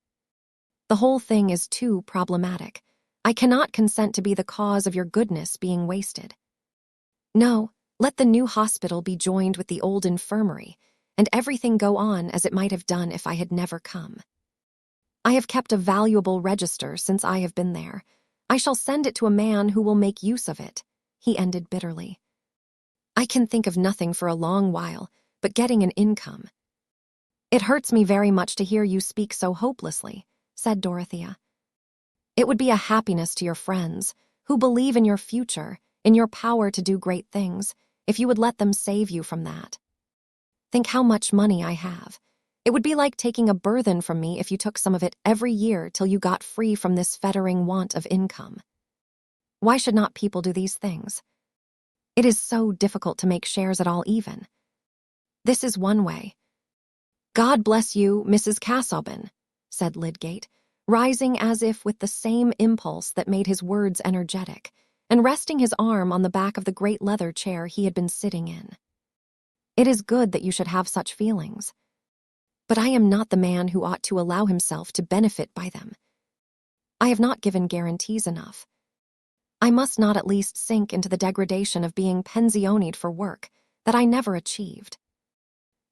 The whole thing is too problematic. I cannot consent to be the cause of your goodness being wasted. No, let the new hospital be joined with the old infirmary, and everything go on as it might have done if I had never come. I have kept a valuable register since I have been there. I shall send it to a man who will make use of it," he ended bitterly. "I can think of nothing for a long while but getting an income." "It hurts me very much to hear you speak so hopelessly," said Dorothea. "It would be a happiness to your friends, who believe in your future, in your power to do great things, if you would let them save you from that. Think how much money I have. It would be like taking a burthen from me if you took some of it every year till you got free from this fettering want of income. Why should not people do these things? It is so difficult to make shares at all even. This is one way. God bless you, Mrs. Casaubon, said Lydgate, rising as if with the same impulse that made his words energetic, and resting his arm on the back of the great leather chair he had been sitting in. It is good that you should have such feelings. But I am not the man who ought to allow himself to benefit by them. I have not given guarantees enough. I must not at least sink into the degradation of being pensionied for work that I never achieved.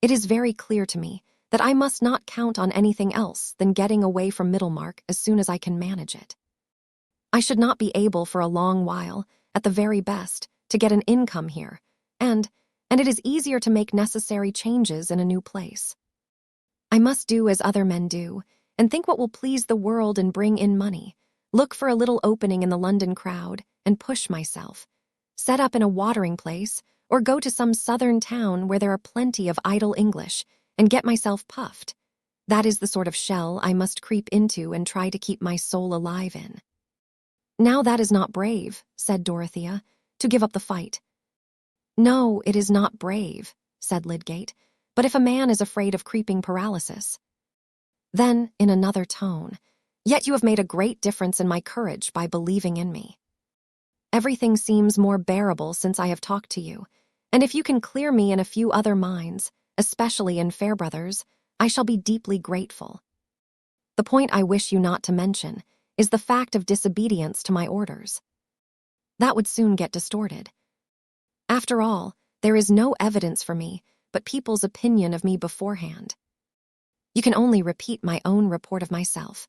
It is very clear to me that I must not count on anything else than getting away from Middlemarch as soon as I can manage it. I should not be able for a long while, at the very best, to get an income here, and it is easier to make necessary changes in a new place. I must do as other men do, and think what will please the world and bring in money, look for a little opening in the London crowd, and push myself, set up in a watering place, or go to some southern town where there are plenty of idle English, and get myself puffed. That is the sort of shell I must creep into and try to keep my soul alive in. Now that is not brave, said Dorothea, to give up the fight. No, it is not brave, said Lydgate, but if a man is afraid of creeping paralysis. Then, in another tone, yet you have made a great difference in my courage by believing in me. Everything seems more bearable since I have talked to you, and if you can clear me in a few other minds, especially in Fairbrother's, I shall be deeply grateful. The point I wish you not to mention is the fact of disobedience to my orders. That would soon get distorted. After all, there is no evidence for me but people's opinion of me beforehand. You can only repeat my own report of myself.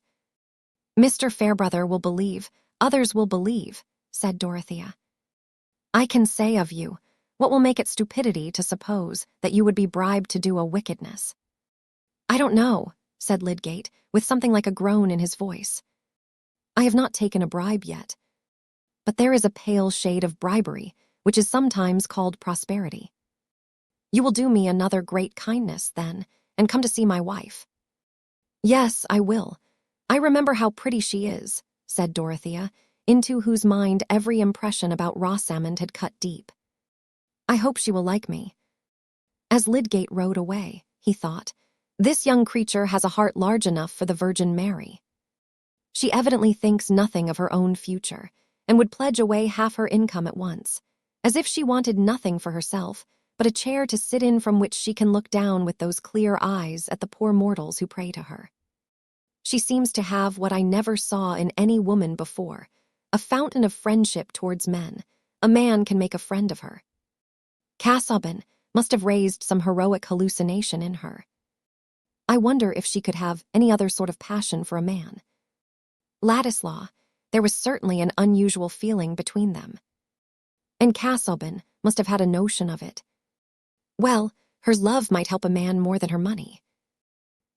Mr. Fairbrother will believe, others will believe, said Dorothea. I can say of you what will make it stupidity to suppose that you would be bribed to do a wickedness. I don't know, said Lydgate, with something like a groan in his voice. I have not taken a bribe yet. But there is a pale shade of bribery, which is sometimes called prosperity. You will do me another great kindness, then, and come to see my wife. Yes, I will. I remember how pretty she is, said Dorothea, into whose mind every impression about Rosamond had cut deep. I hope she will like me. As Lydgate rode away, he thought, this young creature has a heart large enough for the Virgin Mary. She evidently thinks nothing of her own future, and would pledge away half her income at once, as if she wanted nothing for herself but a chair to sit in from which she can look down with those clear eyes at the poor mortals who pray to her. She seems to have what I never saw in any woman before, a fountain of friendship towards men. A man can make a friend of her. Casaubon must have raised some heroic hallucination in her. I wonder if she could have any other sort of passion for a man. Ladislaw, there was certainly an unusual feeling between them. And Casaubon must have had a notion of it. Well, her love might help a man more than her money.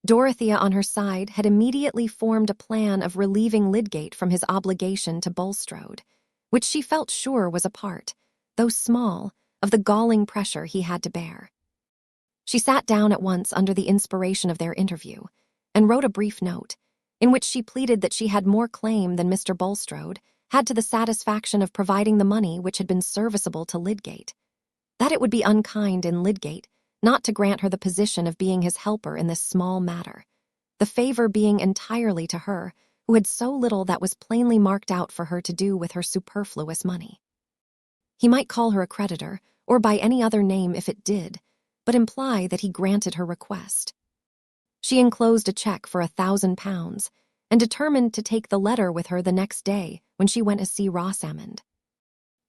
Dorothea, on her side, had immediately formed a plan of relieving Lydgate from his obligation to Bulstrode, which she felt sure was a part, though small, of the galling pressure he had to bear. She sat down at once under the inspiration of their interview, and wrote a brief note, in which she pleaded that she had more claim than Mr. Bulstrode had to the satisfaction of providing the money which had been serviceable to Lydgate, that it would be unkind in Lydgate not to grant her the position of being his helper in this small matter, the favor being entirely to her, who had so little that was plainly marked out for her to do with her superfluous money. He might call her a creditor, or by any other name if it did, but imply that he granted her request. She enclosed a check for £1,000, and determined to take the letter with her the next day when she went to see Rosamond.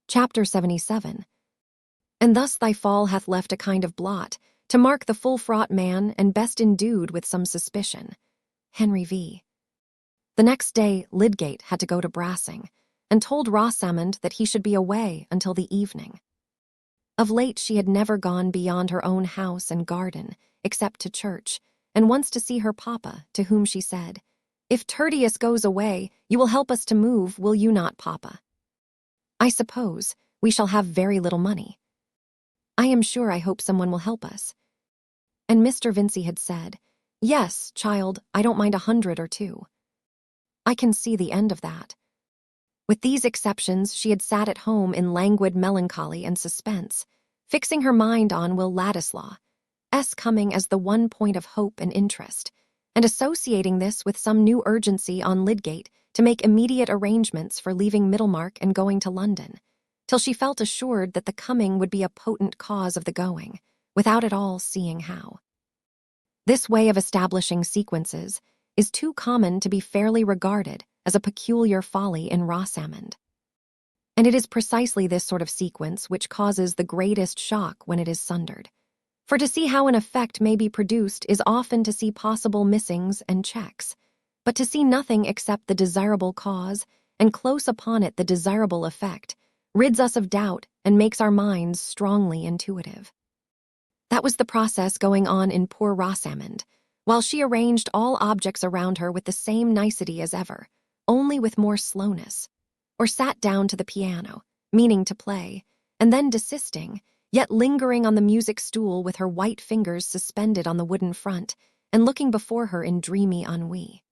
Chapter 77. And thus thy fall hath left a kind of blot, to mark the full-fraught man and best endued with some suspicion. Henry V. The next day Lydgate had to go to Brassing, and told Rosamond that he should be away until the evening. Of late she had never gone beyond her own house and garden, except to church, and once to see her papa, to whom she said, "If Tertius goes away, you will help us to move, will you not, papa? I suppose we shall have very little money. I am sure I hope someone will help us." And Mr. Vincey had said, "Yes, child, I don't mind 100 or 2. I can see the end of that." With these exceptions, she had sat at home in languid melancholy and suspense, fixing her mind on Will Ladislaw, coming as the one point of hope and interest, and associating this with some new urgency on Lydgate to make immediate arrangements for leaving Middlemarch and going to London, till she felt assured that the coming would be a potent cause of the going, without at all seeing how. This way of establishing sequences is too common to be fairly regarded as a peculiar folly in Rosamond. And it is precisely this sort of sequence which causes the greatest shock when it is sundered. For to see how an effect may be produced is often to see possible missings and checks, but to see nothing except the desirable cause, and close upon it the desirable effect, rids us of doubt and makes our minds strongly intuitive. That was the process going on in poor Rosamond, while she arranged all objects around her with the same nicety as ever, only with more slowness, or sat down to the piano, meaning to play, and then desisting, yet lingering on the music stool with her white fingers suspended on the wooden front and looking before her in dreamy ennui.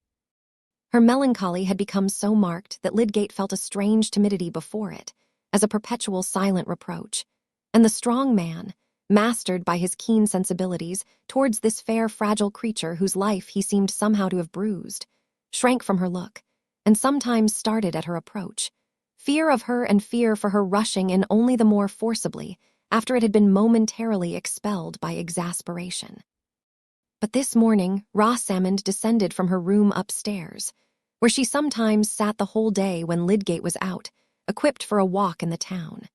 Her melancholy had become so marked that Lydgate felt a strange timidity before it, as a perpetual silent reproach, and the strong man, mastered by his keen sensibilities towards this fair, fragile creature whose life he seemed somehow to have bruised, shrank from her look, and sometimes started at her approach, fear of her and fear for her rushing in only the more forcibly after it had been momentarily expelled by exasperation. But this morning Rosamond descended from her room upstairs, where she sometimes sat the whole day when Lydgate was out, equipped for a walk in the town.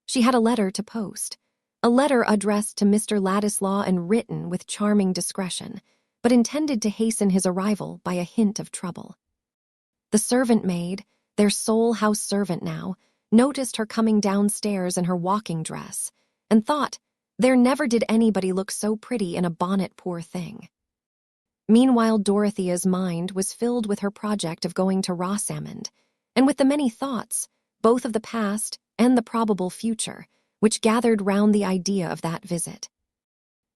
She had a letter to post, a letter addressed to Mr. Ladislaw and written with charming discretion, but intended to hasten his arrival by a hint of trouble. The servant maid, their sole house servant now, noticed her coming downstairs in her walking dress, and thought, there never did anybody look so pretty in a bonnet, poor thing. Meanwhile Dorothea's mind was filled with her project of going to Rosamond, and with the many thoughts, both of the past and the probable future, which gathered round the idea of that visit.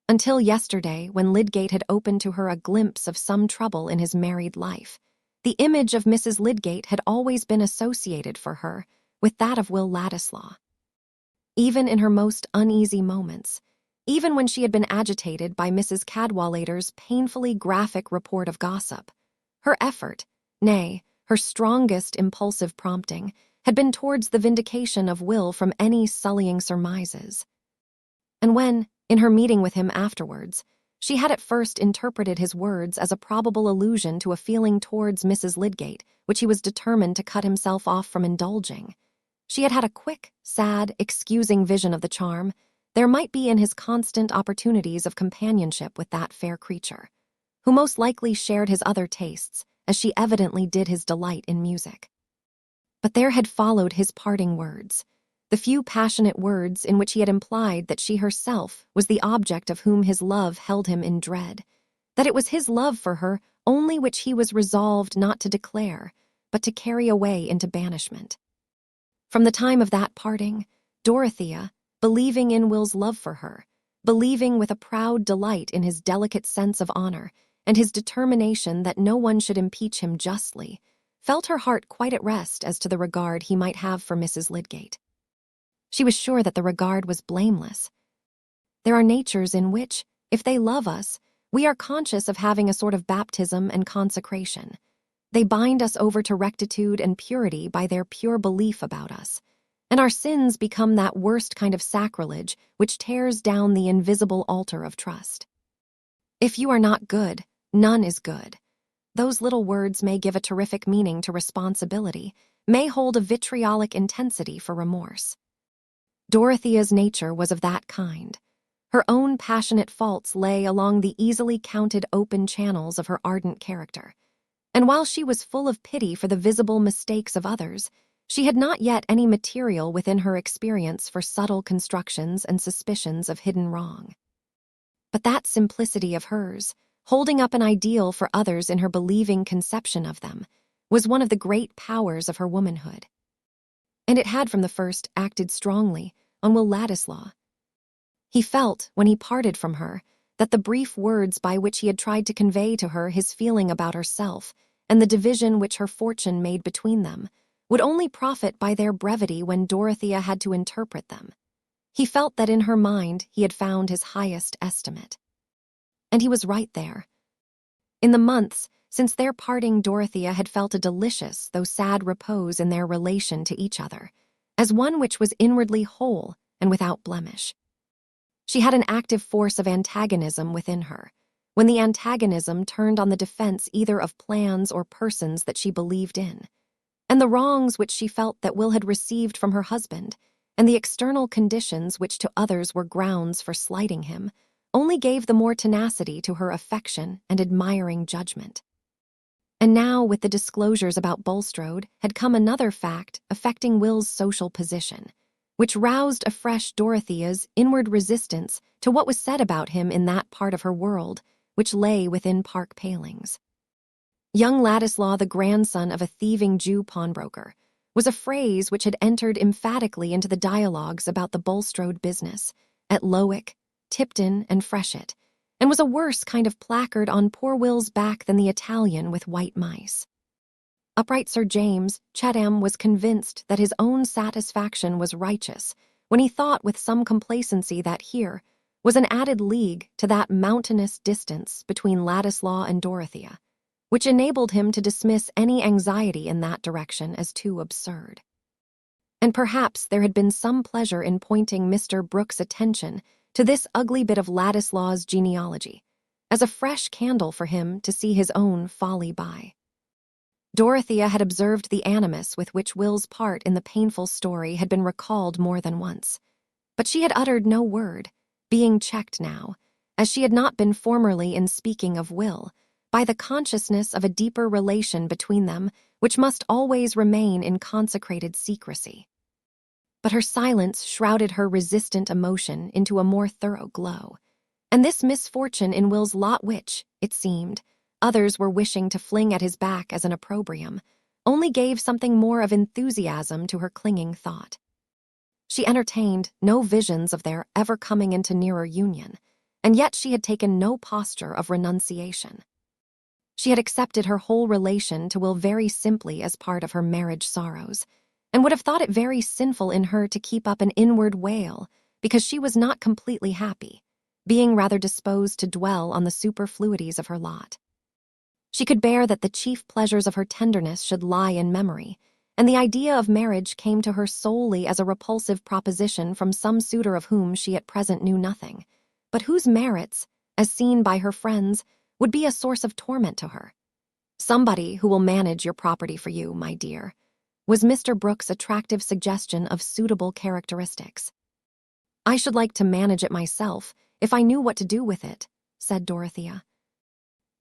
Until yesterday, when Lydgate had opened to her a glimpse of some trouble in his married life, the image of Mrs. Lydgate had always been associated for her with that of Will Ladislaw. Even in her most uneasy moments, even when she had been agitated by Mrs. Cadwallader's painfully graphic report of gossip, her effort, nay, her strongest impulsive prompting, had been towards the vindication of Will from any sullying surmises. And when, in her meeting with him afterwards, she had at first interpreted his words as a probable allusion to a feeling towards Mrs. Lydgate which he was determined to cut himself off from indulging, she had had a quick, sad, excusing vision of the charm there might be in his constant opportunities of companionship with that fair creature, who most likely shared his other tastes, as she evidently did his delight in music. But there had followed his parting words, the few passionate words in which he had implied that she herself was the object of whom his love held him in dread, that it was his love for her only which he was resolved not to declare, but to carry away into banishment. From the time of that parting, Dorothea, believing in Will's love for her, believing with a proud delight in his delicate sense of honor and his determination that no one should impeach him justly, felt her heart quite at rest as to the regard he might have for Mrs. Lydgate. She was sure that the regard was blameless. There are natures in which, if they love us, we are conscious of having a sort of baptism and consecration. They bind us over to rectitude and purity by their pure belief about us, and our sins become that worst kind of sacrilege which tears down the invisible altar of trust. If you are not good, none is good. Those little words may give a terrific meaning to responsibility, may hold a vitriolic intensity for remorse. Dorothea's nature was of that kind. Her own passionate faults lay along the easily counted open channels of her ardent character, and while she was full of pity for the visible mistakes of others, she had not yet any material within her experience for subtle constructions and suspicions of hidden wrong. But that simplicity of hers, holding up an ideal for others in her believing conception of them, was one of the great powers of her womanhood. And it had from the first acted strongly on Will Ladislaw. He felt, when he parted from her, that the brief words by which he had tried to convey to her his feeling about herself and the division which her fortune made between them would only profit by their brevity when Dorothea had to interpret them. He felt that in her mind he had found his highest estimate. And he was right there. In the months since their parting, Dorothea had felt a delicious, though sad, repose in their relation to each other, as one which was inwardly whole and without blemish. She had an active force of antagonism within her, when the antagonism turned on the defense either of plans or persons that she believed in, and the wrongs which she felt that Will had received from her husband, and the external conditions which to others were grounds for slighting him, only gave the more tenacity to her affection and admiring judgment. And now, with the disclosures about Bulstrode, had come another fact affecting Will's social position, which roused afresh Dorothea's inward resistance to what was said about him in that part of her world which lay within park palings. Young Ladislaw, the grandson of a thieving Jew pawnbroker, was a phrase which had entered emphatically into the dialogues about the Bulstrode business at Lowick, Tipton, and Freshitt, and was a worse kind of placard on poor Will's back than the Italian with white mice. Upright Sir James Chetham was convinced that his own satisfaction was righteous when he thought with some complacency that here was an added league to that mountainous distance between Ladislaw and Dorothea, which enabled him to dismiss any anxiety in that direction as too absurd. And perhaps there had been some pleasure in pointing Mr. Brooke's attention to this ugly bit of Ladislaw's genealogy, as a fresh candle for him to see his own folly by. Dorothea had observed the animus with which Will's part in the painful story had been recalled more than once, but she had uttered no word, being checked now, as she had not been formerly in speaking of Will, by the consciousness of a deeper relation between them which must always remain in consecrated secrecy. But her silence shrouded her resistant emotion into a more thorough glow, and this misfortune in Will's lot which, it seemed, others were wishing to fling at his back as an opprobrium, only gave something more of enthusiasm to her clinging thought. She entertained no visions of their ever coming into nearer union, and yet she had taken no posture of renunciation. She had accepted her whole relation to Will very simply as part of her marriage sorrows, and would have thought it very sinful in her to keep up an inward wail because she was not completely happy, being rather disposed to dwell on the superfluities of her lot. She could bear that the chief pleasures of her tenderness should lie in memory, and the idea of marriage came to her solely as a repulsive proposition from some suitor of whom she at present knew nothing, but whose merits, as seen by her friends, would be a source of torment to her. "Somebody who will manage your property for you, my dear," was Mr. Brooke's attractive suggestion of suitable characteristics. "I should like to manage it myself, if I knew what to do with it," said Dorothea.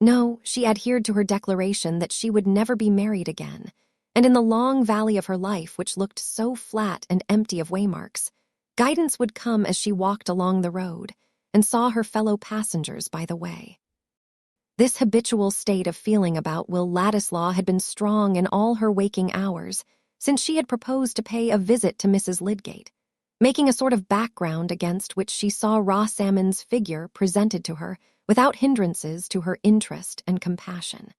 No, she adhered to her declaration that she would never be married again, and in the long valley of her life which looked so flat and empty of waymarks, guidance would come as she walked along the road and saw her fellow passengers by the way. This habitual state of feeling about Will Ladislaw had been strong in all her waking hours since she had proposed to pay a visit to Mrs. Lydgate, making a sort of background against which she saw Rossalmon's figure presented to her without hindrances to her interest and compassion.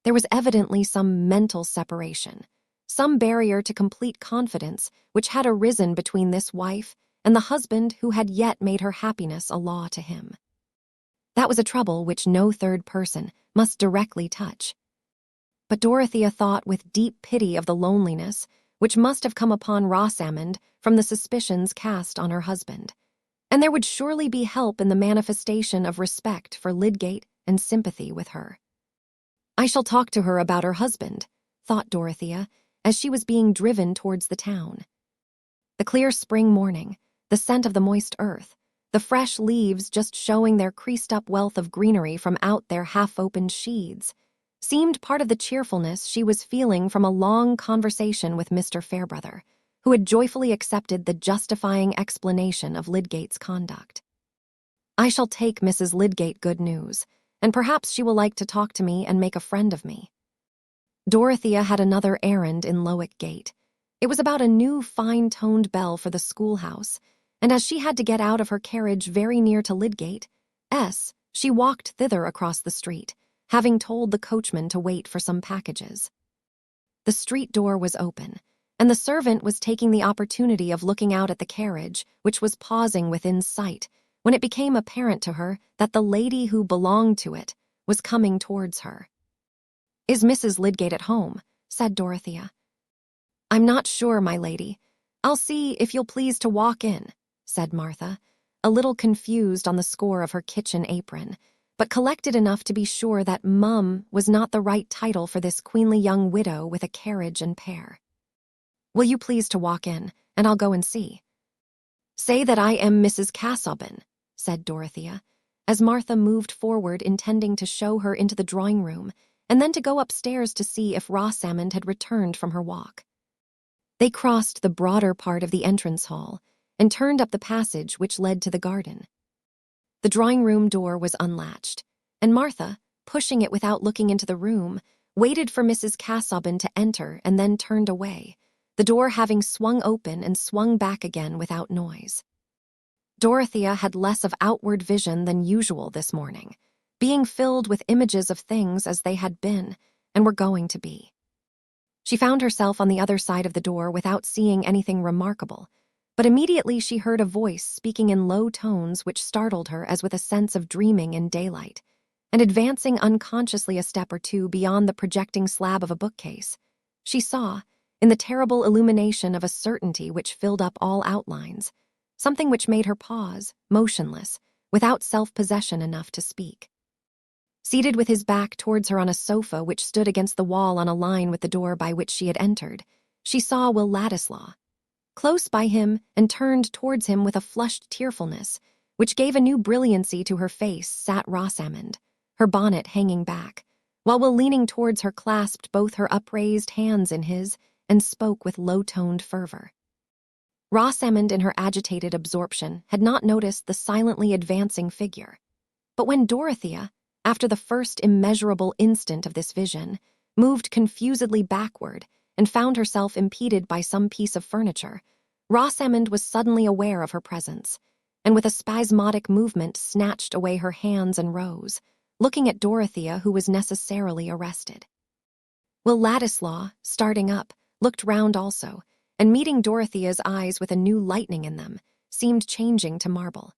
There was evidently some mental separation, some barrier to complete confidence which had arisen between this wife and the husband who had yet made her happiness a law to him. That was a trouble which no third person must directly touch. But Dorothea thought with deep pity of the loneliness which must have come upon Rossalmon from the suspicions cast on her husband, and there would surely be help in the manifestation of respect for Lydgate and sympathy with her. "I shall talk to her about her husband," thought Dorothea, as she was being driven towards the town. The clear spring morning, the scent of the moist earth, the fresh leaves just showing their creased-up wealth of greenery from out their half-opened sheaths, seemed part of the cheerfulness she was feeling from a long conversation with Mr. Fairbrother, who had joyfully accepted the justifying explanation of Lydgate's conduct. "I shall take Mrs. Lydgate good news, and perhaps she will like to talk to me and make a friend of me." Dorothea had another errand in Lowick Gate. It was about a new fine-toned bell for the schoolhouse, and as she had to get out of her carriage very near to Lydgate, she walked thither across the street, having told the coachman to wait for some packages. The street door was open, and the servant was taking the opportunity of looking out at the carriage, which was pausing within sight, when it became apparent to her that the lady who belonged to it was coming towards her. "Is Mrs. Lydgate at home?" said Dorothea. "I'm not sure, my lady. I'll see if you'll please to walk in," said Martha, a little confused on the score of her kitchen apron, but collected enough to be sure that Mum was not the right title for this queenly young widow with a carriage and pair. "Will you please to walk in, and I'll go and see." "Say that I am Mrs. Casaubon," said Dorothea, as Martha moved forward intending to show her into the drawing room and then to go upstairs to see if Rosamond had returned from her walk. They crossed the broader part of the entrance hall and turned up the passage which led to the garden. The drawing-room door was unlatched, and Martha, pushing it without looking into the room, waited for Mrs. Casaubon to enter and then turned away, the door having swung open and swung back again without noise. Dorothea had less of outward vision than usual this morning, being filled with images of things as they had been and were going to be. She found herself on the other side of the door without seeing anything remarkable, but immediately she heard a voice speaking in low tones which startled her as with a sense of dreaming in daylight, and advancing unconsciously a step or two beyond the projecting slab of a bookcase, she saw, in the terrible illumination of a certainty which filled up all outlines, something which made her pause, motionless, without self-possession enough to speak. Seated with his back towards her on a sofa which stood against the wall on a line with the door by which she had entered, she saw Will Ladislaw. Close by him and turned towards him with a flushed tearfulness, which gave a new brilliancy to her face, sat Rosamond, her bonnet hanging back, while Will, leaning towards her, clasped both her upraised hands in his and spoke with low-toned fervor. Rosamond, in her agitated absorption, had not noticed the silently advancing figure. But when Dorothea, after the first immeasurable instant of this vision, moved confusedly backward and found herself impeded by some piece of furniture, Rosamond was suddenly aware of her presence, and with a spasmodic movement snatched away her hands and rose, looking at Dorothea, who was necessarily arrested. Will Ladislaw, starting up, looked round also, and meeting Dorothea's eyes with a new lightning in them, seemed changing to marble.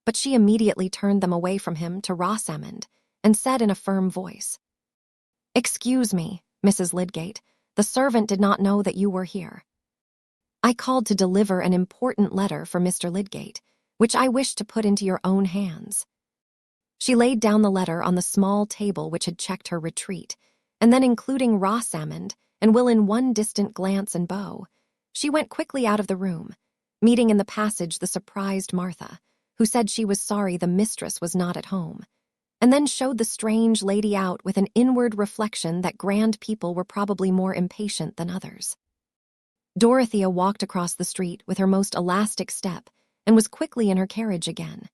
But she immediately turned them away from him to Rosamond, and said in a firm voice, "Excuse me, Mrs. Lydgate, the servant did not know that you were here. I called to deliver an important letter for Mr. Lydgate, which I wish to put into your own hands." She laid down the letter on the small table which had checked her retreat, and then, including Rosamond and Will in one distant glance and bow, she went quickly out of the room, meeting in the passage the surprised Martha, who said she was sorry the mistress was not at home, and then showed the strange lady out with an inward reflection that grand people were probably more impatient than others. Dorothea walked across the street with her most elastic step and was quickly in her carriage again.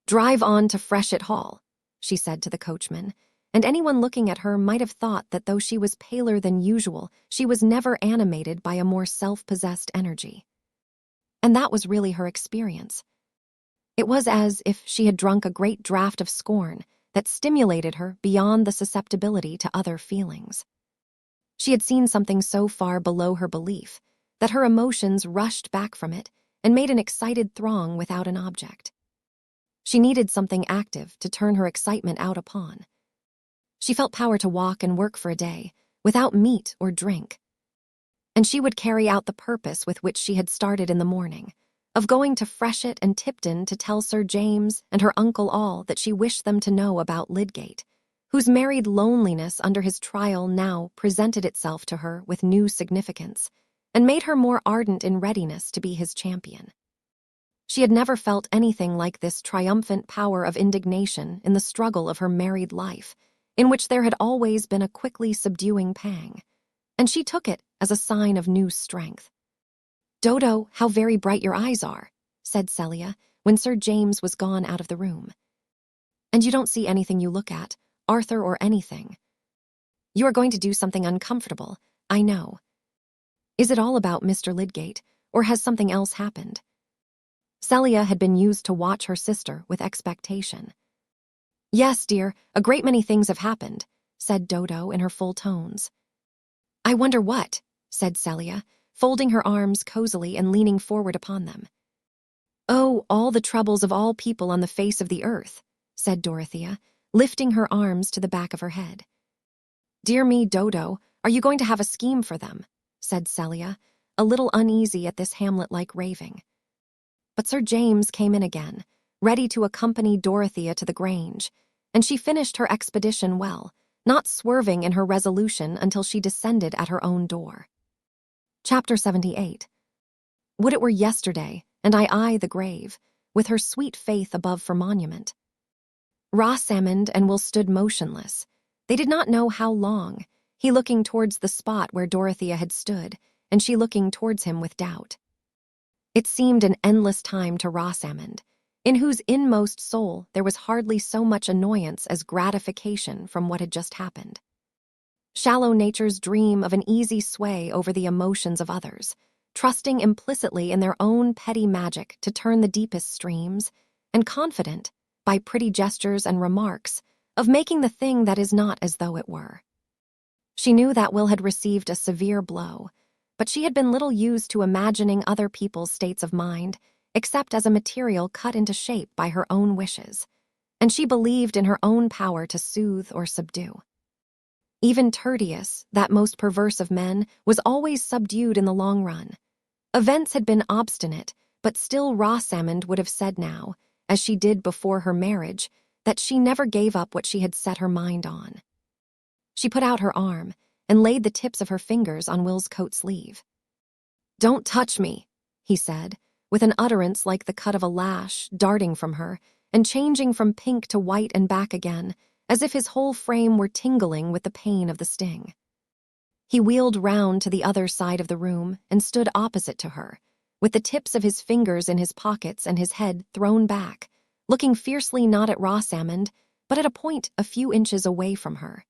"Drive on to Freshitt Hall," she said to the coachman, and anyone looking at her might have thought that though she was paler than usual, she was never animated by a more self-possessed energy. And that was really her experience. It was as if she had drunk a great draught of scorn that stimulated her beyond the susceptibility to other feelings. She had seen something so far below her belief that her emotions rushed back from it and made an excited throng without an object. She needed something active to turn her excitement out upon. She felt power to walk and work for a day, without meat or drink. And she would carry out the purpose with which she had started in the morning, of going to Freshitt and Tipton to tell Sir James and her uncle all that she wished them to know about Lydgate, whose married loneliness under his trial now presented itself to her with new significance, and made her more ardent in readiness to be his champion. She had never felt anything like this triumphant power of indignation in the struggle of her married life, in which there had always been a quickly subduing pang, and she took it as a sign of new strength. "Dodo, how very bright your eyes are," said Celia, when Sir James was gone out of the room. "And you don't see anything you look at, Arthur or anything. You are going to do something uncomfortable, I know. Is it all about Mr. Lydgate, or has something else happened?" Celia had been used to watch her sister with expectation. "Yes, dear, a great many things have happened," said Dodo in her full tones. "I wonder what," said Celia, folding her arms cozily and leaning forward upon them. "Oh, all the troubles of all people on the face of the earth," said Dorothea, lifting her arms to the back of her head. "Dear me, Dodo, are you going to have a scheme for them?" said Celia, a little uneasy at this Hamlet-like raving. But Sir James came in again, ready to accompany Dorothea to the Grange, and she finished her expedition well, not swerving in her resolution until she descended at her own door. Chapter 78. Would it were yesterday, and I the grave, with her sweet faith above for monument. Rosamond and Will stood motionless. They did not know how long, he looking towards the spot where Dorothea had stood, and she looking towards him with doubt. It seemed an endless time to Rosamond, in whose inmost soul there was hardly so much annoyance as gratification from what had just happened. Shallow natures dream of an easy sway over the emotions of others, trusting implicitly in their own petty magic to turn the deepest streams, and confident, by pretty gestures and remarks, of making the thing that is not as though it were. She knew that Will had received a severe blow, but she had been little used to imagining other people's states of mind, except as a material cut into shape by her own wishes, and she believed in her own power to soothe or subdue. Even Tertius, that most perverse of men, was always subdued in the long run. Events had been obstinate, but still Rosamond would have said now, as she did before her marriage, that she never gave up what she had set her mind on. She put out her arm and laid the tips of her fingers on Will's coat sleeve. "Don't touch me," he said, with an utterance like the cut of a lash darting from her and changing from pink to white and back again, as if his whole frame were tingling with the pain of the sting. He wheeled round to the other side of the room and stood opposite to her, with the tips of his fingers in his pockets and his head thrown back, looking fiercely not at Rosamond, but at a point a few inches away from her.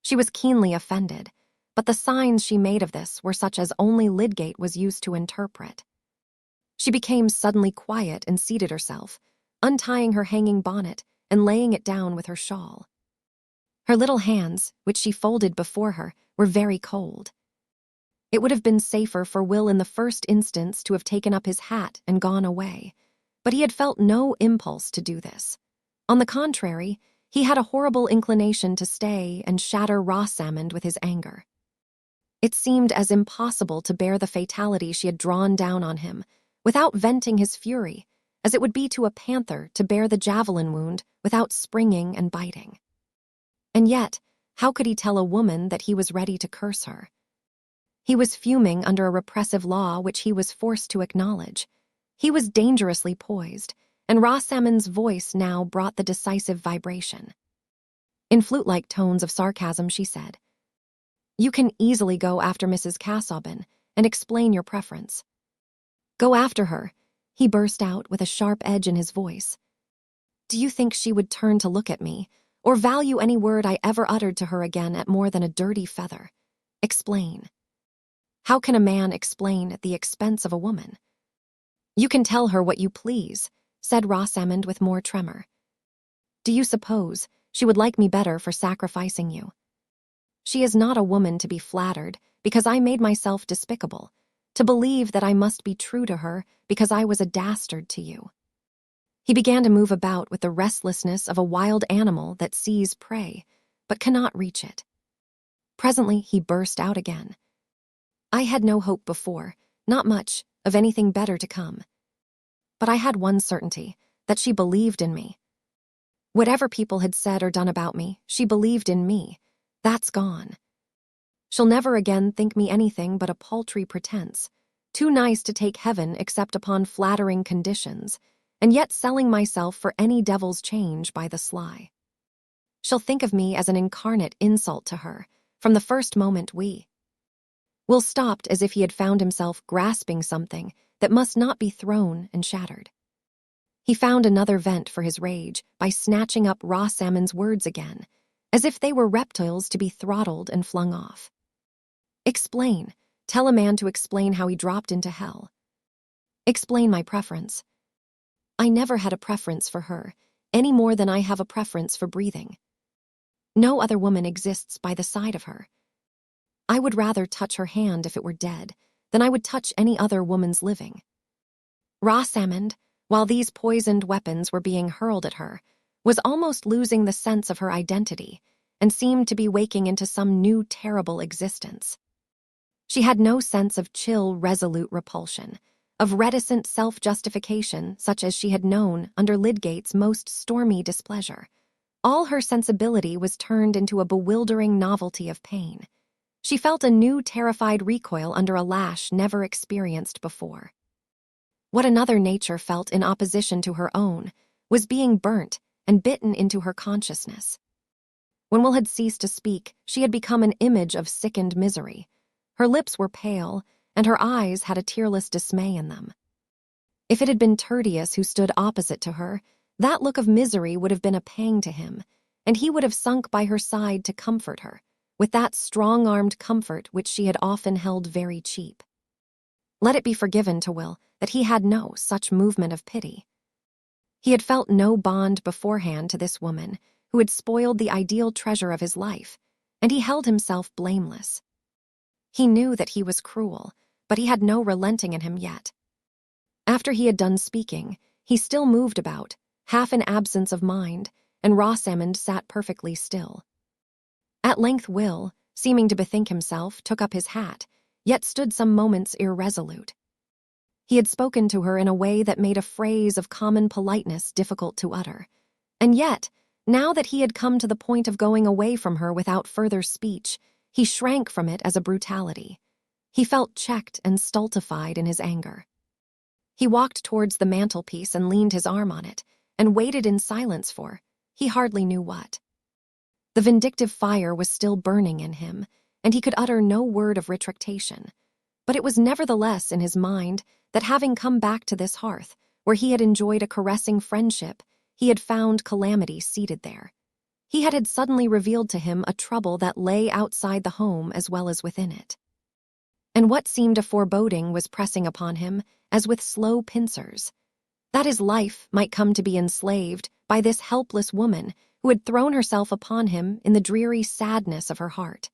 She was keenly offended, but the signs she made of this were such as only Lydgate was used to interpret. She became suddenly quiet and seated herself, untying her hanging bonnet and laying it down with her shawl. Her little hands, which she folded before her, were very cold. It would have been safer for Will in the first instance to have taken up his hat and gone away, but he had felt no impulse to do this. On the contrary, he had a horrible inclination to stay and shatter Rosamond with his anger. It seemed as impossible to bear the fatality she had drawn down on him, without venting his fury, as it would be to a panther to bear the javelin wound without springing and biting. And yet, how could he tell a woman that he was ready to curse her? He was fuming under a repressive law which he was forced to acknowledge. He was dangerously poised, and Rosamond's voice now brought the decisive vibration. In flute-like tones of sarcasm she said, "You can easily go after Mrs. Casaubon and explain your preference." "Go after her," he burst out with a sharp edge in his voice. "Do you think she would turn to look at me, or value any word I ever uttered to her again at more than a dirty feather? Explain." "How can a man explain at the expense of a woman?" "You can tell her what you please," said Rosamond with more tremor. "Do you suppose she would like me better for sacrificing you? She is not a woman to be flattered because I made myself despicable, to believe that I must be true to her because I was a dastard to you." He began to move about with the restlessness of a wild animal that sees prey, but cannot reach it. Presently he burst out again. "I had no hope before, not much, of anything better to come. But I had one certainty, that she believed in me. Whatever people had said or done about me, she believed in me. That's gone. She'll never again think me anything but a paltry pretense, too nice to take heaven except upon flattering conditions, and yet selling myself for any devil's change by the sly. She'll think of me as an incarnate insult to her, from the first moment Will stopped as if he had found himself grasping something that must not be thrown and shattered. He found another vent for his rage by snatching up Rosamond's words again, as if they were reptiles to be throttled and flung off. "Explain. Tell a man to explain how he dropped into hell. Explain my preference. I never had a preference for her, any more than I have a preference for breathing. No other woman exists by the side of her. I would rather touch her hand if it were dead than I would touch any other woman's living. Rosamond, while these poisoned weapons were being hurled at her, was almost losing the sense of her identity and seemed to be waking into some new terrible existence. She had no sense of chill, resolute repulsion, of reticent self-justification such as she had known under Lydgate's most stormy displeasure. All her sensibility was turned into a bewildering novelty of pain. She felt a new terrified recoil under a lash never experienced before. What another nature felt in opposition to her own was being burnt and bitten into her consciousness. When Will had ceased to speak, she had become an image of sickened misery. Her lips were pale, and her eyes had a tearless dismay in them. If it had been Tertius who stood opposite to her, that look of misery would have been a pang to him, and he would have sunk by her side to comfort her, with that strong-armed comfort which she had often held very cheap. Let it be forgiven to Will that he had no such movement of pity. He had felt no bond beforehand to this woman who had spoiled the ideal treasure of his life, and he held himself blameless. He knew that he was cruel, but he had no relenting in him yet. After he had done speaking, he still moved about, half in absence of mind, and Rosamond sat perfectly still. At length Will, seeming to bethink himself, took up his hat, yet stood some moments irresolute. He had spoken to her in a way that made a phrase of common politeness difficult to utter, and yet, now that he had come to the point of going away from her without further speech, he shrank from it as a brutality. He felt checked and stultified in his anger. He walked towards the mantelpiece and leaned his arm on it, and waited in silence for, he hardly knew what. The vindictive fire was still burning in him, and he could utter no word of retractation. But it was nevertheless in his mind that having come back to this hearth, where he had enjoyed a caressing friendship, he had found calamity seated there. He had suddenly revealed to him a trouble that lay outside the home as well as within it. And what seemed a foreboding was pressing upon him, as with slow pincers, that his life might come to be enslaved by this helpless woman who had thrown herself upon him in the dreary sadness of her heart.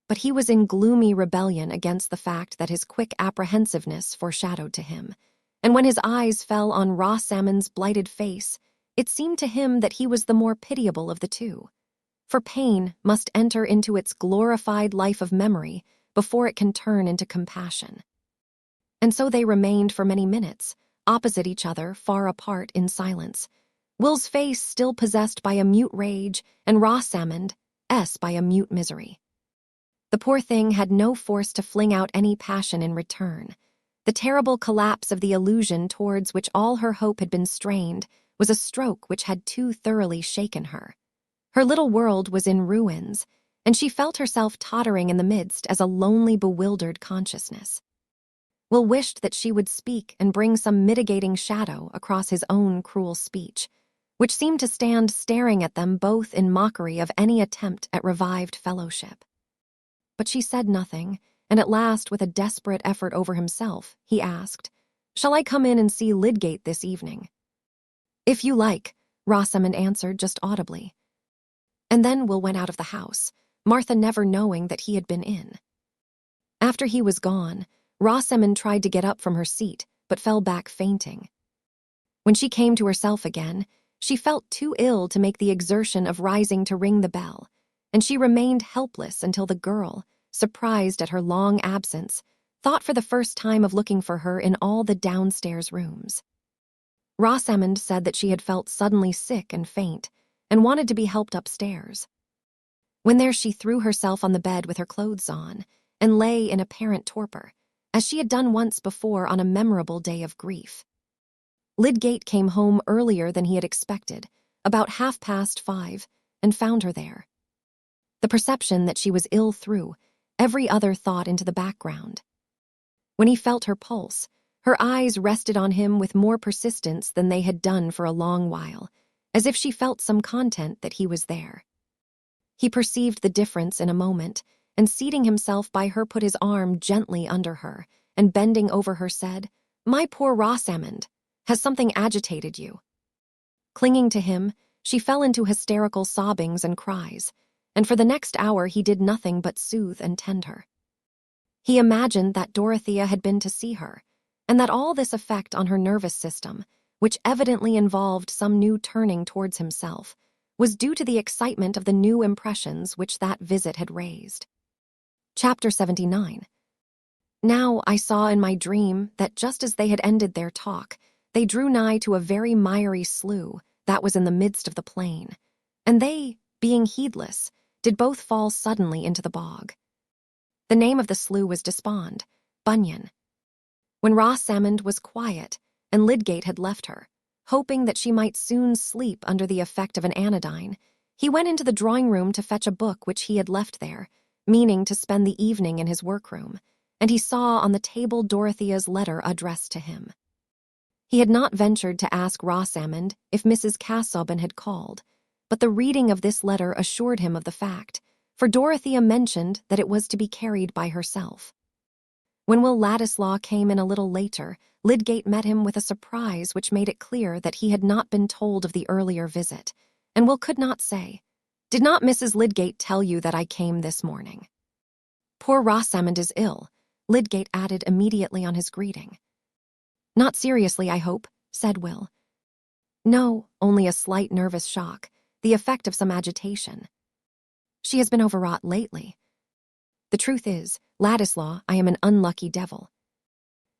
But he was in gloomy rebellion against the fact that his quick apprehensiveness foreshadowed to him, and when his eyes fell on Rosamond's blighted face, it seemed to him that he was the more pitiable of the two. For pain must enter into its glorified life of memory before it can turn into compassion. And so they remained for many minutes, opposite each other, far apart in silence, Will's face still possessed by a mute rage, and Rosamond's by a mute misery. The poor thing had no force to fling out any passion in return. The terrible collapse of the illusion towards which all her hope had been strained was a stroke which had too thoroughly shaken her. Her little world was in ruins, and she felt herself tottering in the midst as a lonely, bewildered consciousness. Will wished that she would speak and bring some mitigating shadow across his own cruel speech, which seemed to stand staring at them both in mockery of any attempt at revived fellowship. But she said nothing, and at last, with a desperate effort over himself, he asked, "Shall I come in and see Lydgate this evening?" "If you like," Rosamond answered just audibly. And then Will went out of the house, Martha never knowing that he had been in. After he was gone, Rosamond tried to get up from her seat, but fell back fainting. When she came to herself again, she felt too ill to make the exertion of rising to ring the bell, and she remained helpless until the girl, surprised at her long absence, thought for the first time of looking for her in all the downstairs rooms. Rosamond said that she had felt suddenly sick and faint, and wanted to be helped upstairs. When there she threw herself on the bed with her clothes on, and lay in apparent torpor, as she had done once before on a memorable day of grief. Lydgate came home earlier than he had expected, about 5:30, and found her there. The perception that she was ill threw every other thought into the background. When he felt her pulse, her eyes rested on him with more persistence than they had done for a long while, as if she felt some content that he was there. He perceived the difference in a moment, and seating himself by her put his arm gently under her, and bending over her said, "My poor Rosamond, has something agitated you?" Clinging to him, she fell into hysterical sobbings and cries, and for the next hour he did nothing but soothe and tend her. He imagined that Dorothea had been to see her, and that all this effect on her nervous system, which evidently involved some new turning towards himself, was due to the excitement of the new impressions which that visit had raised. Chapter 79. Now I saw in my dream that just as they had ended their talk, they drew nigh to a very miry slough that was in the midst of the plain, and they, being heedless, did both fall suddenly into the bog. The name of the slough was Despond, Bunyan. When Rosamond was quiet, and Lydgate had left her, hoping that she might soon sleep under the effect of an anodyne, he went into the drawing-room to fetch a book which he had left there, meaning to spend the evening in his workroom, and he saw on the table Dorothea's letter addressed to him. He had not ventured to ask Rosamond if Mrs. Casaubon had called, but the reading of this letter assured him of the fact, for Dorothea mentioned that it was to be carried by herself. When Will Ladislaw came in a little later, Lydgate met him with a surprise which made it clear that he had not been told of the earlier visit, and Will could not say, "Did not Mrs. Lydgate tell you that I came this morning?" "Poor Rosamond is ill," Lydgate added immediately on his greeting. "Not seriously, I hope," said Will. "No, only a slight nervous shock, the effect of some agitation. She has been overwrought lately. The truth is, Ladislaw, I am an unlucky devil.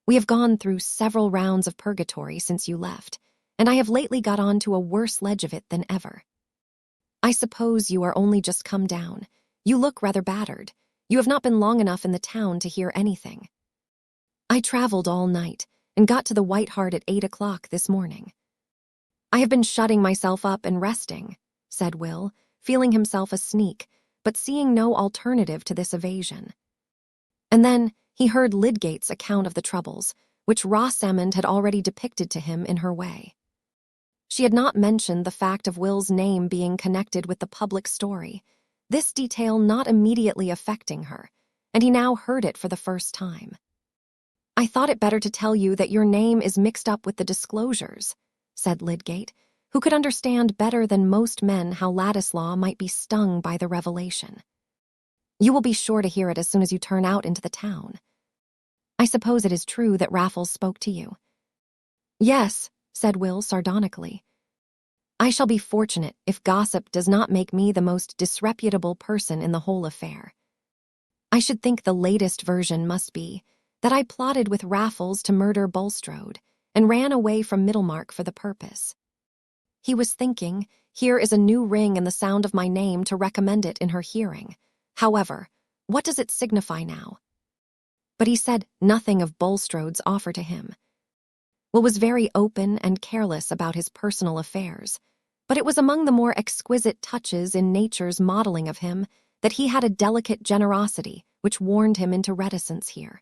We have gone through several rounds of purgatory since you left, and I have lately got on to a worse ledge of it than ever. I suppose you are only just come down. You look rather battered. You have not been long enough in the town to hear anything. I traveled all night, and got to the White Hart at 8 o'clock this morning. I have been shutting myself up and resting," said Will, feeling himself a sneak, but seeing no alternative to this evasion. And then he heard Lydgate's account of the troubles, which Rosamond had already depicted to him in her way. She had not mentioned the fact of Will's name being connected with the public story, this detail not immediately affecting her, and he now heard it for the first time. "I thought it better to tell you that your name is mixed up with the disclosures," said Lydgate, who could understand better than most men how Ladislaw might be stung by the revelation. "You will be sure to hear it as soon as you turn out into the town. I suppose it is true that Raffles spoke to you?" "Yes," said Will sardonically. "I shall be fortunate if gossip does not make me the most disreputable person in the whole affair. I should think the latest version must be that I plotted with Raffles to murder Bulstrode, and ran away from Middlemarch for the purpose. He was thinking, here is a new ring in the sound of my name to recommend it in her hearing. However, what does it signify now?" But he said nothing of Bulstrode's offer to him. Will was very open and careless about his personal affairs, but it was among the more exquisite touches in nature's modeling of him that he had a delicate generosity which warned him into reticence here.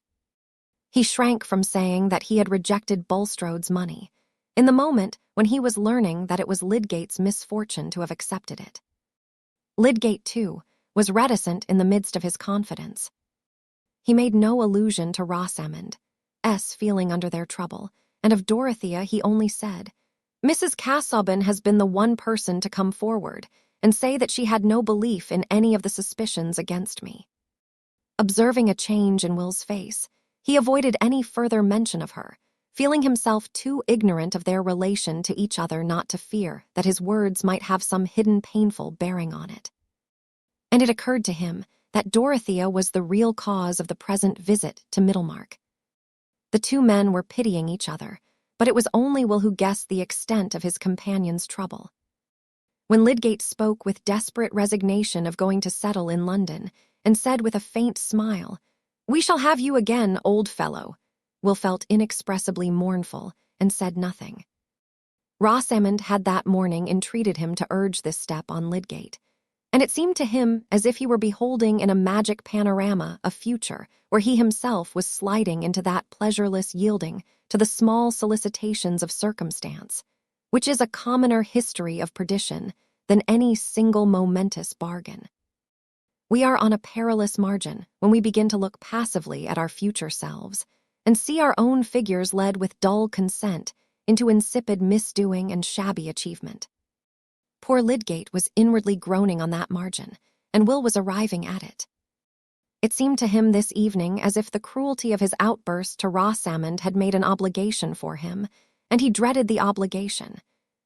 He shrank from saying that he had rejected Bulstrode's money, in the moment when he was learning that it was Lydgate's misfortune to have accepted it. Lydgate, too, was reticent in the midst of his confidence. He made no allusion to Rosamond's feeling under their trouble, and of Dorothea he only said, "Mrs. Casaubon has been the one person to come forward and say that she had no belief in any of the suspicions against me." Observing a change in Will's face, he avoided any further mention of her, feeling himself too ignorant of their relation to each other not to fear that his words might have some hidden painful bearing on it. And it occurred to him that Dorothea was the real cause of the present visit to Middlemarch. The two men were pitying each other, but it was only Will who guessed the extent of his companion's trouble. When Lydgate spoke with desperate resignation of going to settle in London, and said with a faint smile, "We shall have you again, old fellow," Will felt inexpressibly mournful and said nothing. Rosamond had that morning entreated him to urge this step on Lydgate, and it seemed to him as if he were beholding in a magic panorama a future where he himself was sliding into that pleasureless yielding to the small solicitations of circumstance, which is a commoner history of perdition than any single momentous bargain. We are on a perilous margin when we begin to look passively at our future selves and see our own figures led with dull consent into insipid misdoing and shabby achievement. Poor Lydgate was inwardly groaning on that margin, and Will was arriving at it. It seemed to him this evening as if the cruelty of his outburst to Rosamond had made an obligation for him, and he dreaded the obligation.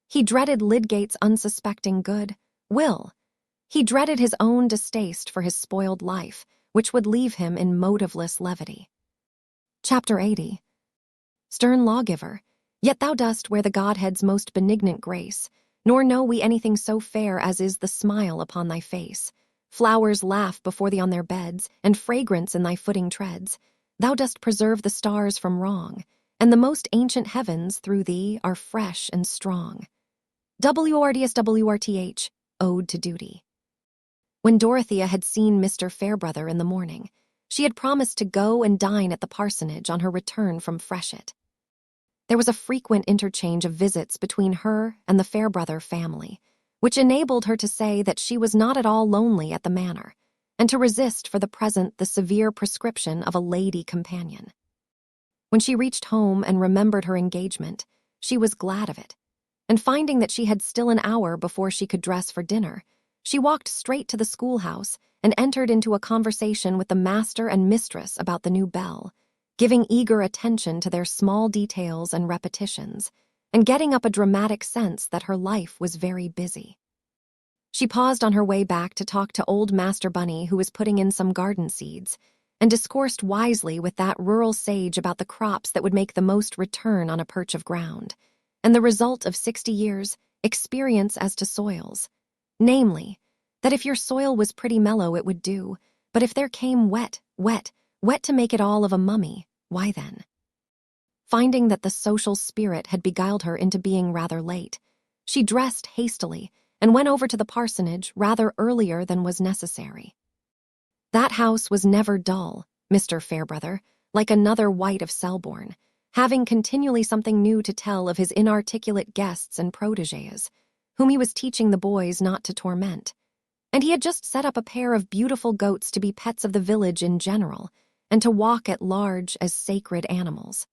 He dreaded Lydgate's unsuspecting good, Will. He dreaded his own distaste for his spoiled life, which would leave him in motiveless levity. Chapter 80. Stern lawgiver, yet thou dost wear the Godhead's most benignant grace, nor know we anything so fair as is the smile upon thy face. Flowers laugh before thee on their beds, and fragrance in thy footing treads. Thou dost preserve the stars from wrong, and the most ancient heavens through thee are fresh and strong. WRDSWRTH, Ode to Duty. When Dorothea had seen Mr. Fairbrother in the morning, she had promised to go and dine at the parsonage on her return from Freshitt. There was a frequent interchange of visits between her and the Fairbrother family, which enabled her to say that she was not at all lonely at the manor, and to resist for the present the severe prescription of a lady companion. When she reached home and remembered her engagement, she was glad of it, and finding that she had still an hour before she could dress for dinner, she walked straight to the schoolhouse and entered into a conversation with the master and mistress about the new bell, giving eager attention to their small details and repetitions, and getting up a dramatic sense that her life was very busy. She paused on her way back to talk to old Master Bunny, who was putting in some garden seeds, and discoursed wisely with that rural sage about the crops that would make the most return on a perch of ground, and the result of 60 years' experience as to soils, namely, that if your soil was pretty mellow it would do, but if there came wet to make it all of a mummy, why then? Finding that the social spirit had beguiled her into being rather late, she dressed hastily and went over to the parsonage rather earlier than was necessary. That house was never dull, Mr. Fairbrother, like another White of Selborne, having continually something new to tell of his inarticulate guests and protégés, whom he was teaching the boys not to torment. And he had just set up a pair of beautiful goats to be pets of the village in general, and to walk at large as sacred animals.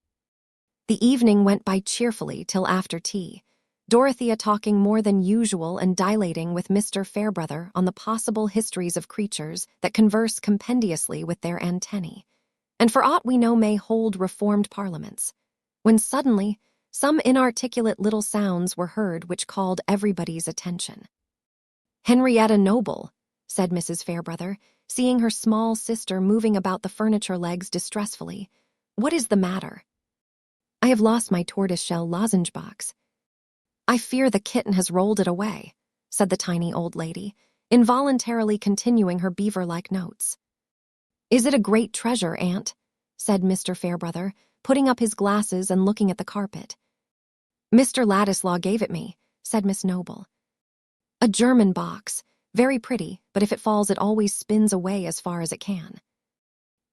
The evening went by cheerfully till after tea, Dorothea talking more than usual and dilating with Mr. Fairbrother on the possible histories of creatures that converse compendiously with their antennae, and for aught we know may hold reformed parliaments, when suddenly some inarticulate little sounds were heard which called everybody's attention. "Henrietta Noble," said Mrs. Fairbrother, seeing her small sister moving about the furniture legs distressfully. "What is the matter?" "I have lost my tortoise-shell lozenge box." "I fear the kitten has rolled it away," said the tiny old lady, involuntarily continuing her beaver-like notes. "Is it a great treasure, Aunt?" said Mr. Fairbrother, putting up his glasses and looking at the carpet. "Mr. Ladislaw gave it me," said Miss Noble. "A German box, very pretty, but if it falls it always spins away as far as it can."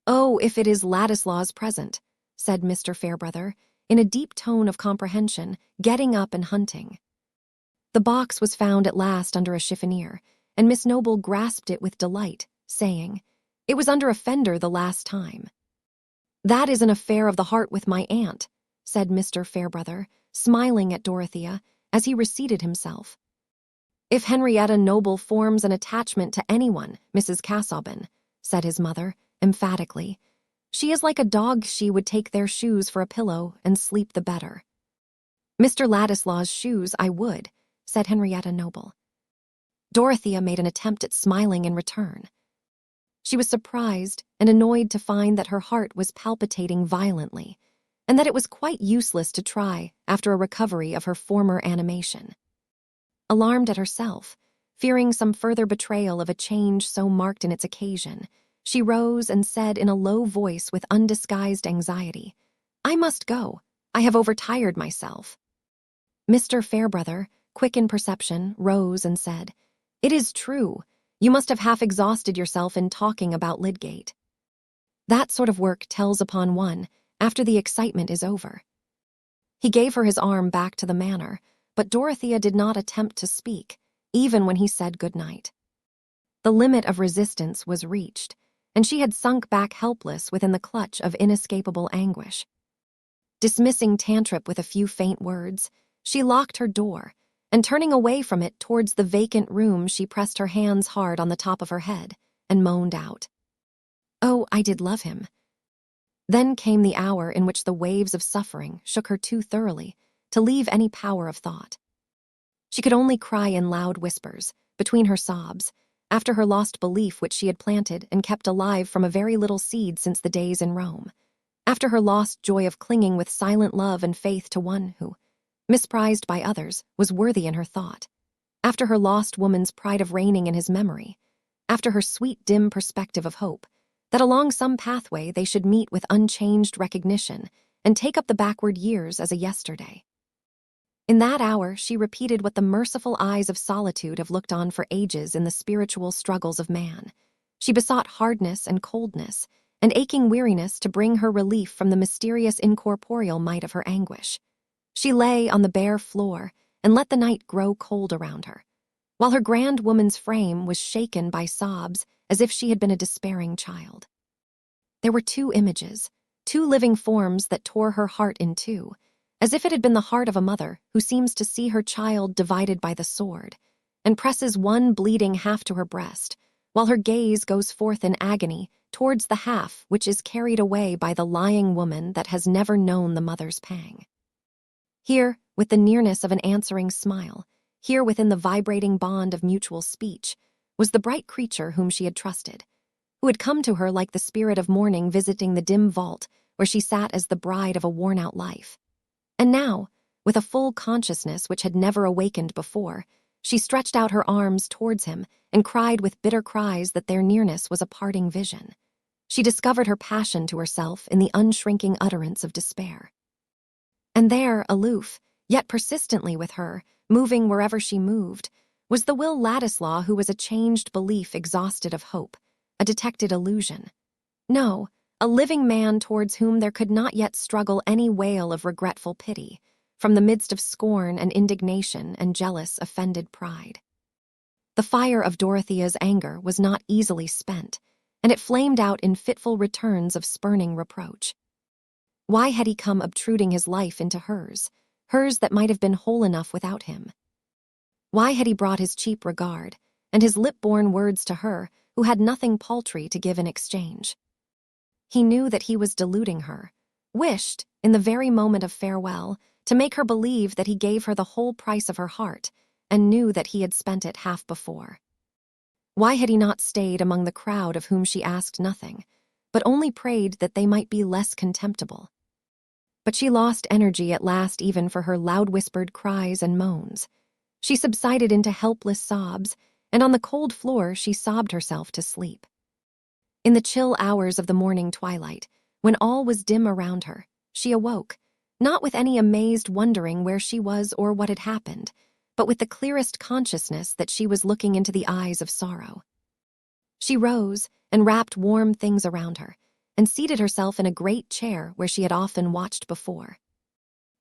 "Oh, if it is Ladislaw's present," said Mr. Fairbrother, in a deep tone of comprehension, getting up and hunting. The box was found at last under a chiffonier, and Miss Noble grasped it with delight, saying, "It was under a fender the last time." "That is an affair of the heart with my aunt," said Mr. Fairbrother, smiling at Dorothea, as he reseated himself. "If Henrietta Noble forms an attachment to anyone, Mrs. Casaubon," said his mother, emphatically, "she is like a dog. She would take their shoes for a pillow and sleep the better." "Mr. Ladislaw's shoes I would," said Henrietta Noble. Dorothea made an attempt at smiling in return. She was surprised and annoyed to find that her heart was palpitating violently, and that it was quite useless to try after a recovery of her former animation. Alarmed at herself, fearing some further betrayal of a change so marked in its occasion, she rose and said in a low voice with undisguised anxiety, "I must go. I have overtired myself." Mr. Fairbrother, quick in perception, rose and said, "It is true. You must have half exhausted yourself in talking about Lydgate. That sort of work tells upon one after the excitement is over." He gave her his arm back to the manor, but Dorothea did not attempt to speak, even when he said good night. The limit of resistance was reached, and she had sunk back helpless within the clutch of inescapable anguish. Dismissing Tantrip with a few faint words, she locked her door and turning away from it towards the vacant room, she pressed her hands hard on the top of her head and moaned out, "Oh, I did love him." Then came the hour in which the waves of suffering shook her too thoroughly to leave any power of thought. She could only cry in loud whispers, between her sobs, after her lost belief which she had planted and kept alive from a very little seed since the days in Rome, after her lost joy of clinging with silent love and faith to one who, misprized by others, was worthy in her thought, after her lost woman's pride of reigning in his memory, after her sweet dim perspective of hope, that along some pathway they should meet with unchanged recognition and take up the backward years as a yesterday. In that hour, she repeated what the merciful eyes of solitude have looked on for ages in the spiritual struggles of man. She besought hardness and coldness and aching weariness to bring her relief from the mysterious incorporeal might of her anguish. She lay on the bare floor and let the night grow cold around her, while her grand woman's frame was shaken by sobs as if she had been a despairing child. There were two images, two living forms that tore her heart in two, as if it had been the heart of a mother who seems to see her child divided by the sword, and presses one bleeding half to her breast, while her gaze goes forth in agony towards the half which is carried away by the lying woman that has never known the mother's pang. Here, with the nearness of an answering smile, here within the vibrating bond of mutual speech, was the bright creature whom she had trusted, who had come to her like the spirit of morning visiting the dim vault where she sat as the bride of a worn-out life. And now, with a full consciousness which had never awakened before, she stretched out her arms towards him and cried with bitter cries that their nearness was a parting vision. She discovered her passion to herself in the unshrinking utterance of despair. And there, aloof, yet persistently with her, moving wherever she moved, was the Will Ladislaw who was a changed belief exhausted of hope, a detected illusion. No, a living man towards whom there could not yet struggle any wail of regretful pity, from the midst of scorn and indignation and jealous, offended pride. The fire of Dorothea's anger was not easily spent, and it flamed out in fitful returns of spurning reproach. Why had he come obtruding his life into hers, hers that might have been whole enough without him? Why had he brought his cheap regard, and his lip-born words to her, who had nothing paltry to give in exchange? He knew that he was deluding her, wished, in the very moment of farewell, to make her believe that he gave her the whole price of her heart, and knew that he had spent it half before. Why had he not stayed among the crowd of whom she asked nothing, but only prayed that they might be less contemptible? But she lost energy at last even for her loud-whispered cries and moans. She subsided into helpless sobs, and on the cold floor she sobbed herself to sleep. In the chill hours of the morning twilight, when all was dim around her, she awoke, not with any amazed wondering where she was or what had happened, but with the clearest consciousness that she was looking into the eyes of sorrow. She rose and wrapped warm things around her, and seated herself in a great chair where she had often watched before.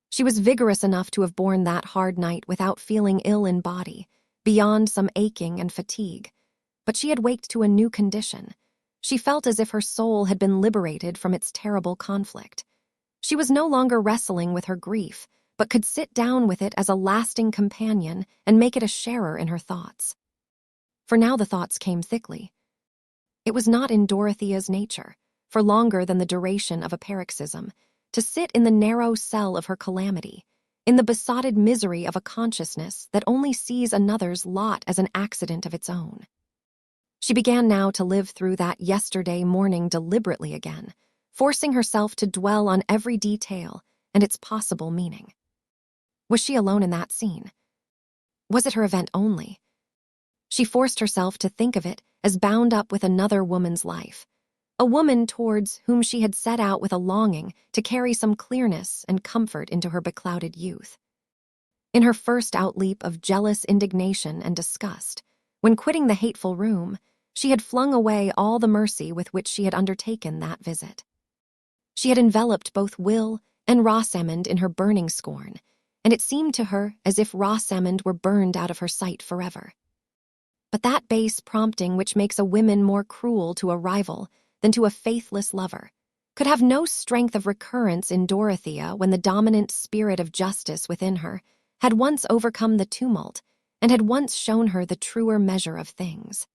She was vigorous enough to have borne that hard night without feeling ill in body, beyond some aching and fatigue, but she had waked to a new condition. She felt as if her soul had been liberated from its terrible conflict. She was no longer wrestling with her grief, but could sit down with it as a lasting companion and make it a sharer in her thoughts. For now the thoughts came thickly. It was not in Dorothea's nature, for longer than the duration of a paroxysm, to sit in the narrow cell of her calamity, in the besotted misery of a consciousness that only sees another's lot as an accident of its own. She began now to live through that yesterday morning deliberately again, forcing herself to dwell on every detail and its possible meaning. Was she alone in that scene? Was it her event only? She forced herself to think of it as bound up with another woman's life, a woman towards whom she had set out with a longing to carry some clearness and comfort into her beclouded youth. In her first outleap of jealous indignation and disgust, when quitting the hateful room, she had flung away all the mercy with which she had undertaken that visit. She had enveloped both Will and Rosamond in her burning scorn, and it seemed to her as if Rosamond were burned out of her sight forever. But that base prompting which makes a woman more cruel to a rival than to a faithless lover could have no strength of recurrence in Dorothea when the dominant spirit of justice within her had once overcome the tumult, and had once shown her the truer measure of things.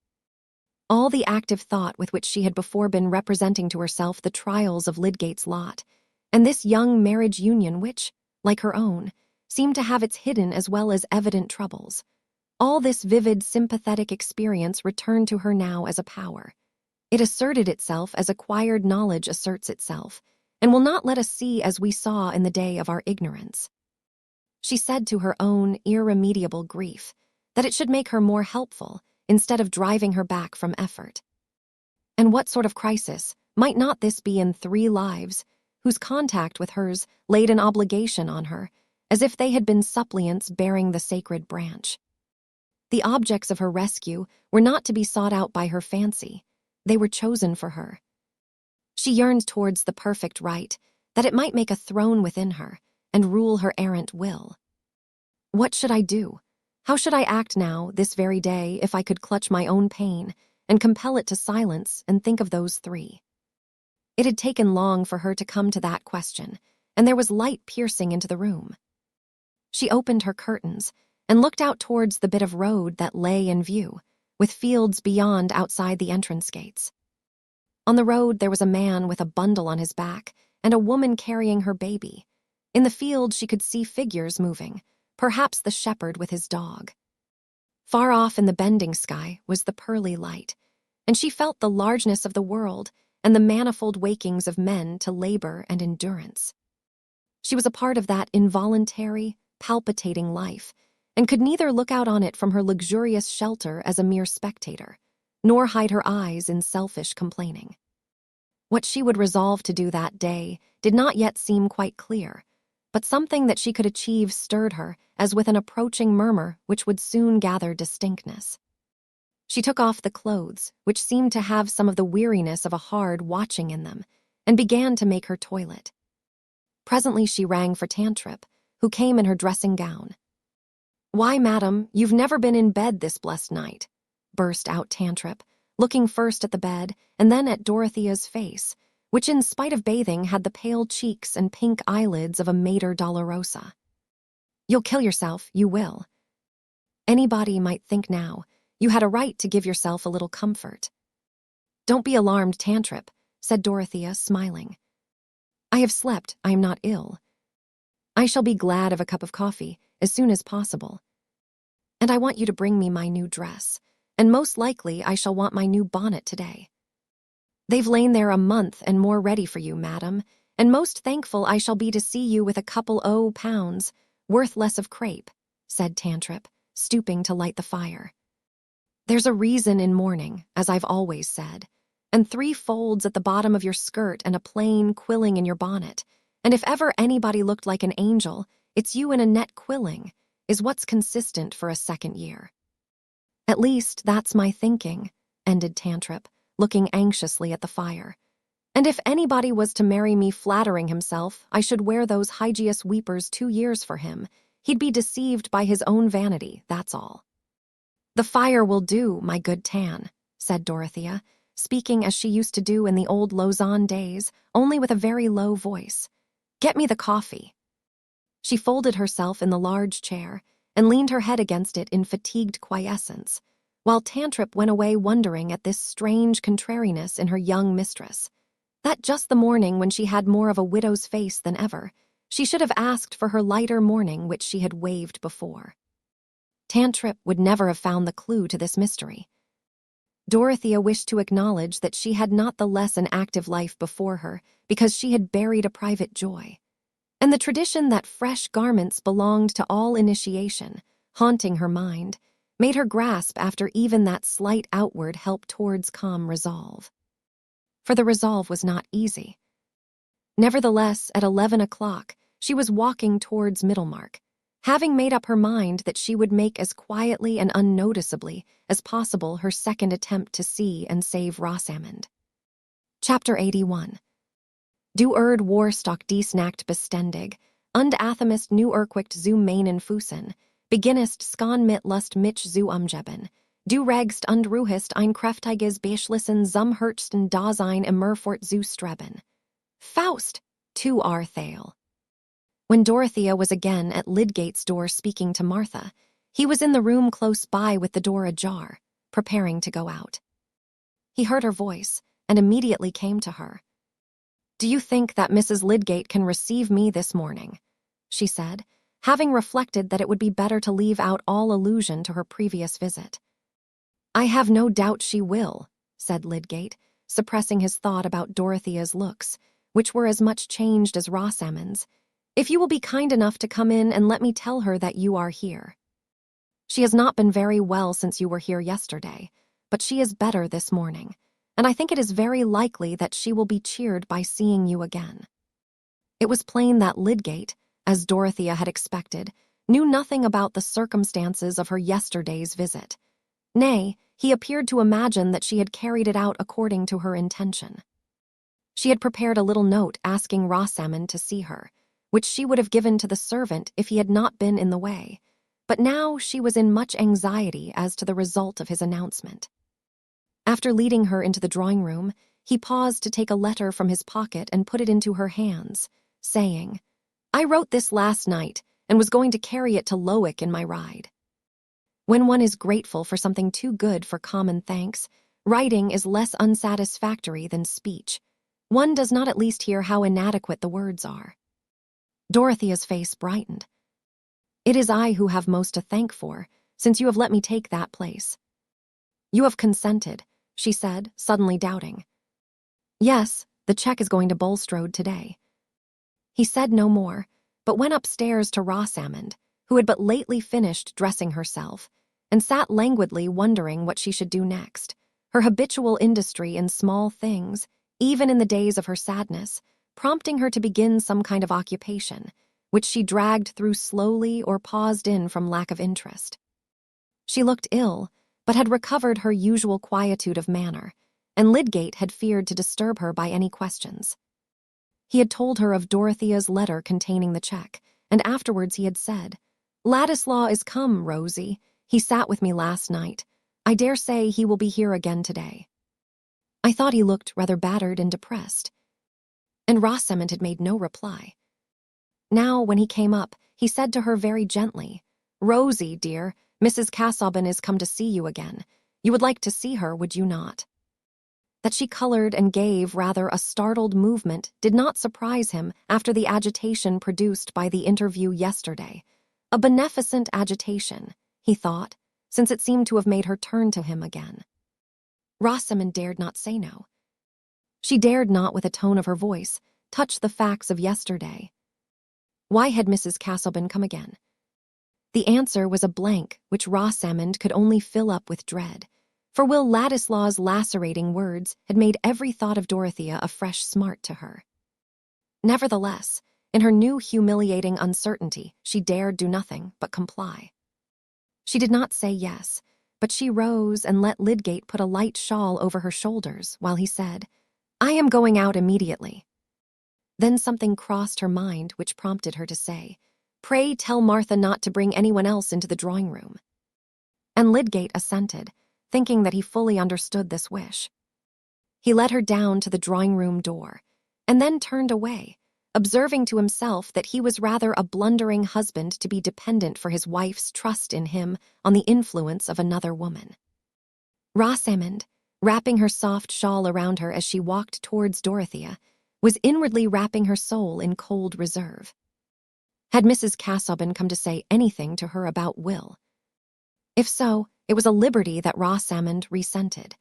All the active thought with which she had before been representing to herself the trials of Lydgate's lot, and this young marriage union which, like her own, seemed to have its hidden as well as evident troubles, all this vivid, sympathetic experience returned to her now as a power. It asserted itself as acquired knowledge asserts itself, and will not let us see as we saw in the day of our ignorance. She said to her own irremediable grief that it should make her more helpful instead of driving her back from effort. And what sort of crisis might not this be in 3 lives, whose contact with hers laid an obligation on her, as if they had been suppliants bearing the sacred branch? The objects of her rescue were not to be sought out by her fancy, they were chosen for her. She yearned towards the perfect right, that it might make a throne within her and rule her errant will. What should I do? How should I act now, this very day, if I could clutch my own pain and compel it to silence and think of those 3? It had taken long for her to come to that question, and there was light piercing into the room. She opened her curtains and looked out towards the bit of road that lay in view, with fields beyond outside the entrance gates. On the road there was a man with a bundle on his back and a woman carrying her baby. In the field she could see figures moving, perhaps the shepherd with his dog. Far off in the bending sky was the pearly light, and she felt the largeness of the world and the manifold wakings of men to labor and endurance. She was a part of that involuntary, palpitating life, and could neither look out on it from her luxurious shelter as a mere spectator, nor hide her eyes in selfish complaining. What she would resolve to do that day did not yet seem quite clear, but something that she could achieve stirred her as with an approaching murmur which would soon gather distinctness. She took off the clothes, which seemed to have some of the weariness of a hard watching in them, and began to make her toilet. Presently she rang for Tantripp, who came in her dressing gown. "Why, madam, you've never been in bed this blessed night," burst out Tantripp, looking first at the bed and then at Dorothea's face, which in spite of bathing had the pale cheeks and pink eyelids of a Mater Dolorosa. "You'll kill yourself, you will. Anybody might think now you had a right to give yourself a little comfort." "Don't be alarmed, Tantripp," said Dorothea, smiling. "I have slept, I am not ill. I shall be glad of a cup of coffee as soon as possible. And I want you to bring me my new dress, and most likely I shall want my new bonnet today. They've lain there a month and more ready for you, madam, and most thankful I shall be to see you with a couple £, worth less of crepe," said Tantripp, stooping to light the fire. "There's a reason in mourning, as I've always said, and 3 folds at the bottom of your skirt and a plain quilling in your bonnet, and if ever anybody looked like an angel, it's you in a net quilling, is what's consistent for a 2nd year. At least that's my thinking," ended Tantripp, looking anxiously at the fire. "And if anybody was to marry me flattering himself I should wear those higeous weepers 2 years for him, he'd be deceived by his own vanity, that's all." "The fire will do, my good Tan," said Dorothea, speaking as she used to do in the old Lausanne days, only with a very low voice. "Get me the coffee." She folded herself in the large chair and leaned her head against it in fatigued quiescence, while Tantripp went away wondering at this strange contrariness in her young mistress, that just the morning when she had more of a widow's face than ever, she should have asked for her lighter mourning which she had waived before. Tantripp would never have found the clue to this mystery. Dorothea wished to acknowledge that she had not the less an active life before her because she had buried a private joy, and the tradition that fresh garments belonged to all initiation, haunting her mind, made her grasp after even that slight outward help towards calm resolve. For the resolve was not easy. Nevertheless, at 11 o'clock, she was walking towards Middlemarch, having made up her mind that she would make as quietly and unnoticeably as possible her 2nd attempt to see and save Rosamond. Chapter 81. Du Erd Warstock Diesnacht bestendig, und Athamist nu Urquicht zu meinen Füßen, beginnest skan mit Lust mich zu umgeben, du regst und ruhest ein kräftiges Beschlissen zum Höchsten Dasein immer fort zu streben. Faust, tu Arthale. When Dorothea was again at Lydgate's door speaking to Martha, he was in the room close by with the door ajar, preparing to go out. He heard her voice and immediately came to her. "Do you think that Mrs. Lydgate can receive me this morning?" she said, having reflected that it would be better to leave out all allusion to her previous visit. "I have no doubt she will," said Lydgate, suppressing his thought about Dorothea's looks, which were as much changed as Rosamond's. "If you will be kind enough to come in and let me tell her that you are here. She has not been very well since you were here yesterday, but she is better this morning, and I think it is very likely that she will be cheered by seeing you again." It was plain that Lydgate, as Dorothea had expected, knew nothing about the circumstances of her yesterday's visit. Nay, he appeared to imagine that she had carried it out according to her intention. She had prepared a little note asking Rosamond to see her, which she would have given to the servant if he had not been in the way, but now she was in much anxiety as to the result of his announcement. After leading her into the drawing-room, he paused to take a letter from his pocket and put it into her hands, saying, "I wrote this last night and was going to carry it to Lowick in my ride." When one is grateful for something too good for common thanks, writing is less unsatisfactory than speech. One does not at least hear how inadequate the words are. Dorothea's face brightened. "It is I who have most to thank for, since you have let me take that place." "You have consented," she said, suddenly doubting. "Yes, the check is going to Bulstrode today." He said no more, but went upstairs to Rosamond, who had but lately finished dressing herself, and sat languidly wondering what she should do next. Her habitual industry in small things, even in the days of her sadness, prompting her to begin some kind of occupation, which she dragged through slowly or paused in from lack of interest. She looked ill, but had recovered her usual quietude of manner, and Lydgate had feared to disturb her by any questions. He had told her of Dorothea's letter containing the check, and afterwards he had said, "Ladislaw is come, Rosie. He sat with me last night. I dare say he will be here again today." I thought he looked rather battered and depressed. And Rosamond had made no reply. Now, when he came up, he said to her very gently, "Rosie, dear, Mrs. Casaubon is come to see you again. You would like to see her, would you not?" That she colored and gave rather a startled movement did not surprise him after the agitation produced by the interview yesterday. A beneficent agitation, he thought, since it seemed to have made her turn to him again. Rosamond dared not say no. She dared not, with a tone of her voice, touch the facts of yesterday. Why had Mrs. Casaubon come again? The answer was a blank which Rosamond could only fill up with dread, for Will Ladislaw's lacerating words had made every thought of Dorothea a fresh smart to her. Nevertheless, in her new humiliating uncertainty, she dared do nothing but comply. She did not say yes, but she rose and let Lydgate put a light shawl over her shoulders while he said, "I am going out immediately." Then something crossed her mind which prompted her to say, "Pray tell Martha not to bring anyone else into the drawing-room." And Lydgate assented, thinking that he fully understood this wish. He led her down to the drawing-room door, and then turned away, observing to himself that he was rather a blundering husband to be dependent for his wife's trust in him on the influence of another woman. Rosamond, wrapping her soft shawl around her as she walked towards Dorothea, was inwardly wrapping her soul in cold reserve. Had Mrs. Casaubon come to say anything to her about Will? If so, it was a liberty that Rosamond resented,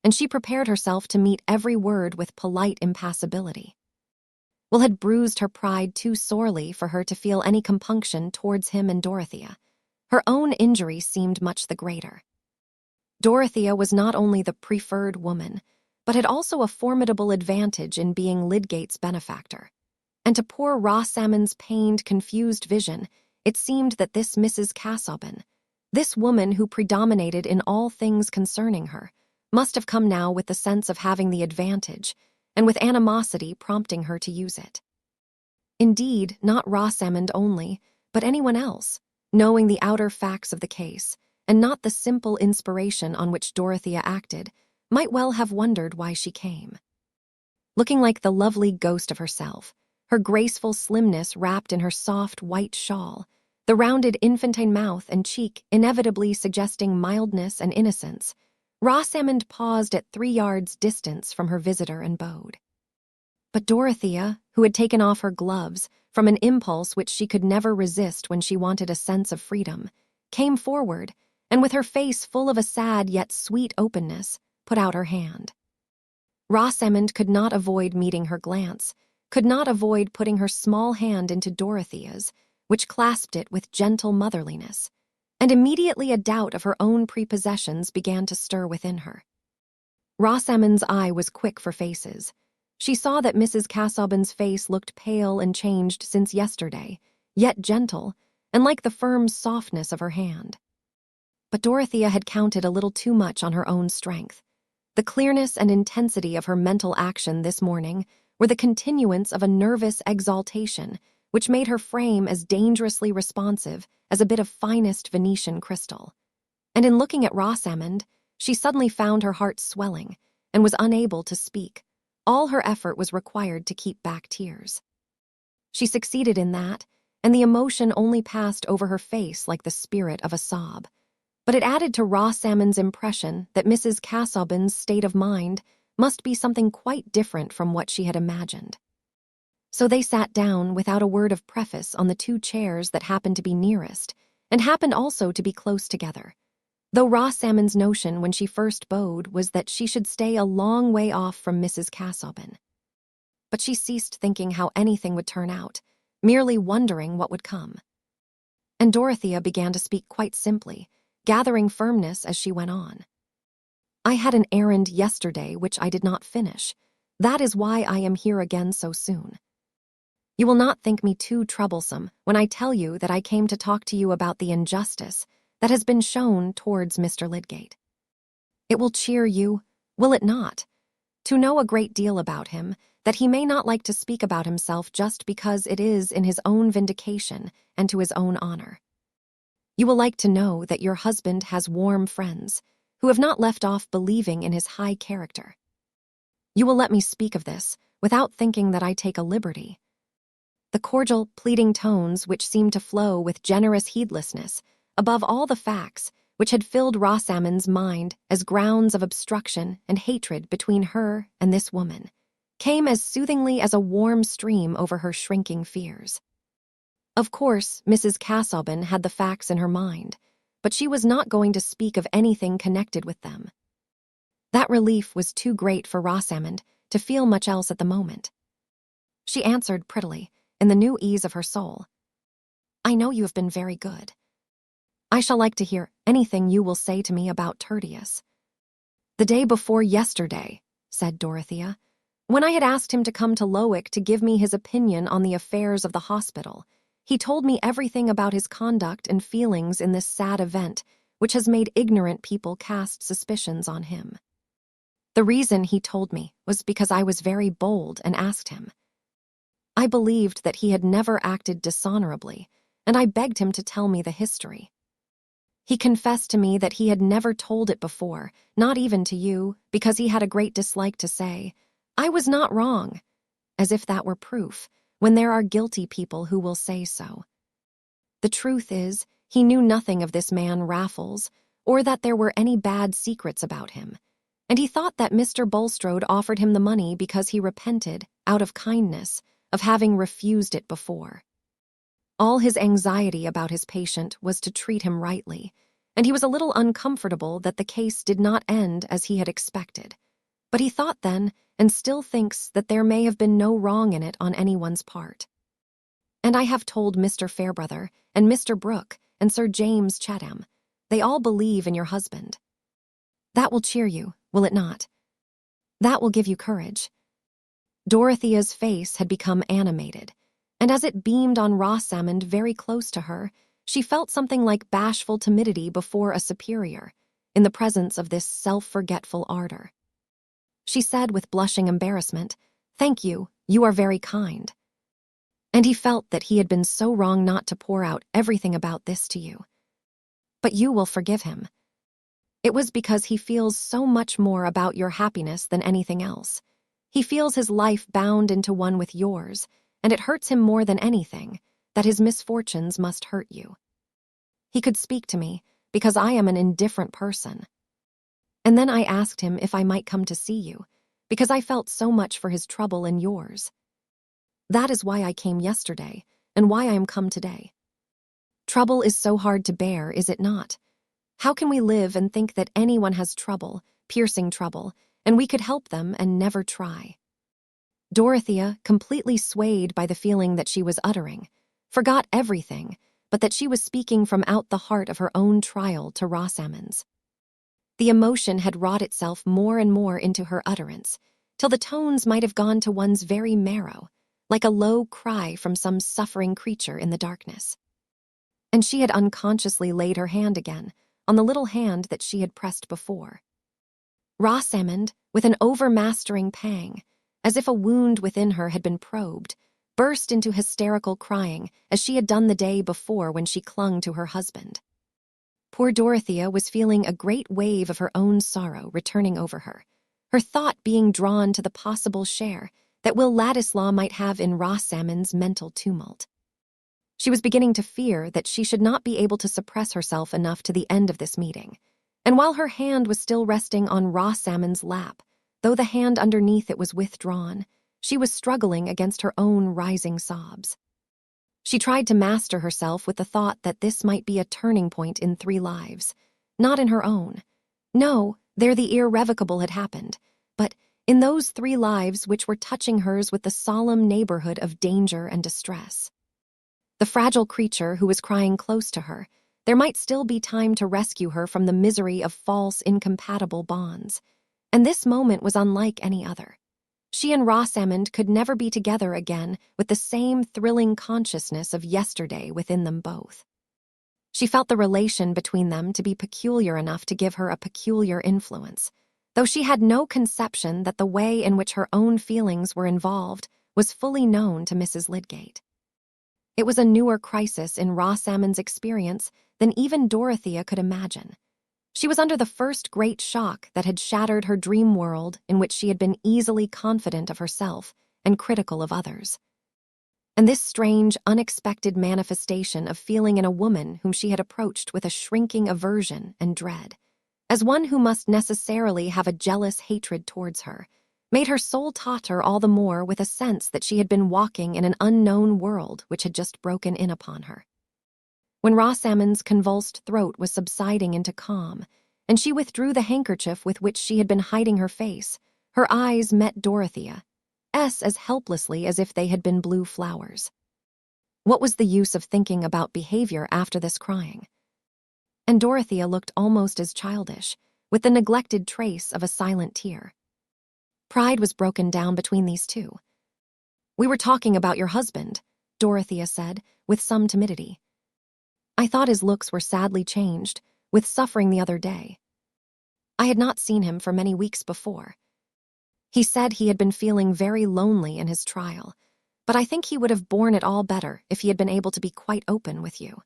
and she prepared herself to meet every word with polite impassibility. Will had bruised her pride too sorely for her to feel any compunction towards him and Dorothea. Her own injury seemed much the greater. Dorothea was not only the preferred woman, but had also a formidable advantage in being Lydgate's benefactor. And to poor Rosamond's pained, confused vision, it seemed that this Mrs. Casaubon, this woman who predominated in all things concerning her, must have come now with the sense of having the advantage, and with animosity prompting her to use it. Indeed, not Rosamond only, but anyone else, knowing the outer facts of the case, and not the simple inspiration on which Dorothea acted, might well have wondered why she came. Looking like the lovely ghost of herself, her graceful slimness wrapped in her soft white shawl, the rounded infantine mouth and cheek inevitably suggesting mildness and innocence. Rosamond paused at 3 yards' distance from her visitor and bowed. But Dorothea, who had taken off her gloves from an impulse which she could never resist when she wanted a sense of freedom, came forward, and with her face full of a sad yet sweet openness, put out her hand. Rosamond could not avoid meeting her glance, could not avoid putting her small hand into Dorothea's, which clasped it with gentle motherliness, and immediately a doubt of her own prepossessions began to stir within her. Rosamond's eye was quick for faces. She saw that Mrs. Casaubon's face looked pale and changed since yesterday, yet gentle, and like the firm softness of her hand. But Dorothea had counted a little too much on her own strength. The clearness and intensity of her mental action this morning were the continuance of a nervous exaltation which made her frame as dangerously responsive as a bit of finest Venetian crystal. And in looking at Rosamond, she suddenly found her heart swelling and was unable to speak. All her effort was required to keep back tears. She succeeded in that, and the emotion only passed over her face like the spirit of a sob. But it added to Rosamond's impression that Mrs. Casaubon's state of mind must be something quite different from what she had imagined. So they sat down without a word of preface on the 2 chairs that happened to be nearest, and happened also to be close together, though Rosamond's notion when she first bowed was that she should stay a long way off from Mrs. Casaubon. But she ceased thinking how anything would turn out, merely wondering what would come. And Dorothea began to speak quite simply, gathering firmness as she went on. "I had an errand yesterday which I did not finish. That is why I am here again so soon. You will not think me too troublesome when I tell you that I came to talk to you about the injustice that has been shown towards Mr. Lydgate. It will cheer you, will it not, to know a great deal about him, that he may not like to speak about himself just because it is in his own vindication and to his own honor. You will like to know that your husband has warm friends who have not left off believing in his high character. You will let me speak of this without thinking that I take a liberty." The cordial, pleading tones which seemed to flow with generous heedlessness, above all the facts which had filled Rosamond's mind as grounds of obstruction and hatred between her and this woman, came as soothingly as a warm stream over her shrinking fears. Of course, Mrs. Casaubon had the facts in her mind, but she was not going to speak of anything connected with them. That relief was too great for Rosamond to feel much else at the moment. She answered prettily, in the new ease of her soul, "I know you have been very good. I shall like to hear anything you will say to me about Tertius." "The day before yesterday," said Dorothea, "when I had asked him to come to Lowick to give me his opinion on the affairs of the hospital, he told me everything about his conduct and feelings in this sad event which has made ignorant people cast suspicions on him. The reason he told me was because I was very bold and asked him. I believed that he had never acted dishonorably, and I begged him to tell me the history. He confessed to me that he had never told it before, not even to you, because he had a great dislike to say, 'I was not wrong,' as if that were proof, when there are guilty people who will say so. The truth is, he knew nothing of this man Raffles, or that there were any bad secrets about him, and he thought that Mr. Bulstrode offered him the money because he repented, out of kindness, of having refused it before. All his anxiety about his patient was to treat him rightly, and he was a little uncomfortable that the case did not end as he had expected. But he thought then, and still thinks, that there may have been no wrong in it on anyone's part. And I have told Mr. Fairbrother, and Mr. Brooke, and Sir James Chatham. They all believe in your husband. That will cheer you, will it not? That will give you courage." Dorothea's face had become animated, and as it beamed on Rosamond very close to her, she felt something like bashful timidity before a superior, in the presence of this self-forgetful ardor. She said with blushing embarrassment, "Thank you, you are very kind." And he felt that he had been so wrong not to pour out everything about this to you. "But you will forgive him. It was because he feels so much more about your happiness than anything else. He feels his life bound into one with yours, and it hurts him more than anything, that his misfortunes must hurt you. He could speak to me, because I am an indifferent person. And then I asked him if I might come to see you, because I felt so much for his trouble and yours. That is why I came yesterday, and why I am come today. Trouble is so hard to bear, is it not? How can we live and think that anyone has trouble, piercing trouble, and we could help them and never try? Dorothea, completely swayed by the feeling that she was uttering, forgot everything, but that she was speaking from out the heart of her own trial to Rosamond's. The emotion had wrought itself more and more into her utterance, till the tones might have gone to one's very marrow, like a low cry from some suffering creature in the darkness. And she had unconsciously laid her hand again on the little hand that she had pressed before. Rosamond, with an overmastering pang, as if a wound within her had been probed, burst into hysterical crying as she had done the day before when she clung to her husband. Poor Dorothea was feeling a great wave of her own sorrow returning over her, her thought being drawn to the possible share that Will Ladislaw might have in Rosamond's mental tumult. She was beginning to fear that she should not be able to suppress herself enough to the end of this meeting, and while her hand was still resting on Rosamond's lap, though the hand underneath it was withdrawn, she was struggling against her own rising sobs. She tried to master herself with the thought that this might be a turning point in 3 lives, not in her own. No, there the irrevocable had happened, but in those 3 lives which were touching hers with the solemn neighborhood of danger and distress. The fragile creature who was crying close to her, there might still be time to rescue her from the misery of false, incompatible bonds, and this moment was unlike any other. She and Rosamond could never be together again with the same thrilling consciousness of yesterday within them both. She felt the relation between them to be peculiar enough to give her a peculiar influence, though she had no conception that the way in which her own feelings were involved was fully known to Mrs. Lydgate. It was a newer crisis in Rosamond's experience than even Dorothea could imagine. She was under the first great shock that had shattered her dream world in which she had been easily confident of herself and critical of others. And this strange, unexpected manifestation of feeling in a woman whom she had approached with a shrinking aversion and dread, as one who must necessarily have a jealous hatred towards her, made her soul totter all the more with a sense that she had been walking in an unknown world which had just broken in upon her. When Rosamond's convulsed throat was subsiding into calm, and she withdrew the handkerchief with which she had been hiding her face, her eyes met Dorothea's as helplessly as if they had been blue flowers. What was the use of thinking about behavior after this crying? And Dorothea looked almost as childish, with the neglected trace of a silent tear. Pride was broken down between these two. "We were talking about your husband," Dorothea said, with some timidity. "I thought his looks were sadly changed, with suffering the other day. I had not seen him for many weeks before. He said he had been feeling very lonely in his trial, but I think he would have borne it all better if he had been able to be quite open with you."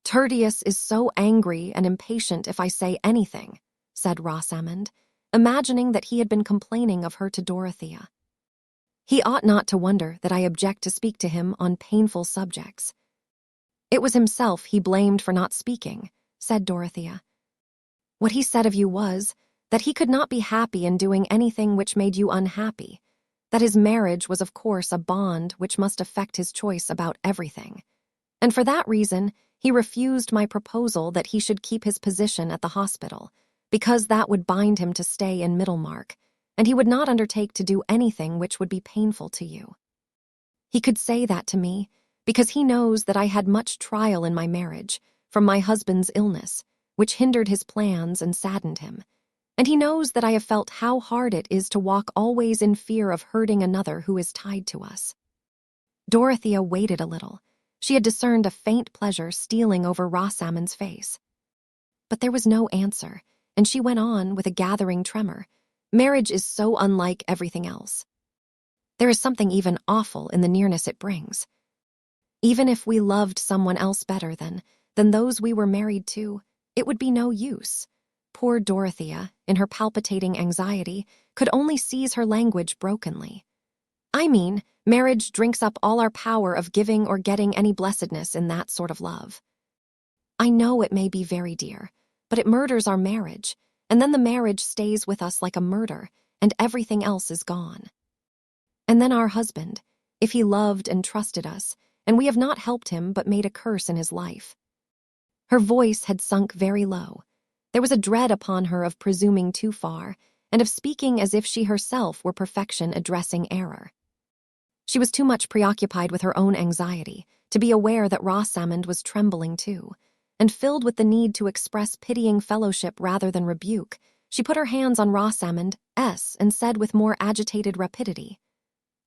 "Tertius is so angry and impatient if I say anything," said Rosamond, imagining that he had been complaining of her to Dorothea. "He ought not to wonder that I object to speak to him on painful subjects." "It was himself he blamed for not speaking," said Dorothea. "What he said of you was that he could not be happy in doing anything which made you unhappy, that his marriage was of course a bond which must affect his choice about everything, and for that reason he refused my proposal that he should keep his position at the hospital, because that would bind him to stay in Middlemarch, and he would not undertake to do anything which would be painful to you. He could say that to me because he knows that I had much trial in my marriage from my husband's illness, which hindered his plans and saddened him, and he knows that I have felt how hard it is to walk always in fear of hurting another who is tied to us." Dorothea waited a little. She had discerned a faint pleasure stealing over Rosamond's face. But there was no answer, and she went on with a gathering tremor. "Marriage is so unlike everything else. There is something even awful in the nearness it brings. Even if we loved someone else better than those we were married to, it would be no use." Poor Dorothea, in her palpitating anxiety, could only seize her language brokenly. I mean, marriage drinks up all our power of giving or getting any blessedness in that sort of love. I know it may be very dear, but it murders our marriage, and then the marriage stays with us like a murder, and everything else is gone. And then our husband, if he loved and trusted us, and we have not helped him but made a curse in his life. Her voice had sunk very low. There was a dread upon her of presuming too far, and of speaking as if she herself were perfection addressing error. She was too much preoccupied with her own anxiety to be aware that Rosamond was trembling too, and filled with the need to express pitying fellowship rather than rebuke, she put her hands on Rosamond's and said with more agitated rapidity,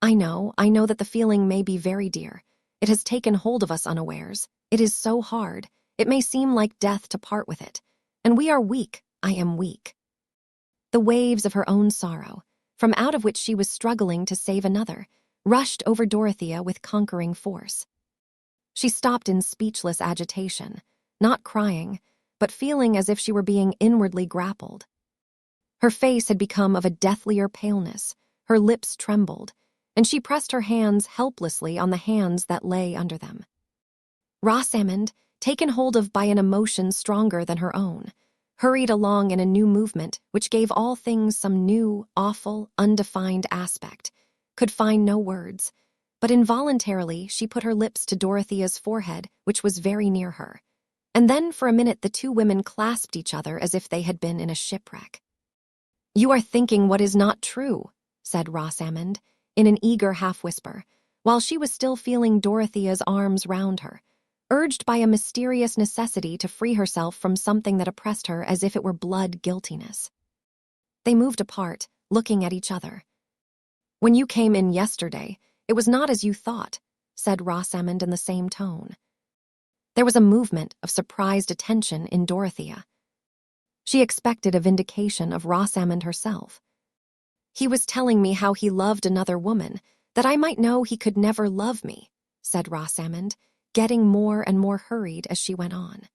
I know that the feeling may be very dear. It has taken hold of us unawares. It is so hard. It may seem like death to part with it. And we are weak. I am weak. The waves of her own sorrow, from out of which she was struggling to save another, rushed over Dorothea with conquering force. She stopped in speechless agitation, not crying, but feeling as if she were being inwardly grappled. Her face had become of a deathlier paleness, her lips trembled, and she pressed her hands helplessly on the hands that lay under them. Rosamond, taken hold of by an emotion stronger than her own, hurried along in a new movement which gave all things some new, awful, undefined aspect, could find no words, but involuntarily she put her lips to Dorothea's forehead, which was very near her, and then for a minute the two women clasped each other as if they had been in a shipwreck. "You are thinking what is not true," said Rosamond, in an eager half-whisper, while she was still feeling Dorothea's arms round her, urged by a mysterious necessity to free herself from something that oppressed her as if it were blood guiltiness. They moved apart, looking at each other. "When you came in yesterday, it was not as you thought," said Rosamond in the same tone. There was a movement of surprised attention in Dorothea. She expected a vindication of Rosamond herself. "He was telling me how he loved another woman, that I might know he could never love me," said Rosamond, getting more and more hurried as she went on.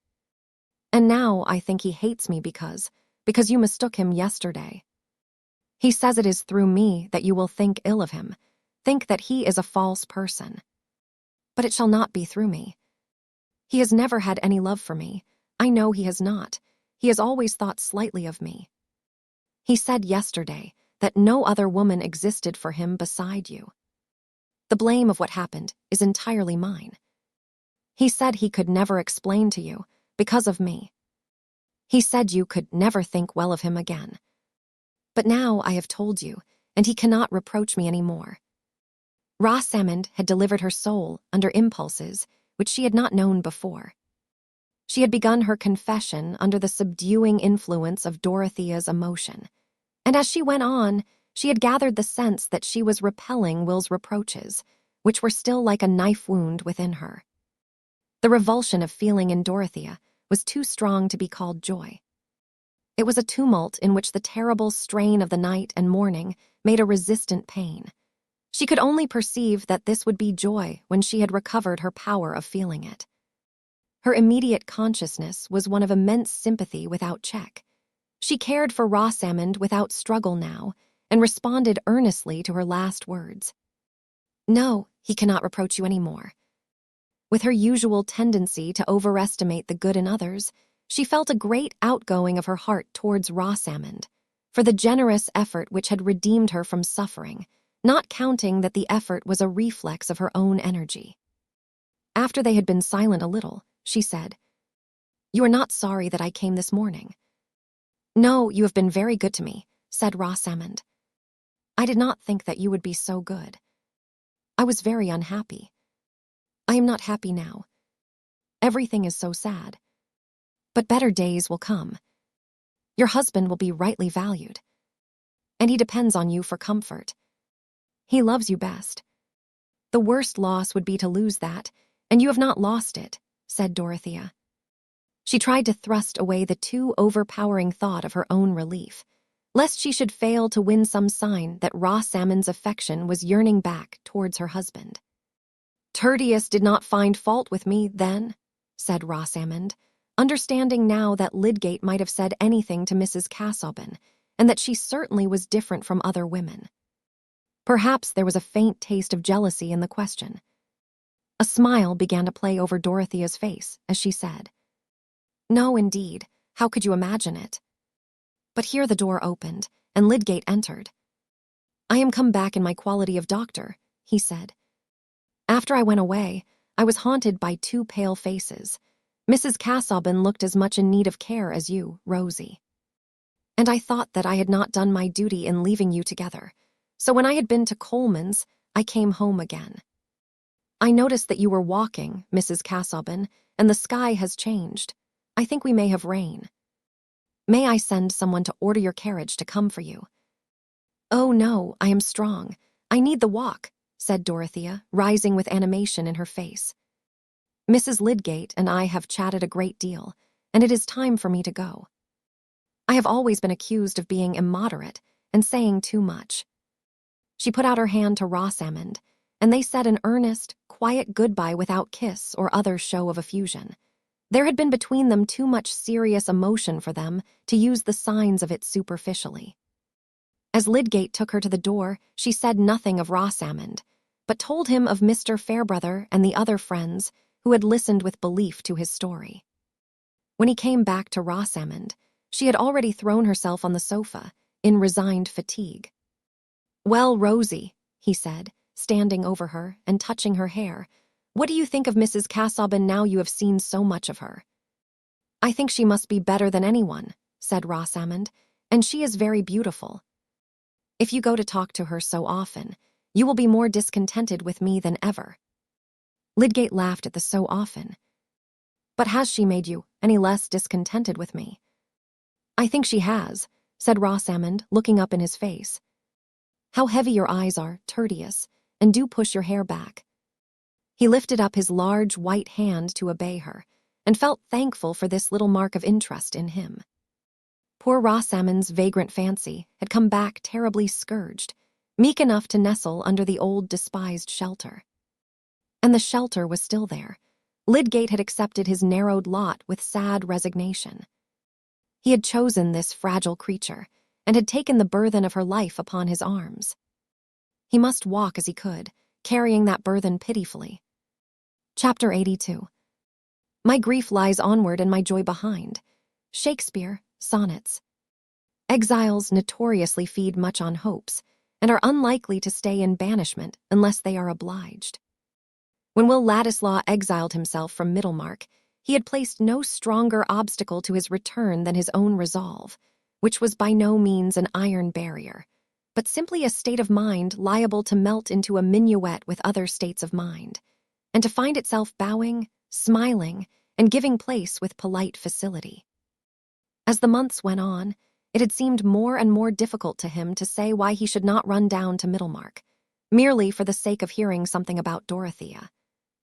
"And now I think he hates me because you mistook him yesterday. He says it is through me that you will think ill of him, think that he is a false person. But it shall not be through me. He has never had any love for me. I know he has not. He has always thought slightly of me. He said yesterday that no other woman existed for him beside you. The blame of what happened is entirely mine. He said he could never explain to you, because of me. He said you could never think well of him again. But now I have told you, and he cannot reproach me any more." Rosamond had delivered her soul under impulses which she had not known before. She had begun her confession under the subduing influence of Dorothea's emotion, and as she went on, she had gathered the sense that she was repelling Will's reproaches, which were still like a knife wound within her. The revulsion of feeling in Dorothea was too strong to be called joy. It was a tumult in which the terrible strain of the night and morning made a resistant pain. She could only perceive that this would be joy when she had recovered her power of feeling it. Her immediate consciousness was one of immense sympathy without check. She cared for Rosamond without struggle now, and responded earnestly to her last words. "No, he cannot reproach you any more." With her usual tendency to overestimate the good in others, she felt a great outgoing of her heart towards Rosamond, for the generous effort which had redeemed her from suffering, not counting that the effort was a reflex of her own energy. After they had been silent a little, she said, "You are not sorry that I came this morning?" "No, you have been very good to me," said Rosamond. "I did not think that you would be so good. I was very unhappy. I am not happy now. Everything is so sad. But better days will come. Your husband will be rightly valued, and he depends on you for comfort. He loves you best. The worst loss would be to lose that, and you have not lost it," said Dorothea. She tried to thrust away the too overpowering thought of her own relief, lest she should fail to win some sign that Rosamond's affection was yearning back towards her husband. "Tertius did not find fault with me, then," said Rosamond, understanding now that Lydgate might have said anything to Mrs. Casaubon, and that she certainly was different from other women. Perhaps there was a faint taste of jealousy in the question. A smile began to play over Dorothea's face as she said, "No, indeed. How could you imagine it?" But here the door opened, and Lydgate entered. "I am come back in my quality of doctor," he said. "After I went away, I was haunted by two pale faces. Mrs. Casaubon looked as much in need of care as you, Rosie. And I thought that I had not done my duty in leaving you together. So when I had been to Coleman's, I came home again. I noticed that you were walking, Mrs. Casaubon, and the sky has changed. I think we may have rain. May I send someone to order your carriage to come for you?" "Oh, no, I am strong. I need the walk," said Dorothea, rising with animation in her face. "Mrs. Lydgate and I have chatted a great deal, and it is time for me to go. I have always been accused of being immoderate and saying too much." She put out her hand to Rosamond, and they said an earnest, quiet goodbye without kiss or other show of effusion. There had been between them too much serious emotion for them to use the signs of it superficially. As Lydgate took her to the door, she said nothing of Rosamond, but told him of Mr. Fairbrother and the other friends who had listened with belief to his story. When he came back to Rosamond, she had already thrown herself on the sofa, in resigned fatigue. "Well, Rosie," he said, standing over her and touching her hair, "what do you think of Mrs. Casaubon now you have seen so much of her?" "I think she must be better than anyone," said Rosamond, "and she is very beautiful. If you go to talk to her so often, you will be more discontented with me than ever." Lydgate laughed at the "so often." "But has she made you any less discontented with me?" "I think she has," said Rosamond, looking up in his face. "How heavy your eyes are, Tertius, and do push your hair back." He lifted up his large white hand to obey her, and felt thankful for this little mark of interest in him. Poor Rosamond's vagrant fancy had come back terribly scourged, meek enough to nestle under the old despised shelter. And the shelter was still there. Lydgate had accepted his narrowed lot with sad resignation. He had chosen this fragile creature, and had taken the burthen of her life upon his arms. He must walk as he could, carrying that burthen pitifully. Chapter 82. My grief lies onward and my joy behind. Shakespeare, Sonnets. Exiles notoriously feed much on hopes, and are unlikely to stay in banishment unless they are obliged. When Will Ladislaw exiled himself from Middlemarch, he had placed no stronger obstacle to his return than his own resolve, which was by no means an iron barrier, but simply a state of mind liable to melt into a minuet with other states of mind, and to find itself bowing, smiling, and giving place with polite facility. As the months went on, it had seemed more and more difficult to him to say why he should not run down to Middlemarch, merely for the sake of hearing something about Dorothea.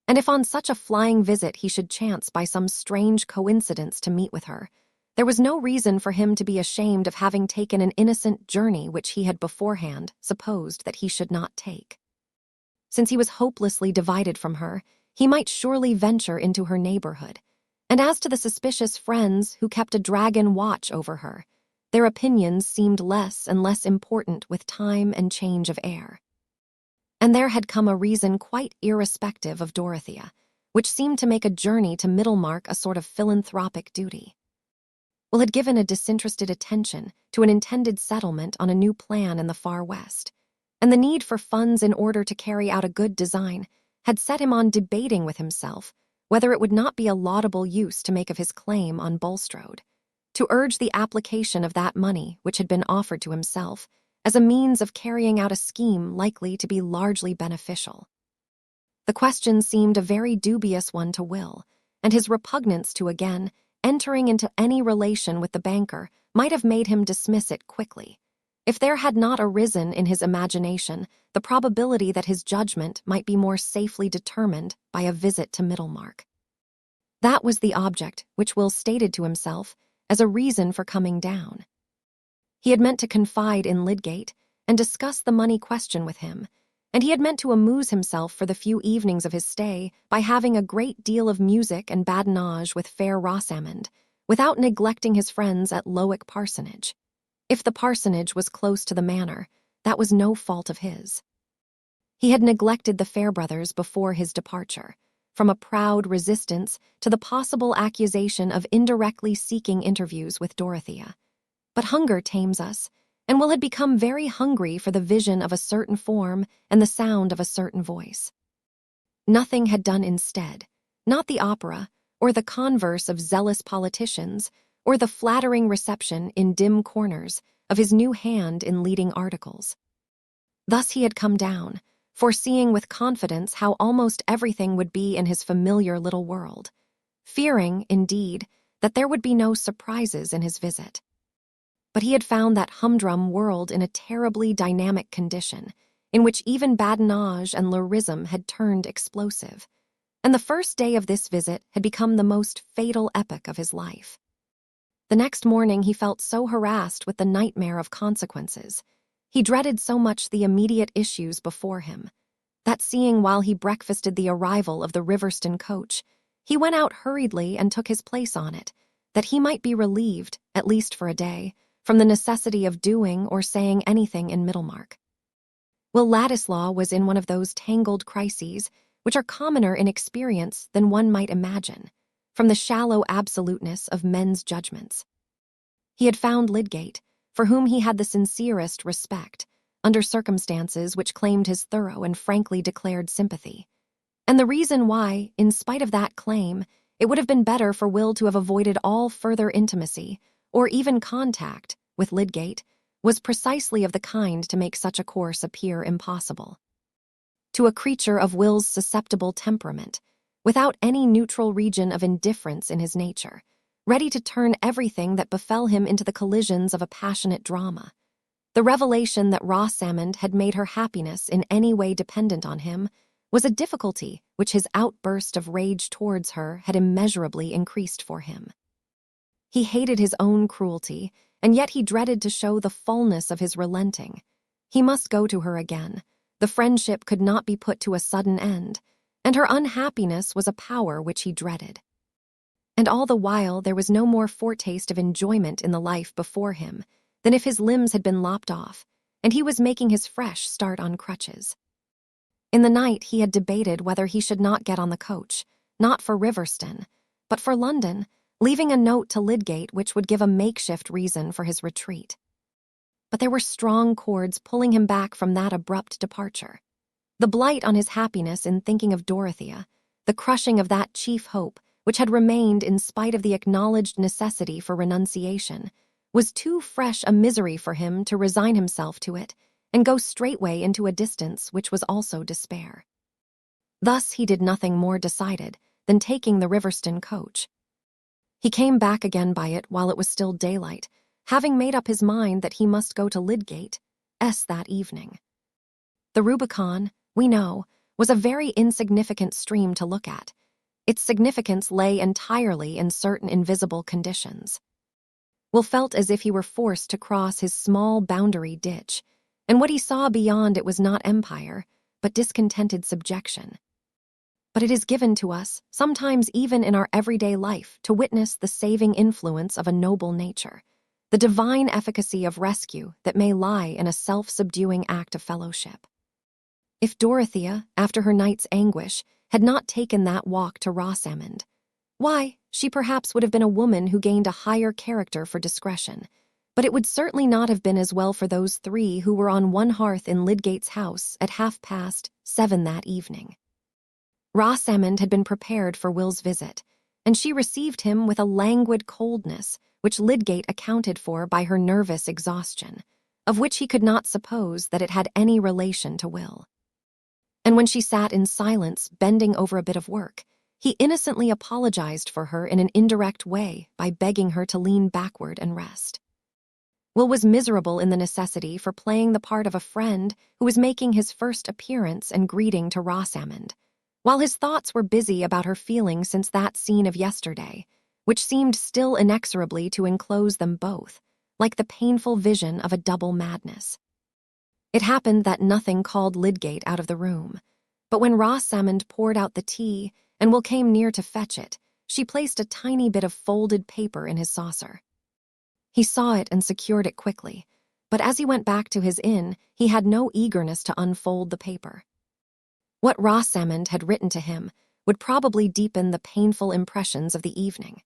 And if on such a flying visit he should chance by some strange coincidence to meet with her, there was no reason for him to be ashamed of having taken an innocent journey which he had beforehand supposed that he should not take. Since he was hopelessly divided from her, he might surely venture into her neighborhood. And as to the suspicious friends who kept a dragon watch over her, their opinions seemed less and less important with time and change of air. And there had come a reason quite irrespective of Dorothea, which seemed to make a journey to Middlemarch a sort of philanthropic duty. Will had given a disinterested attention to an intended settlement on a new plan in the far west, and the need for funds in order to carry out a good design had set him on debating with himself whether it would not be a laudable use to make of his claim on Bulstrode, to urge the application of that money which had been offered to himself as a means of carrying out a scheme likely to be largely beneficial. The question seemed a very dubious one to Will, and his repugnance to again entering into any relation with the banker might have made him dismiss it quickly, if there had not arisen in his imagination the probability that his judgment might be more safely determined by a visit to Middlemarch. That was the object which Will stated to himself as a reason for coming down. He had meant to confide in Lydgate and discuss the money question with him, and he had meant to amuse himself for the few evenings of his stay by having a great deal of music and badinage with fair Rosamond, without neglecting his friends at Lowick Parsonage. If the parsonage was close to the manor, that was no fault of his. He had neglected the Fairbrothers before his departure, from a proud resistance to the possible accusation of indirectly seeking interviews with Dorothea. But hunger tames us, and Will had become very hungry for the vision of a certain form and the sound of a certain voice. Nothing had done instead, not the opera, or the converse of zealous politicians, or the flattering reception in dim corners of his new hand in leading articles. Thus he had come down, foreseeing with confidence how almost everything would be in his familiar little world, fearing, indeed, that there would be no surprises in his visit. But he had found that humdrum world in a terribly dynamic condition, in which even badinage and lyrism had turned explosive, and the first day of this visit had become the most fatal epoch of his life. The next morning he felt so harassed with the nightmare of consequences, he dreaded so much the immediate issues before him, that seeing while he breakfasted the arrival of the Riverston coach, he went out hurriedly and took his place on it, that he might be relieved, at least for a day, from the necessity of doing or saying anything in Middlemarch. Will Ladislaw was in one of those tangled crises which are commoner in experience than one might imagine, from the shallow absoluteness of men's judgments. He had found Lydgate, for whom he had the sincerest respect, under circumstances which claimed his thorough and frankly declared sympathy. And the reason why, in spite of that claim, it would have been better for Will to have avoided all further intimacy, or even contact, with Lydgate, was precisely of the kind to make such a course appear impossible. To a creature of Will's susceptible temperament, without any neutral region of indifference in his nature, ready to turn everything that befell him into the collisions of a passionate drama, the revelation that Rosamond had made her happiness in any way dependent on him was a difficulty which his outburst of rage towards her had immeasurably increased for him. He hated his own cruelty, and yet he dreaded to show the fullness of his relenting. He must go to her again. The friendship could not be put to a sudden end, and her unhappiness was a power which he dreaded. And all the while there was no more foretaste of enjoyment in the life before him than if his limbs had been lopped off, and he was making his fresh start on crutches. In the night he had debated whether he should not get on the coach, not for Riverston, but for London, leaving a note to Lydgate which would give a makeshift reason for his retreat. But there were strong cords pulling him back from that abrupt departure. The blight on his happiness in thinking of Dorothea, the crushing of that chief hope, which had remained in spite of the acknowledged necessity for renunciation, was too fresh a misery for him to resign himself to it and go straightway into a distance which was also despair. Thus he did nothing more decided than taking the Riverston coach. He came back again by it while it was still daylight, having made up his mind that he must go to Lydgate that evening. The Rubicon, we know, was a very insignificant stream to look at. Its significance lay entirely in certain invisible conditions. Will felt as if he were forced to cross his small boundary ditch, and what he saw beyond it was not empire, but discontented subjection. But it is given to us, sometimes even in our everyday life, to witness the saving influence of a noble nature, the divine efficacy of rescue that may lie in a self-subduing act of fellowship. If Dorothea, after her night's anguish, had not taken that walk to Rosamond, why, she perhaps would have been a woman who gained a higher character for discretion, but it would certainly not have been as well for those three who were on one hearth in Lydgate's house at 7:30 that evening. Rosamond had been prepared for Will's visit, and she received him with a languid coldness which Lydgate accounted for by her nervous exhaustion, of which he could not suppose that it had any relation to Will. And when she sat in silence bending over a bit of work, he innocently apologized for her in an indirect way by begging her to lean backward and rest. Will was miserable in the necessity for playing the part of a friend who was making his first appearance and greeting to Rosamond, while his thoughts were busy about her feelings since that scene of yesterday, which seemed still inexorably to enclose them both, like the painful vision of a double madness. It happened that nothing called Lydgate out of the room, but when Rosamond poured out the tea and Will came near to fetch it, she placed a tiny bit of folded paper in his saucer. He saw it and secured it quickly, but as he went back to his inn, he had no eagerness to unfold the paper. What Rosamond had written to him would probably deepen the painful impressions of the evening.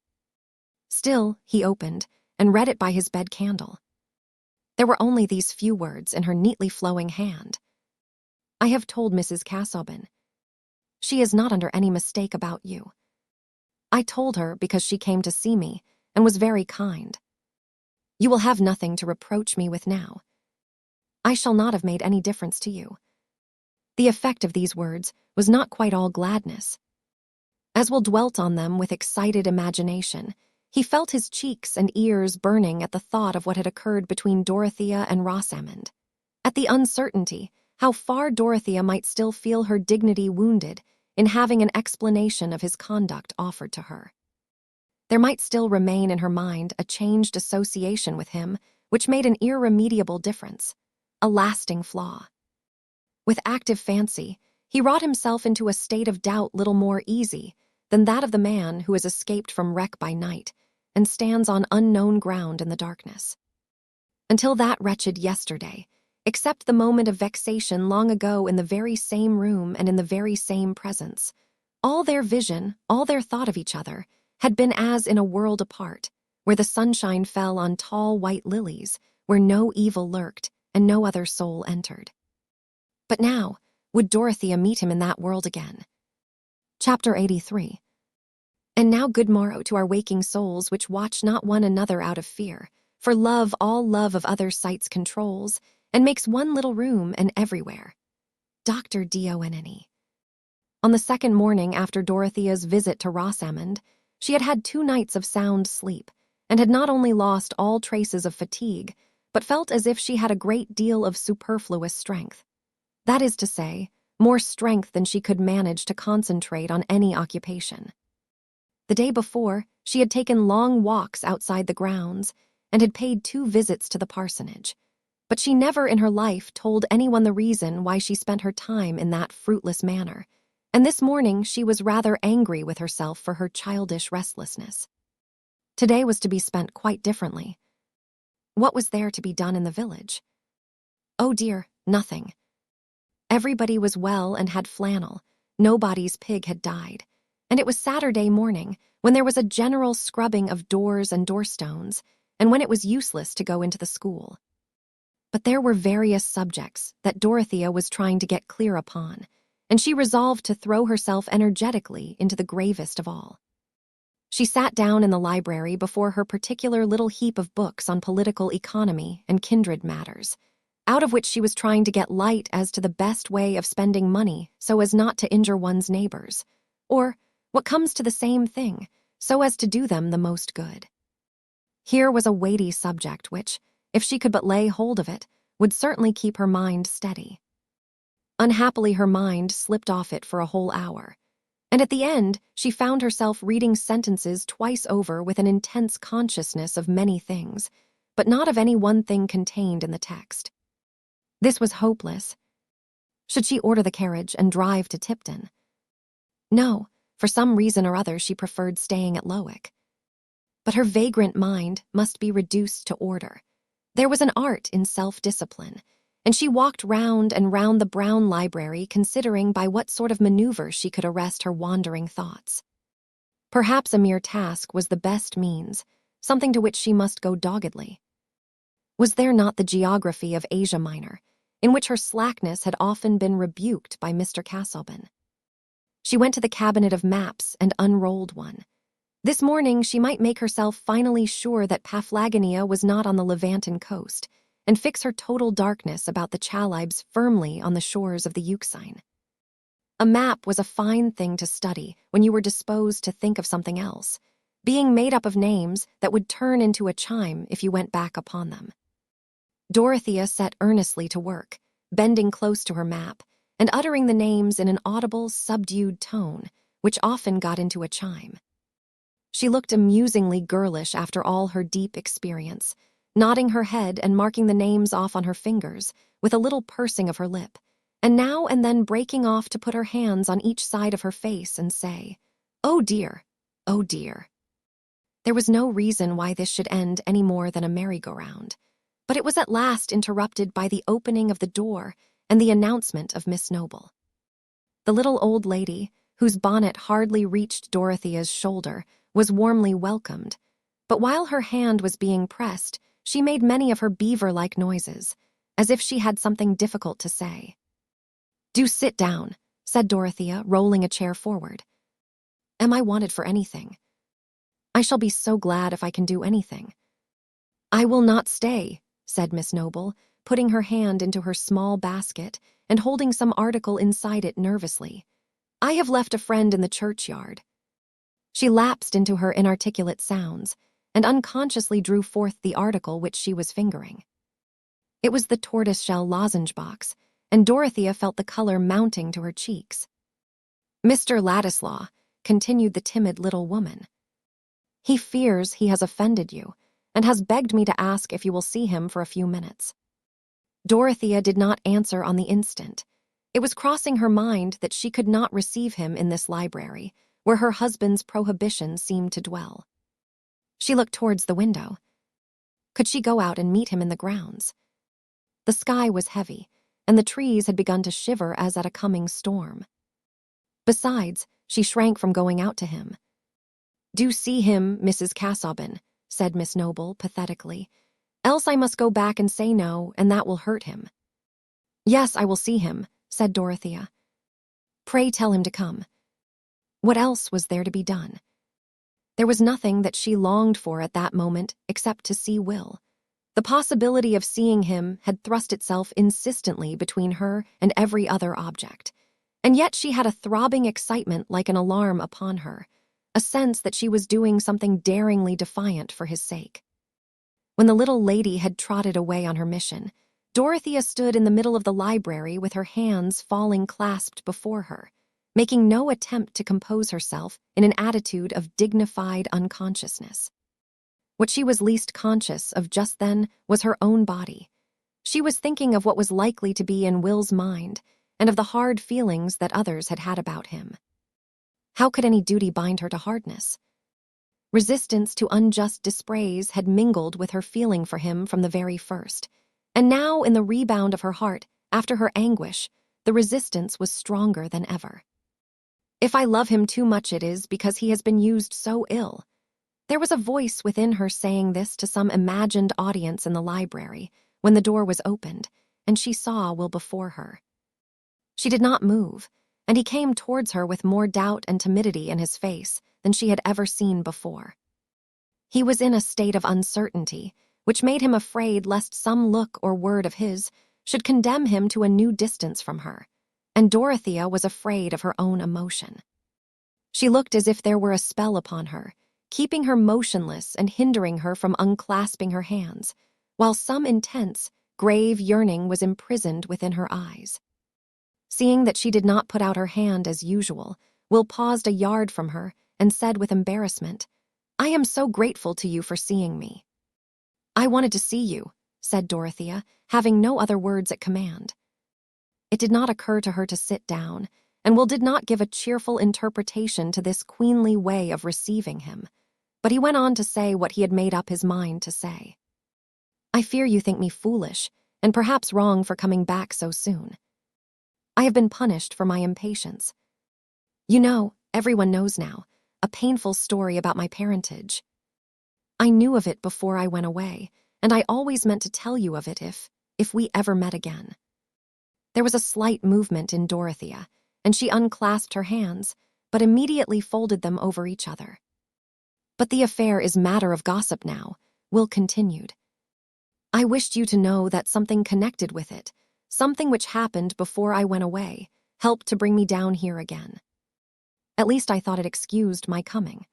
Still, he opened and read it by his bed candle. There were only these few words in her neatly flowing hand. I have told Mrs. Casaubon. She is not under any mistake about you. I told her because she came to see me and was very kind. You will have nothing to reproach me with now. I shall not have made any difference to you. The effect of these words was not quite all gladness. As Will dwelt on them with excited imagination, he felt his cheeks and ears burning at the thought of what had occurred between Dorothea and Rosamond, at the uncertainty how far Dorothea might still feel her dignity wounded in having an explanation of his conduct offered to her. There might still remain in her mind a changed association with him which made an irremediable difference, a lasting flaw. With active fancy, he wrought himself into a state of doubt little more easy than that of the man who has escaped from wreck by night and stands on unknown ground in the darkness. Until that wretched yesterday, except the moment of vexation long ago in the very same room and in the very same presence, all their vision, all their thought of each other, had been as in a world apart, where the sunshine fell on tall white lilies, where no evil lurked and no other soul entered. But now, would Dorothea meet him in that world again? Chapter 83. And now good morrow to our waking souls which watch not one another out of fear, for love all love of other sights controls, and makes one little room and everywhere. Dr. Donne. On the second morning after Dorothea's visit to Rosamond, she had had 2 nights of sound sleep, and had not only lost all traces of fatigue, but felt as if she had a great deal of superfluous strength. That is to say, more strength than she could manage to concentrate on any occupation. The day before, she had taken long walks outside the grounds, and had paid 2 visits to the parsonage. But she never in her life told anyone the reason why she spent her time in that fruitless manner, and this morning she was rather angry with herself for her childish restlessness. Today was to be spent quite differently. What was there to be done in the village? Oh dear, nothing. Everybody was well and had flannel, nobody's pig had died, and it was Saturday morning when there was a general scrubbing of doors and doorstones, and when it was useless to go into the school. But there were various subjects that Dorothea was trying to get clear upon, and she resolved to throw herself energetically into the gravest of all. She sat down in the library before her particular little heap of books on political economy and kindred matters, out of which she was trying to get light as to the best way of spending money so as not to injure one's neighbors, or, what comes to the same thing, so as to do them the most good. Here was a weighty subject which, if she could but lay hold of it, would certainly keep her mind steady. Unhappily, her mind slipped off it for a whole hour, and at the end she found herself reading sentences twice over with an intense consciousness of many things, but not of any one thing contained in the text. This was hopeless. Should she order the carriage and drive to Tipton? No, for some reason or other she preferred staying at Lowick. But her vagrant mind must be reduced to order. There was an art in self-discipline, and she walked round and round the brown library considering by what sort of maneuver she could arrest her wandering thoughts. Perhaps a mere task was the best means, something to which she must go doggedly. Was there not the geography of Asia Minor, in which her slackness had often been rebuked by Mr. Casaubon? She went to the cabinet of maps and unrolled one. This morning she might make herself finally sure that Paphlagonia was not on the Levantan coast, and fix her total darkness about the Chalybes firmly on the shores of the Euxine. A map was a fine thing to study when you were disposed to think of something else, being made up of names that would turn into a chime if you went back upon them. Dorothea set earnestly to work, bending close to her map, and uttering the names in an audible, subdued tone, which often got into a chime. She looked amusingly girlish after all her deep experience, nodding her head and marking the names off on her fingers, with a little pursing of her lip, and now and then breaking off to put her hands on each side of her face and say, "Oh dear, oh dear." There was no reason why this should end any more than a merry-go-round, but it was at last interrupted by the opening of the door and the announcement of Miss Noble. The little old lady, whose bonnet hardly reached Dorothea's shoulder, was warmly welcomed, but while her hand was being pressed, she made many of her beaver-like noises, as if she had something difficult to say. "Do sit down," said Dorothea, rolling a chair forward. "Am I wanted for anything? I shall be so glad if I can do anything." "I will not stay," said Miss Noble, putting her hand into her small basket and holding some article inside it nervously. "I have left a friend in the churchyard." She lapsed into her inarticulate sounds and unconsciously drew forth the article which she was fingering. It was the tortoiseshell lozenge box, and Dorothea felt the color mounting to her cheeks. "Mr. Ladislaw," continued the timid little woman, "he fears he has offended you, and has begged me to ask if you will see him for a few minutes." Dorothea did not answer on the instant. It was crossing her mind that she could not receive him in this library, where her husband's prohibition seemed to dwell. She looked towards the window. Could she go out and meet him in the grounds? The sky was heavy, and the trees had begun to shiver as at a coming storm. Besides, she shrank from going out to him. "Do see him, Mrs. Casaubon," said Miss Noble pathetically. "Else I must go back and say no, and that will hurt him." "Yes, I will see him," said Dorothea. "Pray tell him to come." What else was there to be done? There was nothing that she longed for at that moment except to see Will. The possibility of seeing him had thrust itself insistently between her and every other object, and yet she had a throbbing excitement like an alarm upon her, a sense that she was doing something daringly defiant for his sake. When the little lady had trotted away on her mission, Dorothea stood in the middle of the library with her hands falling clasped before her, making no attempt to compose herself in an attitude of dignified unconsciousness. What she was least conscious of just then was her own body. She was thinking of what was likely to be in Will's mind, and of the hard feelings that others had had about him. How could any duty bind her to hardness? Resistance to unjust dispraise had mingled with her feeling for him from the very first, and now in the rebound of her heart, after her anguish, the resistance was stronger than ever. If I love him too much, it is because he has been used so ill. There was a voice within her saying this to some imagined audience in the library when the door was opened, and she saw Will before her. She did not move, and he came towards her with more doubt and timidity in his face than she had ever seen before. He was in a state of uncertainty, which made him afraid lest some look or word of his should condemn him to a new distance from her, and Dorothea was afraid of her own emotion. She looked as if there were a spell upon her, keeping her motionless and hindering her from unclasping her hands, while some intense, grave yearning was imprisoned within her eyes. Seeing that she did not put out her hand as usual, Will paused a yard from her and said with embarrassment, "I am so grateful to you for seeing me." "I wanted to see you," said Dorothea, having no other words at command. It did not occur to her to sit down, and Will did not give a cheerful interpretation to this queenly way of receiving him, but he went on to say what he had made up his mind to say. "I fear you think me foolish, and perhaps wrong for coming back so soon. I have been punished for my impatience. You know, everyone knows now, a painful story about my parentage. I knew of it before I went away, and I always meant to tell you of it if we ever met again." There was a slight movement in Dorothea, and she unclasped her hands, but immediately folded them over each other. "But the affair is matter of gossip now," Will continued. "I wished you to know that something connected with it, something which happened before I went away, helped to bring me down here again. At least I thought it excused my coming.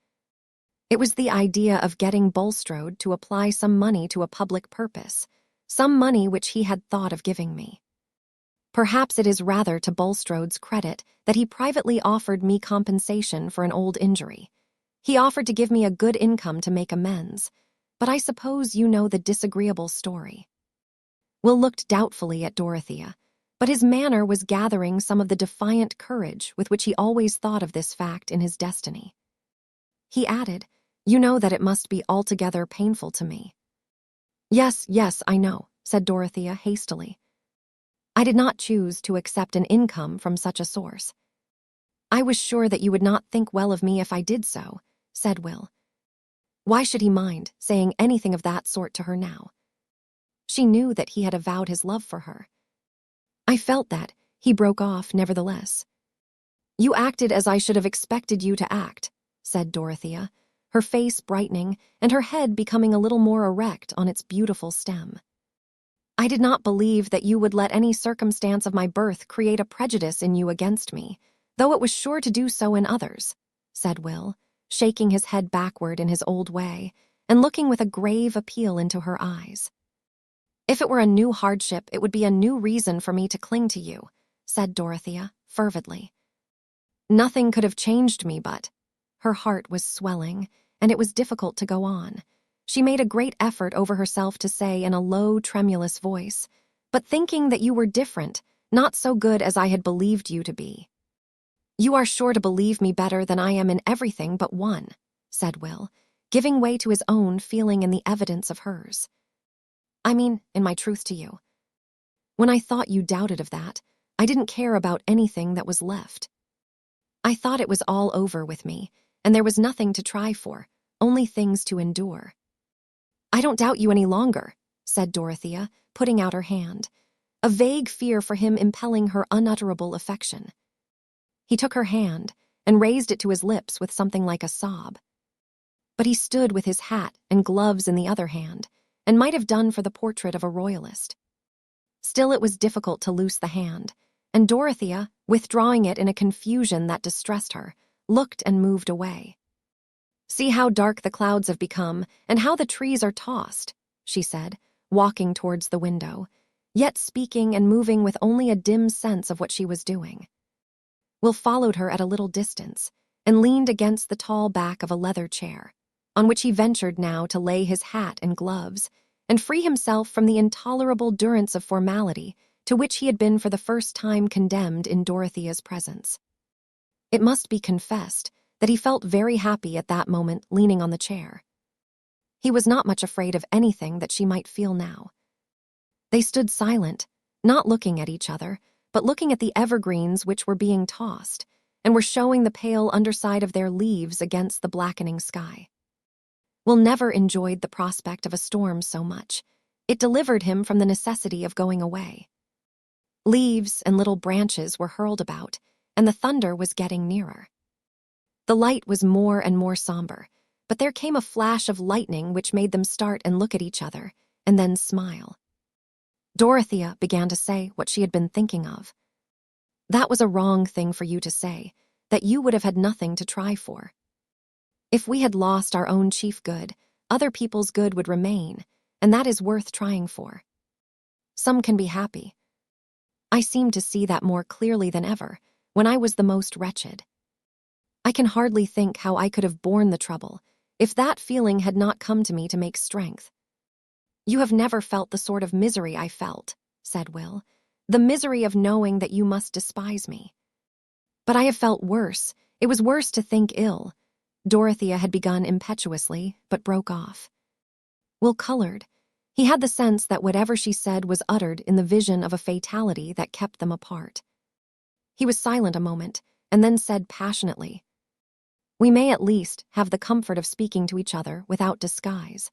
It was the idea of getting Bulstrode to apply some money to a public purpose, some money which he had thought of giving me. Perhaps it is rather to Bulstrode's credit that he privately offered me compensation for an old injury. He offered to give me a good income to make amends, but I suppose you know the disagreeable story." Will looked doubtfully at Dorothea, but his manner was gathering some of the defiant courage with which he always thought of this fact in his destiny. He added, "You know that it must be altogether painful to me." Yes, I know," said Dorothea hastily. "I did not choose to accept an income from such a source. I was sure that you would not think well of me if I did so, said Will. Why should he mind saying anything of that sort to her now? She knew that he had avowed his love for her. I felt that, he broke off nevertheless. You acted as I should have expected you to act, said Dorothea, her face brightening and her head becoming a little more erect on its beautiful stem. I did not believe that you would let any circumstance of my birth create a prejudice in you against me, though it was sure to do so in others, said Will, shaking his head backward in his old way and looking with a grave appeal into her eyes. If it were a new hardship, it would be a new reason for me to cling to you, said Dorothea, fervidly. Nothing could have changed me but. Her heart was swelling, and it was difficult to go on. She made a great effort over herself to say in a low, tremulous voice, but thinking that you were different, not so good as I had believed you to be. You are sure to believe me better than I am in everything but one, said Will, giving way to his own feeling in the evidence of hers. I mean, in my truth to you. When I thought you doubted of that, I didn't care about anything that was left. I thought it was all over with me, and there was nothing to try for, only things to endure. I don't doubt you any longer, said Dorothea, putting out her hand, a vague fear for him impelling her unutterable affection. He took her hand and raised it to his lips with something like a sob. But he stood with his hat and gloves in the other hand, and might have done for the portrait of a royalist. Still it was difficult to loose the hand, and Dorothea, withdrawing it in a confusion that distressed her, looked and moved away. See how dark the clouds have become, and how the trees are tossed, she said, walking towards the window, yet speaking and moving with only a dim sense of what she was doing. Will followed her at a little distance, and leaned against the tall back of a leather chair, on which he ventured now to lay his hat and gloves, and free himself from the intolerable durance of formality to which he had been for the first time condemned in Dorothea's presence. It must be confessed that he felt very happy at that moment leaning on the chair. He was not much afraid of anything that she might feel now. They stood silent, not looking at each other, but looking at the evergreens which were being tossed, and were showing the pale underside of their leaves against the blackening sky. Will never enjoyed the prospect of a storm so much. It delivered him from the necessity of going away. Leaves and little branches were hurled about, and the thunder was getting nearer. The light was more and more somber, but there came a flash of lightning which made them start and look at each other, and then smile. Dorothea began to say what she had been thinking of. That was a wrong thing for you to say, that you would have had nothing to try for. If we had lost our own chief good, other people's good would remain, and that is worth trying for. Some can be happy. I seem to see that more clearly than ever, when I was the most wretched. I can hardly think how I could have borne the trouble, if that feeling had not come to me to make strength. You have never felt the sort of misery I felt, said Will, the misery of knowing that you must despise me. But I have felt worse. It was worse to think ill. Dorothea had begun impetuously, but broke off. Will colored. He had the sense that whatever she said was uttered in the vision of a fatality that kept them apart. He was silent a moment, and then said passionately, We may at least have the comfort of speaking to each other without disguise.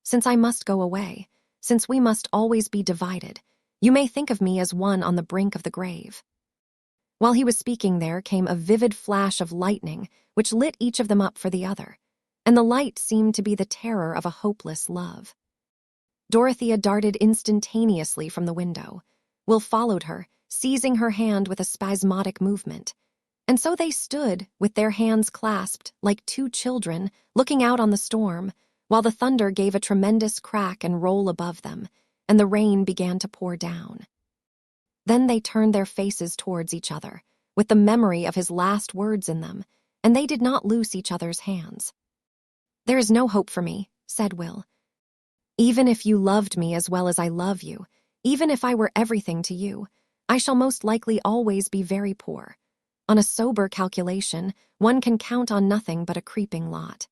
Since I must go away, since we must always be divided, you may think of me as one on the brink of the grave. While he was speaking there came a vivid flash of lightning which lit each of them up for the other, and the light seemed to be the terror of a hopeless love. Dorothea darted instantaneously from the window. Will followed her, seizing her hand with a spasmodic movement. And so they stood, with their hands clasped, like two children, looking out on the storm, while the thunder gave a tremendous crack and roll above them, and the rain began to pour down. Then they turned their faces towards each other, with the memory of his last words in them, and they did not loose each other's hands. There is no hope for me, said Will. Even if you loved me as well as I love you, even if I were everything to you, I shall most likely always be very poor. On a sober calculation, one can count on nothing but a creeping lot.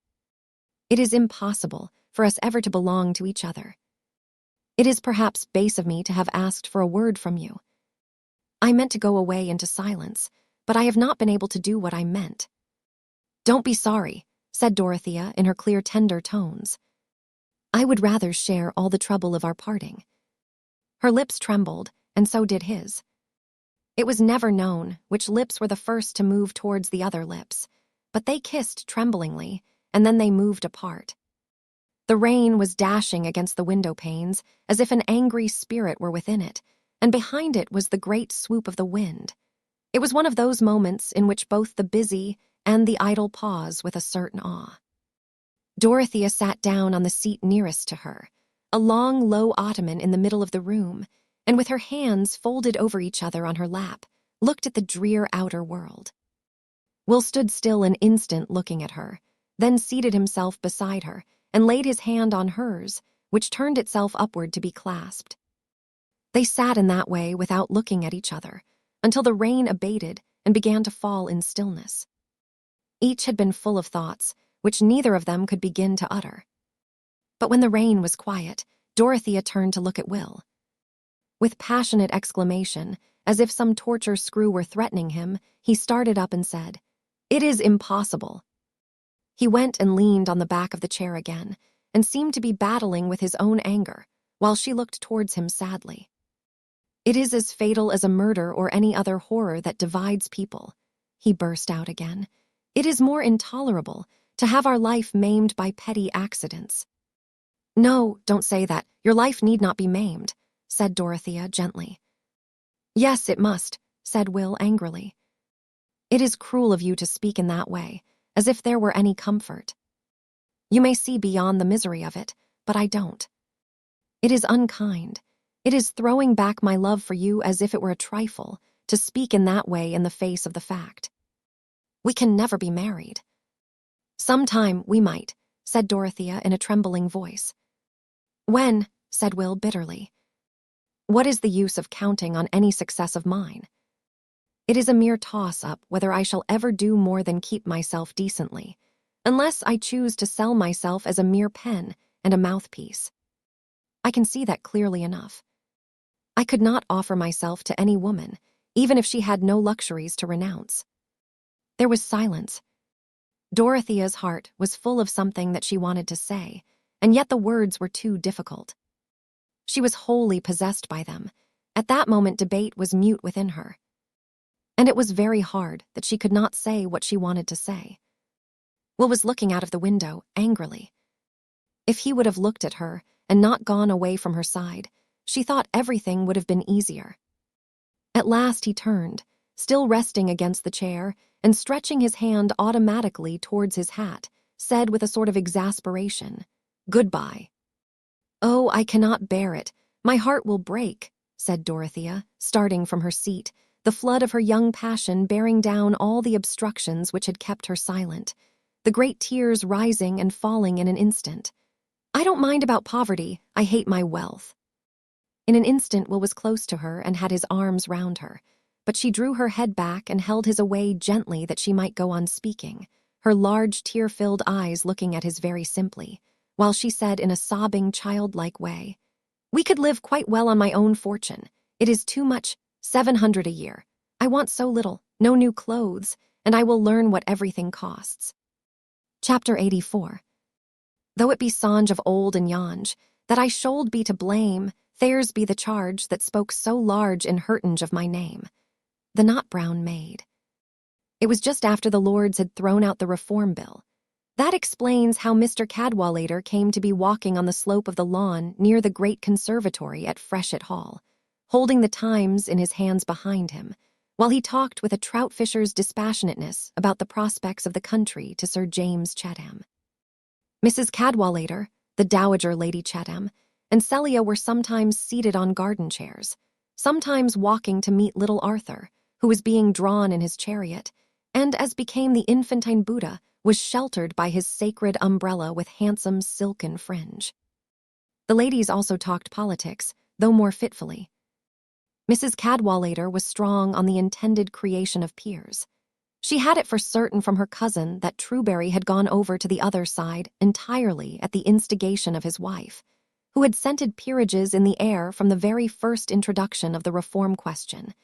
It is impossible for us ever to belong to each other. It is perhaps base of me to have asked for a word from you. I meant to go away into silence, but I have not been able to do what I meant." "Don't be sorry," said Dorothea in her clear, tender tones. "I would rather share all the trouble of our parting." Her lips trembled, and so did his. It was never known which lips were the first to move towards the other lips, but they kissed tremblingly, and then they moved apart. The rain was dashing against the window panes as if an angry spirit were within it, and behind it was the great swoop of the wind. It was one of those moments in which both the busy and the idle pause with a certain awe. Dorothea sat down on the seat nearest to her, a long, low ottoman in the middle of the room, and with her hands folded over each other on her lap, looked at the drear outer world. Will stood still an instant looking at her, then seated himself beside her and laid his hand on hers, which turned itself upward to be clasped. They sat in that way without looking at each other, until the rain abated and began to fall in stillness. Each had been full of thoughts, which neither of them could begin to utter. But when the rain was quiet, Dorothea turned to look at Will. With passionate exclamation, as if some torture screw were threatening him, he started up and said, "It is impossible." He went and leaned on the back of the chair again, and seemed to be battling with his own anger, while she looked towards him sadly. "It is as fatal as a murder or any other horror that divides people," he burst out again. "It is more intolerable to have our life maimed by petty accidents." "No, don't say that. Your life need not be maimed," said Dorothea gently. "Yes, it must," said Will angrily. "It is cruel of you to speak in that way, as if there were any comfort. You may see beyond the misery of it, but I don't. It is unkind. It is throwing back my love for you as if it were a trifle, to speak in that way in the face of the fact. We can never be married." "Sometime we might," said Dorothea in a trembling voice. "When?" said Will bitterly. "What is the use of counting on any success of mine? It is a mere toss-up whether I shall ever do more than keep myself decently, unless I choose to sell myself as a mere pen and a mouthpiece. I can see that clearly enough. I could not offer myself to any woman, even if she had no luxuries to renounce." There was silence. Dorothea's heart was full of something that she wanted to say, and yet the words were too difficult. She was wholly possessed by them. At that moment debate was mute within her. And it was very hard that she could not say what she wanted to say. Will was looking out of the window, angrily. If he would have looked at her and not gone away from her side, she thought everything would have been easier. At last he turned, still resting against the chair, and stretching his hand automatically towards his hat, said with a sort of exasperation, "Goodbye." "Oh, I cannot bear it. My heart will break," said Dorothea, starting from her seat, the flood of her young passion bearing down all the obstructions which had kept her silent, the great tears rising and falling in an instant. "I don't mind about poverty. I hate my wealth." In an instant Will was close to her and had his arms round her, but she drew her head back and held his away gently that she might go on speaking, her large tear-filled eyes looking at his very simply, while she said in a sobbing, childlike way, "We could live quite well on my own fortune. It is too much, 700 a year. I want so little, no new clothes, and I will learn what everything costs." Chapter 84. "Though it be songe of old and yonge, that I should be to blame, theirs be the charge that spoke so large in hurtinge of my name." The not-brown maid. It was just after the Lords had thrown out the Reform Bill. That explains how Mr. Cadwallader came to be walking on the slope of the lawn near the great conservatory at Freshitt Hall, holding the Times in his hands behind him, while he talked with a trout fisher's dispassionateness about the prospects of the country to Sir James Chatham. Mrs. Cadwallader, the Dowager Lady Chatham, and Celia were sometimes seated on garden chairs, sometimes walking to meet little Arthur, who was being drawn in his chariot, and, as became the infantine Buddha, was sheltered by his sacred umbrella with handsome silken fringe. The ladies also talked politics, though more fitfully. Mrs. Cadwallader was strong on the intended creation of peers. She had it for certain from her cousin that Trueberry had gone over to the other side entirely at the instigation of his wife, who had scented peerages in the air from the very first introduction of the reform question,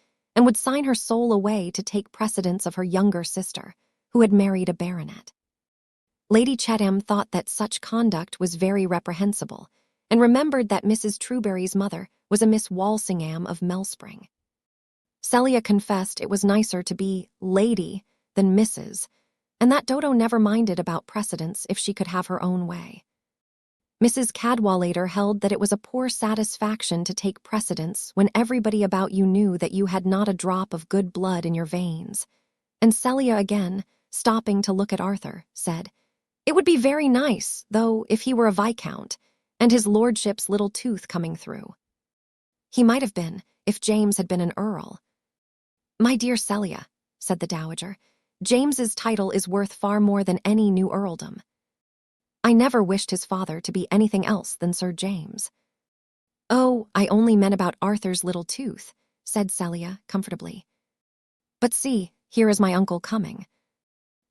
and would sign her soul away to take precedence of her younger sister, who had married a baronet. Lady Chettam thought that such conduct was very reprehensible, and remembered that Mrs. Trueberry's mother was a Miss Walsingham of Melspring. Celia confessed it was nicer to be Lady than Mrs., and that Dodo never minded about precedence if she could have her own way. Mrs. Cadwallader held that it was a poor satisfaction to take precedence when everybody about you knew that you had not a drop of good blood in your veins, and Celia again, stopping to look at Arthur, said, "It would be very nice, though, if he were a viscount, and his lordship's little tooth coming through. He might have been, if James had been an earl." "My dear Celia," said the dowager, "James's title is worth far more than any new earldom. I never wished his father to be anything else than Sir James." "Oh, I only meant about Arthur's little tooth," said Celia comfortably. "But see, here is my uncle coming."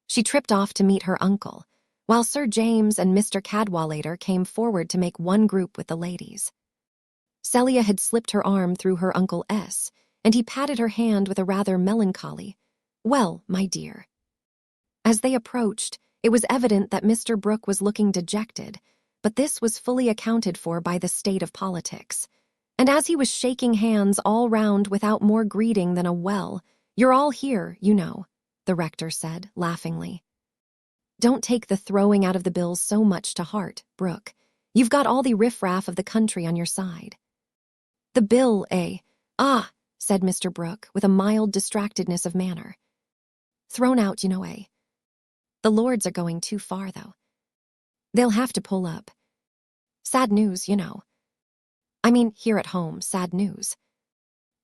She tripped off to meet her uncle, while Sir James and Mr. Cadwallader came forward to make one group with the ladies. Celia had slipped her arm through her Uncle S., and he patted her hand with a rather melancholy, "Well, my dear." As they approached, it was evident that Mr. Brooke was looking dejected, but this was fully accounted for by the state of politics. And as he was shaking hands all round without more greeting than a "well, you're all here, you know," the rector said, laughingly. "Don't take the throwing out of the bills so much to heart, Brooke. You've got all the riffraff of the country on your side." "The bill, eh? Ah," said Mr. Brooke, with a mild distractedness of manner. "Thrown out, you know, eh? The lords are going too far, though. They'll have to pull up. Sad news, you know. I mean, here at home, sad news.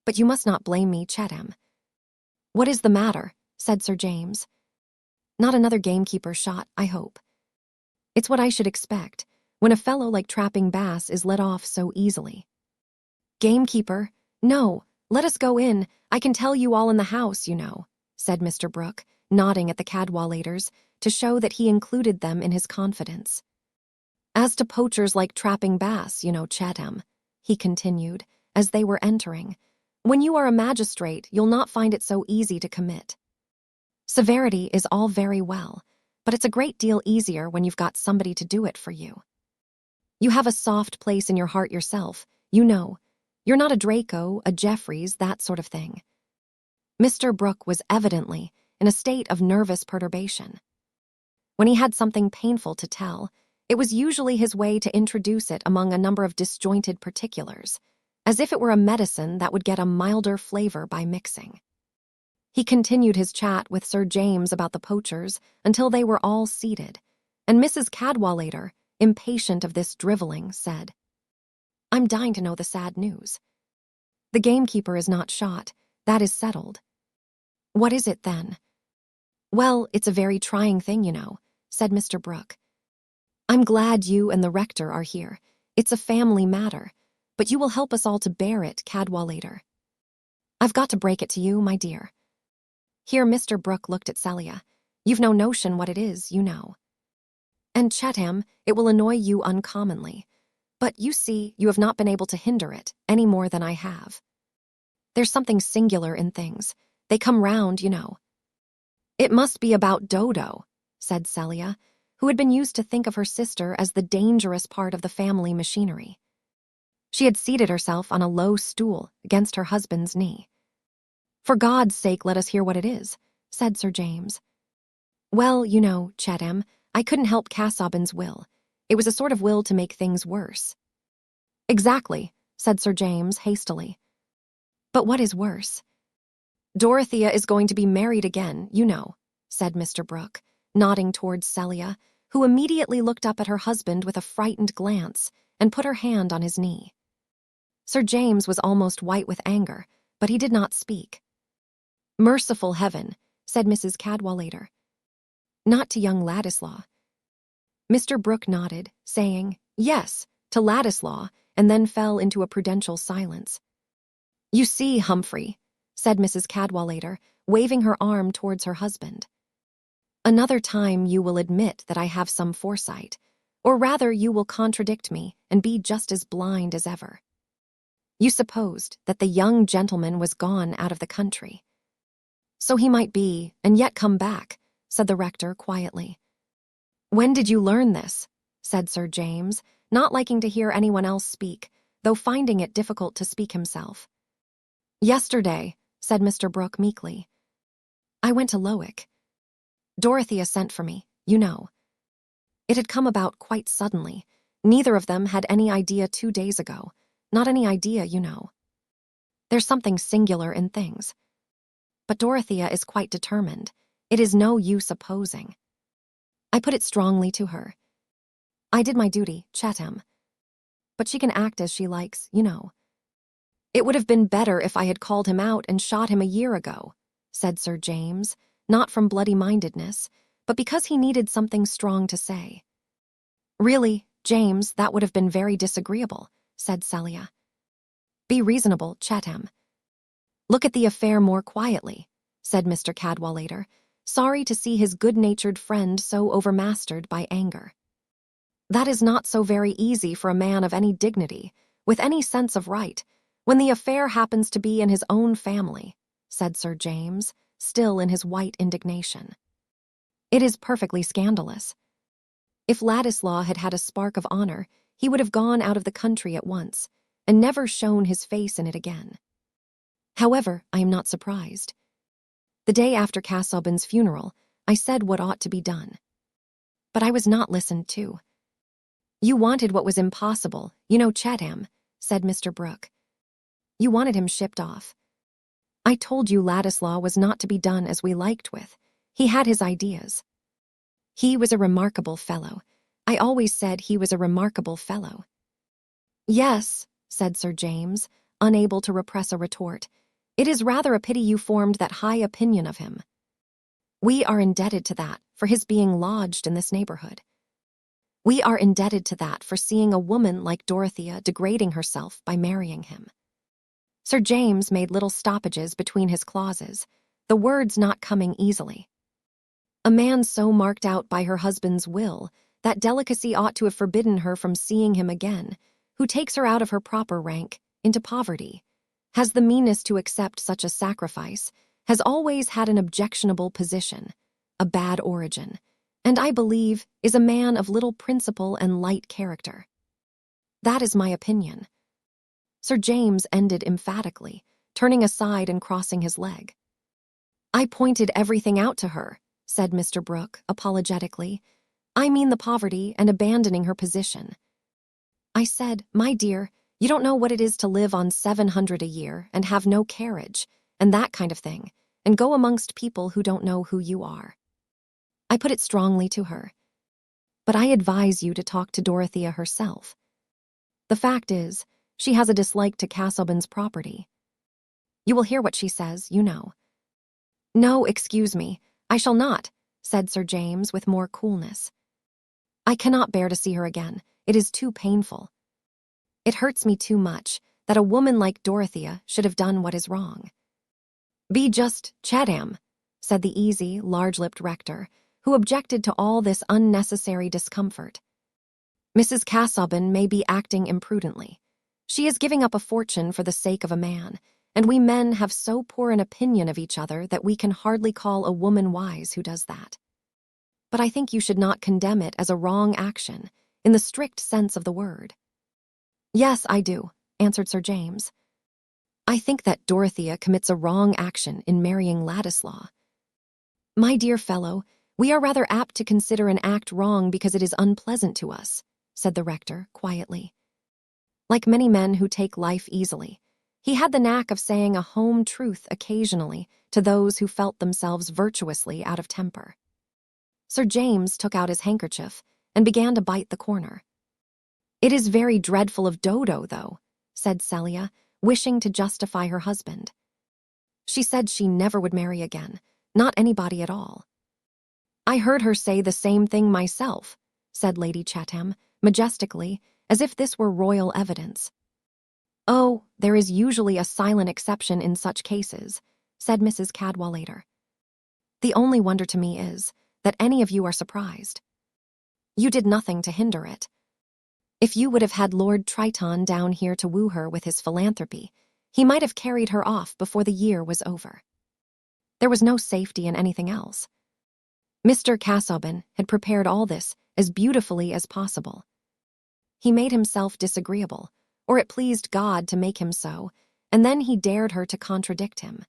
But you must not blame me, Chettam." "What is the matter?" said Sir James. "Not another gamekeeper shot, I hope." "It's what I should expect, when a fellow like Trapping Bass is let off so easily." "Gamekeeper? No, let us go in. I can tell you all in the house, you know," said Mr. Brooke, nodding at the Cadwalladers to show that he included them in his confidence. "As to poachers like Trapping Bass, you know, Chettam," he continued, as they were entering, "when you are a magistrate, you'll not find it so easy to commit. Severity is all very well, but it's a great deal easier when you've got somebody to do it for you. You have a soft place in your heart yourself, you know. You're not a Draco, a Jeffreys, that sort of thing." Mr. Brooke was evidently in a state of nervous perturbation. When he had something painful to tell, it was usually his way to introduce it among a number of disjointed particulars, as if it were a medicine that would get a milder flavor by mixing. He continued his chat with Sir James about the poachers until they were all seated, and Mrs. Cadwallader, impatient of this drivelling, said, "I'm dying to know the sad news. The gamekeeper is not shot, that is settled." "What is it, then?" "Well, it's a very trying thing, you know," said Mr. Brooke. "I'm glad you and the rector are here. It's a family matter, but you will help us all to bear it, Cadwallader. I've got to break it to you, my dear." Here Mr. Brooke looked at Celia. "You've no notion what it is, you know. And Chettam, it will annoy you uncommonly. But you see, you have not been able to hinder it, any more than I have. There's something singular in things. They come round, you know." "It must be about Dodo," said Celia, who had been used to think of her sister as the dangerous part of the family machinery. She had seated herself on a low stool against her husband's knee. "For God's sake, let us hear what it is," said Sir James. "Well, you know, Chettam, I couldn't help Casaubon's will. It was a sort of will to make things worse." "Exactly," said Sir James hastily. "But what is worse?" "Dorothea is going to be married again, you know," said Mr. Brooke, nodding towards Celia, who immediately looked up at her husband with a frightened glance and put her hand on his knee. Sir James was almost white with anger, but he did not speak. "Merciful heaven," said Mrs. Cadwallader. "Not to young Ladislaw." Mr. Brooke nodded, saying, "Yes, to Ladislaw," and then fell into a prudential silence. "You see, Humphrey," said Mrs. Cadwallader, waving her arm towards her husband. "Another time you will admit that I have some foresight, or rather you will contradict me and be just as blind as ever. You supposed that the young gentleman was gone out of the country. So he might be, and yet come back, said the rector quietly. When did you learn this? Said Sir James, not liking to hear anyone else speak, though finding it difficult to speak himself. Yesterday, said Mr. Brooke meekly. I went to Lowick. Dorothea sent for me, you know. It had come about quite suddenly. Neither of them had any idea 2 days ago. Not any idea, you know. There's something singular in things. But Dorothea is quite determined. It is no use opposing. I put it strongly to her. I did my duty, Chatham. But she can act as she likes, you know. It would have been better if I had called him out and shot him a year ago, said Sir James, not from bloody-mindedness, but because he needed something strong to say. Really, James, that would have been very disagreeable, said Celia. Be reasonable, Chatham. Look at the affair more quietly, said Mr. Cadwallader, sorry to see his good-natured friend so overmastered by anger. That is not so very easy for a man of any dignity, with any sense of right, when the affair happens to be in his own family, said Sir James, still in his white indignation. It is perfectly scandalous. If Ladislaw had had a spark of honor, he would have gone out of the country at once, and never shown his face in it again. However, I am not surprised. The day after Casaubon's funeral, I said what ought to be done. But I was not listened to. You wanted what was impossible, you know, Chatham, said Mr. Brooke. You wanted him shipped off. I told you Ladislaw was not to be done as we liked with. He had his ideas. He was a remarkable fellow. I always said he was a remarkable fellow. Yes, said Sir James, unable to repress a retort. It is rather a pity you formed that high opinion of him. We are indebted to that for his being lodged in this neighborhood. We are indebted to that for seeing a woman like Dorothea degrading herself by marrying him. Sir James made little stoppages between his clauses, the words not coming easily. A man so marked out by her husband's will, that delicacy ought to have forbidden her from seeing him again, who takes her out of her proper rank, into poverty, has the meanness to accept such a sacrifice, has always had an objectionable position, a bad origin, and I believe is a man of little principle and light character. That is my opinion. Sir James ended emphatically, turning aside and crossing his leg. I pointed everything out to her, said Mr. Brooke, apologetically. I mean the poverty and abandoning her position. I said, my dear, you don't know what it is to live on 700 a year and have no carriage, and that kind of thing, and go amongst people who don't know who you are. I put it strongly to her. But I advise you to talk to Dorothea herself. The fact is, she has a dislike to Casaubon's property. You will hear what she says, you know. No, excuse me, I shall not, said Sir James with more coolness. I cannot bear to see her again. It is too painful. It hurts me too much that a woman like Dorothea should have done what is wrong. Be just, Chatham, said the easy, large-lipped rector, who objected to all this unnecessary discomfort. Mrs. Casaubon may be acting imprudently. She is giving up a fortune for the sake of a man, and we men have so poor an opinion of each other that we can hardly call a woman wise who does that. But I think you should not condemn it as a wrong action, in the strict sense of the word. Yes, I do, answered Sir James. I think that Dorothea commits a wrong action in marrying Ladislaw. My dear fellow, we are rather apt to consider an act wrong because it is unpleasant to us, said the rector quietly. Like many men who take life easily, he had the knack of saying a home truth occasionally to those who felt themselves virtuously out of temper. Sir James took out his handkerchief and began to bite the corner. It is very dreadful of Dodo, though, said Celia, wishing to justify her husband. She said she never would marry again, not anybody at all. I heard her say the same thing myself, said Lady Chatham, majestically, as if this were royal evidence. Oh, there is usually a silent exception in such cases, said Mrs. Cadwallader. The only wonder to me is that any of you are surprised. You did nothing to hinder it. If you would have had Lord Triton down here to woo her with his philanthropy, he might have carried her off before the year was over. There was no safety in anything else. Mr. Casaubon had prepared all this as beautifully as possible. He made himself disagreeable, or it pleased God to make him so, and then he dared her to contradict him.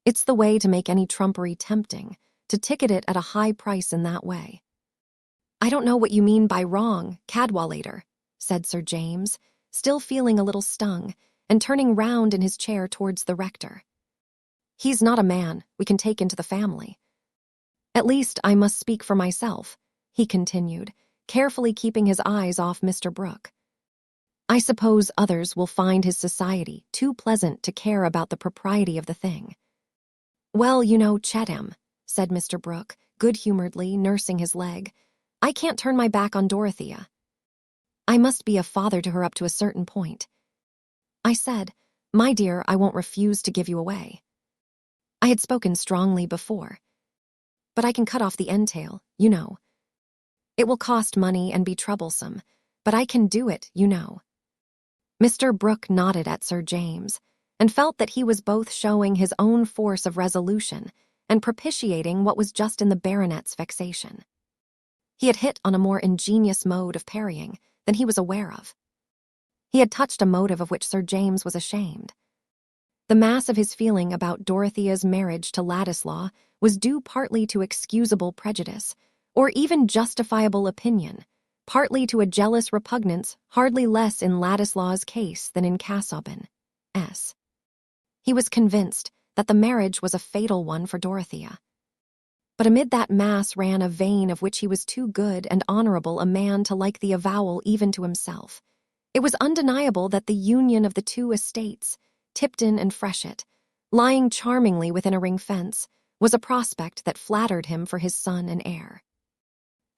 It's the way to make any trumpery tempting, to ticket it at a high price in that way. I don't know what you mean by wrong, Cadwallader, said Sir James, still feeling a little stung, and turning round in his chair towards the rector. He's not a man we can take into the family. At least I must speak for myself, he continued, carefully keeping his eyes off Mr. Brooke. I suppose others will find his society too pleasant to care about the propriety of the thing. Well, you know, Chettam, said Mr. Brooke, good-humoredly nursing his leg, I can't turn my back on Dorothea. I must be a father to her up to a certain point. I said, my dear, I won't refuse to give you away. I had spoken strongly before. But I can cut off the entail, you know. It will cost money and be troublesome, but I can do it, you know. Mr. Brooke nodded at Sir James, and felt that he was both showing his own force of resolution and propitiating what was just in the baronet's vexation. He had hit on a more ingenious mode of parrying than he was aware of. He had touched a motive of which Sir James was ashamed. The mass of his feeling about Dorothea's marriage to Ladislaw was due partly to excusable prejudice, or even justifiable opinion, partly to a jealous repugnance hardly less in Ladislaw's case than in Casaubon's. He was convinced that the marriage was a fatal one for Dorothea. But amid that mass ran a vein of which he was too good and honorable a man to like the avowal even to himself. It was undeniable that the union of the two estates, Tipton and Freshitt, lying charmingly within a ring fence, was a prospect that flattered him for his son and heir.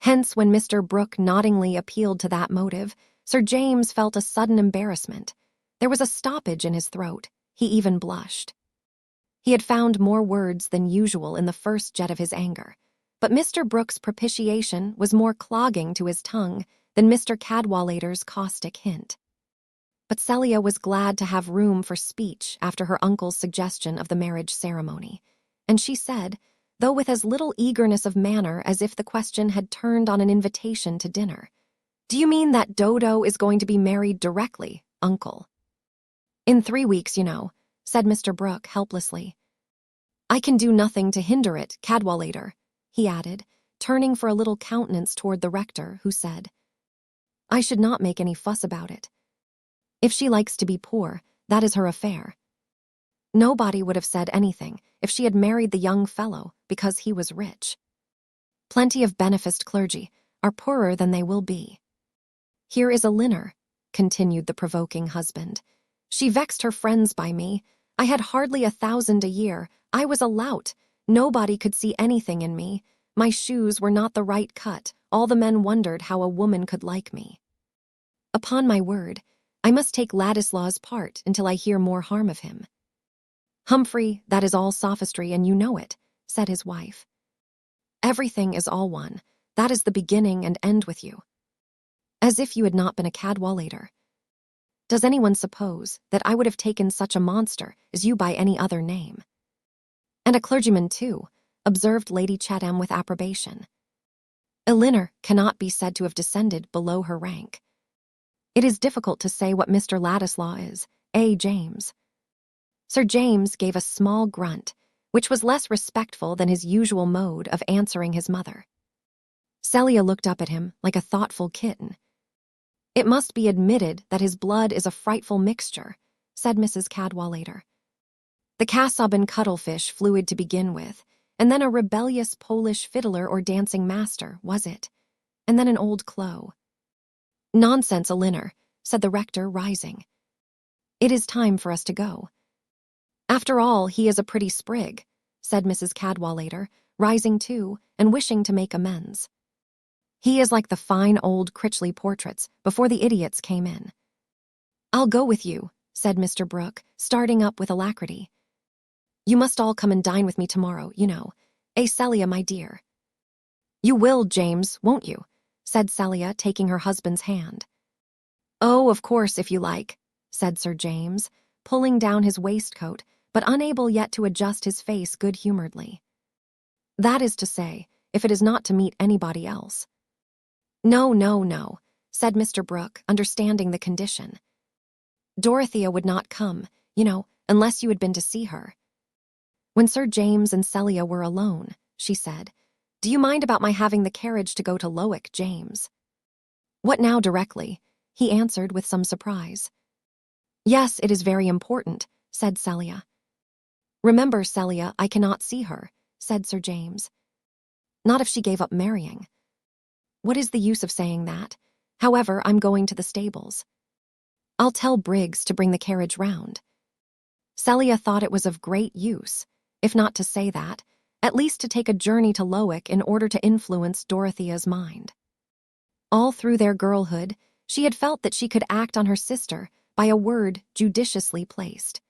Hence, when Mr. Brooke noddingly appealed to that motive, Sir James felt a sudden embarrassment. There was a stoppage in his throat. He even blushed. He had found more words than usual in the first jet of his anger, but Mr. Brooke's propitiation was more clogging to his tongue than Mr. Cadwallader's caustic hint. But Celia was glad to have room for speech after her uncle's suggestion of the marriage ceremony, and she said, though with as little eagerness of manner as if the question had turned on an invitation to dinner, "Do you mean that Dodo is going to be married directly, uncle?" "In 3 weeks, you know," said Mr. Brooke helplessly. "I can do nothing to hinder it, Cadwallader," he added, turning for a little countenance toward the rector, who said, "I should not make any fuss about it. If she likes to be poor, that is her affair. Nobody would have said anything if she had married the young fellow because he was rich. Plenty of beneficed clergy are poorer than they will be. Here is a Linner," continued the provoking husband. "She vexed her friends by me. I had hardly 1,000 a year. I was a lout. Nobody could see anything in me. My shoes were not the right cut. All the men wondered how a woman could like me. Upon my word, I must take Ladislaw's part until I hear more harm of him." "Humphrey, that is all sophistry, and you know it," said his wife. "Everything is all one. That is the beginning and end with you. As if you had not been a Cadwallader. Does anyone suppose that I would have taken such a monster as you by any other name?" "And a clergyman, too," observed Lady Chettam with approbation. "A Linner cannot be said to have descended below her rank. It is difficult to say what Mr. Ladislaw is, James?" Sir James gave a small grunt, which was less respectful than his usual mode of answering his mother. Celia looked up at him like a thoughtful kitten. "It must be admitted that his blood is a frightful mixture," said Mrs. Cadwallader. "The Casaubon cuttlefish fluid to begin with, and then a rebellious Polish fiddler or dancing master, was it? And then an old clo." "Nonsense, a Linner," said the rector, rising. "It is time for us to go." "After all, he is a pretty sprig," said Mrs. Cadwallader, rising too and wishing to make amends. "He is like the fine old Critchley portraits before the idiots came in." "I'll go with you," said Mr. Brooke, starting up with alacrity. "You must all come and dine with me tomorrow, you know. Celia, my dear." "You will, James, won't you?" said Celia, taking her husband's hand. "Oh, of course, if you like," said Sir James, pulling down his waistcoat, but unable yet to adjust his face good-humoredly. "That is to say, if it is not to meet anybody else." "No, no, no," said Mr. Brooke, understanding the condition. "Dorothea would not come, unless you had been to see her." When Sir James and Celia were alone, she said, "Do you mind about my having the carriage to go to Lowick, James?" "What now directly?" he answered with some surprise. "Yes, it is very important," said Celia. "Remember, Celia, I cannot see her," said Sir James. "Not if she gave up marrying." "What is the use of saying that? However, I'm going to the stables. I'll tell Briggs to bring the carriage round." Celia thought it was of great use, if not to say that, at least to take a journey to Lowick in order to influence Dorothea's mind. All through their girlhood, she had felt that she could act on her sister by a word judiciously placed,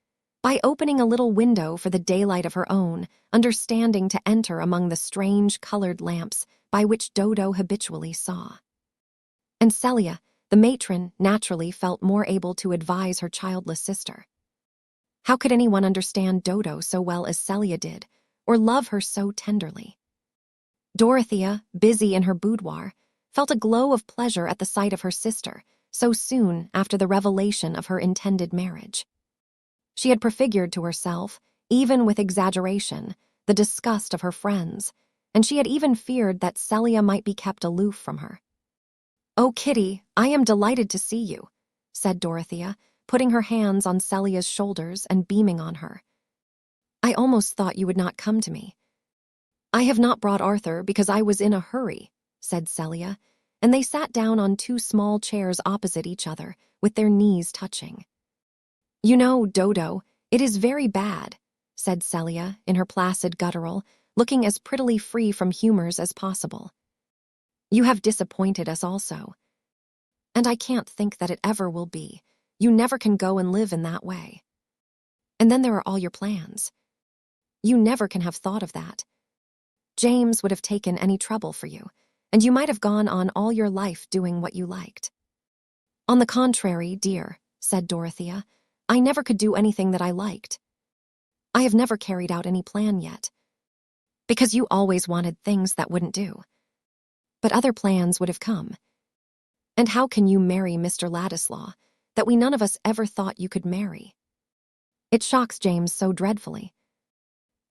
by opening a little window for the daylight of her own, understanding to enter among the strange colored lamps by which Dodo habitually saw. And Celia, the matron, naturally felt more able to advise her childless sister. How could anyone understand Dodo so well as Celia did, or love her so tenderly? Dorothea, busy in her boudoir, felt a glow of pleasure at the sight of her sister so soon after the revelation of her intended marriage. She had prefigured to herself, even with exaggeration, the disgust of her friends, and she had even feared that Celia might be kept aloof from her. "Oh, Kitty, I am delighted to see you," said Dorothea, putting her hands on Celia's shoulders and beaming on her. "I almost thought you would not come to me." "I have not brought Arthur because I was in a hurry," said Celia, and they sat down on two small chairs opposite each other, with their knees touching. "You know, Dodo, it is very bad," said Celia, in her placid guttural, looking as prettily free from humors as possible. "You have disappointed us also. And I can't think that it ever will be. You never can go and live in that way. And then there are all your plans. You never can have thought of that. James would have taken any trouble for you, and you might have gone on all your life doing what you liked." "On the contrary, dear," said Dorothea, "I never could do anything that I liked. I have never carried out any plan yet. Because you always wanted things that wouldn't do. But other plans would have come. And how can you marry Mr. Ladislaw, that we none of us ever thought you could marry? It shocks James so dreadfully.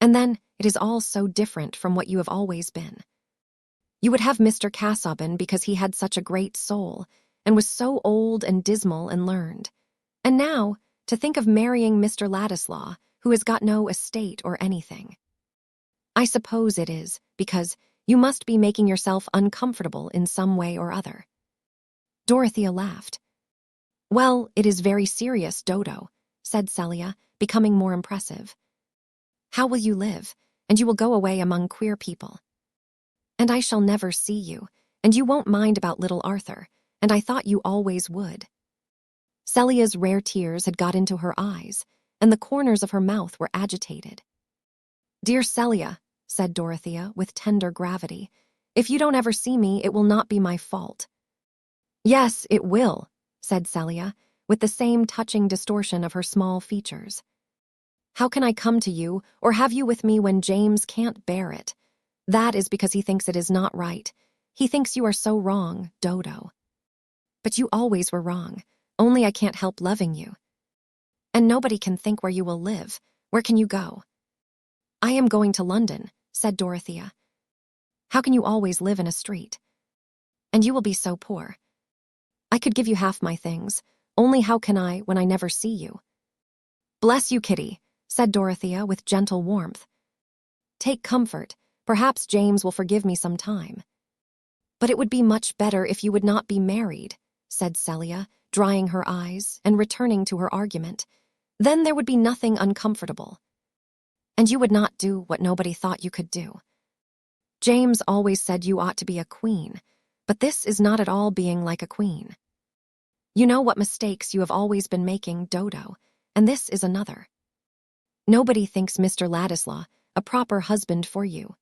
And then it is all so different from what you have always been. You would have Mr. Casaubon because he had such a great soul, and was so old and dismal and learned. And now, to think of marrying Mr. Ladislaw, who has got no estate or anything. I suppose it is because you must be making yourself uncomfortable in some way or other." Dorothea laughed. "Well, it is very serious, Dodo," said Celia, becoming more impressive. "How will you live? And you will go away among queer people. And I shall never see you, and you won't mind about little Arthur, and I thought you always would." Celia's rare tears had got into her eyes, and the corners of her mouth were agitated. "Dear Celia," said Dorothea with tender gravity, "if you don't ever see me, it will not be my fault." "Yes, it will," said Celia, with the same touching distortion of her small features. "How can I come to you or have you with me when James can't bear it? That is because he thinks it is not right. He thinks you are so wrong, Dodo. But you always were wrong, only I can't help loving you. And nobody can think where you will live. Where can you go?" "I am going to London," said Dorothea. "How can you always live in a street? And you will be so poor. I could give you half my things, only how can I when I never see you?" "Bless you, Kitty," said Dorothea with gentle warmth. "Take comfort. Perhaps James will forgive me some time." "But it would be much better if you would not be married," said Celia, drying her eyes and returning to her argument. "Then there would be nothing uncomfortable. And you would not do what nobody thought you could do. James always said you ought to be a queen, but this is not at all being like a queen. You know what mistakes you have always been making, Dodo, and this is another. Nobody thinks Mr. Ladislaw a proper husband for you.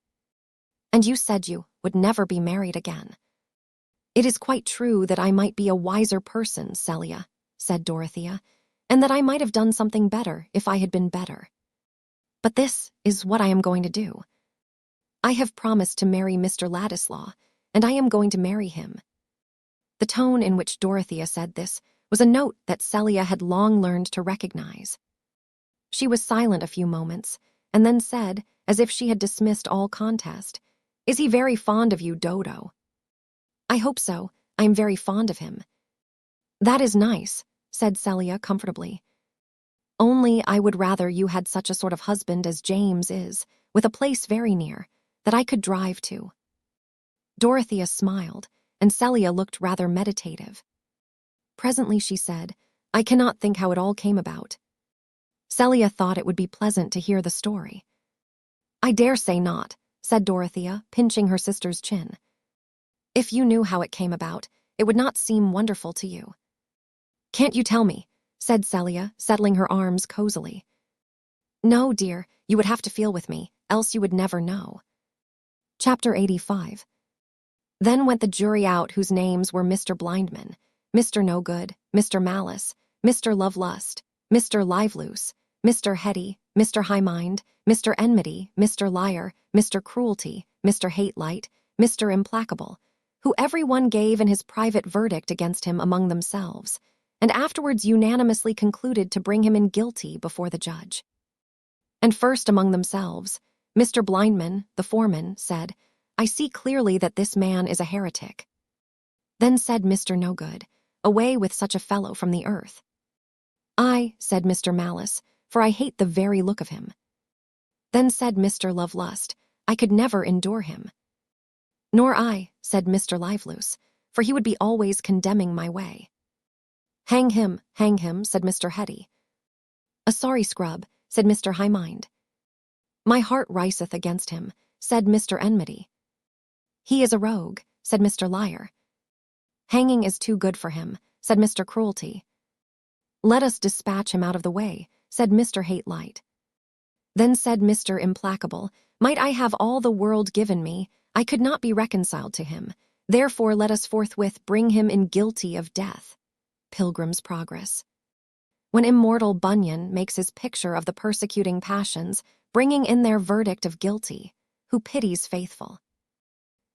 And you said you would never be married again. "It is quite true that I might be a wiser person, Celia," said Dorothea, "and that I might have done something better if I had been better. But this is what I am going to do. I have promised to marry Mr. Ladislaw, and I am going to marry him." The tone in which Dorothea said this was a note that Celia had long learned to recognize. She was silent a few moments, and then said, as if she had dismissed all contest, "Is he very fond of you, Dodo?" "I hope so. I am very fond of him." "That is nice," said Celia comfortably. "Only I would rather you had such a sort of husband as James is, with a place very near, that I could drive to." Dorothea smiled, and Celia looked rather meditative. Presently she said, "I cannot think how it all came about." Celia thought it would be pleasant to hear the story. "I dare say not," said Dorothea, pinching her sister's chin. "If you knew how it came about, it would not seem wonderful to you." "Can't you tell me?" said Celia, settling her arms cozily. "No, dear, you would have to feel with me, else you would never know." Chapter 85. Then went the jury out, whose names were Mr. Blindman, Mr. No Good, Mr. Malice, Mr. Lovelust, Mr. Liveloose, Mr. Heady, Mr. High Mind, Mr. Enmity, Mr. Liar, Mr. Cruelty, Mr. Hate-light, Mr. Implacable, who every one gave in his private verdict against him among themselves, and afterwards unanimously concluded to bring him in guilty before the judge. And first among themselves, Mr. Blindman, the foreman, said, "I see clearly that this man is a heretic." Then said Mr. No Good, "Away with such a fellow from the earth." "I," said Mr. Malice, "for I hate the very look of him." Then said Mr. Lovelust, "I could never endure him." "Nor I," said Mr. Liveloose, "for he would be always condemning my way." Hang him," said Mr. Heady. "A sorry scrub," said Mr. High Mind. "My heart riseth against him," said Mr. Enmity. "He is a rogue," said Mr. Liar. "Hanging is too good for him," said Mr. Cruelty. "Let us dispatch him out of the way," said Mr. Hate-light. Then said Mr. Implacable, "Might I have all the world given me, I could not be reconciled to him. Therefore let us forthwith bring him in guilty of death." Pilgrim's Progress. When immortal Bunyan makes his picture of the persecuting passions, bringing in their verdict of guilty, who pities faithful?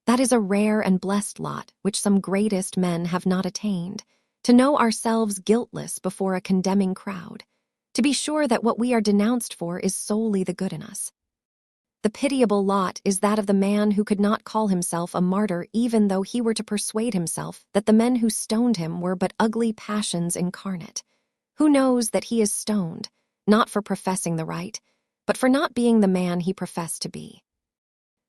That is a rare and blessed lot which some greatest men have not attained, to know ourselves guiltless before a condemning crowd, to be sure that what we are denounced for is solely the good in us. The pitiable lot is that of the man who could not call himself a martyr even though he were to persuade himself that the men who stoned him were but ugly passions incarnate, who knows that he is stoned, not for professing the right, but for not being the man he professed to be.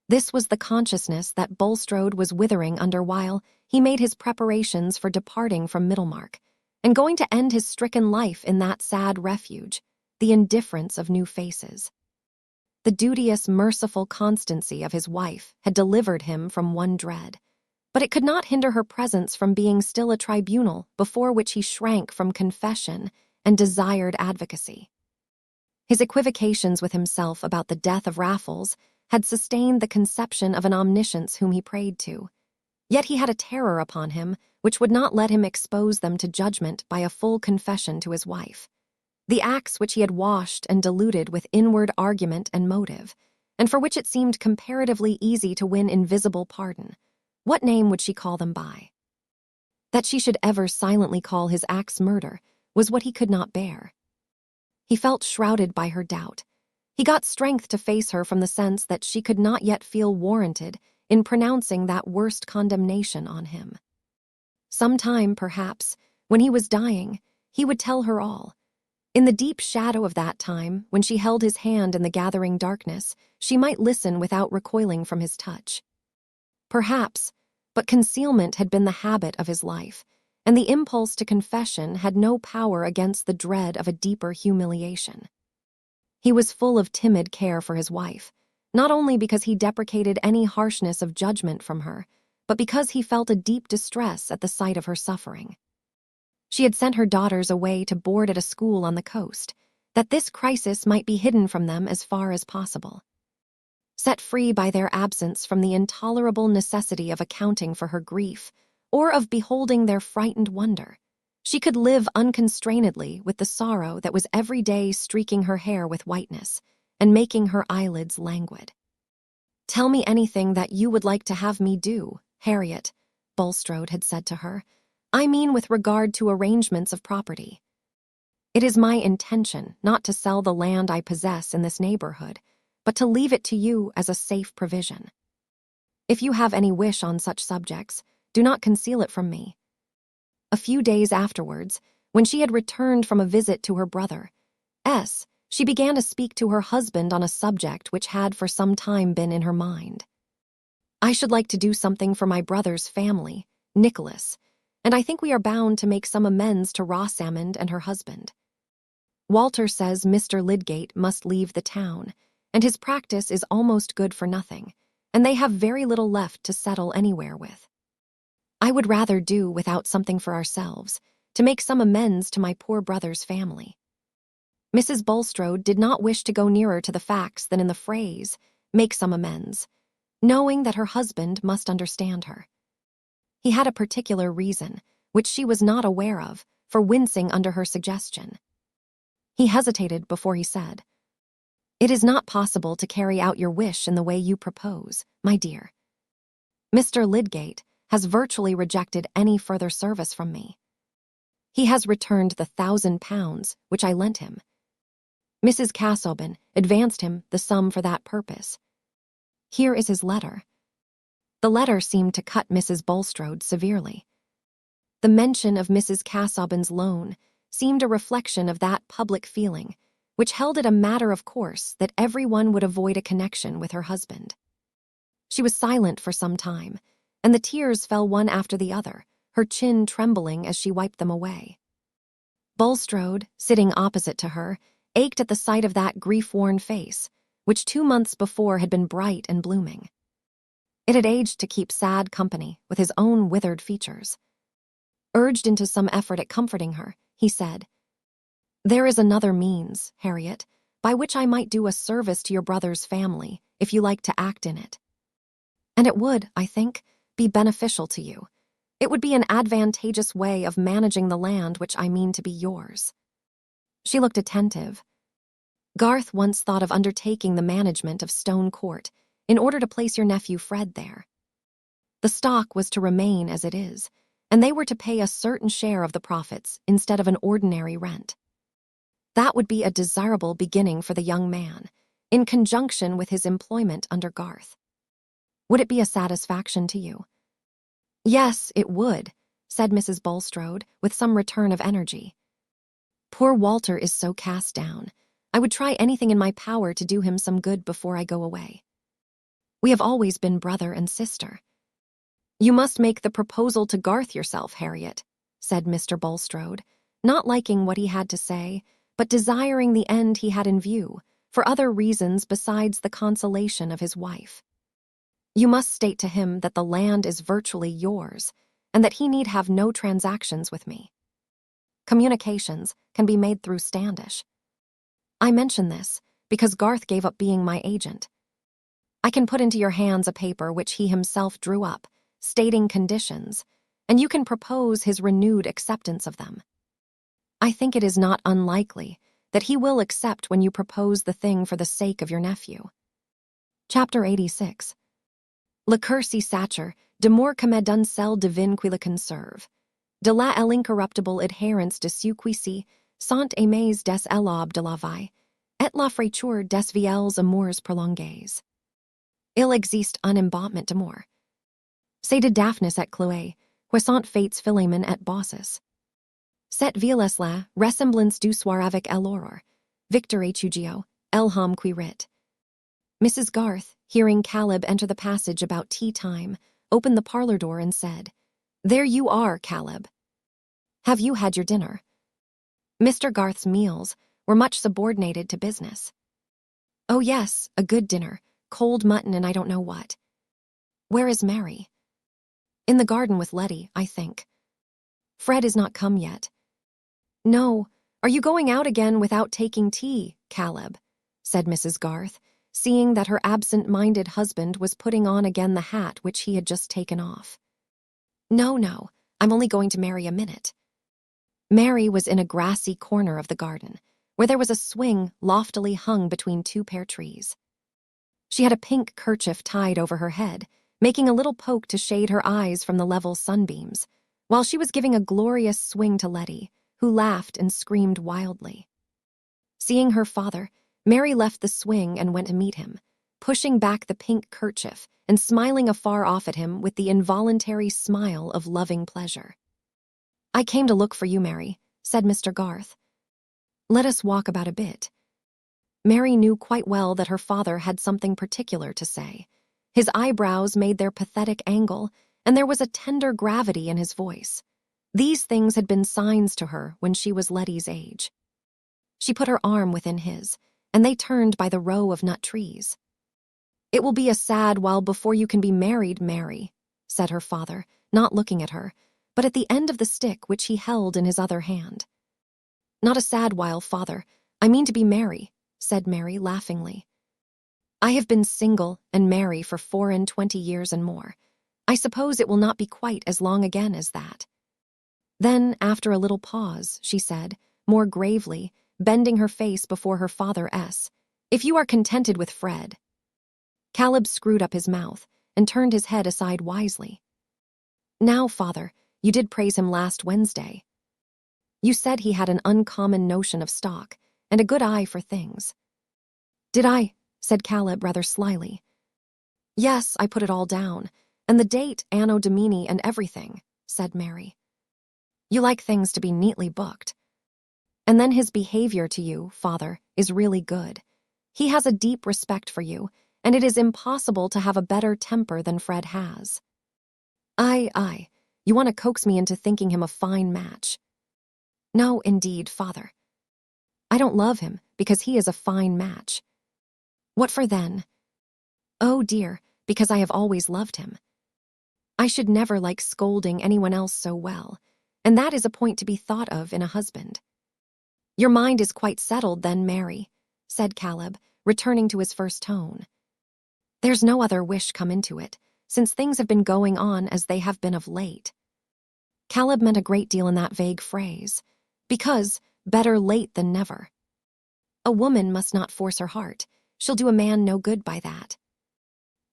This was the consciousness that Bulstrode was withering under while he made his preparations for departing from Middlemarch, and going to end his stricken life in that sad refuge, the indifference of new faces. The duteous, merciful constancy of his wife had delivered him from one dread, but it could not hinder her presence from being still a tribunal before which he shrank from confession and desired advocacy. His equivocations with himself about the death of Raffles had sustained the conception of an omniscience whom he prayed to, yet he had a terror upon him which would not let him expose them to judgment by a full confession to his wife. The acts which he had washed and diluted with inward argument and motive, and for which it seemed comparatively easy to win invisible pardon, what name would she call them by? That she should ever silently call his acts murder was what he could not bear. He felt shrouded by her doubt. He got strength to face her from the sense that she could not yet feel warranted in pronouncing that worst condemnation on him. Some time, perhaps, when he was dying, he would tell her all. In the deep shadow of that time, when she held his hand in the gathering darkness, she might listen without recoiling from his touch. Perhaps, but concealment had been the habit of his life, and the impulse to confession had no power against the dread of a deeper humiliation. He was full of timid care for his wife, not only because he deprecated any harshness of judgment from her, but because he felt a deep distress at the sight of her suffering. She had sent her daughters away to board at a school on the coast, that this crisis might be hidden from them as far as possible. Set free by their absence from the intolerable necessity of accounting for her grief, or of beholding their frightened wonder. She could live unconstrainedly with the sorrow that was every day streaking her hair with whiteness and making her eyelids languid. "Tell me anything that you would like to have me do, Harriet," Bulstrode had said to her. "I mean with regard to arrangements of property. It is my intention not to sell the land I possess in this neighborhood, but to leave it to you as a safe provision. If you have any wish on such subjects, do not conceal it from me." A few days afterwards, when she had returned from a visit to her brother, she began to speak to her husband on a subject which had for some time been in her mind. "I should like to do something for my brother's family, Nicholas, and I think we are bound to make some amends to Rosamond and her husband. Walter says Mr. Lydgate must leave the town, and his practice is almost good for nothing, and they have very little left to settle anywhere with. I would rather do without something for ourselves, to make some amends to my poor brother's family." Mrs. Bulstrode did not wish to go nearer to the facts than in the phrase, "make some amends," knowing that her husband must understand her. He had a particular reason, which she was not aware of, for wincing under her suggestion. He hesitated before he said, "It is not possible to carry out your wish in the way you propose, my dear. Mr. Lydgate has virtually rejected any further service from me. He has returned the £1,000 which I lent him. Mrs. Casaubon advanced him the sum for that purpose. Here is his letter." The letter seemed to cut Mrs. Bulstrode severely. The mention of Mrs. Casaubon's loan seemed a reflection of that public feeling which held it a matter of course that everyone would avoid a connection with her husband. She was silent for some time, and the tears fell one after the other, her chin trembling as she wiped them away. Bulstrode, sitting opposite to her, ached at the sight of that grief-worn face, which 2 months before had been bright and blooming. It had aged to keep sad company with his own withered features. Urged into some effort at comforting her, he said, "There is another means, Harriet, by which I might do a service to your brother's family, if you like to act in it. And it would, I think, be beneficial to you. It would be an advantageous way of managing the land which I mean to be yours." She looked attentive. "Garth once thought of undertaking the management of Stone Court in order to place your nephew Fred there. The stock was to remain as it is, and they were to pay a certain share of the profits instead of an ordinary rent. That would be a desirable beginning for the young man, in conjunction with his employment under Garth. Would it be a satisfaction to you?" "Yes, it would," said Mrs. Bulstrode, with some return of energy. "Poor Walter is so cast down. I would try anything in my power to do him some good before I go away. We have always been brother and sister." "You must make the proposal to Garth yourself, Harriet," said Mr. Bulstrode, not liking what he had to say, but desiring the end he had in view, for other reasons besides the consolation of his wife. "You must state to him that the land is virtually yours, and that he need have no transactions with me. Communications can be made through Standish. I mention this because Garth gave up being my agent. I can put into your hands a paper which he himself drew up, stating conditions, and you can propose his renewed acceptance of them. I think it is not unlikely that he will accept when you propose the thing for the sake of your nephew." Chapter 86. Le cursi sacer, de mort comme d'un sel divin qui le conserve, de la l'incorruptible adherence de ceux qui si sont aimés des élobes de la vie, et la fraîcheur des vielles amours prolongées. Il existe un embaument d'amour. C'est de Daphnis et Chloé, puissant fates Philemon et Baucis. Cette vieillesse la ressemblance du soir avec l'aurore, Victor Hugo, Elham qui rit. Mrs. Garth, hearing Caleb enter the passage about tea-time, opened the parlor door and said, "There you are, Caleb. Have you had your dinner?" Mr. Garth's meals were much subordinated to business. "Oh yes, a good dinner, cold mutton and I don't know what." "Where is Mary?" "In the garden with Letty, I think." "Fred is not come yet." "No. Are you going out again without taking tea, Caleb?" said Mrs. Garth, seeing that her absent-minded husband was putting on again the hat which he had just taken off. No, I'm only going to Mary a minute." Mary was in a grassy corner of the garden, where there was a swing loftily hung between two pear trees. She had a pink kerchief tied over her head, making a little poke to shade her eyes from the level sunbeams, while she was giving a glorious swing to Letty, who laughed and screamed wildly. Seeing her father, Mary left the swing and went to meet him, pushing back the pink kerchief and smiling afar off at him with the involuntary smile of loving pleasure. "I came to look for you, Mary," said Mr. Garth. "Let us walk about a bit." Mary knew quite well that her father had something particular to say. His eyebrows made their pathetic angle, and there was a tender gravity in his voice. These things had been signs to her when she was Letty's age. She put her arm within his, and they turned by the row of nut trees. "It will be a sad while before you can be married, Mary," said her father, not looking at her, but at the end of the stick which he held in his other hand. "Not a sad while, father. I mean to be Mary," said Mary laughingly. "I have been single and merry for 24 years and more. I suppose it will not be quite as long again as that." Then, after a little pause, she said, more gravely, bending her face before her father, "If you are contented with Fred." Caleb screwed up his mouth and turned his head aside wisely. "Now, father, you did praise him last Wednesday. You said he had an uncommon notion of stock and a good eye for things." "Did I?" said Caleb rather slyly. "Yes, I put it all down, and the date, Anno Domini, and everything," said Mary. "You like things to be neatly booked. And then his behavior to you, father, is really good. He has a deep respect for you, and it is impossible to have a better temper than Fred has." Aye, you want to coax me into thinking him a fine match." "No, indeed, father. I don't love him because he is a fine match." "What for then?" "Oh dear, because I have always loved him. I should never like scolding anyone else so well, and that is a point to be thought of in a husband." "Your mind is quite settled then, Mary," said Caleb, returning to his first tone. "There's no other wish come into it, since things have been going on as they have been of late." Caleb meant a great deal in that vague phrase, because better late than never. A woman must not force her heart. She'll do a man no good by that.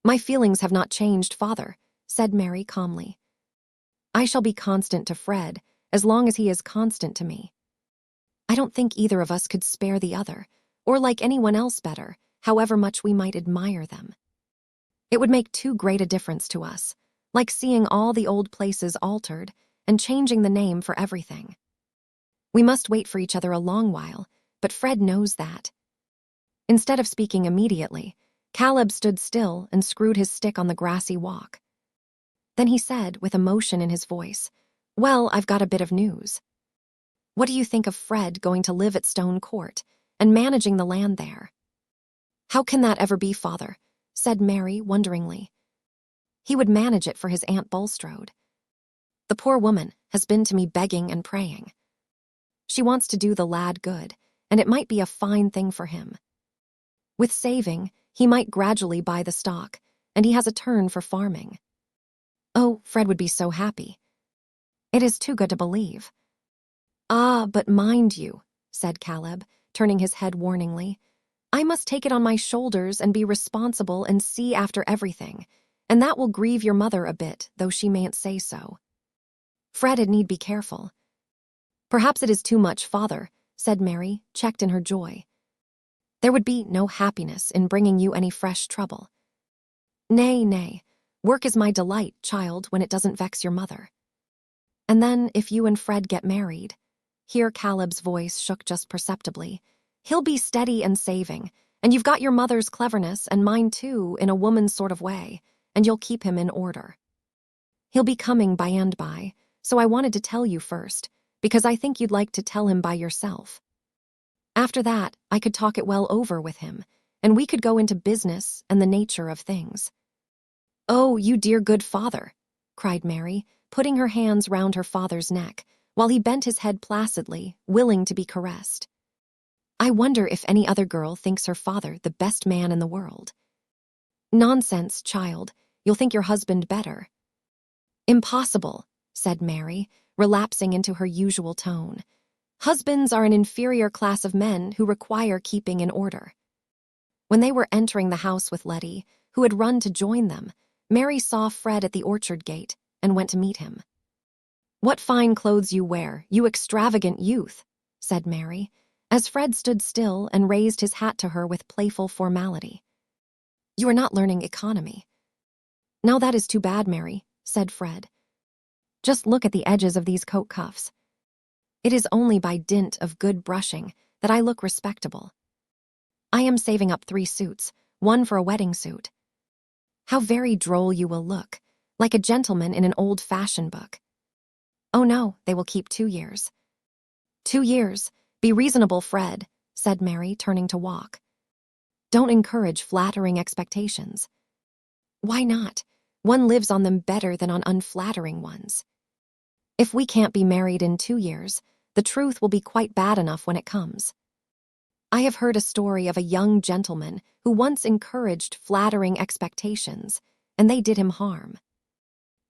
"My feelings have not changed, father," said Mary calmly. "I shall be constant to Fred as long as he is constant to me. I don't think either of us could spare the other, or like anyone else better, however much we might admire them. It would make too great a difference to us, like seeing all the old places altered and changing the name for everything. We must wait for each other a long while, but Fred knows that." Instead of speaking immediately, Caleb stood still and screwed his stick on the grassy walk. Then he said, with emotion in his voice, "Well, I've got a bit of news. What do you think of Fred going to live at Stone Court and managing the land there?" "How can that ever be, father?" said Mary wonderingly. "He would manage it for his Aunt Bulstrode. The poor woman has been to me begging and praying. She wants to do the lad good, and it might be a fine thing for him. With saving, he might gradually buy the stock, and he has a turn for farming. Oh, Fred would be so happy. It is too good to believe." "Ah, but mind you," said Caleb, turning his head warningly, "I must take it on my shoulders and be responsible and see after everything, and that will grieve your mother a bit, though she mayn't say so. Fred had need be careful." "Perhaps it is too much, father," said Mary, checked in her joy. "There would be no happiness in bringing you any fresh trouble." Nay, work is my delight, child, when it doesn't vex your mother. And then, if you and Fred get married," here Caleb's voice shook just perceptibly, "he'll be steady and saving, and you've got your mother's cleverness and mine too in a woman's sort of way, and you'll keep him in order. He'll be coming by and by, so I wanted to tell you first, because I think you'd like to tell him by yourself. After that, I could talk it well over with him, and we could go into business and the nature of things." "Oh, you dear good father," cried Mary, putting her hands round her father's neck, while he bent his head placidly, willing to be caressed. "I wonder if any other girl thinks her father the best man in the world." "Nonsense, child. You'll think your husband better." "Impossible," said Mary, relapsing into her usual tone. "Husbands are an inferior class of men who require keeping in order." When they were entering the house with Letty, who had run to join them, Mary saw Fred at the orchard gate and went to meet him. "What fine clothes you wear, you extravagant youth," said Mary, as Fred stood still and raised his hat to her with playful formality. "You are not learning economy." "Now that is too bad, Mary," said Fred. "Just look at the edges of these coat cuffs. It is only by dint of good brushing that I look respectable. I am saving up 3 suits, one for a wedding suit. How very droll you will look, like a gentleman in an old fashion book." "Oh no, they will keep 2 years. 2 years. Be reasonable, Fred," said Mary, turning to walk. "Don't encourage flattering expectations." "Why not? One lives on them better than on unflattering ones. If we can't be married in 2 years, the truth will be quite bad enough when it comes. I have heard a story of a young gentleman who once encouraged flattering expectations, and they did him harm.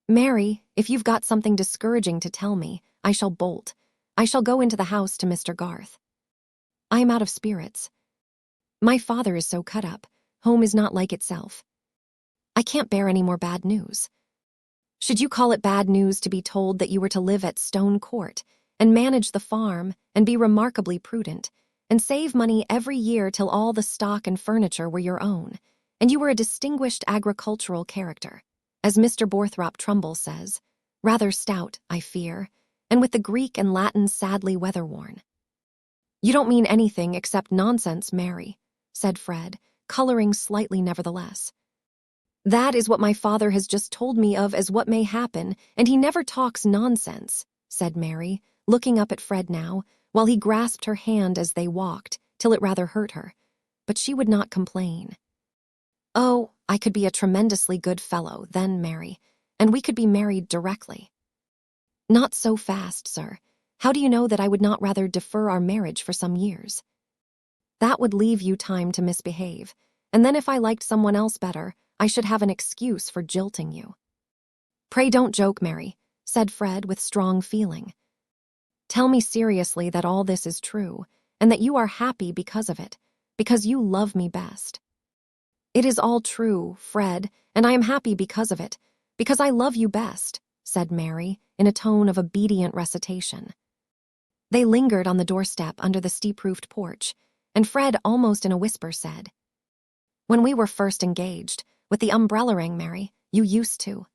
Mary, if you've got something discouraging to tell me, I shall bolt. I shall go into the house to Mr. Garth. I am out of spirits. My father is so cut up. Home is not like itself. I can't bear any more bad news. Should you call it bad news to be told that you were to live at Stone Court and manage the farm and be remarkably prudent and save money every year till all the stock and furniture were your own, and you were a distinguished agricultural character, as Mr. Borthrop Trumbull says, rather stout, I fear, and with the Greek and Latin sadly weather-worn." "You don't mean anything except nonsense, Mary," said Fred, coloring slightly nevertheless. "That is what my father has just told me of as what may happen, and he never talks nonsense," said Mary, looking up at Fred now, while he grasped her hand as they walked, till it rather hurt her. But she would not complain. "Oh, I could be a tremendously good fellow, then, Mary, and we could be married directly." "Not so fast, sir. How do you know that I would not rather defer our marriage for some years? That would leave you time to misbehave, and then if I liked someone else better, I should have an excuse for jilting you." "Pray don't joke, Mary," said Fred with strong feeling. "Tell me seriously that all this is true, and that you are happy because of it, because you love me best." "It is all true, Fred, and I am happy because of it, because I love you best," said Mary, in a tone of obedient recitation. They lingered on the doorstep under the steep-roofed porch, and Fred almost in a whisper said, "When we were first engaged, with the umbrella ring, Mary, you used to."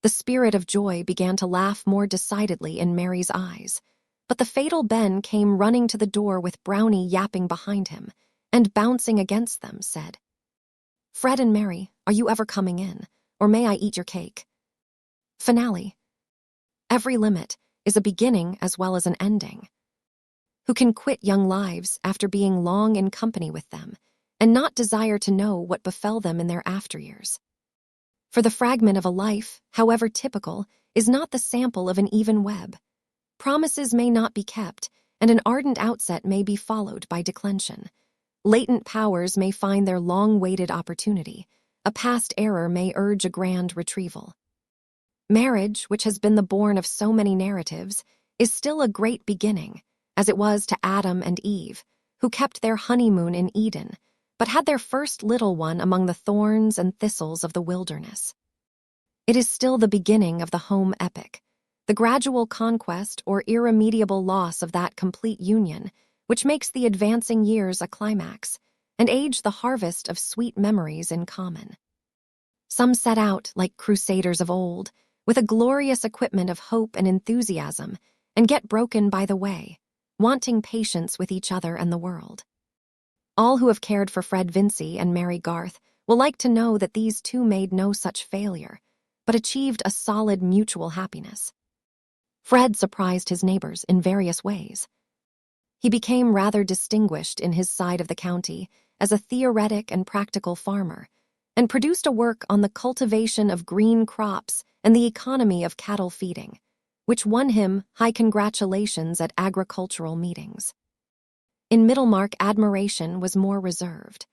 The spirit of joy began to laugh more decidedly in Mary's eyes, but the fatal Ben came running to the door with Brownie yapping behind him, and bouncing against them, said, "Fred and Mary, are you ever coming in, or may I eat your cake?" Finale. Every limit is a beginning as well as an ending. Who can quit young lives after being long in company with them, and not desire to know what befell them in their after years? For the fragment of a life, however typical, is not the sample of an even web. Promises may not be kept, and an ardent outset may be followed by declension. Latent powers may find their long-waited opportunity. A past error may urge a grand retrieval. Marriage, which has been the bourne of so many narratives, is still a great beginning, as it was to Adam and Eve, who kept their honeymoon in Eden, but had their first little one among the thorns and thistles of the wilderness. It is still the beginning of the home epic, the gradual conquest or irremediable loss of that complete union, which makes the advancing years a climax, and age the harvest of sweet memories in common. Some set out, like crusaders of old, with a glorious equipment of hope and enthusiasm, and get broken by the way, wanting patience with each other and the world. All who have cared for Fred Vincy and Mary Garth will like to know that these two made no such failure, but achieved a solid mutual happiness. Fred surprised his neighbors in various ways. He became rather distinguished in his side of the county as a theoretic and practical farmer, and produced a work on the cultivation of green crops and the economy of cattle feeding, which won him high congratulations at agricultural meetings. In Middlemarch, admiration was more reserved.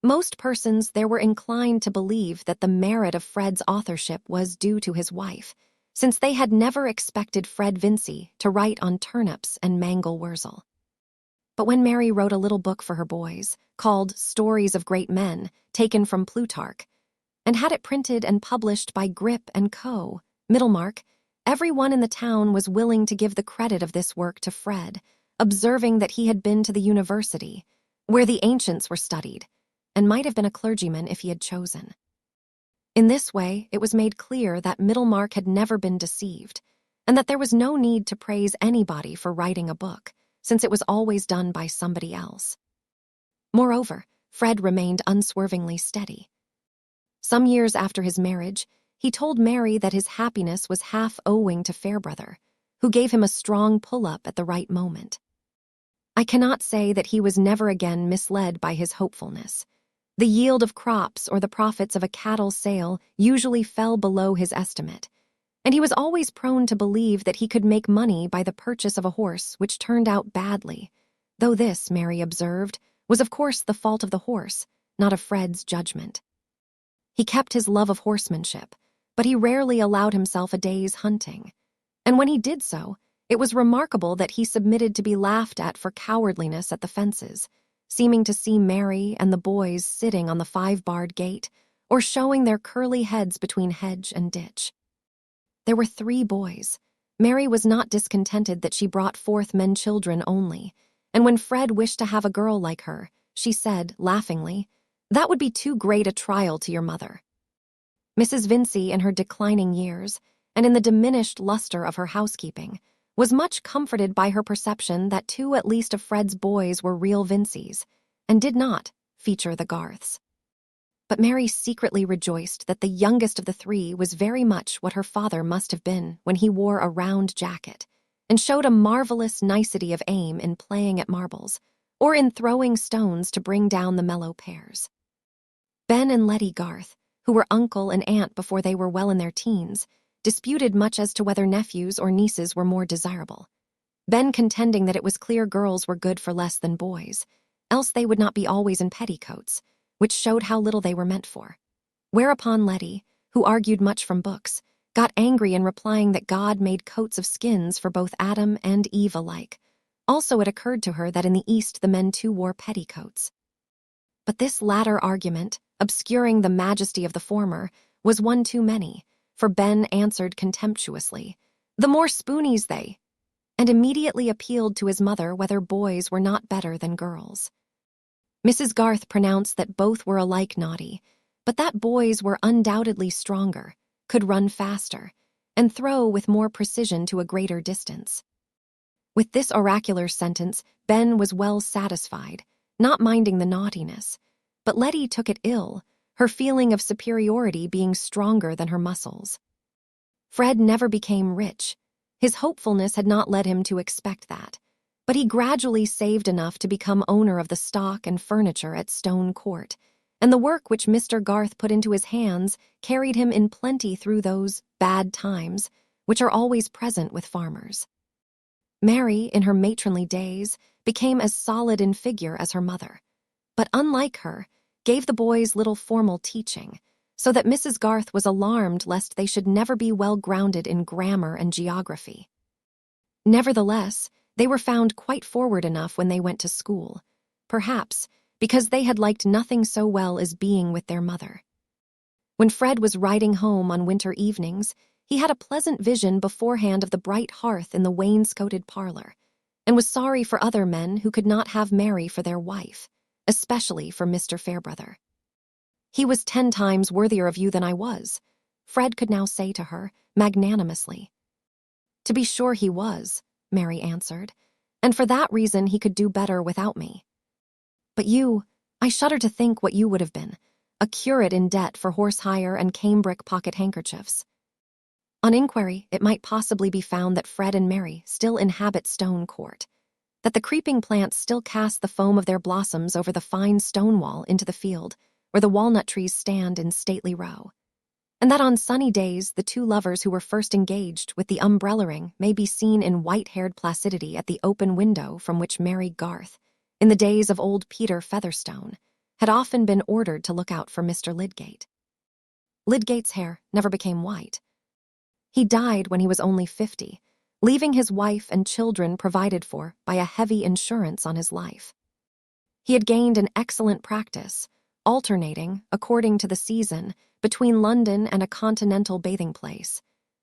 Most persons there were inclined to believe that the merit of Fred's authorship was due to his wife, since they had never expected Fred Vincy to write on turnips and mangel wurzel. But when Mary wrote a little book for her boys, called Stories of Great Men, taken from Plutarch, and had it printed and published by Grip & Co., Middlemarch, everyone in the town was willing to give the credit of this work to Fred, observing that he had been to the university, where the ancients were studied, and might have been a clergyman if he had chosen. In this way, it was made clear that Middlemarch had never been deceived, and that there was no need to praise anybody for writing a book, since it was always done by somebody else. Moreover, Fred remained unswervingly steady. Some years after his marriage, he told Mary that his happiness was half owing to Fairbrother, who gave him a strong pull-up at the right moment. I cannot say that he was never again misled by his hopefulness. The yield of crops or the profits of a cattle sale usually fell below his estimate, and he was always prone to believe that he could make money by the purchase of a horse which turned out badly, though this, Mary observed, was of course the fault of the horse, not of Fred's judgment. He kept his love of horsemanship, but he rarely allowed himself a day's hunting, and when he did so, it was remarkable that he submitted to be laughed at for cowardliness at the fences, seeming to see Mary and the boys sitting on the 5-barred gate, or showing their curly heads between hedge and ditch. There were 3 boys. Mary was not discontented that she brought forth men-children only, and when Fred wished to have a girl like her, she said, laughingly, "That would be too great a trial to your mother." Mrs. Vincy, in her declining years, and in the diminished luster of her housekeeping, was much comforted by her perception that 2 at least of Fred's boys were real Vincys, and did not feature the Garths. But Mary secretly rejoiced that the youngest of the 3 was very much what her father must have been when he wore a round jacket, and showed a marvelous nicety of aim in playing at marbles, or in throwing stones to bring down the mellow pears. Ben and Letty Garth, who were uncle and aunt before they were well in their teens, disputed much as to whether nephews or nieces were more desirable, Ben contending that it was clear girls were good for less than boys, else they would not be always in petticoats, which showed how little they were meant for. Whereupon Letty, who argued much from books, got angry in replying that God made coats of skins for both Adam and Eve alike. Also it occurred to her that in the East the men too wore petticoats. But this latter argument, obscuring the majesty of the former, was one too many, for Ben answered contemptuously, "The more spoonies they," and immediately appealed to his mother whether boys were not better than girls. Mrs. Garth pronounced that both were alike naughty, but that boys were undoubtedly stronger, could run faster, and throw with more precision to a greater distance. With this oracular sentence, Ben was well satisfied, not minding the naughtiness, but Letty took it ill, her feeling of superiority being stronger than her muscles. Fred never became rich. His hopefulness had not led him to expect that, but he gradually saved enough to become owner of the stock and furniture at Stone Court, and the work which Mr. Garth put into his hands carried him in plenty through those bad times which are always present with farmers. Mary, in her matronly days, became as solid in figure as her mother, but unlike her, gave the boys little formal teaching, so that Mrs. Garth was alarmed lest they should never be well grounded in grammar and geography. Nevertheless, they were found quite forward enough when they went to school, perhaps because they had liked nothing so well as being with their mother. When Fred was riding home on winter evenings, he had a pleasant vision beforehand of the bright hearth in the wainscoted parlor, and was sorry for other men who could not have Mary for their wife, especially for Mr. Fairbrother. "He was 10 times worthier of you than I was," Fred could now say to her, magnanimously. "To be sure he was," Mary answered, "and for that reason he could do better without me. But you, I shudder to think what you would have been, a curate in debt for horse hire and cambric pocket handkerchiefs." On inquiry, it might possibly be found that Fred and Mary still inhabit Stone Court, that the creeping plants still cast the foam of their blossoms over the fine stone wall into the field, where the walnut trees stand in stately row, and that on sunny days the 2 lovers who were first engaged with the umbrella ring may be seen in white-haired placidity at the open window from which Mary Garth, in the days of old Peter Featherstone, had often been ordered to look out for Mr. Lydgate. Lydgate's hair never became white. He died when he was only 50, leaving his wife and children provided for by a heavy insurance on his life. He had gained an excellent practice, alternating, according to the season, between London and a continental bathing place,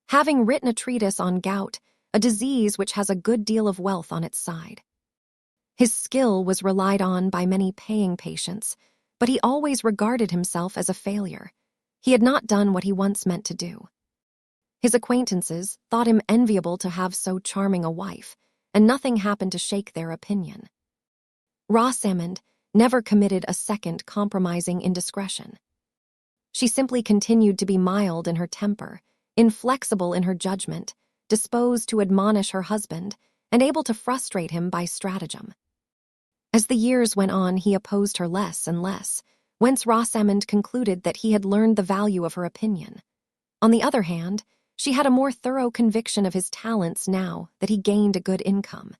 having written a treatise on gout, a disease which has a good deal of wealth on its side. His skill was relied on by many paying patients, but he always regarded himself as a failure. He had not done what he once meant to do. His acquaintances thought him enviable to have so charming a wife, and nothing happened to shake their opinion. Rosamond never committed a second compromising indiscretion. She simply continued to be mild in her temper, inflexible in her judgment, disposed to admonish her husband, and able to frustrate him by stratagem. As the years went on, he opposed her less and less, whence Rosamond concluded that he had learned the value of her opinion. On the other hand, she had a more thorough conviction of his talents now that he gained a good income,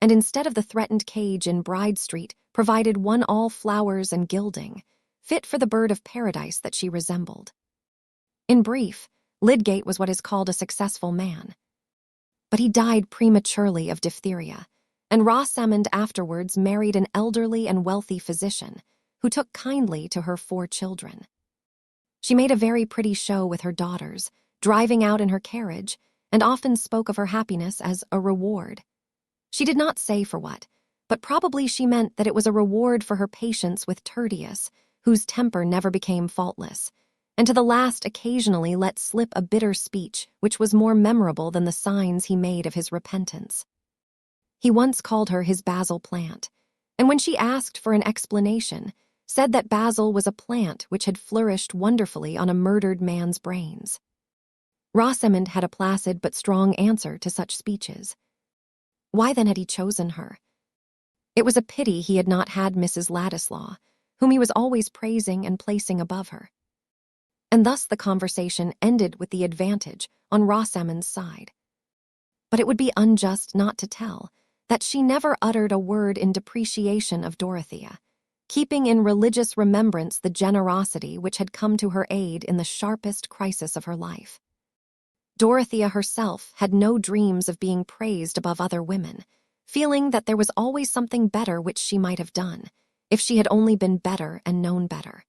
and instead of the threatened cage in Bride Street, provided one all flowers and gilding, fit for the bird of paradise that she resembled. In brief, Lydgate was what is called a successful man. But he died prematurely of diphtheria, and Rosamond afterwards married an elderly and wealthy physician who took kindly to her 4 children. She made a very pretty show with her daughters, driving out in her carriage, and often spoke of her happiness as a reward. She did not say for what, but probably she meant that it was a reward for her patience with Tertius, whose temper never became faultless, and to the last occasionally let slip a bitter speech which was more memorable than the signs he made of his repentance. He once called her his basil plant, and when she asked for an explanation, said that basil was a plant which had flourished wonderfully on a murdered man's brains. Rosamond had a placid but strong answer to such speeches. Why then had he chosen her? It was a pity he had not had Mrs. Ladislaw, whom he was always praising and placing above her. And thus the conversation ended with the advantage on Rosamond's side. But it would be unjust not to tell that she never uttered a word in depreciation of Dorothea, keeping in religious remembrance the generosity which had come to her aid in the sharpest crisis of her life. Dorothea herself had no dreams of being praised above other women, feeling that there was always something better which she might have done, if she had only been better and known better.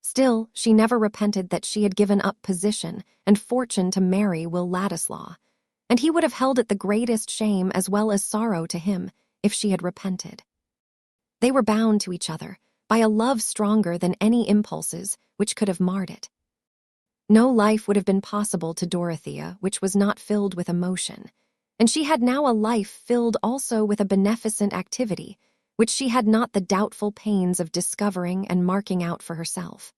Still, she never repented that she had given up position and fortune to marry Will Ladislaw, and he would have held it the greatest shame as well as sorrow to him if she had repented. They were bound to each other by a love stronger than any impulses which could have marred it. No life would have been possible to Dorothea which was not filled with emotion, and she had now a life filled also with a beneficent activity which she had not the doubtful pains of discovering and marking out for herself.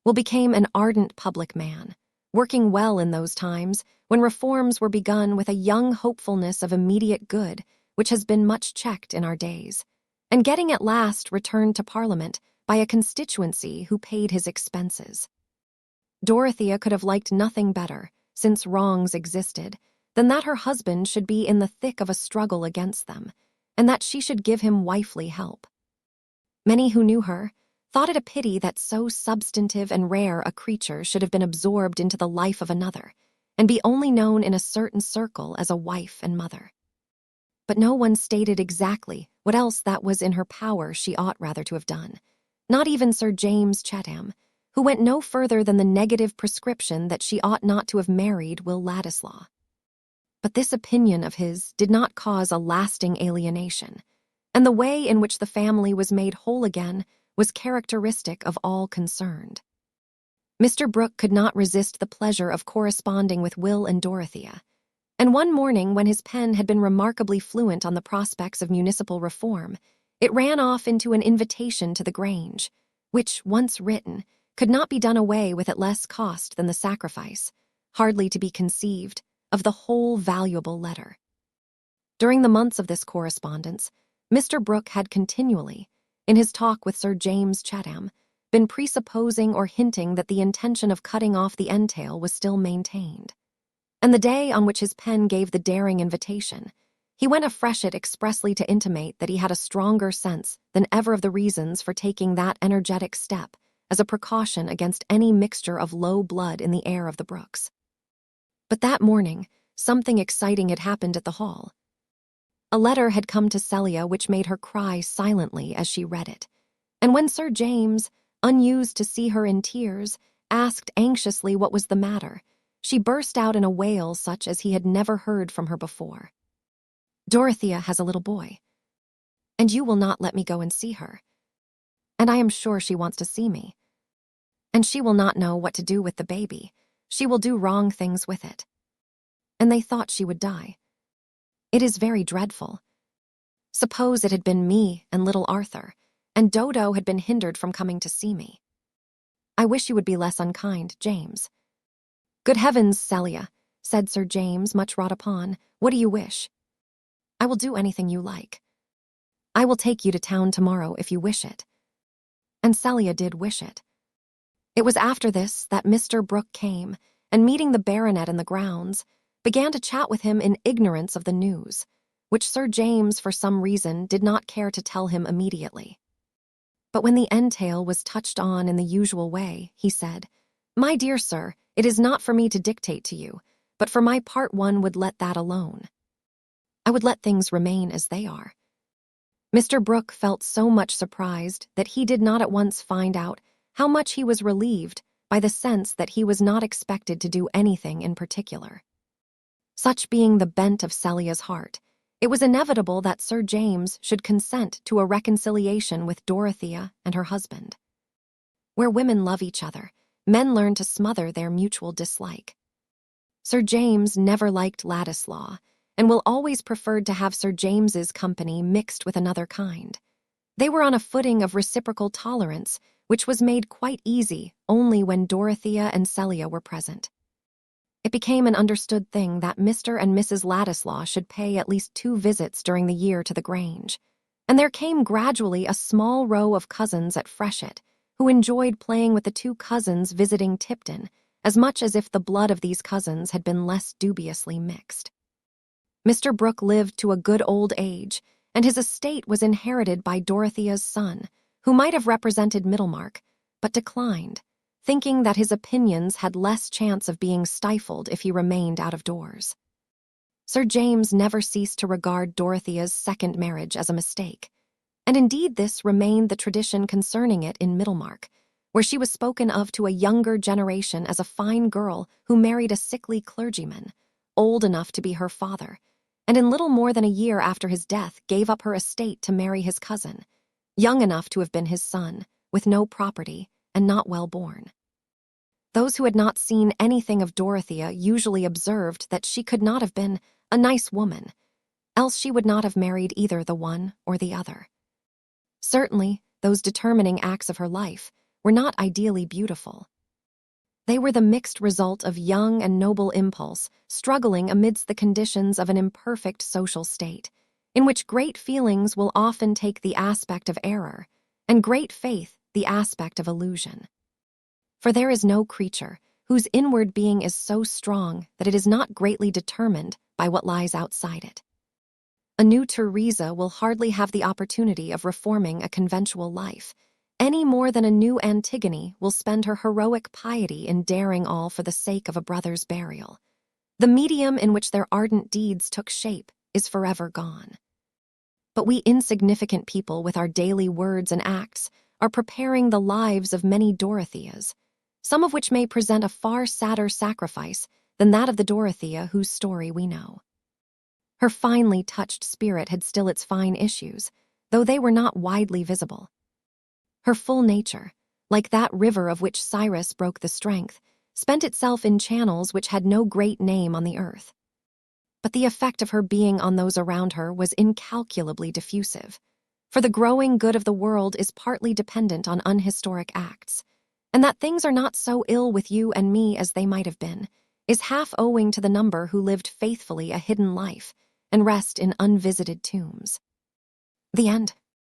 Will became an ardent public man, working well in those times when reforms were begun with a young hopefulness of immediate good which has been much checked in our days, and getting at last returned to Parliament by a constituency who paid his expenses. Dorothea could have liked nothing better, since wrongs existed, than that her husband should be in the thick of a struggle against them, and that she should give him wifely help. Many who knew her thought it a pity that so substantive and rare a creature should have been absorbed into the life of another, and be only known in a certain circle as a wife and mother. But no one stated exactly what else that was in her power she ought rather to have done, not even Sir James Chatham, who went no further than the negative prescription that she ought not to have married Will Ladislaw. But this opinion of his did not cause a lasting alienation, and the way in which the family was made whole again was characteristic of all concerned. Mr. Brooke could not resist the pleasure of corresponding with Will and Dorothea, and one morning when his pen had been remarkably fluent on the prospects of municipal reform, it ran off into an invitation to the Grange, which, once written, could not be done away with at less cost than the sacrifice, hardly to be conceived, of the whole valuable letter. During the months of this correspondence, Mr. Brooke had continually, in his talk with Sir James Chatham, been presupposing or hinting that the intention of cutting off the entail was still maintained. And the day on which his pen gave the daring invitation, he went afresh it expressly to intimate that he had a stronger sense than ever of the reasons for taking that energetic step as a precaution against any mixture of low blood in the heir of the Brookes. But that morning, something exciting had happened at the hall. A letter had come to Celia which made her cry silently as she read it. And when Sir James, unused to see her in tears, asked anxiously what was the matter, she burst out in a wail such as he had never heard from her before. "Dorothea has a little boy, and you will not let me go and see her. And I am sure she wants to see me. And she will not know what to do with the baby. She will do wrong things with it. And they thought she would die. It is very dreadful. Suppose it had been me and little Arthur, and Dodo had been hindered from coming to see me. I wish you would be less unkind, James." "Good heavens, Celia," said Sir James, much wrought upon. "What do you wish?" "I will do anything you like. I will take you to town tomorrow if you wish it." And Celia did wish it. It was after this that Mr. Brooke came, and meeting the baronet in the grounds, began to chat with him in ignorance of the news, which Sir James for some reason did not care to tell him immediately. But when the entail was touched on in the usual way, he said, "My dear sir, it is not for me to dictate to you, but for my part one would let that alone. I would let things remain as they are." Mr. Brooke felt so much surprised that he did not at once find out how much he was relieved by the sense that he was not expected to do anything in particular. Such being the bent of Celia's heart, it was inevitable that Sir James should consent to a reconciliation with Dorothea and her husband. Where women love each other, men learn to smother their mutual dislike. Sir James never liked Ladislaw, and will always preferred to have Sir James's company mixed with another kind. They were on a footing of reciprocal tolerance, which was made quite easy only when Dorothea and Celia were present. It became an understood thing that Mr. and Mrs. Ladislaw should pay at least 2 visits during the year to the Grange, and there came gradually a small row of cousins at Freshitt, who enjoyed playing with the 2 cousins visiting Tipton, as much as if the blood of these cousins had been less dubiously mixed. Mr. Brooke lived to a good old age, and his estate was inherited by Dorothea's son, who might have represented Middlemarch, but declined, thinking that his opinions had less chance of being stifled if he remained out of doors. Sir James never ceased to regard Dorothea's second marriage as a mistake, and indeed this remained the tradition concerning it in Middlemarch, where she was spoken of to a younger generation as a fine girl who married a sickly clergyman, old enough to be her father, and in little more than a year after his death gave up her estate to marry his cousin, young enough to have been his son, with no property, and not well born. Those who had not seen anything of Dorothea usually observed that she could not have been a nice woman, else she would not have married either the one or the other. Certainly, those determining acts of her life were not ideally beautiful. They were the mixed result of young and noble impulse struggling amidst the conditions of an imperfect social state, in which great feelings will often take the aspect of error, and great faith the aspect of illusion. For there is no creature whose inward being is so strong that it is not greatly determined by what lies outside it. A new Teresa will hardly have the opportunity of reforming a conventual life, any more than a new Antigone will spend her heroic piety in daring all for the sake of a brother's burial. The medium in which their ardent deeds took shape is forever gone. But we insignificant people with our daily words and acts are preparing the lives of many Dorotheas, some of which may present a far sadder sacrifice than that of the Dorothea whose story we know. Her finely touched spirit had still its fine issues, though they were not widely visible. Her full nature, like that river of which Cyrus broke the strength, spent itself in channels which had no great name on the earth. But the effect of her being on those around her was incalculably diffusive, for the growing good of the world is partly dependent on unhistoric acts, and that things are not so ill with you and me as they might have been, is half owing to the number who lived faithfully a hidden life and rest in unvisited tombs. The end.